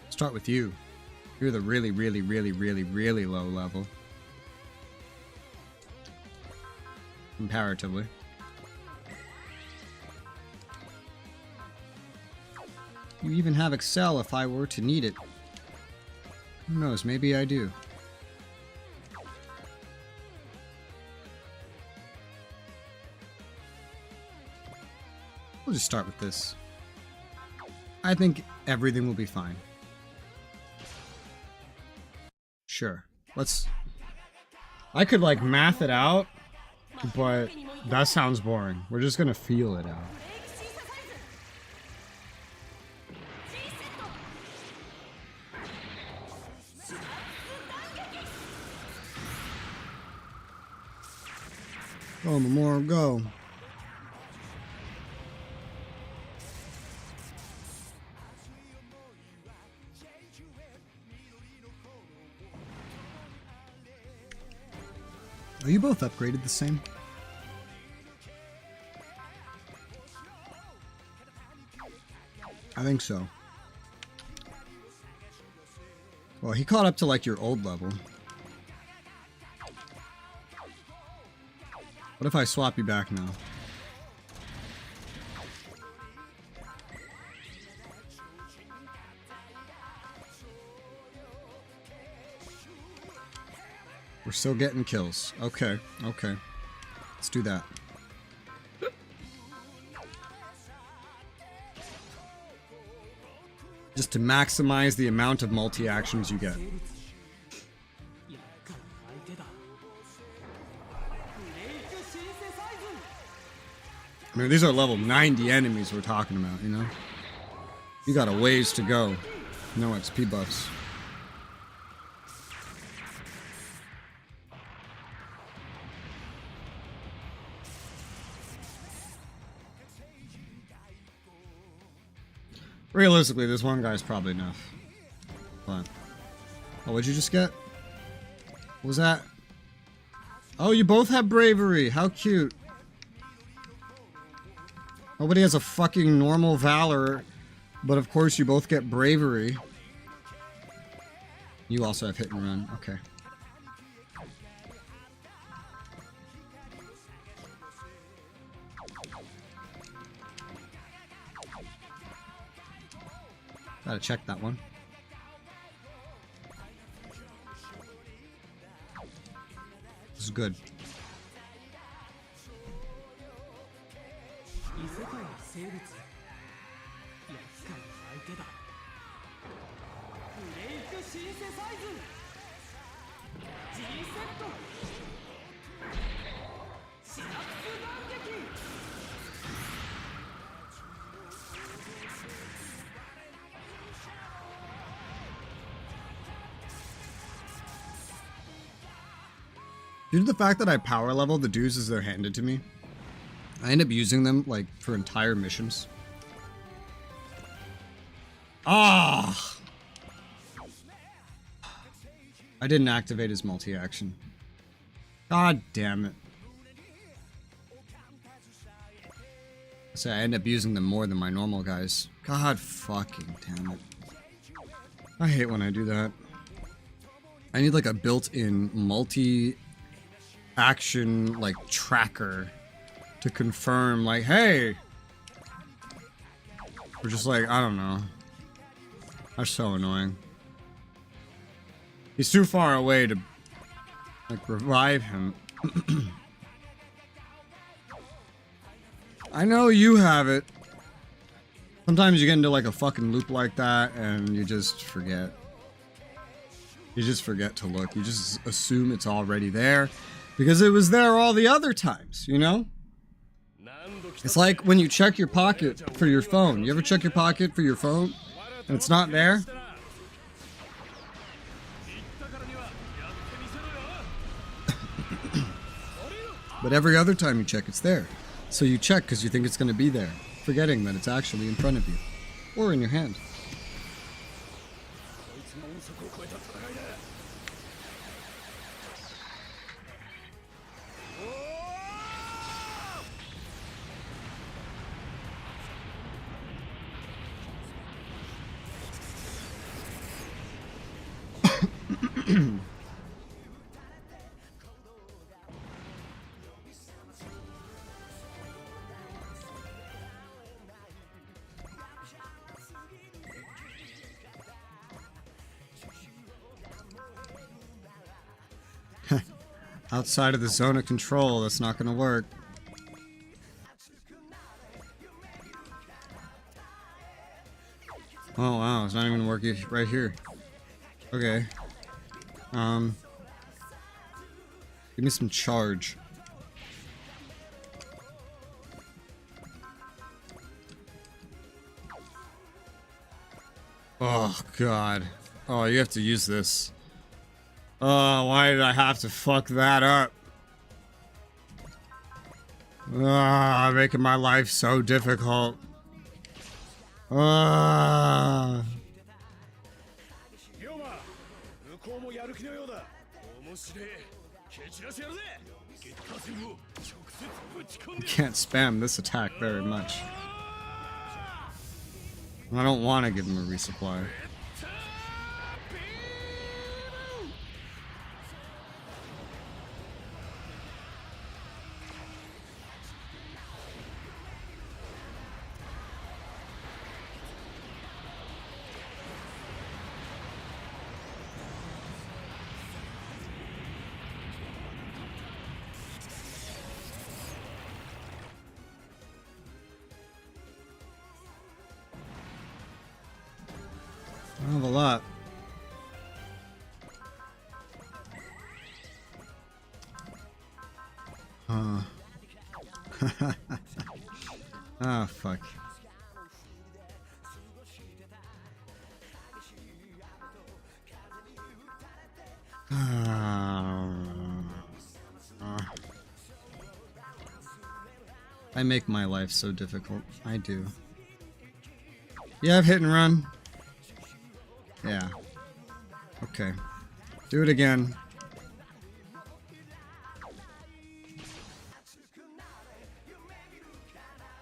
Start with you. You're the really, really, really, really, really low level. comparatively. You even have Excel if I were to need it. Who knows, maybe I do. We'll just start with this. I think everything will be fine. Sure. Let's... I could like math it out, but that sounds boring. We're just gonna feel it out. Go, Memorial, go. Are you both upgraded the same? I think so. Well, he caught up to like your old level. What if I swap you back now? We're still getting kills. Okay, okay. Let's do that. Just to maximize the amount of multi-actions you get. I mean, these are level 90 enemies we're talking about, you know? You got a ways to go. No XP buffs. Realistically, this one guy's probably enough. But... oh, what'd you just get? What was that? Oh, you both have bravery. How cute. Nobody has a fucking normal valor, but of course you both get bravery. You also have hit and run. Okay. Gotta check that one. This is good. Due to the fact that I power level the dudes as they're handed to me, I end up using them like for entire missions. Ah! I didn't activate his multi-action. God damn it. So I end up using them more than my normal guys. God fucking damn it. I hate when I do that. I need like a built-in multi-action like tracker to confirm like, hey! We're just like, I don't know. That's so annoying. He's too far away to like revive him. I know you have it. Sometimes you get into like a fucking loop like that and you just forget. You just forget to look. You just assume it's already there because it was there all the other times, you know? It's like when you check your pocket for your phone. You ever check your pocket for your phone and it's not there? But every other time you check, it's there. So you check because you think it's going to be there, forgetting that it's actually in front of you. Or in your hand. outside of the zone of control. That's not gonna work. Oh wow, it's not even working right here. Okay. Give me some charge. Oh god. Oh, you have to use this. Oh, why did I have to fuck that up? Ah, making my life so difficult. Ah. 龍馬向こうもやる気のようだ。面白い。蹴散らしてやるぜ。ゲッター戦を直接ぶち込ん I で。 can't spam this attack very much. I don't want to give him a resupply. I don't have a lot. Ah, fuck. I make my life so difficult. I do. You have hit and run? Yeah. Okay. Do it again.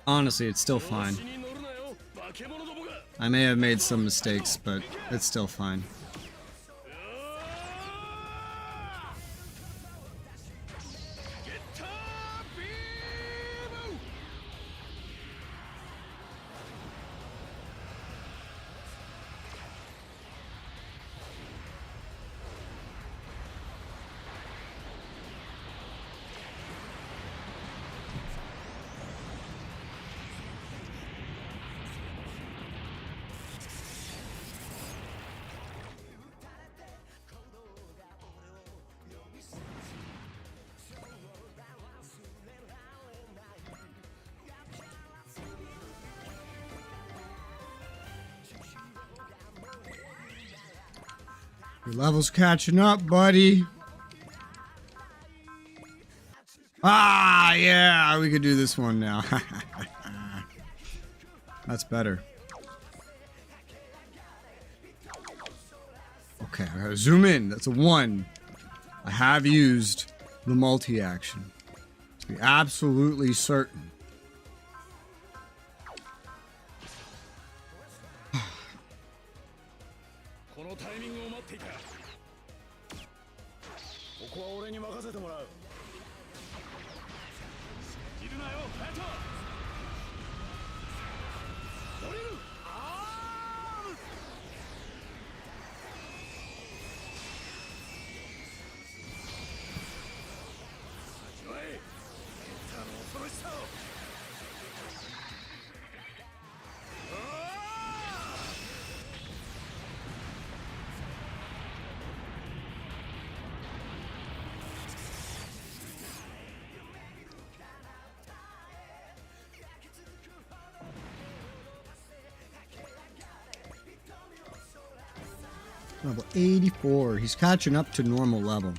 Honestly, it's still fine. I may have made some mistakes, but it's still fine. Your level's catching up, buddy. Ah, yeah, we could do this one now. That's better. Okay, I gotta zoom in. That's a 1. I have used the multi-action. To be absolutely certain. このタイミングを待っていた。ここは俺に任せてもらう。いるなよ、ハヤト。降りる。あー。おい、ゲッターの恐ろしさを。 Level 84. He's catching up to normal level,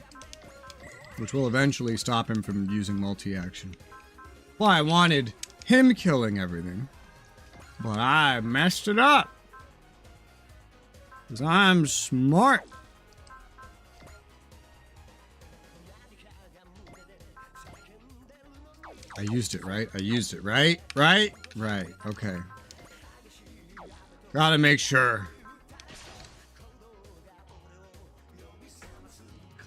which will eventually stop him from using multi-action. Well, I wanted him killing everything, but I messed it up. Because I'm smart. I used it, right? I used it, right? Right? Right. Okay. Gotta make sure.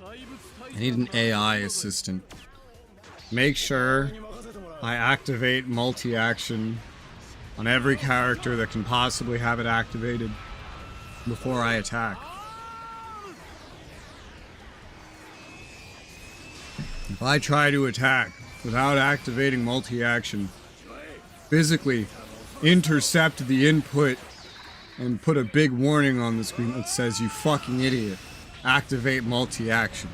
I need an AI assistant. Make sure I activate multi-action on every character that can possibly have it activated before I attack. If I try to attack without activating multi-action, physically intercept the input and put a big warning on the screen that says, "You fucking idiot, activate multi-action."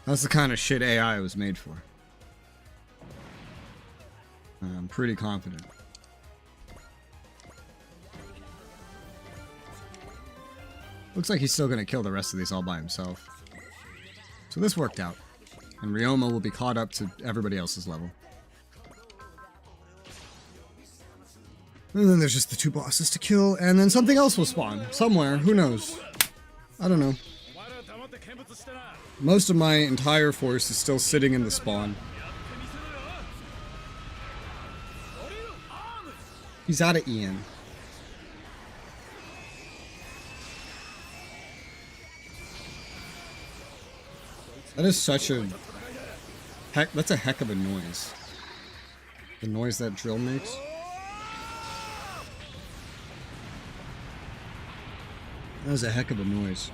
That's the kind of shit AI was made for. I'm pretty confident. Looks like he's still gonna kill the rest of these all by himself. So this worked out. And Ryoma will be caught up to everybody else's level. And then there's just the 2 bosses to kill, and then something else will spawn. Somewhere, who knows? I don't know. Most of my entire force is still sitting in the spawn. He's out of Ian. That is such a heck. That's a heck of a noise. The noise that drill makes. That was a heck of a noise.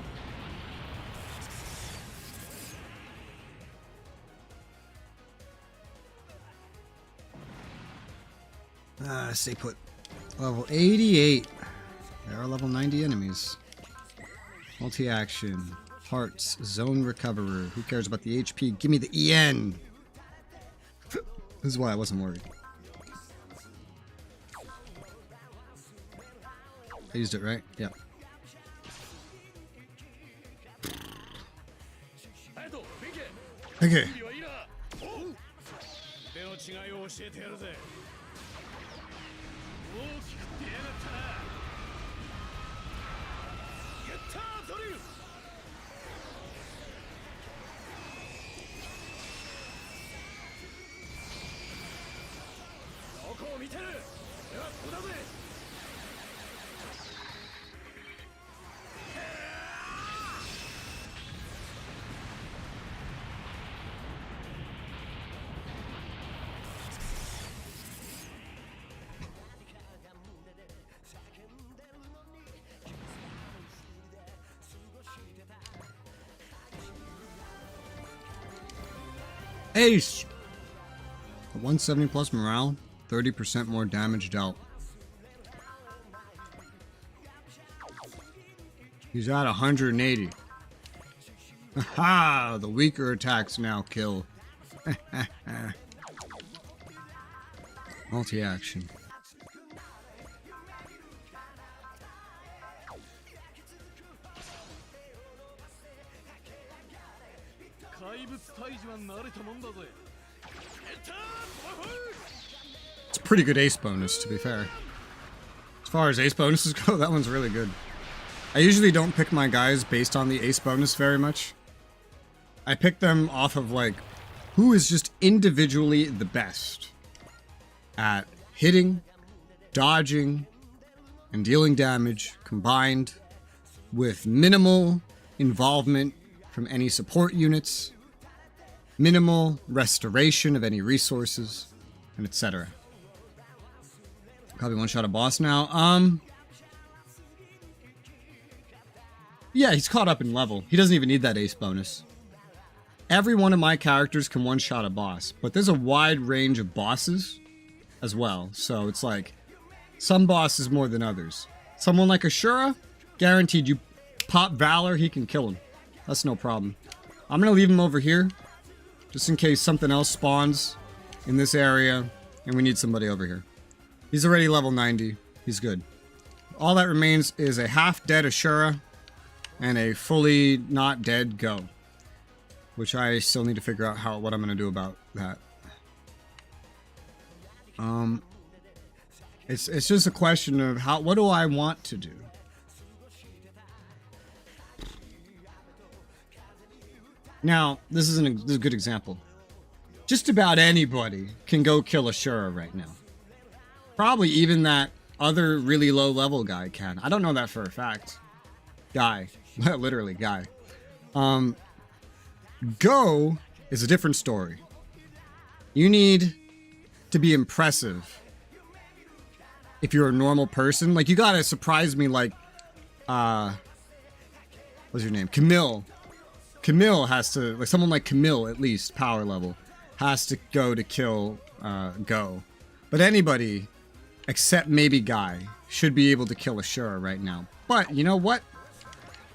Stay put. Level 88. There are level 90 enemies. Multi-action. Hearts. Zone Recoverer. Who cares about the HP? Give me the EN! This is why I wasn't worried. I used it, right? Yeah. Okay. Ace! 170 plus morale, 30% more damage dealt. He's at 180. Aha! The weaker attacks now kill. Multi-action. It's a pretty good ace bonus, to be fair. As far as ace bonuses go, that one's really good. I usually don't pick my guys based on the ace bonus very much. I pick them off of, like, who is just individually the best at hitting, dodging, and dealing damage combined with minimal involvement from any support units, minimal restoration of any resources, and etc. Probably one-shot a boss now. Yeah, he's caught up in level. He doesn't even need that ace bonus. Every one of my characters can one-shot a boss, but there's a wide range of bosses as well. So it's like, some bosses more than others. Someone like Ashura, guaranteed you pop Valor, he can kill him. That's no problem. I'm gonna leave him over here, just in case something else spawns in this area, and we need somebody over here. He's already level 90. He's good. All that remains is a half-dead Ashura and a fully not dead Go, which I still need to figure out what I'm gonna do about that. It's just a question of what do I want to do? Now, this is a good example. Just about anybody can go kill Ashura right now. Probably even that other really low level guy can. I don't know that for a fact. Guy. Literally, guy. Go is a different story. You need to be impressive if you're a normal person. Like, you gotta surprise me, like, what's your name? Camille. Camille has to, like someone like Camille at least, power level, has to go to kill Go. But anybody, except maybe Guy, should be able to kill Ashura right now. But you know what?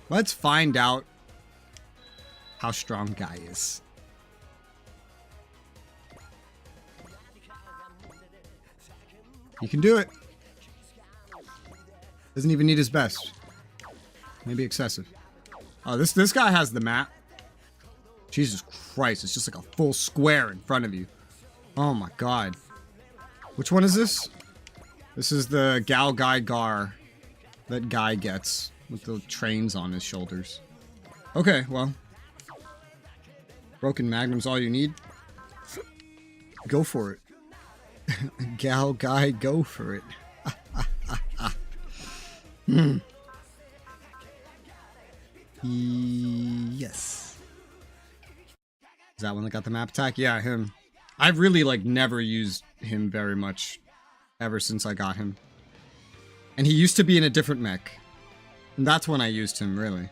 Let's find out how strong Guy is. He can do it. Doesn't even need his best. Maybe excessive. Oh, this guy has the map. Jesus Christ, it's just like a full square in front of you. Oh my god. Which one is this? This is the Gal Guy Gar that Guy gets with the trains on his shoulders. Okay, well. Broken Magnum's all you need. Go for it. Gal Guy, go for it. Yes. Is that one that got the map attack? Yeah, him. I've really, like, never used him very much ever since I got him. And he used to be in a different mech. And that's when I used him, really.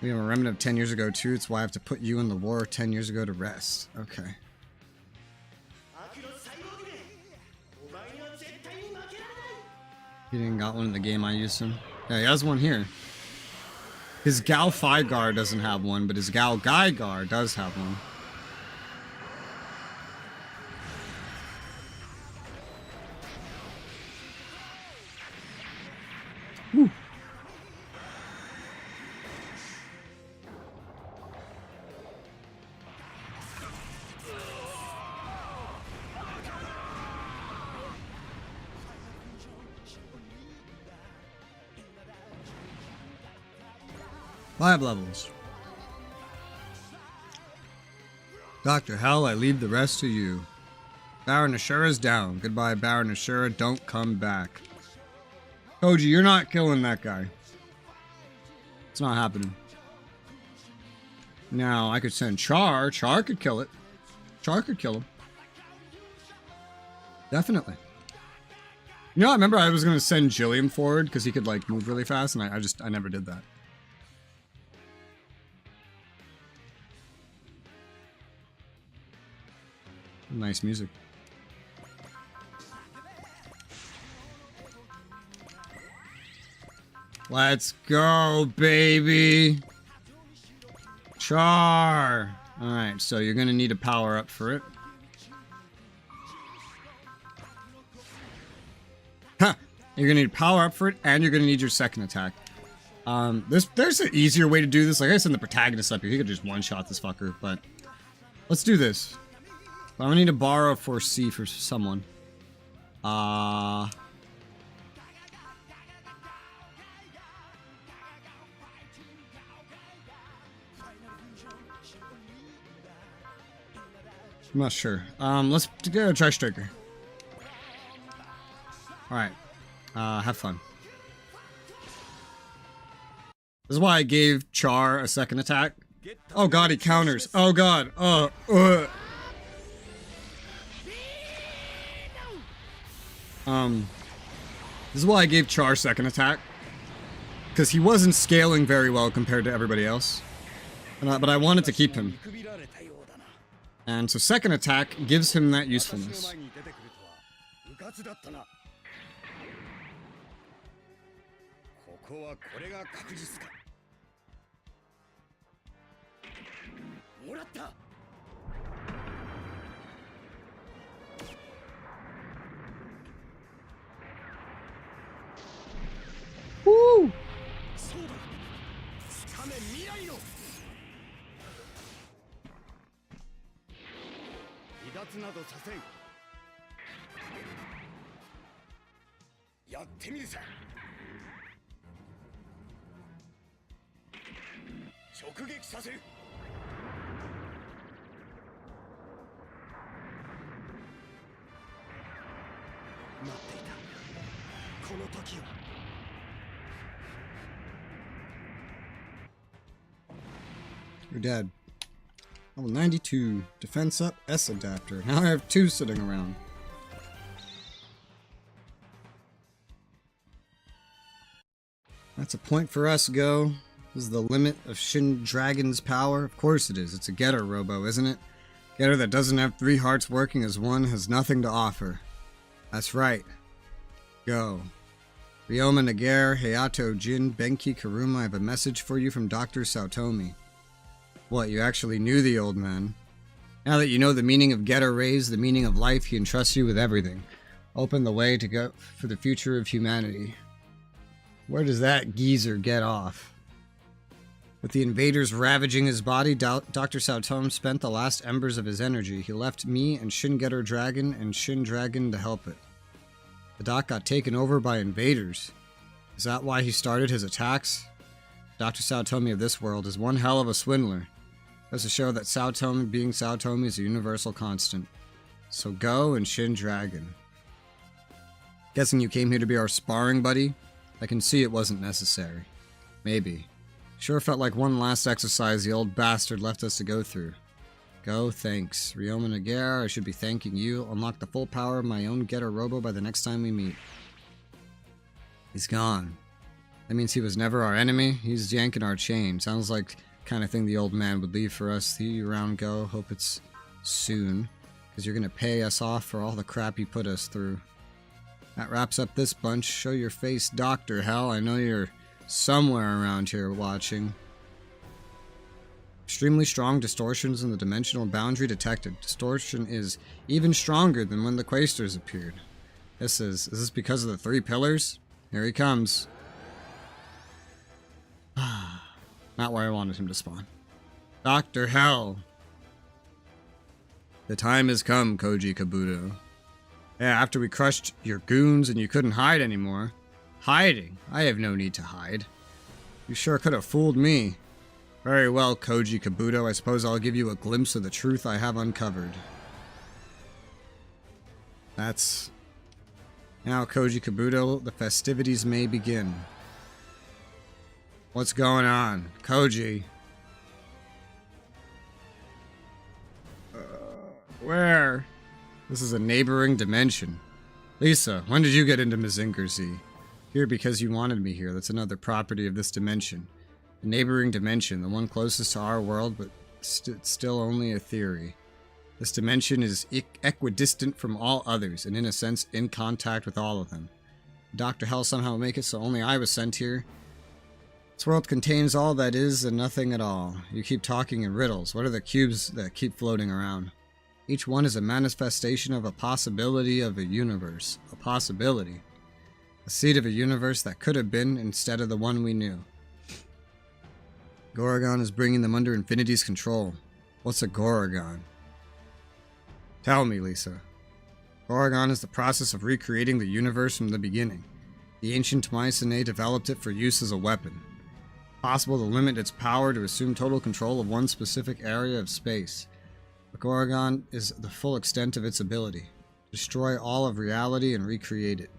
We have a remnant of 10 years ago, too. It's why I have to put you in the war 10 years ago to rest. Okay. He didn't got one in the game I used him. Yeah, he has one here. His Gal Phi Gar doesn't have one, but his Gal Guy Gar does have one. Whew. Lab levels. Dr. Hell, I leave the rest to you. Baron Ashura's down. Goodbye, Baron Ashura. Don't come back. Koji, you're not killing that guy. It's not happening. Now, I could send Char. Char could kill it. Char could kill him. Definitely. You know, I remember I was going to send Jillian forward because he could, like, move really fast, and I never did that. Nice music. Let's go, baby. Char. Alright, so you're gonna need a power up for it. Huh. You're gonna need a power up for it, and you're gonna need your second attack. There's an easier way to do this. Like I said, the protagonist up here, he could just one-shot this fucker, but let's do this. I'm gonna need to borrow for C for someone. I'm not sure. Let's go try Striker. Alright. Have fun. This is why I gave Char a second attack. Oh god, he counters. Oh god. This is why I gave Char second attack. Because he wasn't scaling very well compared to everybody else. But I wanted to keep him. And so second attack gives him that usefulness. Woo! You're dead. Level 92. Defense up, S adapter. Now I have 2 sitting around. That's a point for us, Go. This is the limit of Shin Dragon's power? Of course it is. It's a getter robo, isn't it? Getter that doesn't have 3 hearts working as one has nothing to offer. That's right. Go. Ryoma Nagare, Hayato Jin, Benki Karuma, I have a message for you from Dr. Saotomi. What, you actually knew the old man? Now that you know the meaning of getter rays, the meaning of life, he entrusts you with everything. Open the way to go for the future of humanity. Where does that geezer get off? With the invaders ravaging his body, Dr. Saotomi spent the last embers of his energy. He left me and Shin Getter Dragon and Shin Dragon to help it. The doc got taken over by invaders. Is that why he started his attacks? Dr. Saotomi of this world is one hell of a swindler. Goes to show that Saotomi being Saotomi is a universal constant. So Go and Shin Dragon. Guessing you came here to be our sparring buddy? I can see it wasn't necessary. Maybe. Sure felt like one last exercise the old bastard left us to go through. Go, thanks. Ryoma Nagare, I should be thanking you. Unlock the full power of my own Getter Robo by the next time we meet. He's gone. That means he was never our enemy. He's yanking our chain. Sounds like the kind of thing the old man would leave for us. See you around, Go. Hope it's soon. Because you're going to pay us off for all the crap you put us through. That wraps up this bunch. Show your face, Dr. Hell. I know you're somewhere around here watching. Extremely strong distortions in the dimensional boundary detected. Distortion is even stronger than when the Quaestors appeared. Is this because of the 3 pillars? Here he comes. Not where I wanted him to spawn. Dr. Hell. The time has come, Koji Kabuto. Yeah, after we crushed your goons and you couldn't hide anymore. Hiding? I have no need to hide. You sure could have fooled me. Very well, Koji Kabuto. I suppose I'll give you a glimpse of the truth I have uncovered. That's... Now, Koji Kabuto, the festivities may begin. What's going on? Koji. Where? This is a neighboring dimension. Lisa, when did you get into Mazingersea? Here because you wanted me here. That's another property of this dimension. The neighboring dimension, the one closest to our world, but still only a theory. This dimension is equidistant from all others, and in a sense, in contact with all of them. Dr. Hell somehow make it so only I was sent here. This world contains all that is and nothing at all. You keep talking in riddles. What are the cubes that keep floating around? Each one is a manifestation of a possibility of a universe. A possibility. A seed of a universe that could have been instead of the one we knew. Goragon is bringing them under Infinity's control. What's a Goragon? Tell me, Lisa. Goragon is the process of recreating the universe from the beginning. The ancient Mycenae developed it for use as a weapon. Possible to limit its power to assume total control of one specific area of space. But Goragon is the full extent of its ability. Destroy all of reality and recreate it.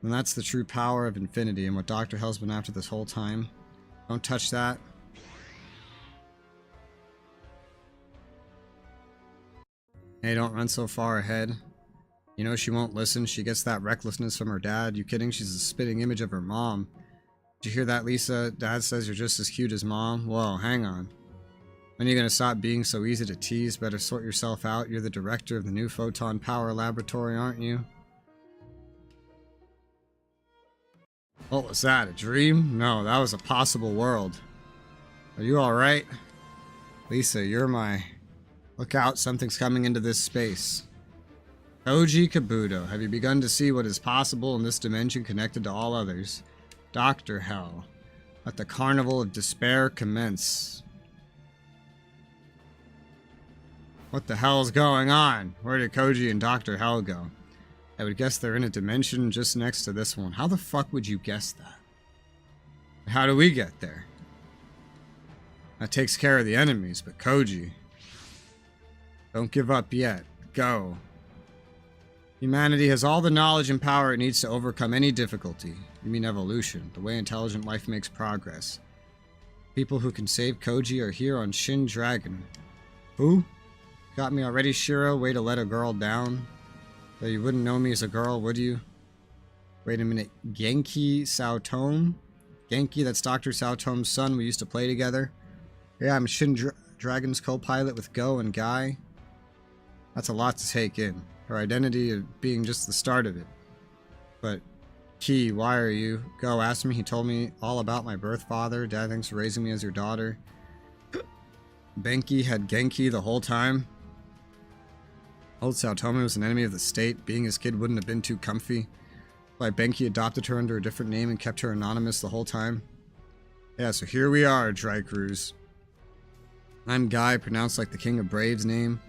And that's the true power of Infinity and what Dr. Hell's been after this whole time. Don't touch that. Hey, don't run so far ahead. You know she won't listen. She gets that recklessness from her dad. You kidding? She's a spitting image of her mom. Did you hear that, Lisa? Dad says you're just as cute as mom. Whoa, hang on. When are you gonna stop being so easy to tease? Better sort yourself out. You're the director of the new Photon Power Laboratory, aren't you? What was that? A dream? No, that was a possible world. Are you alright? Lisa, you're my... Look out, something's coming into this space. Koji Kabuto, have you begun to see what is possible in this dimension connected to all others? Dr. Hell, let the carnival of despair commence. What the hell's going on? Where did Koji and Dr. Hell go? I would guess they're in a dimension just next to this one. How the fuck would you guess that? How do we get there? That takes care of the enemies, but Koji... Don't give up yet. Go. Humanity has all the knowledge and power it needs to overcome any difficulty. You mean evolution, the way intelligent life makes progress. People who can save Koji are here on Shin Dragon. Who? Got me already, Shiro? Way to let a girl down? Though you wouldn't know me as a girl, would you? Wait a minute. Genki Saotome? Genki, that's Dr. Saotom's son. We used to play together. Yeah, I'm Shin Dragon's co-pilot with Go and Guy. That's a lot to take in. Her identity being just the start of it. But, Key, why are you? Go asked me. He told me all about my birth father. Dad, thanks for raising me as your daughter. Benki had Genki the whole time. Old Saotome was an enemy of the state. Being his kid wouldn't have been too comfy. Why Benki adopted her under a different name and kept her anonymous the whole time. Yeah, so here we are, Dry Cruise. I'm Guy, pronounced like the King of Brave's name.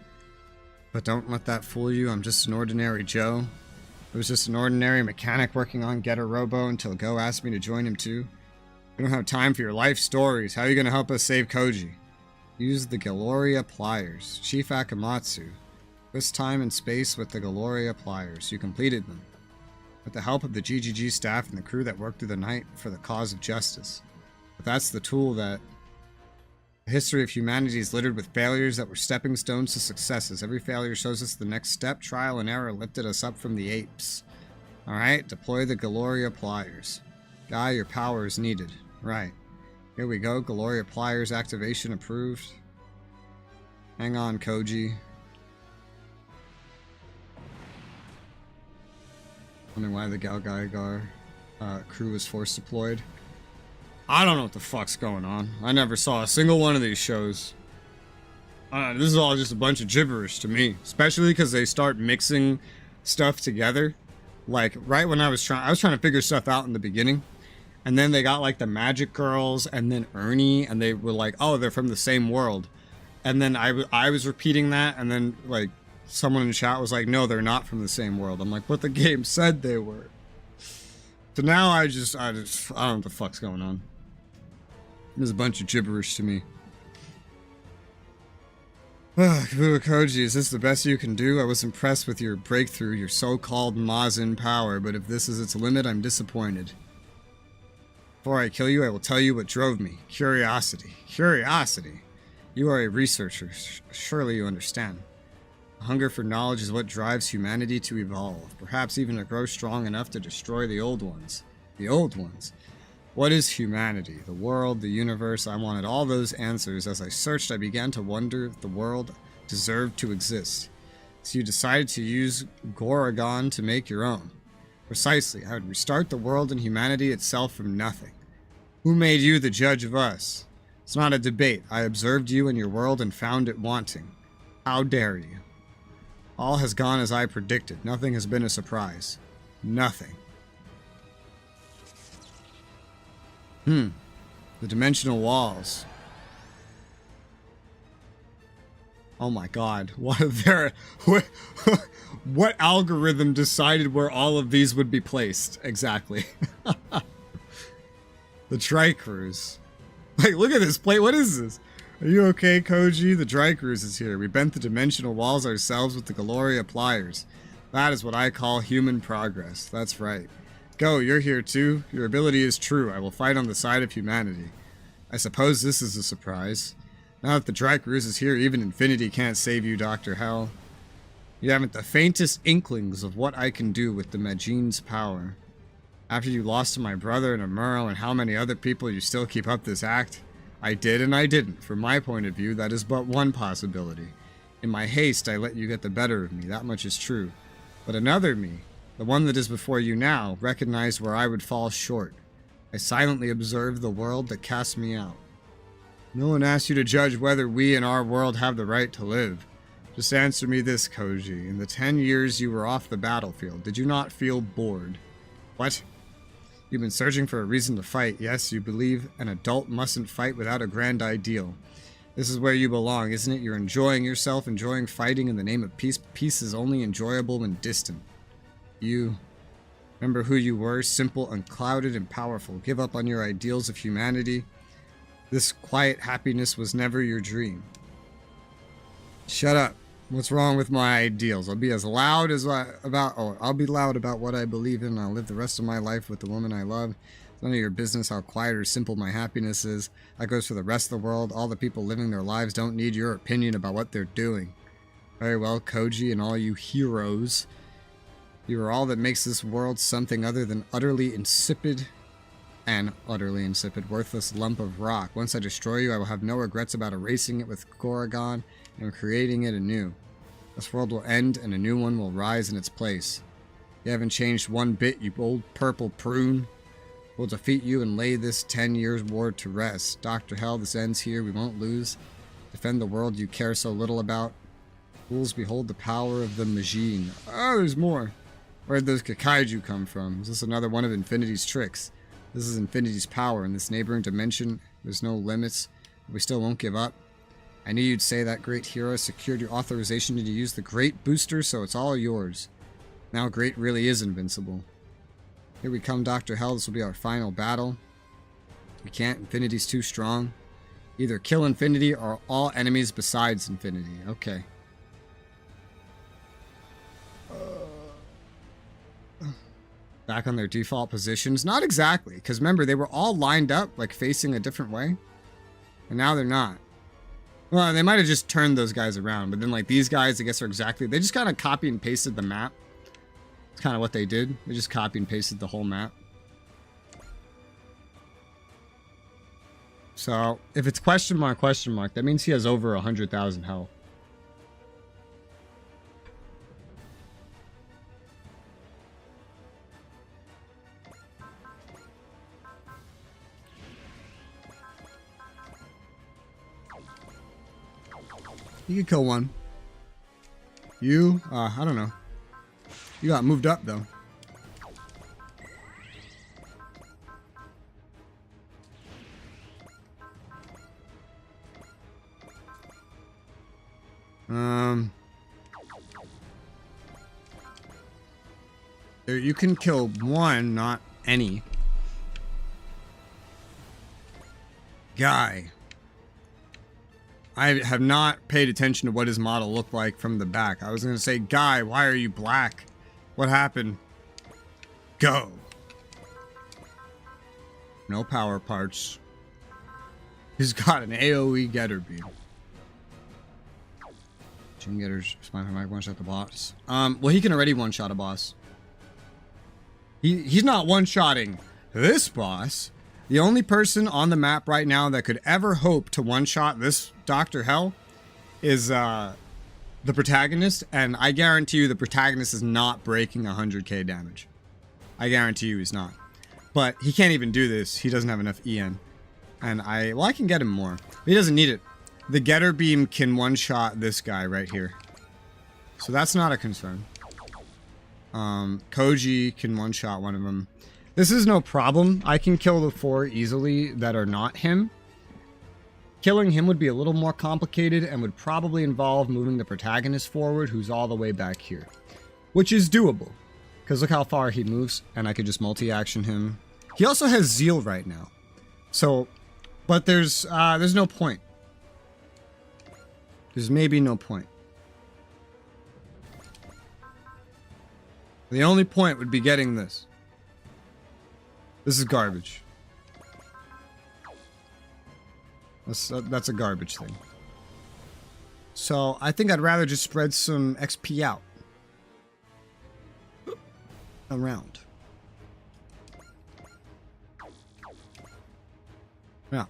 But don't let that fool you, I'm just an ordinary Joe. I was just an ordinary mechanic working on Getter Robo until Go asked me to join him too. We don't have time for your life stories. How are you going to help us save Koji? Use the Galoria Pliers. Chief Akamatsu. Twist time and space with the Galoria Pliers. You completed them. With the help of the GGG staff and the crew that worked through the night for the cause of justice. But that's the tool that... The history of humanity is littered with failures that were stepping stones to successes. Every failure shows us the next step. Trial and error lifted us up from the apes. Alright, deploy the Galoria Pliers. Guy, your power is needed. Right. Here we go. Galoria Pliers activation approved. Hang on, Koji. Wondering why the Galgaigar crew was force deployed. I don't know what the fuck's going on. I never saw a single one of these shows. This is all just a bunch of gibberish to me. Especially because they start mixing stuff together. Like, right when I was trying to figure stuff out in the beginning. And then they got, like, the Magic Girls and then Ernie. And they were like, oh, they're from the same world. And then I was repeating that. And then, like, someone in chat was like, no, they're not from the same world. I'm like, but the game said they were. So now I don't know what the fuck's going on. There's a bunch of gibberish to me. Kabuto Koji, is this the best you can do? I was impressed with your breakthrough, your so-called Mazin power, but if this is its limit, I'm disappointed. Before I kill you, I will tell you what drove me. Curiosity. Curiosity? You are a researcher. Surely you understand. A hunger for knowledge is what drives humanity to evolve, perhaps even to grow strong enough to destroy the old ones. The old ones. What is humanity? The world, the universe? I wanted all those answers. As I searched, I began to wonder if the world deserved to exist. So you decided to use Goragon to make your own. Precisely. I would restart the world and humanity itself from nothing. Who made you the judge of us? It's not a debate. I observed you and your world and found it wanting. How dare you? All has gone as I predicted. Nothing has been a surprise. Nothing. The dimensional walls. Oh my god. What algorithm decided where all of these would be placed? Exactly. The Dry Cruise. Like, look at this plate. What is this? Are you okay, Koji? The Dry Cruise is here. We bent the dimensional walls ourselves with the Galoria Pliers. That is what I call human progress. That's right. Go, you're here too. Your ability is true. I will fight on the side of humanity. I suppose this is a surprise. Now that the Dry Cruise is here, even infinity can't save you, Dr. Hell. You haven't the faintest inklings of what I can do with the Majin's power. After you lost to my brother and Amuro and how many other people, you still keep up this act? I did and I didn't. From my point of view, that is but one possibility. In my haste, I let you get the better of me. That much is true. But another me, the one that is before you now, recognized where I would fall short. I silently observed the world that cast me out. No one asked you to judge whether we in our world have the right to live. Just answer me this, Koji. In the 10 years you were off the battlefield, did you not feel bored? What? You've been searching for a reason to fight. Yes, you believe an adult mustn't fight without a grand ideal. This is where you belong, isn't it? You're enjoying yourself, enjoying fighting in the name of peace. Peace is only enjoyable when distant. You remember who you were, simple, unclouded, and powerful. Give up on your ideals of humanity. This quiet happiness was never your dream. Shut up. What's wrong with my ideals? I'll be as loud as I'll be loud about what I believe in. I'll live the rest of my life with the woman I love. It's none of your business how quiet or simple my happiness is. That goes for the rest of the world. All the people living their lives don't need your opinion about what they're doing. Very well, Koji and all you heroes. You are all that makes this world something other than utterly insipid an utterly insipid, worthless lump of rock. Once I destroy you, I will have no regrets about erasing it with Corrigan and creating it anew. This world will end, and a new one will rise in its place. You haven't changed one bit, you old purple prune. We'll defeat you and lay this 10 years war to rest. Dr. Hell, this ends here. We won't lose. Defend the world you care so little about. Fools, behold the power of the machine. Oh, there's more. Where'd those Kakaiju come from? Is this another one of Infinity's tricks? This is Infinity's power. In this neighboring dimension, there's no limits. But we still won't give up. I knew you'd say that, great hero. I secured your authorization to use the Great Booster, so it's all yours. Now Great really is invincible. Here we come, Dr. Hell. This will be our final battle. We can't. Infinity's too strong. Either kill Infinity or all enemies besides Infinity. Okay. Back on their default positions? Not exactly, because remember, they were all lined up, like facing a different way. And now they're not. Well, they might have just turned those guys around, but then like these guys, I guess, are exactly... They just kind of copy and pasted the map. It's kind of what they did. They just copy and pasted the whole map. So, if it's question mark, that means he has over 100,000 health. You could kill one. You, I don't know. You got moved up, though. You can kill one, not any. Guy. I have not paid attention to what his model looked like from the back. I was going to say, Guy, why are you black? What happened? Go. No power parts. He's got an AoE getter beam. Gym getters, spine for Mike, one-shot the boss. Well, he can already one-shot a boss. He's not one-shotting this boss. The only person on the map right now that could ever hope to one-shot this Dr. Hell is the protagonist, and I guarantee you the protagonist is not breaking 100k damage. I guarantee you he's not. But he can't even do this. He doesn't have enough EN. And I can get him more. But he doesn't need it. The getter beam can one-shot this guy right here. So that's not a concern. Koji can one-shot one of them. This is no problem. I can kill the 4 easily that are not him. Killing him would be a little more complicated and would probably involve moving the protagonist forward, who's all the way back here. Which is doable. Because look how far he moves, and I could just multi-action him. He also has Zeal right now. So, but there's no point. There's maybe no point. The only point would be getting this. This is garbage. That's a garbage thing. So I think I'd rather just spread some XP out. Around. Yeah.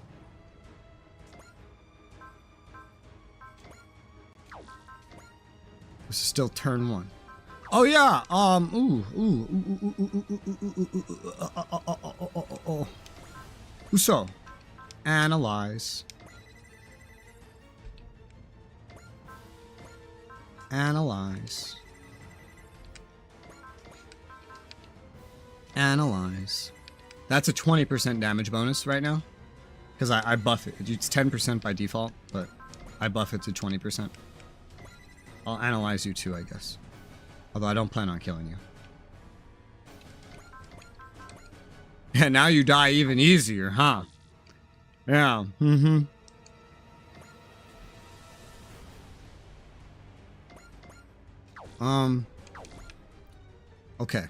This is still turn 1. Oh yeah, Uso. Analyze. Analyze. Analyze. That's a 20% damage bonus right now. Because I buff it. It's 10% by default, but I buff it to 20%. I'll analyze you too, I guess. Although I don't plan on killing you. Yeah, now you die even easier, huh? Yeah, Okay.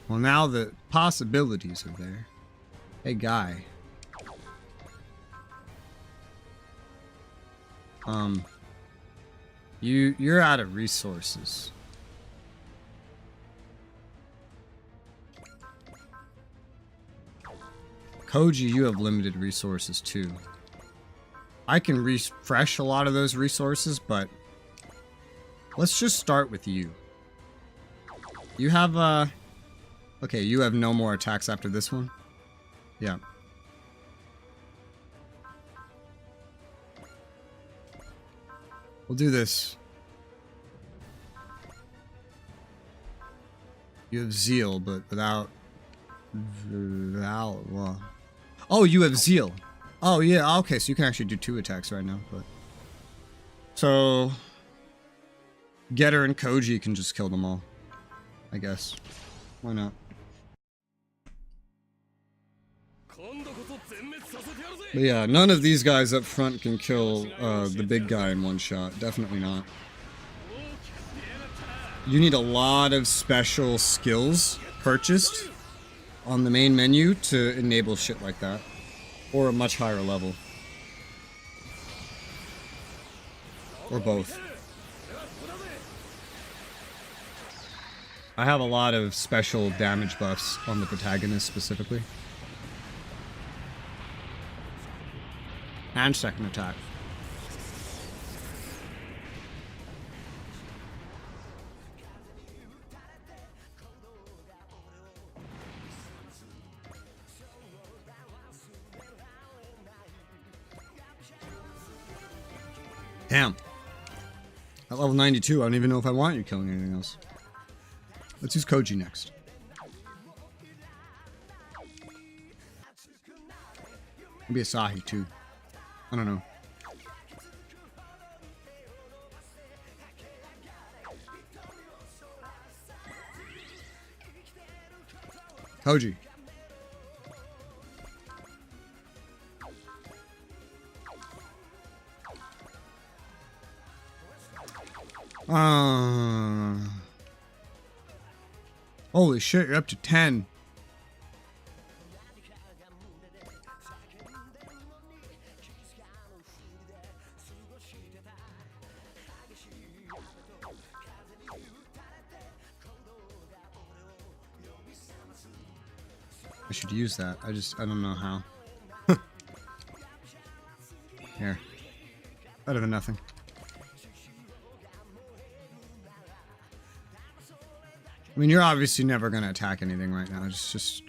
Well, now the possibilities are there. Hey, guy. You're out of resources. Koji, you have limited resources too. I can refresh a lot of those resources, but let's just start with you. You have, okay, you have no more attacks after this one? Yeah. We'll do this. You have Zeal, but without... Well. Oh, you have Zeal. Oh, yeah, okay, so you can actually do 2 attacks right now, but... So... Getter and Koji can just kill them all. I guess. Why not? But yeah, none of these guys up front can kill the big guy in one shot. Definitely not. You need a lot of special skills purchased on the main menu to enable shit like that. Or a much higher level. Or both. I have a lot of special damage buffs on the protagonist specifically. And second attack. Damn. At level 92, I don't even know if I want you killing anything else. Let's use Koji next. Maybe Asahi too. I don't know. Koji. Holy shit, you're up to 10. I should use that. I don't know how. Here. Better than nothing. I mean, you're obviously never going to attack anything right now. It's just...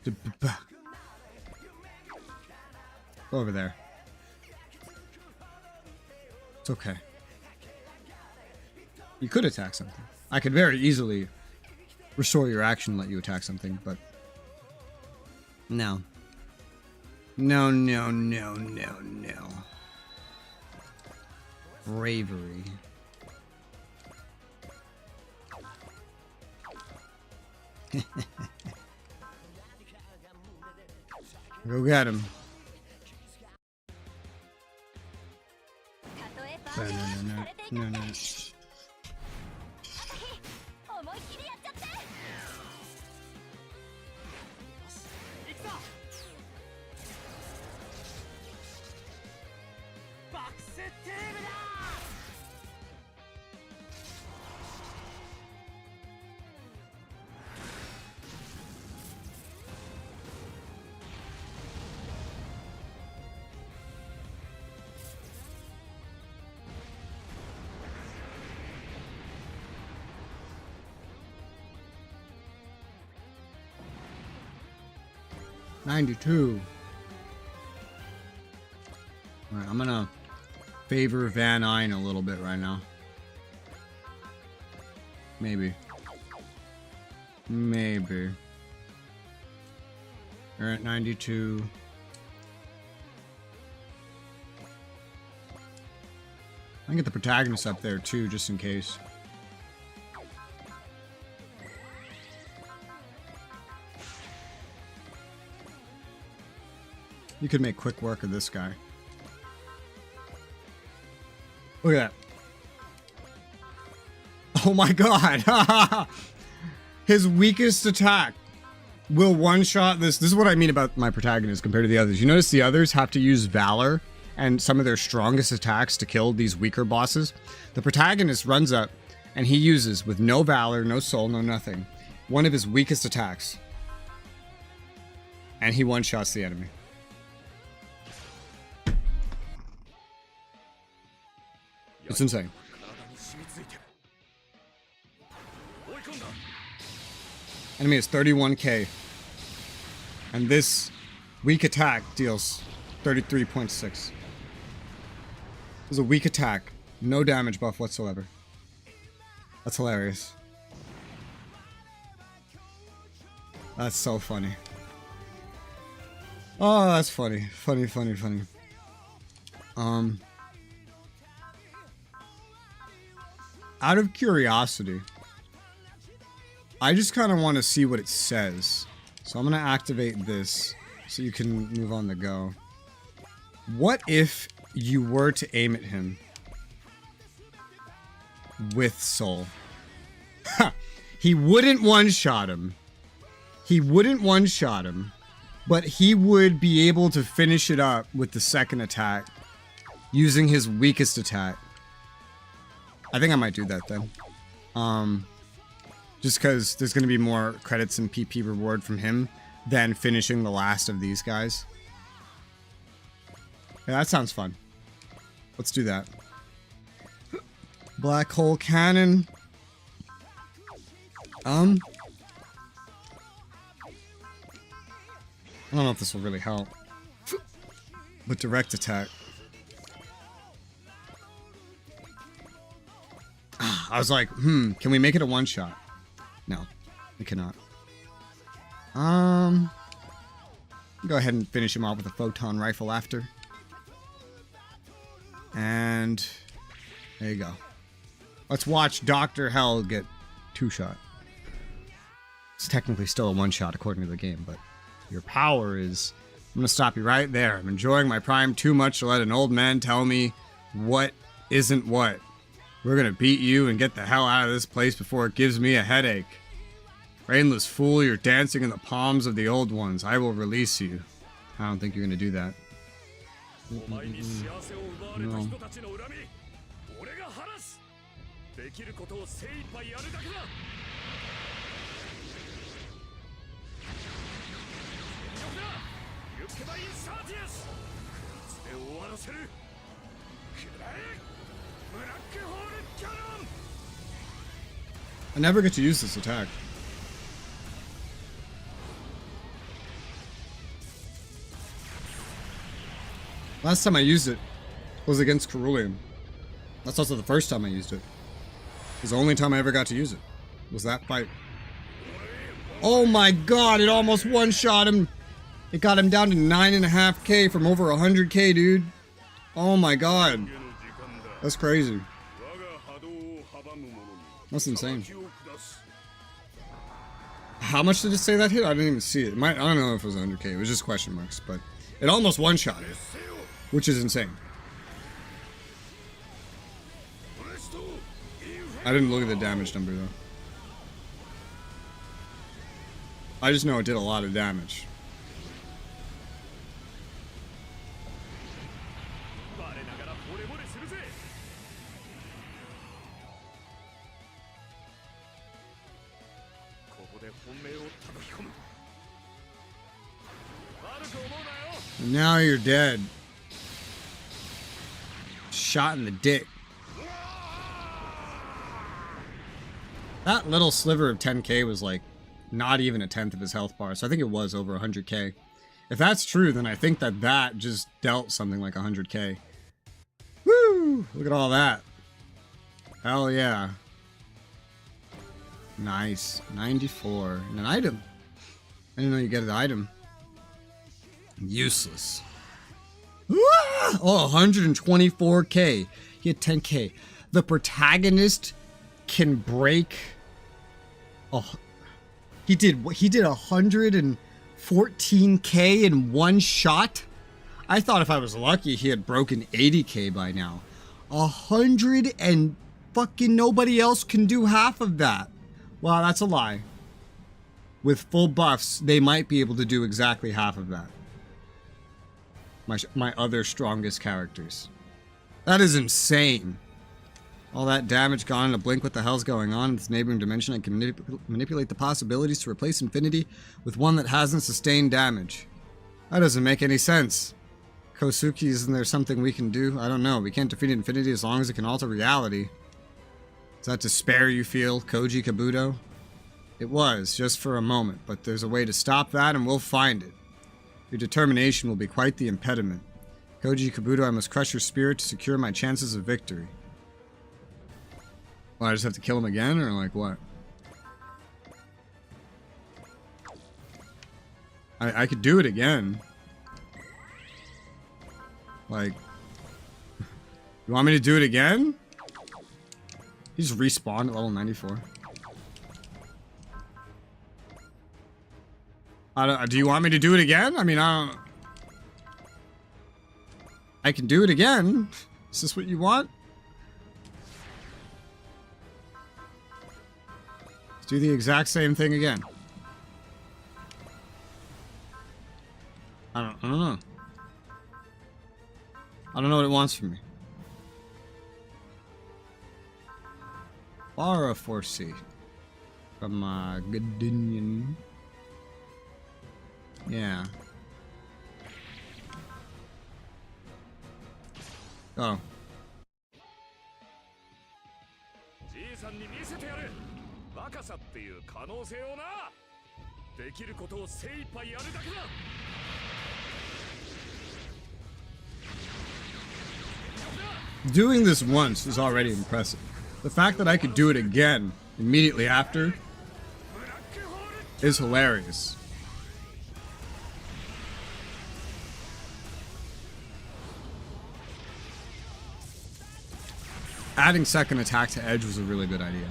Go over there. It's okay. You could attack something. I could very easily restore your action and let you attack something, but... No. No, no, no, no, no. Bravery. Go get him. No. $92. Alright, I'm gonna favor Van Eyne a little bit right now. Maybe. Maybe. You're at 92. I can get the protagonist up there too, just in case. You could make quick work of this guy. Look at that. Oh my god! His weakest attack will one-shot this. This is what I mean about my protagonist compared to the others. You notice the others have to use Valor and some of their strongest attacks to kill these weaker bosses. The protagonist runs up and he uses, with no Valor, no Soul, no nothing, one of his weakest attacks. And he one-shots the enemy. It's insane. Enemy is 31k. And this weak attack deals 33.6. This is a weak attack. No damage buff whatsoever. That's hilarious. That's so funny. Oh, that's funny. Funny. Out of curiosity, I just kind of want to see what it says. So I'm going to activate this so you can move on the go. What if you were to aim at him with Soul? He wouldn't one-shot him. He wouldn't one-shot him, but he would be able to finish it up with the second attack using his weakest attack. I think I might do that then. Just because there's going to be more credits and PP reward from him than finishing the last of these guys. Yeah, that sounds fun. Let's do that. Black hole cannon. I don't know if this will really help. But direct attack. I was like, can we make it a one-shot? No, we cannot. Go ahead and finish him off with a photon rifle after. And there you go. Let's watch Dr. Hell get two-shot. It's technically still a one-shot according to the game, but your power is... I'm gonna stop you right there. I'm enjoying my prime too much to let an old man tell me what isn't what. We're gonna beat you and get the hell out of this place before it gives me a headache. Brainless fool, you're dancing in the palms of the old ones. I will release you. I don't think you're gonna do that. No. I never get to use this attack. Last time I used it was against Cerulean. That's also the first time I used it. It was the only time I ever got to use it. Was that fight. Oh my god, it almost one-shot him. It got him down to 9.5k from over 100k, dude. Oh my god. That's crazy. That's insane. How much did it say that hit? I didn't even see it. I don't know if it was 100k. It was just question marks, but it almost one-shot it, which is insane. I didn't look at the damage number though. I just know it did a lot of damage. And now you're dead. Shot in the dick. That little sliver of 10k was like not even a tenth of his health bar, so I think it was over 100k. If that's true, then I think that just dealt something like 100k. Woo! Look at all that. Hell yeah. Nice. 94. And an item. I didn't know you get an item. Useless. Oh, 124k. He had 10k. The protagonist can break. Oh, he did 114k in one shot. I thought if I was lucky, he had broken 80k by now. 100 and fucking nobody else can do half of that. Wow, that's a lie. With full buffs, they might be able to do exactly half of that. My other strongest characters. That is insane. All that damage gone in a blink. What the hell's going on in this neighboring dimension? I can manipulate the possibilities to replace Infinity with one that hasn't sustained damage. That doesn't make any sense. Kosuke, isn't there something we can do? I don't know. We can't defeat infinity as long as it can alter reality. Is that despair you feel, Koji Kabuto? It was, just for a moment, but there's a way to stop that and we'll find it. Your determination will be quite the impediment. Koji Kabuto, I must crush your spirit to secure my chances of victory. Well, I just have to kill him again, or like what? I could do it again. Like, you want me to do it again? He just respawned at level 94. Do you want me to do it again? I mean, I don't... I can do it again. Is this what you want? Let's do the exact same thing again. I don't know. I don't know what it wants from me. Bara 4C. From Godinian. Yeah. Oh. じいさんに見せてやる。若さっていう可能性をな。できることを精一杯やるだけだ。Doing this once is already impressive. The fact that I could do it again immediately after is hilarious. Adding second attack to edge was a really good idea.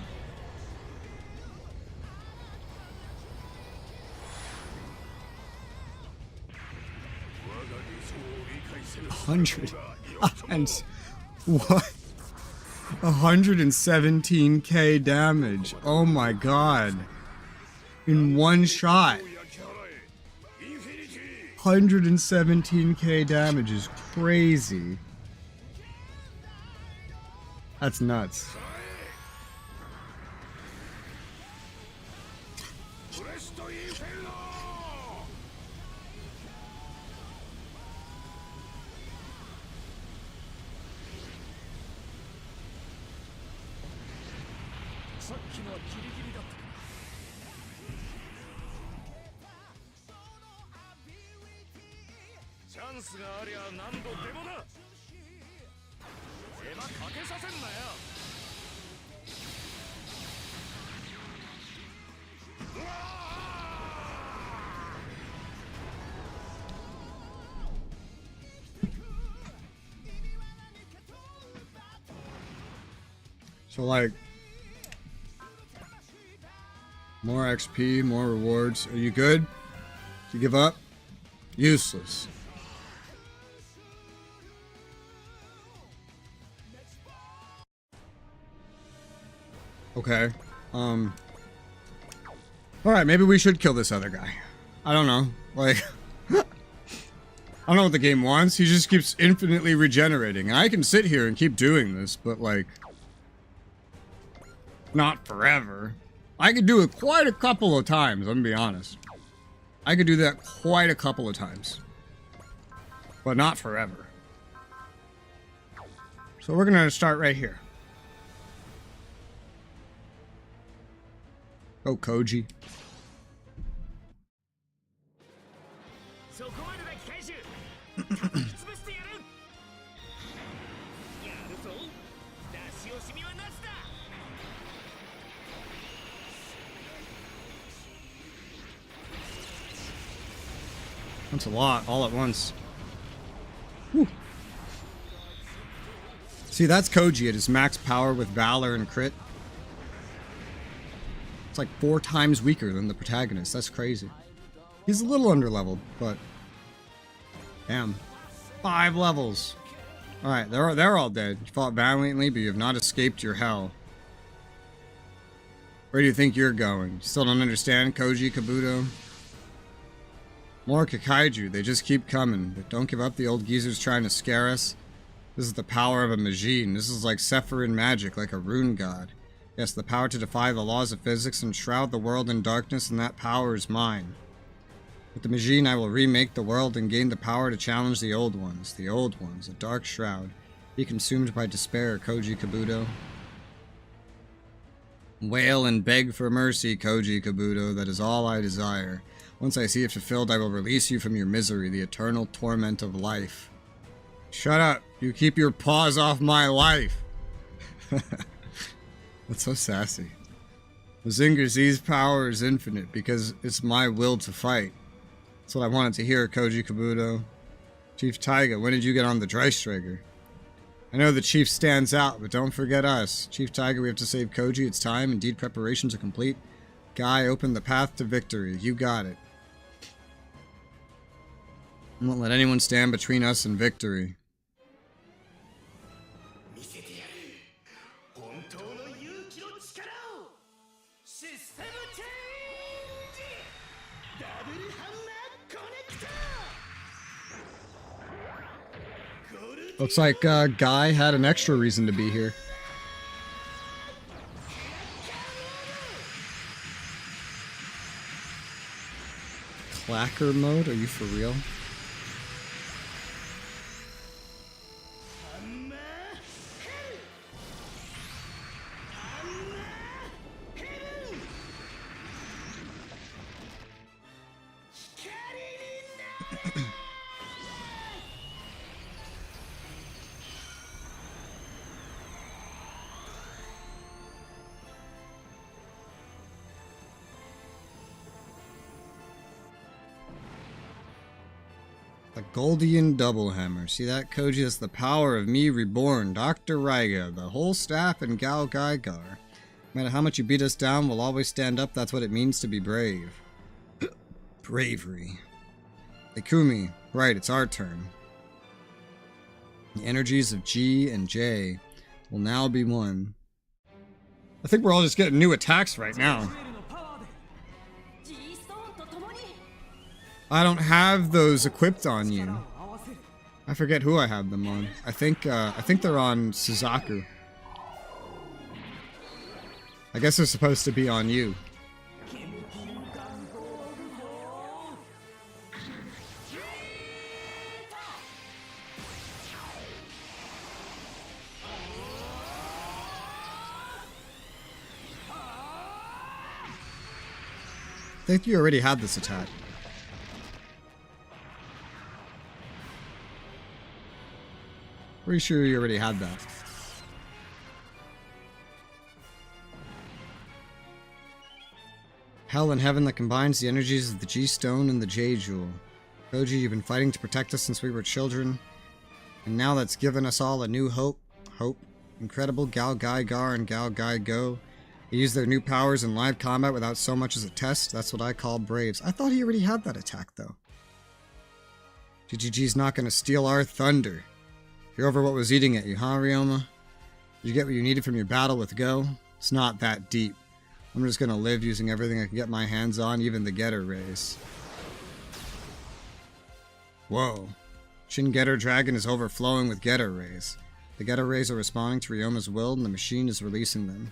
And what? 117k damage. Oh my god. In one shot. 117k damage is crazy. That's nuts. So like, more XP, more rewards. Are you good? Did you give up? Useless. Okay. Alright, maybe we should kill this other guy. I don't know. Like, I don't know what the game wants. He just keeps infinitely regenerating. And I can sit here and keep doing this, but like, not forever. I could do it quite a couple of times, I'm gonna be honest. I could do that quite a couple of times. But not forever. So we're gonna start right here. Oh, Koji. That's a lot, all at once. Whew. See, that's Koji at his max power with Valor and Crit. It's like 4 times weaker than the protagonist. That's crazy. He's a little underleveled, but... damn. 5 levels. Alright, they're all dead. You fought valiantly, but you have not escaped your hell. Where do you think you're going? You still don't understand, Koji Kabuto? More Kakaiju, they just keep coming. But don't give up, the old geezer's trying to scare us. This is the power of a Majin. This is like Sephirin magic, like a rune god. Yes, the power to defy the laws of physics and shroud the world in darkness, and that power is mine. With the machine, I will remake the world and gain the power to challenge the old ones. The old ones, a dark shroud. Be consumed by despair, Koji Kabuto. Wail and beg for mercy, Koji Kabuto. That is all I desire. Once I see it fulfilled, I will release you from your misery, the eternal torment of life. Shut up! You keep your paws off my life! That's so sassy. Mazinger Z's power is infinite because it's my will to fight. That's what I wanted to hear, Koji Kabuto. Chief Taiga, when did you get on the Dreistriker? I know the Chief stands out, but don't forget us. Chief Taiga, we have to save Koji. It's time. Indeed, preparations are complete. Guy, open the path to victory. You got it. I won't let anyone stand between us and victory. Looks like Guy had an extra reason to be here. Clacker mode? Are you for real? The Goldian Double Hammer. See that, Koji? That's the power of me reborn. Dr. Raiga, the whole staff, and Gal Gaigar. No matter how much you beat us down, we'll always stand up. That's what it means to be brave. Bravery. Ikumi. Right, it's our turn. The energies of G and J will now be one. I think we're all just getting new attacks right now. I don't have those equipped on you. I forget who I have them on. I think they're on Suzaku. I guess they're supposed to be on you. I think you already had this attack. Pretty sure you already had that. Hell and heaven that combines the energies of the G-Stone and the J-Jewel. Koji, you've been fighting to protect us since we were children. And now that's given us all a new hope. Incredible Gal Gaigar and Gal Gaigo. They use their new powers in live combat without so much as a test. That's what I call braves. I thought he already had that attack, though. GGG's not gonna steal our thunder. You're over what was eating at you, huh, Ryoma? Did you get what you needed from your battle with Go? It's not that deep. I'm just gonna live using everything I can get my hands on, even the Getter Rays. Whoa. Shin Getter Dragon is overflowing with Getter Rays. The Getter Rays are responding to Ryoma's will, and the machine is releasing them.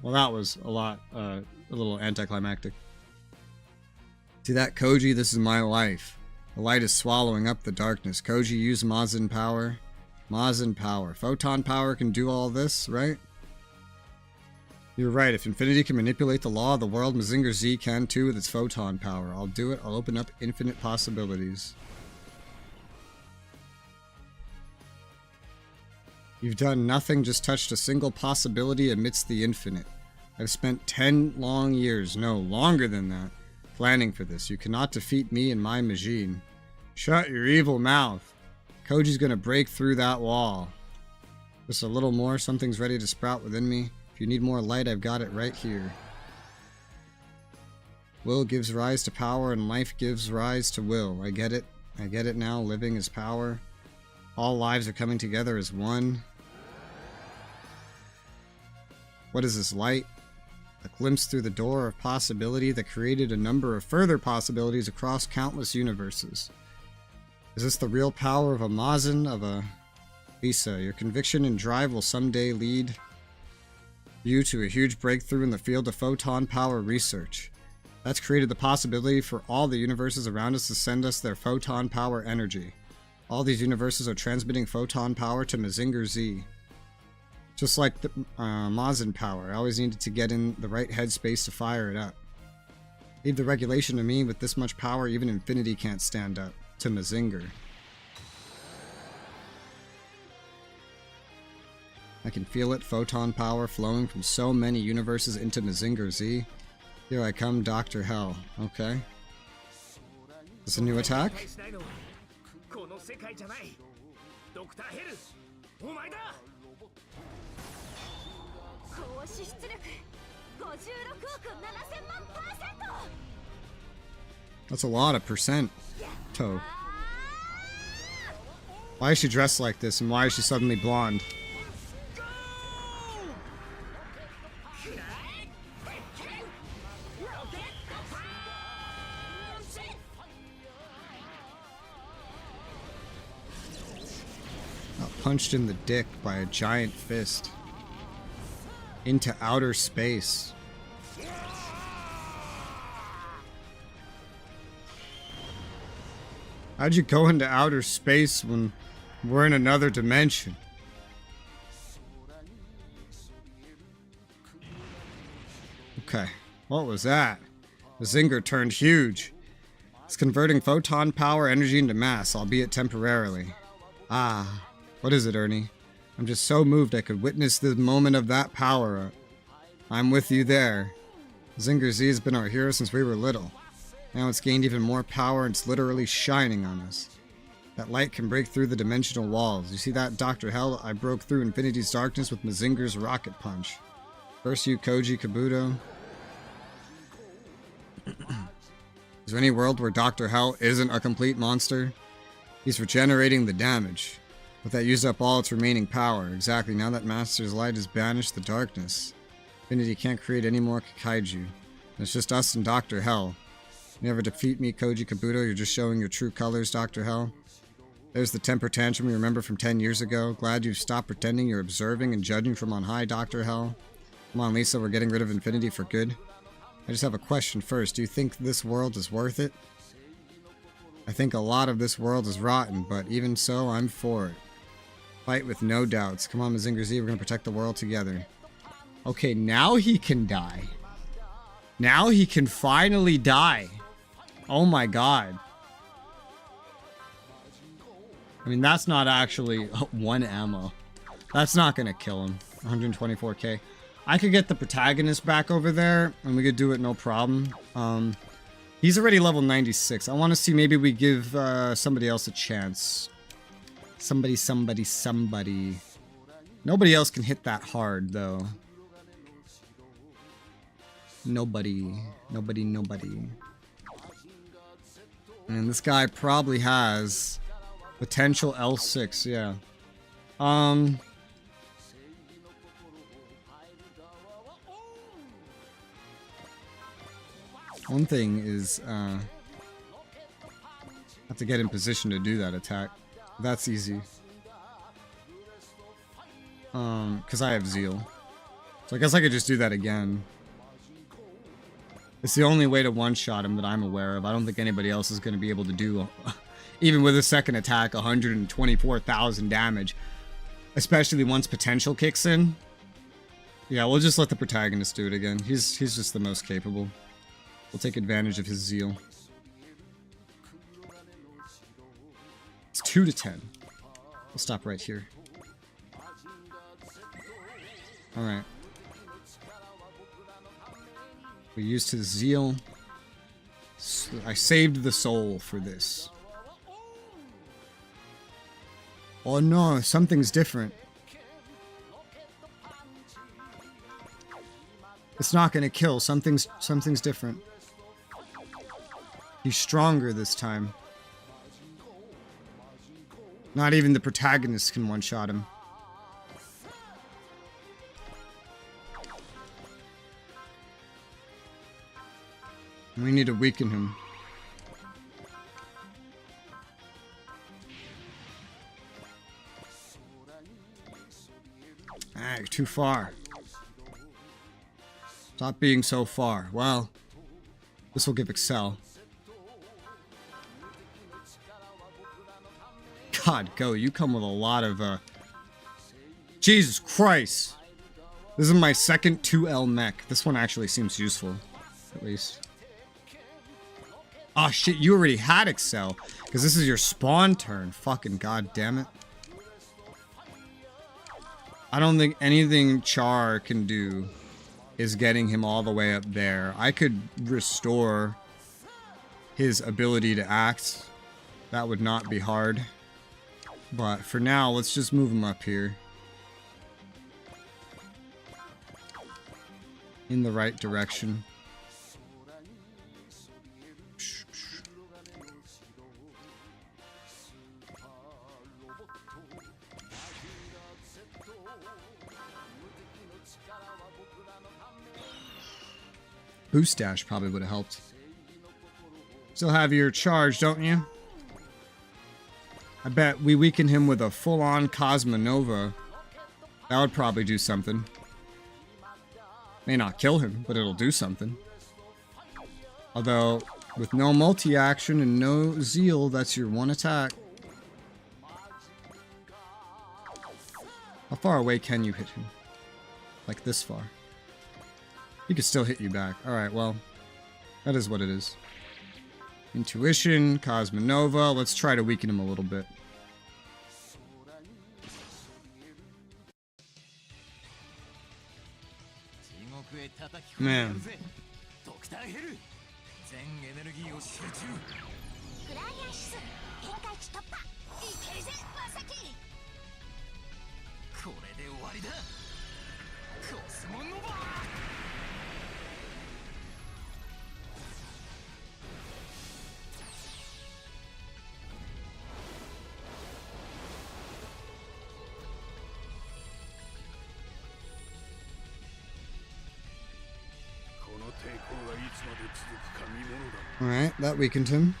Well, that was a little anticlimactic. See that, Koji? This is my life. The light is swallowing up the darkness. Koji, use Mazin power. Mazin power. Photon power can do all this, right? You're right. If Infinity can manipulate the law of the world, Mazinger Z can too with its photon power. I'll do it. I'll open up infinite possibilities. You've done nothing, just touched a single possibility amidst the infinite. I've spent 10 long years, no, longer than that, planning for this. You cannot defeat me and my machine. Shut your evil mouth. Koji's gonna break through that wall. Just a little more, something's ready to sprout within me. If you need more light, I've got it right here. Will gives rise to power, and life gives rise to will. I get it. I get it now. Living is power. All lives are coming together as one. What is this light? A glimpse through the door of possibility that created a number of further possibilities across countless universes. Is this the real power of a Mazin, of a... Lisa, your conviction and drive will someday lead... due to a huge breakthrough in the field of photon power research. That's created the possibility for all the universes around us to send us their photon power energy. All these universes are transmitting photon power to Mazinger Z. Just like the Mazin power, I always needed to get in the right headspace to fire it up. Leave the regulation to me. With this much power, even infinity can't stand up to Mazinger. I can feel it, photon power flowing from so many universes into Mazinger Z. Here I come, Dr. Hell. Okay. Is this a new attack? この世界じゃない。ドクターヘル、お前だ。高支出力56億7000万%。 That's a lot of percent, Toe. Why is she dressed like this, and why is she suddenly blonde? Got punched in the dick by a giant fist. Into outer space. How'd you go into outer space when we're in another dimension? Okay, what was that? The Zinger turned huge. It's converting photon power energy into mass, albeit temporarily. Ah, what is it, Ernie? I'm just so moved I could witness the moment of that power. I'm with you there. Zinger Z has been our hero since we were little. Now it's gained even more power and it's literally shining on us. That light can break through the dimensional walls. You see that, Dr. Hell? I broke through infinity's darkness with Mazinger's rocket punch. First you, Koji Kabuto. Is there any world where Dr. Hell isn't a complete monster? He's regenerating the damage. But that used up all its remaining power. Exactly, now that Master's light has banished the darkness. Infinity can't create any more kaiju. It's just us and Dr. Hell. You never defeat me, Koji Kabuto. You're just showing your true colors, Dr. Hell. There's the temper tantrum you remember from 10 years ago. Glad you've stopped pretending you're observing and judging from on high, Dr. Hell. Come on, Lisa, we're getting rid of Infinity for good. I just have a question first. Do you think this world is worth it? I think a lot of this world is rotten, but even so, I'm for it. Fight with no doubts. Come on, Mazinger Z, we're gonna protect the world together. Okay, now he can die. Now he can finally die. Oh my god. I mean, that's not actually one ammo. That's not gonna kill him. 124k. I could get the protagonist back over there, and we could do it no problem. He's already level 96. I want to see maybe we give somebody else a chance. Somebody. Nobody else can hit that hard, though. Nobody. And this guy probably has potential L6, yeah. One thing is, I have to get in position to do that attack. That's easy. Because I have Zeal. So I guess I could just do that again. It's the only way to one-shot him that I'm aware of. I don't think anybody else is going to be able to do, even with a second attack, 124,000 damage. Especially once potential kicks in. Yeah, we'll just let the protagonist do it again. He's just the most capable. We'll take advantage of his zeal. It's 2 to 10. We'll stop right here. Alright. We used his zeal. I saved the soul for this. Oh no, something's different. It's not gonna kill. Something's different. He's stronger this time. Not even the protagonist can one-shot him. We need to weaken him. Ah, you're too far. Stop being so far. Well, this will give Excel. God, go. You come with a lot of, Jesus Christ. This is my second 2L mech. This one actually seems useful. At least. Oh shit, you already had Excel. Because this is your spawn turn. Fucking god damn it. I don't think anything Char can do is getting him all the way up there. I could restore his ability to act. That would not be hard. But for now, let's just move him up here. In the right direction. Boost dash probably would have helped. Still have your charge, don't you? I bet we weaken him with a full-on Cosmonova. That would probably do something. May not kill him, but it'll do something. Although, with no multi-action and no zeal, that's your one attack. How far away can you hit him? Like this far. He could still hit you back. Alright, well, that is what it is. Intuition, Cosmonova. Let's try to weaken him a little bit. Man. クライアンシス限界値突破いけるぜマサキこれで終わりだコスモノバこの抵抗がいつまで続くか見ものだ Alright, that weakened him.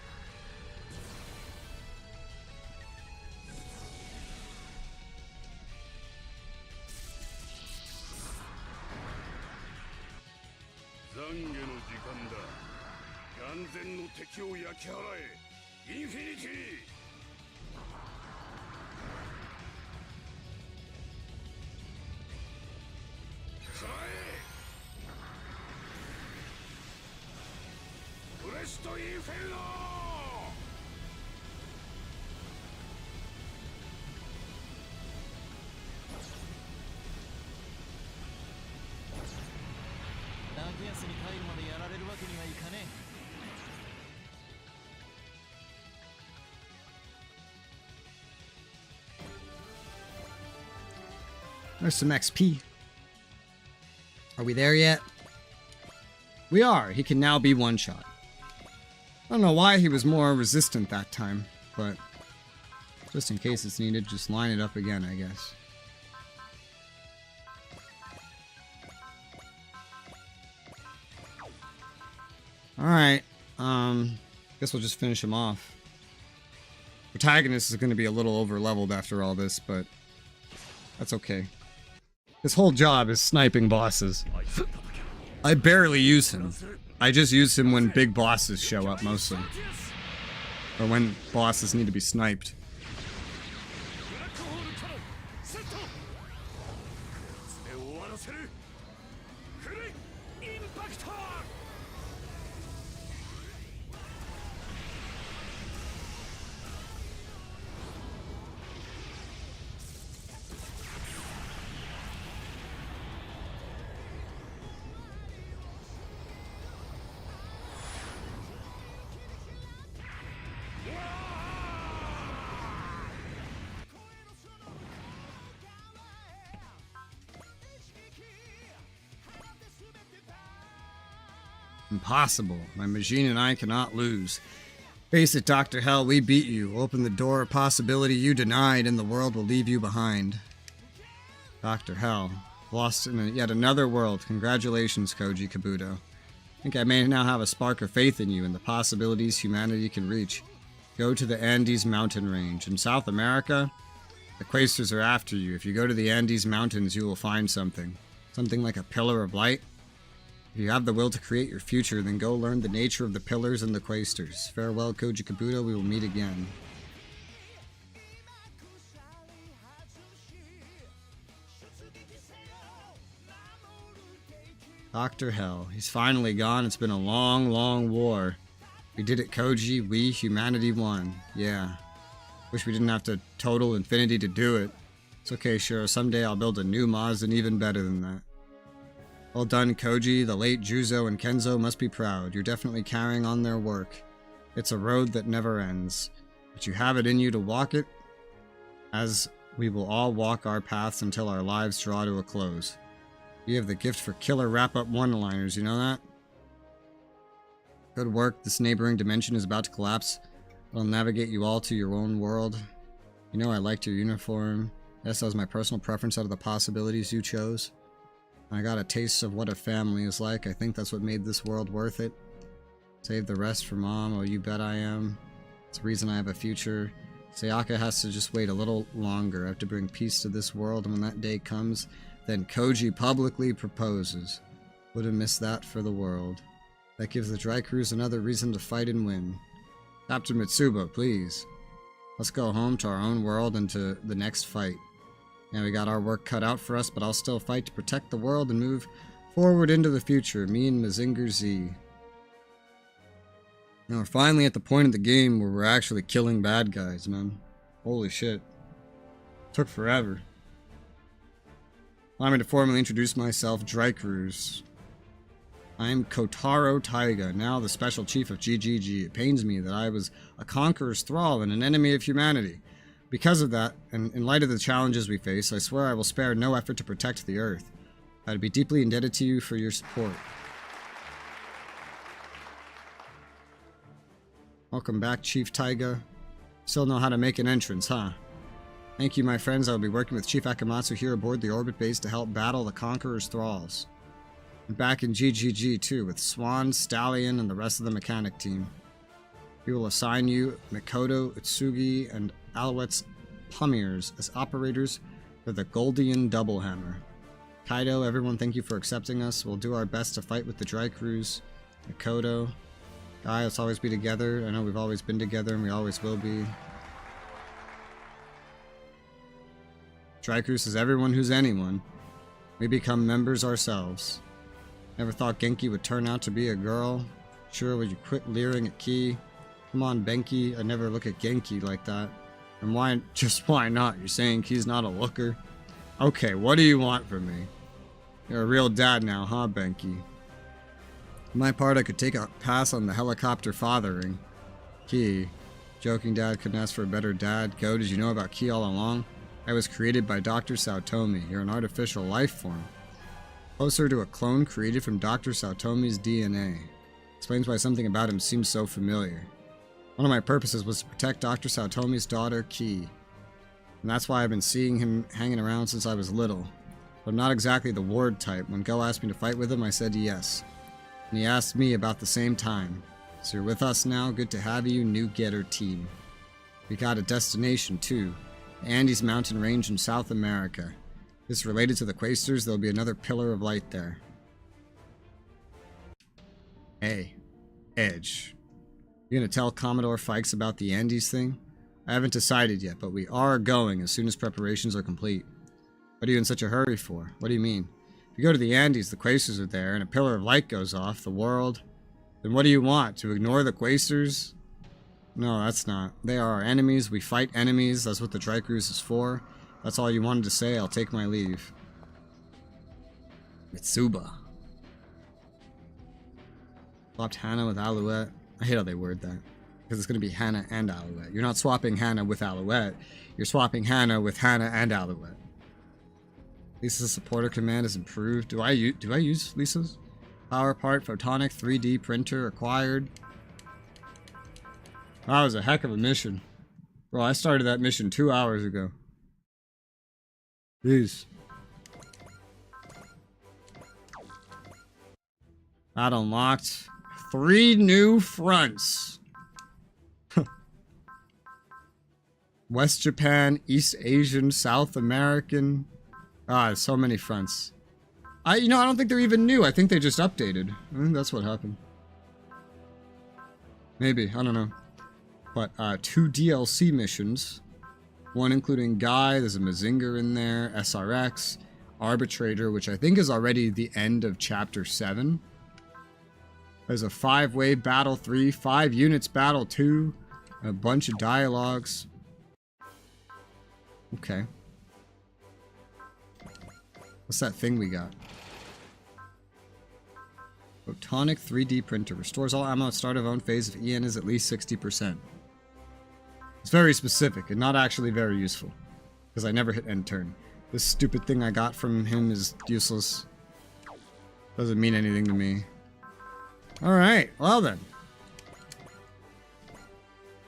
There's some XP. Are we there yet? We are. He can now be one-shot. I don't know why he was more resistant that time, but just in case it's needed, just line it up again, I guess. Alright, guess we'll just finish him off. Protagonist is going to be a little over-leveled after all this, but that's okay. His whole job is sniping bosses. I barely use him. I just use him when big bosses show up, mostly. Or when bosses need to be sniped. Impossible. My machine and I cannot lose. Face it, Dr. Hell, we beat you. Open the door of possibility you denied, and the world will leave you behind. Dr. Hell. Lost in yet another world. Congratulations, Koji Kabuto. I think I may now have a spark of faith in you and the possibilities humanity can reach. Go to the Andes mountain range. In South America, the Quasters are after you. If you go to the Andes mountains, you will find something. Something like a pillar of light. If you have the will to create your future, then go learn the nature of the pillars and the quaestors. Farewell, Koji Kabuto. We will meet again. Dr. Hell. He's finally gone. It's been a long, long war. We did it, Koji. We, humanity, won. Yeah. Wish we didn't have to total infinity to do it. It's okay, Shiro. Someday I'll build a new Mazda even better than that. Well done, Koji. The late Juzo and Kenzo must be proud. You're definitely carrying on their work. It's a road that never ends. But you have it in you to walk it, as we will all walk our paths until our lives draw to a close. You have the gift for killer wrap-up one-liners, you know that? Good work. This neighboring dimension is about to collapse. I'll navigate you all to your own world. You know I liked your uniform. Yes, that was my personal preference out of the possibilities you chose. I got a taste of what a family is like. I think that's what made this world worth it. Save the rest for Mom. Oh, you bet I am. It's the reason I have a future. Sayaka has to just wait a little longer. I have to bring peace to this world, and when that day comes, then Koji publicly proposes. Wouldn't miss that for the world. That gives the Dry Crews another reason to fight and win. Captain Mitsuba, please. Let's go home to our own world and to the next fight. Yeah, we got our work cut out for us, but I'll still fight to protect the world and move forward into the future. Me and Mazinger Z. Now we're finally at the point of the game where we're actually killing bad guys, man. Holy shit. Took forever. Allow me to formally introduce myself, Dry Crews. I am Kotaro Taiga, now the Special Chief of GGG. It pains me that I was a conqueror's thrall and an enemy of humanity. Because of that, and in light of the challenges we face, I swear I will spare no effort to protect the Earth. I'd be deeply indebted to you for your support. Welcome back, Chief Taiga. Still know how to make an entrance, huh? Thank you, my friends. I will be working with Chief Akamatsu here aboard the orbit base to help battle the Conqueror's thralls. And back in GGG, too, with Swan, Stallion, and the rest of the mechanic team. We will assign you Mikoto, Utsugi, and Alouette's Pumiers as operators for the Goldian Double Hammer. Kaido, everyone, thank you for accepting us. We'll do our best to fight with the Dry Crews. Mikoto, Guy, let's always be together. I know we've always been together, and we always will be. Dry Crews is everyone who's anyone. We become members ourselves. Never thought Genki would turn out to be a girl. Sure, would you quit leering at Ki? Come on, Benki, I'd never look at Genki like that. And why, just why not? You're saying Ki's not a looker? Okay, what do you want from me? You're a real dad now, huh, Benki? For my part, I could take a pass on the helicopter fathering. Ki. Joking dad couldn't ask for a better dad. Go, did you know about Ki all along? I was created by Dr. Saotomi. You're an artificial life form. Closer to a clone created from Dr. Saotomi's DNA. Explains why something about him seems so familiar. One of my purposes was to protect Dr. Saotomi's daughter, Ki. And that's why I've been seeing him hanging around since I was little. But I'm not exactly the ward type. When Go asked me to fight with him, I said yes. And he asked me about the same time. So you're with us now? Good to have you, new Getter team. We got a destination, too. The Andes Mountain Range in South America. This related to the Quaestors, there'll be another pillar of light there. Hey, Edge. You gonna tell Commodore Fikes about the Andes thing? I haven't decided yet, but we are going as soon as preparations are complete. What are you in such a hurry for? What do you mean? If you go to the Andes, the Quaestors are there, and a pillar of light goes off, the world... Then what do you want? To ignore the Quaestors? No, that's not. They are our enemies. We fight enemies. That's what the Dry Crews is for. That's all you wanted to say. I'll take my leave. Mitsuba. Swapped Hana with Alouette. I hate how they word that. Because it's going to be Hana and Alouette. You're not swapping Hana with Alouette. You're swapping Hana with Hana and Alouette. Lisa's supporter command is improved. Do I use Lisa's? Power part, photonic 3D printer acquired. That was a heck of a mission. Bro, I started that mission 2 hours ago. Jeez. That unlocked 3 new fronts. West Japan, East Asian, South American. Ah, so many fronts. I don't think they're even new. I think they just updated. I think that's what happened. Maybe, I don't know. But 2 DLC missions. One including Guy, there's a Mazinger in there, SRX, Arbitrator, which I think is already the end of Chapter 7. There's a 5-wave Battle 3, 5 units Battle 2, a bunch of dialogues. Okay. What's that thing we got? Photonic 3D printer. Restores all ammo at start of own phase if EN is at least 60%. It's very specific and not actually very useful. Because I never hit end turn. This stupid thing I got from him is useless. Doesn't mean anything to me. Alright, well then.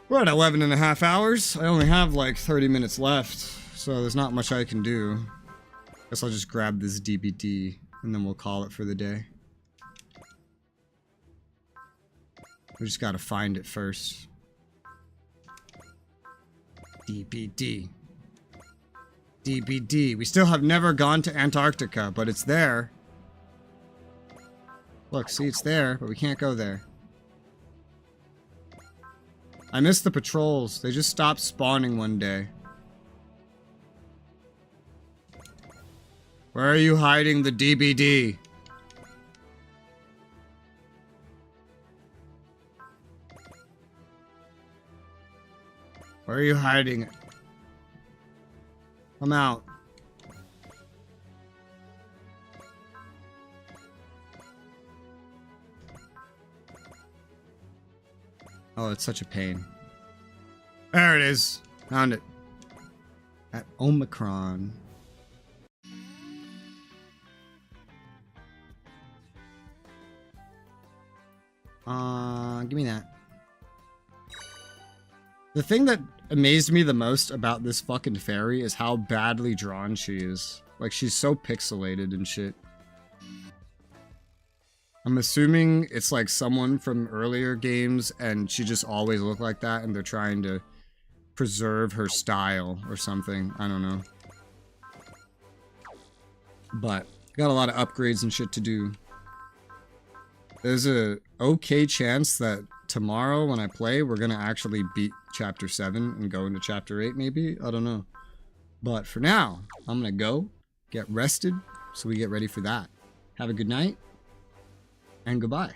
We're at 11 and a half hours. I only have like 30 minutes left. So there's not much I can do. Guess I'll just grab this DBD and then we'll call it for the day. We just gotta find it first. DBD. DBD. We still have never gone to Antarctica, but it's there. Look, see, it's there, but we can't go there. I missed the patrols. They just stopped spawning one day. Where are you hiding the DBD? Where are you hiding it? I'm out. Oh, it's such a pain. There it is. Found it. At Omicron. Give me that. The thing that amazed me the most about this fucking fairy is how badly drawn she is. Like, she's so pixelated and shit. I'm assuming it's like someone from earlier games and she just always looked like that and they're trying to preserve her style or something. I don't know. But got a lot of upgrades and shit to do. There's a okay chance that tomorrow when I play, we're gonna actually beat Chapter 7 and go into Chapter 8 maybe? I don't know. But for now, I'm gonna go, get rested, so we get ready for that. Have a good night, and goodbye.